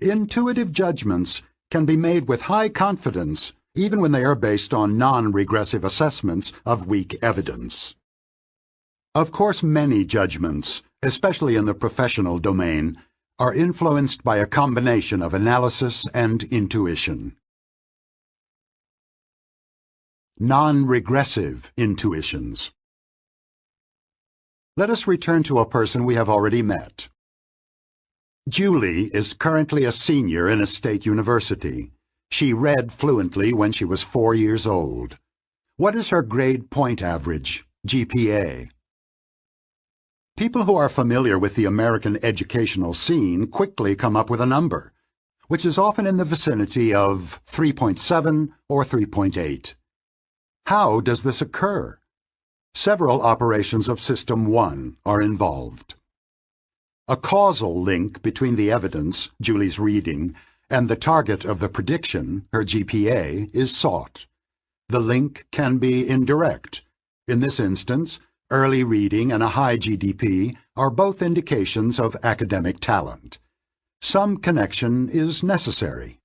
Intuitive judgments can be made with high confidence even when they are based on non-regressive assessments of weak evidence. Of course, many judgments, especially in the professional domain, are influenced by a combination of analysis and intuition. Non-regressive intuitions. Let us return to a person we have already met. Julie is currently a senior in a state university. She read fluently when she was 4 years old. What is her grade point average, GPA? People who are familiar with the American educational scene quickly come up with a number, which is often in the vicinity of 3.7 or 3.8. How does this occur? Several operations of System 1 are involved. A causal link between the evidence, Julie's reading, and the target of the prediction, her GPA, is sought. The link can be indirect. In this instance, early reading and a high GDP are both indications of academic talent. Some connection is necessary.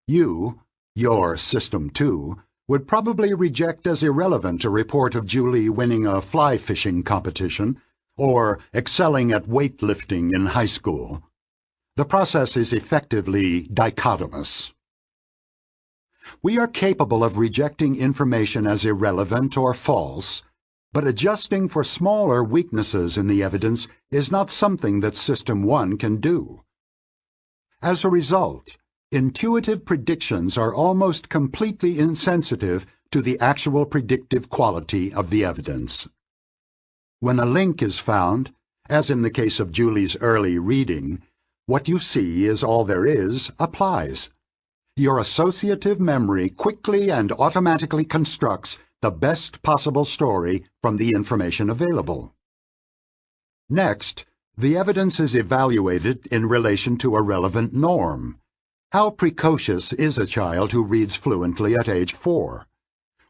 Your System 2, would probably reject as irrelevant a report of Julie winning a fly fishing competition or excelling at weightlifting in high school. The process is effectively dichotomous. We are capable of rejecting information as irrelevant or false, but adjusting for smaller weaknesses in the evidence is not something that System 1 can do. As a result, intuitive predictions are almost completely insensitive to the actual predictive quality of the evidence. When a link is found, as in the case of Julie's early reading, what you see is all there is applies. Your associative memory quickly and automatically constructs the best possible story from the information available. Next, the evidence is evaluated in relation to a relevant norm. How precocious is a child who reads fluently at age 4?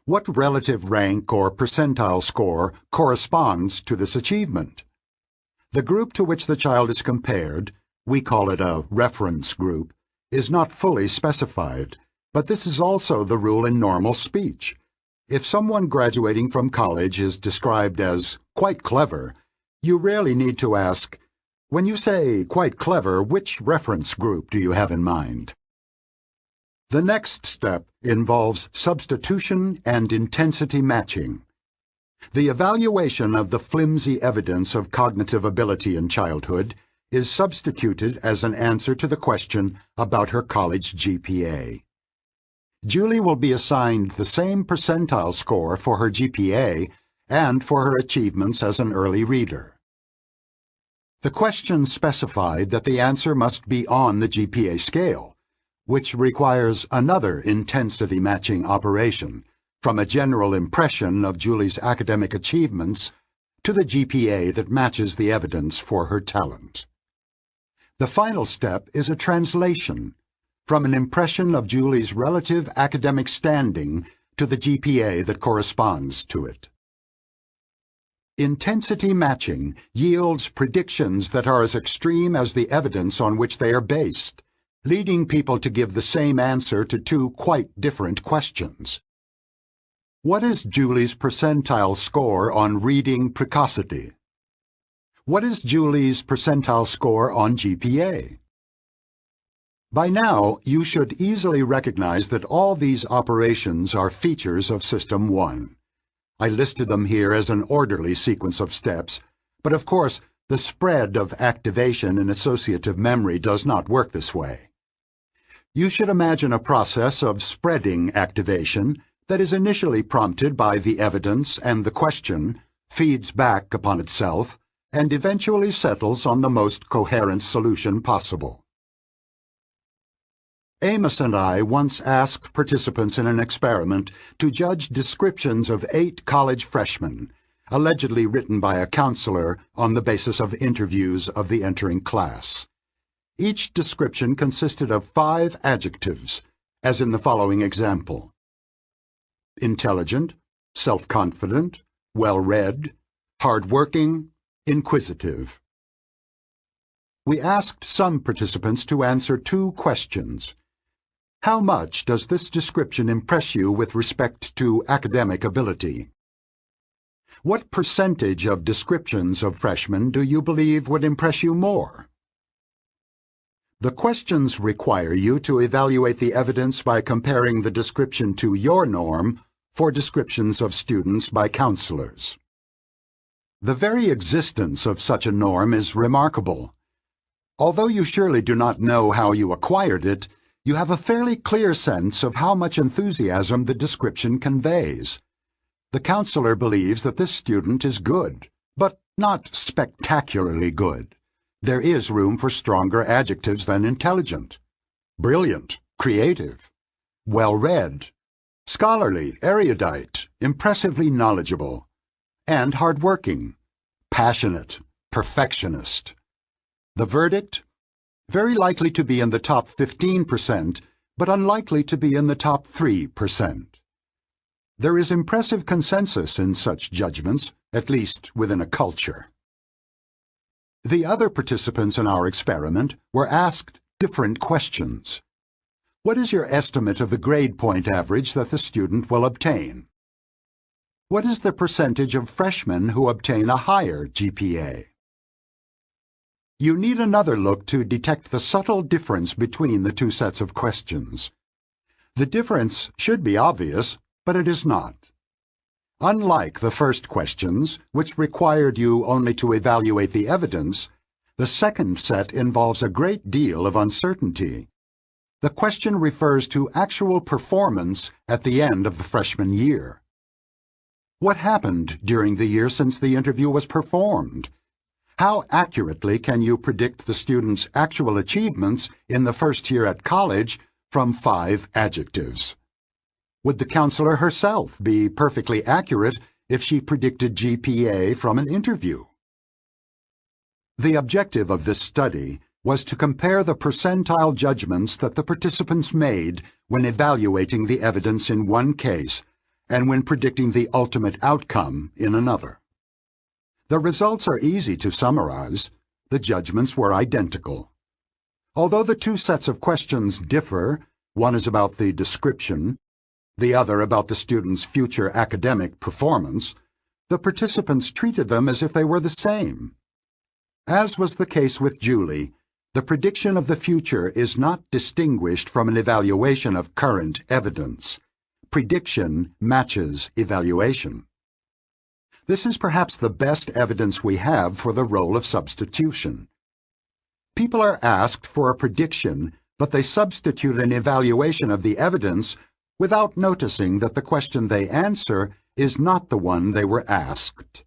What relative rank or percentile score corresponds to this achievement? The group to which the child is compared, we call it a reference group, is not fully specified, but this is also the rule in normal speech. If someone graduating from college is described as quite clever, you rarely need to ask, when you say quite clever, which reference group do you have in mind? The next step involves substitution and intensity matching. The evaluation of the flimsy evidence of cognitive ability in childhood is substituted as an answer to the question about her college GPA. Julie will be assigned the same percentile score for her GPA and for her achievements as an early reader. The question specified that the answer must be on the GPA scale, which requires another intensity matching operation from a general impression of Julie's academic achievements to the GPA that matches the evidence for her talent. The final step is a translation from an impression of Julie's relative academic standing to the GPA that corresponds to it. Intensity matching yields predictions that are as extreme as the evidence on which they are based, leading people to give the same answer to two quite different questions. What is Julie's percentile score on reading precocity? What is Julie's percentile score on GPA? By now, you should easily recognize that all these operations are features of System 1. I listed them here as an orderly sequence of steps, but of course, the spread of activation in associative memory does not work this way. You should imagine a process of spreading activation that is initially prompted by the evidence and the question, feeds back upon itself, and eventually settles on the most coherent solution possible. Amos and I once asked participants in an experiment to judge descriptions of 8 college freshmen, allegedly written by a counselor on the basis of interviews of the entering class. Each description consisted of 5 adjectives, as in the following example: intelligent, self-confident, well-read, hard-working, inquisitive. We asked some participants to answer 2 questions. How much does this description impress you with respect to academic ability? What percentage of descriptions of freshmen do you believe would impress you more? The questions require you to evaluate the evidence by comparing the description to your norm for descriptions of students by counselors. The very existence of such a norm is remarkable. Although you surely do not know how you acquired it, you have a fairly clear sense of how much enthusiasm the description conveys. The counselor believes that this student is good, but not spectacularly good. There is room for stronger adjectives than intelligent, brilliant, creative, well-read, scholarly, erudite, impressively knowledgeable, and hard-working, passionate, perfectionist. The verdict? Very likely to be in the top 15%, but unlikely to be in the top 3%. There is impressive consensus in such judgments, at least within a culture. The other participants in our experiment were asked different questions. What is your estimate of the grade point average that the student will obtain? What is the percentage of freshmen who obtain a higher GPA? You need another look to detect the subtle difference between the 2 sets of questions. The difference should be obvious, but it is not. Unlike the first questions, which required you only to evaluate the evidence, the second set involves a great deal of uncertainty. The question refers to actual performance at the end of the freshman year. What happened during the year since the interview was performed? How accurately can you predict the student's actual achievements in the first year at college from 5 adjectives? Would the counselor herself be perfectly accurate if she predicted GPA from an interview? The objective of this study was to compare the percentile judgments that the participants made when evaluating the evidence in one case and when predicting the ultimate outcome in another. The results are easy to summarize. The judgments were identical. Although the two sets of questions differ, one is about the description, the other about the student's future academic performance, the participants treated them as if they were the same. As was the case with Julie, the prediction of the future is not distinguished from an evaluation of current evidence. Prediction matches evaluation. This is perhaps the best evidence we have for the role of substitution. People are asked for a prediction, but they substitute an evaluation of the evidence without noticing that the question they answer is not the one they were asked.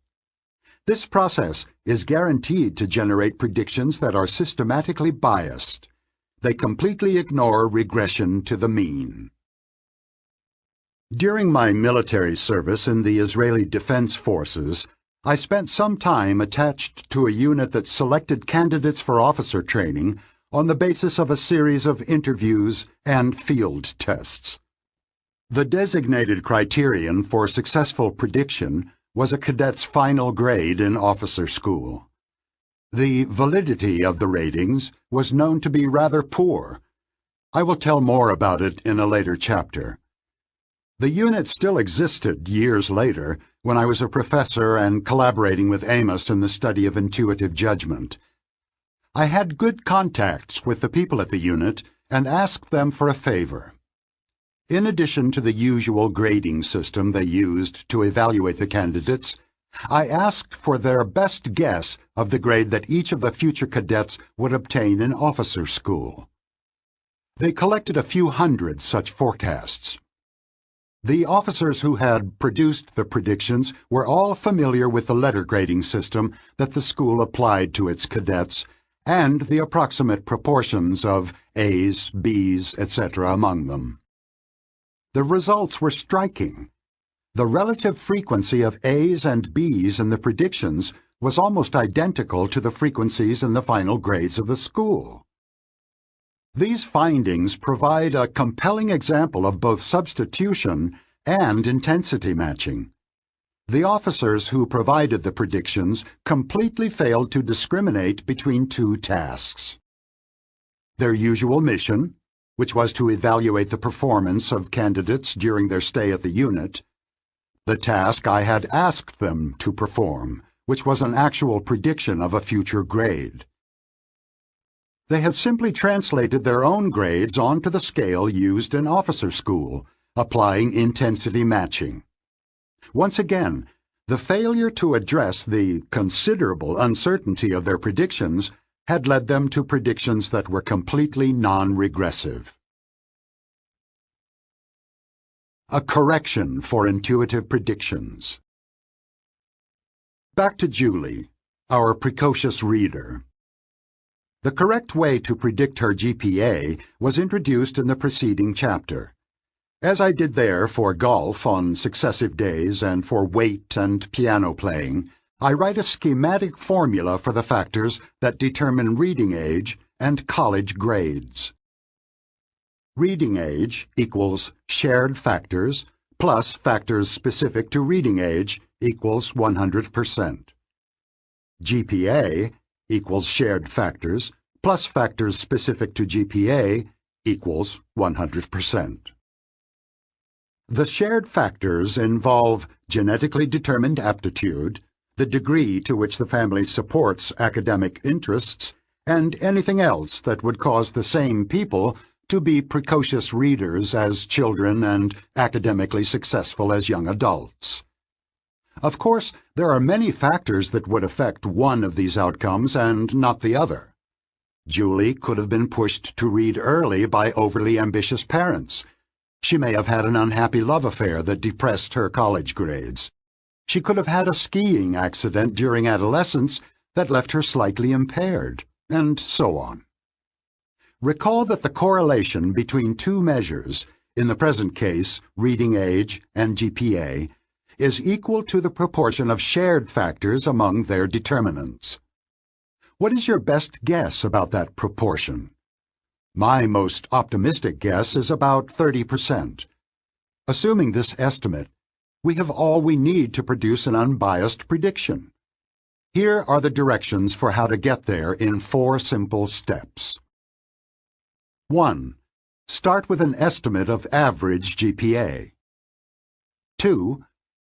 This process is guaranteed to generate predictions that are systematically biased. They completely ignore regression to the mean. During my military service in the Israeli Defense Forces, I spent some time attached to a unit that selected candidates for officer training on the basis of a series of interviews and field tests. The designated criterion for successful prediction was a cadet's final grade in officer school. The validity of the ratings was known to be rather poor. I will tell more about it in a later chapter. The unit still existed years later when I was a professor and collaborating with Amos in the study of intuitive judgment. I had good contacts with the people at the unit and asked them for a favor. In addition to the usual grading system they used to evaluate the candidates, I asked for their best guess of the grade that each of the future cadets would obtain in officer school. They collected a few hundred such forecasts. The officers who had produced the predictions were all familiar with the letter grading system that the school applied to its cadets and the approximate proportions of A's, B's, etc. among them. The results were striking. The relative frequency of A's and B's in the predictions was almost identical to the frequencies in the final grades of the school. These findings provide a compelling example of both substitution and intensity matching. The officers who provided the predictions completely failed to discriminate between two tasks. Their usual mission, which was to evaluate the performance of candidates during their stay at the unit, the task I had asked them to perform, which was an actual prediction of a future grade. They had simply translated their own grades onto the scale used in officer school, applying intensity matching. Once again, the failure to address the considerable uncertainty of their predictions had led them to predictions that were completely non-regressive. A correction for intuitive predictions. Back to Julie, our precocious reader. The correct way to predict her GPA was introduced in the preceding chapter. As I did there for golf on successive days and for weight and piano playing, I write a schematic formula for the factors that determine reading age and college grades. Reading age equals shared factors plus factors specific to reading age equals 100%. GPA equals shared factors plus factors specific to GPA equals 100%. The shared factors involve genetically determined aptitude, the degree to which the family supports academic interests, and anything else that would cause the same people to be precocious readers as children and academically successful as young adults. Of course, there are many factors that would affect one of these outcomes and not the other. Julie could have been pushed to read early by overly ambitious parents. She may have had an unhappy love affair that depressed her college grades. She could have had a skiing accident during adolescence that left her slightly impaired, and so on. Recall that the correlation between two measures, in the present case, reading age and GPA, is equal to the proportion of shared factors among their determinants. What is your best guess about that proportion? My most optimistic guess is about 30%. Assuming this estimate, we have all we need to produce an unbiased prediction. Here are the directions for how to get there in 4 simple steps. 1. Start with an estimate of average GPA. 2.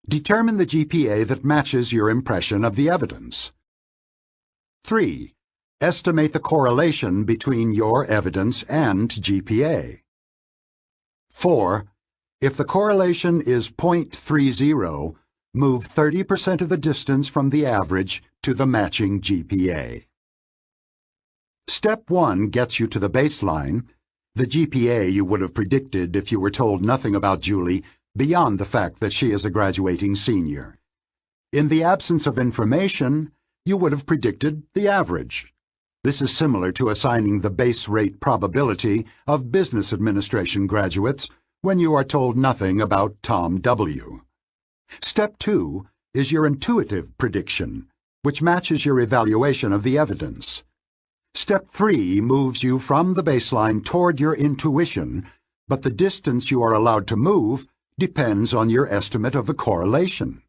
Determine the GPA that matches your impression of the evidence. 3. Estimate the correlation between your evidence and GPA. 4. If the correlation is 0.30, move 30% of the distance from the average to the matching GPA. Step 1 gets you to the baseline, the GPA you would have predicted if you were told nothing about Julie beyond the fact that she is a graduating senior. In the absence of information, you would have predicted the average. This is similar to assigning the base rate probability of business administration graduates when you are told nothing about Tom W. Step 2 is your intuitive prediction, which matches your evaluation of the evidence. Step 3 moves you from the baseline toward your intuition, but the distance you are allowed to move depends on your estimate of the correlation.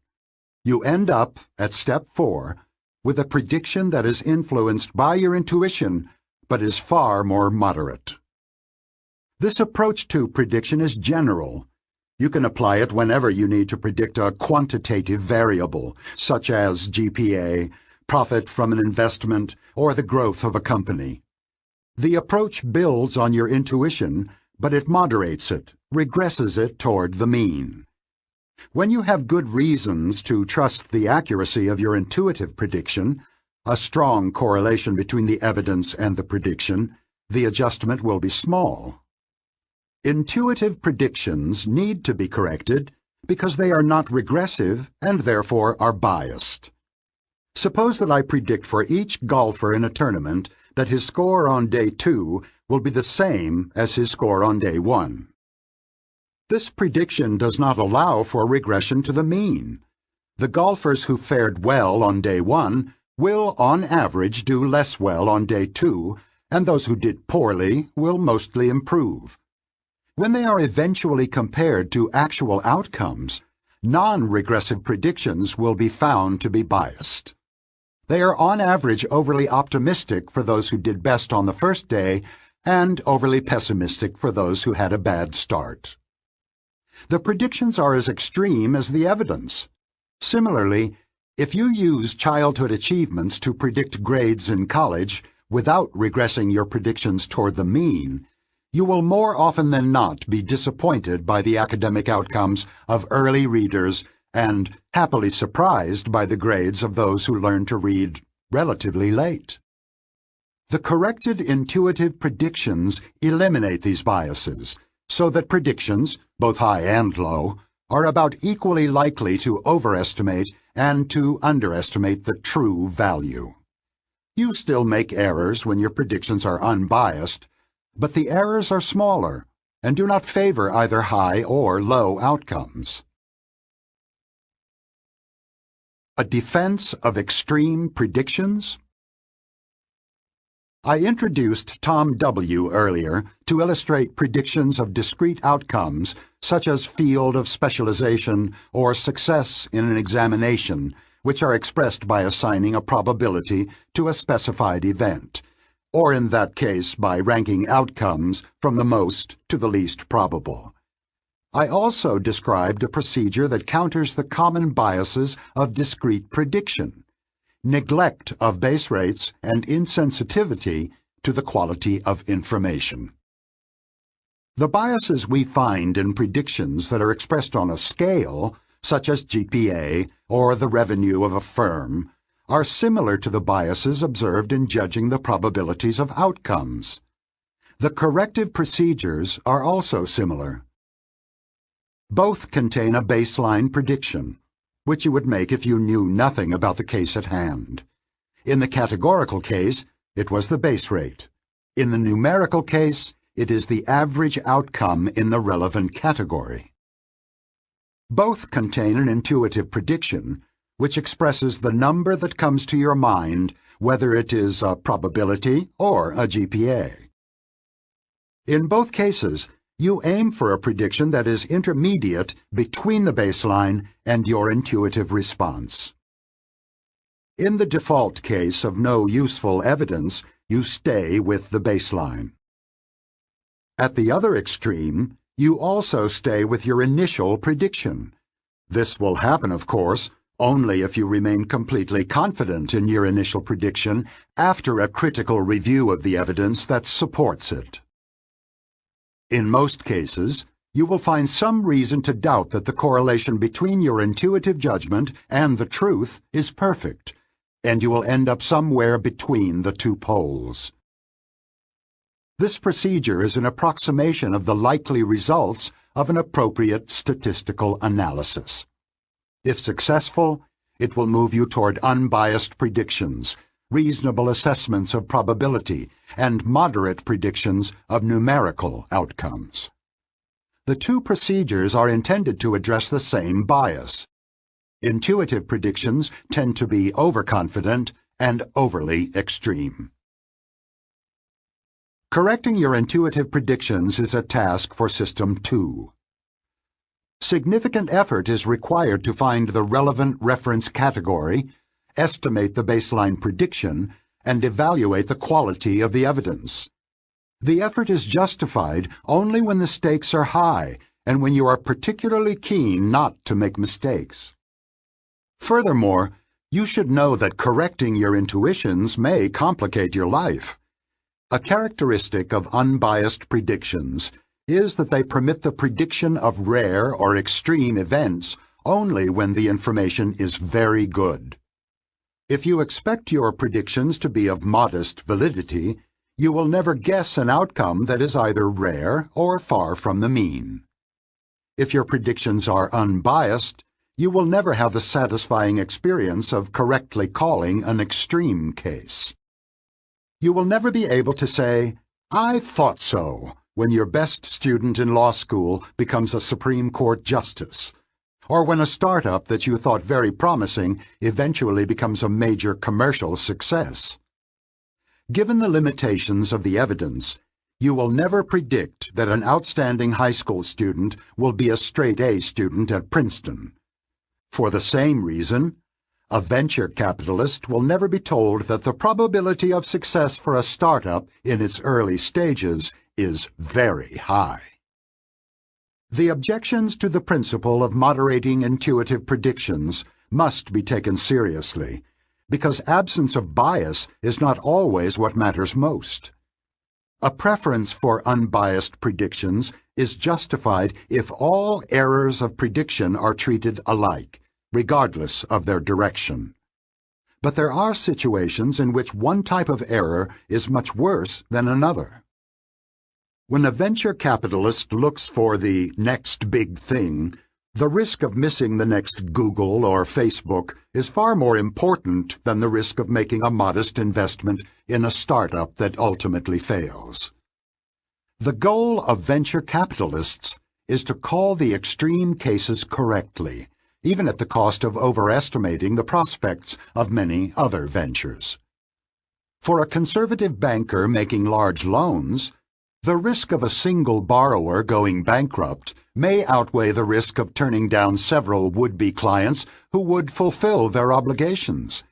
You end up, at Step 4, with a prediction that is influenced by your intuition, but is far more moderate. This approach to prediction is general. You can apply it whenever you need to predict a quantitative variable, such as GPA, profit from an investment, or the growth of a company. The approach builds on your intuition, but it moderates it, regresses it toward the mean. When you have good reasons to trust the accuracy of your intuitive prediction, a strong correlation between the evidence and the prediction, the adjustment will be small. Intuitive predictions need to be corrected because they are not regressive and therefore are biased. Suppose that I predict for each golfer in a tournament that his score on day 2 will be the same as his score on day 1. This prediction does not allow for regression to the mean. The golfers who fared well on day 1 will, on average, do less well on day 2, and those who did poorly will mostly improve. When they are eventually compared to actual outcomes, non-regressive predictions will be found to be biased. They are on average overly optimistic for those who did best on the first day and overly pessimistic for those who had a bad start. The predictions are as extreme as the evidence. Similarly, if you use childhood achievements to predict grades in college without regressing your predictions toward the mean, you will more often than not be disappointed by the academic outcomes of early readers and happily surprised by the grades of those who learn to read relatively late. The corrected intuitive predictions eliminate these biases, so that predictions, both high and low, are about equally likely to overestimate and to underestimate the true value. You still make errors when your predictions are unbiased, but the errors are smaller and do not favor either high or low outcomes. A defense of extreme predictions? I introduced Tom W. earlier to illustrate predictions of discrete outcomes such as field of specialization or success in an examination, which are expressed by assigning a probability to a specified event, or in that case by ranking outcomes from the most to the least probable. I also described a procedure that counters the common biases of discrete prediction, neglect of base rates, and insensitivity to the quality of information. The biases we find in predictions that are expressed on a scale, such as GPA or the revenue of a firm, are similar to the biases observed in judging the probabilities of outcomes. The corrective procedures are also similar. Both contain a baseline prediction, which you would make if you knew nothing about the case at hand. In the categorical case, it was the base rate. In the numerical case, it is the average outcome in the relevant category. Both contain an intuitive prediction, which expresses the number that comes to your mind, whether it is a probability or a GPA. In both cases, you aim for a prediction that is intermediate between the baseline and your intuitive response. In the default case of no useful evidence, you stay with the baseline. At the other extreme, you also stay with your initial prediction. This will happen, of course, only if you remain completely confident in your initial prediction after a critical review of the evidence that supports it. In most cases, you will find some reason to doubt that the correlation between your intuitive judgment and the truth is perfect, and you will end up somewhere between the two poles. This procedure is an approximation of the likely results of an appropriate statistical analysis. If successful, it will move you toward unbiased predictions, reasonable assessments of probability, and moderate predictions of numerical outcomes. The two procedures are intended to address the same bias. Intuitive predictions tend to be overconfident and overly extreme. Correcting your intuitive predictions is a task for System 2. Significant effort is required to find the relevant reference category, estimate the baseline prediction, and evaluate the quality of the evidence. The effort is justified only when the stakes are high and when you are particularly keen not to make mistakes. Furthermore, you should know that correcting your intuitions may complicate your life. A characteristic of unbiased predictions is that they permit the prediction of rare or extreme events only when the information is very good. If you expect your predictions to be of modest validity, you will never guess an outcome that is either rare or far from the mean. If your predictions are unbiased, you will never have the satisfying experience of correctly calling an extreme case. You will never be able to say, "I thought so," when your best student in law school becomes a Supreme Court justice, or when a startup that you thought very promising eventually becomes a major commercial success. Given the limitations of the evidence, you will never predict that an outstanding high school student will be a straight-A student at Princeton. For the same reason, a venture capitalist will never be told that the probability of success for a startup in its early stages is very high. The objections to the principle of moderating intuitive predictions must be taken seriously, because absence of bias is not always what matters most. A preference for unbiased predictions is justified if all errors of prediction are treated alike, regardless of their direction. But there are situations in which one type of error is much worse than another. When a venture capitalist looks for the next big thing, the risk of missing the next Google or Facebook is far more important than the risk of making a modest investment in a startup that ultimately fails. The goal of venture capitalists is to call the extreme cases correctly, even at the cost of overestimating the prospects of many other ventures. For a conservative banker making large loans, the risk of a single borrower going bankrupt may outweigh the risk of turning down several would-be clients who would fulfill their obligations.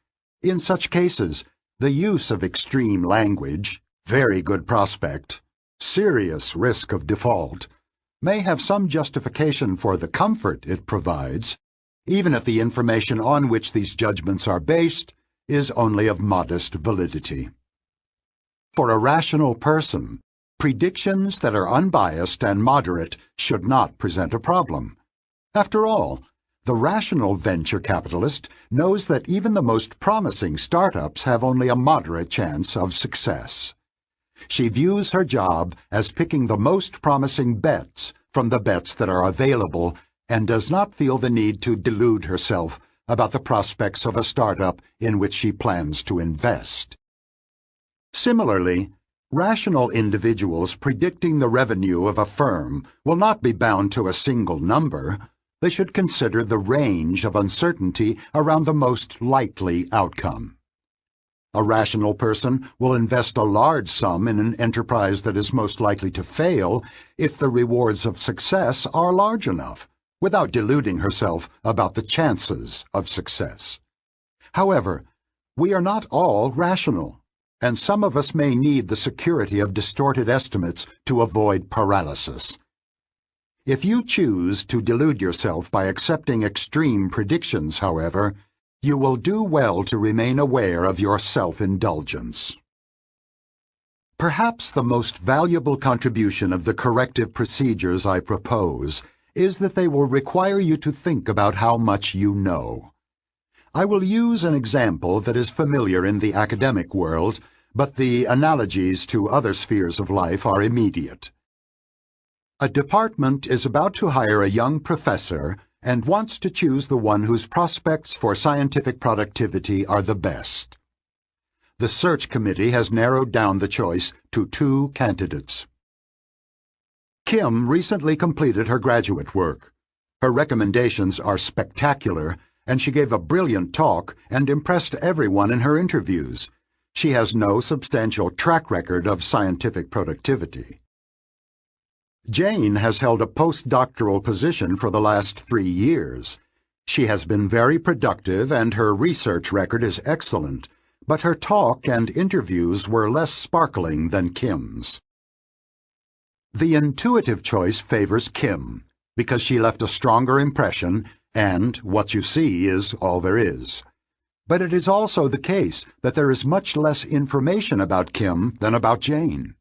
In such cases, the use of extreme language, very good prospect, serious risk of default, may have some justification for the comfort it provides, even if the information on which these judgments are based is only of modest validity. For a rational person, predictions that are unbiased and moderate should not present a problem. After all, the rational venture capitalist knows that even the most promising startups have only a moderate chance of success. She views her job as picking the most promising bets from the bets that are available and does not feel the need to delude herself about the prospects of a startup in which she plans to invest. Similarly, rational individuals predicting the revenue of a firm will not be bound to a single number. They should consider the range of uncertainty around the most likely outcome. A rational person will invest a large sum in an enterprise that is most likely to fail if the rewards of success are large enough, without deluding herself about the chances of success. However, we are not all rational, and some of us may need the security of distorted estimates to avoid paralysis. If you choose to delude yourself by accepting extreme predictions, however, you will do well to remain aware of your self-indulgence. Perhaps the most valuable contribution of the corrective procedures I propose is that they will require you to think about how much you know. I will use an example that is familiar in the academic world, but the analogies to other spheres of life are immediate. A department is about to hire a young professor and wants to choose the one whose prospects for scientific productivity are the best. The search committee has narrowed down the choice to 2 candidates. Kim recently completed her graduate work. Her recommendations are spectacular, and she gave a brilliant talk and impressed everyone in her interviews. She has no substantial track record of scientific productivity. Jane has held a postdoctoral position for the last 3 years. She has been very productive and her research record is excellent, but her talk and interviews were less sparkling than Kim's. The intuitive choice favors Kim, because she left a stronger impression, and what you see is all there is. But it is also the case that there is much less information about Kim than about Jane.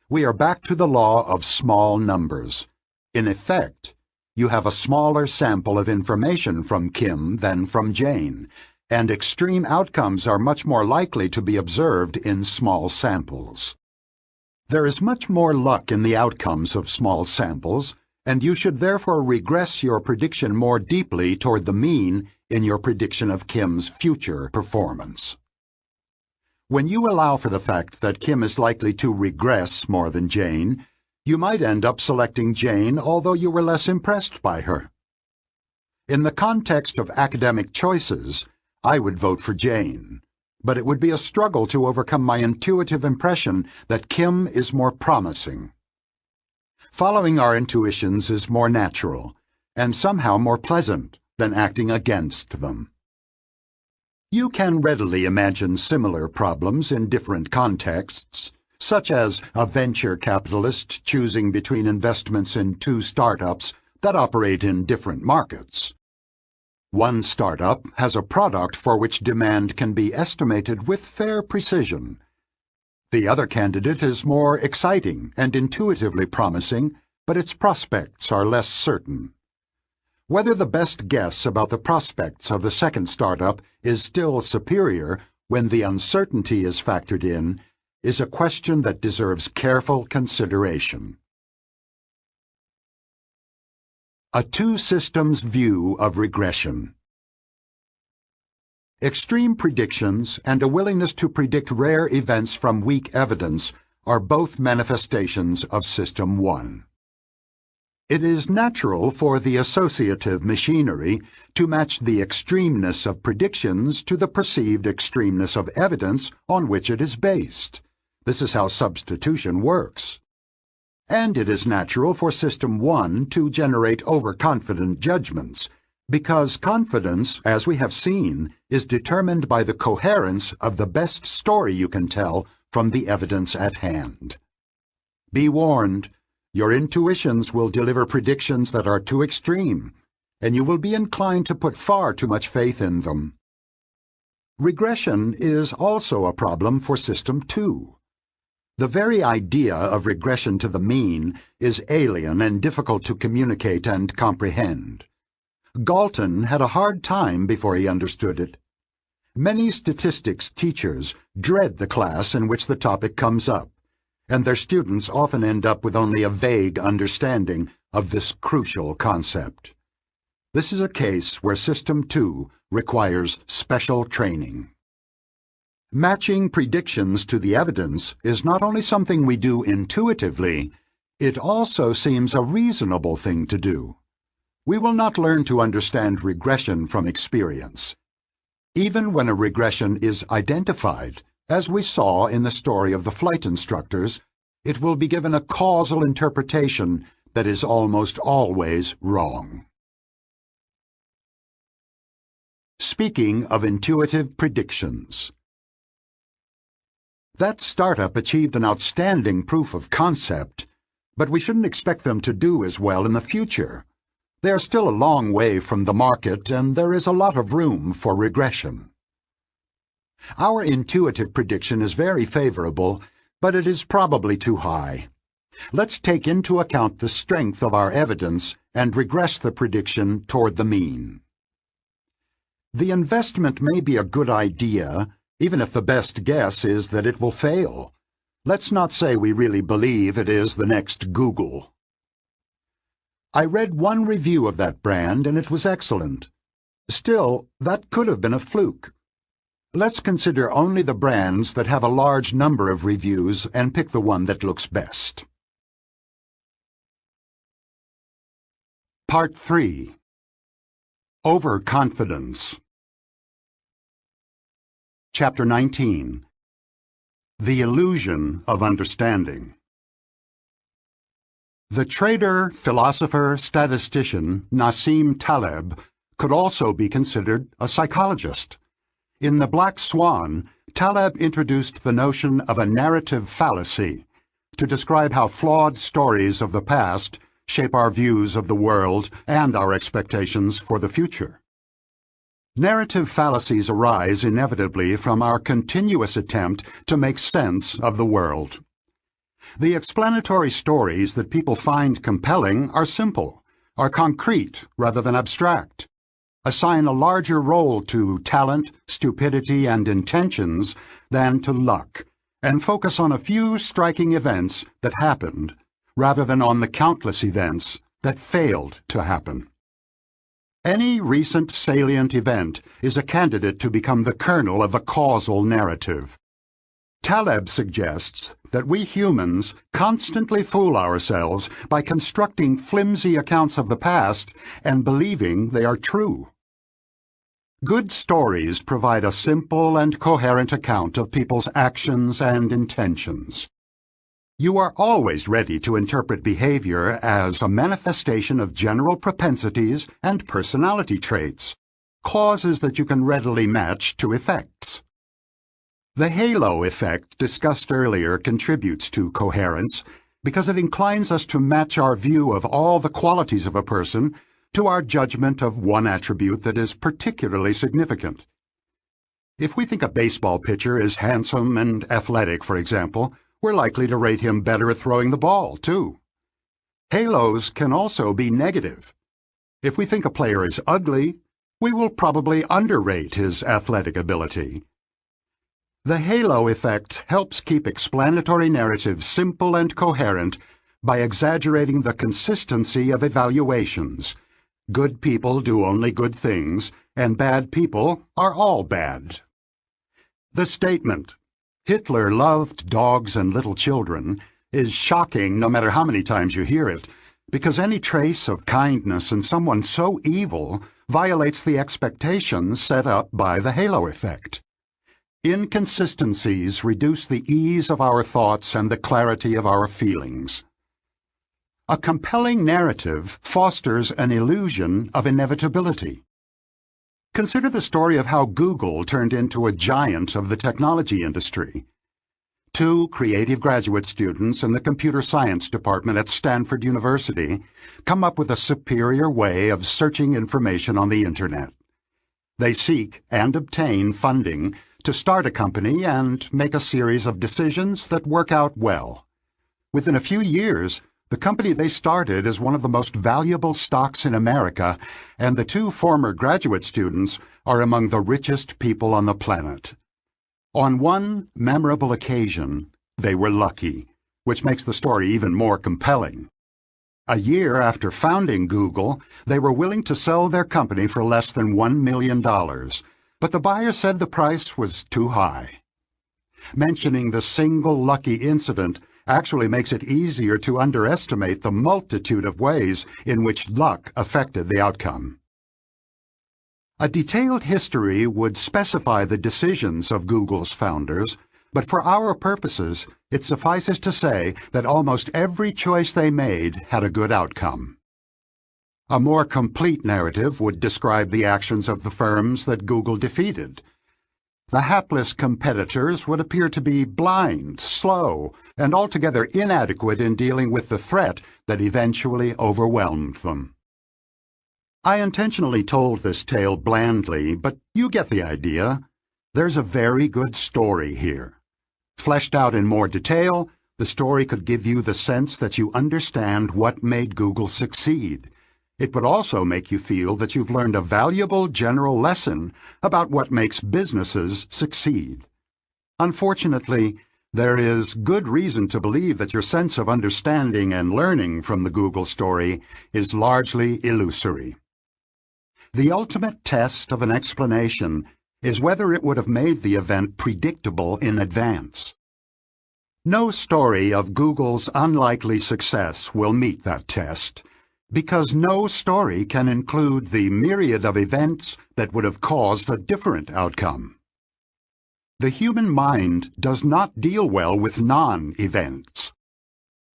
We are back to the law of small numbers. In effect, you have a smaller sample of information from Kim than from Jane, and extreme outcomes are much more likely to be observed in small samples. There is much more luck in the outcomes of small samples, and you should therefore regress your prediction more deeply toward the mean in your prediction of Kim's future performance. When you allow for the fact that Kim is likely to regress more than Jane, you might end up selecting Jane although you were less impressed by her. In the context of academic choices, I would vote for Jane, but it would be a struggle to overcome my intuitive impression that Kim is more promising. Following our intuitions is more natural, and somehow more pleasant than acting against them. You can readily imagine similar problems in different contexts, such as a venture capitalist choosing between investments in 2 startups that operate in different markets. One startup has a product for which demand can be estimated with fair precision. The other candidate is more exciting and intuitively promising, but its prospects are less certain. Whether the best guess about the prospects of the second startup is still superior when the uncertainty is factored in is a question that deserves careful consideration. A 2-systems view of regression. Extreme predictions and a willingness to predict rare events from weak evidence are both manifestations of System 1. It is natural for the associative machinery to match the extremeness of predictions to the perceived extremeness of evidence on which it is based. This is how substitution works. And it is natural for System 1 to generate overconfident judgments, because confidence, as we have seen, is determined by the coherence of the best story you can tell from the evidence at hand. Be warned. Your intuitions will deliver predictions that are too extreme, and you will be inclined to put far too much faith in them. Regression is also a problem for System 2. The very idea of regression to the mean is alien and difficult to communicate and comprehend. Galton had a hard time before he understood it. Many statistics teachers dread the class in which the topic comes up, and their students often end up with only a vague understanding of this crucial concept. This is a case where System 2 requires special training. Matching predictions to the evidence is not only something we do intuitively, it also seems a reasonable thing to do. We will not learn to understand regression from experience. Even when a regression is identified, As we saw in the story of the flight instructors, it will be given a causal interpretation that is almost always wrong. Speaking of intuitive predictions. That startup achieved an outstanding proof of concept, but we shouldn't expect them to do as well in the future. They are still a long way from the market, and there is a lot of room for regression. Our intuitive prediction is very favorable, but it is probably too high. Let's take into account the strength of our evidence and regress the prediction toward the mean. The investment may be a good idea, even if the best guess is that it will fail. Let's not say we really believe it is the next Google. I read one review of that brand and it was excellent. Still, that could have been a fluke. Let's consider only the brands that have a large number of reviews and pick the one that looks best. Part 3. Overconfidence. Chapter 19. The Illusion of Understanding. The trader, philosopher, statistician Nassim Taleb could also be considered a psychologist. In The Black Swan, Taleb introduced the notion of a narrative fallacy to describe how flawed stories of the past shape our views of the world and our expectations for the future. Narrative fallacies arise inevitably from our continuous attempt to make sense of the world. The explanatory stories that people find compelling are simple, are concrete rather than abstract, assign a larger role to talent, stupidity, and intentions than to luck, and focus on a few striking events that happened rather than on the countless events that failed to happen. Any recent salient event is a candidate to become the kernel of a causal narrative. Taleb suggests that we humans constantly fool ourselves by constructing flimsy accounts of the past and believing they are true. Good stories provide a simple and coherent account of people's actions and intentions. You are always ready to interpret behavior as a manifestation of general propensities and personality traits, causes that you can readily match to effects. The halo effect discussed earlier contributes to coherence because it inclines us to match our view of all the qualities of a person to our judgment of one attribute that is particularly significant. If we think a baseball pitcher is handsome and athletic, for example, we're likely to rate him better at throwing the ball, too. Halos can also be negative. If we think a player is ugly, we will probably underrate his athletic ability. The halo effect helps keep explanatory narratives simple and coherent by exaggerating the consistency of evaluations. Good people do only good things, and bad people are all bad. The statement, "Hitler loved dogs and little children," is shocking no matter how many times you hear it, because any trace of kindness in someone so evil violates the expectations set up by the halo effect. Inconsistencies reduce the ease of our thoughts and the clarity of our feelings. A compelling narrative fosters an illusion of inevitability. Consider the story of how Google turned into a giant of the technology industry. Two creative graduate students in the computer science department at Stanford University come up with a superior way of searching information on the Internet. They seek and obtain funding to start a company and make a series of decisions that work out well. Within a few years, the company they started is one of the most valuable stocks in America, and the two former graduate students are among the richest people on the planet. On one memorable occasion, they were lucky, which makes the story even more compelling. A year after founding Google, they were willing to sell their company for less than $1 million, but the buyer said the price was too high. Mentioning the single lucky incident actually makes it easier to underestimate the multitude of ways in which luck affected the outcome. A detailed history would specify the decisions of Google's founders, But for our purposes, it suffices to say that almost every choice they made had a good outcome. A more complete narrative would describe the actions of the firms that Google defeated. The hapless competitors would appear to be blind, slow, and altogether inadequate in dealing with the threat that eventually overwhelmed them. I intentionally told this tale blandly, but you get the idea. There's a very good story here. Fleshed out in more detail, the story could give you the sense that you understand what made Google succeed. It would also make you feel that you've learned a valuable general lesson about what makes businesses succeed. Unfortunately, there is good reason to believe that your sense of understanding and learning from the Google story is largely illusory. The ultimate test of an explanation is whether it would have made the event predictable in advance. No story of Google's unlikely success will meet that test, because no story can include the myriad of events that would have caused a different outcome. The human mind does not deal well with non-events.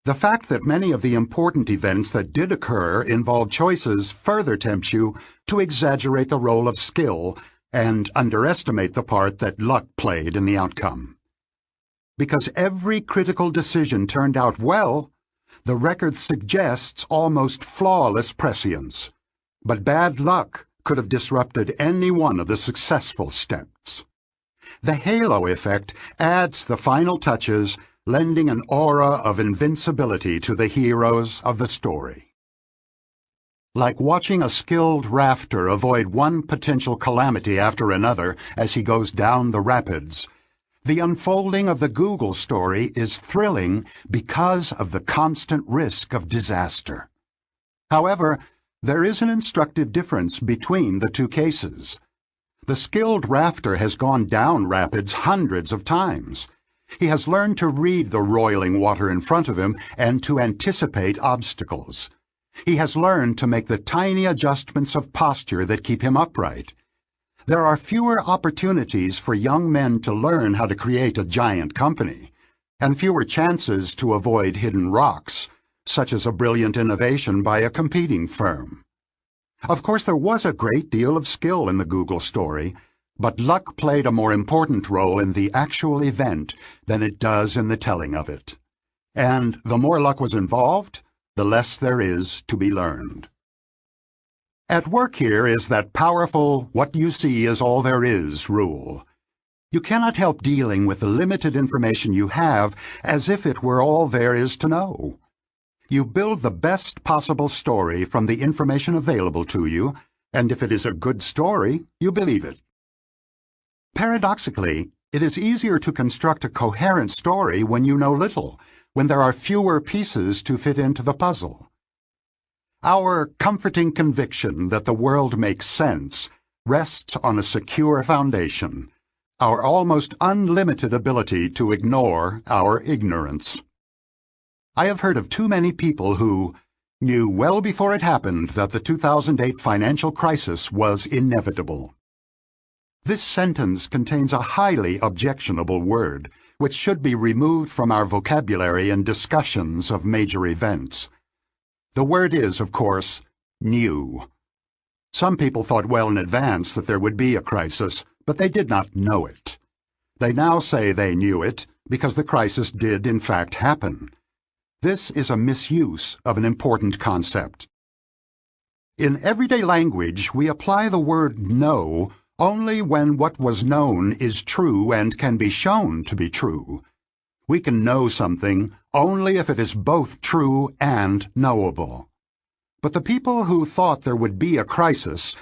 The fact that many of the important events that did occur involved choices further tempts you to exaggerate the role of skill and underestimate the part that luck played in the outcome. Because every critical decision turned out well, the record suggests almost flawless prescience, but bad luck could have disrupted any one of the successful steps. The halo effect adds the final touches, lending an aura of invincibility to the heroes of the story. Like watching a skilled rafter avoid one potential calamity after another as he goes down the rapids, the unfolding of the Google story is thrilling because of the constant risk of disaster. However, there is an instructive difference between the two cases. The skilled rafter has gone down rapids hundreds of times. He has learned to read the roiling water in front of him and to anticipate obstacles. He has learned to make the tiny adjustments of posture that keep him upright. There are fewer opportunities for young men to learn how to create a giant company, and fewer chances to avoid hidden rocks, such as a brilliant innovation by a competing firm. Of course, there was a great deal of skill in the Google story, but luck played a more important role in the actual event than it does in the telling of it. And the more luck was involved, the less there is to be learned. At work here is that powerful "what you see is all there is" rule. You cannot help dealing with the limited information you have as if it were all there is to know. You build the best possible story from the information available to you, and if it is a good story, you believe it. Paradoxically, it is easier to construct a coherent story when you know little, when there are fewer pieces to fit into the puzzle. Our comforting conviction that the world makes sense rests on a secure foundation, our almost unlimited ability to ignore our ignorance. I have heard of too many people who knew well before it happened that the 2008 financial crisis was inevitable. This sentence contains a highly objectionable word, which should be removed from our vocabulary in discussions of major events. The word is, of course, knew. Some people thought well in advance that there would be a crisis, but they did not know it. They now say they knew it because the crisis did in fact happen. This is a misuse of an important concept. In everyday language, we apply the word know only when what was known is true and can be shown to be true. We can know something only if it is both true and knowable. But the people who thought there would be a crisis,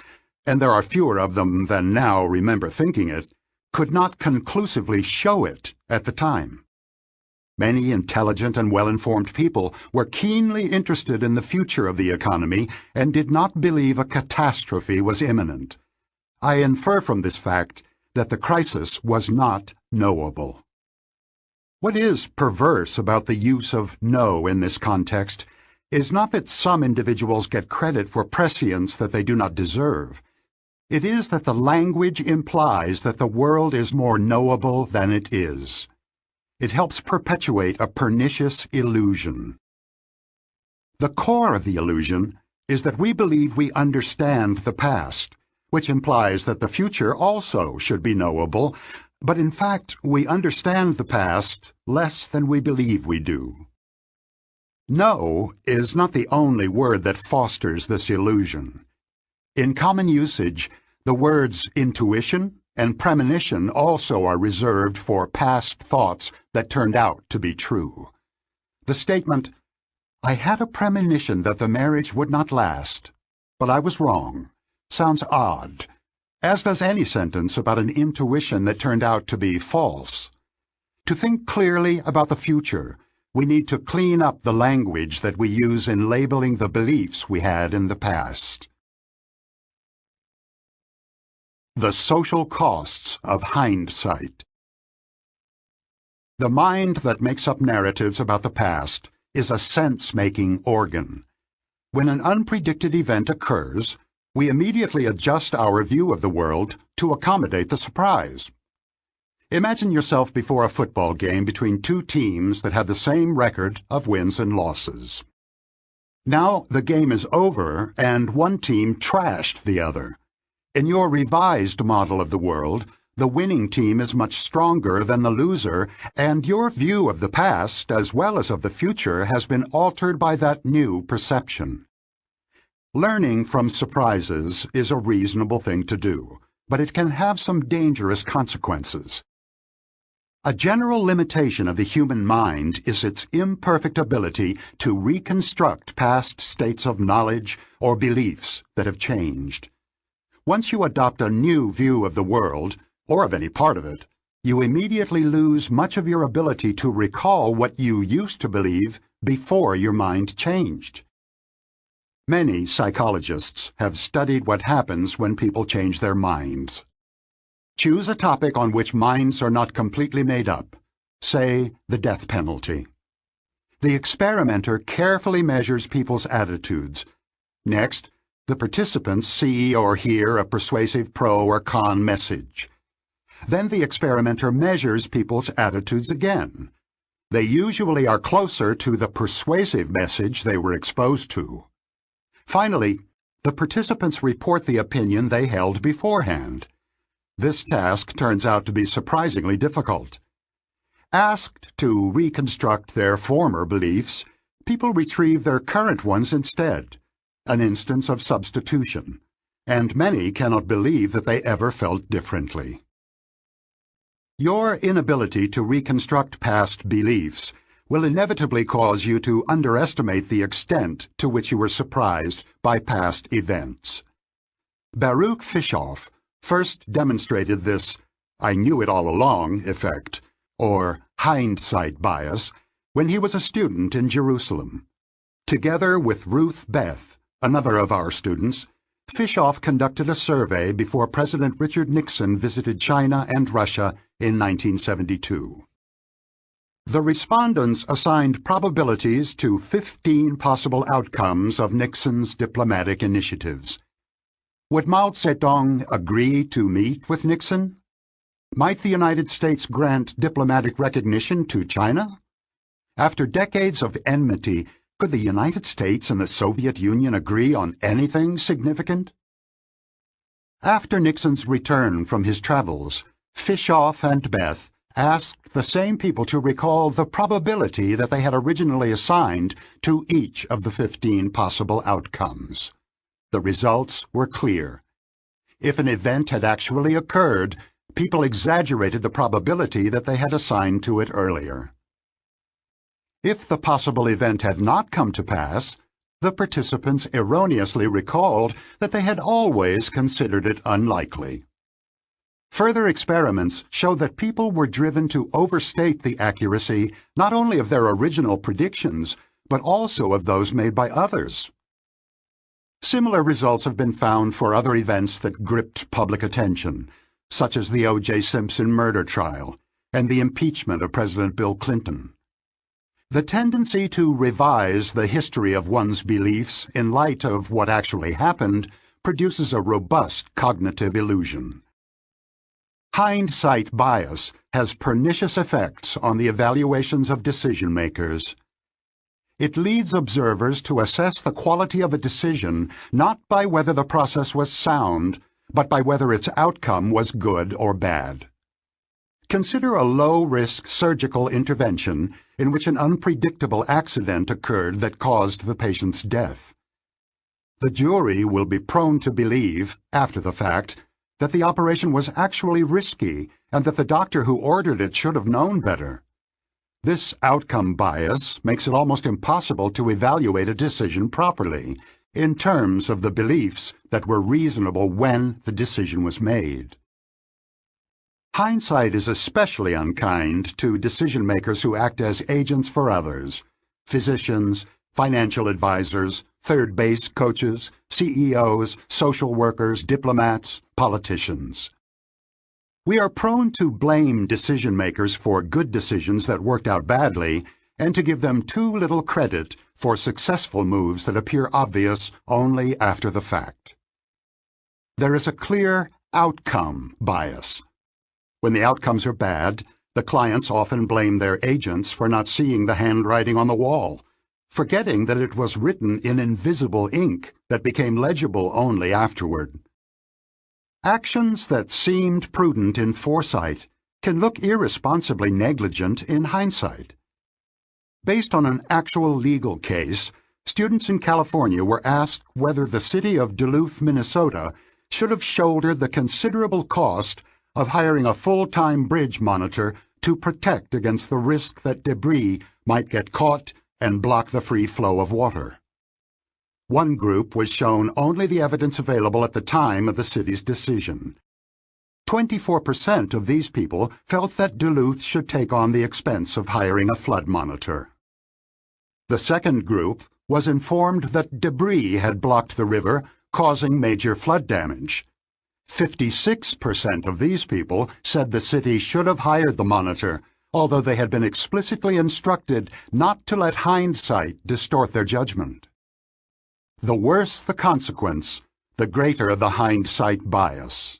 and there are fewer of them than now remember thinking it, could not conclusively show it at the time. Many intelligent and well-informed people were keenly interested in the future of the economy and did not believe a catastrophe was imminent. I infer from this fact that the crisis was not knowable. What is perverse about the use of know in this context is not that some individuals get credit for prescience that they do not deserve. It is that the language implies that the world is more knowable than it is. It helps perpetuate a pernicious illusion. The core of the illusion is that we believe we understand the past, which implies that the future also should be knowable, but in fact we understand the past less than we believe we do. Know is not the only word that fosters this illusion. In common usage, the words intuition and premonition also are reserved for past thoughts that turned out to be true. The statement, "I had a premonition that the marriage would not last, but I was wrong," sounds odd, as does any sentence about an intuition that turned out to be false. To think clearly about the future, we need to clean up the language that we use in labeling the beliefs we had in the past. The social costs of hindsight. The mind that makes up narratives about the past is a sense-making organ. When an unpredicted event occurs, we immediately adjust our view of the world to accommodate the surprise. Imagine yourself before a football game between two teams that have the same record of wins and losses. Now the game is over and one team trashed the other. In your revised model of the world, the winning team is much stronger than the loser, and your view of the past as well as of the future has been altered by that new perception. Learning from surprises is a reasonable thing to do, but it can have some dangerous consequences. A general limitation of the human mind is its imperfect ability to reconstruct past states of knowledge or beliefs that have changed. Once you adopt a new view of the world, or of any part of it, you immediately lose much of your ability to recall what you used to believe before your mind changed. Many psychologists have studied what happens when people change their minds. Choose a topic on which minds are not completely made up, say the death penalty. The experimenter carefully measures people's attitudes. Next, the participants see or hear a persuasive pro or con message. Then the experimenter measures people's attitudes again. They usually are closer to the persuasive message they were exposed to. Finally, the participants report the opinion they held beforehand. This task turns out to be surprisingly difficult. Asked to reconstruct their former beliefs, people retrieve their current ones instead, an instance of substitution, and many cannot believe that they ever felt differently. Your inability to reconstruct past beliefs will inevitably cause you to underestimate the extent to which you were surprised by past events. Baruch Fischoff first demonstrated this "I knew it all along" effect, or hindsight bias, when he was a student in Jerusalem. Together with Ruth Beth, another of our students, Fischoff conducted a survey before President Richard Nixon visited China and Russia in 1972. The respondents assigned probabilities to 15 possible outcomes of Nixon's diplomatic initiatives. Would Mao Zedong agree to meet with Nixon? Might the United States grant diplomatic recognition to China? After decades of enmity, could the United States and the Soviet Union agree on anything significant? After Nixon's return from his travels, Fischoff and Beth asked the same people to recall the probability that they had originally assigned to each of the 15 possible outcomes. The results were clear. If an event had actually occurred, people exaggerated the probability that they had assigned to it earlier. If the possible event had not come to pass, the participants erroneously recalled that they had always considered it unlikely. Further experiments show that people were driven to overstate the accuracy not only of their original predictions, but also of those made by others. Similar results have been found for other events that gripped public attention, such as the O.J. Simpson murder trial and the impeachment of President Bill Clinton. The tendency to revise the history of one's beliefs in light of what actually happened produces a robust cognitive illusion. Hindsight bias has pernicious effects on the evaluations of decision-makers. It leads observers to assess the quality of a decision not by whether the process was sound, but by whether its outcome was good or bad. Consider a low-risk surgical intervention in which an unpredictable accident occurred that caused the patient's death. The jury will be prone to believe, after the fact, that the operation was actually risky and that the doctor who ordered it should have known better. This outcome bias makes it almost impossible to evaluate a decision properly in terms of the beliefs that were reasonable when the decision was made. Hindsight is especially unkind to decision-makers who act as agents for others: physicians, financial advisors, third-base coaches, CEOs, social workers, diplomats, politicians. We are prone to blame decision-makers for good decisions that worked out badly and to give them too little credit for successful moves that appear obvious only after the fact. There is a clear outcome bias. When the outcomes are bad, the clients often blame their agents for not seeing the handwriting on the wall, forgetting that it was written in invisible ink that became legible only afterward. Actions that seemed prudent in foresight can look irresponsibly negligent in hindsight. Based on an actual legal case, students in California were asked whether the city of Duluth, Minnesota, should have shouldered the considerable cost of hiring a full-time bridge monitor to protect against the risk that debris might get caught and block the free flow of water. One group was shown only the evidence available at the time of the city's decision. 24% of these people felt that Duluth should take on the expense of hiring a flood monitor. The second group was informed that debris had blocked the river, causing major flood damage. 56% of these people said the city should have hired the monitor, although they had been explicitly instructed not to let hindsight distort their judgment. The worse the consequence, the greater the hindsight bias.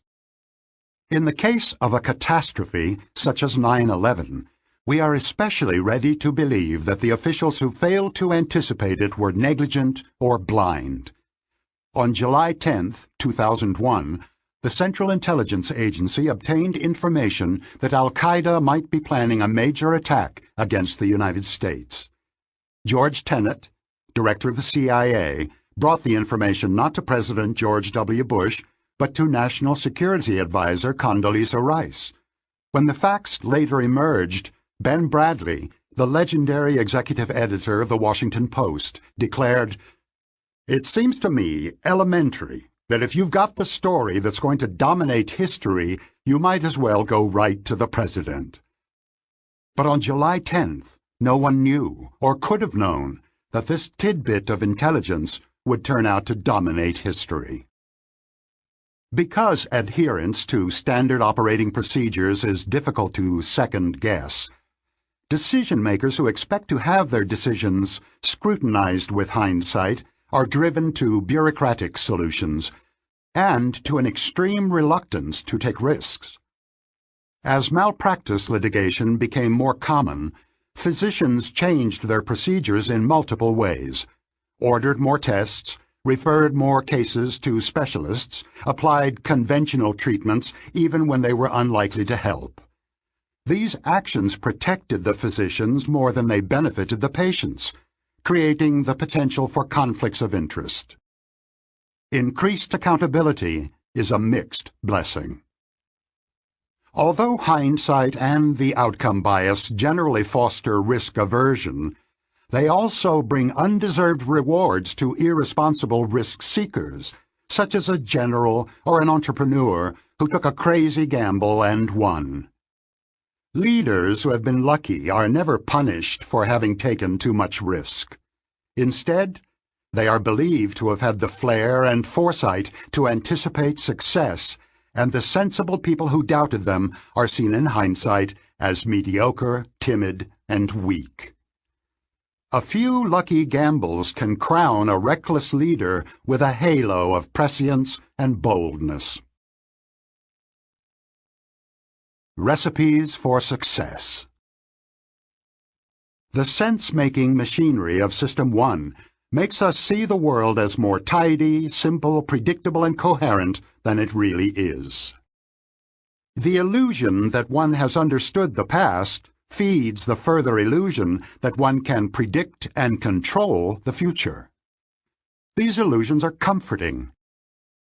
In the case of a catastrophe such as 9/11, we are especially ready to believe that the officials who failed to anticipate it were negligent or blind. On July 10, 2001, the Central Intelligence Agency obtained information that al-Qaeda might be planning a major attack against the United States. George Tenet, director of the CIA, brought the information not to President George W. Bush, but to National Security Advisor Condoleezza Rice. When the facts later emerged, Ben Bradley, the legendary executive editor of the Washington Post, declared, "It seems to me elementary that if you've got the story that's going to dominate history, you might as well go right to the president." But on July 10th, no one knew or could have known that this tidbit of intelligence would turn out to dominate history. Because adherence to standard operating procedures is difficult to second-guess, decision-makers who expect to have their decisions scrutinized with hindsight are driven to bureaucratic solutions and to an extreme reluctance to take risks. As malpractice litigation became more common, physicians changed their procedures in multiple ways, ordered more tests, referred more cases to specialists, applied conventional treatments even when they were unlikely to help. These actions protected the physicians more than they benefited the patients, creating the potential for conflicts of interest. Increased accountability is a mixed blessing. Although hindsight and the outcome bias generally foster risk aversion, they also bring undeserved rewards to irresponsible risk seekers, such as a general or an entrepreneur who took a crazy gamble and won. Leaders who have been lucky are never punished for having taken too much risk. Instead, they are believed to have had the flair and foresight to anticipate success, and the sensible people who doubted them are seen in hindsight as mediocre, timid, and weak. A few lucky gambles can crown a reckless leader with a halo of prescience and boldness. Recipes for Success. The sense-making machinery of System 1 makes us see the world as more tidy, simple, predictable, and coherent than it really is. The illusion that one has understood the past feeds the further illusion that one can predict and control the future. These illusions are comforting.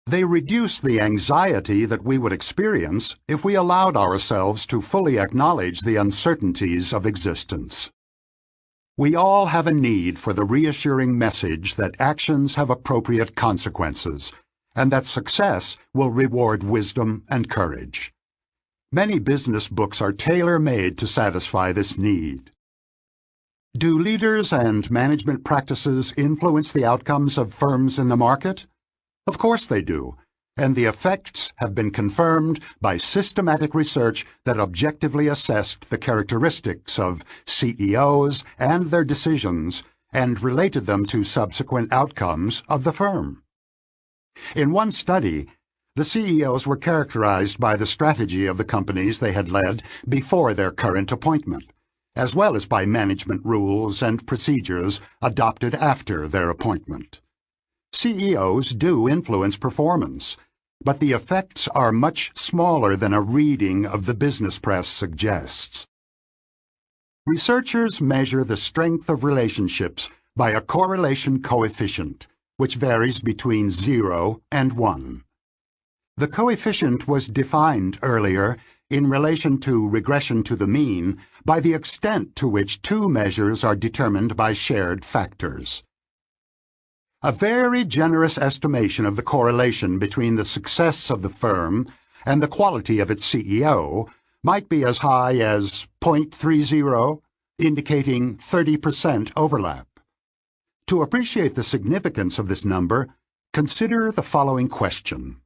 They reduce the anxiety that we would experience if we allowed ourselves to fully acknowledge the uncertainties of existence. We all have a need for the reassuring message that actions have appropriate consequences, and that success will reward wisdom and courage. Many business books are tailor-made to satisfy this need. Do leaders and management practices influence the outcomes of firms in the market? Of course they do, and the effects have been confirmed by systematic research that objectively assessed the characteristics of CEOs and their decisions and related them to subsequent outcomes of the firm. In one study, the CEOs were characterized by the strategy of the companies they had led before their current appointment, as well as by management rules and procedures adopted after their appointment. CEOs do influence performance, but the effects are much smaller than a reading of the business press suggests. Researchers measure the strength of relationships by a correlation coefficient, which varies between 0 and 1. The coefficient was defined earlier in relation to regression to the mean by the extent to which two measures are determined by shared factors. A very generous estimation of the correlation between the success of the firm and the quality of its CEO might be as high as 0.30, indicating 30% overlap. To appreciate the significance of this number, consider the following question.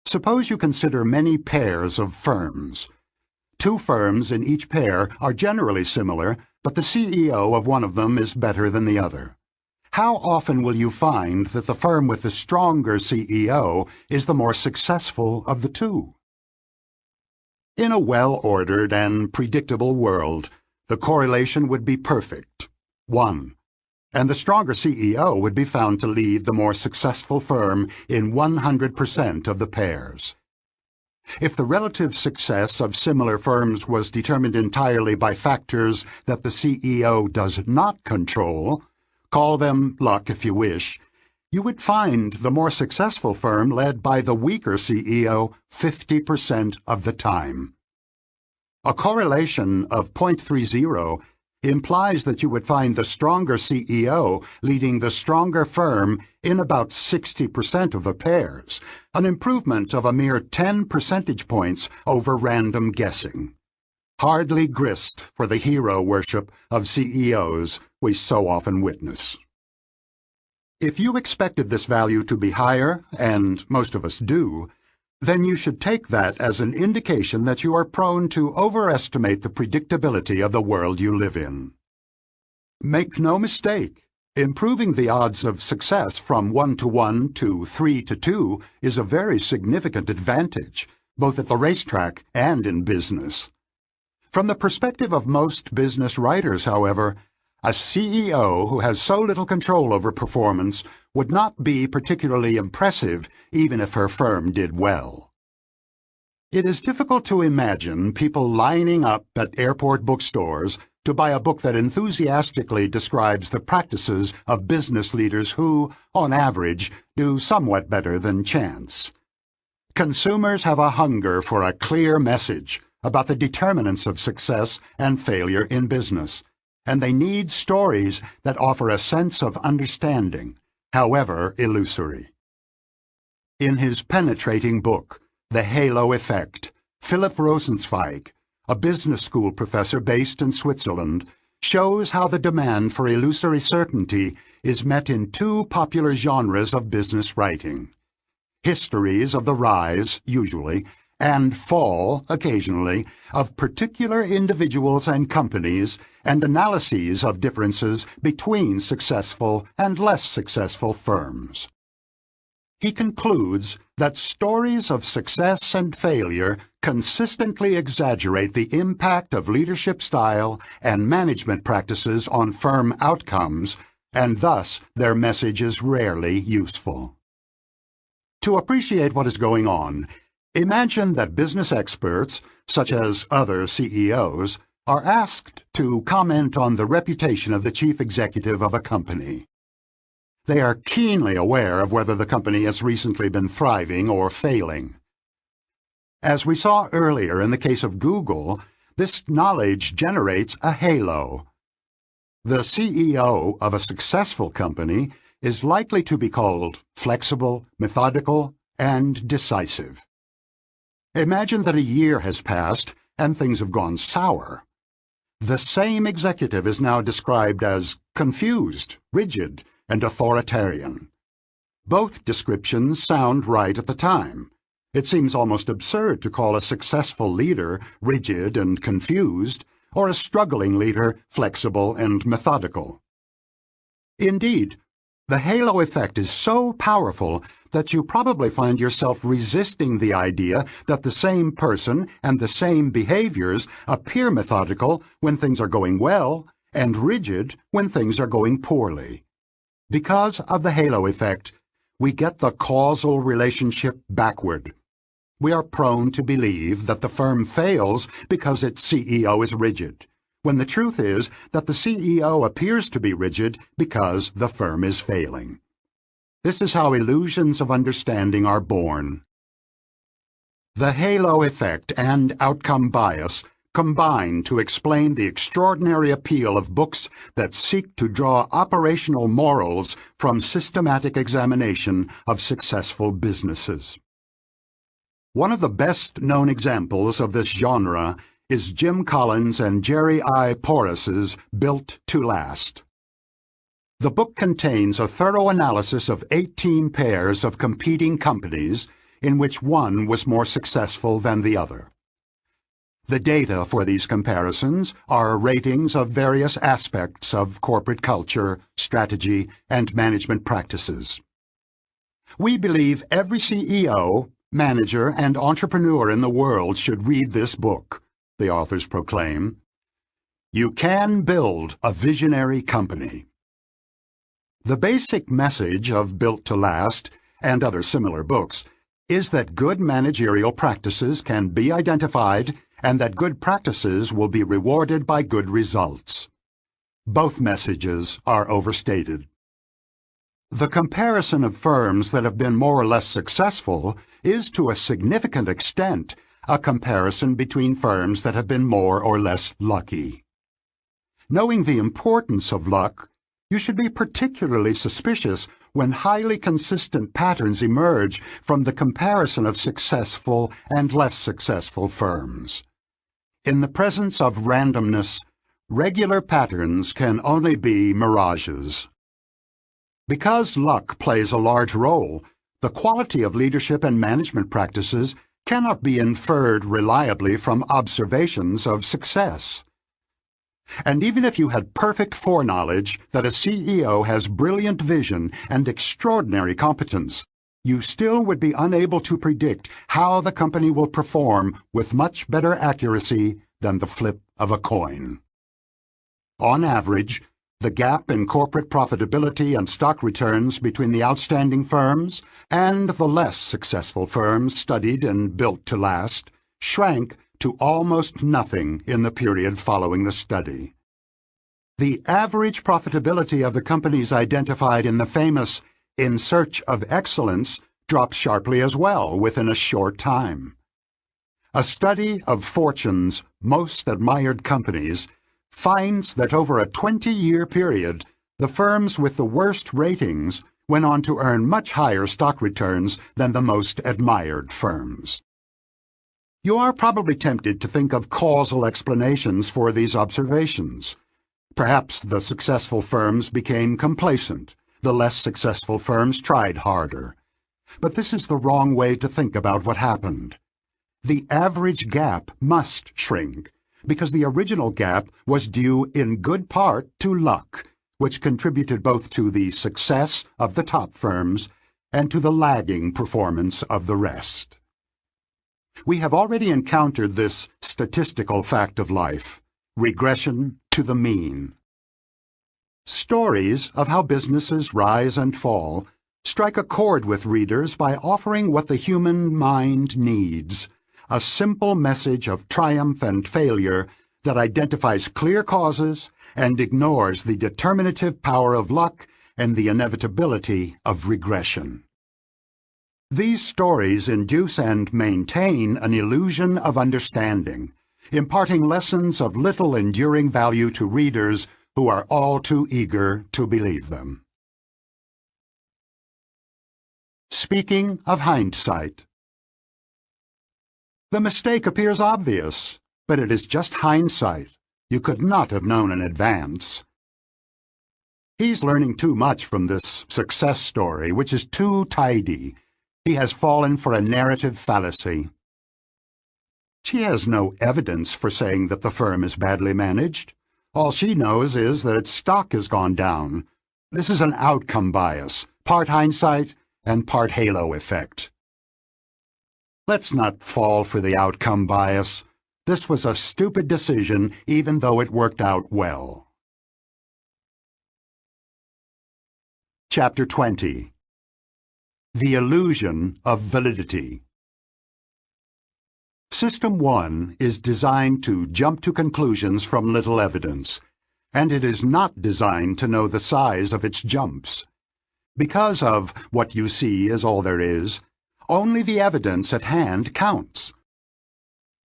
Suppose you consider many pairs of firms. Two firms in each pair are generally similar, but the CEO of one of them is better than the other. How often will you find that the firm with the stronger CEO is the more successful of the two? In a well-ordered and predictable world, the correlation would be perfect, 1, and the stronger CEO would be found to lead the more successful firm in 100% of the pairs. If the relative success of similar firms was determined entirely by factors that the CEO does not control, call them luck if you wish, you would find the more successful firm led by the weaker CEO 50% of the time. A correlation of 0.30 implies that you would find the stronger CEO leading the stronger firm in about 60% of the pairs, an improvement of a mere 10 percentage points over random guessing. Hardly grist for the hero worship of CEOs we so often witness. If you expected this value to be higher, and most of us do, then you should take that as an indication that you are prone to overestimate the predictability of the world you live in. Make no mistake, improving the odds of success from 1 to 1 to 3 to 2 is a very significant advantage, both at the racetrack and in business. From the perspective of most business writers, however, a CEO who has so little control over performance would not be particularly impressive even if her firm did well. It is difficult to imagine people lining up at airport bookstores to buy a book that enthusiastically describes the practices of business leaders who, on average, do somewhat better than chance. Consumers have a hunger for a clear message about the determinants of success and failure in business, and they need stories that offer a sense of understanding, however illusory. In his penetrating book, The Halo Effect, Philip Rosenzweig, a business school professor based in Switzerland, shows how the demand for illusory certainty is met in two popular genres of business writing: histories of the rise, usually, and fall, occasionally, of particular individuals and companies, and analyses of differences between successful and less successful firms. He concludes that stories of success and failure consistently exaggerate the impact of leadership style and management practices on firm outcomes, and thus their message is rarely useful. To appreciate what is going on, imagine that business experts, such as other CEOs, are asked to comment on the reputation of the chief executive of a company. They are keenly aware of whether the company has recently been thriving or failing. As we saw earlier in the case of Google, this knowledge generates a halo. The CEO of a successful company is likely to be called flexible, methodical, and decisive. Imagine that a year has passed and things have gone sour. The same executive is now described as confused, rigid, and authoritarian. Both descriptions sound right at the time. It seems almost absurd to call a successful leader rigid and confused, or a struggling leader flexible and methodical. Indeed, the halo effect is so powerful that you probably find yourself resisting the idea that the same person and the same behaviors appear methodical when things are going well and rigid when things are going poorly. Because of the halo effect, we get the causal relationship backward. We are prone to believe that the firm fails because its CEO is rigid, when the truth is that the CEO appears to be rigid because the firm is failing. This is how illusions of understanding are born. The halo effect and outcome bias combine to explain the extraordinary appeal of books that seek to draw operational morals from systematic examination of successful businesses. One of the best-known examples of this genre is Jim Collins and Jerry I. Porras's Built to Last. The book contains a thorough analysis of 18 pairs of competing companies in which one was more successful than the other. The data for these comparisons are ratings of various aspects of corporate culture, strategy, and management practices. We believe every CEO, manager, and entrepreneur in the world should read this book, the authors proclaim. You can build a visionary company. The basic message of Built to Last, and other similar books, is that good managerial practices can be identified and that good practices will be rewarded by good results. Both messages are overstated. The comparison of firms that have been more or less successful is to a significant extent a comparison between firms that have been more or less lucky. Knowing the importance of luck, you should be particularly suspicious when highly consistent patterns emerge from the comparison of successful and less successful firms. In the presence of randomness, regular patterns can only be mirages. Because luck plays a large role, the quality of leadership and management practices cannot be inferred reliably from observations of success. And even if you had perfect foreknowledge that a CEO has brilliant vision and extraordinary competence, you still would be unable to predict how the company will perform with much better accuracy than the flip of a coin. On average, the gap in corporate profitability and stock returns between the outstanding firms and the less successful firms studied and Built to Last shrank to almost nothing in the period following the study. The average profitability of the companies identified in the famous In Search of Excellence dropped sharply as well within a short time. A study of Fortune's most admired companies finds that over a 20-year period, the firms with the worst ratings went on to earn much higher stock returns than the most admired firms. You are probably tempted to think of causal explanations for these observations. Perhaps the successful firms became complacent. The less successful firms tried harder. But this is the wrong way to think about what happened. The average gap must shrink, because the original gap was due in good part to luck, which contributed both to the success of the top firms and to the lagging performance of the rest. We have already encountered this statistical fact of life, regression to the mean. Stories of how businesses rise and fall strike a chord with readers by offering what the human mind needs, a simple message of triumph and failure that identifies clear causes and ignores the determinative power of luck and the inevitability of regression. These stories induce and maintain an illusion of understanding, imparting lessons of little enduring value to readers who are all too eager to believe them. Speaking of hindsight. The mistake appears obvious, but it is just hindsight. You could not have known in advance. He's learning too much from this success story, which is too tidy. He has fallen for a narrative fallacy. She has no evidence for saying that the firm is badly managed. All she knows is that its stock has gone down. This is an outcome bias, part hindsight and part halo effect. Let's not fall for the outcome bias. This was a stupid decision, even though it worked out well. Chapter 20. The Illusion of Validity. System 1 is designed to jump to conclusions from little evidence, and it is not designed to know the size of its jumps. Because of what you see is all there is, only the evidence at hand counts.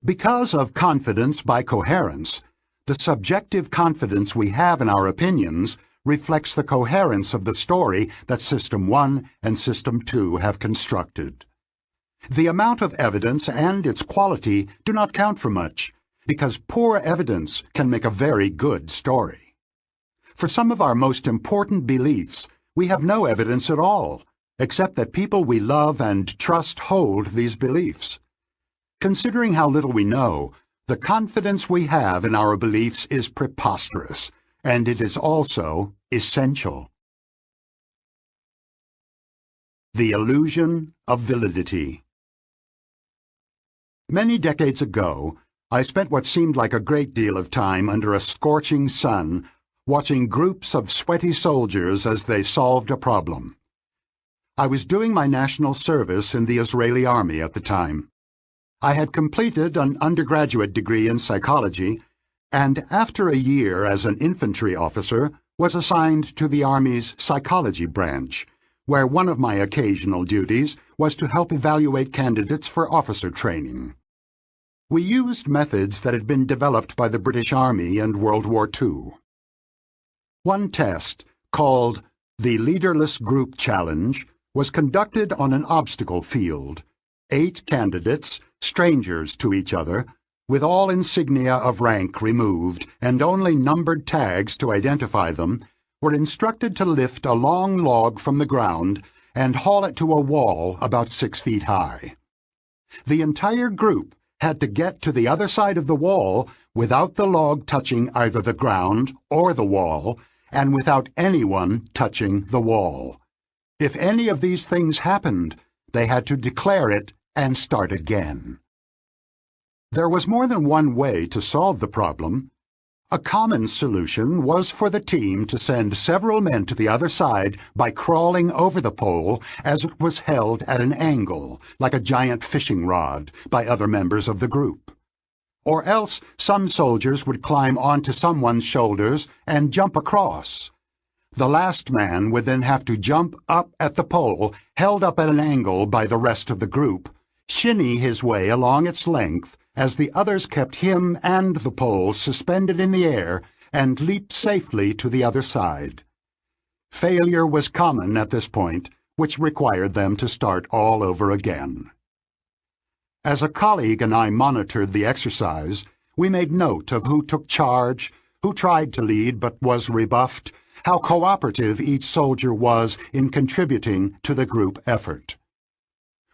Because of confidence by coherence, the subjective confidence we have in our opinions reflects the coherence of the story that System 1 and System 2 have constructed. The amount of evidence and its quality do not count for much, because poor evidence can make a very good story. For some of our most important beliefs, we have no evidence at all, except that people we love and trust hold these beliefs. Considering how little we know, the confidence we have in our beliefs is preposterous, and it is also essential. The Illusion of Validity. Many decades ago, I spent what seemed like a great deal of time under a scorching sun, watching groups of sweaty soldiers as they solved a problem. I was doing my national service in the Israeli Army at the time. I had completed an undergraduate degree in psychology, and after a year as an infantry officer, was assigned to the Army's psychology branch, where one of my occasional duties was to help evaluate candidates for officer training. We used methods that had been developed by the British Army in World War II. One test, called the Leaderless Group Challenge, was conducted on an obstacle field. 8 candidates, strangers to each other, with all insignia of rank removed and only numbered tags to identify them, were instructed to lift a long log from the ground and haul it to a wall about 6 feet high. The entire group had to get to the other side of the wall without the log touching either the ground or the wall, and without anyone touching the wall. If any of these things happened, they had to declare it and start again. There was more than one way to solve the problem. A common solution was for the team to send several men to the other side by crawling over the pole as it was held at an angle, like a giant fishing rod, by other members of the group. Or else some soldiers would climb onto someone's shoulders and jump across. The last man would then have to jump up at the pole, held up at an angle by the rest of the group, shinny his way along its length as the others kept him and the pole suspended in the air and leaped safely to the other side. Failure was common at this point, which required them to start all over again. As a colleague and I monitored the exercise, we made note of who took charge, who tried to lead but was rebuffed, how cooperative each soldier was in contributing to the group effort.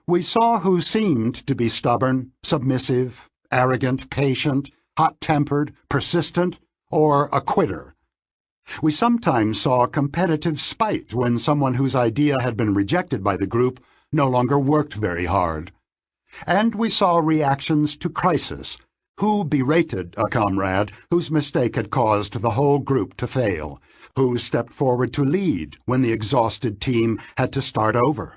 We saw who seemed to be stubborn, submissive, arrogant, patient, hot-tempered, persistent, or a quitter. We sometimes saw competitive spite when someone whose idea had been rejected by the group no longer worked very hard. And we saw reactions to crisis. Who berated a comrade whose mistake had caused the whole group to fail? Who stepped forward to lead when the exhausted team had to start over?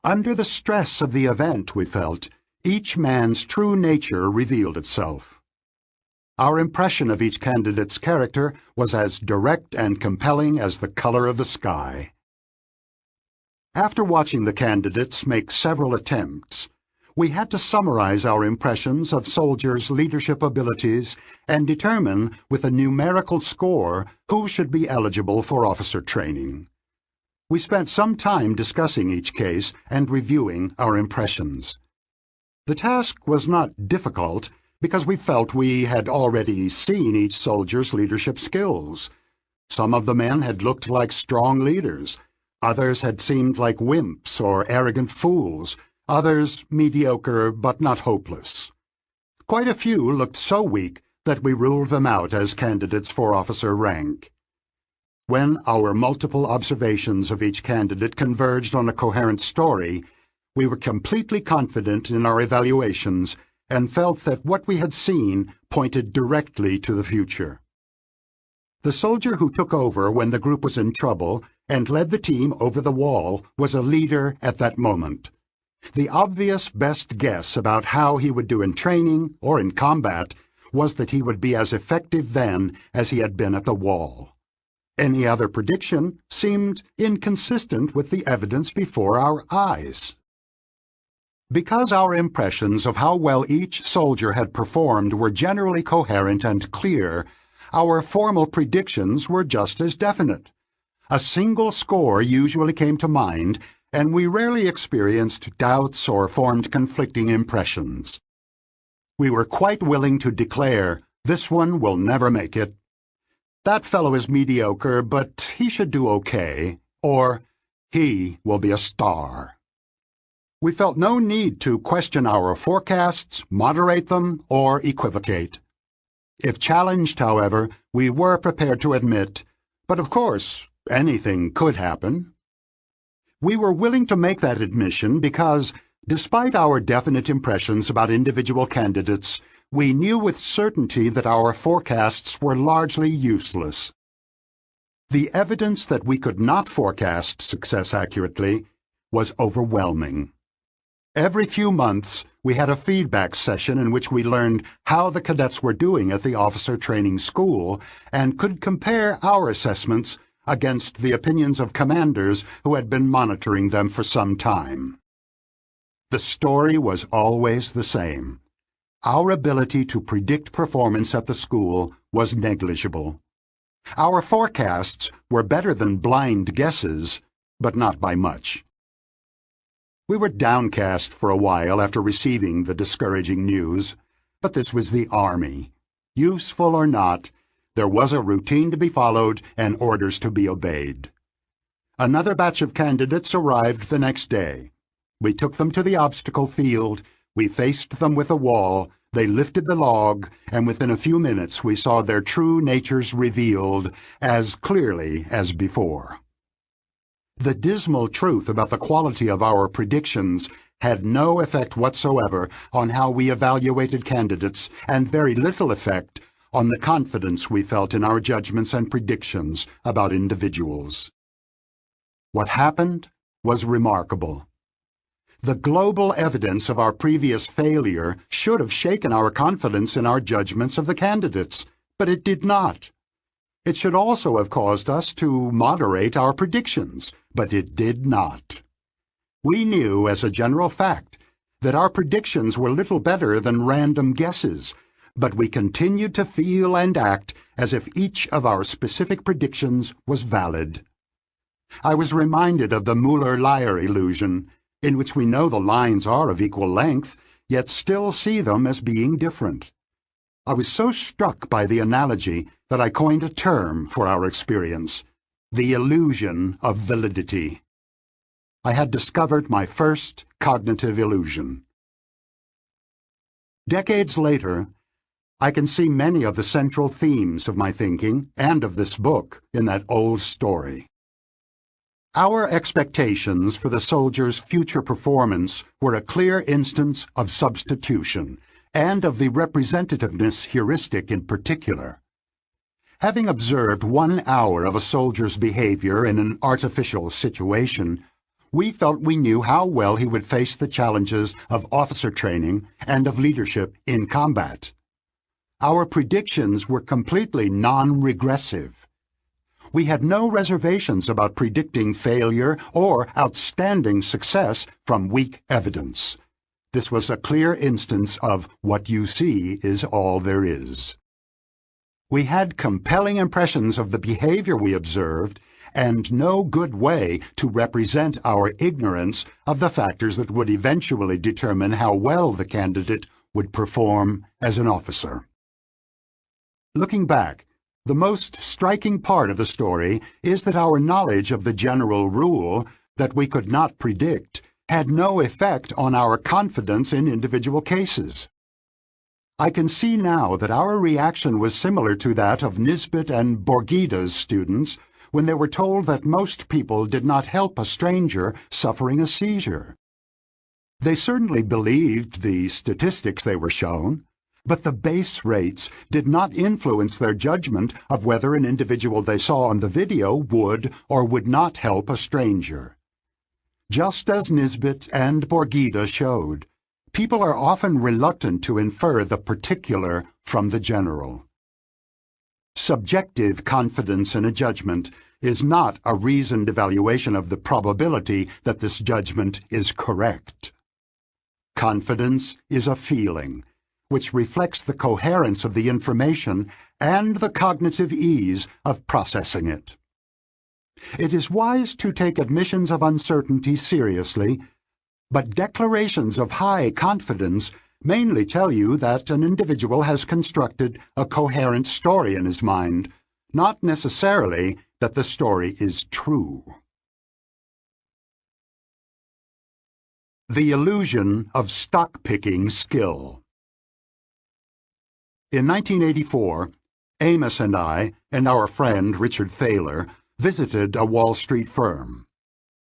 Under the stress of the event, we felt, each man's true nature revealed itself. Our impression of each candidate's character was as direct and compelling as the color of the sky. After watching the candidates make several attempts, we had to summarize our impressions of soldiers' leadership abilities and determine with a numerical score who should be eligible for officer training. We spent some time discussing each case and reviewing our impressions. The task was not difficult because we felt we had already seen each soldier's leadership skills. Some of the men had looked like strong leaders. Others had seemed like wimps or arrogant fools. Others mediocre but not hopeless. Quite a few looked so weak that we ruled them out as candidates for officer rank. When our multiple observations of each candidate converged on a coherent story, we were completely confident in our evaluations and felt that what we had seen pointed directly to the future. The soldier who took over when the group was in trouble and led the team over the wall was a leader at that moment. The obvious best guess about how he would do in training or in combat was that he would be as effective then as he had been at the wall. Any other prediction seemed inconsistent with the evidence before our eyes. Because our impressions of how well each soldier had performed were generally coherent and clear, our formal predictions were just as definite. A single score usually came to mind, and we rarely experienced doubts or formed conflicting impressions. We were quite willing to declare, "This one will never make it," "That fellow is mediocre, but he should do okay," or "He will be a star." We felt no need to question our forecasts, moderate them, or equivocate. If challenged, however, we were prepared to admit, "But of course, anything could happen." We were willing to make that admission because, despite our definite impressions about individual candidates, we knew with certainty that our forecasts were largely useless. The evidence that we could not forecast success accurately was overwhelming. Every few months, we had a feedback session in which we learned how the cadets were doing at the officer training school and could compare our assessments against the opinions of commanders who had been monitoring them for some time. The story was always the same. Our ability to predict performance at the school was negligible. Our forecasts were better than blind guesses, but not by much. We were downcast for a while after receiving the discouraging news, but this was the Army. Useful or not, there was a routine to be followed and orders to be obeyed. Another batch of candidates arrived the next day. We took them to the obstacle field, we faced them with a wall, they lifted the log, and within a few minutes we saw their true natures revealed as clearly as before. The dismal truth about the quality of our predictions had no effect whatsoever on how we evaluated candidates, and very little effect on the confidence we felt in our judgments and predictions about individuals. What happened was remarkable. The global evidence of our previous failure should have shaken our confidence in our judgments of the candidates, but it did not. It should also have caused us to moderate our predictions, but it did not. We knew, as a general fact, that our predictions were little better than random guesses, but we continued to feel and act as if each of our specific predictions was valid. I was reminded of the Mueller-Lyer illusion, in which we know the lines are of equal length, yet still see them as being different. I was so struck by the analogy that I coined a term for our experience, the illusion of validity. I had discovered my first cognitive illusion. Decades later, I can see many of the central themes of my thinking and of this book in that old story. Our expectations for the soldier's future performance were a clear instance of substitution, and of the representativeness heuristic in particular. Having observed 1 hour of a soldier's behavior in an artificial situation, we felt we knew how well he would face the challenges of officer training and of leadership in combat. Our predictions were completely non-regressive. We had no reservations about predicting failure or outstanding success from weak evidence. This was a clear instance of what you see is all there is. We had compelling impressions of the behavior we observed, and no good way to represent our ignorance of the factors that would eventually determine how well the candidate would perform as an officer. Looking back, the most striking part of the story is that our knowledge of the general rule that we could not predict had no effect on our confidence in individual cases. I can see now that our reaction was similar to that of Nisbet and Borgida's students when they were told that most people did not help a stranger suffering a seizure. They certainly believed the statistics they were shown, but the base rates did not influence their judgment of whether an individual they saw on the video would or would not help a stranger. Just as Nisbet and Borgida showed, people are often reluctant to infer the particular from the general. Subjective confidence in a judgment is not a reasoned evaluation of the probability that this judgment is correct. Confidence is a feeling, which reflects the coherence of the information and the cognitive ease of processing it. It is wise to take admissions of uncertainty seriously, but declarations of high confidence mainly tell you that an individual has constructed a coherent story in his mind, not necessarily that the story is true. The illusion of stock-picking skill. In 1984, Amos and I and our friend Richard Thaler visited a Wall Street firm.